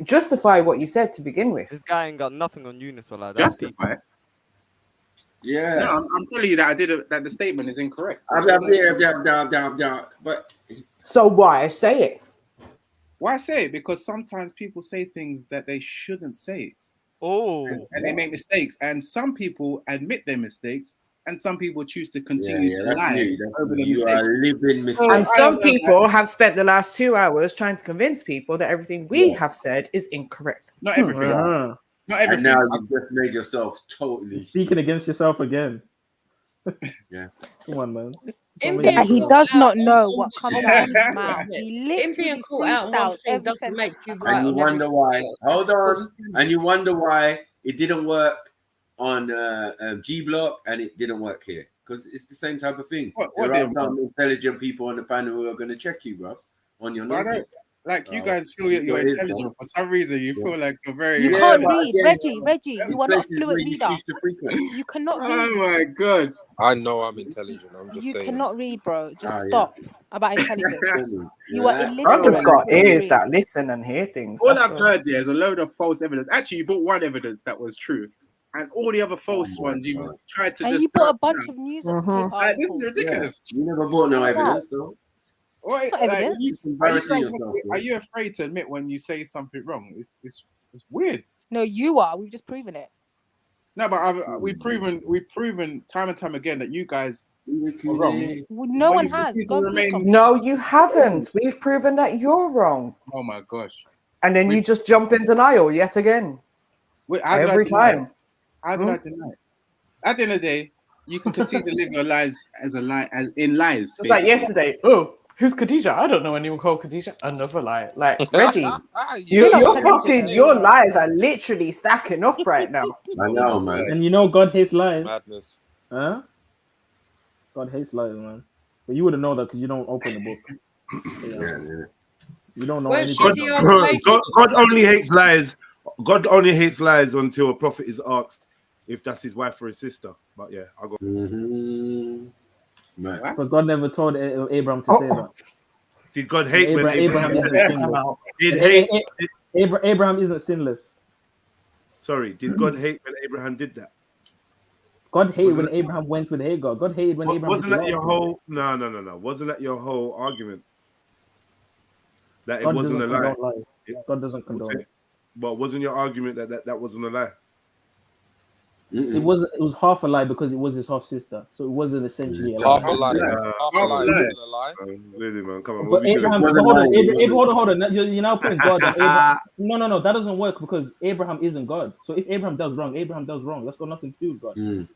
Justify what you said to begin with. This guy ain't got nothing on Eunice or like that. Justify it. Yeah. No, I'm telling you that that the statement is incorrect. But so why say it? Why say it? Because sometimes people say things that they shouldn't say. Oh. And they make mistakes. And some people admit their mistakes, and some people choose to continue to lie over the you are mistakes. living mistakes. And some people have spent the last 2 hours trying to convince people that everything we have said is incorrect. Not everything. Not And everything. now you've just made yourself totally Speaking against yourself again. Yeah. Come on, man. Yeah, he does not know what comes out of his mouth. He Him being literally caught out on one freestyles thing every doesn't sentence. make you right And you on wonder everything why. else. Hold on. And you wonder why it didn't work on G Block and it didn't work here. Because it's the same type of thing. What There are didn't some work? intelligent people on the panel who are going to check you, bro, on your But I don't, nonsense. like you guys feel you're it is, intelligent. bro. For some reason, you feel like you're very. You Yeah, can't but read, again, Reggie. these You are not a places fluent where you reader. choose to frequent. You cannot Oh read. my god! I know I'm intelligent. I'm just You saying. cannot read, bro. Just Ah, stop about intelligence. You are Oh I've just illiterate. my got You cannot ears read. that listen and hear things. All That's I've all. heard here is a load of false evidence. Actually, you brought one evidence that was true, and all the other false ones you tried to And just. you put a dance bunch down. of news Like, this is articles. ridiculous. You never brought no What's that? evidence, though. What, It's not like, evidence. are you Embarrassing guys? yourself, Are you afraid to admit when you say something wrong? It's weird. No, you are. We've just proven it. No, but we've proven time and time again that you guys are wrong. Well, no But one you has. continue to Go and prove remain. something. No, you haven't. We've proven that you're wrong. Oh my gosh! And then you just jump in denial yet again. Wait, how did Every I deny time. it? How did I deny it? At the end of the day, you can continue to live your lives as a lie, as in lies. Just like basically. yesterday. Oh, who's Khadijah? I don't know anyone called Khadijah. Another lie. Like, Reggie, You're not you're Khadijah, fucking, though. your lies are literally stacking up right now. I know, man. And you know God hates lies. Madness. Huh? God hates lies, man. But you wouldn't know that because you don't open the book. Yeah. You don't know Where's anything. God only hates lies. God only hates lies until a prophet is asked if that's his wife or his sister. But yeah, I got. Because God never told Abraham to say that. Did God hate when Abraham isn't sinless? Did hate? Abraham isn't sinless. Sorry, did God hate when Abraham did that? God hated when Abraham went with Hagar. God hated when Abraham. Wasn't that your whole? No. Wasn't that your whole argument? That it God wasn't a doesn't lie. condone lies. God doesn't condone it. But wasn't your argument that wasn't a lie? It was half a lie because it was his half sister, so it wasn't essentially a lie. Half a lie. Half a lie. Isn't a lie. Really, man, come on. But Abraham, hold on. You're now putting God. On Abraham. No, that doesn't work because Abraham isn't God. So if Abraham does wrong, Abraham does wrong. That's got nothing to do with God.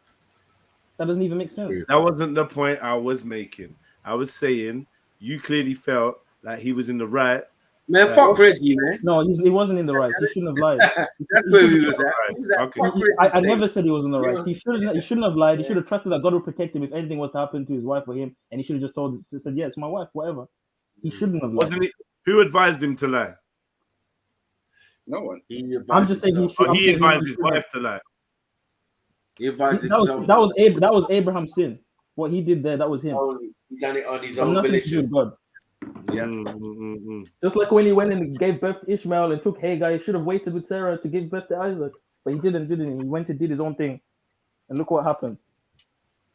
That doesn't even make sense. That wasn't the point I was making. I was saying you clearly felt like he was in the right. Man, fuck Reggie, man. No, he wasn't in the right. He shouldn't have lied. That's where he was at. Okay. I never said he was in the right. He shouldn't have lied. He should have trusted that God would protect him if anything was to happen to his wife or him, and he should have just said, "Yeah, it's my wife, whatever." He shouldn't have lied. Wasn't it? Who advised him to lie? No one. I'm just saying he should. He advised his wife to lie. He advised himself. That was Abraham's sin. What he did there, that was him. He done it on his own own volition. Nothing to do with God. Yeah. Just like when he went and gave birth to Ishmael and took Hagar, he should have waited with Sarah to give birth to Isaac. But he didn't he? He went and did his own thing. And look what happened.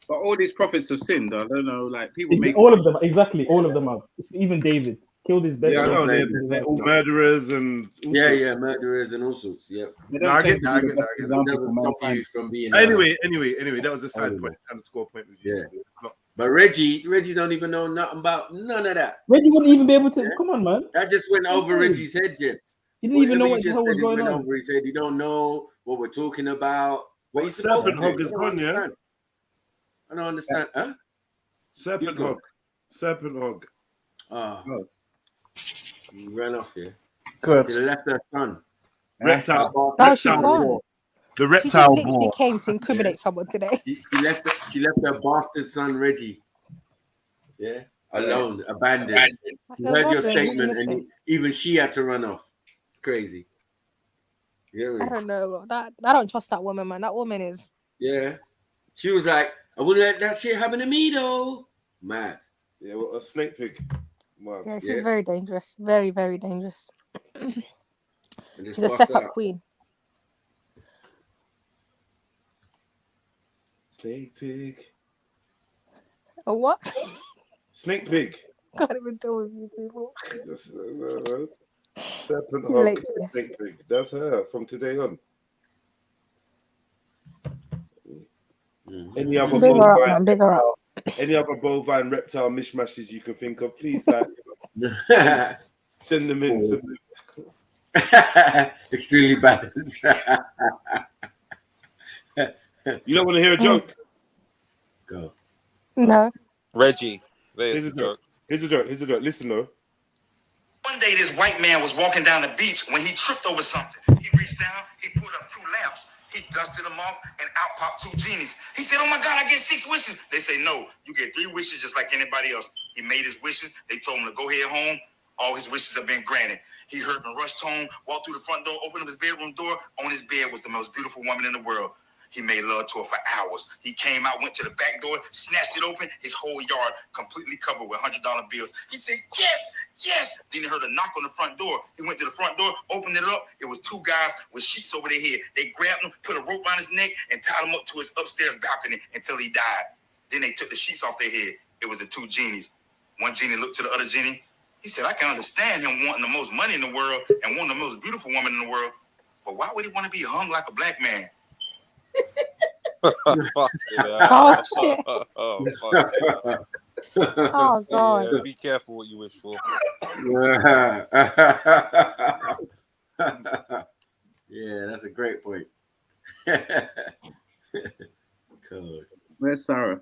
But all these prophets have sinned. I don't know, like people make all of them, exactly, all of them have. Even David killed his best. Yeah, I know they're all murderers and all sorts. Murderers and all sorts. Yeah. I get that. From being anyway, that was a side point, kind of score point with you. Yeah. But Reggie don't even know nothing about none of that. Reggie wouldn't even be able to. Come on, man. That just went over Reggie's head, Jets. He didn't even know what the hell was going on. Over his head. He don't know what we're talking about. What he's Serpent Hog is gone, yeah. I don't understand, huh? Serpent Hog. He ran off here. Good. She left her son. Reptile. The She reptile just literally came to incriminate someone today. She left her bastard son Reggie. Yeah, alone, abandoned. You heard your statement, and even she had to run off. It's crazy. Yeah, I don't know. I don't trust that woman, man. That woman is. Yeah, she was like, I wouldn't let that shit happen to me though. Mad. Yeah, well, a snake pig. Wow. Yeah, she's very dangerous. Very, very dangerous. She's a set-up queen. Snake pig. A what? Snake pig. Can't even deal with you people. Serpent Hog. Snake pig. That's her from today on. Any other bovine reptile mishmashes you can think of, please, like, send them in. Extremely balanced. You don't want to hear a joke? Go. No. Reggie, Here's a joke. Here's a joke. Here's a joke. Listen, though. One day, this white man was walking down the beach when he tripped over something. He reached down, he pulled up 2 lamps, he dusted them off, and out popped 2 genies. He said, "Oh my God, I get 6 wishes." They say, "No, you get 3 wishes just like anybody else." He made his wishes. They told him to go ahead home. All his wishes have been granted. He heard them rush home, walked through the front door, opened up his bedroom door. On his bed was the most beautiful woman in the world. He made love to her for hours. He came out, went to the back door, snatched it open, his whole yard completely covered with $100 bills. He said, "Yes, yes." Then he heard a knock on the front door. He went to the front door, opened it up. It was 2 guys with sheets over their head. They grabbed him, put a rope around his neck, and tied him up to his upstairs balcony until he died. Then they took the sheets off their head. It was the 2 genies. One genie looked to the other genie. He said, "I can understand him wanting the most money in the world and wanting the most beautiful woman in the world. But why would he want to be hung like a black man?" Fuck it. Oh, shit. Oh, fuck it. Oh, God. Yeah, be careful what you wish for. Yeah, that's a great point. Cool. Where's Sarah?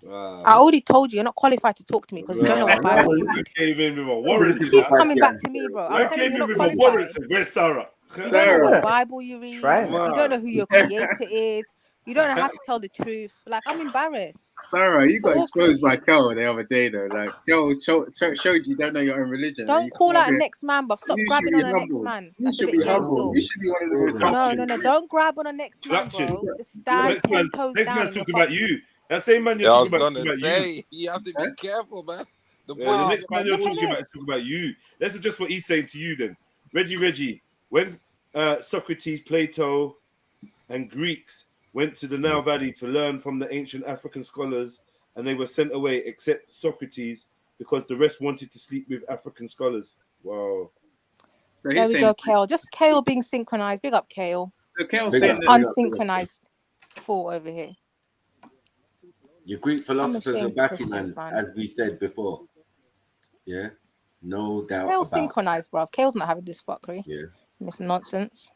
I already told you, you're not qualified to talk to me because you don't know what Bible you read. Came in with a warrant. You keep coming back to me, bro. I'm telling you, you're not qualified. Where's Sarah? You don't know what Bible you read. You don't know who your creator is. You don't know how to tell the truth. Like, I'm embarrassed. Sarah, you got exposed by Kel the other day, though. Like, Kel showed you don't know your own religion. Don't call out a next man, but stop grabbing on a next man. You should be humble. You should be one of the most No. Don't grab on a next man, bro. Just stand 10 toes next down. man's talking about you. That same man you're I was talking gonna about say, you have to be careful, man. The next man you're talking about is talking about you. Let's adjust what he's saying to you then. Reggie, when Socrates, Plato, and Greeks went to the Nile Valley to learn from the ancient African scholars, and they were sent away except Socrates because the rest wanted to sleep with African scholars. Wow. So there we go, Kale. Just Kale being synchronized. Big up, Kale. So Kale saying unsynchronized fool over here. Your Greek philosophers are batty, man, as we said before. Yeah, no doubt. Kale's synchronized, bro. Kale's not having this fuckery. Yeah. This nonsense.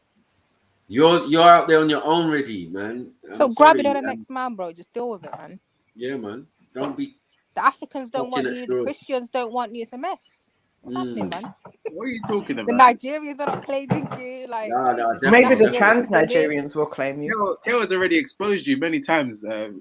You're out there on your own, ready, man. So grab it on the next man, bro. Just deal with it, man. Yeah, man. Don't be. The Africans don't want you. The Christians don't want you. It's a mess. What's happening, man? What are you talking about? The Nigerians are not claiming you. Like, maybe the trans Nigerians will claim you. Kel has already exposed you many times. Sarah,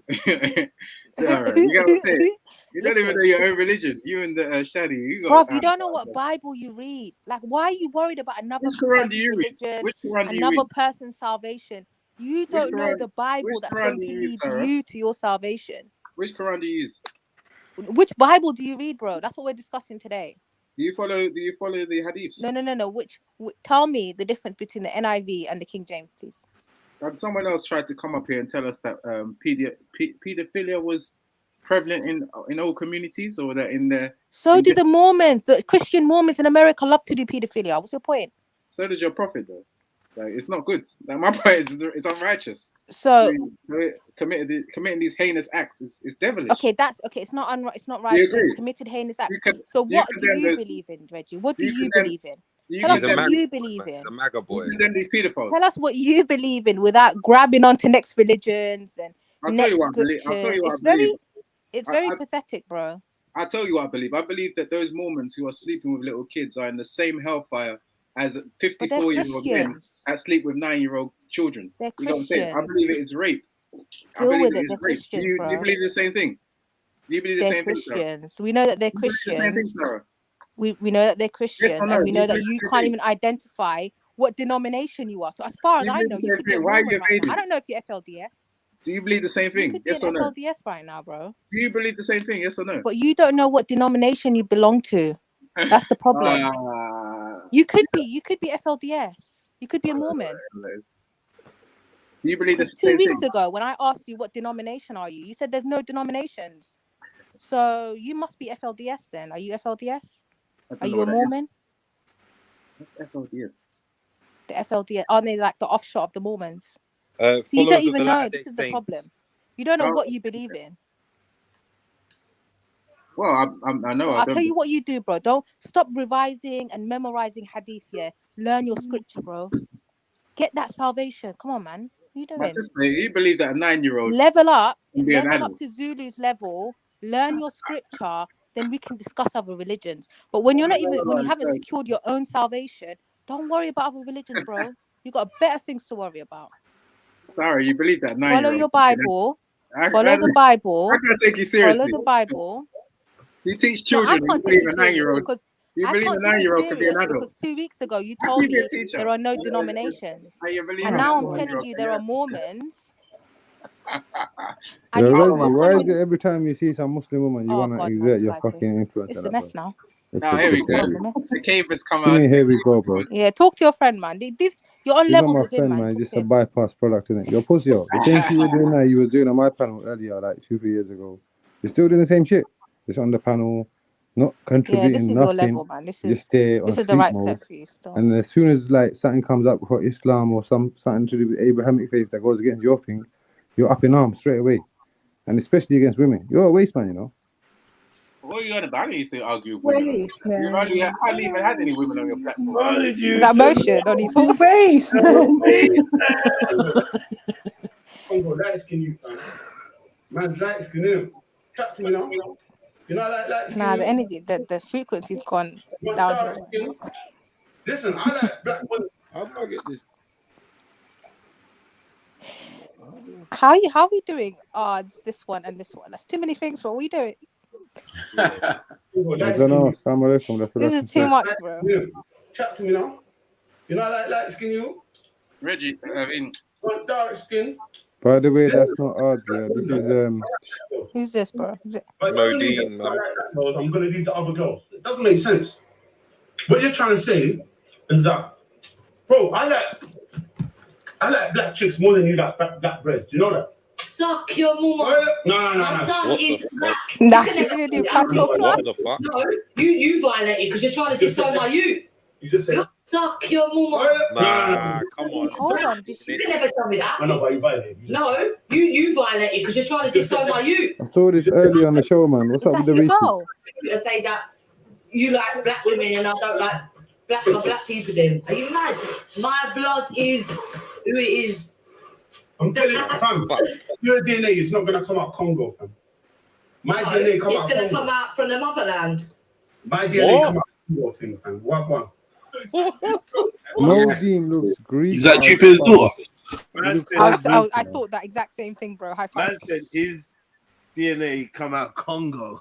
you get what I'm saying? You don't even know your own religion. You and the Shadi. You got. Bro, you don't know what Bible you read. Like, why are you worried about another person's religion, another person's salvation? You don't know the Bible that's going to lead you to your salvation. Which Quran do you use? Which Bible do you read, bro? That's what we're discussing today. Do you follow the hadiths? No. Which tell me the difference between the NIV and the King James, please. And someone else tried to come up here and tell us that pedophilia was prevalent in all communities, or that in the. So do the Mormons. The Christian Mormons in America love to do pedophilia. What's your point? So does your prophet, though. Like, it's not good. Like, my point is, it's unrighteous. So committing these heinous acts is devilish. Okay, it's not righteous. It's committed heinous acts. So what do you believe in, Reggie? What do you believe in? Tell us what you believe in. The MAGA boy. These pedophiles. Tell us what you believe in without grabbing onto next religions and next scriptures. It's very pathetic, bro. I'll tell you what I believe. I believe that those Mormons who are sleeping with little kids are in the same hellfire as 54-year-old men that sleep with 9-year-old children. They're you know what I'm saying? I believe it is rape. Deal with it. They're Christians, do you believe the same thing? Do you believe the same Christians. We know that they're Christians. The same thing, Sarah? We know that they're Christians, and we know that you can't even identify what denomination you are. So as far as I know, you could be Why are you evading? I don't know if you're FLDS. Do you believe the same thing? You could be an FLDS right now, bro. Do you believe the same thing? Yes or no? But you don't know what denomination you belong to. That's the problem. You could be FLDS. You could be a Mormon. Do you believe this? 2 weeks ago, when I asked you what denomination are you, you said there's no denominations. So you must be FLDS then. Are you FLDS? Are you a Mormon? What's FLDS? The FLDS, aren't they like the offshore of the Mormons? So you don't even know. This is the problem. You don't know what you believe in. Well, I know. So I'll tell you what you do, bro. Don't stop revising and memorizing hadith. Yeah, learn your scripture, bro. Get that salvation. Come on, man. What are you doing? My sister, you believe that a 9-year-old level up adult. to Zulu's level. Learn your scripture. Then we can discuss other religions. But when you're not even, when you haven't secured your own salvation, don't worry about other religions, bro. You got better things to worry about. Sorry, you believe that 9-year-old. Follow your Bible. Follow the Bible. I'm gonna take you seriously. Follow the Bible. You teach children. No, I can't you take believe you a 9-year-old. because You I believe can't a 9-year-old could be an serious adult. because 2 weeks ago you told me there are no denominations, and now I'm telling you there are Mormons. Yo, Reggie, why is it every time you see some Muslim woman you want to exert your fucking influence? It's a mess now. Oh, here we go. The cave has come Give out. me here we go, bro. Yeah, talk to your friend, man. This you're on She's not levels my with him, friend, man. man. Just a bypass product, innit? Your pussy, yo. The same shit you're doing now, you was doing on my panel earlier, like 2-3 years ago. You're still doing the same shit. Just on the panel, not contributing this is nothing. your level, man. This Just is stay on this is the sleep right mode. set for you still. And as soon as like something comes up for Islam or something to do with Abrahamic faith that goes against your thing, you're up in arms straight away. And especially against women. You're a waste man, you know. What are you on about? I used to argue with women. You hardly even had any women on your platform. What did you that motion on his horse? Face, light skin, you man's light skin, you chat to me now. You know, light skin. Nah, the energy, the frequency's gone down. Listen, I like black women. How do I get this? How are we doing odds, this one and this one? That's too many things. What are we doing? I don't know. Assalamu alaikum. That's what This is too much, bro. Chat to me now. You know, I like light skin, you. Reggie, I mean, dark skin. By the way, that's not odd. Yeah, this is Who's this, bro? Is it? Modine, man. I'm gonna leave the other girls. It doesn't make sense. What you're trying to say is that, bro, I like black chicks more than you like black breasts. Do you know that? Suck your mama. No. My son is black. Nah, You can do What the fuck? No, you violated because you're trying to disown my youth. You just said suck your mama. Nah, come on. Hold on. You can never tell me that. I know, but you violated. No, you violated because you're trying to disown my youth. I saw this earlier on the show, man. What's up with the research? You say that you like black women and I don't like black people. Then are you mad? My blood is who it is. I'm telling you, fam, your DNA is not gonna come out Congo, fam. My DNA come out. It's gonna come out from the motherland. My DNA come out Congo, thing, fam. One. Modine looks greedy. Is that Jupiter's daughter? I thought that exact same thing, bro. High five. Man said his DNA come out Congo.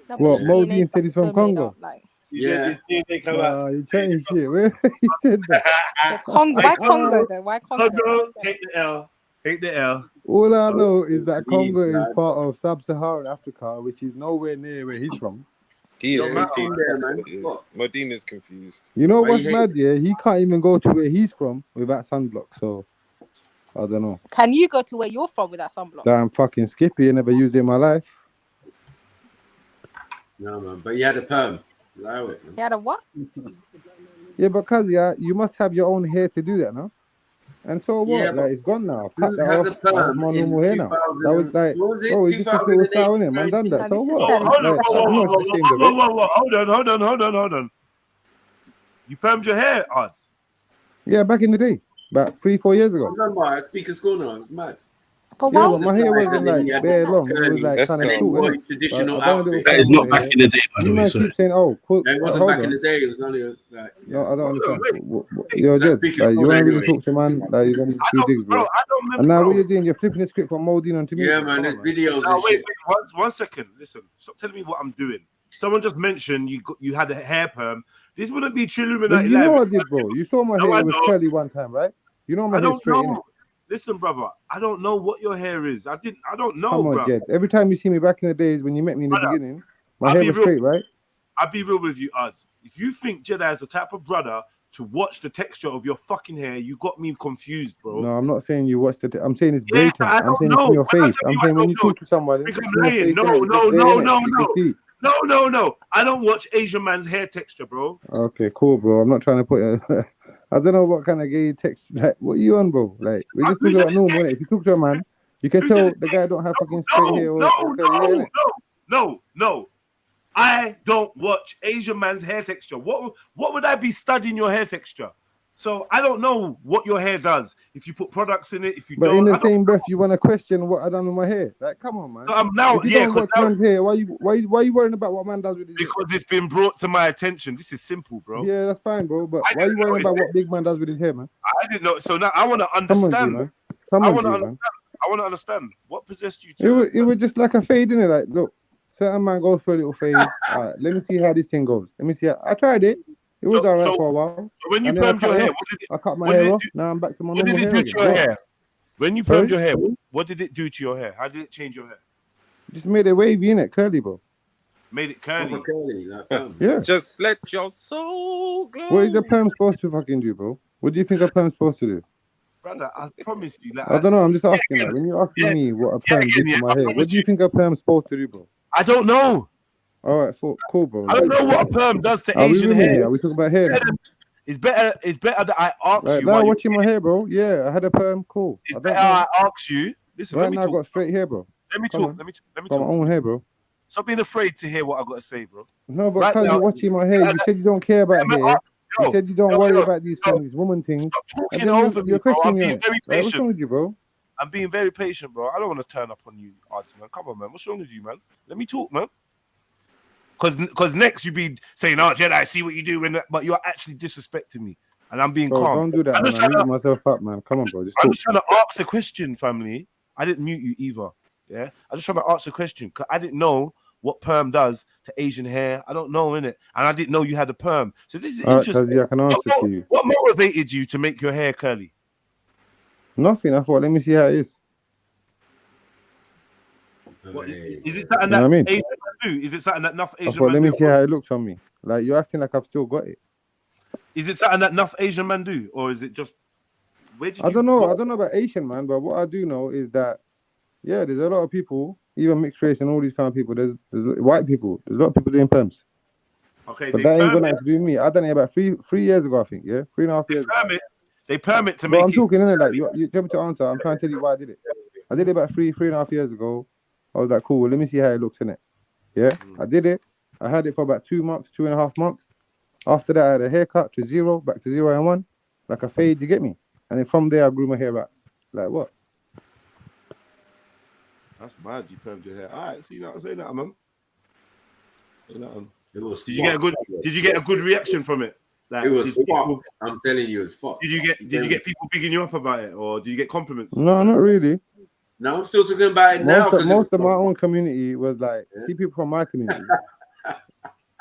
What? Modine said he's from Congo. Yeah, his DNA come out. You changed shit. Where he said that? Congo. Why Congo though? Why Congo? Congo, take the L. Take the L. All I know is that Congo is part of sub-Saharan Africa, which is nowhere near where he's from. He is confused. Modine is confused. You know what's mad? Yeah, he can't even go to where he's from without sunblock. So I don't know. Can you go to where you're from without sunblock? Damn fucking Skippy. I never used it in my life. No, man, but you had a perm. Allow it, man. You had a what? Yeah, because you must have your own hair to do that, no? And so what? Yeah, like it's gone now. I've cut who that has off. a perm That's my normal hair now. That was like, what was it? oh, it's just a little style in it. Man, done that. So what? Hold on. You permed your hair, Odds? Yeah, back in the day, about 3-4 years ago. I remember I speak of school now. It's mad. But yeah, but my hair wasn't like bare long. It was like kind of short. Traditional outfit. That is not back in the day, by the way. You keep saying, "Oh, cool." It wasn't back in the day. It was only like. No, I don't understand. You're just like you want to really talk to man. Like you're going to do digs, bro. And now what you're doing, you're flipping the script from Modine onto me. Yeah, man. There's videos. Now, wait, 1 second. Listen, stop telling me what I'm doing. Someone just mentioned you had a hair perm. This wouldn't be Trilluminati. You know I did, bro. You saw my hair was curly one time, right? You know my hair's straight, innit? Listen, brother, I don't know what your hair is. I don't know, Come on, bro. Jed. Every time you see me back in the days when you met me in the beginning, my hair was straight, right? I'll be real with you, Odds. If you think JEDI is the type of brother to watch the texture of your fucking hair, you got me confused, bro. No, I'm not saying you watch the. I'm saying it's blatant. I'm saying it's in your face. I'm saying when you talk to somebody. No. I don't watch Asian man's hair texture, bro. Okay, cool, bro. I'm not trying to put a. I don't know what kind of gay text. Like, what are you on, bro? Like, we just talk about normal. If you talk to a man, You can tell the guy don't have fucking straight hair or curly hair. No. I don't watch Asian man's hair texture. What would I be studying your hair texture? So I don't know what your hair does. If you put products in it, if you But don't. in the same breath, you want to question what I done with my hair. Like, come on, man. So I'm now, if you don't watch man's hair, why you worrying about what man does with his hair? Because it's been brought to my attention. This is simple, bro. Yeah, that's fine, bro. But why are you worrying about what big man does with his hair, man? I didn't know. So now I want to understand. I want to understand what possessed you to. It was just like a fade, innit? Like, look, certain man goes for a little phase. All right, let me see how this thing goes. Let me see. I tried it. It was all right for a while. So when you permed your hair, I cut my hair off. Now I'm back to my normal hair. What did it do to your hair? When you permed your hair, what did it do to your hair? How did it change your hair? Just made it wavy, innit? Curly, bro. Made it curly. Yeah. Just let your soul glow. What is the perm supposed to fucking do, bro? What do you think a perm's supposed to do? Brother, I promise you. Like, I don't know. I'm just asking. Like, when you're asking me what a perm did to my hair, what do you think a perm's supposed to do, bro? I don't know. All right, cool, bro. I don't know what a perm does to Asian hair. Are we talking about hair? It's better that I ask right, you. Now watching my hair, bro. Yeah, I had a perm. Cool. It's better I ask you. Listen, right let me now talk. I got straight hair, bro. Let me talk. Let me Got talk. my own hair, bro. Stop being afraid to hear what I got to say, bro. No, but because you're watching my hair, you said you don't care about hair. You said you don't worry about these things, these woman things. Stop talking over me, you're bro. I'm questioning being it. very Like, what's patient. wrong with you, bro? I'm being very patient, bro. I don't want to turn up on you, odds, man. Come on, man. What's wrong with you, man? Let me talk, man. Because next you be saying, "Oh, Jedi, I see what you do," but you're actually disrespecting me, and I'm being Bro, calm. don't do that, man. I'm muting myself up, man. Come on, bro. I'm just trying to ask a question, family. I didn't mute you either. Yeah, I'm just trying to ask a question because I didn't know what perm does to Asian hair. I don't know, innit? And I didn't know you had a perm. So this is interesting. I can answer to you. What motivated you to make your hair curly? Nothing. I thought, let me see how it is. What, is it something You know that what I mean? Asian men do? Is it something that enough I Asian thought, men let me do? see how it looks on me. Like, you're acting like I've still got it. Is it something that enough Asian men do, or is it just? I don't know about Asian, man, but what I do know is that, yeah, there's a lot of people, even mixed race and all these kind of people. There's white people. There's a lot of people doing perms. Okay, But that ain't got nothing to do with me. I done it about three years ago, I think. Yeah, 3.5 years ago. They permit to But make I'm it. talking, innit? Like, you tell me to answer. I'm trying to tell you why I did it. I did it about 3.5 years ago. I was like, cool, let me see how it looks, innit? Yeah, I did it. I had it for about 2 months, 2.5 months. After that, I had a haircut to 0, back to 0 and 1, like a fade, you get me? And then from there, I grew my hair out. Like what? That's mad. You permed your hair. All right, see that? Say that, man. Say that, man. It was Did you get a good reaction from it? Like, it was people, fucked. I'm telling you, it's fucked. Did you get people bigging you up about it, or did you get compliments? No, not really. No, I'm still talking about it now. Most of my own community was like, see people from my community.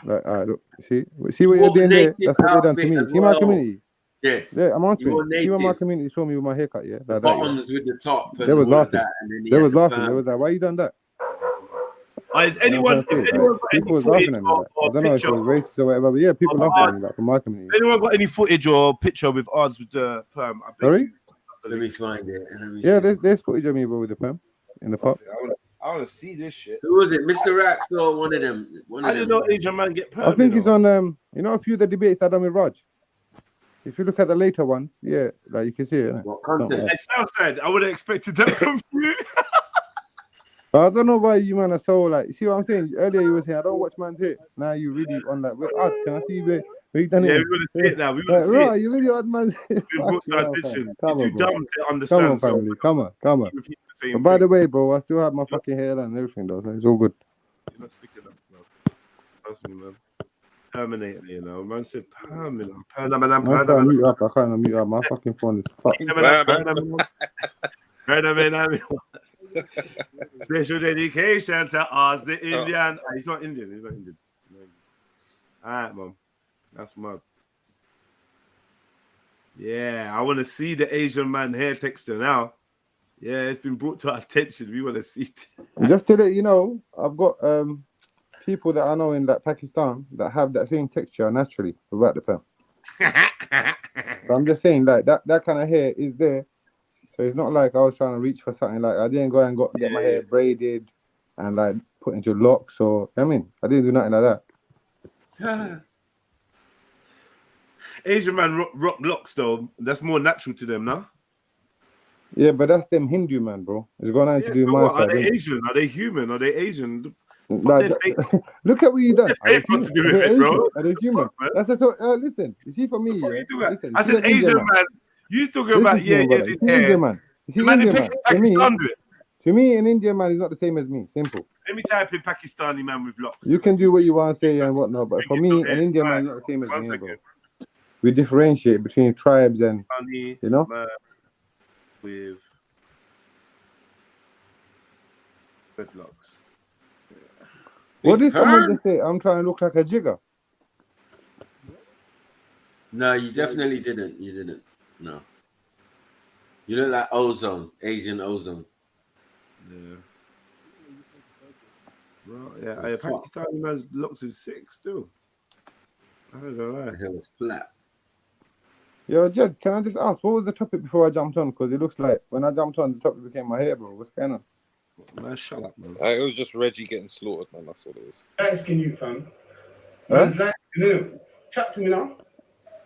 Like, all right, look, see what you're doing there? That's what they done to me. See my community? Yes. Yeah, I'm answering. See what my community saw me with my haircut, yeah? Like Bottoms with the top. They was laughing. They was laughing. They was like, why you done that? Is anyone got people was laughing at me? Like, I don't know if it was racist or whatever, but yeah, people laughing at me like from my community. Anyone got any footage or picture with odds with the perm? Sorry? Let me find it. Yeah, there's footage of me bro, with the perm in the pub. I want to see this shit. Who was it? Mr. Rax or one of them? I didn't know Asian man get perm. I think it's on you know, a few of the debates I done with Raj. If you look at the later ones, yeah, like you can see it. What content? It sounds sad. I would have expected that from you. But I don't know why you man are so like. See what I'm saying? Earlier you were saying I don't watch man's hair. Now you really on that. Can I see where you done it? Yeah, we want to see it now. We want to see it. You really on man's hair. Brought to our attention. Come You're on, too bro. dumb to understand. Come on, family. Come on. But by the way, bro, I still have my fucking hair and everything, though. So it's all good. You're not sticking up, bro. Trust me, man. Terminator, you know. Man said permanent. I can't mute up. My fucking phone is fucked. Special dedication to us, the Indian. He's not Indian. All right, man. That's mad. Yeah, I want to see the Asian man hair texture now. Yeah, it's been brought to our attention. We want to see it. Just to let you know, I've got people that I know in that Pakistan that have that same texture naturally without the perm. So I'm just saying like that kind of hair is there. So it's not like I was trying to reach for something. Like I didn't go and get my hair braided and like put into locks or I didn't do nothing like that. Asian man rock locks though. That's more natural to them now. Yeah, but that's them Hindu man, bro. It's got nothing to do with my Are side. they innit? Asian? Are they human? Are they Asian? Like, look at what you done. Are they Got to do human? with it, bro. Are they human? That's a listen. You see, for me, yeah. Listen, I see said them Indian Asian man. You talking Listen about to me, brother. You this see hair. Indian man. You see The man in Indian man. Pakistan do it. To me, an Indian man is not the same as me. Simple. Let me type in Pakistani man with locks. You can do what you want to say and whatnot, but for me, an Indian man is not the same as me, bro. We differentiate between tribes and Pakistani you know. man with dreadlocks. What did someone just say? I'm trying to look like a jigger. No, you definitely didn't. You didn't. No. You look like Ozone, Asian Ozone. Yeah. Well, yeah. Pakistani man's looks is sick still. I don't know why. The hell is flat. Yo, Jed, can I just ask, what was the topic before I jumped on? Because it looks like when I jumped on, the topic became my hair, bro. What's going on? Man, shut up, man. It was just Reggie getting slaughtered, man. That's all it is. Light skin you, fam. Huh? Man's light skin you. Chat to me now.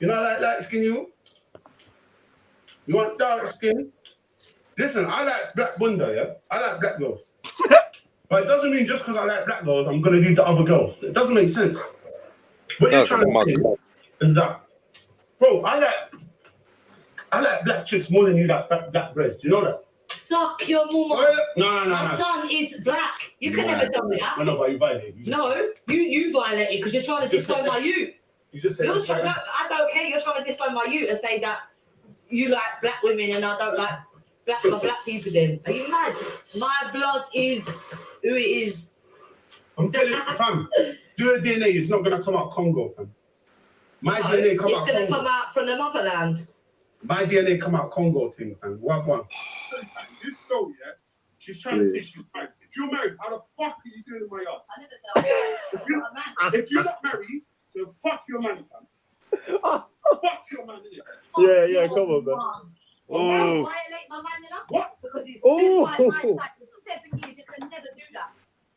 You know I like light skin you? You want dark skin? Listen, I like black bunda, yeah? I like black girls. But it doesn't mean just because I like black girls, I'm going to leave the other girls. It doesn't make sense. What you're trying to say is that, bro, I like black chicks more than you like black breasts. Do you know that? Suck your mama. No. My son is black. You can never tell me that. No, but you violated. No, you violated because you're trying to disown my youth. You just said I don't care. You're trying to disown my youth and say that you like black women and I don't like black people. Then are you mad? My blood is who it is. I'm telling you, fam. Do a DNA. It's not gonna come out Congo, fam. My DNA come out. It's gonna come out from the motherland. My DNA come out Congo thing, fam. One. This girl, yeah, she's trying to say she's married. If you're married, how the fuck are you doing in my yard? I never said If you're not married, then fuck your man, fam. Fuck your man, innit? Yeah, come on, man. Oh. Violate my man enough? What? Because he's been by my side for 7 years. You can never do that.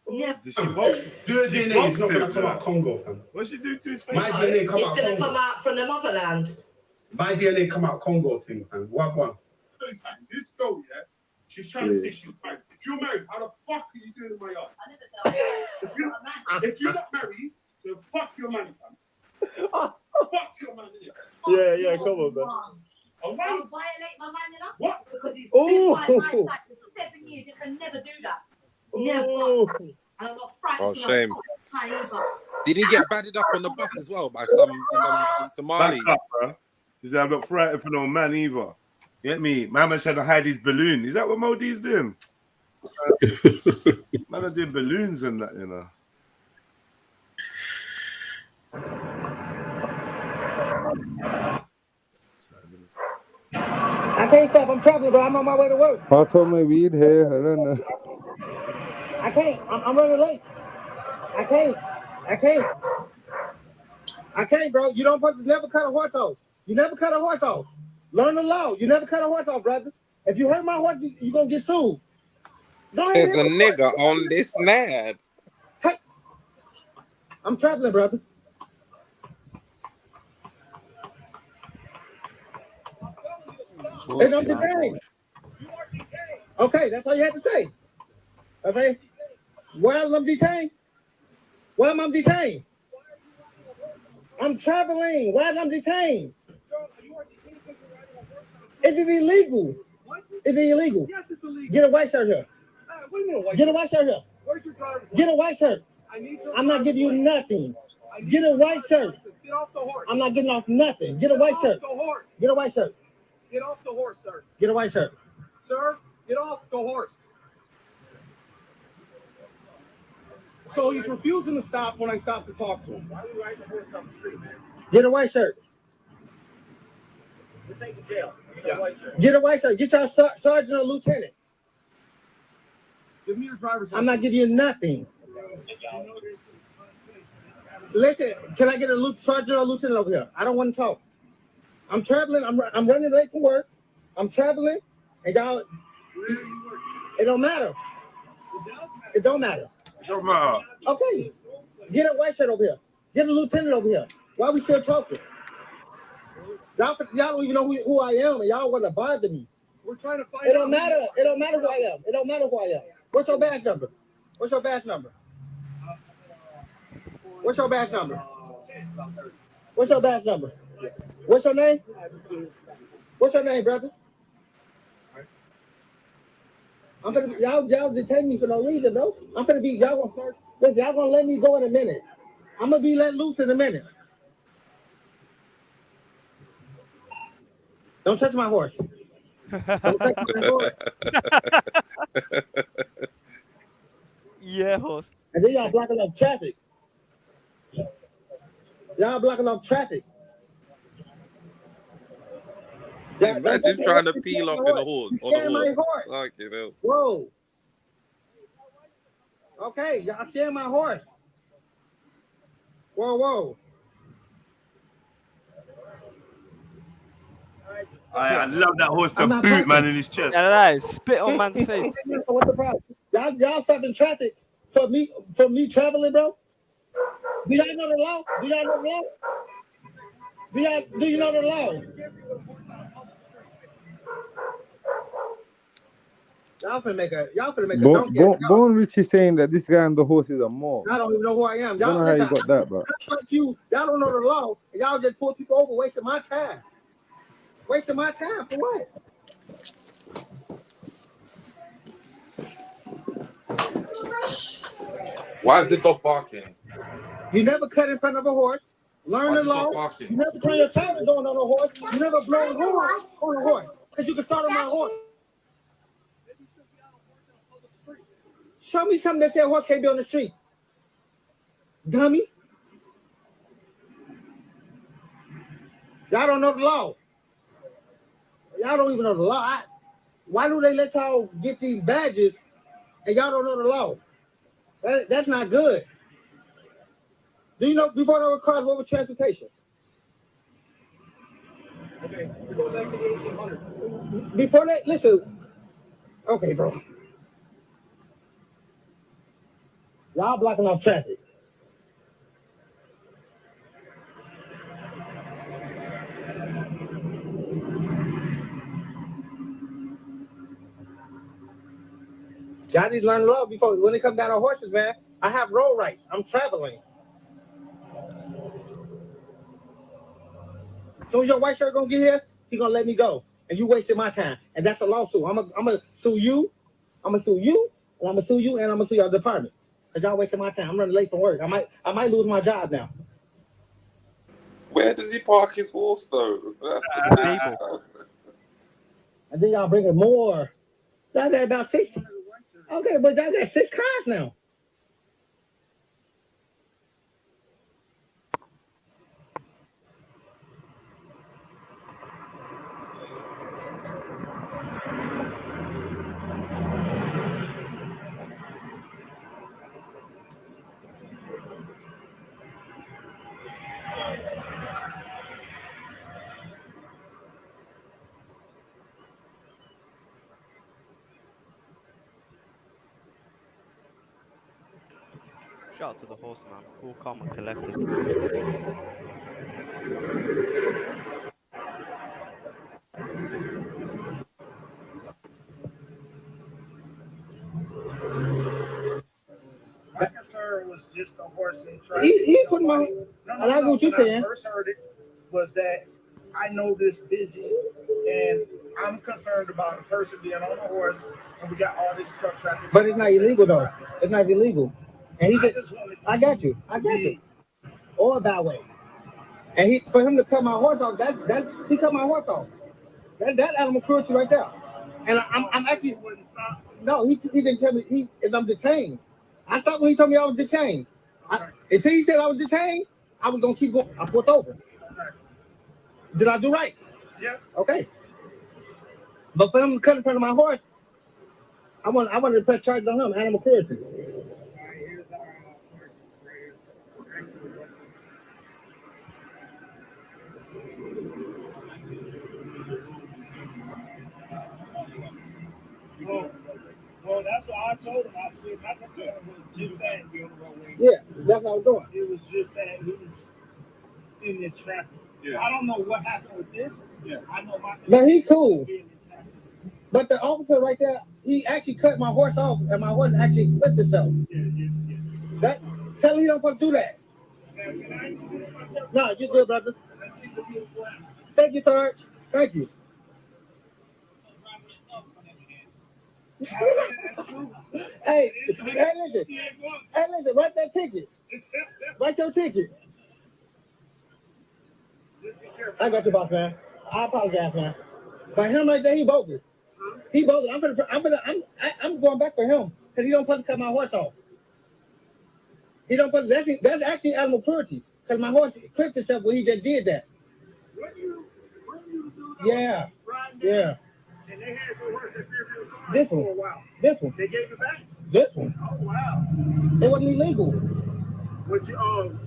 Yeah. Did she box? Do a DNA. It's not gonna come out Congo, fam. What she do to his face? My DNA come out It's gonna Congo. come out from the motherland. My DNA come out Congo thing, fam. One. So this girl, yeah, she's trying to say she's married. If you're married, how the fuck are you doing in my yard? I never said If you're not married, then fuck your man, fam. Fuck your man, innit? Yeah, come on, man. Oh, Don't violate my man enough? What? Because he's been by my side for 7 years. You can never do that. Never. And I'm not frightened. Oh, shame. Did he get batted up on the bus as well by some Somalis? Back up, bro. She said, I'm not frightened for no man either. You get me? My man trying to hide his balloon. Is that what Modi's doing? Man are doing balloons and that, you know. I can't stop. I'm traveling, but I'm on my way to work. I got my weed here. I don't know. I can't. I'm running late. I can't, bro. You don't never cut a horse off. You never cut a horse off. Learn the law. You never cut a horse off, brother. If you hurt my horse, you're going to get sued. There's a nigga on this nad. Hey, I'm traveling, brother. And I'm detained. Okay, that's all you had to say. Okay. Why am I detained? Why am I detained? I'm traveling. Why am I detained? Is it illegal? Is it illegal? Yes, it's illegal. Get a white shirt here. What do you mean a white Get a shirt? white shirt here. Where's your driver's license? Get a white shirt. I need your I'm not giving you driver's nothing. license. Get a white shirt. Get off the horse. I'm not getting off nothing. Get a white shirt. Get off the horse. Get a white shirt. Get off the horse, sir. Get a white shirt. Sir, get off the horse. So he's refusing to stop when I stop to talk to him. Why are you riding the horse down the street, man? Get a white shirt. This ain't the jail. Get a white shirt. Get a white shirt. Get your sergeant or lieutenant. Give me your driver's license. I'm not giving you nothing. Listen, can I get a sergeant or lieutenant over here? I don't want to talk. I'm traveling. I'm running late from work. I'm traveling, and y'all. It don't matter. It don't matter. It don't matter. Okay. Get a white shirt over here. Get a lieutenant over here. Why are we still talking? Y'all don't even know who I am, and y'all want to bother me. We're trying to find. It don't matter. It don't matter who I am. It don't matter who I am. What's your badge number? What's your badge number? What's your badge number? What's your badge number? What's your name? What's your name, brother? I'm gonna y'all detain me for no reason, bro. I'm gonna be y'all gonna start. Listen, y'all gonna let me go in a minute. I'm gonna be let loose in a minute. Don't touch my horse. Don't touch my horse. Yeah, horse. And then y'all blocking up traffic. Y'all blocking up traffic. Imagine trying to peel off in a horse on a horse. horse. Like, you know. Whoa. Okay, y'all scaring my horse. Whoa, whoa. I love that horse to boot, man, in his chest. Yeah, spit on man's face. What's the problem? Y'all stopping traffic for me traveling, bro? Do y'all know the law? Do y'all know the law? Do you know the law? Y'all finna make a donkey. Born Rich is saying that this guy and the horse is a mob. I don't even know who I am. I don't know how you got that, bro. Y'all don't know the law, and y'all just pull people over, wasting my time. Wasting my time for what? Why is the dog barking? You never cut in front of a horse. Learn the law. You never turn your tires on a horse. You never blow a horn on a horse. Because you can start on my horse. Show me something that said horse can't be on the street. Dummy. Y'all don't know the law. Y'all don't even know the law. Why do they let y'all get these badges and y'all don't know the law? That's not good. Do you know before there was cars, what was transportation? Okay, we're going back to the 1800s. Before that, listen. Okay, bro. Y'all blocking off traffic. Y'all need to learn the law before when it comes down to horses, man. I have road rights. I'm traveling. So your white shirt gonna get here, he gonna let me go. And you wasted my time. And that's a lawsuit. I'm gonna sue you. I'm gonna sue you, and I'm gonna sue you, and I'm gonna sue your department. Because y'all wasting my time. I'm running late from work. I might lose my job now. Where does he park his horse though? That's the thing. And then y'all bringing more. Y'all got about 60. Okay, but y'all got 6 cars now. Shout out to the horse, man. Cool, calm, and collected. My concern was just the horse and traffic. He couldn't mind. No, I know what you're saying. When I first heard it was that I know this busy, and I'm concerned about a person being on a horse, and we got all this truck traffic. But it's not illegal though. It's not illegal. And he I got you. Or that way. And for him to cut my horse off, he cut my horse off. That animal cruelty right there. And I'm actually no, he didn't tell me I'm detained. I thought when he told me I was detained. Until he said I was detained, I was gonna keep going. I pulled over. Did I do right? Yeah. Okay. But for him to cut in front of my horse, I wanted to press charges on him, animal cruelty. Well, that's what I told him. I said my concern was just that he on the roadway. Yeah, that's what I was doing. It was just that he was in the traffic. Yeah. I don't know what happened with this. Yeah. I know my. No, he's cool. But the officer right there, he actually cut my horse off, and my horse actually flipped itself. That tell him you don't supposed to do that. No, you good, brother. Thank you, Sarge. Thank you. Hey, listen. Hey, listen, write that ticket. Write your ticket. I got you, boss, man. I apologize, man. But him right there, he bogus. He bogus. I'm going back for him because he don't supposed to cut my horse off. He don't put that's actually animal cruelty because my horse clipped itself when he just did that. When you do that, yeah, yeah. And they had your horse at Fairfield Farm this one for a while. This one. They gave it back. This one. Oh wow. It wasn't illegal. What you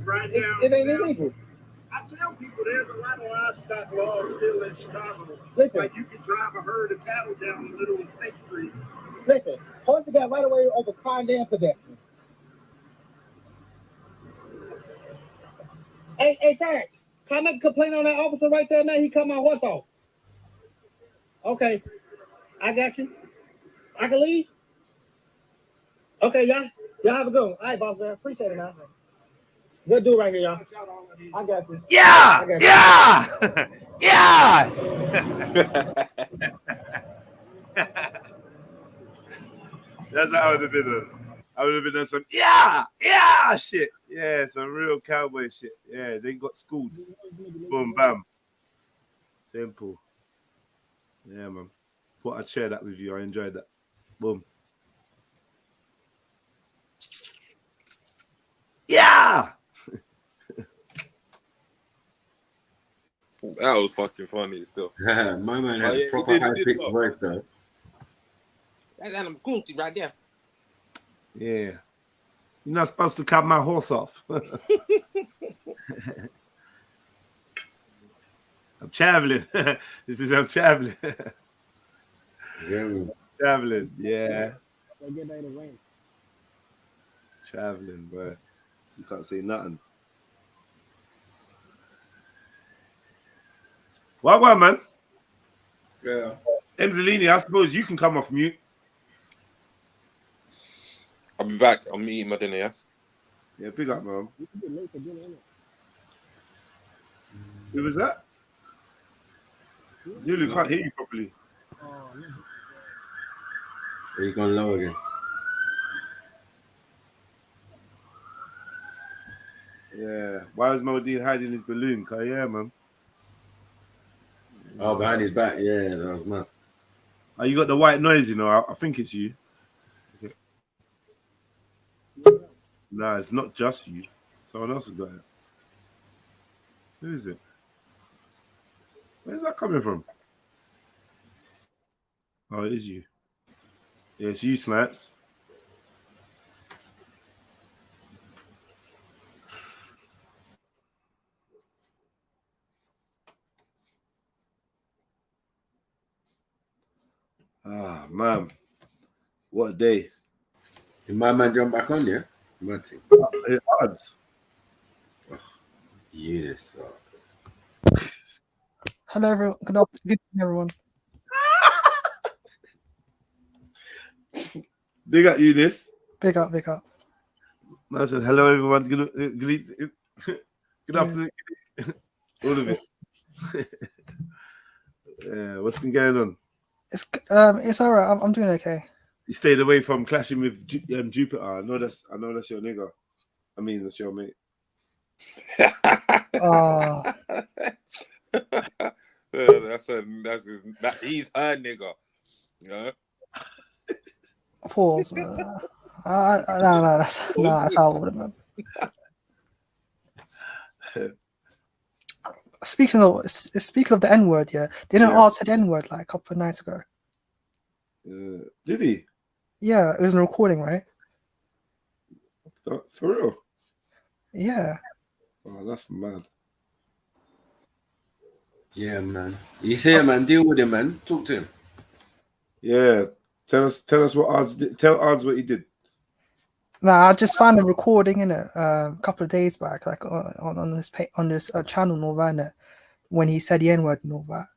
right now? It ain't illegal. I tell people there's a lot of livestock laws still in Chicago. Listen, like you can drive a herd of cattle down the middle of State Street. Listen, horses got right away over condemned pedestrians. Hey, Sarge, can I make a complaint on that officer right there, man? He cut my horse off. Okay, I got you. I can leave? Okay, y'all have a good one. All right, boss, man. Appreciate it, man. Good dude right here, y'all. I got you. Yeah! I got you. Yeah! That's how I would have been on. I would have been on some shit. Yeah, some real cowboy shit. Yeah, they got schooled. Boom, bam. Simple. Yeah, man. Thought I'd share that with you. I enjoyed that. Boom. Yeah! That was fucking funny still. My man had a proper high-pitched voice though. That's animal cruelty right there. Yeah. You're not supposed to cut my horse off. I'm traveling. I'm traveling. Traveling, yeah. Traveling, but you can't say nothing. Well, man. Yeah. Emzalini, I suppose you can come off mute. I'll be back. I'm eating my dinner, yeah? Yeah, big up, man. Who was that? Zulu can't hear you properly. He's gone low again. Yeah. Why was Modine hiding his balloon? Yeah, man. Oh, behind his back. Yeah, that was mad. Oh, you got the white noise, you know. I think it's you. Okay. No, it's not just you. Someone else has got it. Who is it? Where's that coming from? Oh, it is you. Yeah, it's you, Snaps. Ah, man. What a day. Did my man jump back on, yeah? Martin. It odds. Oh, yes. Hello, everyone. Good evening, everyone. Big up, Eunice. Big up, big up. I said, hello, everyone. Good afternoon. All of it. Yeah, what's been going on? It's all right. I'm doing okay. You stayed away from clashing with Jupiter. I know that's your nigga. I mean, that's your mate. He's her nigga. You know? Pause. No, that's how old, man. Speaking of the N word, yeah, didn't Art said N word like a couple of nights ago? Did he? Yeah, it was a recording, right? For real? Yeah. Oh, that's mad. Yeah, man. He's here, man. Deal with him, man. Talk to him. Yeah. Tell us what Ards did. Tell Ards what he did. Nah, I just found a recording in it a couple of days back, like on this channel and all that, innit? When he said the N word and all that.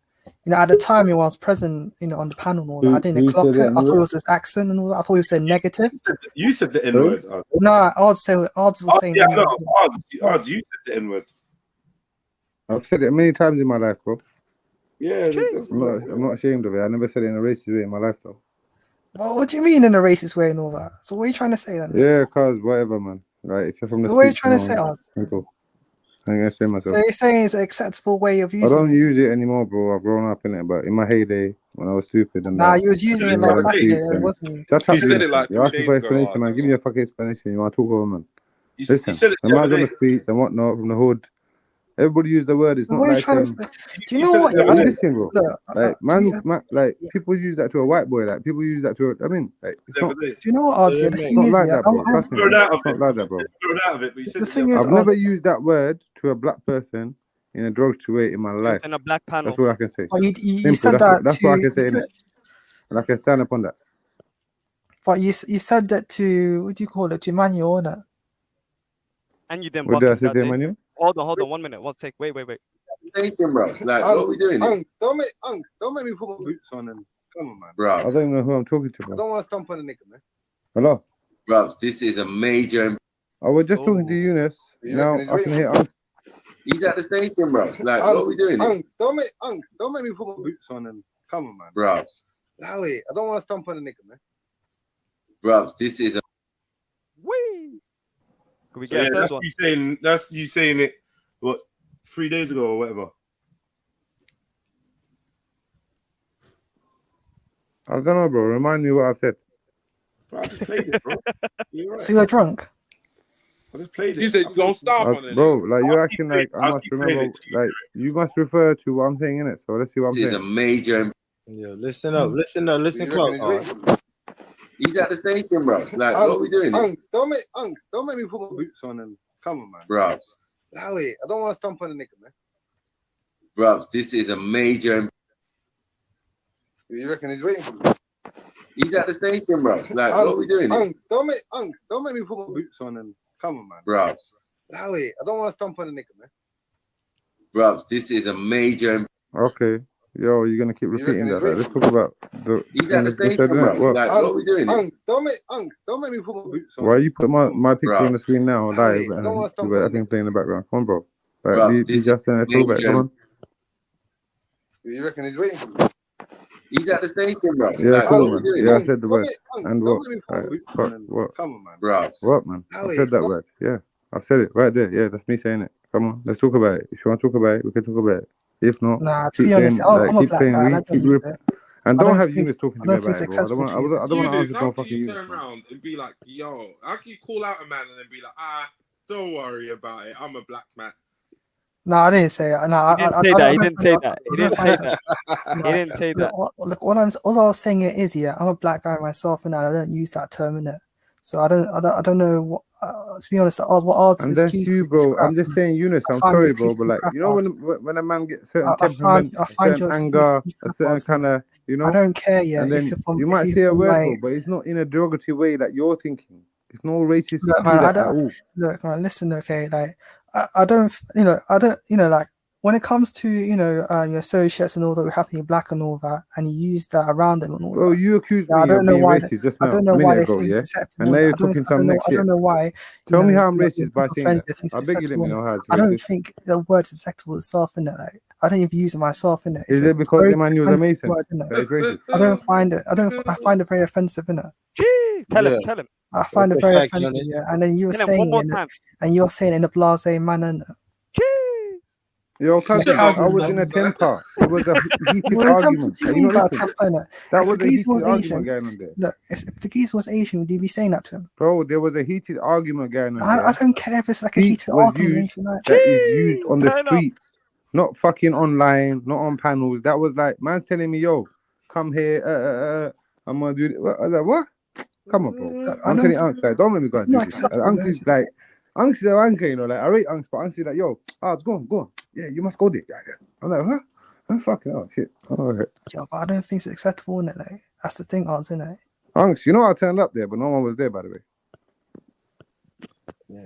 You know, at the time when I was present, you know, on the panel and all that, I didn't clock it. I thought it was his accent and all that. I thought he was saying negative. You said the N-word. No, Odds was saying. Yeah, no, Odds, you said the N-word. I've said it many times in my life, bro. Yeah, I'm not ashamed of it. I never said it in a racist way in my life, though. Well, what do you mean in a racist way and all that? So what are you trying to say then? Yeah, cause whatever, man. Like, if you're from the So what are you streets, trying to say, Odds? Simple. I'm gonna say myself. So you're saying it's an acceptable way of I using don't it? use it anymore, bro. I've grown up in it, but in my heyday, when I was stupid and Nah, that, you was using it like Saturday, wasn't you? Shut up, You said it like you're 3 asking days for ago. explanation, man. Give me a fucking explanation. You want to talk over, man? You Listen, said it the the man's other on the day. streets and whatnot from the hood. Everybody use the word. It's So not what are you like trying to say? Do you know what? Yeah, I don't, listen, bro. look, Like do like people use that to a white boy. Like people use that to. I mean, like it's not. you know what, Odds? Yeah, the It's thing not is, like yeah, that, bro. Trust me. Thrown out of It's not like that, bro. Thrown out of it, but you said the it thing the is, other I've never Odds, used that word to a black person in a derogatory way in my life. In a black panel. That's all I can say. you Simple. said That's that that's to. what I can say in it, and I can stand up on that. But you said that to, what do you call it? To Emmanuel, innit? And you didn't What block did I him say that there, day. Manuel? Hold on, 1 minute. One take. Wait. Station, bro. Like, what are we doing? Don't make me put my boots on and come on, man. Bro, I don't even know who I'm talking to, I bro. don't want to stomp on a nigga, man. Hello. bro, this is a major. I was just talking to Eunice. You Now reckon he's I can waiting? hear. He's at the station, bro. Like, what are we doing? Don't make me put my boots on and come on, man. Bro, Now wait, I don't want to stomp on a nigga, man. bro, this is a. Wee. Can we So get yeah, a third one? that's you saying it. What 3 days ago or whatever? I don't know, bro. Remind me what I've said. Bro, I just played it, bro. You're right. So you're drunk? I just played it. You said you gonna stop on it, Bro, like you're acting playing- like I I'll must keep playing remember. it to you. Like you must refer to what I'm saying in it. So let's see what I'm This is a saying. major. Yeah, listen up, listen You close. reckon he's waiting? He's at the station, bro. Like, what are we doing? Don't make me put my boots on and come on, man. Bro, Now wait, I don't want to stomp on a nigga, man. bro, this is a major. You reckon he's waiting for me? He's at the station, bro. Like, what are we doing? Don't make me put my boots on and come on, man. Bro, Now wait, I don't want to stomp on a nigga, man. bro, this is a major. Okay. Yo, you're gonna keep repeating that. Like, let's talk about the. He's at the station, bro. What? Like, what are we doing? Don't make me put my boots on. Why you put my picture Bro. on the screen now live? I don't And wanna stomp I on can play in the background. Come on, bro. Like, Bro, you this just saying talk about it. Come on. You reckon he's waiting for me? He's at the station, bro. Yeah, Like, cool, what are we man. doing? Yeah, I said the word. And what? Don't make me put my Right, boots on and what? come on, man. Bro, What, man? Now I wait, said that word. Yeah, I've said it right there. Yeah, that's me saying it. Come on, let's talk about it. If you want to talk about it, we can talk about it. If not, Nah, to keep be honest, saying, I'm a keep black saying, guy. And I don't use it. and I don't don't have think- Eunice talking I to me don't think about it's it, bro. I acceptable don't to use it. want to Eunice, answer how no can fucking you Eunice. turn around and be like, yo, how can you call out a man and then be like, don't worry about it, I'm a black man. No, I didn't say it. No, He didn't say that. He didn't say that. He didn't say that. Look, all I was saying is, yeah, I'm a black guy myself, and I don't use that term in it. So I don't know what. To be honest, what odds And is that's excuse you, is bro. crap. I'm just saying, Eunice. I I'm find sorry, your bro, excuse but to be like, crap, you know, odds. when a man gets certain I find certain your excuse anger, to be a crap, certain odds, kind of, you know. I don't care, yeah. And If then you're from, you if might you're say a from word, like, bro, but it's not in a derogatory way that you're thinking. It's no racist look, to do man, that at all. look, man, listen, okay, like I don't, like when it comes to your associates and all that, happening black and all that, and you use that around them and all Bro, that. you accused Yeah, I me don't of know being why. racist just I now, don't a know why minute they ago, think yeah? it's acceptable. And now you're I don't talking some know. next I shit. don't know why. Tell me how I'm you're racist by saying friends that. that thinks I it's beg you, let me acceptable. know how it's I don't racist. think the word is acceptable itself in it. Like, I don't even use it myself in it. Is it because Emmanuel's a Mason Word, innit? that is racist? I don't find it. I find it very offensive, innit? Jeez, tell him. I find it What's the very fact, offensive, Eunice? yeah. And then you were Tell him one saying more it, time. and you're saying it in a blasé manner. innit? Yo, cousin, I was in a temper. It was a heated What argument. do you Are you mean not by listening? temper, innit? That If was the a geese heated was argument Asian, going on there. look, if the geese was Asian, would you be saying that to him? Bro, there was a heated argument going on I there. don't care if it's like a Speech heated was argument. used Anything like that is used on the turn up. streets, not fucking online, not on panels. That was like, man's telling me, yo, come here, I'm gonna do it. I was like, what? Come on, bro. I'm telling Unc, like, don't make me go It's and do not this. acceptable. Unc is like, Unc's the anchor, you know, like, I rate Unc, but Unc's like, yo, go on. Yeah, you must go there. I'm like, huh? I'm fucking, oh, shit. All right. Yeah, but I don't think it's acceptable, innit? Like, that's the thing, odds, innit? Unc, you know I turned up there, but no one was there, by the way. Yeah.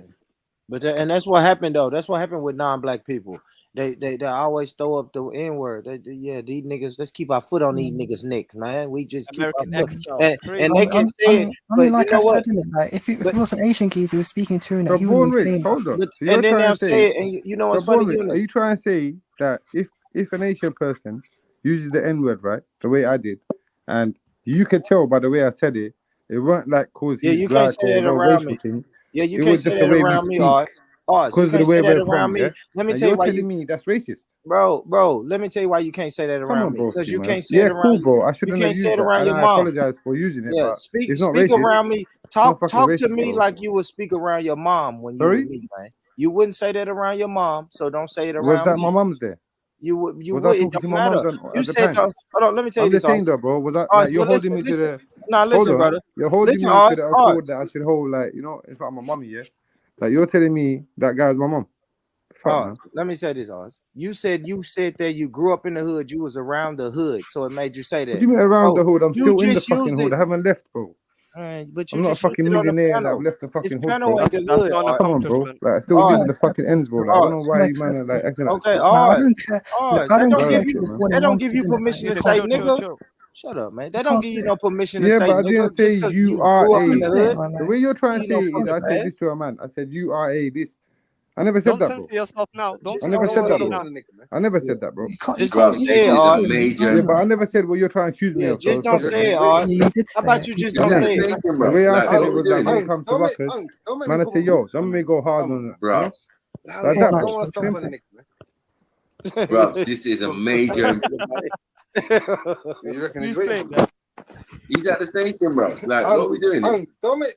But and that's what happened though. That's what happened with non-black people. They always throw up the N word. Yeah, these niggas. Let's keep our foot on these niggas' neck, man. We just keep American our foot, exile. and they can say it, but like you know I what? said, innit? Like if it was an Asian geese he was speaking to, innit, So he wouldn't Born be Rich, saying that. hold on. But, So you're and then trying they'll to say say, it, and you know so what's Born funny? Rich, are you trying to say that if an Asian person uses the N word, right, the way I did, and you could tell by the way I said it, it weren't like cause Yeah, he's you can't black say or that no around racial me. thing. Yeah, you It can't was say just the that way we around me, speak, Oz. because You of the can't way say that we're around from. me. Yeah, Let me and tell you you're why telling you, me that's racist. bro. Let me tell you why you can't say that Come around on, me. Because broski, you man. can't say it Yeah, cool, around. bro. I You shouldn't have can't say used it that, around and your I mom. apologize for using it, Yeah, but speak it's not speak racist. around me. It's not Talk fucking to racist, me bro. like you would speak around your mom when you with Sorry? me, man. You wouldn't say that around your mom, so don't say it Was around that my me. mum's there? You would. Was I It talking to don't my matter. mum You at the said time? hold on. Let me tell you I'm this, just saying though, bro. Was I Oz, like you're well, holding listen, me to the? Nah, Hold listen, on, brother. you're holding Listen, me to Oz, the accord that I should hold, like in front of my mummy, yeah. Like you're telling me that guy's my mum. Fuck, man. Let me say this, Oz. You said that you grew up in the hood. You was around the hood, so it made you say What that. do you mean around the hood? I'm You still in the just used fucking hood. it. I haven't left, bro. But you I'm not a just used fucking it on the millionaire that piano. left the This fucking hood, piano bro. ain't the That's hood. not an Come on, bro. accomplishment. Like I still Oz, using the fucking ends, bro. Like I don't know why you man are like acting like. Okay, No, I don't care. Look, I They don't don't care give if you. you're born They in don't give Romford, you innit? permission to You say can't say nigga. it. Shut up, man. You They don't can't give say you it. no permission to Yeah, say but I nigga didn't say just because you you are grew up a. in the hood. Man, The way you're trying to You know, say it is, pussy, I said man. this to a man. I said you are a this. I never said Don't that, bro. censor yourself now. Don't I censor never said yourself that, now. bro. I never said that, bro. You can't. Just You don't can't. You say it, can't This is say a Oz. it. major. Yeah, but I never said what you're trying to accuse me Yeah, of. just So don't stop it, say man. it, Oz. Yeah, you did How say about it. you You just said Is don't that it. a say it? station, The bro? way I Like, said what it are we was that doing when here? it comes to Ruckers, Don't make man, me I put say, my yo, boots don't on, make me man. go hard Come on, on man. it, you know? Bro, Like Yeah, that, I Fortnite's don't bro. want to still trying stomp to on say the it. nigga, man. bro, this is a major. You reckon he's Who's waiting playing for me? that? He's at the station, bro. Like, what are we doing here? Don't make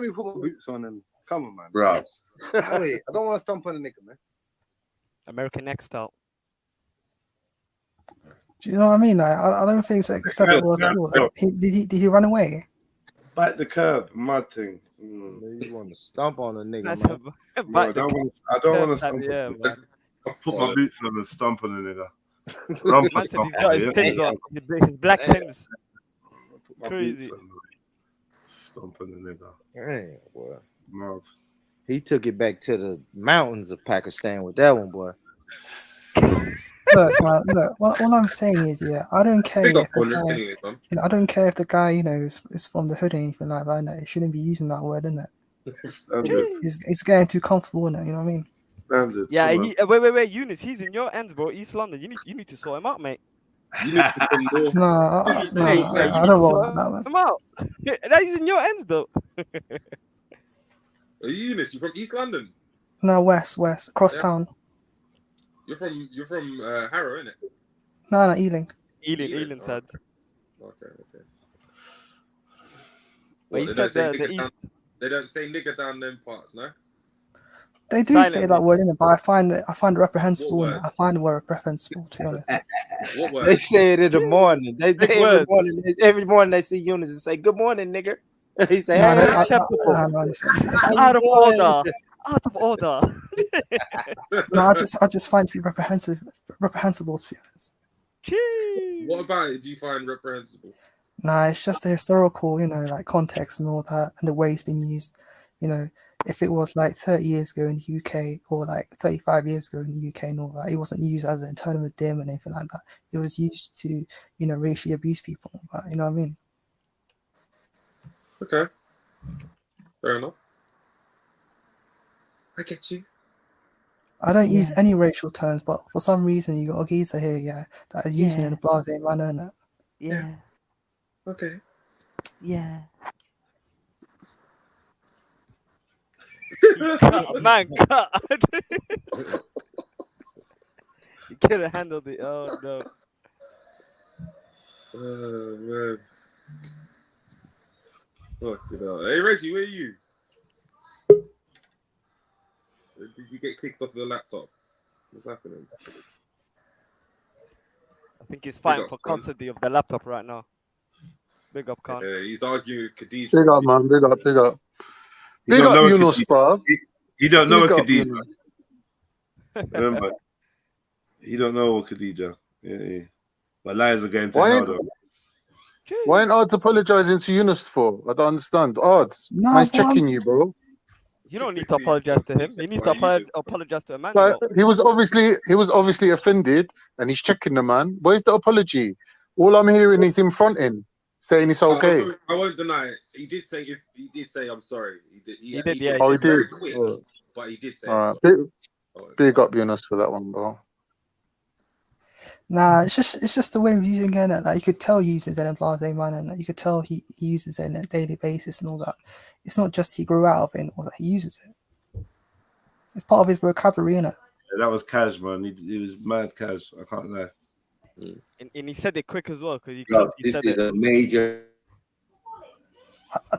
me put my boots on and come on, man. Bro, Wait, I don't want to stomp on the nigga, man. American exile. Do you know what I mean? Like, I don't think it's acceptable at all. Like, did he run away? Bite the curb, mud thing. You want to stomp on a nigga, That's man. No, I don't want to stomp Yeah, on man. I put my boots on and stomp on a nigga. Rumper Man said stomp he's got his on Timbs on. His black Timbs. Put my Crazy. boots on. Stomp on a nigga. Damn, boy. Mouth. He took it back to the mountains of Pakistan with that one, boy. Look, man, look. All I'm saying is, yeah, I don't care Big if up the on this guy, anyway, man. I don't care if the guy, is from the hood or anything like that. No, he shouldn't be using that word, innit? It's getting too comfortable, innit? You know what I mean? Standard. Yeah, wait, Eunice, he's in your ends, bro. East London. You need to sort him out, mate. You need to send more. No, I don't roll like that, man. Him out. That he's in your ends, though. Are you Eunice? You from East London? No, west, across Yeah. town. You're from Harrow, innit? No, Ealing. Ealing said. Okay. But What, he they don't said say the nigger East. down, they don't say nigger down them parts, no? They do say that word, innit? But I find it reprehensible, innit? I find the word reprehensible, to be honest. What word? They say it in the morning. Big Every morning they see Eunice and say, "Good morning, nigga." He say, No, "Hey, it's out of order. Out of order. No, I just find it to be reprehensible, to be honest. What about it do you find reprehensible? Nah, it's just the historical, like context and all that, and the way it's been used. If it was like 30 years ago in the UK or like 35 years ago in the UK and all that, it wasn't used as an internal dim and anything like that. It was used to, racially abuse people. But you know what I mean? Okay. Fair enough. I get you. I don't use any racial terms, but for some reason you got a geezer here, that is using it in a blasé manner. Innit? Yeah. Okay. Yeah. Man, cut. You could have handled it. Oh no. Oh man. Fuck it up. Hey Reggie, where are you? Did you get kicked off the laptop? What's happening? I think he's fighting up, for son. custody of the laptop right now. Big up, Khan. He's arguing with Khadija. Big up, man. Big up. You Big don't up, know a Yunus, Khadija. bro. You don't know a Big up, Khadija. Yunus. Remember, you don't know a Khadija. Yeah. But liars are going to Why hell, ain't, though. why ain't Art apologizing to Yunus for? I don't understand. Art, No, man's but I'm checking you, bro. You don't need to apologize to him. He needs to apologize to Like, Emmanuel. he was obviously offended, and he's checking the man. Where's the apology? All I'm hearing is him fronting, saying it's okay. I won't deny it. He did say I'm sorry. He did. He did, yeah. Oh, he Very did. quick, but he did say. All right, big up Yunus for that one, bro. Nah, it's just the way of using it. Like you could tell he uses it in Blase man, and you could tell he uses it on a daily basis and all that. It's not just he grew out of it and all that. He uses it. It's part of his vocabulary, innit? Yeah, that was Kaz, man. He was mad Kaz. I can't lie. And he said it quick as well because he This said is it. a major.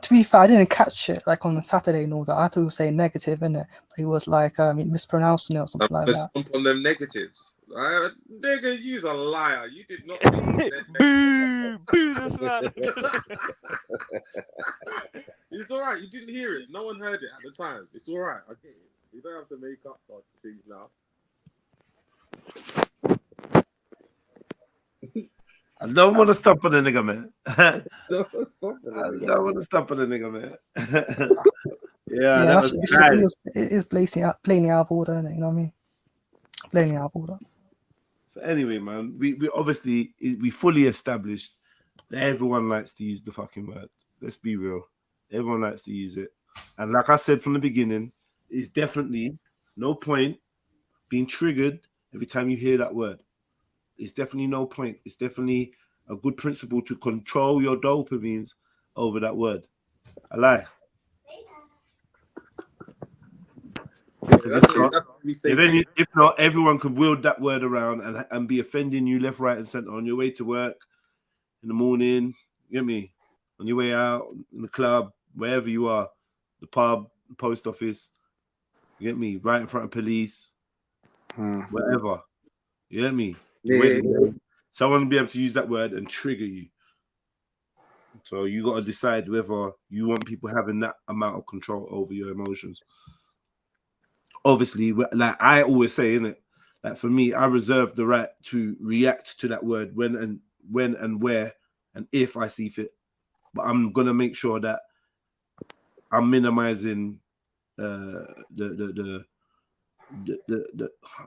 To be fair, I didn't catch it like on the Saturday and all that. I thought he was saying negative, innit? But he was like mispronouncing it or something like that. Stomp on them negatives. Nigga, you's a liar. You did not. Boo! Boo this man. It's all right. You didn't hear it. No one heard it at the time. It's all right. I get it. You don't have to make up for things now. I don't want to stop on the nigga, man. I don't want to stop on the nigga, man. Yeah, that was bad. It is blatantly out of order, innit? You know what I mean? Blatantly out of order. So anyway, man, we obviously we fully established that everyone likes to use the fucking word. Let's be real. Everyone likes to use it. And like I said from the beginning, it's definitely no point being triggered every time you hear that word. It's definitely no point. It's definitely a good principle to control your dopamines over that word. I lie. Because if not, everyone could wield that word around and be offending you left, right, and center on your way to work, in the morning, you get me? On your way out, in the club, wherever you are, the pub, the post office, you get me? Right in front of police, whatever. You get me? Someone will be able to use that word and trigger you. So you got to decide whether you want people having that amount of control over your emotions. Obviously, like I always say, innit, like for me, I reserve the right to react to that word when and where and if I see fit. But I'm gonna make sure that I'm minimizing I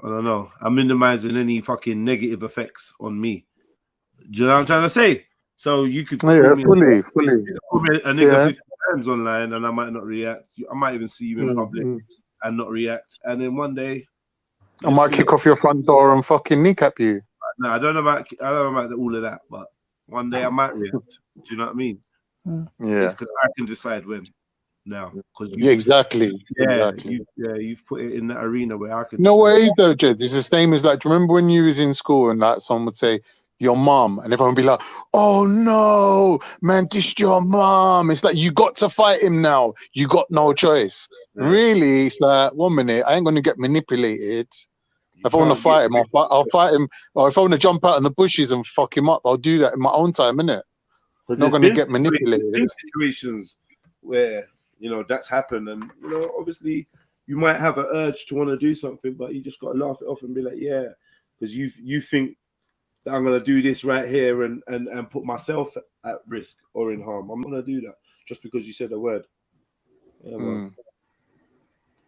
don't know. I'm minimizing any fucking negative effects on me. Do you know what I'm trying to say? So you could fully. call me a nigga 50 times online and I might not react. I might even see you in public and not react. And then one day I might kick off your front door and fucking kneecap you. No, I don't know about all of that, but one day I might react. Do you know what I mean? Yeah. Because I can decide when. Now, because exactly. You've put it in that arena where I can. No way, though, Jed. It's the same as like. Do you remember when you was in school and like someone would say your mom, and everyone would be like, "Oh no, man, this your mom." It's like you got to fight him now. You got no choice. Yeah. Really, it's like 1 minute. I ain't gonna get manipulated. If I want to fight him, I'll fight him. Or if I want to jump out in the bushes and fuck him up, I'll do that in my own time, innit? Not gonna get manipulated. Situations where. That's happened. And, obviously you might have an urge to want to do something, but you just got to laugh it off and be like, yeah, because you think that I'm going to do this right here and put myself at risk or in harm. I'm going to do that just because you said a word. Yeah,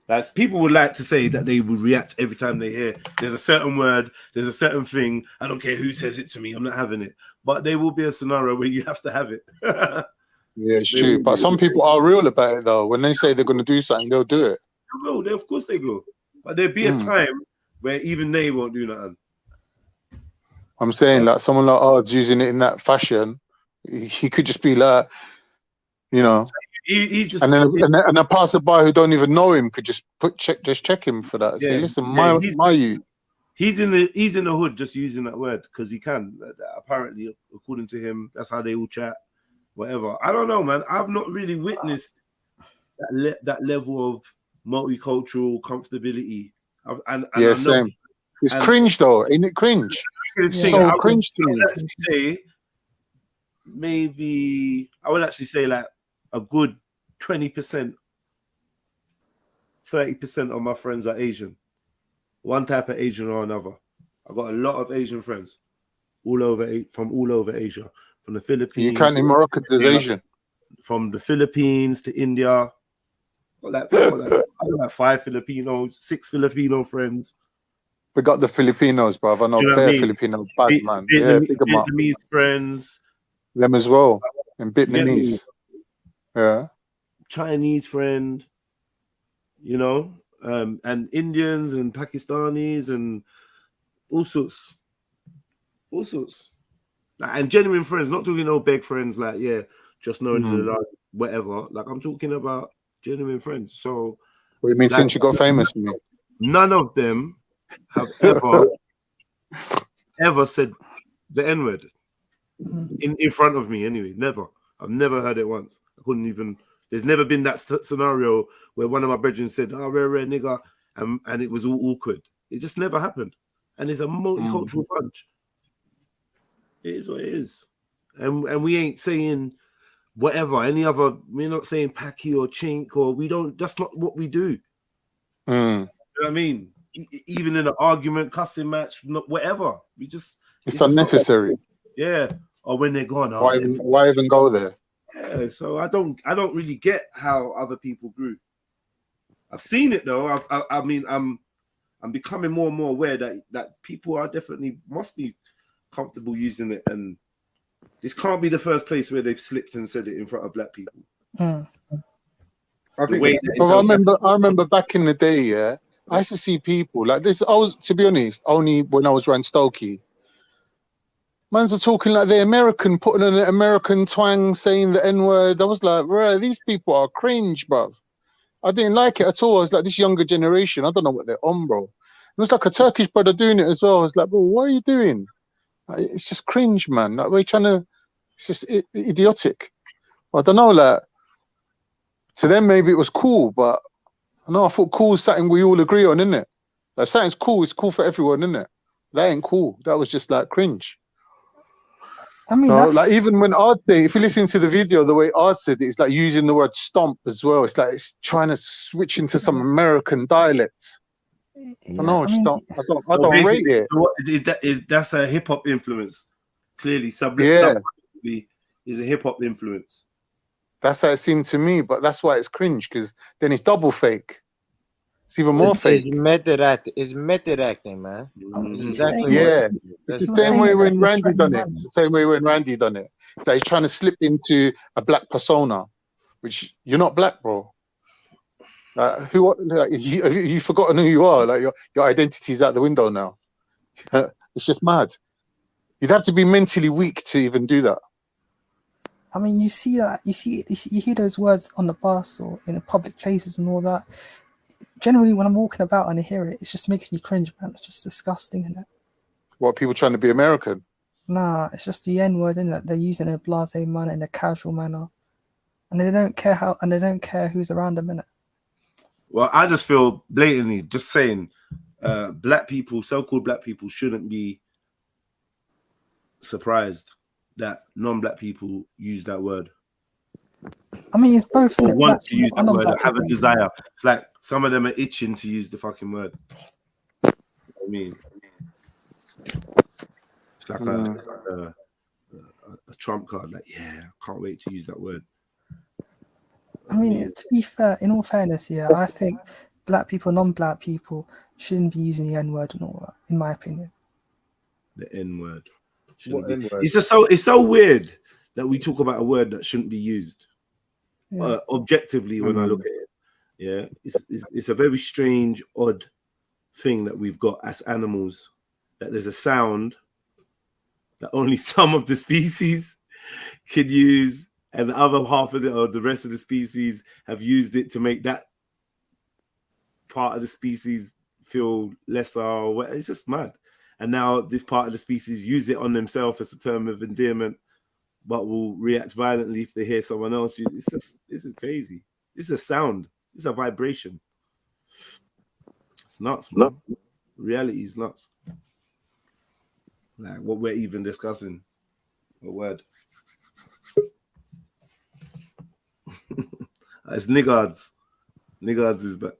That's people would like to say that they would react every time they hear there's a certain word, there's a certain thing. I don't care who says it to me. I'm not having it. But there will be a scenario where you have to have it. Yeah, it's true. But some people are real about it, though. When they say they're going to do something, they'll do it. They will. Of course they will. But there'll be a time where even they won't do nothing. I'm saying, like, someone like ours using it in that fashion, he could just be like, he's just... And a passerby who don't even know him could just check him for that. Say, listen, my you. He's in the hood just using that word because he can. Apparently, according to him, that's how they all chat. Whatever. I don't know, man. I've not really witnessed that level of multicultural comfortability. Same. It's cringe, though. Ain't it cringe? It's cringe to me. Maybe I would actually say like a good 20%, 30% of my friends are Asian. One type of Asian or another. I've got a lot of Asian friends from all over Asia. From the Philippines. You counting Moroccans as Asian? From the Philippines to India. I got like 5 Filipino, 6 Filipino friends. We got the Filipinos, bruv. I know Do you know what I bare mean? Filipino bad man. Yeah, big 'em up. Vietnamese friends. Them as well. And You get me? Vietnamese. Yeah. Chinese friend, you know, and Indians and Pakistanis and all sorts. Like, and genuine friends, not talking no beg friends, like, yeah, just knowing the last whatever. Like, I'm talking about genuine friends. So, What do you mean, like, since you got famous for me? none of them have ever said the N-word in front of me anyway. Never. I've never heard it once. I couldn't even. There's never been that scenario where one of my brethren said, "Oh, rare nigga," and it was all awkward. It just never happened. And it's a multicultural bunch. It is what it is. And we ain't saying whatever, any other, we're not saying Paki or Chink, or we don't, that's not what we do. You know what I mean? Even in an argument, cussing match, not whatever. We just It's unnecessary. Yeah. Or when they're gone, Why even go there? Yeah, so I don't really get how other people grew. I've seen it though. I mean, I'm becoming more and more aware that people are definitely must be comfortable using it, and this can't be the first place where they've slipped and said it in front of black people. I remember back in the day, yeah, I used to see people like this. I was, to be honest, only when I was around Stokey. Mans are talking like they're American, putting an American twang, saying the N-word. I was like, bro, these people are cringe, bro. I didn't like it at all. I was like, this younger generation, I don't know what they're on, bro. It was like a Turkish brother doing it as well. I was like, bro, what are you doing? Like, it's just cringe, man. Like, we're trying to, it's just idiotic. I don't know, like, to them maybe it was cool, but I know I thought cool is something we all agree on, innit? Like, something's cool, it's cool for everyone, innit? That ain't cool. That was just like cringe. I mean, So, that's like, even when Ard say, if you listen to the video, the way Ard said it, it's like using the word stomp as well. It's like it's trying to switch into some American dialect. Yeah, I know, I mean, I don't rate it. So what that's a hip hop influence. Clearly, Yeah. is a hip hop influence. That's how it seemed to me, but that's why it's cringe, because then it's double fake. It's even more fake. It's method acting. It's method acting, man. Exactly. Yeah. It's the same way when Randy done it. It's the same way when Randy done it. It's like he's trying to slip into a black persona, which you're not black, bro. You've forgotten who you are. Like your identity's out the window now. It's just mad. You'd have to be mentally weak to even do that. I mean, you see that, you hear those words on the bus or in public places and all that. Generally, when I'm walking about and I hear it, it just makes me cringe, man. It's just disgusting, isn't it? What, people trying to be American? Nah, it's just the N-word, isn't it? They're using it in a blasé manner, in a casual manner, and they don't care who's around them, innit? Well, I just feel blatantly just saying, black people, so-called black people, shouldn't be surprised that non-black people use that word. I mean, it's both. Or want to use that word, or have a desire. It's like some of them are itching to use the fucking word. You know what I mean, it's like a trump card. Like, yeah, I can't wait to use that word. I mean, to be fair, in all fairness, yeah, I think black people, non-black people shouldn't be using the N-word and all that, in my opinion. The N-word. It's just so weird that we talk about a word that shouldn't be used. Yeah. Objectively, when I look at it, yeah, it's a very strange, odd thing that we've got as animals. That there's a sound that only some of the species can use, and the other half of it, or the rest of the species, have used it to make that part of the species feel lesser. Or it's just mad. And now this part of the species use it on themselves as a term of endearment, but will react violently if they hear someone else. This is crazy. This is a sound. This is a vibration. It's nuts, man. Reality is nuts. Like what we're even discussing. What word? It's niggards. Niggards is back.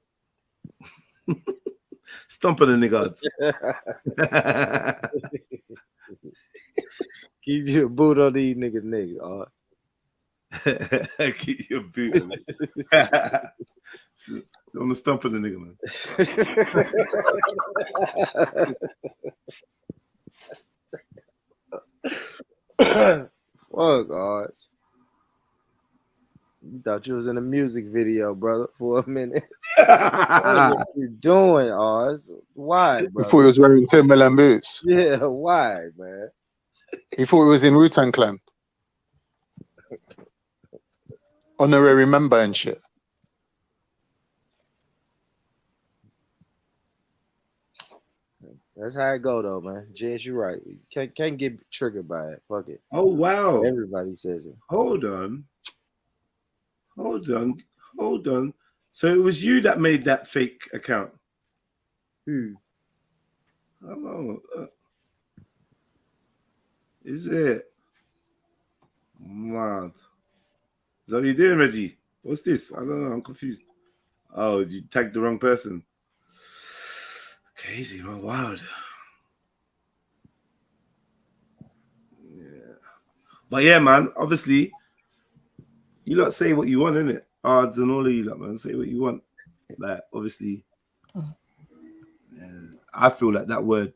Stomping the niggards. Keep your boot on these niggas. Keep your boot on it. On the stump of the nigga, man. Fuck, Oz. You thought you was in a music video, brother, for a minute. What are you doing, Oz? Why, bro? He thought he was wearing Timberland boots. Yeah, why, man? He thought he was in Wu-Tang Clan. Honorary member and shit. That's how it go, though, man. Jess, you're right. Can't get triggered by it. Fuck it. Oh, wow. Everybody says it. Hold on. So it was you that made that fake account? Who? I don't know. Is it? Mad. Is that what you're doing, Reggie? What's this? I don't know. I'm confused. Oh, you tagged the wrong person. Crazy, man. Wild. Yeah. But yeah, man, obviously, you lot say what you want, innit? Odds and all of you lot, man. Say what you want. Like, obviously, I feel like that word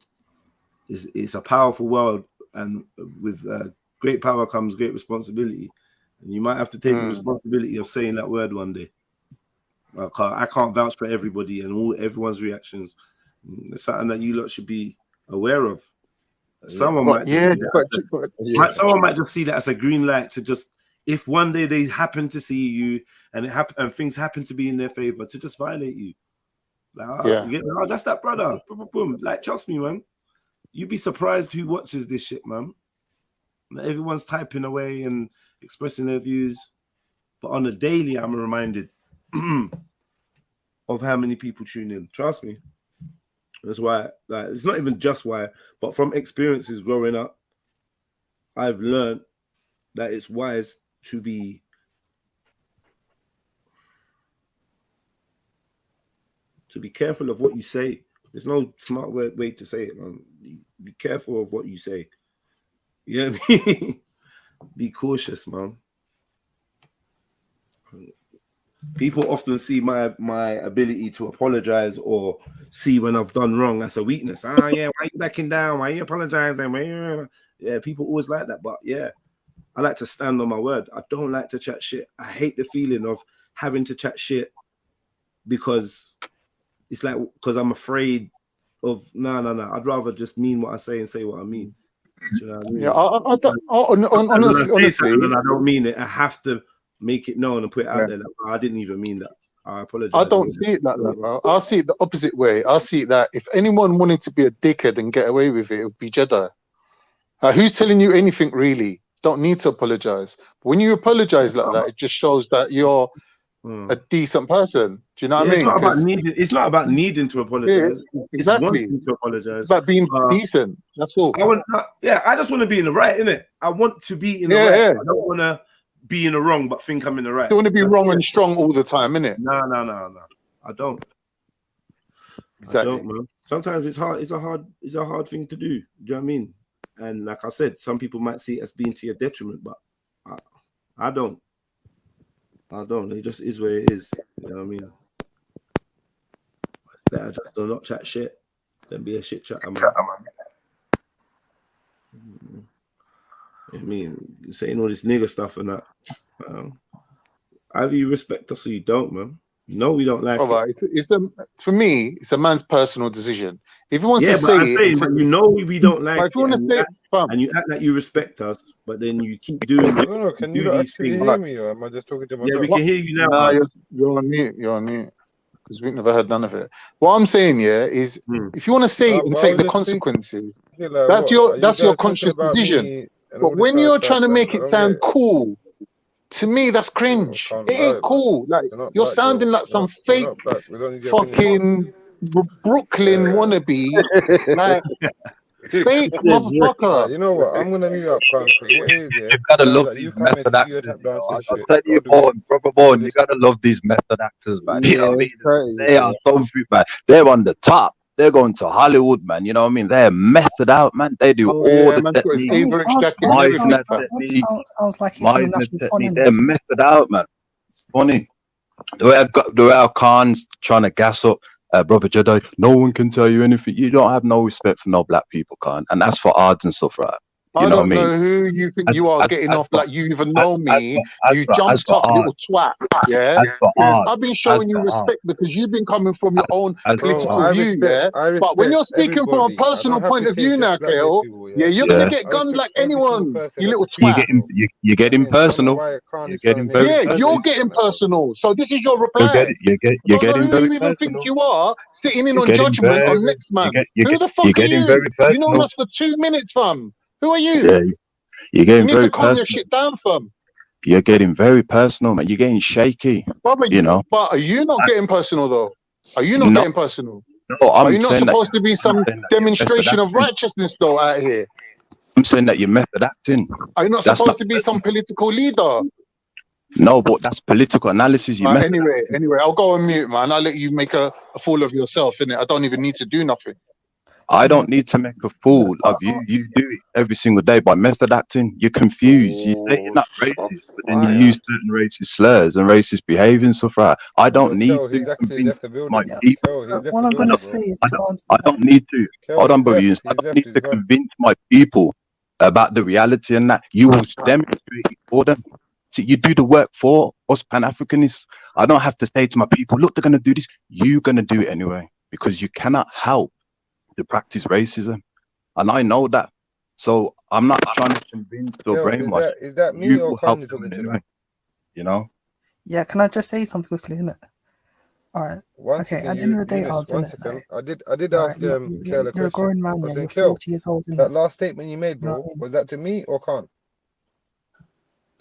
is a powerful word, and with great power comes great responsibility. And you might have to take the responsibility of saying that word one day. I can't vouch for everybody and everyone's reactions. It's something that you lot should be aware of. Someone might just see that as a green light to just, if one day they happen to see you and things happen to be in their favor, to just violate you. Like, that's that brother. Boom, boom, boom. Like, trust me, man. You'd be surprised who watches this shit, man. Like, everyone's typing away and expressing their views, but on a daily, I'm reminded of how many people tune in. Trust me. That's why, like, it's not even just why, but from experiences growing up, I've learned that it's wise to be careful of what you say. There's no smart way to say it, man. Be careful of what you say. You know what I mean? Be cautious, man. People often see my ability to apologize or see when I've done wrong as a weakness. Yeah, why are you backing down? Why are you apologizing? Yeah, people always like that. But yeah, I like to stand on my word. I don't like to chat shit. I hate the feeling of having to chat shit because it's like, because I'm afraid of, no. I'd rather just mean what I say and say what I mean. Do you know what I mean? Yeah, honestly, I don't mean it. I have to make it known and put it out there. Like, I didn't even mean that. I apologize. I don't see it like that, bro. I see it the opposite way. I see that if anyone wanted to be a dickhead and get away with it, it would be JEDI. Who's telling you anything, really? Don't need to apologize. But when you apologize like that, it just shows that you're a decent person. Do you know what I mean? It's not about needing to apologize. Yeah, It's exactly. wanting to apologize. It's about being decent. That's all. I just want to be in the right, innit? I want to be in the right. I don't want to be in the wrong, but think I'm in the right. You want to be wrong and strong all the time, innit? No. I don't. Exactly. I don't, man. Sometimes it's hard. It's a hard thing to do. Do you know what I mean? And like I said, some people might see it as being to your detriment, but I don't. It just is where it is. You know what I mean? Better just do not chat shit than be a shit chatter, man. I mean, saying all this nigger stuff and that. Either you respect us or you don't, man. You know we don't like it. For me, it's a man's personal decision. If he wants to say it, but you know we don't like if you want to say it, and you act like you respect us, but then you keep doing it. No, can you actually hear me, or am I just talking to myself? Yeah, we can hear you now. No, you're on mute. You're on mute. Because we've never heard none of it. What I'm saying, is if you want to say it and take the consequences, that's your conscious decision. But when you're trying to make it sound cool, to me, that's cringe. It ain't cool. Like, you're sounding like some fake fucking Brooklyn wannabe. Like, fake motherfucker. You know what? I'm gonna mute up, because what it is, you gotta love these method actors. I'll tell you, Brother Bone, you gotta love these method actors, man. You know what I mean? They are so free, man. They're on the top. They're going to Hollywood, man. You know what I mean? They're method out, man. They do all the techniques. Sounds like he's international fun. They're method out, man. It's funny. The way our Khan's trying to gas up brother Jedi, no one can tell you anything. You don't have no respect for no black people, Khan, and that's for odds and stuff, right? You I know what I don't mean? know who you think you are getting off like you even know me. You jumped up, little twat. Yeah, I've been showing you respect because you've been coming from your own political view. Yeah, but when you're speaking from a personal point of view now, Kale, yeah, you're gonna get gunned like anyone. You little twat. You're getting personal. You're getting very personal. You're getting personal. So this is your reply. You're getting who very you even think personal. you are sitting in You're on getting judgment very- on next man? you're Who the get- fuck you're are getting you? very You know personal. us for 2 minutes, fam. Who are you? Yeah, you're You getting need very to calm your personal. shit down, fam. You're getting very personal, man. You're getting shaky. Brother, You know. But are you not getting personal though? Are you not No. getting personal? No, Are I'm you not saying that. supposed to be some demonstration of righteousness though out here? I'm saying that you're method acting. Are you not That's supposed to be some political leader? No, but that's political analysis. You method Anyway, I'll go on mute, man. I'll let you make a fool of yourself, innit? I don't even need to do nothing. I don't need to make a fool of you. You do it every single day by method acting. You're confused. You say you're not racist, but then you use certain racist slurs and racist behavior and stuff. Right? I don't need to convince my people. What I'm going to say is I don't need to. Hold on, brother. I don't need to convince my people about the reality and that. You will demonstrate it for them. See, you do the work for us Pan-Africanists. I don't have to say to my people, look, they're going to do this. You're going to do it anyway because you cannot help to practice racism, and I know that. So I'm not trying to convince or brainwash. Is that me You or will Khan help you're them talking to? anyway. You know. Yeah, can I just say something quickly, innit? All right. Okay, at the end of the day, odds, innit? Like, I did all ask right, Kel a you're a question. grown man, I yeah. said, You're Kel, 40 years old, that innit? last statement you made, bro, was that to me or Khan?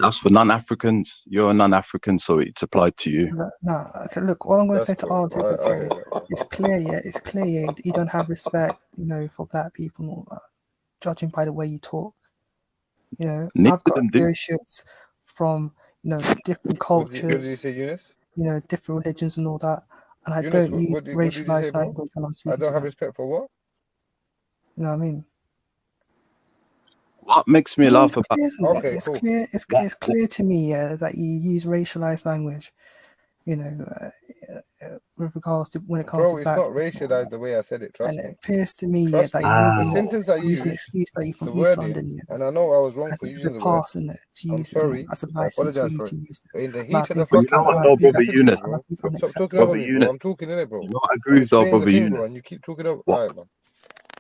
That's for non-Africans. You're a non-African, so it's applied to you. No, okay, look, all I'm going to say to odds is, okay, it's clear, yeah, you don't have respect, you know, for black people and all that, judging by the way you talk. You know, I've got associates from, you know, different cultures, What did you say, Eunice? you know, different religions and all that, and I Eunice, don't use what did you say, racialized bro? language when I'm I speaking don't to have them. respect for what? You know what I mean? What makes me laugh about? It's clear. It's clear to me, yeah, that you use racialized language. You know, with regards to when it comes Bro, to it's black not people, racialized the way I said it, trust and me. it appears to me, yeah, Trust that me. you're The using sentence I using an used, excuse that you're from the East wording, London, yeah, and I know I was wrong for as a using the word. pass in it to I'm use it sorry. as a I license for apologize you for to it. use But it. in the And I heat of the think it's, You know what, fucking though, I think brother that's Eunice? bro. Stop talking unacceptable. over me, bro. I'm talking in it, bro. You know what I I'm agree with, though, explaining the brother thing, Eunice. bro, and you keep talking over. Alright, man.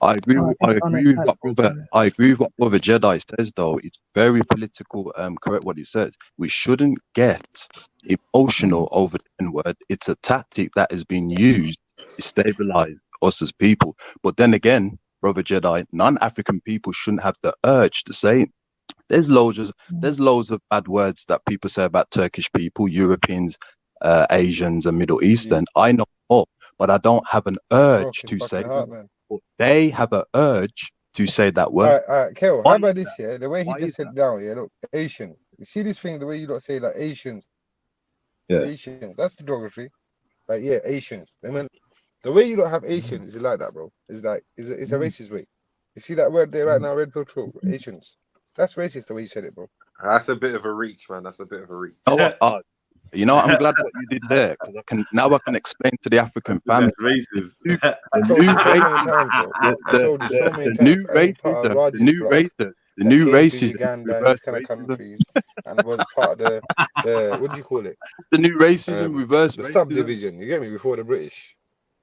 I agree. No, I With, think I it's agree with what unacceptable. brother. I agree with what brother Jedi says, though. It's very political. Correct what he says. We shouldn't get emotional over the N-word. It's a tactic that has been used to stabilize us as people. But then again, brother Jedi, non-African people shouldn't have the urge to say it. There's loads of bad words that people say about Turkish people, Europeans, Asians, and Middle Eastern. I know more, but I don't have an urge to say them. Man. But they have an urge to say that word. Alright, Kel, how about this, yeah? The way he just said now, yeah, look, Asian. You see this thing, the way you don't say like Asians. Yeah. Asians. That's the geography. Like, yeah, Asians. I mean, the way you don't have Asians is like that, bro. It's like, it's a racist way. You see that word there right now, red pill troll, Asians. That's racist the way you said it, bro. That's a bit of a reach, man. That's a bit of a reach. You know, I'm glad what you did there because I can explain to the African family. The new races, Uganda and these kind of countries, and was part of the what do you call it? The new racism, reverse the racism. subdivision. You get me? Before the British,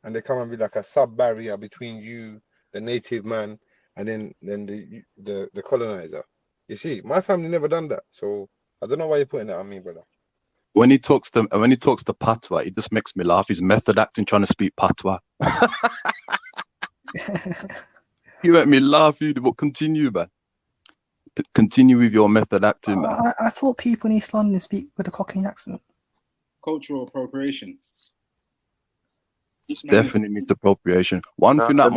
and they come and be like a sub barrier between you, the native man, and then the colonizer. You see, my family never done that, so I don't know why you're putting that on me, brother. When he talks to Patois, it just makes me laugh. He's method acting, trying to speak Patois. You make me laugh, you. But continue, man. Continue with your method acting, man. I thought people in East London speak with a Cockney accent. Cultural appropriation. It's definitely misappropriation. One thing that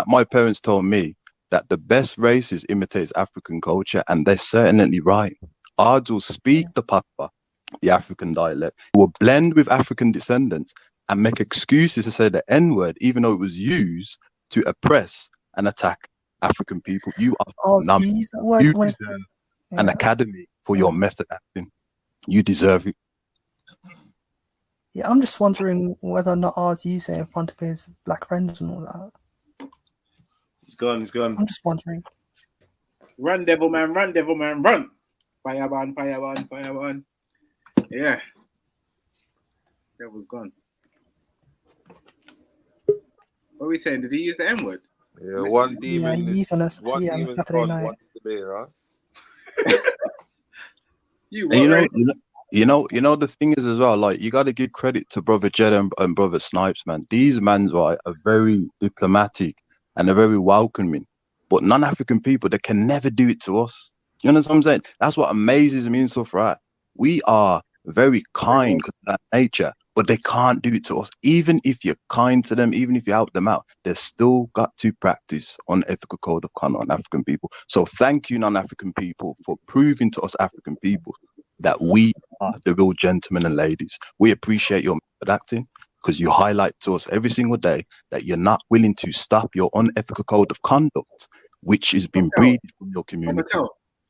my parents told me that the best races imitates African culture, and they're certainly right. Ours will speak the Patois, the African dialect, will blend with African descendants and make excuses to say the N-word, even though it was used to oppress and attack African people. You are you deserve an academy for your method acting. You deserve it. Yeah, I'm just wondering whether or not ours use it in front of his black friends and all that. He's gone. He's gone. I'm just wondering. Run, devil man, run, devil man, run. Fireborn, fireborn, fireborn. Yeah. Devil's gone. What are we saying? Did he use the N word? Yeah, one demon he's on us. one On a demon Saturday God night. wants to be, right? You know the thing is as well, like you got to give credit to brother Jed and brother Snipes, man. These mans, right, are very diplomatic and they're very welcoming. But non-African people, they can never do it to us. You know what I'm saying? That's what amazes me and stuff, right? We are very kind because of that nature, but they can't do it to us. Even if you're kind to them, even if you help them out, they've still got to practice on ethical code of conduct on African people. So thank you, non-African people, for proving to us African people that we are the real gentlemen and ladies. We appreciate your method acting because you highlight to us every single day that you're not willing to stop your unethical code of conduct, which has been breeded from your community.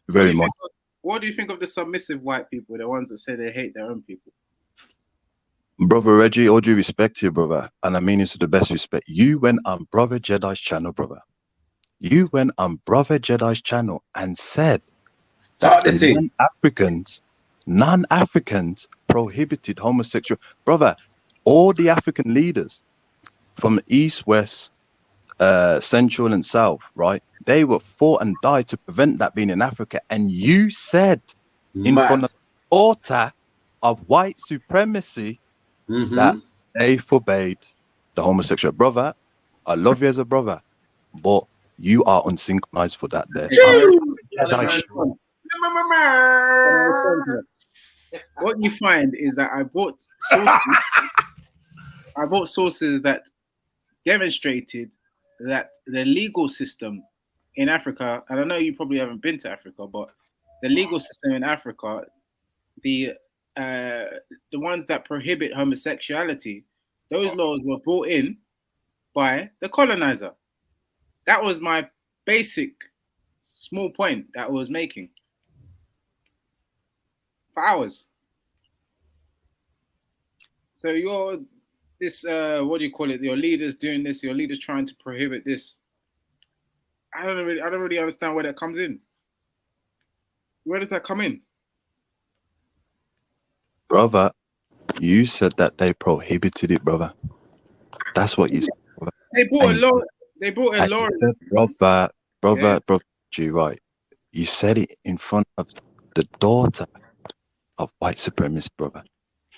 Very much. What do you think of the submissive white people, the ones that say they hate their own people? Brother Reggie, all due respect to you, brother, and I mean it to the best respect. You went on Brother Jedi's channel, brother. You went on Brother Jedi's channel and said that the non-Africans prohibited homosexual. Brother, all the African leaders from East, West, Central and South, right? They were fought and died to prevent that being in Africa. And you said in front of the altar of white supremacy that they forbade the homosexual. Brother, I love you as a brother, but you are unsynchronized for that there. What you find is that I bought sources that demonstrated that the legal system in Africa, and I know you probably haven't been to Africa, but the legal system in Africa, the ones that prohibit homosexuality, those laws were brought in by the colonizer. That was my basic small point that I was making for hours. So you're this what do you call it? Your leaders doing this, your leaders trying to prohibit this. I don't really understand where that comes in. Where does that come in? Brother, you said that they prohibited it, brother. That's what you said, brother. They brought a law. They brought a law. Brother, G, right? You said it in front of the daughter of white supremacy, brother.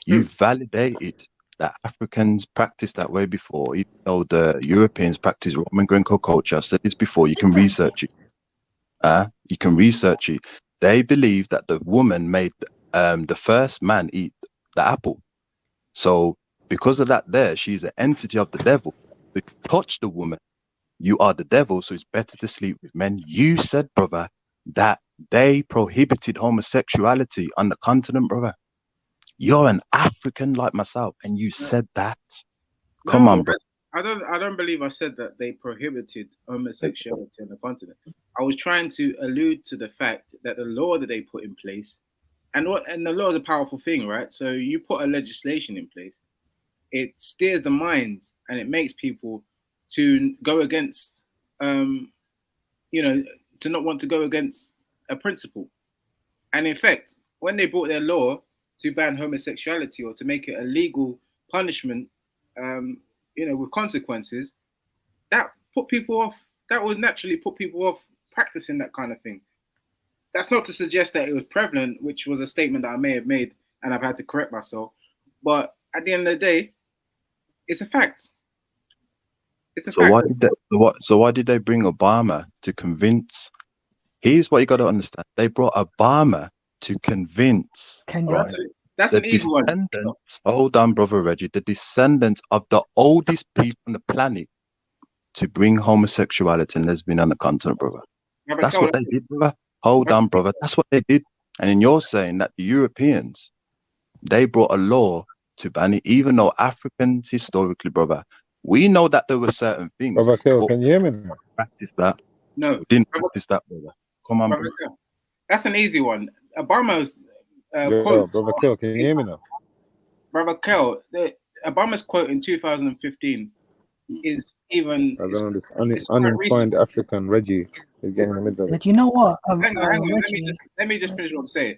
You validated that Africans practiced that way before, even though the Europeans practice Roman Greco culture. I've said this before. You can research it. You can research it. They believe that the woman made the first man eat the apple. So because of that, she's an entity of the devil. If you touch the woman, you are the devil. So it's better to sleep with men. You said, brother, that they prohibited homosexuality on the continent, brother. You're an African like myself, and you said that. Come on, bro. I don't believe I said that they prohibited homosexuality on the continent. I was trying to allude to the fact that the law that they put in place, and the law is a powerful thing, right? So you put a legislation in place, it steers the minds and it makes people to go against, to not want to go against a principle. And in fact, when they brought their law to ban homosexuality or to make it a legal punishment, with consequences, that put people off. That would naturally put people off practicing that kind of thing. That's not to suggest that it was prevalent, which was a statement that I may have made and I've had to correct myself. But at the end of the day, it's a fact. It's a fact. Why did they bring Obama to convince? Here's what you got to understand. They brought Obama to convince. That's an easy one. Hold on, brother Reggie. The descendants of the oldest people on the planet to bring homosexuality and lesbian on the continent, brother. That's what they did, brother. Hold on, brother. That's what they did. And then you're saying that the Europeans, they brought a law to ban it, even though Africans historically, brother, we know that there were certain things. Brother Kill, can you hear me now? Practice that. No. We didn't practice that, brother. Come on, brother. That's an easy one. Obama's Yo, brother Kel, can you hear me now? Brother Kel, Obama's quote in 2015 is even. I don't know, this It's quite recent. unemployed African Reggie is getting in the middle of Yeah, it. do you know what? Hang on. Reggie, Let me just finish what I'm saying.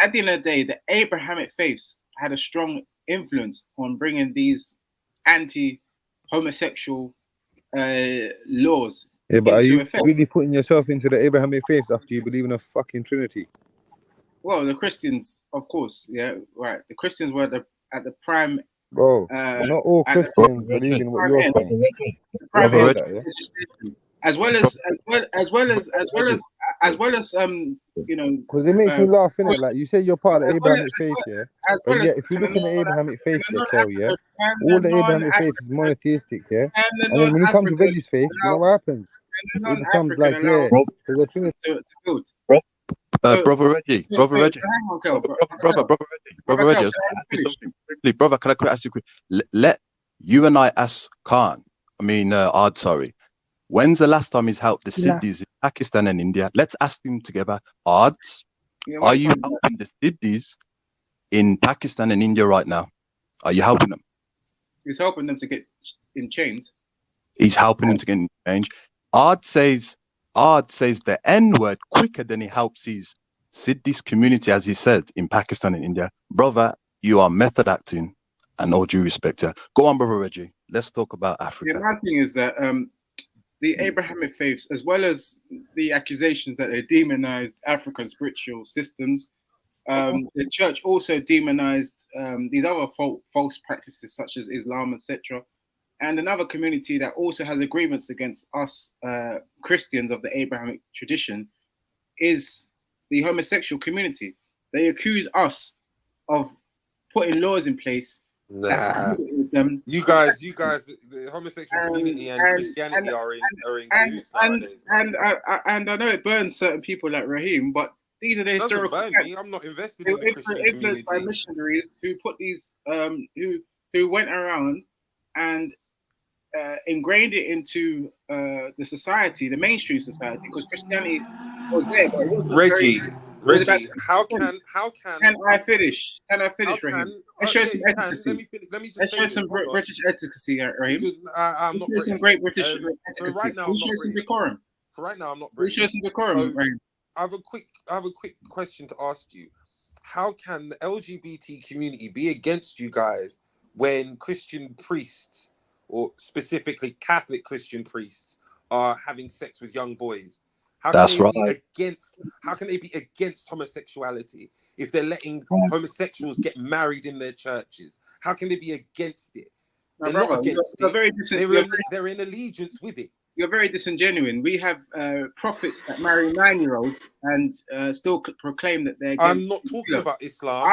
At the end of the day, the Abrahamic faiths had a strong influence on bringing these anti-homosexual laws Yeah, but are into you effect. really putting yourself into the Abrahamic faiths after you believe in a fucking Trinity? Well, the Christians, of course, yeah, right. The Christians were at the prime. Bro, not all At the Christians believe in what prime you're end. saying. The prime Brother end Reggie. of legislations, as well as you know, Because it makes me laugh, innit? Like, you say you're part of the as well Abrahamic faith, yeah? as But well yeah, as if you look in the Abrahamic faith, yeah, Kel, yeah? and All the the Abrahamic faith is monotheistic, yeah? And then when it comes to Reggie's faith, you know what happens? It becomes like, yeah, there's a Trinity. to build. Brother Reggie, brother Reggie, hang on, Kel, brother Reggie, brother, can I ask you quick? Let you and I ask Khan. I mean, Ard, sorry. When's the last time he's helped the Siddhis in Pakistan and India? Let's ask them together. Ards, are you helping the Siddhis in Pakistan and India right now? Are you helping them? He's helping them to get in chains. He's helping them to get in change. Ard says the N word quicker than he helps his Siddhis community, as he said, in Pakistan and India. Brother, you are method acting, and all due respect here. Go on, brother Reggie. Let's talk about Africa. Yeah, my thing is that the Abrahamic faiths, as well as the accusations that they demonized African spiritual systems, the church also demonized these other false practices such as Islam, etc. And another community that also has agreements against us Christians of the Abrahamic tradition is the homosexual community. They accuse us of putting laws in place. Nah, you guys, the homosexual community and Christianity are in agreements nowadays. And I know it burns certain people like Raheem, but these are the historical facts. Me. I'm not invested in the Christian influenced by missionaries who put these who went around and ingrained it into the society, the mainstream society, because Christianity was there, but it wasn't Reggie, how can I finish? Raheem? Let's show some efficacy. Let me just Let's show some British efficacy, Raheem. I'm not British. Some great British efficacy. Right now, show some decorum. For right now, I'm not British. Show some decorum, Raheem. I have a quick question to ask you. How can the LGBT community be against you guys when Christian priests, or specifically Catholic Christian priests, are having sex with young boys? How can they be against homosexuality if they're letting homosexuals get married in their churches? How can they be against it? They're not against it. They're in allegiance with it. You're very disingenuous. We have prophets that marry 9-year-olds and still proclaim that they're against. I'm not talking about Islam.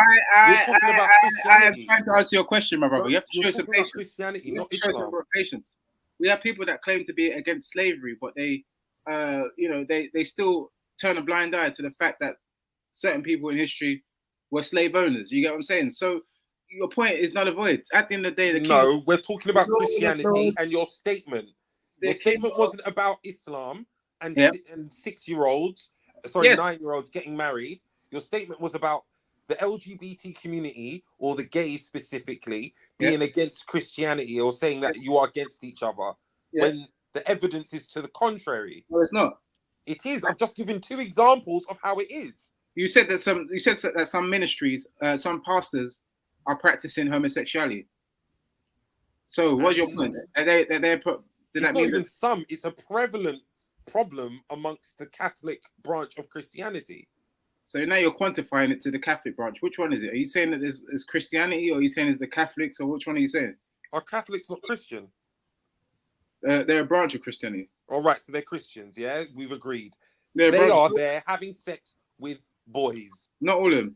You're talking about Christianity. I am trying to answer your question, my brother. You have to show some patience. Christianity, not Islam. Patience. We have people that claim to be against slavery, but they still turn a blind eye to the fact that certain people in history were slave owners. You get what I'm saying? So your point is null and void. At the end of the day, we're talking about Christianity and your statement. Your statement wasn't about Islam and 6-year-olds, 9-year-olds getting married. Your statement was about the LGBT community, or the gays specifically, being against Christianity, or saying that you are against each other. When the evidence is to the contrary. No, it's not. It is. I've just given 2 examples of how it is. You said that some ministries, some pastors are practicing homosexuality. So what's your point? It's not even some. It's a prevalent problem amongst the Catholic branch of Christianity. So now you're quantifying it to the Catholic branch. Which one is it? Are you saying that it's Christianity, or are you saying it's the Catholics, or which one are you saying? Are Catholics not Christian? They're a branch of Christianity. All right, so they're Christians, yeah? We've agreed. They are there having sex with boys. Not all of them.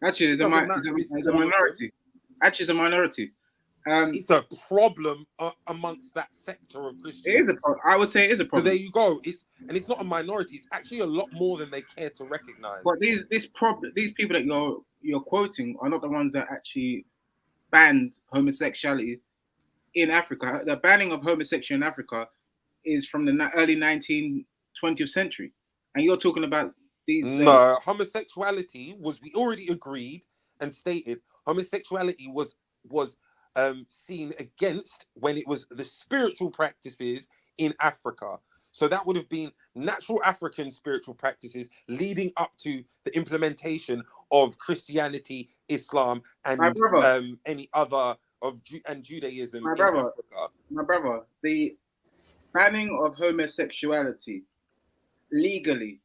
Actually, it's a minority. Actually, it's a minority. It's a problem amongst that sector of Christians. It is a problem. I would say it is a problem. So there you go. It's not a minority. It's actually a lot more than they care to recognize. But these people that you're quoting are not the ones that actually banned homosexuality in Africa. The banning of homosexuality in Africa is from the early 20th century, and you're talking about these. No, homosexuality was, we already agreed and stated, homosexuality was seen against when it was the spiritual practices in Africa. So that would have been natural African spiritual practices leading up to the implementation of Christianity, Islam, and any other and Judaism in Africa. My brother, the banning of homosexuality legally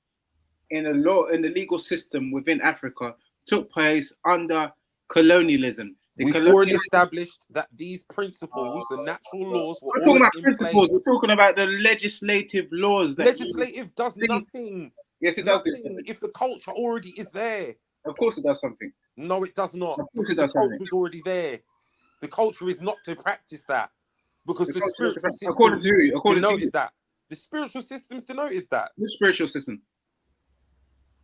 in the legal system within Africa took place under colonialism. We've already established that these principles, the natural laws, were we're talking already about in principles. place. We're talking about the legislative laws. Legislative does nothing. Yes, it does. If the culture already is there. Of course it does something. No, it does not. Of course it Because does the something. culture is already there. The culture is not to practice that. Because the spiritual system according to who? According to denoted you? that. The spiritual systems denoted that. Which spiritual system?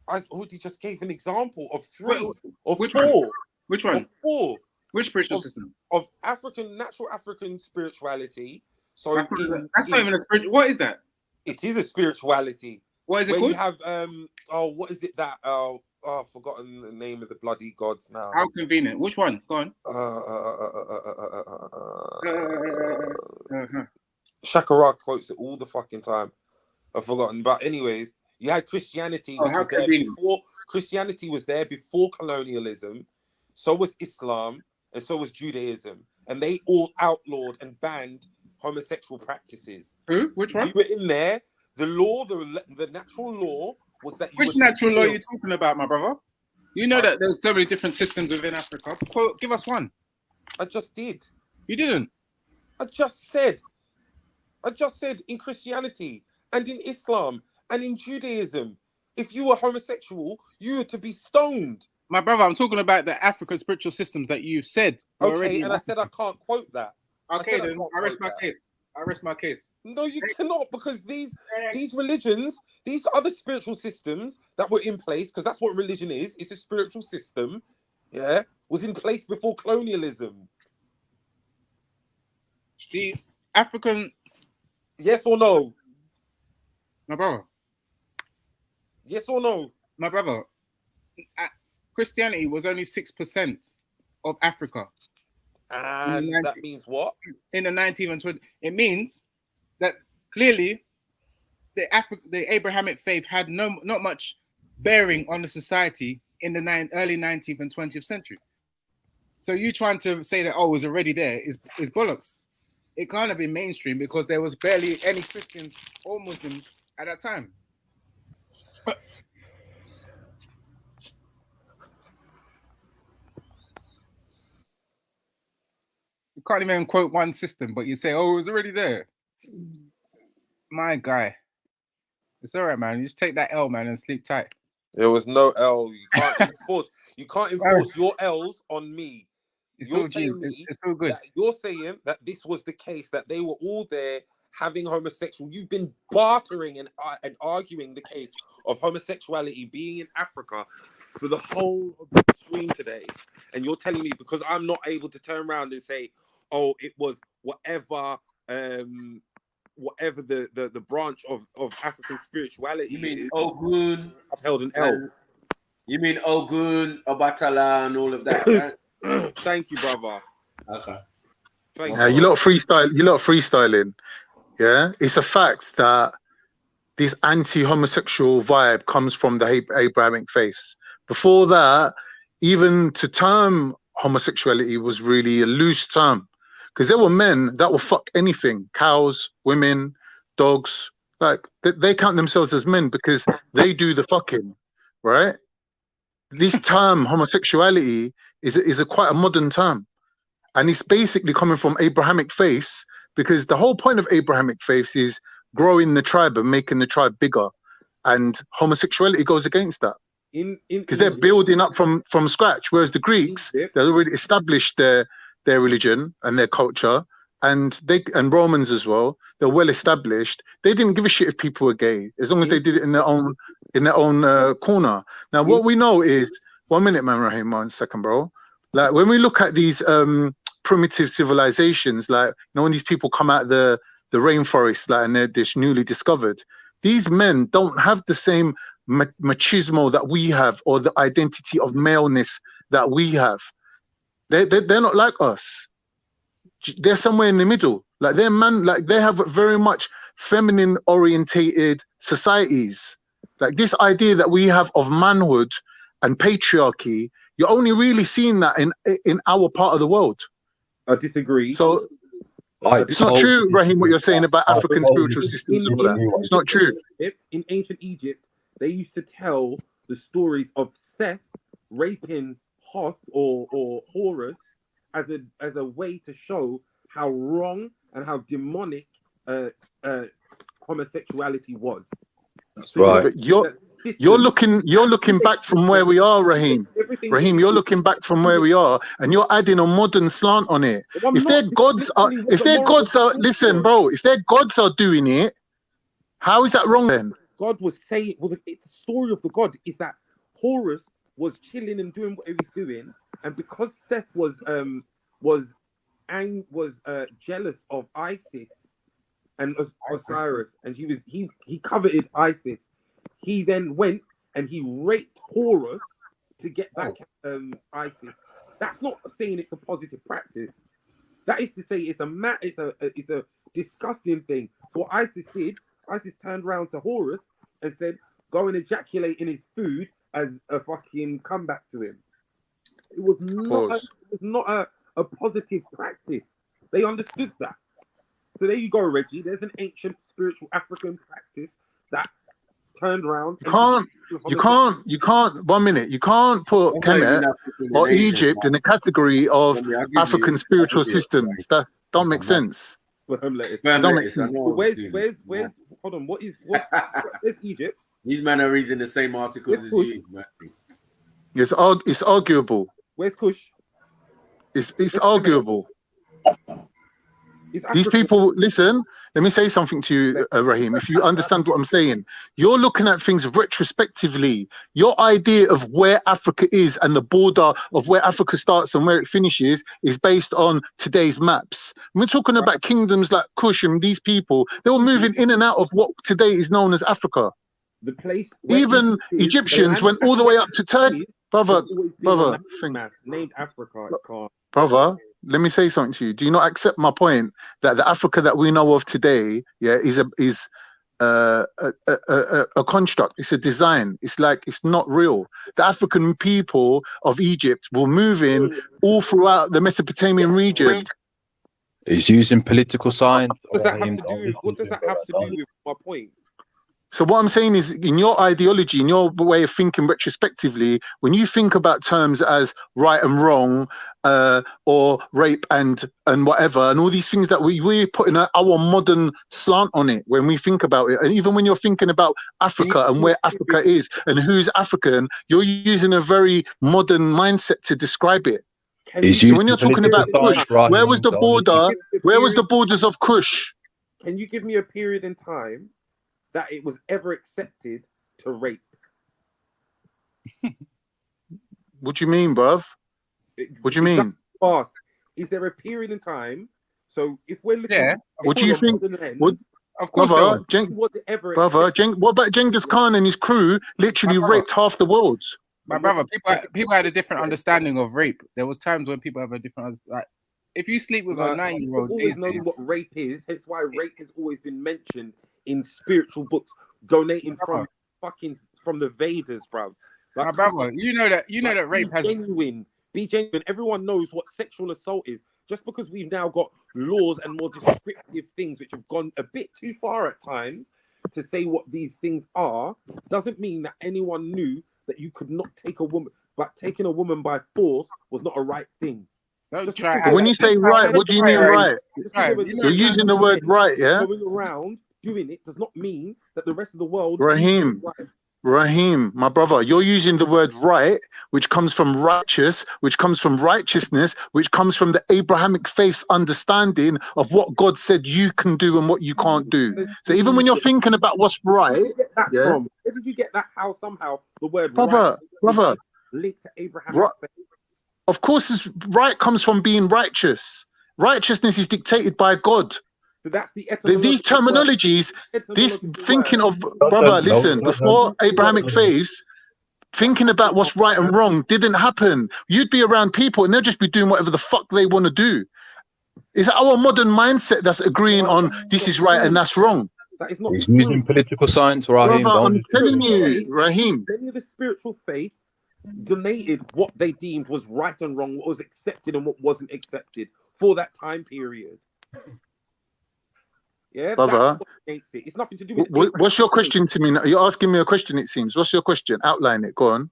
I already just gave an example of three or Which four. one? Which one? Of four. Which spiritual system? Of natural African spirituality. So that's not even a spiritual. What is that? It is a spirituality. What is it where called? You have what is it that I've forgotten the name of the bloody gods now. How convenient. Which one? Go on. Shakara quotes it all the fucking time. I've forgotten. But anyways, you had Christianity, which was there before. Christianity was there before colonialism. So was Islam, and so was Judaism, and they all outlawed and banned homosexual practices. Who? Which one? You were in there. The law, the natural law was that. Which natural law are you talking about, my brother? You know that there's so many different systems within Africa. Give us one. I just did. You didn't. I just said in Christianity and in Islam and in Judaism, if you were homosexual, you were to be stoned. My brother, I'm talking about the African spiritual systems that you said. Okay, and I said I can't quote that. Okay, then I rest my case. I rest my case. No, you cannot, because these religions, these other spiritual systems that were in place, because that's what religion is. It's a spiritual system. Yeah, was in place before colonialism. The African. Yes or no? My brother. Yes or no? My brother. Christianity was only 6% of Africa. And that means what? In the 19th and 20th. It means that clearly the Abrahamic faith had not much bearing on the society in the early 19th and 20th century. So you trying to say that, it was already there is bollocks. It can't have been mainstream because there was barely any Christians or Muslims at that time. You can't even quote one system, but you say, it was already there. My guy. It's all right, man. You just take that L, man, and sleep tight. There was no L. You can't enforce your L's on me. You're telling me it's all good. That you're saying that this was the case, that they were all there having homosexual. You've been bartering and arguing the case of homosexuality being in Africa for the whole of the stream today. And you're telling me because I'm not able to turn around and say, it was whatever the branch of African spirituality. You mean Ogun? I've held an L. You mean Ogun, Obatala, and all of that, right? Thank you, brother. Okay. Thank you lot freestyling. Yeah, it's a fact that this anti-homosexual vibe comes from the Abrahamic faiths. Before that, even to term homosexuality was really a loose term, because there were men that will fuck anything, cows, women, dogs. Like they count themselves as men because they do the fucking, right? This term homosexuality is a quite a modern term, and it's basically coming from Abrahamic faiths, because the whole point of Abrahamic faiths is growing the tribe and making the tribe bigger, and homosexuality goes against that because they're building up from scratch, whereas the Greeks, they already established their religion and their culture, and Romans as well, they're well established. They didn't give a shit if people were gay as long as they did it in their own corner. Now what we know is, 1 minute, man, Raheem, 1 second, bro. Like when we look at these primitive civilizations, like when these people come out the rainforest, like, and they're newly discovered, these men don't have the same machismo that we have, or the identity of maleness that we have. They're not like us. They're somewhere in the middle. Like they have very much feminine orientated societies. Like this idea that we have of manhood and patriarchy, you're only really seeing that in our part of the world. I disagree. So it's not true, Raheem, what you're saying about African spiritual systems and all that. It's not true. In ancient Egypt, they used to tell the stories of Seth raping Hoth or Horus as a way to show how wrong and how demonic homosexuality was. That's right. But you're looking back from where we are, Raheem. Raheem, you're looking back from where we are, and you're adding a modern slant on it. If their gods are listen, bro, if their gods are doing it, how is that wrong then? God was saying, well, the story of the God is that Horus was chilling and doing what he was doing, and because Seth was jealous of Isis and Osiris, and he coveted Isis. He then went and he raped Horus to get back Isis. That's not saying it's a positive practice. That is to say it's a disgusting thing. So what Isis did, Isis turned around to Horus and said, "Go and ejaculate in his food as a fucking comeback to him." It was not a positive practice. They understood that. So there you go, Reggie. There's an ancient spiritual African practice that turned around. You can't. 1 minute. You can't put Kemet or Egypt in the category of African spiritual systems. That don't make sense. Don't make sense. Where's hold on? Where's Egypt? These men are reading the same articles as you, Matthew. It's arguable. Where's Kush? It's arguable. These people, listen, let me say something to you, Raheem. If you understand what I'm saying, you're looking at things retrospectively. Your idea of where Africa is and the border of where Africa starts and where it finishes is based on today's maps. We're talking about kingdoms like Kush and these people. They were moving in and out of what today is known as Africa. The place, even Egyptians went all the way up to Turkey. Brother, named Africa. Brother, let me say something to you. Do you not accept my point that the Africa that we know of today, is a construct? It's a design. It's not real. The African people of Egypt were moving all throughout the Mesopotamian region. He's using political science. What does that have to do with my point? So what I'm saying is, in your ideology, in your way of thinking retrospectively, when you think about terms as right and wrong, or rape and whatever, and all these things that we're putting our modern slant on it when we think about it, and even when you're thinking about Africa and where Africa is and who's African, you're using a very modern mindset to describe it. So when you're talking about Kush, where was the border? Where was the borders of Kush? Can you give me a period in time that it was ever accepted to rape? What do you mean, bruv? What do you mean? Fast. Is there a period in time? So if we're looking, what do you think? Of course, what about Genghis Khan and his crew? Literally raped half the world. My brother, people had a different understanding of rape. There was times when people have a different, like, if you sleep with a 9-year-old, always know what rape is. Hence why rape has always been mentioned in spiritual books, donating from the Vedas, bro. My brother, you know that rape has be genuine. Everyone knows what sexual assault is. Just because we've now got laws and more descriptive things which have gone a bit too far at times to say what these things are, doesn't mean that anyone knew that you could not take a woman, but taking a woman by force was not a right thing. When you say right, what do you mean right? You're using the word right, yeah? Going around doing it does not mean that the rest of the world. Raheem, my brother, you're using the word right, which comes from righteous, which comes from righteousness, which comes from the Abrahamic faith's understanding of what God said you can do and what you can't do. So even when you're thinking about what's right, where did you get that? How somehow the word brother linked to Abrahamic faith? Of course, right comes from being righteous. Righteousness is dictated by God. So that's the These terminologies, this thinking of, brother, listen, before Abrahamic phase, thinking about what's right and wrong didn't happen. You'd be around people and they'll just be doing whatever the fuck they want to do. It's our modern mindset that's agreeing on this is right and that's wrong. That is not He's using political science, Raheem. Brother, Don't I'm telling you, Raheem. Many of the spiritual faiths donated what they deemed was right and wrong, what was accepted and what wasn't accepted for that time period. Yeah, Brother, that's what makes it. It's nothing to do with. what's your question to me now? You're asking me a question, it seems. What's your question? Outline it. Go on.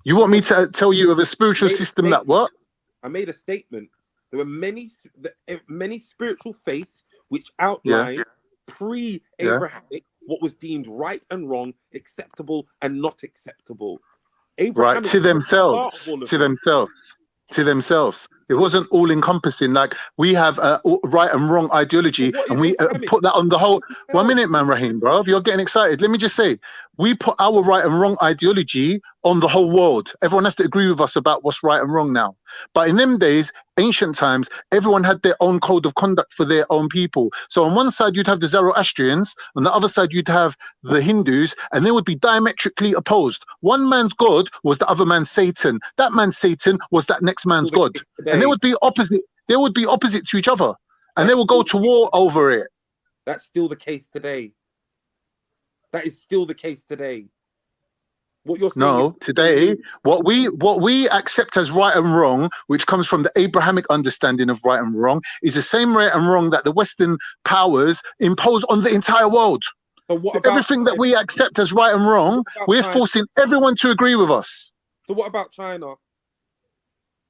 You want me to tell you of a spiritual system that what? I made a statement. There were many spiritual faiths which outlined pre-Abrahamic what was deemed right and wrong, acceptable and not acceptable. Right, to themselves. To themselves. It wasn't all encompassing. Like we have a right and wrong ideology, and we put that on the whole. 1 minute, man, Raheem, bro. You're getting excited. Let me just say, we put our right and wrong ideology on the whole world. Everyone has to agree with us about what's right and wrong now. But in them days, ancient times, everyone had their own code of conduct for their own people. So on one side, you'd have the Zoroastrians, on the other side, you'd have the Hindus, and they would be diametrically opposed. One man's God was the other man's Satan. That man's Satan was that next man's God. And they would be opposite. They would be opposite to each other. And they will go to war over it. That's still the case today. That is still the case today. What you're saying no, today, what we accept as right and wrong, which comes from the Abrahamic understanding of right and wrong, is the same right and wrong that the Western powers impose on the entire world. But what about everything that we accept as right and wrong, we're forcing everyone to agree with us. So what about China?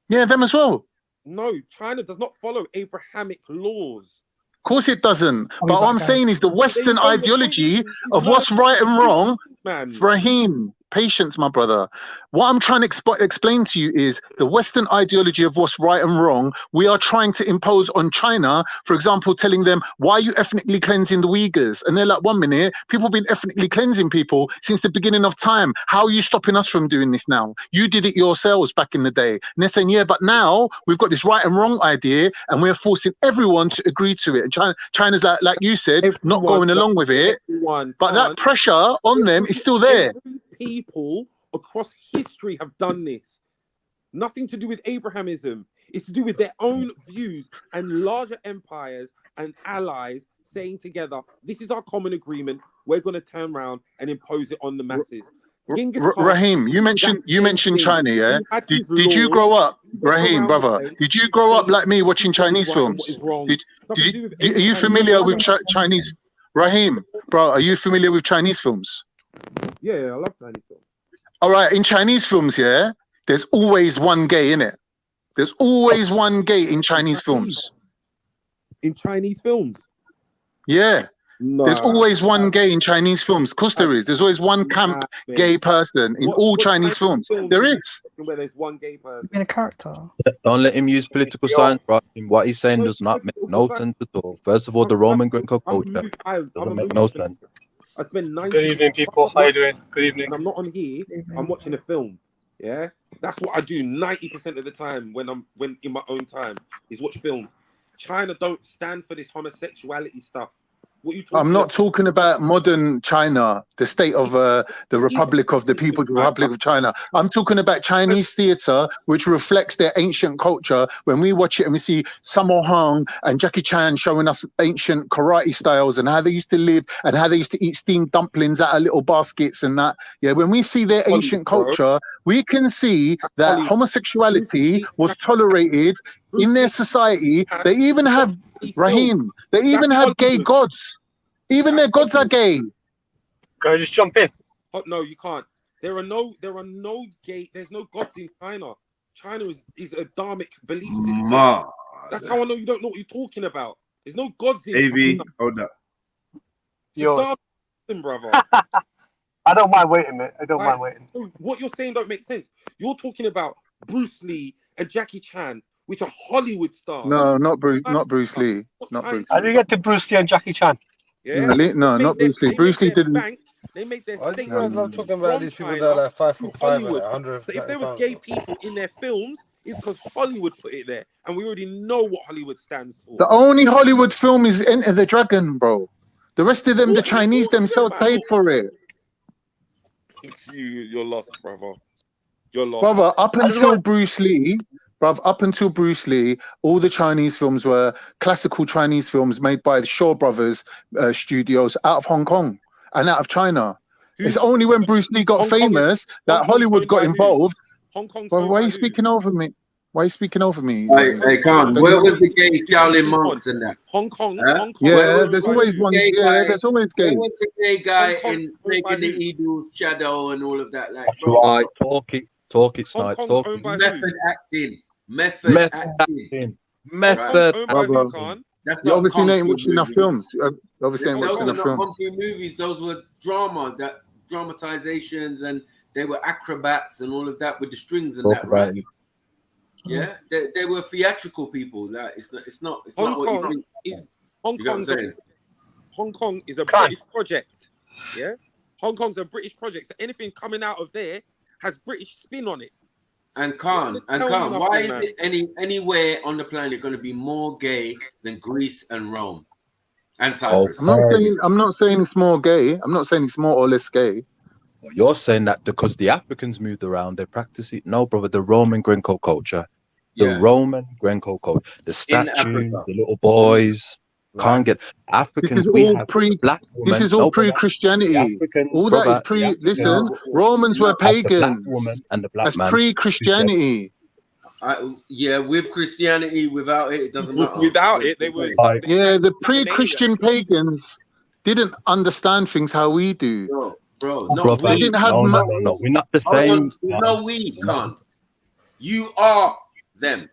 Yeah, them as well. No, China does not follow Abrahamic laws. Of course it doesn't. But what I'm saying is the Western ideology of what's right and wrong, Raheem, patience, my brother. What I'm trying to explain to you is the Western ideology of what's right and wrong, we are trying to impose on China, for example, telling them, why are you ethnically cleansing the Uyghurs? And they're like, 1 minute, people have been ethnically cleansing people since the beginning of time. How are you stopping us from doing this now? You did it yourselves back in the day. And they're saying, yeah, but now we've got this right and wrong idea and we're forcing everyone to agree to it. And China's like you said, not going along with it. But that pressure on them is still there. People across history have done this. Nothing to do with Abrahamism. It's to do with their own views and larger empires and allies saying together, this is our common agreement. We're going to turn around and impose it on the masses. Raheem, you mentioned China, yeah? Did you grow up, Raheem, brother? Did you grow up like me watching Chinese films? Are you familiar with Chinese? Raheem, bro, are you familiar with Chinese films? Yeah, I love Chinese films. All right, in Chinese films, yeah, there's always one gay in it. There's always one gay in Chinese films. In Chinese films? Yeah. Nah. There's always one gay in Chinese films. Of course there is. There's always one camp gay person in all Chinese films. There is. Where there's one gay person. In a character. Don't let him use political science, bro. What he's saying does not make no sense at all. First of all, the Roman Greco culture doesn't make no sense. I spend 90 Good evening, people. How you doing? Good evening. And I'm not on here. I'm watching a film. Yeah, that's what I do 90% of the time when in my own time is watch films. China don't stand for this homosexuality stuff. What you I'm not talking about modern China, the state of the Republic of the People's Republic of China. I'm talking about Chinese theater, which reflects their ancient culture. When we watch it and we see Sammo Hung and Jackie Chan showing us ancient karate styles and how they used to live and how they used to eat steamed dumplings out of little baskets and that. Yeah, when we see their ancient culture, we can see that homosexuality was tolerated in their society. They even have Raheem. They even have gay gods. Even their gods are gay. Can I just jump in? Oh, no, you can't. There are no gay. There's no gods in China. China is a dharmic belief system. That's how I know you don't know what you're talking about. There's no gods in China. Hold up. Yo, system, brother. I don't mind waiting, mate. I don't mind waiting. So what you're saying don't make sense. You're talking about Bruce Lee and Jackie Chan, which are Hollywood stars. No, not Bruce Lee. Not Bruce. How do you get to Bruce Lee and Jackie Chan? Yeah. No, not Bruce Lee. Bruce Lee didn't. They make their Why statement. I'm talking about these people that are like 5'5" and 100. So if there was gay people in their films, is because Hollywood put it there, and we already know what Hollywood stands for. The only Hollywood film is Enter the Dragon, bro. The rest of them, the Chinese themselves paid for it. You're lost, brother. You're lost. Brother, up until Bruce Lee, all the Chinese films were classical Chinese films made by the Shaw Brothers studios out of Hong Kong and out of China. It's only when Bruce Lee got famous that Hollywood got involved. Hong Kong's Bro, why are you speaking over me? Why are you speaking over me? Hey, Khan, where was the gay Shaolin monks in that? Hong Kong. Yeah, there's always one. Yeah, there's always gay. Where was the gay guy in taking the Eagle shadow and all of that? Like, bro, Right, talk it, Snipe, talk it. method acting. Method acting. Method. That's You not obviously kung ain't fu watched enough movies. films. You obviously ain't Those watched were enough not films. kung fu movies. Those were drama, that dramatizations, and they were acrobats and all of that with the strings and that, right? Yeah, they were theatrical people. Like, it's not Hong what Kong you think. is Hong You get what I'm Kong's saying? Hong Kong is a British project. Yeah, Hong Kong's a British project. So anything coming out of there has British spin on it. And Khan, Tell me why nothing, is man. it anywhere on the planet going to be more gay than Greece and Rome and Cyprus? I'm not saying it's more gay. I'm not saying it's more or less gay. Well, you're saying that because the Africans moved around, they practice it. No, brother, the Roman Greco culture, the statues, the little boys. Can't get Africans. This is all black women. This is all pre-Christianity. All that is pre. Listen, Romans were pagan. And the black That's man. pre-Christianity. Yeah, with Christianity, without it doesn't matter. Without it, they would. Yeah, the pre-Christian pagans didn't understand things how we do. Bro, They didn't have no, we're not the same. No, we can't. You are them.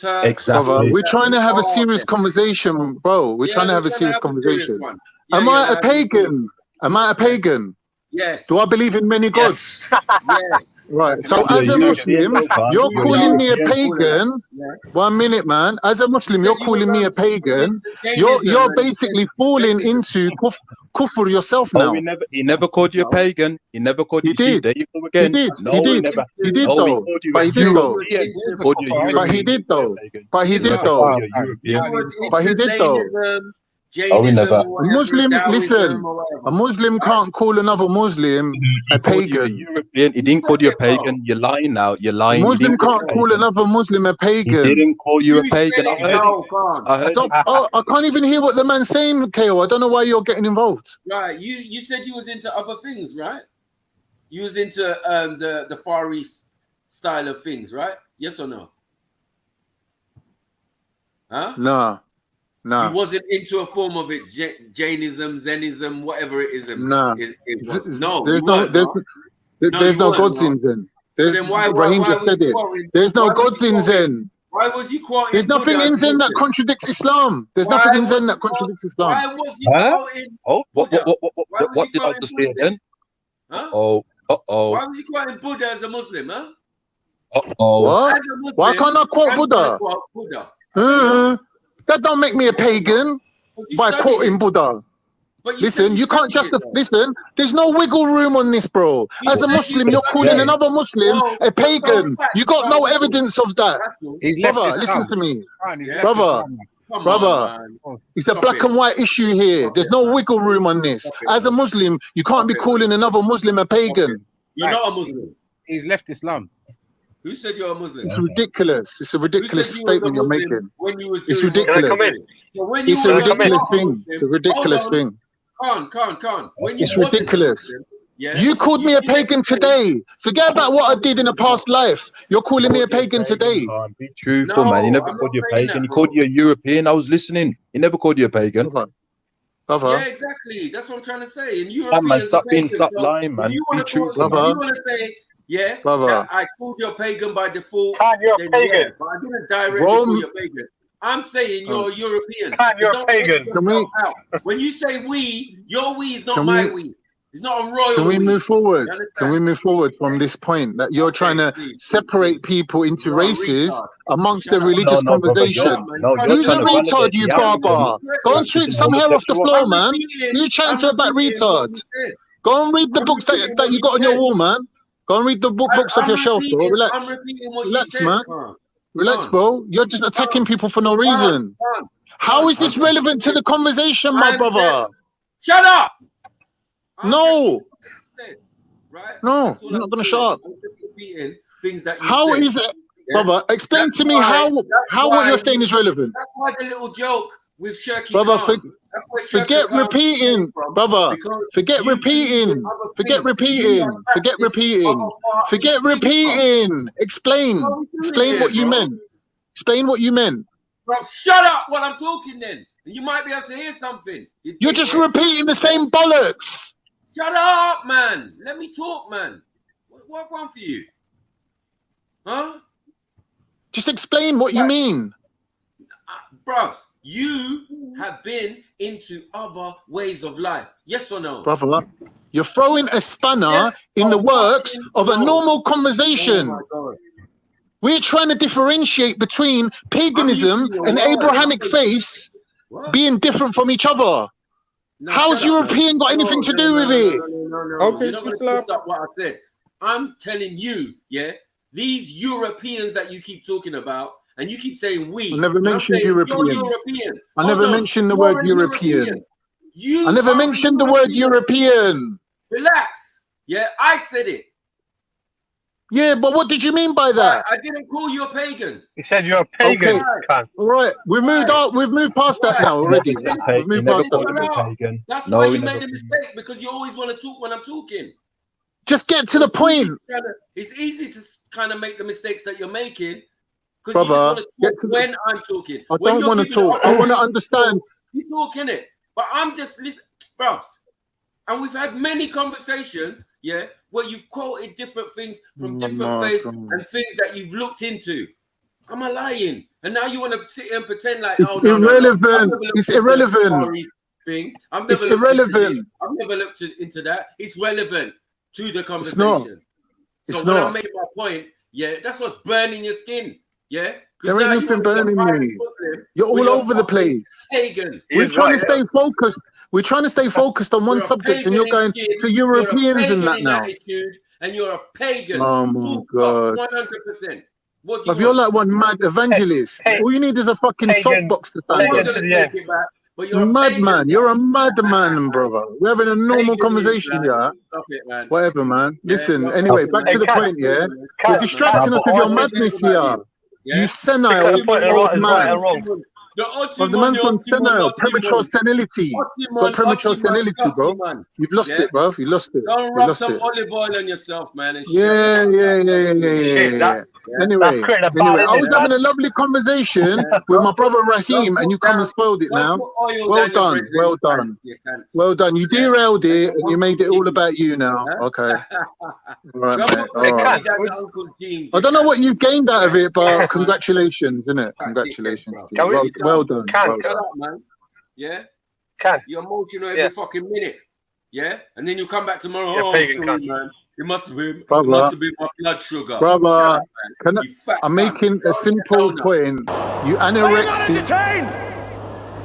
Exactly. Brother, we're trying to have a serious conversation, bro. We're trying to have a serious conversation. Am I a pagan? Am I a pagan? Yes. Do I believe in many gods? Yes. Right. So as a Muslim, you're calling me a pagan. 1 minute, man. As a Muslim, you're calling me a pagan. You're basically falling into kufr yourself now. He never called you a pagan. He never called you. He did. There you go again. He did. No, he did. never. He did No, though. called you But a he did though. European. He called you a But he did though. But he did Never though. called you a European. But he did though. Oh, we never. A Muslim, listen. A Muslim can't call another Muslim a pagan. European. He didn't call you a pagan. You're lying now. You're A lying. Muslim can't call another Muslim a pagan. He didn't call you a pagan. I heard it. I heard it. I can't even hear what the man's saying, KO. I don't know why you're getting involved. Right. You said you was into other things, right? You was into the Far East style of things, right? Yes or no? Huh? Nah. You wasn't into a form of it, Jainism, Zenism, whatever it is. Nah. It was. No, there's no gods in Zen. Raheem just said it. There's no gods in Zen. Why was you quoting? There's nothing in Zen that contradicts Islam. There's nothing in Zen that contradicts Islam. Why was you quoting? Oh, what did I just hear then? Huh? Oh. Why was you quoting Buddha as a Muslim, huh? What? As a Muslim, Why can't I quote Buddha? That don't make me a pagan by quoting Buddha. Listen, you can't just listen. There's no wiggle room on this, bro. As a Muslim, you're calling another Muslim a pagan. You got no evidence of that, brother. Listen to me, brother. It's a black and white issue here. There's no wiggle room on this. As a Muslim, you can't be calling another Muslim a pagan. You're not a Muslim. He's left Islam. Who said you're a Muslim? It's ridiculous. It's a ridiculous statement you're making. It's doing ridiculous. It's a ridiculous thing. It's a ridiculous thing. Khan. It's ridiculous. You called me a pagan today. Forget about what I did in a past life. You're calling me a pagan today. Be truthful, man. He never called you a pagan. He called you a European. I was listening. He never called you a pagan. Yeah, exactly. That's what I'm trying to say. And man, Europeans stop lying, man. You Be truthful. You want to say, that I called you a pagan by default. You're a pagan. But I didn't directly call you a pagan. I'm saying you're a European. You're a pagan. When you say we, your we is not my we. It's not a royal. Can we we. move forward? Can we move forward from this point that you're trying to separate people into races amongst the religious conversation? Who's a retard, you barbar? Go and sweep some hair off the floor, man. You chatting to about retard? Go and read the books that you got on your wall, man. Go and read the books off your shelf, bro. Relax. I'm repeating what Relax, you said, man. Khan. Relax, bro. You're just attacking people for no reason. How is this relevant to the conversation, my brother? Shut up! No. Right? No, you're not gonna shut up. I'm just repeating things that you How said. is it, brother? Explain to me how what you're saying is relevant. That's why the little joke with Shirky Brother, Khan. That's where Shirky forget Khan repeating, came from, brother. because Forget you repeating. other Forget things. repeating. You Forget this repeating. other part Forget is freedom. repeating. Explain. What are we doing Explain here, what you bro? meant. Explain what you meant. Bro, shut up while I'm talking then. And you might be able to hear something. You're just repeating the same bollocks. Shut up, man. Let me talk, man. What wrong for you? Huh? Just explain what you mean. Bruv, you have been into other ways of life. Yes or no? Brother, you're throwing a spanner in the works of a normal conversation. Oh my God. We're trying to differentiate between paganism and Abrahamic faiths being different from each other. No, How's shut up, European got anything to do with it? Okay, you're not going to twist up what I said. I'm telling you, yeah, these Europeans that you keep talking about, and you keep saying we. I never mentioned You're European. European. I never mentioned the word European. I never mentioned the word European. Relax. Yeah, I said it. Yeah, but what did you mean by that? I didn't call you a pagan. He said you're a pagan. Okay. All right, we've moved out. We've moved past that now already. We've moved past that. That's why you made a mistake, because you always want to talk when I'm talking. Just get to the point. It's easy to kind of make the mistakes that you're making, because you Brother, just want to talk when I'm talking. I don't want to talk. I want to understand. You talking it, but I'm just listening, bros. And we've had many conversations, yeah, where you've quoted different things from different faiths and things that you've looked into. Am I lying? And now you want to sit here and pretend like, It's oh no, irrelevant. No. It's irrelevant. Thing. It's irrelevant. I've never looked into that. It's relevant to the conversation. It's so when I not. make my point, yeah, that's what's burning your skin. Yeah. There ain't nothing burning me. You're all over the place. Pagan. We're trying to stay focused. We're trying to stay focused on one subject, and you're going to Europeans and that now. And you're a pagan. Oh my God. 100%. What If you're like one mad evangelist, all you need is a fucking soapbox to stand on. Madman, you're a madman, brother. We're having a normal conversation here. Whatever, man. Listen, anyway, back to the point, yeah? You're distracting us with your madness here. You senile old man. The man's gone senile, premature senility. Got premature senility, bro. You've lost it, bro. You lost it. Don't rub some olive oil on yourself, man. Yeah. Anyway, I was having a lovely conversation with my brother Raheem, and you come and spoiled it now. Well done. You derailed it, and you made it all about you now. Okay. All right, mate. All right. I don't know what you've gained out of it, but congratulations, innit? Congratulations. Well done. Shut up, man. Yeah? You're emotional every fucking minute. Yeah? And then you come back tomorrow. Oh, sorry, man. It must have been my blood sugar. Brother, I'm making a simple point. You anorexic.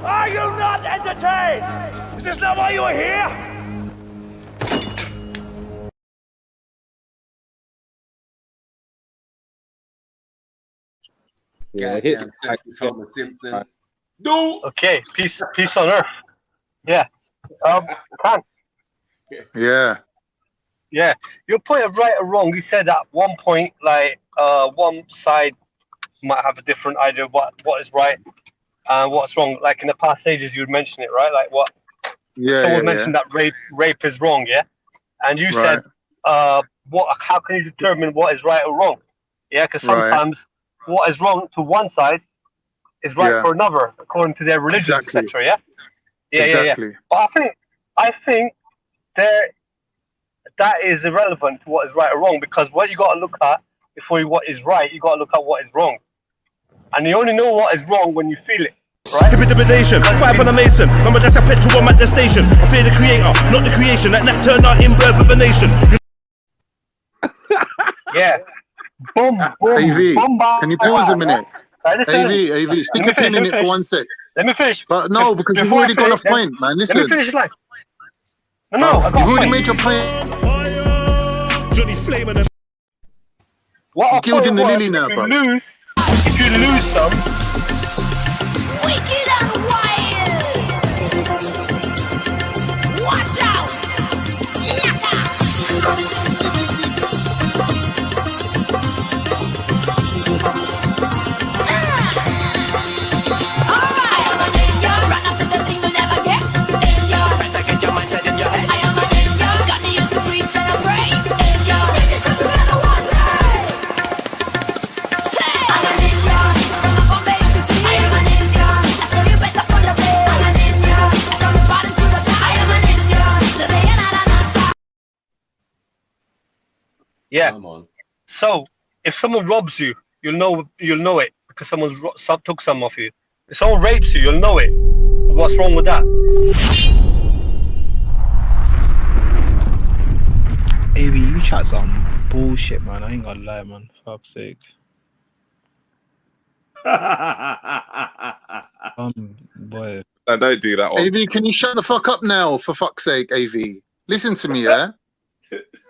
Are you not entertained? Is this not why you are here? Yeah, Simpson. Okay, peace on earth. Yeah. Yeah. Your point of right or wrong, you said at one point, like one side might have a different idea of what is right and what's wrong. Like in the past stages, you would mention it, right? Like someone mentioned that rape is wrong, yeah? And you said, how can you determine what is right or wrong? Yeah, because sometimes what is wrong to one side is right for another, according to their religion, etc. Yeah. But I think that is irrelevant to what is right or wrong, because what you got to look at before what is right, you got to look at what is wrong, and you only know what is wrong when you feel it. Right? Intimidation, five on a mason. Remember that's a petrol I'm at the station. I fear the creator, not the creation. That turned out in birth of a nation. Yeah. Boom. AV, can you pause a minute? AV, stick a pin in it for 1 sec. Let me finish. But no, because you've already gone off point, man. Listen. Let me finish the line. No, you've already made your point. Johnny's flaming What You're I killed thought in it the was, lily now, bro. if you lose some, Wicked and wild. Watch out. Look out. yeah. So if someone robs you, you'll know it because someone took some off you. If someone rapes you, you'll know it. What's wrong with that? Avy, you chat some bullshit, man. I ain't gonna lie, man. Fuck's sake. Boy. I don't do that. AV, can you shut the fuck up now, for fuck's sake, AV? Listen to me, yeah?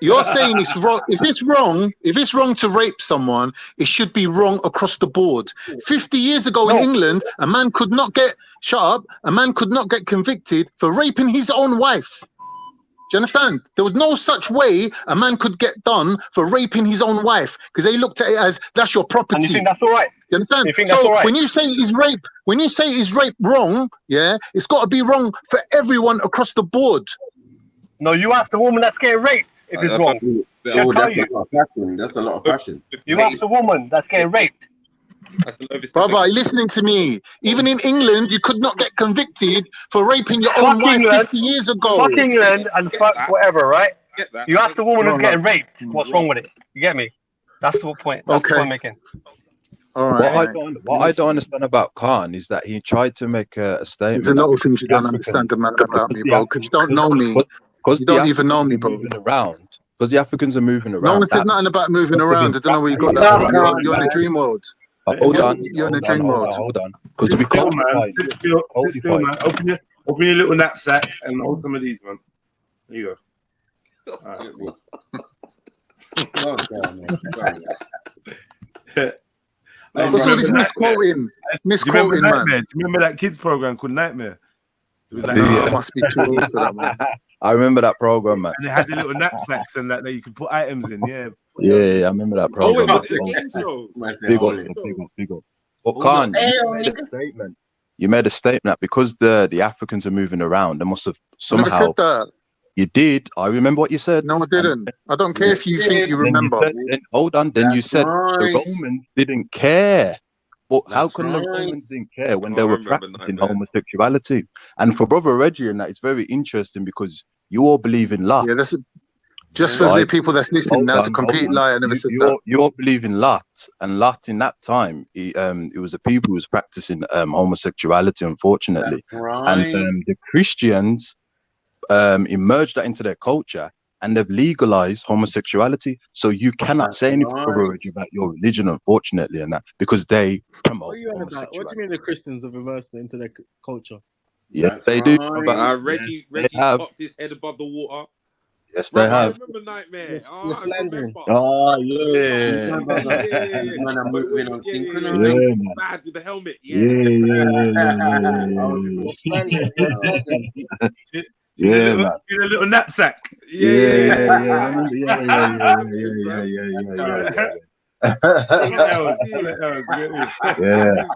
You're saying it's wrong. If it's wrong to rape someone, it should be wrong across the board. 50 years ago in England, a man could not get convicted for raping his own wife. Do you understand? There was no such way a man could get done for raping his own wife because they looked at it as that's your property. And you think that's all right? You understand? You think that's all right? When you say is rape wrong, yeah, it's got to be wrong for everyone across the board. No, you ask the woman that's getting raped if it's wrong. She'll tell you. That's a lot of passion. You ask the woman that's getting raped. Brother, are you listening to me? Even in England, you could not get convicted for raping your Fuck own wife England, 50 years ago. Fuck England and fuck whatever, right? You ask the woman who's Right. getting raped, what's wrong with it? You get me? That's the point. That's the point I'm making. All right. What I don't understand about Khan is that he tried to make a statement. There's a lot of things you don't understand about me, bro, because you don't know me. You don't even know me, bro. Because the Africans are moving around. No one said nothing about moving around. I don't know where you got that from. You're in a dream world. Hold on. You're in a dream world. Hold on. Sit still, man. Sit still, man. Open your little knapsack and hold some of these, man. There you go. All right. What's all this misquoting? Misquoting, man. Do you remember that kids program called Nightmare? It was like, I must be too old for that, man. I remember that program, man. And they had the little knapsacks and that you could put items in. Yeah. Yeah, I remember that program. Oh, it was a game show. Big up. But Khan, you made a statement that because the Africans are moving around, they must have somehow. I never said that. You did. I remember what you said. No, I didn't. I don't care if you think you remember. Hold on. Then you said the Romans didn't care. But how come the Romans didn't care when they were practicing homosexuality? And for Brother Reggie and that, it's very interesting because you all believe in Lot. Yeah, that's just for the people that's listening. That's a complete lie. I never said that. You all believe in Lot, and Lot in that time, it was a people who was practicing homosexuality, unfortunately. And the Christians emerged that into their culture, and they've legalized homosexuality. So you cannot say anything about your religion, unfortunately, and that because they promote. What are you on about? What do you mean the Christians have immersed it into their culture? Yes, they do. But Reggie popped his head above the water. Yes, they have. I remember Nightmare. You're slandering. Oh yeah. Man, I'm moving on Bad with the helmet. Yeah, a little knapsack. Yeah.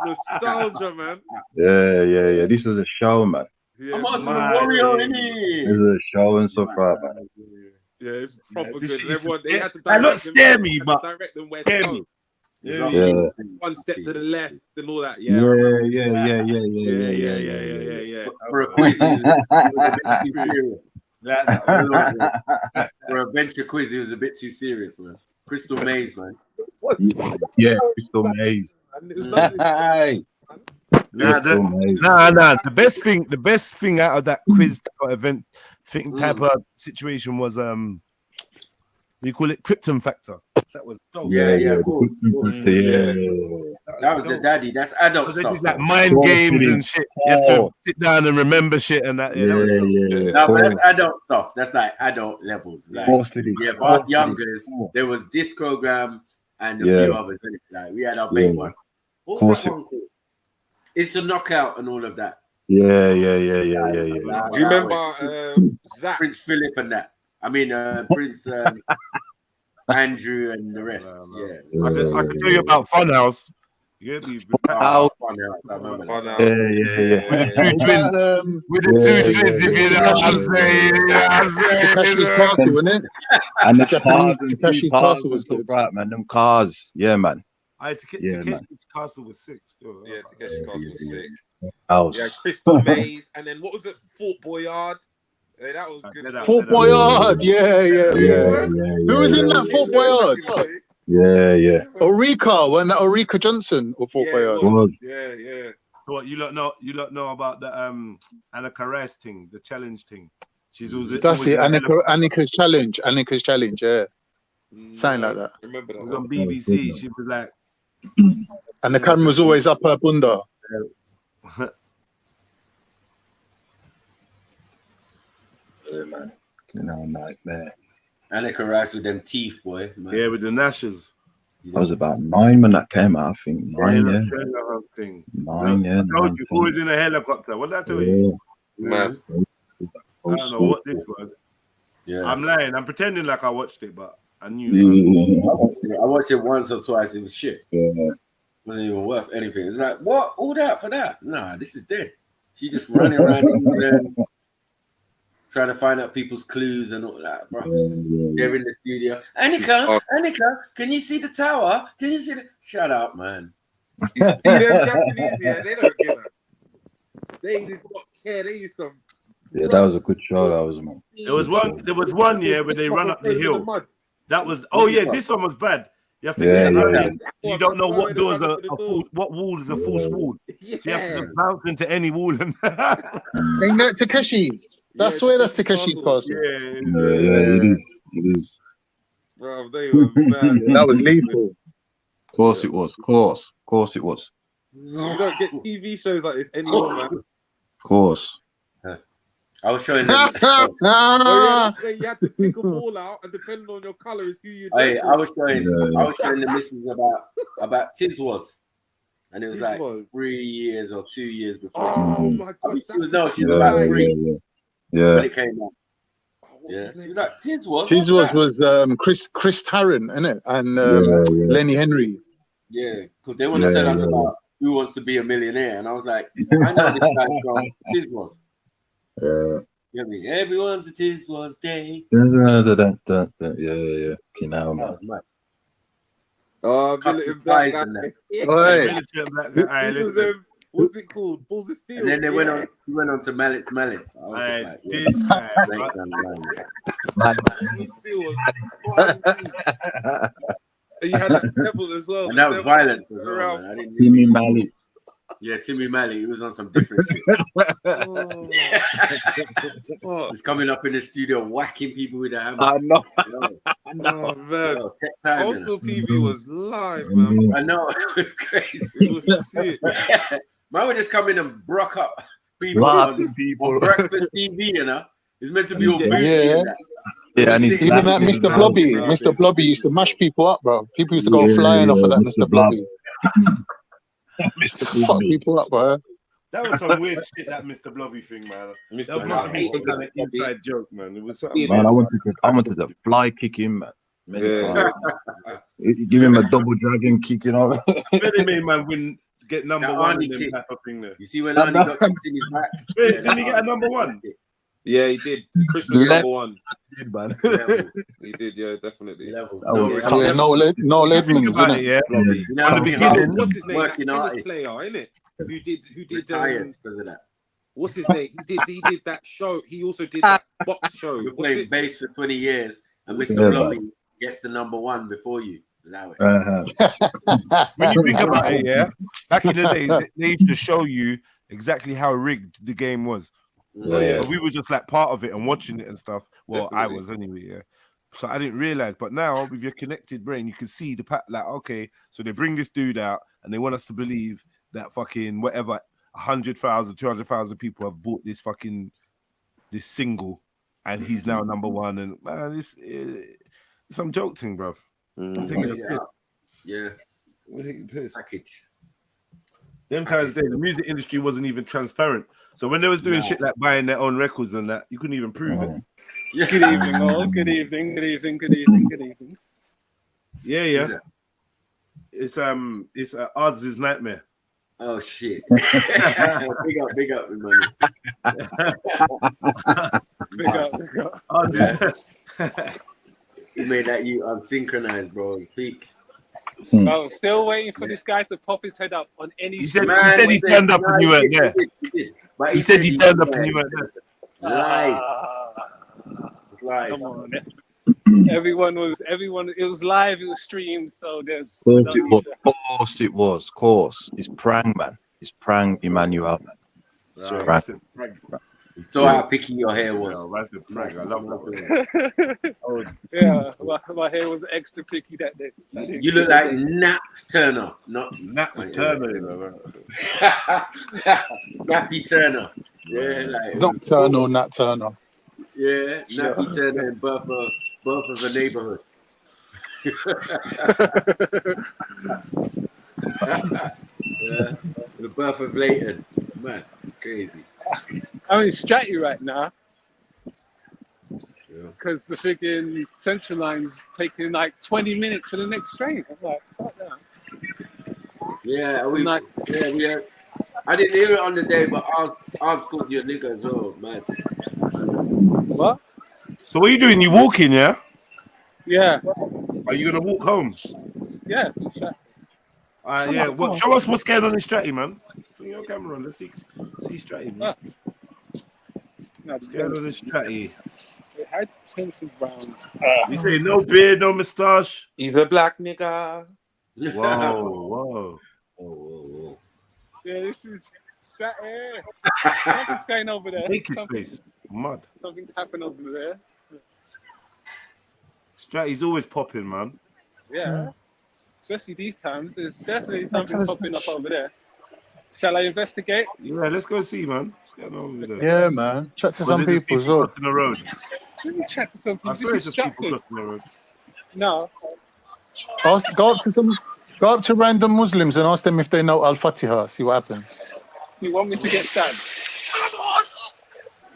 Nostalgia, man. Yeah. This was a show, man. I'm on to the Warrior in here. This is a show and so far, man. Yeah, it's proper good. Everyone, they had to not scare me, but direct them where scare to me. go. One step to the left and all that. Yeah. For a quiz, for a venture quiz, it was a bit too serious, man. Crystal Maze, man. Yeah, Crystal Maze. The best thing out of that quiz event type of situation was we call it Krypton Factor. That was dope. That was the daddy. That's adult stuff. Just like mind games and shit. You have to sit down and remember shit and that. No, but that's adult stuff. That's like adult levels. Like, for us youngers, there was this program. and a Yeah. few others. Innit? Like we had our Yeah. main one. What Course was that it- one called? It's a knockout and all of that. Yeah. Do you remember Zach? Prince Philip and that? I mean, Prince Andrew and the rest. Yeah. I can tell you about Funhouse. You get me? Oh, Funhouse. I remember that. With the two twins. With the two twins, if you know what I'm saying. You know what I'm saying? Takeshi's Castle, wasn't it? And the Japanese cars, Takeshi's Castle was good. Right, man. Them cars, yeah, man. Takeshi's Castle was sick still. Yeah, Takeshi's Castle was sick. House. Yeah, Crystal Maze, and then what was it? Fort Boyard. Hey, that was good. Fort Boyard, yeah. Who was in that Fort Boyard? Yeah. Orica, wasn't that Orica Johnson or Fort Boyard? Yeah. So what you lot know about the Annika Rice thing, the challenge thing. She's always That's it, Annika's challenge, yeah. Something like that. Remember that it was on BBC. She was like, and the camera was always up her bunda. Yeah, man. Nightmare. Annika Rice with them teeth, boy. Man. Yeah, with the gnashes. I was about 9 when that came out, I think. 9, yeah. Thing. 9, yeah. I told you, always in a helicopter. What did I tell you? Man. I don't know what this was. Yeah. I'm lying. I'm pretending like I watched it, but I knew. I watched it once or twice. It was shit. Yeah. Wasn't even worth anything. It's like, what? All that for that? Nah, this is dead. She just running around England, trying to find out people's clues and all that, bro. They're in the studio. Annika, can you see the tower? Can you see the... Shut up, man. You see them Japanese, yeah, they don't give a... They did not care. They used to... Yeah, that was a good show. That was, man. There was one year where they run up the hill. That was... Oh, yeah, this one was bad. You have to get around. You don't know what doors are full, what wall is a false wall. So you have to just bounce into any wall. And Ain't that Takeshi? That's where that's Takeshi's Castle. Yeah, it is. Bro, they were mad. That was lethal. Of course it was. Of course it was. You don't get TV shows like this anymore, man. Of course. I was showing them. Oh, yeah, you had to pick a ball out, and depending on your colour is who you. Hey, I was showing the missus about Tiz was, and it was like 3 years or 2 years before. Oh my gosh! She was about 3. Yeah. When it came out. Yeah, she was like Tiz was. Tiz was Chris Tarrant, innit? And Lenny Henry. Yeah, because they want to tell us about Who Wants to Be a Millionaire, and I was like, I know this guy from Tiz was. Yeah. You know what I mean? Everyone's a Tiz was day. Yeah. Okay, now, man. That was mad. Oh, Militant Black Guy. What's it called? Balls of Steel. And then they went on to Mallet's Mallet. I was just like, this guy. Steel was fun. And you had that devil as well. And that was violent as well. Man. I didn't Timmy Malley. Yeah, Timmy Malley. He was on some different shit. He's coming up in the studio whacking people with a hammer. I know. Oh, man. Old school TV was live, man. I know. It was crazy. It was sick. Man would just come in and brock up people on breakfast TV, you know? It's meant to be all booty. Yeah, and he's even that Mr. Blobby. Mr. Blobby used to mash people up, bro. People used to go flying off of that Mr. Blobby. Mr. Fuck people up, bro. That was some weird shit, that Mr. Blobby thing, man. That must have been some kind of inside joke, man. It was something. Man, I wanted to fly kick him, man. Give him a double dragon kick, you know. Really made man win, get number one in them type of thing there. You see when Andy got kicked in his back? Wait, didn't he get a number one? Yeah, he did. Chris was number one. He did, yeah, definitely. No Ledmans, isn't it? Yeah. At the beginning, what's his name? That tennis player, innit? Who did retired because of that. What's his name? He did that show. He also did that box show. You're playing bass for 20 years and Mr. Blobby gets the number one before you. Allow it. When you think about it, yeah, back in the days, they used to show you exactly how rigged the game was. Yeah. We were just like part of it and watching it and stuff. Well, definitely. I was anyway, yeah. So I didn't realize, but now with your connected brain, you can see the like, okay, so they bring this dude out and they want us to believe that fucking whatever 100,000, 200,000 people have bought this single, and he's now number one. And man, this is some joke thing, bro. I'm taking a piss. Yeah. Piss. Package. Them times there, the music industry wasn't even transparent. So when they was doing shit like buying their own records and that, you couldn't even prove it. Good evening, all. Good evening. Good evening. Good evening. Good evening. Yeah. It's Odds' nightmare. Oh shit. big up, money. Big up. Odds is He made that you unsynchronized, bro. Peak. Bro, still waiting for this guy to pop his head up on any. He said he turned up and you weren't there. But he said he turned up and you weren't there. Live. Come on. Everyone, it was live, it was streamed, so there's. Of course. It's prang, man. It's prang, Emmanuel. It's prang. You saw how picky your hair was. That's a prank. I love that. Yeah, my hair was extra picky that day. You look like Nap Turner, not Nap Turner, you know. Nappy Turner. Yeah, like Nocturnal, Nat Turner. Yeah, Nappy Turner and birth of a neighborhood. Yeah, the birth of Leighton. Man, crazy. I'm in Stratty right now because the freaking Central Line's taking like 20 minutes for the next train. I'm like, fuck that. Yeah, I didn't hear it on the day, but I've called you a nigga as well, man. What? So what are you doing? You walking, yeah? Yeah. Are you gonna walk home? Yeah. Yeah. Well, show us what's going on in Stratty, man. Put your camera on. Let's see Stratty, man. What's going on in Stratty? It had expensive rounds. You say no beard, no moustache. He's a black nigga. Whoa. Yeah, this is Stratty. Something's going over there. Make his face. Mud. Something's happened over there. Stratty's always popping, man. Yeah. Especially these times. There's definitely something popping up over there. Shall I investigate? Yeah, let's go see, man. What's going on over there? Yeah, man. Chat to some people as well. Crossing the road. Let me chat to some people. I swear it's just people crossing the road. No. Go up to random Muslims and ask them if they know Al-Fatiha. See what happens. You want me to get stabbed?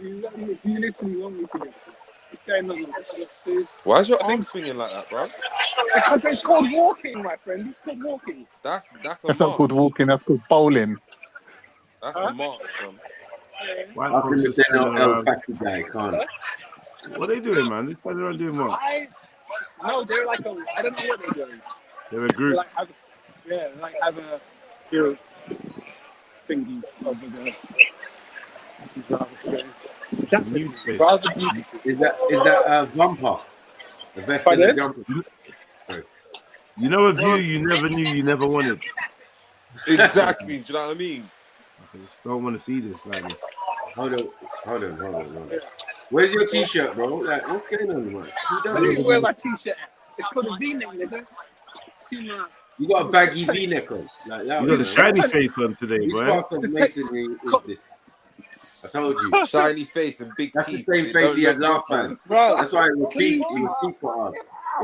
You literally want me to get stabbed. Why is your arm swinging like that, bro? Because it's called walking, my friend. It's called walking. That's not called walking. That's called bowling. That's a mark, bro. How can you say no El-Fati guy? Can't. What are they doing, man? They're standing around doing what? No, they're like I don't know what they're doing. They're a group. Have a here thingy over there. This is rather strange. That's rather beautiful. Is that jumper? The best thing is jumper. Sorry. You know a view you never knew you never wanted. Exactly. Do you know what I mean? I just don't want to see this like this. Hold on. Where's your t-shirt, bro? Like, what's going on, man? Where do you wear my t-shirt? It's called a V-neck, nigga. See my. You got a baggy V-neck on. Like that. You got a shiny face on today, Which boy. part of masonry is this? I told you. Shiny face and big That's teeth. the same face he had last time. Bro, that's why it was cheap. It was cheap for us.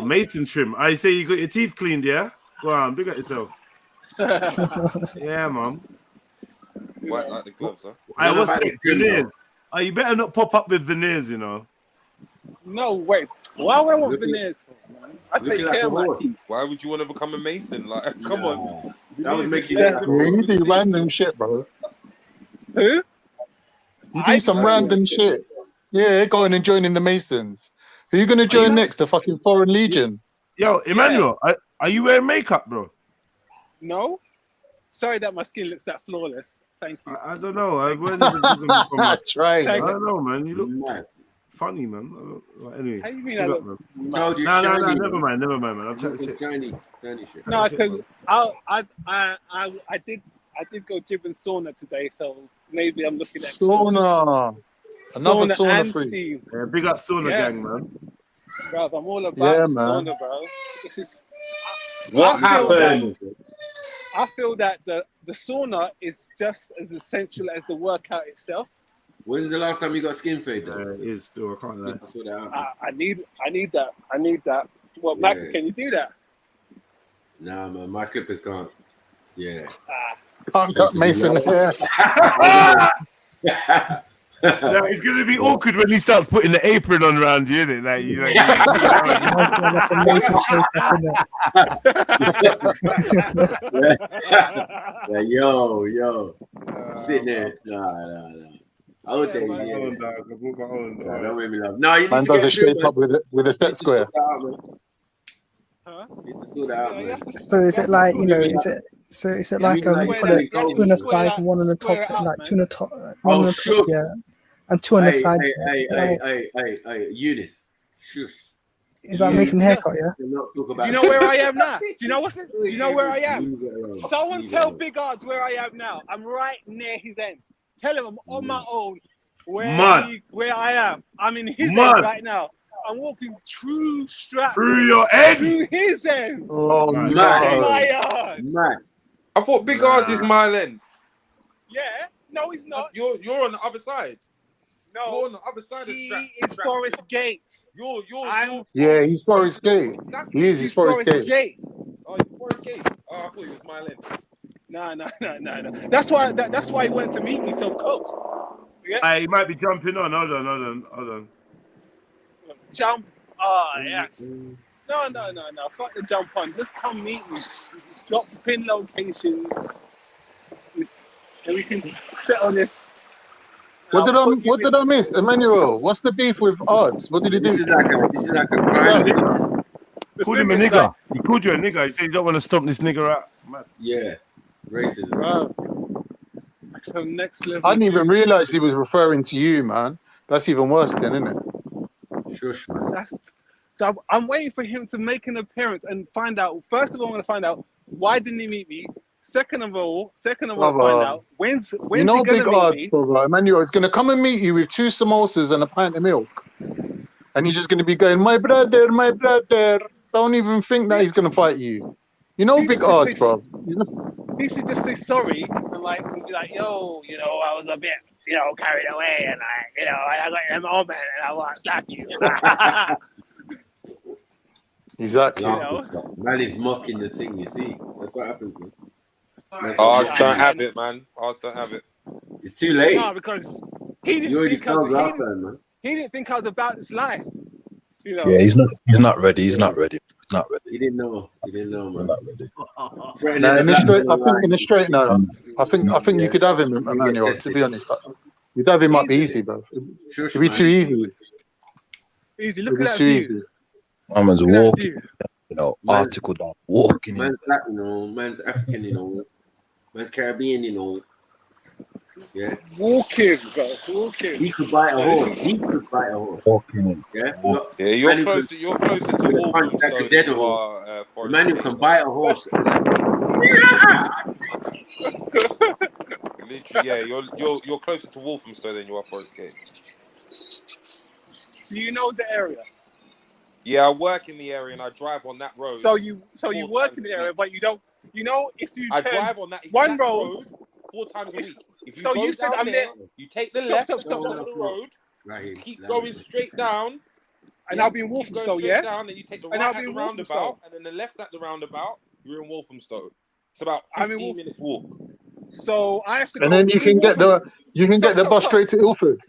A Mason trim. I say you got your teeth cleaned, yeah? Go on, big up yourself. Yeah, man. White like the gloves, huh? I was veneers. You better not pop up with veneers, you know. No, wait. Why would I want veneers for, man? I take care of my teeth. Why would you want to become a mason? Like, come on. That would make you. You do random shit, bro. Who? You do some random shit. Yeah, going and joining the Masons. Who are you going to join next? The fucking Foreign Legion? Yo, Emmanuel, are you wearing makeup, bro? No. Sorry that my skin looks that flawless. Thank you. I don't know. I wasn't even looking for my... right. I don't know, man. You look funny, man. Anyway. How do you mean I look? No, never mind, man. I'm trying to check. Shiny shit. No, because I did go gym and sauna today, so maybe I'm looking at sauna. Another sauna and free. steam. Yeah, big up sauna gang, man. Bro, I'm all about sauna, bro. This is what happened. I feel that the sauna is just as essential as the workout itself. When's the last time you got skin fade though? It is still, I can't lie. I need that. Well, Mac, can you do that? Nah, man, my clippers can't. Yeah. Can't cut Mason hair. No, it's gonna be awkward when he starts putting the apron on around you, isn't it? Like, you know, Man's got like a Mason shape up in Yeah, yo. Sitting there. Nah. I would take my it. own dog. I brought my own. Nah, don't make me laugh. No, you need Man to does get a shape up with a set You need to square. sort that out, man. You need to sort that out, man. So is it like, you know, is it like Yeah, what do you call it, two on the sides and one on the top, like two on the top, one on the top, yeah, and two on the side. Hey, Eunice. Shush. Is that Mason haircut, yeah? Do you know where I am now? Do you know where I am? Someone tell Big Odds where I am now. I'm right near his end. Tell him I'm on my own where I am. I'm in his end right now. I'm walking through Stratford. Through your end? Through his end. Oh, To no. my yard. I thought Big Odds is my length. Yeah. No, he's not. You're on the other side. No. You're on the other side of He Stratford. is Forest Gate. You're Yeah, he's Forest Gate. He is his Forest Gate. Oh, you're Forest Gate. Oh, I thought he was my length. No. That's why he wanted to meet me so close. Yeah. He might be jumping on. Hold on. Jump. Oh, yes. No. Fuck the jump on. Just come meet me. Drop pin location. And we can settle this. What did I miss? Emmanuel, what's the beef with Odds? What did he do? This is like a crime. Called him a nigger. He called you a nigger. He said you don't want to stomp this nigger out. Man. Yeah. Racism. Bro. So next level. I didn't even realize he was referring to you, man. That's even worse then, isn't it? Shush, man. I'm waiting for him to make an appearance and find out. First of all, I'm going to find out why didn't he meet me. Second of all, find out when's he going to meet me. Brother. Emmanuel is going to come and meet you with 2 samosas and a pint of milk. And he's just going to be going, my brother. Don't even think that he's going to fight you. You know big odds, bro. He should just say sorry and be like, yo, I was a bit, carried away and I got in a moment and I want to slap you. Exactly. Man is mocking the thing, you see. That's what happens, man. Odds don't have it, man. Odds don't have it. It's too late. No, because he didn't think I was about this life. Yeah, he's not ready. He's not ready. He didn't know, man. I think in a straight now. I think you could have him, Emmanuel. To be honest, you'd have him might be easy, bro. It'd be too easy. Easy. Look at that view. Man's walking. Article down walking. Man's black, man's African, man's Caribbean, Yeah. Walking, bro. Walking. He could bite a horse. Walking. Yeah. Yeah, you're closer to Wolverine. The man who can bite a horse. Literally, yeah, you're closer to Walthamstow than you are Forest Gate. Do you know the area? Yeah, I work in the area and I drive on that road. So you work in the area, but you don't. If you I drive on that one road 4 times a week. If you so go you said down I'm there, there. you take the left Stop. on the road, keep going straight down, and I'll be in Walthamstow, yeah. Down, and you take the right at the roundabout, and then the left at the roundabout. You're in Walthamstow. It's about 15 minutes walk. So I have to. And then you can get the bus straight to Ilford.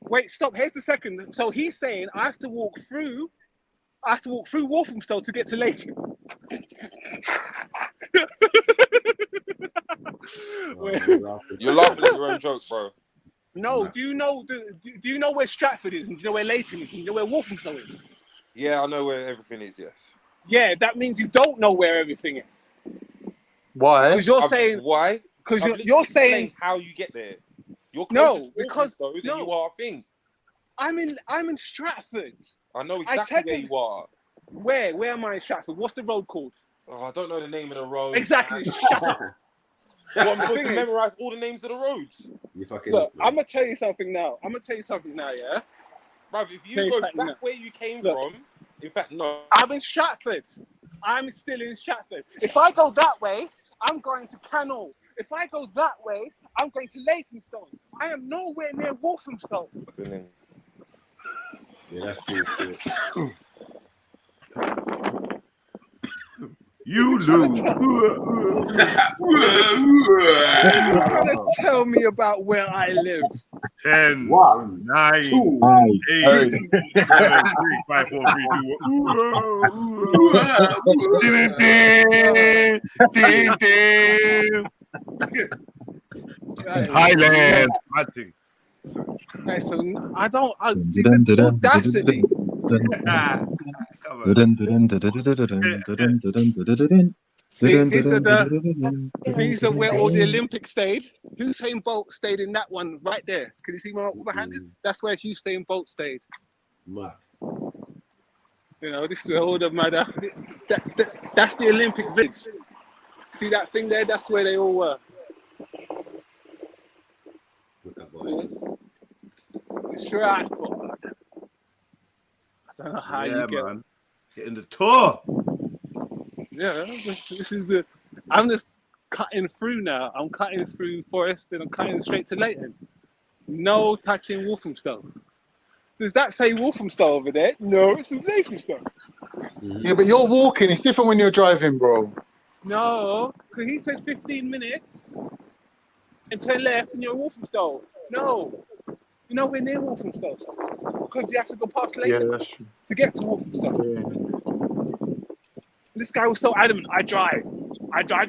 Wait, stop. Here's the second. So he's saying I have to walk through Walthamstow to get to Leighton. You're laughing at your own joke, bro. No, do you know where Stratford is? And do you know where Leighton is? And do you know where Walthamstow is? Yeah, I know where everything is. Yes. Yeah, that means you don't know where everything is. Why? Because you're saying why? Because you're saying how you get there. You're closer because than you are a thing. I'm in Stratford. I know exactly where you are. Where am I in Stratford? What's the road called? Oh, I don't know the name of the road. Exactly. Shut up. Well, I'm supposed to memorize all the names of the roads. Look, I'm gonna tell you something now. Yeah. Bruv, if you go back where you came from, in fact, no. I'm in Stratford. I'm still in Stratford. If I go that way, I'm going to Canal. If I go that way, I'm going to Leytonstone. I am nowhere near Walthamstow. Yeah, that's true. You lose. You're trying to tell me about where I live. 10, 1, 9, 2, 8, 7, 6, 5, 4, 3, 2, 1. Thailand. I think. Okay, so I don't. See the audacity. See, these are where all the Olympics stayed. Usain Bolt stayed in that one right there. Can you see where my hand is? That's where Usain Bolt stayed. Mad. You know, this is where all the matter. That's the Olympic Village. See that thing there? That's where they all were. Stratford. I don't know how you get. Man. Getting the tour. Yeah, this is the. I'm just cutting through now. I'm cutting through Forest and I'm cutting straight to Leighton. No touching Walthamstow. Does that say Walthamstow over there? No, it says Leytonstone. Yeah, but you're walking. It's different when you're driving, bro. No, because he said 15 minutes and turn left and you're Walthamstow. No, you're nowhere near Walthamstow because you have to go past Leighton to get to Walthamstow. Yeah. This guy was so adamant. I drive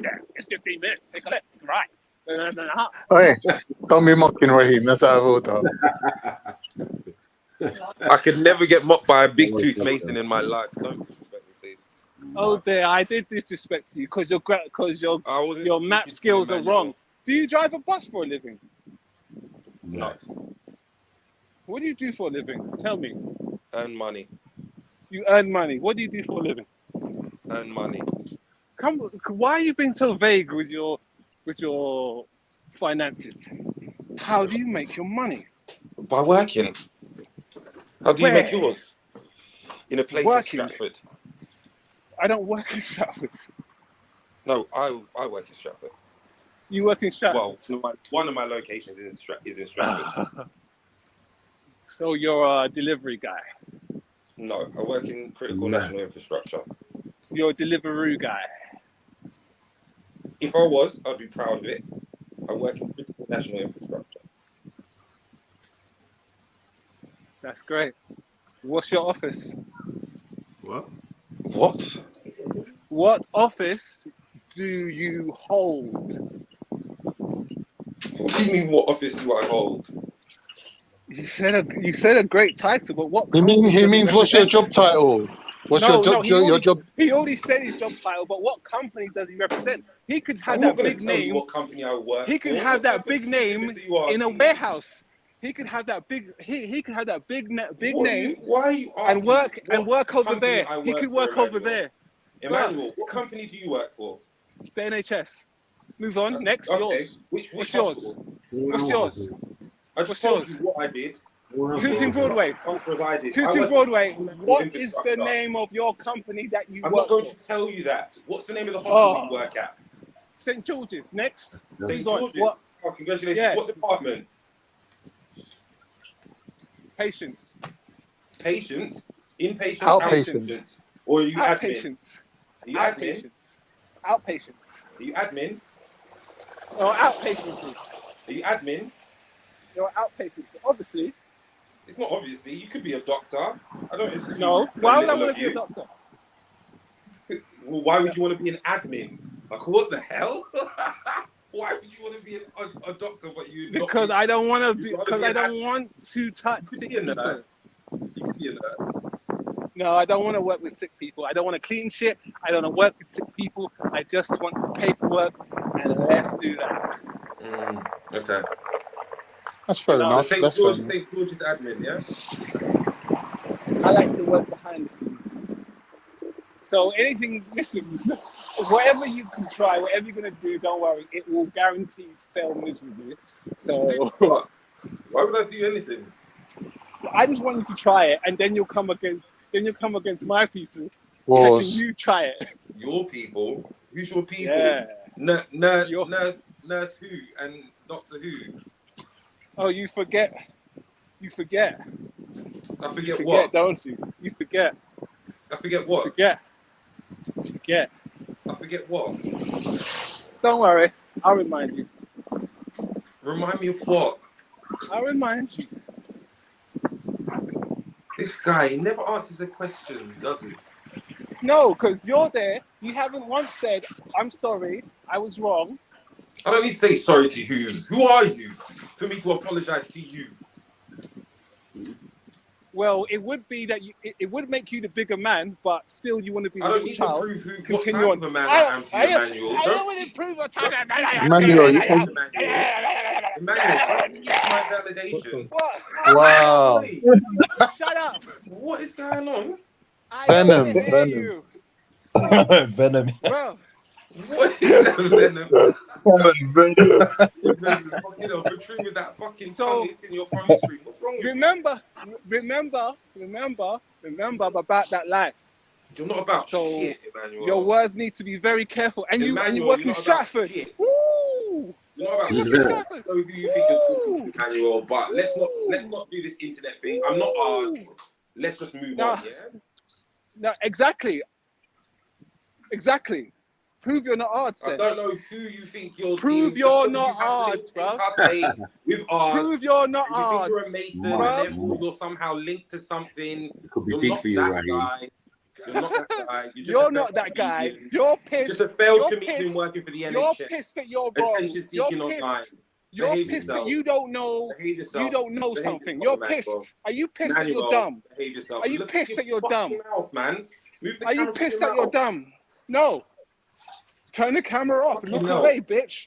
there. It's 15 minutes. Take a left, take a right. Hey, don't be mocking Raheem. That's out of order. I could never get mocked by a big tooth Mason in my life. Don't disrespect me, please. Oh dear, I did disrespect you because your map skills are wrong. Do you drive a bus for a living? No. What do you do for a living? Tell me. Earn money. You earn money. What do you do for a living? Earn money. Why are you being so vague with your finances? How do you make your money? By working. How do you make yours? In a place Working. in Stratford. I don't work in Stratford. No, I work in Stratford. You work in Stratford? Well, one of my locations is in Stratford. So you're a delivery guy? No, I work in critical national infrastructure. You're a Deliveroo guy? If I was, I'd be proud of it. I work in critical national infrastructure. That's great. What's your office? What? What office do you hold? What do you mean, what office do I hold? You said a great title, but what? He means what's your job title? What's your job? He already said his job title, but what company does he represent? He could have I'm that not gonna big tell you name. what company I work He could for. have that big name in a warehouse. He could have that big. He could have that big name. Why are you asking and work over company there? I He work could for, work over there. Emmanuel, what company do you work for? The NHS. Move on. Next, okay. Yours. Which What's hospital? yours? What's yours? I just told you what I did. Tooting Broadway. Tooting Broadway. What is the name of your company that you work for? I'm not going to tell you that. What's the name of the hospital you work at? St. George's. Next. St. George's. What? Oh, congratulations. Yeah. What department? Patients. Patients? Inpatients? Outpatients. Or are you Outpatients. admin? Are you admin? Outpatients. Are you admin? No, outpatients. Are you admin? You're outpatients. Obviously. It's not obviously. You could be a doctor. I don't assume. No. Why would I want to be a doctor? Well, why would you want to be an admin? Like, what the hell? Why would you want to be a doctor, but you? Because I don't want to be. Because I don't want to touch sick people. You could be a nurse. No, I don't want to work with sick people. I don't want to clean shit. I don't want to work with sick people. I just want the paperwork, and let's do that. Okay. That's fair enough. St. George's admin, yeah? I like to work behind the scenes. So anything, listen, whatever you can try, whatever you're going to do, don't worry. It will guarantee fail miserably. So why would I do anything? I just want you to try it, and then you'll come against my people. Letting you try it. Your people? Who's your people? Yeah. Nurse who and Doctor who? Oh, you forget. I forget You what? don't you? You forget. I forget what? You forget. I forget what. Don't worry, I'll remind you. Remind me of what? I'll remind you. This guy, he never answers a question, does he? No, because you're there. You haven't once said, I'm sorry, I was wrong. I don't need to say sorry to who. Who are you for me to apologize to you? Well, it would be that it would make you the bigger man, but still you want to be the I don't little need child. to prove who, what Continue type on. of a man I am to you, Emmanuel. I don't want to prove what type of man I am. Emmanuel, Emmanuel, don't seek my validation. What? Wow. Shut up. What is going on? I Venom, don't want to hear venom. you. Venom. Bro. What is that, Venom? Venom. You know, for true with that fucking tongue in your phone screen. What's wrong with remember about that life. You're not about shit, Emmanuel. Your words need to be very careful. And you work in Stratford. Woo! You're not about shit. I don't know who you think you're talking to, Emmanuel, but let's not do this internet thing. I'm not asked. Let's just move on, yeah? No, exactly. Prove you're not odds then. I don't know who you think you're. Prove you're not odds, bro. With odds. Prove you're not you odds. think you're a Mason, and therefore you're somehow linked to something. You're not that guy. You're not that guy. You're not that guy. You're pissed. Just a failed comedian working for the NHS. You're pissed that you're wrong. Attention seeking online. You're pissed that you don't know. You don't know something. You're pissed. Are you pissed that you're dumb? Are you pissed that you're dumb? Are you pissed that you're dumb? No. Turn the camera off and look away, bitch.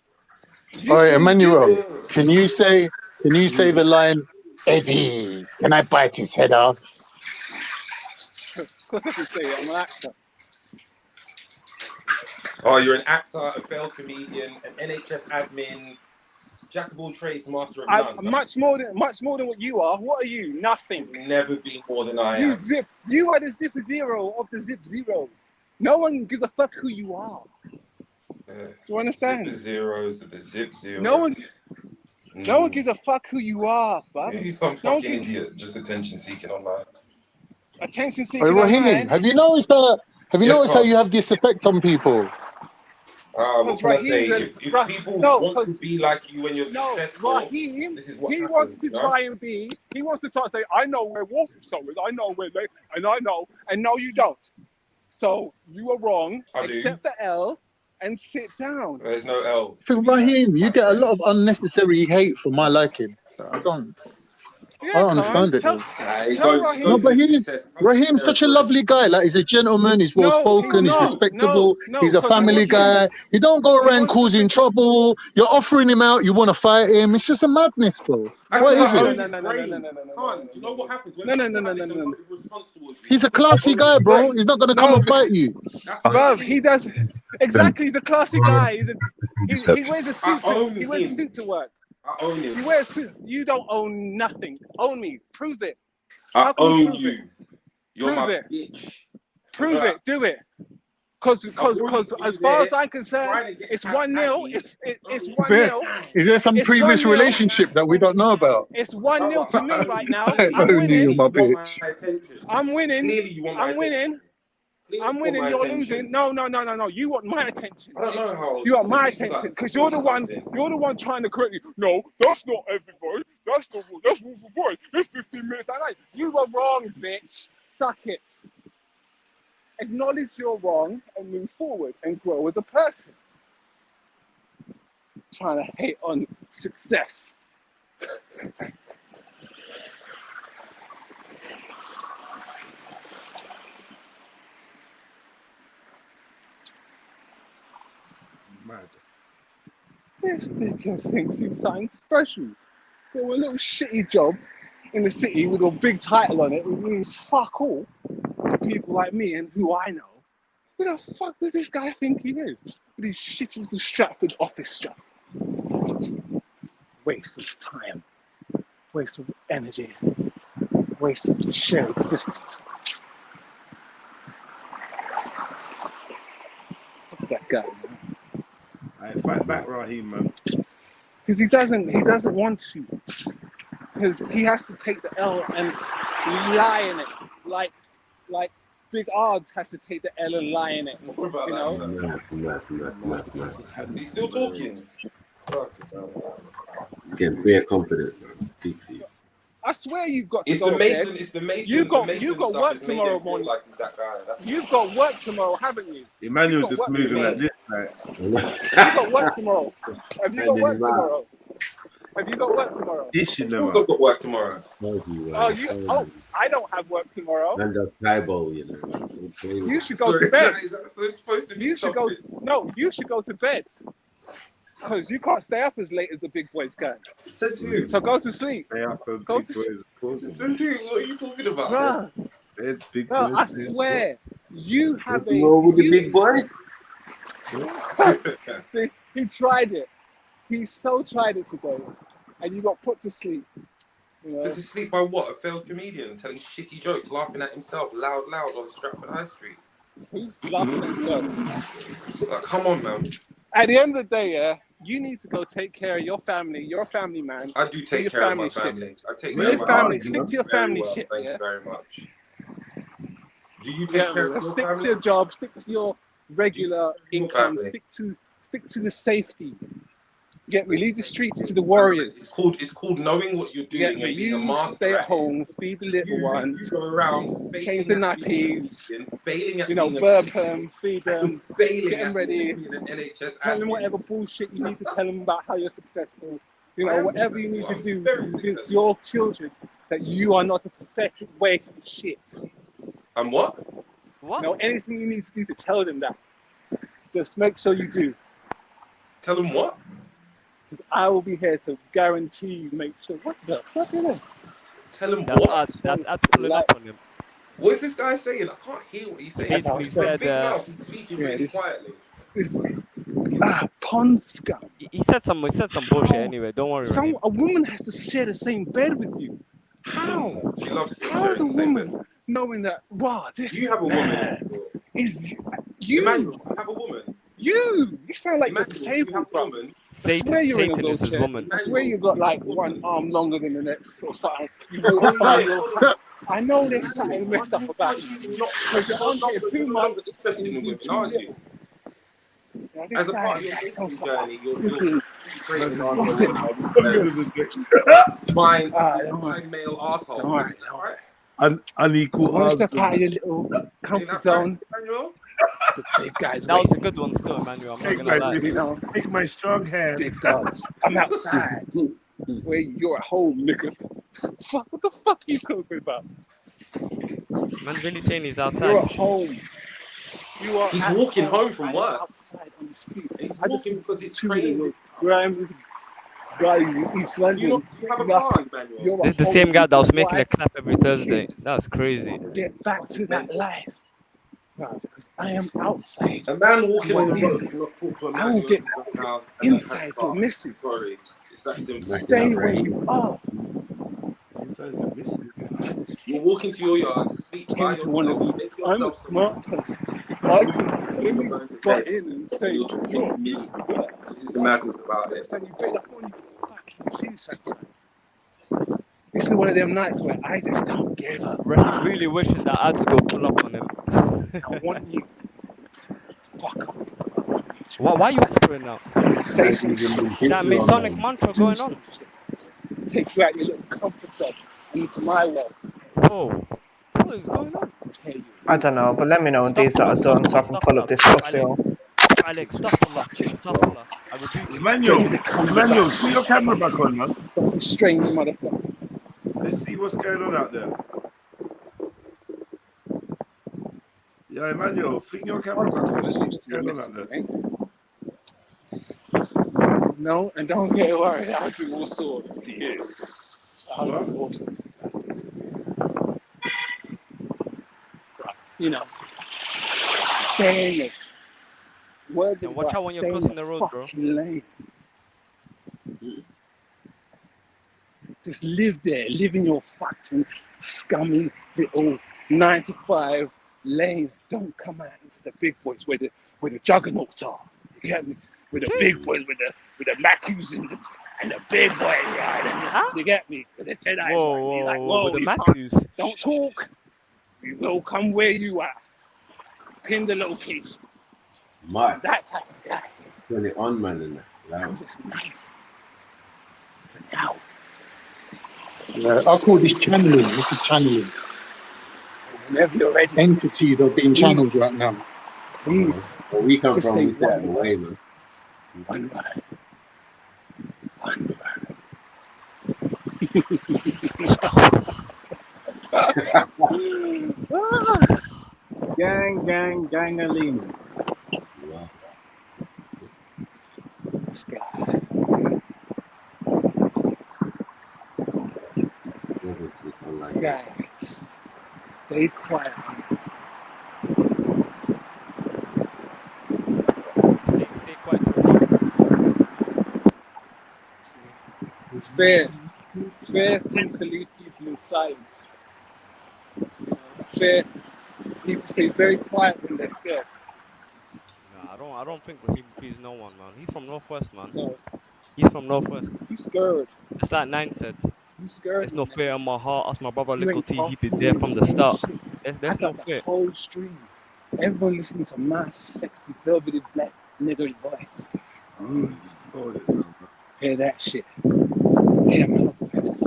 All right, Emmanuel, can you say the line, Eddie, can I bite his head off? I can say it, I'm an actor. Oh, you're an actor, a failed comedian, an NHS admin, jack of all trades, master of none. Much more than what you are. What are you? Nothing. Never been more than I am. You are the zip zero of the zip zeros. No one gives a fuck who you are. Do you understand? Zip zeros, the zip zeros. No one gives a fuck who you are, bro. Maybe some fucking idiot, just attention seeking online. Attention seeking Raheem, online. have you noticed that? Have you noticed how you have this effect on people? What can I say? If people want to be like you when you're successful, Raheem, this is what he happens, wants to try and be. He wants to try and say, "I know where Walthamstow is. I know where they, and I know, and no, you don't." So you are wrong. Accept the L and sit down. There's no L. Because Raheem, you get a lot of unnecessary hate for my liking. I don't understand it. No, but Raheem's such a lovely guy. Like, he's a gentleman. He's well spoken. He's respectable. He's a family guy. You don't go around causing trouble. You're offering him out. You want to fight him. It's just a madness, bro. What is it? No. Do you know what happens? No. He's a classy guy, bro. He's not gonna come and fight you. Bro, he does exactly. He's a classy guy. He wears a suit. He wears a suit to work. I own him. You wear a suit. You don't own nothing. Own me. Prove it. I own you. You're my bitch. Prove it. Do it. Because as far as I'm concerned, it's 1-0. It's 1-0. Is there some previous relationship that we don't know about? It's 1-0 to me right now. I'm winning. I'm winning. You're losing. No. You want my attention. I don't know how. You want my attention because you're the one. You're the one trying to correct me. No, that's not everybody. That's not. That's rule for boys. It's 15 minutes. You were wrong, bitch. Suck it. Acknowledge you're wrong and move forward and grow as a person. Trying to hate on success. Mad. This dickhead thinks he's something special. Got a little shitty job in the city with a big title on it, which means fuck all to people like me and who I know. Who the fuck does this guy think he is? With these shitty little Stratford office stuff. Waste of time. Waste of energy. Waste of shared existence. Fuck that guy, man. Alright, fight back, Raheem, man. Because he doesn't want to. Because he has to take the L and lie in it. Like big odds has to take the L and lie in it. You know. He's still talking. He's getting bare confident. I swear you've got to It's go the to Mason. bed. It's the Mason. You got stuff work that's made tomorrow him feel morning. like he's that guy. You've got work tomorrow, haven't you? Emmanuel You've just got work moving tomorrow. like this, like. You got work tomorrow. Have you got work tomorrow? Have you got work tomorrow? This shit never. I've got work tomorrow. Oh, I don't have work tomorrow. And the Bible, you know. You should go to bed. Is that supposed to be You should go. No, you should go to bed. Because you can't stay up as late as the big boys can. Says who? So go to sleep. Go to sleep. Says who? What are you talking about? Bruh. Big No, boys. I swear, you have a. With the big boys? See, he tried it. He so tried it today, and you got put to sleep. You know? Put to sleep by what? A failed comedian telling shitty jokes, laughing at himself loud on Stratford High Street. Who's laughing at himself? Like, come on, man. At the end of the day, yeah, you need to go take care of your family. You're a family man. I do take care of my family. I take care of my family. family. Stick to your family Well, shit. thank Yeah. you very much. Do you take care of your Stick family? to your job. Stick to your regular Your income. family. Stick to the safety. Get me. Leave the streets to the warriors. It's called knowing what you're doing and being a master. Stay at home, feed the little ones, You go around change the nappies, failing at burp them, feed them, failing get them at ready, being an NHS tell them admin. whatever bullshit you need to tell them about how you're successful. I am Whatever you need to successful. do I'm to very convince successful. your children that you are not a pathetic waste of shit. And what? Anything you need to do to tell them that, just make sure you do. Tell them what? Because I will be here to guarantee, make sure. What the fuck is that? Tell him That's what? That's pulling up on him. What is this guy saying? I can't hear what he's saying. Basically He's got a said, big mouth. He's speaking really quietly. Pond scum. He said some bullshit anyway. Don't worry. Raheem. A woman has to share the same bed with you. How? She loves How is a sharing the same bed. woman knowing that? Wow, this You have a woman. is you. Emmanuel, do you have a woman? You sound like Emmanuel, you're do you disabled, have a bro. woman? I swear you're in a Satan is his wheelchair. woman. I swear you've got like one arm longer than the next or something. You got Oh, five yeah. years. I know there's something messed up about you. Because you're on here 2 months. Interested in women, aren't you? As a part of your dating journey, you're trading on fine male assholes. Unequal. Want to step out of your little comfort zone? The big guys. That was a good one still, Emmanuel. I'm not gonna lie. Take my strong hand. Big dogs. I'm outside. Where you're at home, nigga. Fuck, what the fuck are you talking about? Man's really saying he's outside. You're at home. You are. He's at walking home. home from I'm work. outside on the street. He's walking because he's trained. Where I am with guy in East London. Do you have a car, Emmanuel? This is the same guy that was making a clap every Thursday. That's crazy. Get back to that life. Right, because I am outside. A man walking on the When road cannot talk to a man I will who get owns his own house and inside has a your car. missus. Sorry, it's that simple. Stay where you are. You're walking to your yard to sleep by To one of yourself. you. Make I'm a yourself smart person. I can butt in and say, you're talking to me. This is the madness about it. Stand you better on you. Fucking Jesus. This is one of them nights where I just don't give a Raheem really wishes that I'd go pull up on him. I want you to fuck up. Why are you whispering now? Say some shit. That Masonic mantra Do going on. some shit. Take you out your little comfort zone into my world. Whoa. What is going on? I don't know, but let me know when these that are done so I can pull up this pussy. Alex, stop Allah. Stop Allah. I rebuke you. Emmanuel, put your camera back on, man. That's a strange motherfucker. Let's see what's going on out there. Yeah, Emmanuel, fling your camera back on. Let's see what's going on out there. No, and don't get worried. I'll do all sorts to you. I'll do all sorts. You know, stay in it. And watch out when you're crossing the road, bro. Lane. Just live there. Live in your fucking scummy little 9 to 5 lane. Don't come out into the big boys where the juggernauts are. You get me? With the big boys, with the Macus and the big boys, right? You get me? With the Jedi. Whoa, like, with the you Macus. don't talk. You know, come where you are. Pin the location. Mad. That type of guy. Turn it on, man, and that. I'm just nice. For now. Yeah, I call this channeling. This is channeling. Whenever you're ready. Entities are being channeled right now. Please. Where we come Just from, say we stay out of the one way, word. man. One word. One word. Gangaling. Wow. This guy. This guy. Stay quiet. Stay quiet. Fear tends to leave people in silence. Fear, people stay very quiet when they're scared. Nah, I don't think Raheem fears no one, man. He's from Northwest, man. So, He's from Northwest. he's scared. It's like Nine said. He's scared. There's no fear in my heart. Ask my brother You Little ain't T. He talking been there from the same start. shit. There's I no got fear. the whole stream. Everyone listening to my sexy, velvety black nigga voice. Hear that shit. Hear my voice.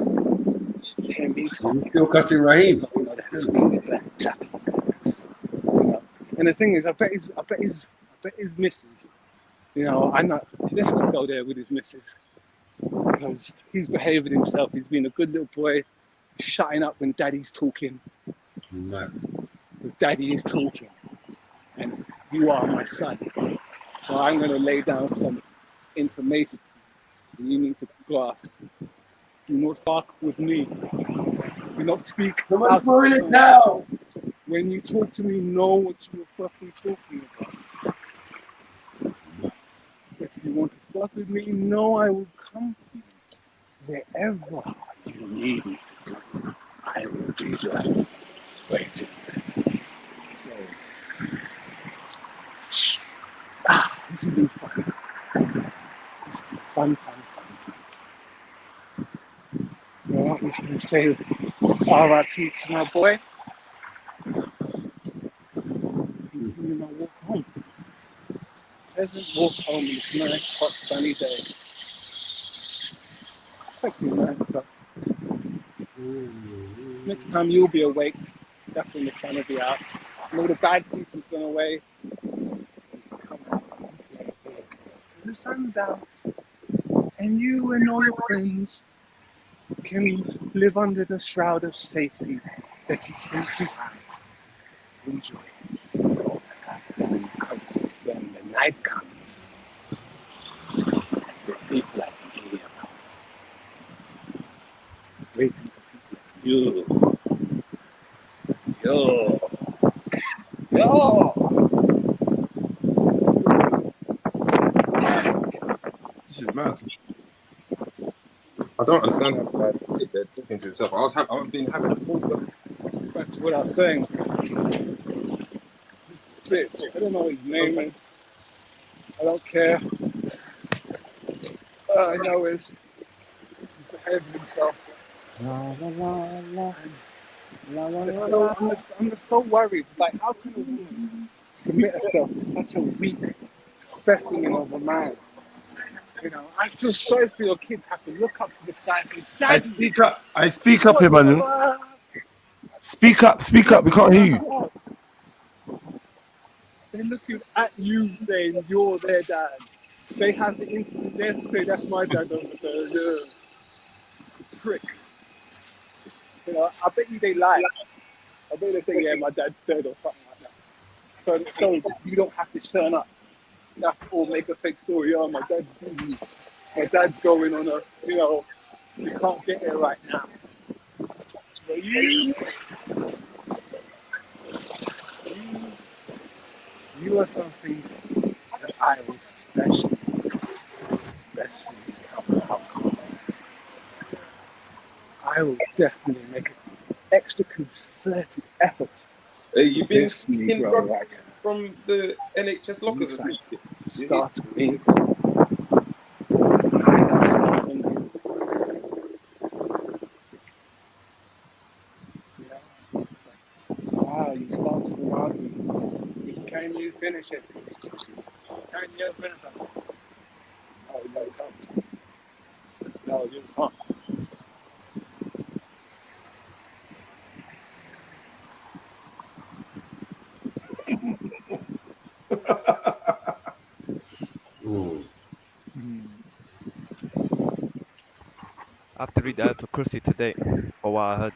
Hear me talking. You still cussing Raheem? You know, that sweet black chocolate voice. You know? And the thing is, I bet his missus. You know, let's not go there with his missus. Because he's behaving himself. He's been a good little boy, shutting up when daddy's talking. Because daddy is talking. And you are my son. So I'm going to lay down some information you need to grasp. Do not fuck with me. Do not speak out of turn. Now. When you talk to me, know what you're fucking talking about. If you want to fuck with me, know I will come for you. Wherever you need me to go, I will be there waiting. So, this has been fun. This has been fun. Well, I'm just going to say R.I.P. to my boy. Continue my walk home. Pleasant walk home in this nice, hot, sunny day. Thank you, man. But next time you'll be awake, that's when the sun will be out. And all the bad people's gone away. The sun's out. And you and all your friends can live under the shroud of safety that you think you have to enjoy it. Because when the night comes, the people like me are waiting for people like you. This is mad. I don't understand how people sit there talking to himself. I've been having a full look. Back to what I was saying. This bitch, I don't know what his name is. I don't care. All I know is he's behaving himself. I'm just so worried. Like, how can a woman submit herself to such a weak specimen of a man? You know, I feel sorry for your kids have to look up to this guy and say, Daddy, I speak up, Emmanuel. Speak up. We can't hear you. They're looking at you saying you're their dad. They have the instinct there to say that's my dad over there. Prick. You know, I bet you they lie. I bet they say, yeah, my dad's dead or something like that. So you don't have to turn up. You have to all make a fake story. Oh, my dad's busy. My dad's going on a, you know, we can't get there right now. But you are something that I will especially help out. I will definitely make an extra concerted effort. You've been This speaking Negro right from the NHS lockers. Start with me. I Can you finish it? Can you finish it? Oh, no, you can't. No, you can't. I have to read the Ayatul Kursi today, for what I heard.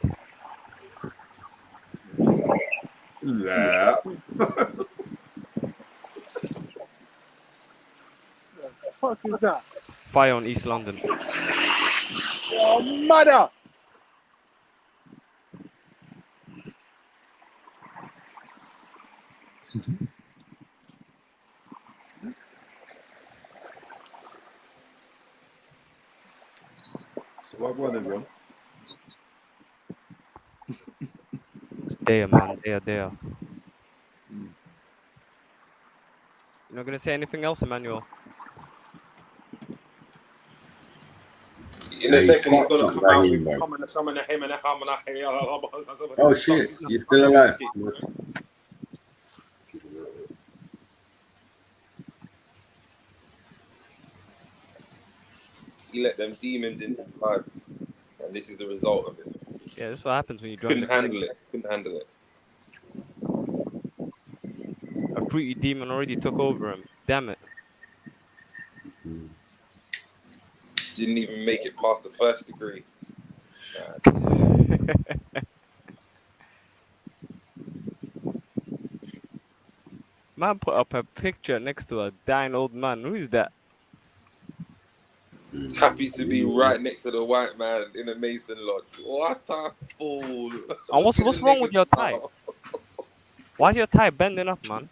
Yeah. What the fuck is that? Fire on East London. Your mother! So what one, everyone? There, man. There. You're not gonna say anything else, Emmanuel? In a second, he's gonna come out with Oh shit, you're still alive. He let them demons into his life, and this is the result of it. Yeah, that's what happens when you Couldn't handle it. A fruity demon already took over him. Damn it. Didn't even make it past the first degree. Man put up a picture next to a dying old man. Who is that? Happy to be right next to the white man in a Mason lodge. What a fool! And what's wrong with your tie? Why is your tie bending up, man?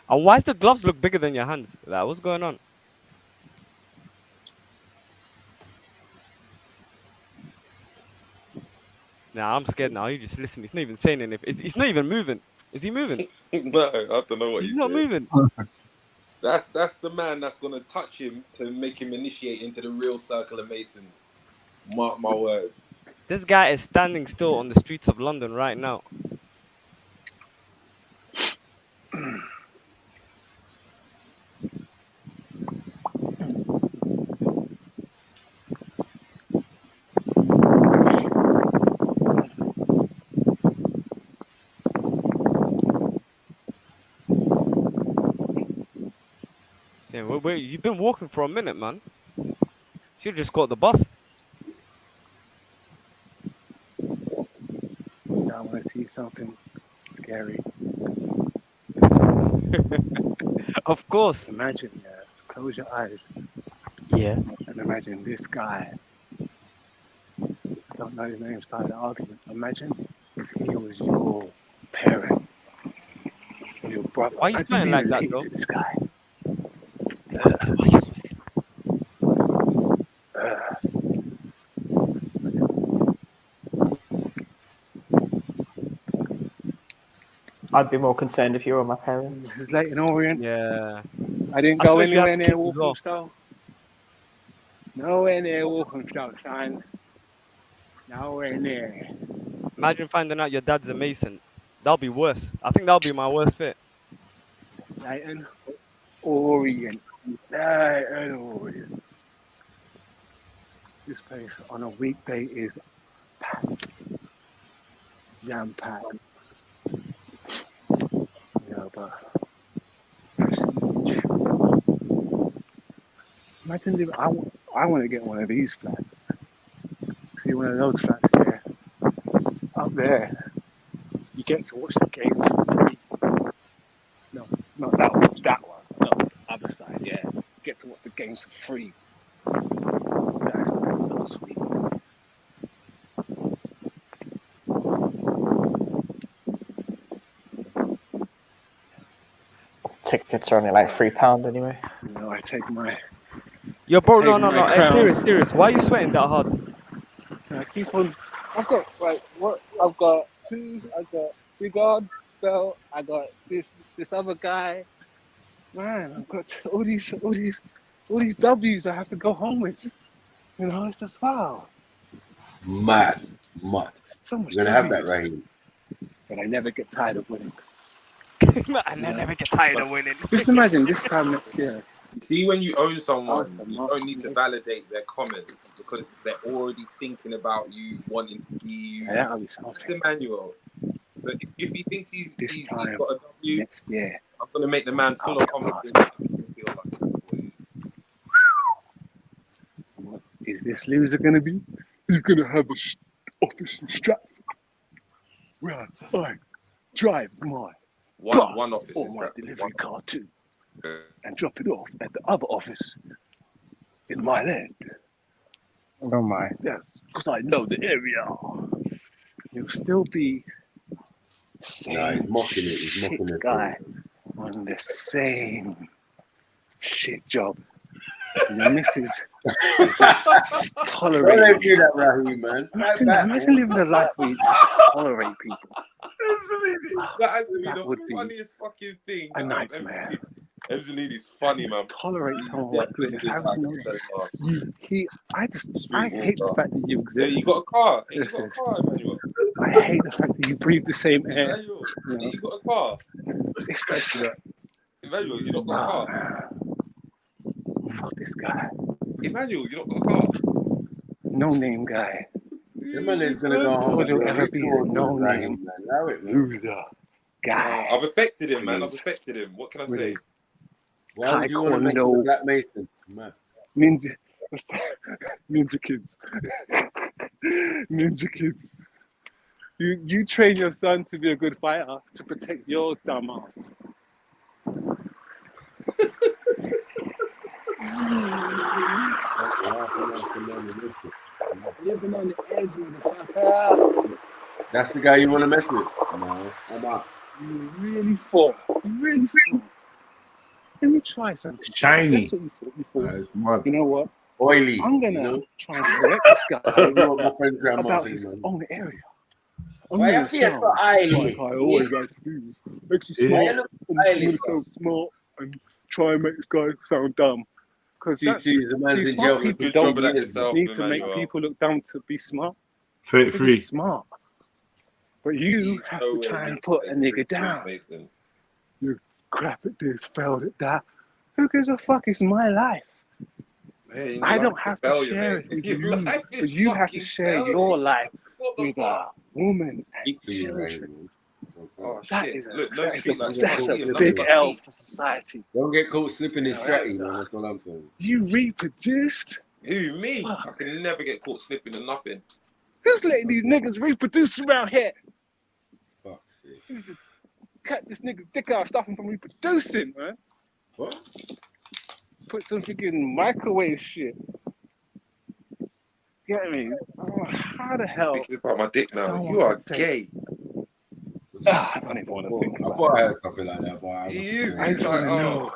And why does the gloves look bigger than your hands? Like, what's going on? Nah, I'm scared now. You just listen. He's not even saying anything. He's not even moving. Is he moving? No, I don't know what he's not moving. That's the man that's gonna touch him to make him initiate into the real circle of Mason. Mark my words. This guy is standing still on the streets of London right now. Yeah, wait, you've been walking for a minute, man. Should have just caught the bus. I want to see something scary. Of course. Imagine, close your eyes. Yeah. And imagine this guy. I don't know his name, started an argument. Imagine if he was your parent or your brother. Why are you sweating like that, though? To this guy. I'd be more concerned if you were my parents. It's late in Orient. Yeah. I didn't go anywhere near Walthamstow. Nowhere near Walthamstow, son. Nowhere near. Imagine finding out your dad's a Mason. That'll be worse. I think that'll be my worst fit. Leighton Orient. Leighton Orient. This place on a weekday is packed. Jam-packed. But prestige. Imagine if I want to get one of these flats. See, one of those flats there. Up there, you get to watch the games for free. No, not that one. That one. No, other side. Yeah, you get to watch the games for free. That's so sweet. Tickets are only like £3 anyway. No, I take my. Yo, bro, no. Hey, serious. Why are you sweating that hard? I keep on. I've got what? I've got shoes. I've got regards belt. I got this other guy. Man, I've got all these W's I have to go home with. You know, it's just wow. Mad. So much. You're gonna have that W's. right here. but I never get tired of winning. I never get tired of winning. Just imagine this time next year. You see, when you own someone, you don't need to validate their comments because they're already thinking about you, wanting to be you. Yeah, that'll be something. It's Emmanuel. So if he thinks he's got a W, next year, I'm going to make the man full of confidence. Feel like that's what it is. What is this loser going to be? He's going to have an office in Stratford where I drive my one office or my delivery car to and drop it off at the other office in my land. Oh my. Yes, because I know the area. You'll still be same Nah, he's mocking it. He's mocking shit it. guy on the same shit job. Your missus is just tolerating. Don't do that, Raheem, man. Imagine living a life where you just tolerate people. Absolutely. That has to be That the would be funniest fucking thing. a nightmare. Emzalini's funny, man. Tolerate someone like this. I hate the fact that you exist. Yeah, you got a car. You got a car, Emmanuel. I hate the fact that you breathe the same air. Emmanuel, you got a car. Emmanuel, you not got a car. Fuck this guy. Emmanuel, you not got a car. No name guy. Emmanuel's gonna go home. So it'll ever be a no name loser guy. I've affected him, man. I've affected him. What can I say? Why would you want to mess with Black Mason? Man. Ninja kids. Ninja kids. You train your son to be a good fighter to protect your dumb ass. Living on the edge, motherfucker. That's the guy you want to mess with? No, I'm out. You really thought. Let me try something. Shiny. That's what you thought. You know what? Oily. I'm gonna try and correct this guy about his man. own area. Why you feel so oily? Like I always like to do. Makes you smart. I'm gonna sound smart and try and make this guy sound dumb. Because these smart people don't need to make people look dumb to be smart. 33. Smart. But you have to try and put a nigga down. You crap at this, failed at that. Who gives a fuck? It's my life. Hey, I don't have to share it with you, but you have to share your life with a woman and children. Oh, That shit. is Look, no that's shit, like, a big L for society. Don't get caught slipping in stratting, man. That's what I'm saying. You reproduced? Who, me? I can never get caught slipping in nothing. Who's letting these niggas reproduce around here? Fuck's sake. Cut this nigga's dick out, stop him from reproducing, man. What? Put some freaking microwave shit. Get me? Oh, how the hell? Thinking about my dick now. You are gay. I don't even want to think about it. I thought I heard something like that, but He is. I just want to like, know,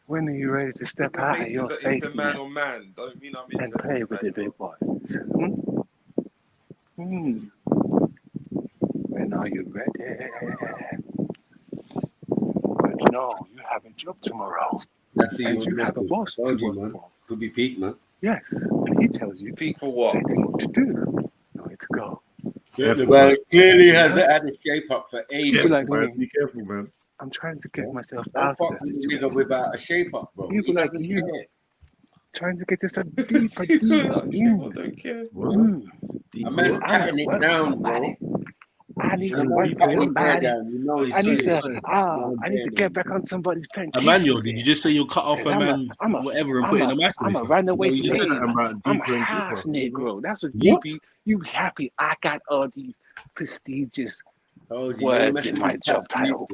when are you ready to step out of your safety man on man. Don't mean I'm and play with the big boys? When are you ready? But you know, you have a job tomorrow. That's and you have a boss to work for. Could be peak, man. Yes, and he tells you peak for what? What to do, nowhere to go. Well, clearly has had a shape up for ages. Be careful, man. I'm trying to get myself Don't out of fuck this. with a nigga without a shape up, bro. People like you trying to get this a deeper, I don't care. A man's patting it down, bro. I need to work for somebody. I need to get back on somebody's plantation. Emmanuel, did you just say you'll cut off a man, whatever, and put in a microwave? I'm a runaway You just slave. said that I'm a house Negro. That's what you be. You be happy. I got all these prestigious words in my job title.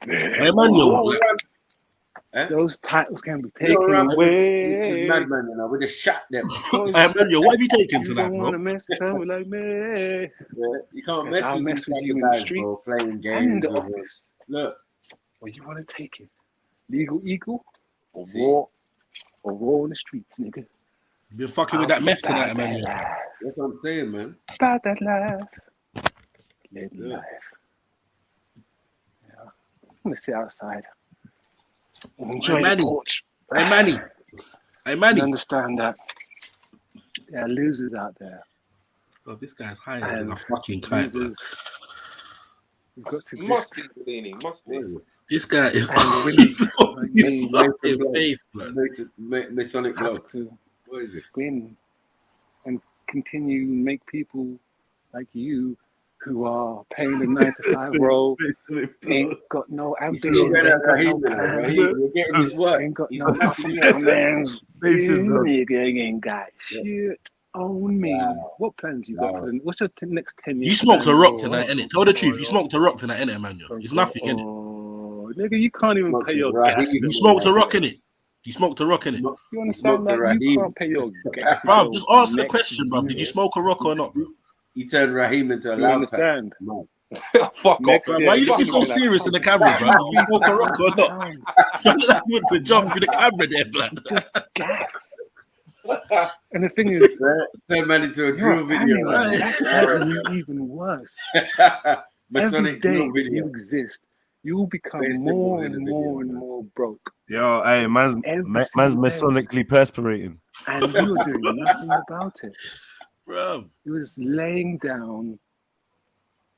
Emmanuel. Those titles can be taken away. Madman, you know, we just shot them. Emmanuel, what have you taken for that, You don't want to bro? mess with someone like me. You can't I'll mess with you in the streets playing and in games. the office. Look, Well, you want to take it? Legal eagle or raw in the streets, nigga? You've been fucking with that meth tonight, Emmanuel. that's what I'm saying, man. About that life. Live life. Yeah. I'm gonna sit outside. Enjoy the porch. Hey, Manny. Hey, Manny. Understand that there are losers out there God, this guy's higher than And a fucking kite, bro. users, you've got to Must exist. be Bellini, must be. This guy is And he's women like me Mason face, blood. Masonic have blog. to What is this? win and continue to make people like you who are paying the 9 to 5 role, ain't got no ambition, ain't got no plans, You're getting his work. ain't got He's no messing plans. Mason, bro. Nigga ain't got shit on me. What plans you got for the, what's your next 10 years? You smoked a plan? rock tonight, innit? Tell the truth. You smoked a rock tonight, innit, Emmanuel? It's nothing, innit? Oh, nigga, you can't even pay your gas. You smoked a rock, innit? You smoked a rock, innit? You understand that? You can't pay your gas. Bro, just answer the question, bro. Did you smoke a rock or not, bro? He turned Raheem into a You loud understand? Fuck off. Bro, why are you looking so serious in the camera, bro? Did you smoke a rock or not? You want to jump through the camera there, blood. Just gas. And the thing is, turn man into a you're drill a video. family man. That's making you even worse. Every Masonic day drill that video. you exist, you will become Best more nipples in and the more video, and man. more broke. Yo, hey, man's single day. masonically perspirating. And you are doing nothing about it. Bro. You're just laying down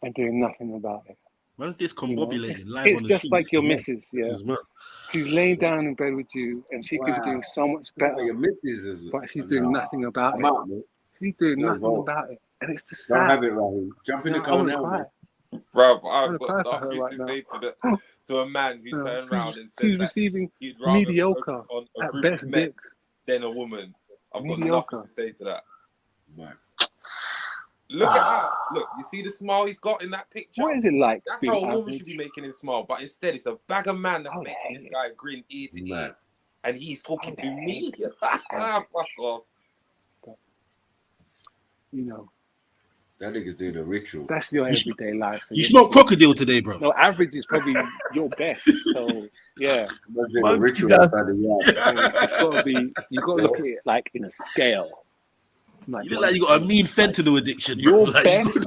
and doing nothing about it. Man's discombobulating You know? live It's on the just street. like your missus, yeah. It's mad. She's laying down in bed with you and she could be doing so much better. Your missus is, but she's doing nothing about I'm it. out, man. She's doing No, nothing bro. about it. And it's the Don't sad. have it, Raheem. Jump in the I car wanna now, cry. man. Bro, I I've wanna cry got for her nothing right to now. say to a man who turned around and said She's that receiving he'd rather mediocre focus on a at group best of men dick. than a woman. I've got Mediocre. nothing to say to that. Right. Look at how, look, you see the smile he's got in that picture? What is it like? That's being how a woman average? should be making him smile, but instead it's a bag of man that's making this guy grin ear to ear. And he's talking to me. Fuck off. You know, That nigga's doing a ritual. that's your everyday life. So You smoked crocodile today, bro. No, average is probably your best. So yeah, Man's doing a ritual outside the yard. it's got to be. You got to look at it like in a scale. Like You look like you got a mean fentanyl addiction. Bro. your Like, best,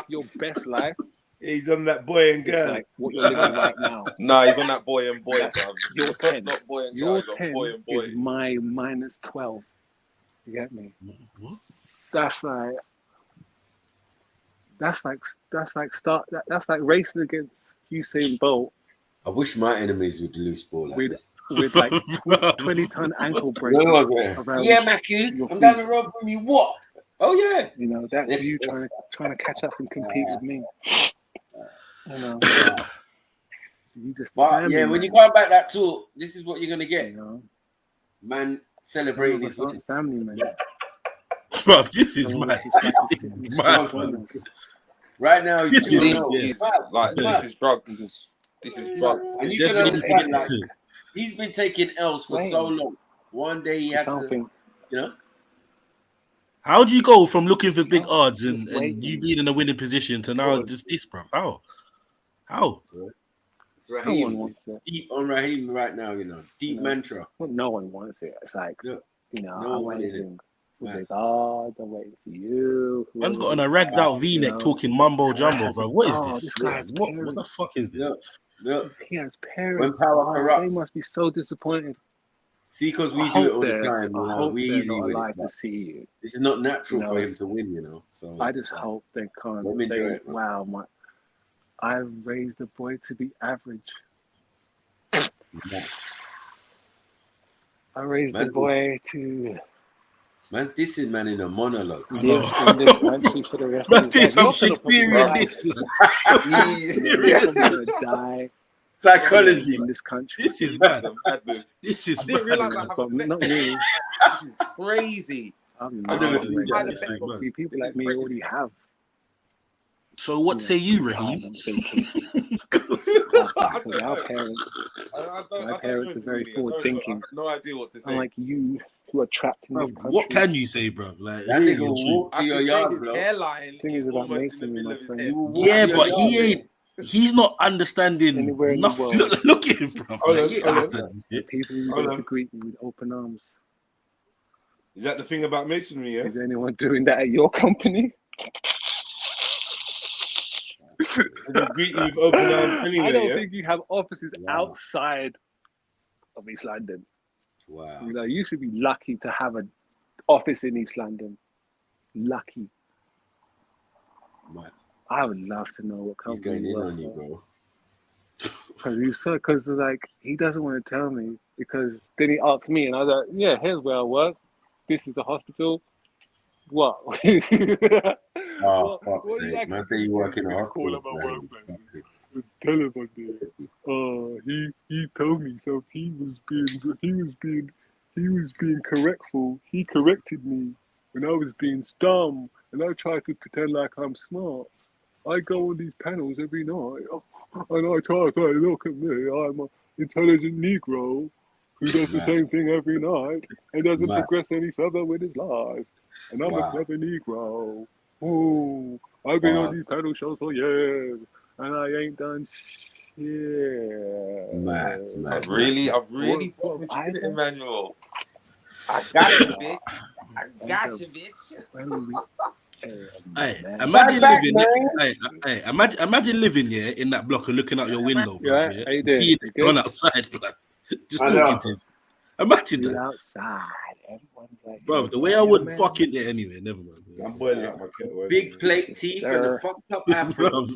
your best life. He's on that boy and It's girl. like what you're living right now. Nah, he's on that boy and boy. Your 10. Not boy and girl, Your he's on 10 boy and boy. is my minus 12. You get me? What? That's like racing against Usain Bolt I wish my enemies would lose ball like with this. with like 20-ton ankle bracelets around. Yeah, Mackie, your I'm feet. down the road from you. What? Oh yeah. You know, that's you trying to catch up and compete with me. You know, you just. But yeah, when you go back that tour, this is what you're gonna get. You know, man celebrating his win. Family, man. Bro, this is mad. This is mad, man. Right now, This he's is like this is drugs. This is drugs. And you can understand, like, he's been taking L's for so long. One day he had to, you know. How do you go from looking for big odds and you being in a winning position to now just this, bro? How? It's Raheem. Deep on Raheem right now, you know. Deep mantra. Well, no one wants it. It's like, you know, no I'm one waiting for big odds. I'm waiting for you. Man's got on a ragged out V-neck talking mumbo jumbo, bro. What is this? This guy has What the fuck is this? Look, he has parents. When power They corrupts. must be so disappointed. See, because we I do hope it all the they're- time. You I know, hope we they're easy not with alive it. to but see you. This is not natural You for know, him to win, you know. So I just hope they Let can't me enjoy say, it, man. wow, I've raised the boy to be average. I raised the Man, boy to man's dissing man in a monologue. live in this country for the rest Man, of his life. some Shakespearean this. You're gonna die. Psychology in this country. This is mad. This is I didn't realize I have So, not really. This is crazy. I've never seen that. This is mad. See, people like me already have. So what say you, Raheem? Our parents, my parents are very forward thinking. I have no idea what to say. Unlike you, who are trapped in Bro, this country. what can you say, bro? Like, That really nigga and will true. walk to your yard, bro. Hairline Thing is about Mason, my friend. Yeah, but he ain't. He's not understanding Anywhere in the nothing. world. Look at him, bro. Like, he ain't understanding The shit. people who Hold go on. to greet me with open arms. Is that the thing about masonry? Yeah. Is anyone doing that at your company? They greet you with open arms anyway. I don't yeah? think you have offices outside of East London. Wow. You know, you should be lucky to have an office in East London. lucky. Mad. I would love to know what He's company going he in works on you, for. bro. Because like he doesn't want to tell me, because then he asked me and I was like, yeah, here's where I work. This is the hospital. What? Oh, what fuck's are you sake. actually Man, say you work in a call hospital. up my workplace? Tell him I did. He told me so. He was being correctful. He corrected me when I was being dumb, and I tried to pretend like I'm smart. I go on these panels every night, and I try to say, look at me, I'm an intelligent Negro who does the same thing every night and doesn't progress any further with his life. And I'm a clever Negro. Ooh, I've been on these panel shows for years, and I ain't done shit. Mad. I've really put you, Emmanuel. I got you, bitch. I got you, bitch. Hey, imagine living. Hey, imagine living here in that block and looking out your window, bro. Yeah, Yeah, how you doing? seeing You this man good? outside, blood. Just I talking know. to him. Imagine You that, outside. Everyone's like, bro. The way I would fuck it there anyway. Never mind. I'm boiling up my kettle. Big plate teeth and a fucked up afro.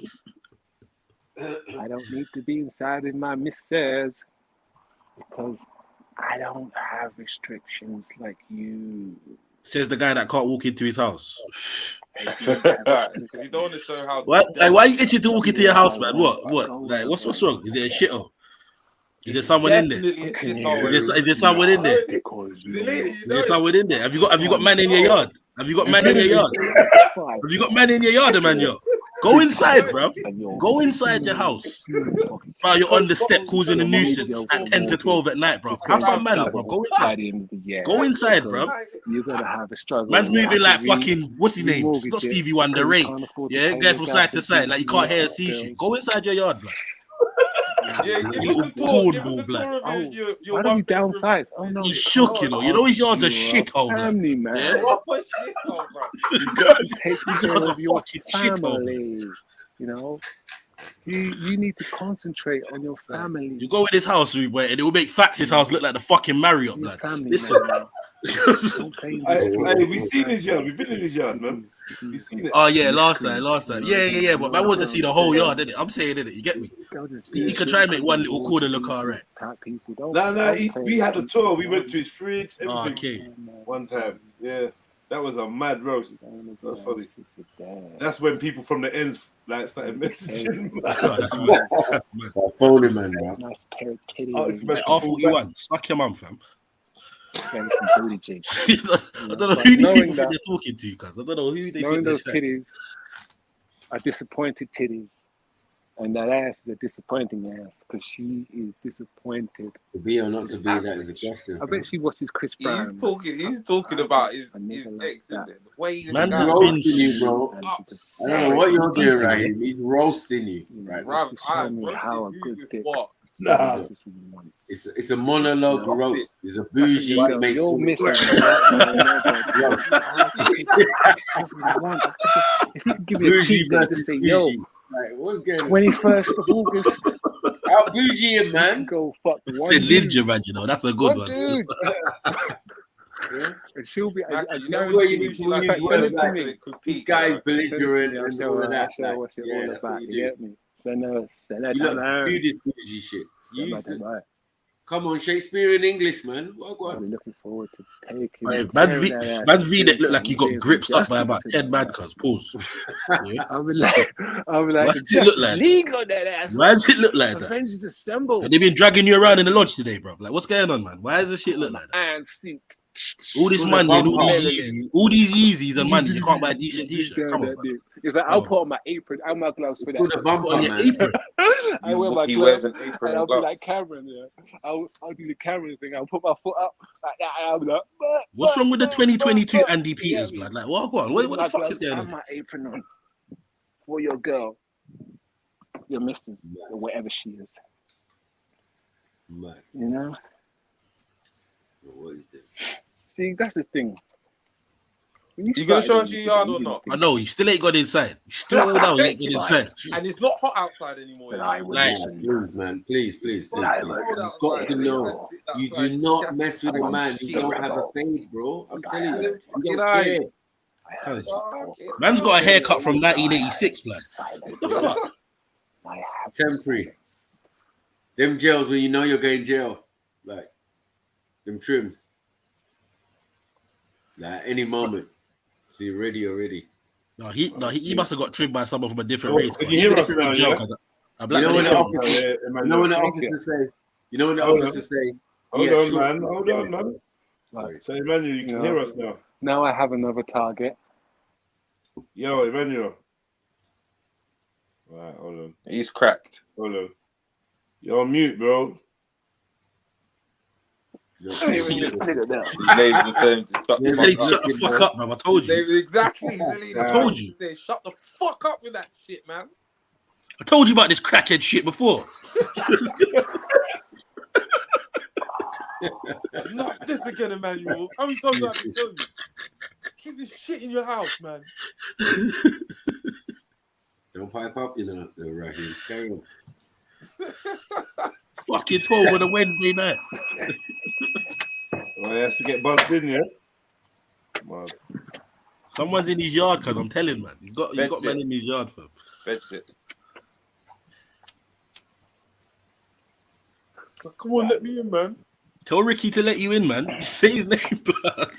I don't need to be inside in my missus because I don't have restrictions like you. Says the guy that can't walk into his house. Because you don't want to show how. Why are you itching to walk into your house, man? What? Like, what's wrong? Is it a shitter? Is there someone in there? Is there someone in there? Is there someone in there? Have you got man in your yard? Have you got man in your yard? Have you got man in your yard, man? Yo, go inside, bro. Go inside your house. Bro, you're on the step causing a nuisance at 10 to 12 at night, bro. Have some manners, bro. Go inside. Go inside, bro. You're gonna have a struggle. Man's moving like fucking, what's his name? Not Stevie Wonder, Ray. Yeah, going from side to side, like you can't hear or see shit. Go inside your yard, bro. Yeah, give us the tour. Give us the tour of your Why don't you downsize? Oh no, he's shook, you know. You know his yard's a shithole, family man. Yeah? Take care of your family. You know, you need to concentrate on your family. You go in his house, and it will make Fax's house look like the fucking Marriott, blood. Listen. Hey, we seen his yard. We've been in his yard, man. We seen it. Oh yeah, last time. Yeah. But man wasn't see the whole yard, did it? I'm saying, did it? You get me? He could try and make one little corner look alright. No. We had a tour. We went to his fridge. Everything. Oh, okay. One time. Yeah, that was a mad roast. That was funny. That's when people from the ends like started messaging. Phony man, bro. Nice pair of titties. R41. Suck your mum, fam. I don't know who these people think they're talking to, cuz. I don't know who they knowing think those they're titties are disappointed titties, and that ass is a disappointing ass because she is disappointed. To be or not to be, that is a question. I bet she watches Chris Brown. He's talking about his ex, isn't it? The way he's Man, he's roasting you, bro. I don't know what you're doing, right? He's roasting you, right? How a good dick. Nah. It's a monologue roast. It's a bougie make you're missing. If you could give me a cheat code to say, yo, what's going on? 21st of August. How bougie it, man? Go fuck one. Say Ninja, man, you know, that's a good one. Dude. And she'll be. You know what you need to like These guys belligerent and all of that. What's it all about? You get me? You lot do this bougie shit. Come on, Shakespearean English, man. I'm looking forward to taking. Hey, man's V that look like he got gripped up by about 10 mad cuz. Pause. Yeah. I'll be like, Why the does it look Justice like League on that ass. Why does it look like that? Avengers Assemble. Have they been dragging you around in the lodge today, bro? Like, what's going on, man? Why does this shit look like that? Iron suit. All this money and all these Yeezys and money, you can't buy a decent t-shirt. Come on, man. It's like I'll put on my apron and my gloves for that. Put a bump on your apron. I wear my He gloves wears an apron and I'll and be gloves. like Cameron. Yeah, I'll do the Cameron thing. I'll put my foot up like that. And I'll be like, What's wrong with the 2022 Andy Peters, blood? Like, what the my fuck gloves is going and on? my apron on for your girl, your missus, or whatever she is. Man, You know. what is this? See, that's the thing. You gonna show us your yard or not? I know, he still ain't got inside. Still now, he ain't got inside. And it's not hot outside anymore. Like, Please, man, please. You've got to know, you do not mess with a man. You don't have a fade, bro. I'm telling you, you don't care. Man's got a haircut from 1986, blood. What the fuck? Temporary. Them gels when you know you're going jail, like them trims. Like any moment, so you're ready already. No, he must have got trimmed by someone from a different Oh, race. can you hear us now? Yeah? You know when the officer say, you know when the officer say, hold on, man. Sorry. So Emmanuel, you can hear us now. Now I have another target. Yo, Emmanuel. Right, hold on. He's cracked. Hold on. You're on mute, bro. His name's the term to shut the fuck up, man. I told you. Exactly. I told you. Say, shut the fuck up with that shit, man. I told you about this crackhead shit before. Not this again, Emmanuel. How many times do I have to tell you? Keep this shit in your house, man. Don't pipe up, you know, Raheem. Carry on. Fucking 12 on a Wednesday night. Oh, he has to get buzzed in, yeah? Man. Someone's in his yard, cause I'm telling, man. He's got man in his yard, fam. That's it. Come on, let me in, man. Tell Ricky to let you in, man. Say his name, blood.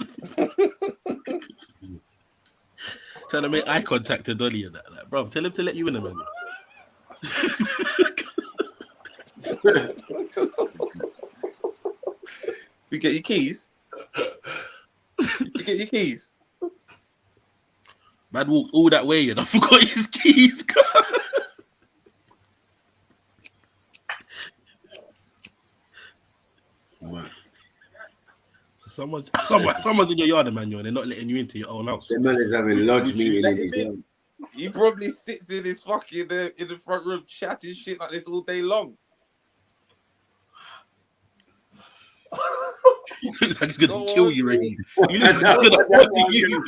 Trying to make eye contact to Dolly and that. Like, bro, tell him to let you in, man. You get your keys? You get your keys? Man walked all that way and I forgot his keys. Someone's in your yard, Emmanuel, and they're not letting you into your own house. The man is having lodge meeting. He probably sits in his fucking in the front room chatting shit like this all day long. He looks like he's gonna kill you, Ricky. He looks like he's gonna murder you.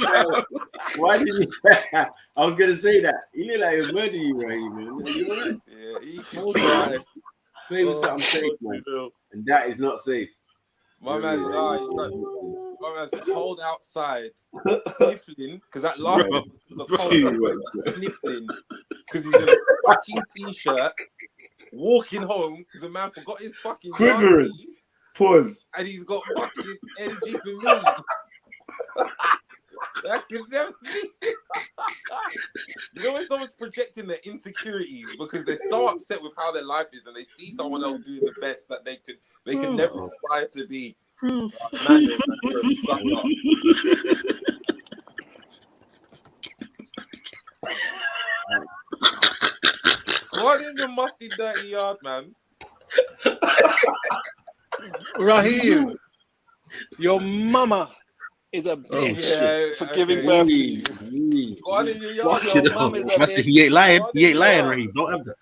Why did he? I was gonna say that. He looked like he's murdering you, Raheem, man. You all right? Yeah, he can try. Play with something safe, man. And that is not safe. My man's cold outside, sniffling, because that last one was the cold sniffling, because he's in a fucking t-shirt, walking home, because the man forgot his fucking quivering. Pause. And he's got fucking energy for me. That could never be. You know when someone's projecting their insecurities because they're so upset with how their life is and they see someone else doing the best that they could never aspire to be. Man, what in your musty, dirty yard, man? Raheem, your mama is a bitch for giving birth to you. What in your yard? Your mama is a bitch. He ain't lying. He ain't lying, Raheem. Don't have that.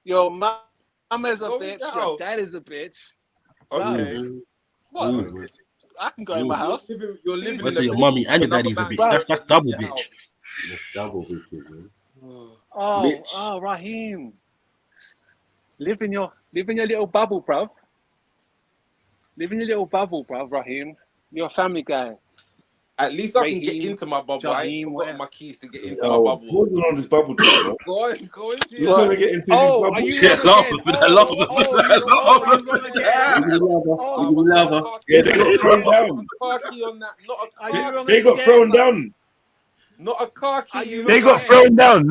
Your mama is a bitch. Your dad is a bitch. Okay. What? I can go in my house. You're living Let's say your mommy and your daddy's a bitch. That's double bitch. That's double bitch, man. Oh, Raheem. Live in your little bubble, bruv. Live in your little bubble, bruv, Raheem. You're a family guy. At least I can get into my bubble. I ain't got my keys to get into my bubble. What's on this bubble? Go on. You're going to get into this bubble. Are you Yeah, love him. Yeah, they got thrown down. They got thrown down. Not a car key. They got thrown down.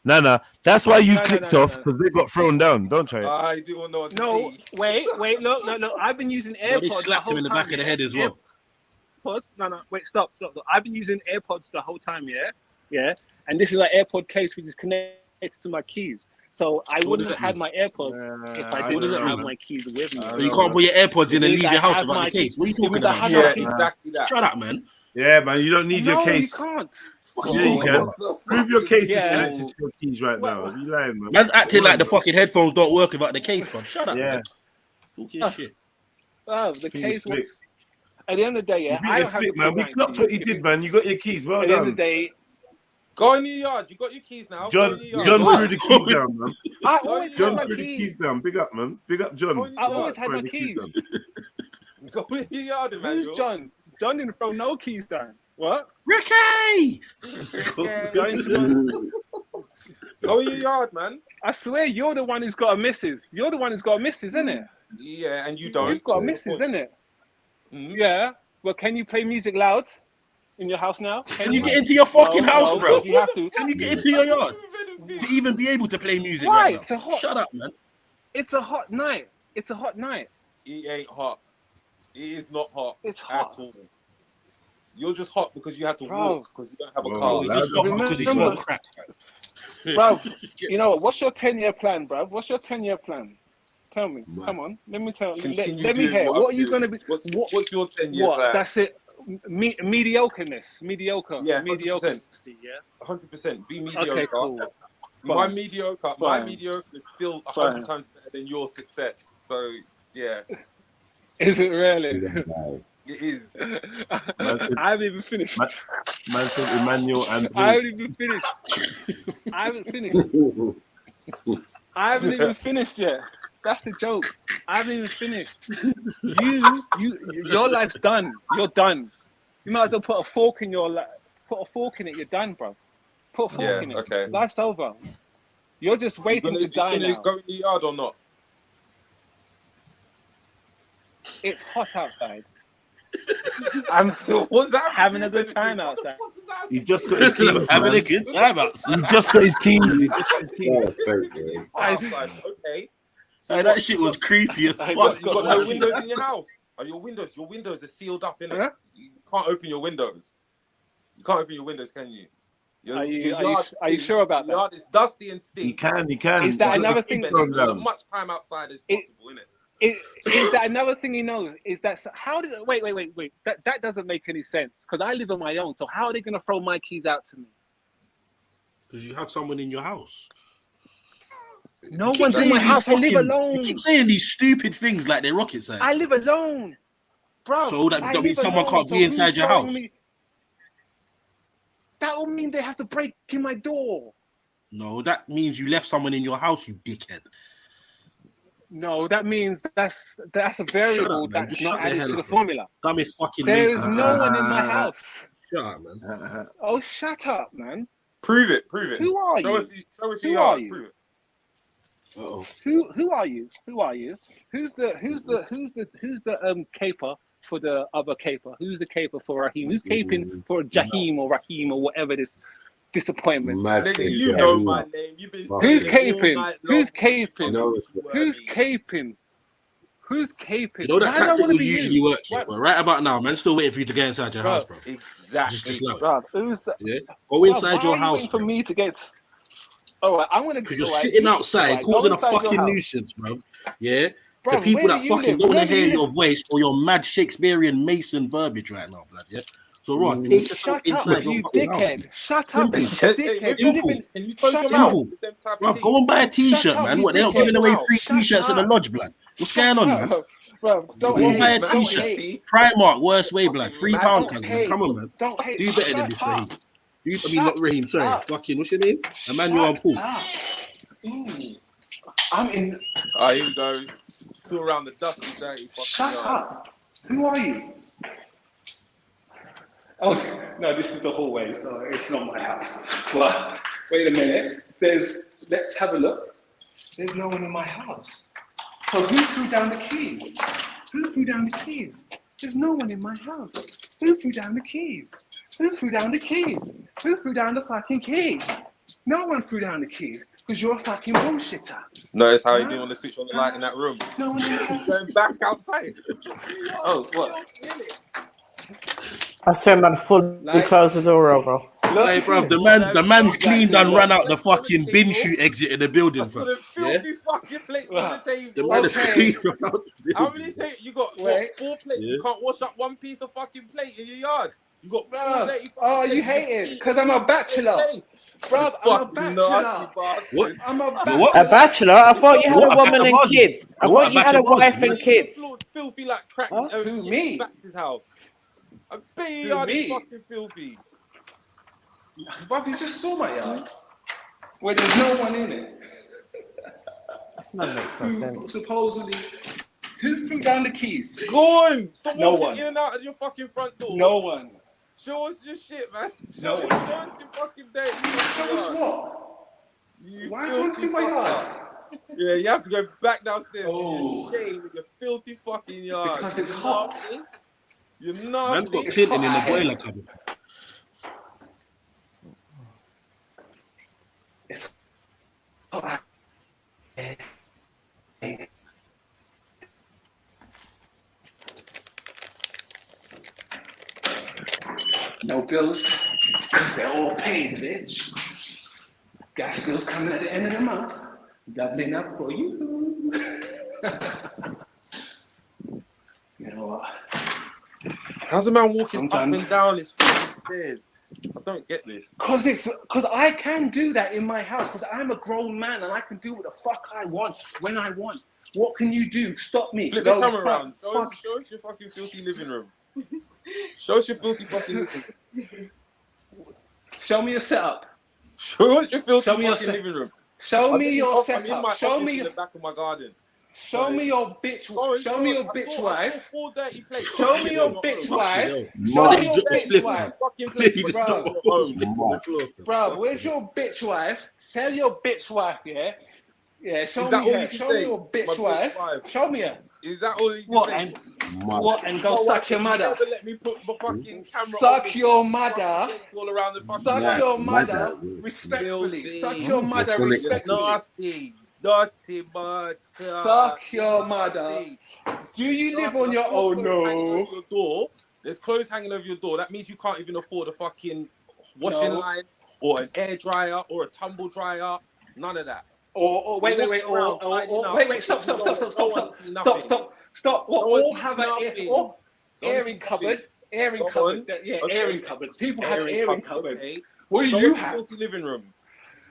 No. That's why you clicked off, because they got thrown down. Don't try it. I do want to know. No, wait, look. I've been using AirPods. They slapped him in the back of the head as well. AirPods? No, wait, stop. I've been using AirPods the whole time, yeah. And this is an AirPod case which is connected to my keys. So I wouldn't have had my AirPods if I didn't have my keys with me. So you can't put your AirPods in and leave your house without the case. What are you talking about? Yeah, exactly that. Shut up, man. Yeah, man, you don't need your case. No, you can't. Yeah, you can. Prove your case is connected to your keys right now. Are you lying, man? Man's acting like the fucking headphones don't work without the case, man. Shut up, man. Talk your shit. Oh, the case was... At the end of the day, yeah, I don't man. We clocked what you did, man. You got your keys. Well done. At the end of the day, go in your yard. You got your keys now. John threw the keys down, man. I always had my threw the keys. keys down. Big up, man. Big up, John. I always had my keys. Go in your yard, man. Who's John? John didn't throw no keys down. What? Ricky! Go in your yard, man. I swear, you're the one who's got a missus. You're the one who's got a missus, isn't it? Yeah, and you don't. You've got a missus, isn't it? Yeah. Well, can you play music loud in your house now? Can you get into your fucking house, bro? You have to. Can you get into your yard to even be able to play music Why? right now? It's a hot. Shut up, man. It's a hot night. It's a hot night. It ain't hot. It is not hot. It's hot. At all. You're just hot because you had to Bro. walk because you don't have a car. He's just hot because he smoked crack. Bro, you know what? What's your 10-year plan, bro? What's your 10-year plan? Tell me. Come on. Let me tell you. Let me hear. What are you going to be? What's your 10-year plan? That's it. Mediocreness. Mediocre. Yeah, 100%. Mediocre. Yeah. 100%. Be mediocre. Okay, cool. My Fine. mediocre Fine. is still 100 Fine. times better than your success. So yeah. Is it really? It is. I haven't even finished. Man said Emmanuel and I haven't even finished. I haven't finished. I haven't even finished yet. That's the joke. I haven't even finished. Your life's done. You're done. You might as well put a fork in your life. Put a fork in it. You're done, bro. Put a fork in it. Okay. Life's over. You're just waiting to die you now. go in the yard or not? It's hot outside. I'm what's that? Having a good time outside. He just got his keys. Having a good time outside. He just got his keys. He just got his keys. Outside. Okay. Hey, that shit was creepy as fuck. You got no windows in your house. Are your windows are sealed up, innit? Huh? You can't open your windows. You can't open your windows, can you? Are you sure about that? Your yard is dusty and stinky. He can. Is that another thing? There's as much time outside as possible, innit? Is that another thing he knows? Is that how does wait? That doesn't make any sense because I live on my own. So how are they gonna throw my keys out to me? Because you have someone in your house. No one's in my house. I live alone. You keep saying these stupid things like they're rocket science. I live alone, bro. So that means someone can't be inside your house. That will mean they have to break in my door. No, that means you left someone in your house, you dickhead. No, that means that's a variable that's not added to the formula. Dumbest fucking. There is no one in my house. Shut up, man. Oh, shut up, man. Prove it. Who are you? Show us Who you are you? Prove it. Who are you? Who are you? Who's the caper for the other caper? Who's the caper for Raheem? Who's caping for Jaheem or Raheem or whatever this disappointment? Nigga, you know my name. You've been Who's saying it all caping? night Who's long. caping? Who's caping? Who's caping? You know that Why do I tactic wanna will be usually you? work here, but right about now, man, still waiting for you to get inside your house, bro. Exactly. Just allow it. Bruv, who's the? Yeah, go inside your why are you house, waiting for me to get. All right, I'm gonna. because you're all right, sitting you- outside all right, go causing a inside your fucking house. nuisance, bro. Yeah, the Bruv, people where that do you fucking live? don't want Where to do you hear your live? voice or your mad Shakespearean Mason verbiage right now, blood. Yeah. So, Ron, take yourself Shut up, inside your you fucking house. dickhead! Shut up, you Simple. dickhead! You live in. Can you close Shut your up. mouth? Simple. with them type of Bro, things? go and buy a t-shirt, Shut up, man. you What, they're not dickhead. giving away free Shut t-shirts in the up. lodge, blood. What's going on, man? Bro, don't Go and buy a hate. Don't t-shirt. hate. Primark, worst way, blood. £3, Don't man. hate. Come on, man. Don't hate. Do better than this, Shut Raheem. up. Not Raheem, sorry. up. Fucking, what's your name? Emmanuel and Paul. Up. I'm in. Here we go. Still around the dusty, dirty fucking Shut yard. up. Who are you? Oh no, this is the hallway, so it's not my house. But wait a minute. Let's have a look. There's no one in my house. So who threw down the keys? Who threw down the keys? There's no one in my house. Who threw down the keys? Who threw down the keys? Who threw down the fucking keys? No one threw down the keys because you're a fucking bullshitter. Notice how he didn't want to switch on the light in that room. No one in the house. Going back outside. Oh, what? I said, man, fully close the door over. Hey, bro, the man's cleaned and ran out the fucking bin chute exit in the building, bro. Yeah? Fucking plates on the table. The man is clean around the How building. many tables? You got what, 4 plates. Yeah. You can't wash up one piece of fucking plate in your yard. You got 4 dirty Oh, fucking you plates. hating because I'm a bachelor. Bruv, I'm a bachelor. What? I'm a What? A bachelor? I thought you had What? a woman and Bachelor kids. I What? thought you had a Bachelor wife and kids. The floor's filthy like cracks. Who, me? His house. I bet your Who, yard me? is fucking filthy. Bruv, you just saw my yard. Where there's no one in it. That's not makes no sense. Supposedly, who threw down the keys? Go on. Stop No walking one. in and out of your fucking front door. No one. Show us your shit, man. No. Show us your fucking day. Show us what? Why do you want to see my yard? Yeah, you have to go back downstairs. Oh. You're shame with your filthy fucking yard. Because it's hot. You're Man's nasty. got Clinton in the boiler cupboard. It's hot. No bills, because they're all paid, bitch. Gas bills coming at the end of the month. Doubling up for you. You know what? How's a man walking up and down his fucking stairs? I don't get this. Because I can do that in my house, because I'm a grown man and I can do what the fuck I want when I want. What can you do? Stop me. Flip the camera around. Show us your fucking filthy living room. Show us your filthy fucking living room. Show me your setup. Show us your filthy fucking living room. Show me your I'm in setup. my Show office me in the back of my garden. Show me your bitch. Show me your bitch wife. Four dirty plates. Show me your bitch wife. No, Show me your bitch wife. Fucking Bro, where's your bitch wife? Tell your bitch wife, yeah? Yeah, show me her. Show me your bitch wife. Show me her. Is that all you can What say? and what and go suck your mother? Never let me put my fucking camera Suck your mother. all around the fucking Suck your mother respectfully. Suck your mother respectfully. Nasty. Dirty mother. Suck your mother. Do you live on your own? No. There's clothes hanging over your door. That means you can't even afford a fucking washing line or an air dryer or a tumble dryer. None of that. Or wait, stop. What all have an airing cupboard? Airing cupboard. Yeah, airing cupboards. People have airing cupboards. What do you have? Living room.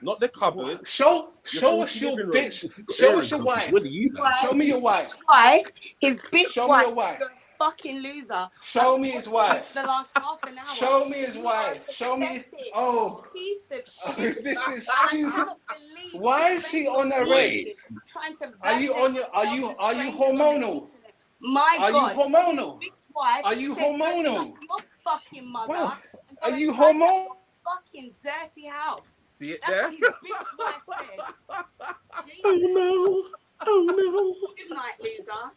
Not the cupboard. Show us your bitch. Show us your wife. What do you have? Show me your wife. His bitch Show me wife your wife. is a fucking loser. Show me his wife. For the last half an hour. Show me his wife. Show me. Oh. Piece of shit. This is I stupid. cannot believe Why is she on a race? Trying to Are you hormonal? My Are God. you hormonal? His bitch wife Are you says, hormonal? "Suck your fucking mother. Wow. and go Are you and try to hormonal? Fucking dirty house." See it That's there? what his bitch wife said. Oh no. Good night, loser.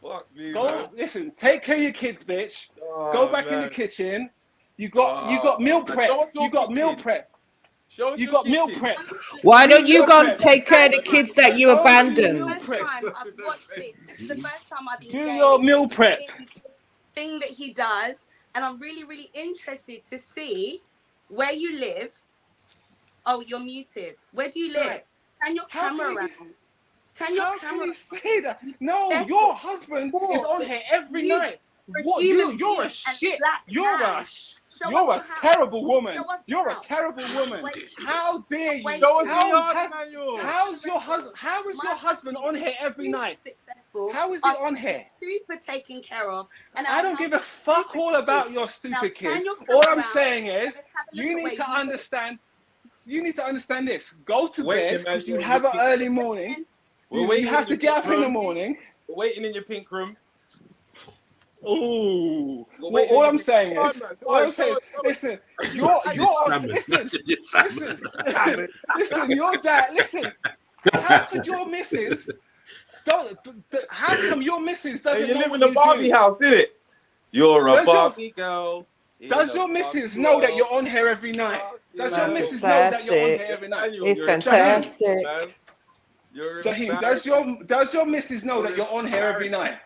Fuck me, Go man. listen. Take care of your kids, bitch. Oh, Go back in man. the kitchen. You got meal prep. You got meal prep. You got meal prep. Why don't you go and take care of the kids that you abandoned? First time I've watched this. This is the first time I've Do engaged your meal prep. in this thing that he does, and I'm really, really interested to see where you live. Oh, you're muted. Where do you live? Right. Turn your camera around. Turn your How camera. can you say that? No, That's your husband is on here every you night. for What? human You're a beings and shit. black You're man. a Show you're a us how. terrible woman. Show us You're a how. terrible woman. Wait. How dare you? Wait. Show us How the yard has- manual. How's your husband? How is My your husband on here every super night? Successful. How is he on here? Super taken care of. And I don't give a fuck all about your Now stupid turn kids. your All camera I'm around saying and is, let's have a look you at need where to you live. understand. You need to understand this. Go to Wait, bed man, because you you're have an looking- early morning. We're You waiting have in to your get up pink in the room. morning. We're waiting in your pink room. Ooh. We're Well, waiting all in I'm your saying pink- is, Come on, all I'm man. saying, Come on. listen, your dad, listen, how could your missus, how come your missus doesn't Hey, you know live what in a you Barbie do? house, innit? You're a Does your- Barbie girl. Does your missus know that you're on here every night? Does your missus know that you're on here every night? It's fantastic. Jaheem, does your missus know that you're on here every night?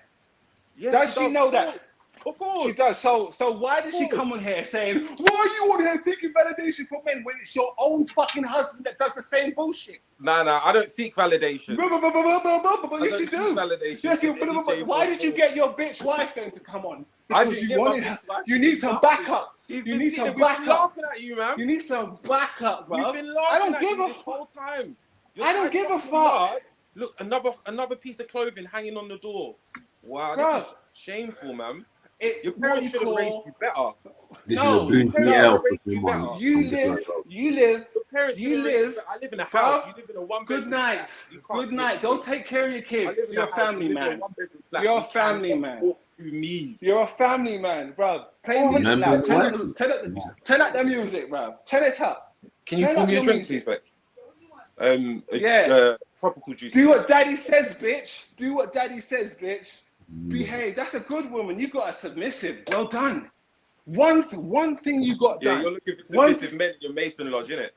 Yes, Does she she does, know of that? course. Of course. She does. So why does she come on here saying, why are you on here taking validation from men when it's your own fucking husband that does the same bullshit? Nah, I don't seek validation. Yes, you do. Validation. Yes, you, but why did you get your bitch wife then to come on? I Because didn't you get my wanted bitch her. wife. You need some backup. He's You been need sitting some there, we've been backup. laughing at you, man. You need some backup, bro. We've been I laughing don't at give you a this fuck. whole time. You're I don't trying give a to fuck. yard. Look, another piece of clothing hanging on the door. Wow, Bro. this is shameful, man. It's Your what parents you should have raised call. you better. This No, is a bougie no. elf. You live parents You should live. I live in a Bruv, house. You live in a one. Good night. Good night. Go take care of your I kids. live in You're a a house, you family live in a man. one-bedroom flat. You're a You family cannot man. talk to me. You're a family man, bro. Play music Remember loud. what? Turn up the music, bro. Turn it up. Can you Turn pour up me a your drink, music. please, Beck? Yeah. Tropical juice. Do what daddy says, bitch. Do what daddy says, bitch. Behave. That's a good woman. You got a submissive. Well done. One thing you got Yeah, done. you're looking for submissive men in your Mason Lodge, innit?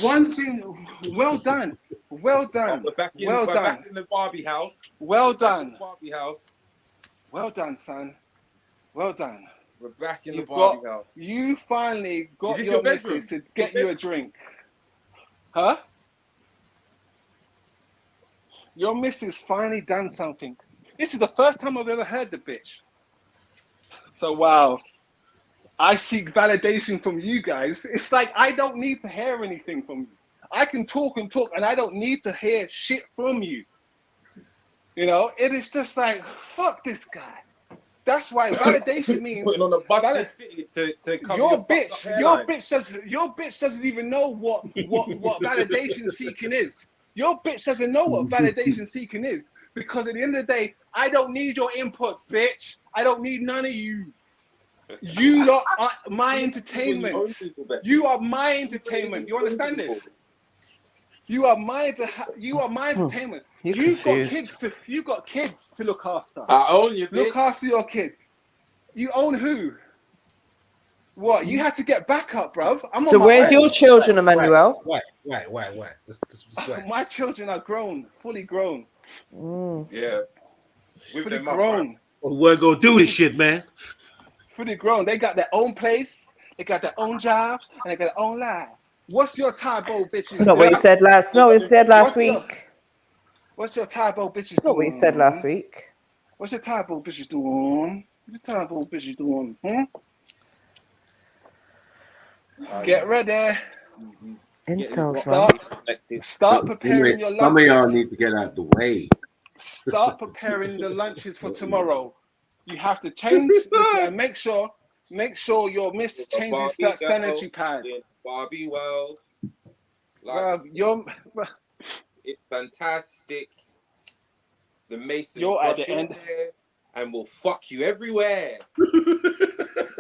One thing. Well done. Well done. We're back in, Well we're done. back in the Barbie house. Well Back in done. the Barbie house. Well done, son. Well done. We're back in the You've Barbie got- house. You finally got Is this your your bedroom? missus to get you a drink. Huh? Your missus finally done something. This is the first time I've ever heard the bitch. So wow. I seek validation from you guys. It's like I don't need to hear anything from you. I can talk and talk and I don't need to hear shit from you. You know, it is just like, fuck this guy. That's why validation means Putting on a busted city to cover your fucked bitch, up your hairline. bitch doesn't even know what validation seeking is. Your bitch doesn't know what validation seeking is because at the end of the day, I don't need your input, bitch. I don't need none of you. You lot are my entertainment. You are my entertainment. You understand this? You are my entertainment. You've got kids to look after. I own you, bitch. Look after your kids. You own who? What? You had to get back up, bruv. So where's your children, Emmanuel? Why? My children are grown, fully grown. Yeah. Fully grown. We're gonna do this shit, man. Fully grown. They got their own place, they got their own jobs, and they got their own life. What's your typo, bitches? It's not what you said last. No, you said last week. What's your typo, bitches? It's not what you said last week. What's your typo, bitches doing? What's your typo, bitches doing? Get ready. Start preparing your lunches. Some of y'all need to get out the way. Start preparing the lunches for tomorrow. You have to change and make sure your miss changes that sanitary pad. Barbie world. It's fantastic. The Masons You're at brush the your end. hair and will fuck you everywhere.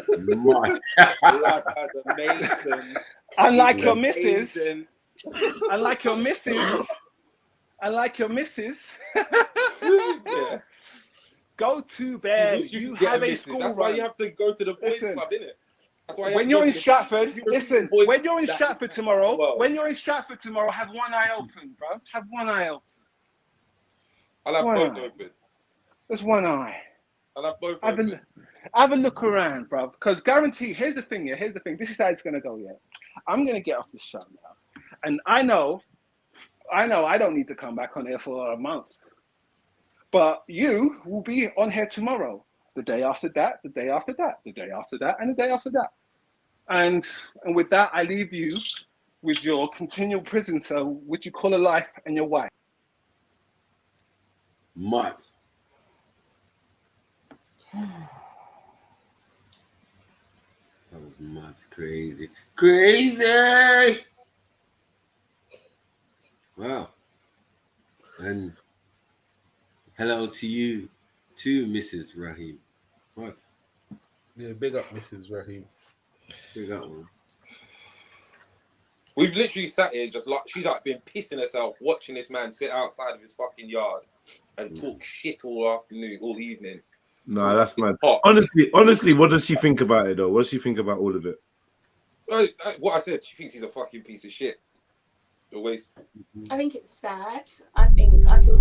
Right. Life as a Mason. Unlike is your amazing. missus. Unlike your missus. Unlike your missus. Yeah. Go to bed. You You get have a missus. school That's why run. you have to go to the boys Listen, club, innit? That's why when you're in Stratford, listen, when you're in Stratford tomorrow, have one eye open, bro. Have one eye open. I'll have One both eye. open. Just one eye. I'll have both Have open. a look around, bro. Because guarantee, here's the thing. This is how it's gonna go. Yeah, I'm gonna get off this show now, and I know, I don't need to come back on here for a month, but you will be on here tomorrow, the day after that, the day after that, the day after that, and the day after that, and with that, I leave you with your continual prison cell, which you call a life, and your wife. Mutt. That was mad, crazy. Crazy! Wow. And hello to you, too, Mrs. Rahim. What? Yeah, big up, Mrs. Rahim. Big up, man. We've literally sat here just like she's like been pissing herself watching this man sit outside of his fucking yard and talk shit all afternoon, all evening. No, that's mad. Honestly, what does she think about it though? What does she think about all of it? What I said, she thinks he's a fucking piece of shit. Always. I think it's sad. I feel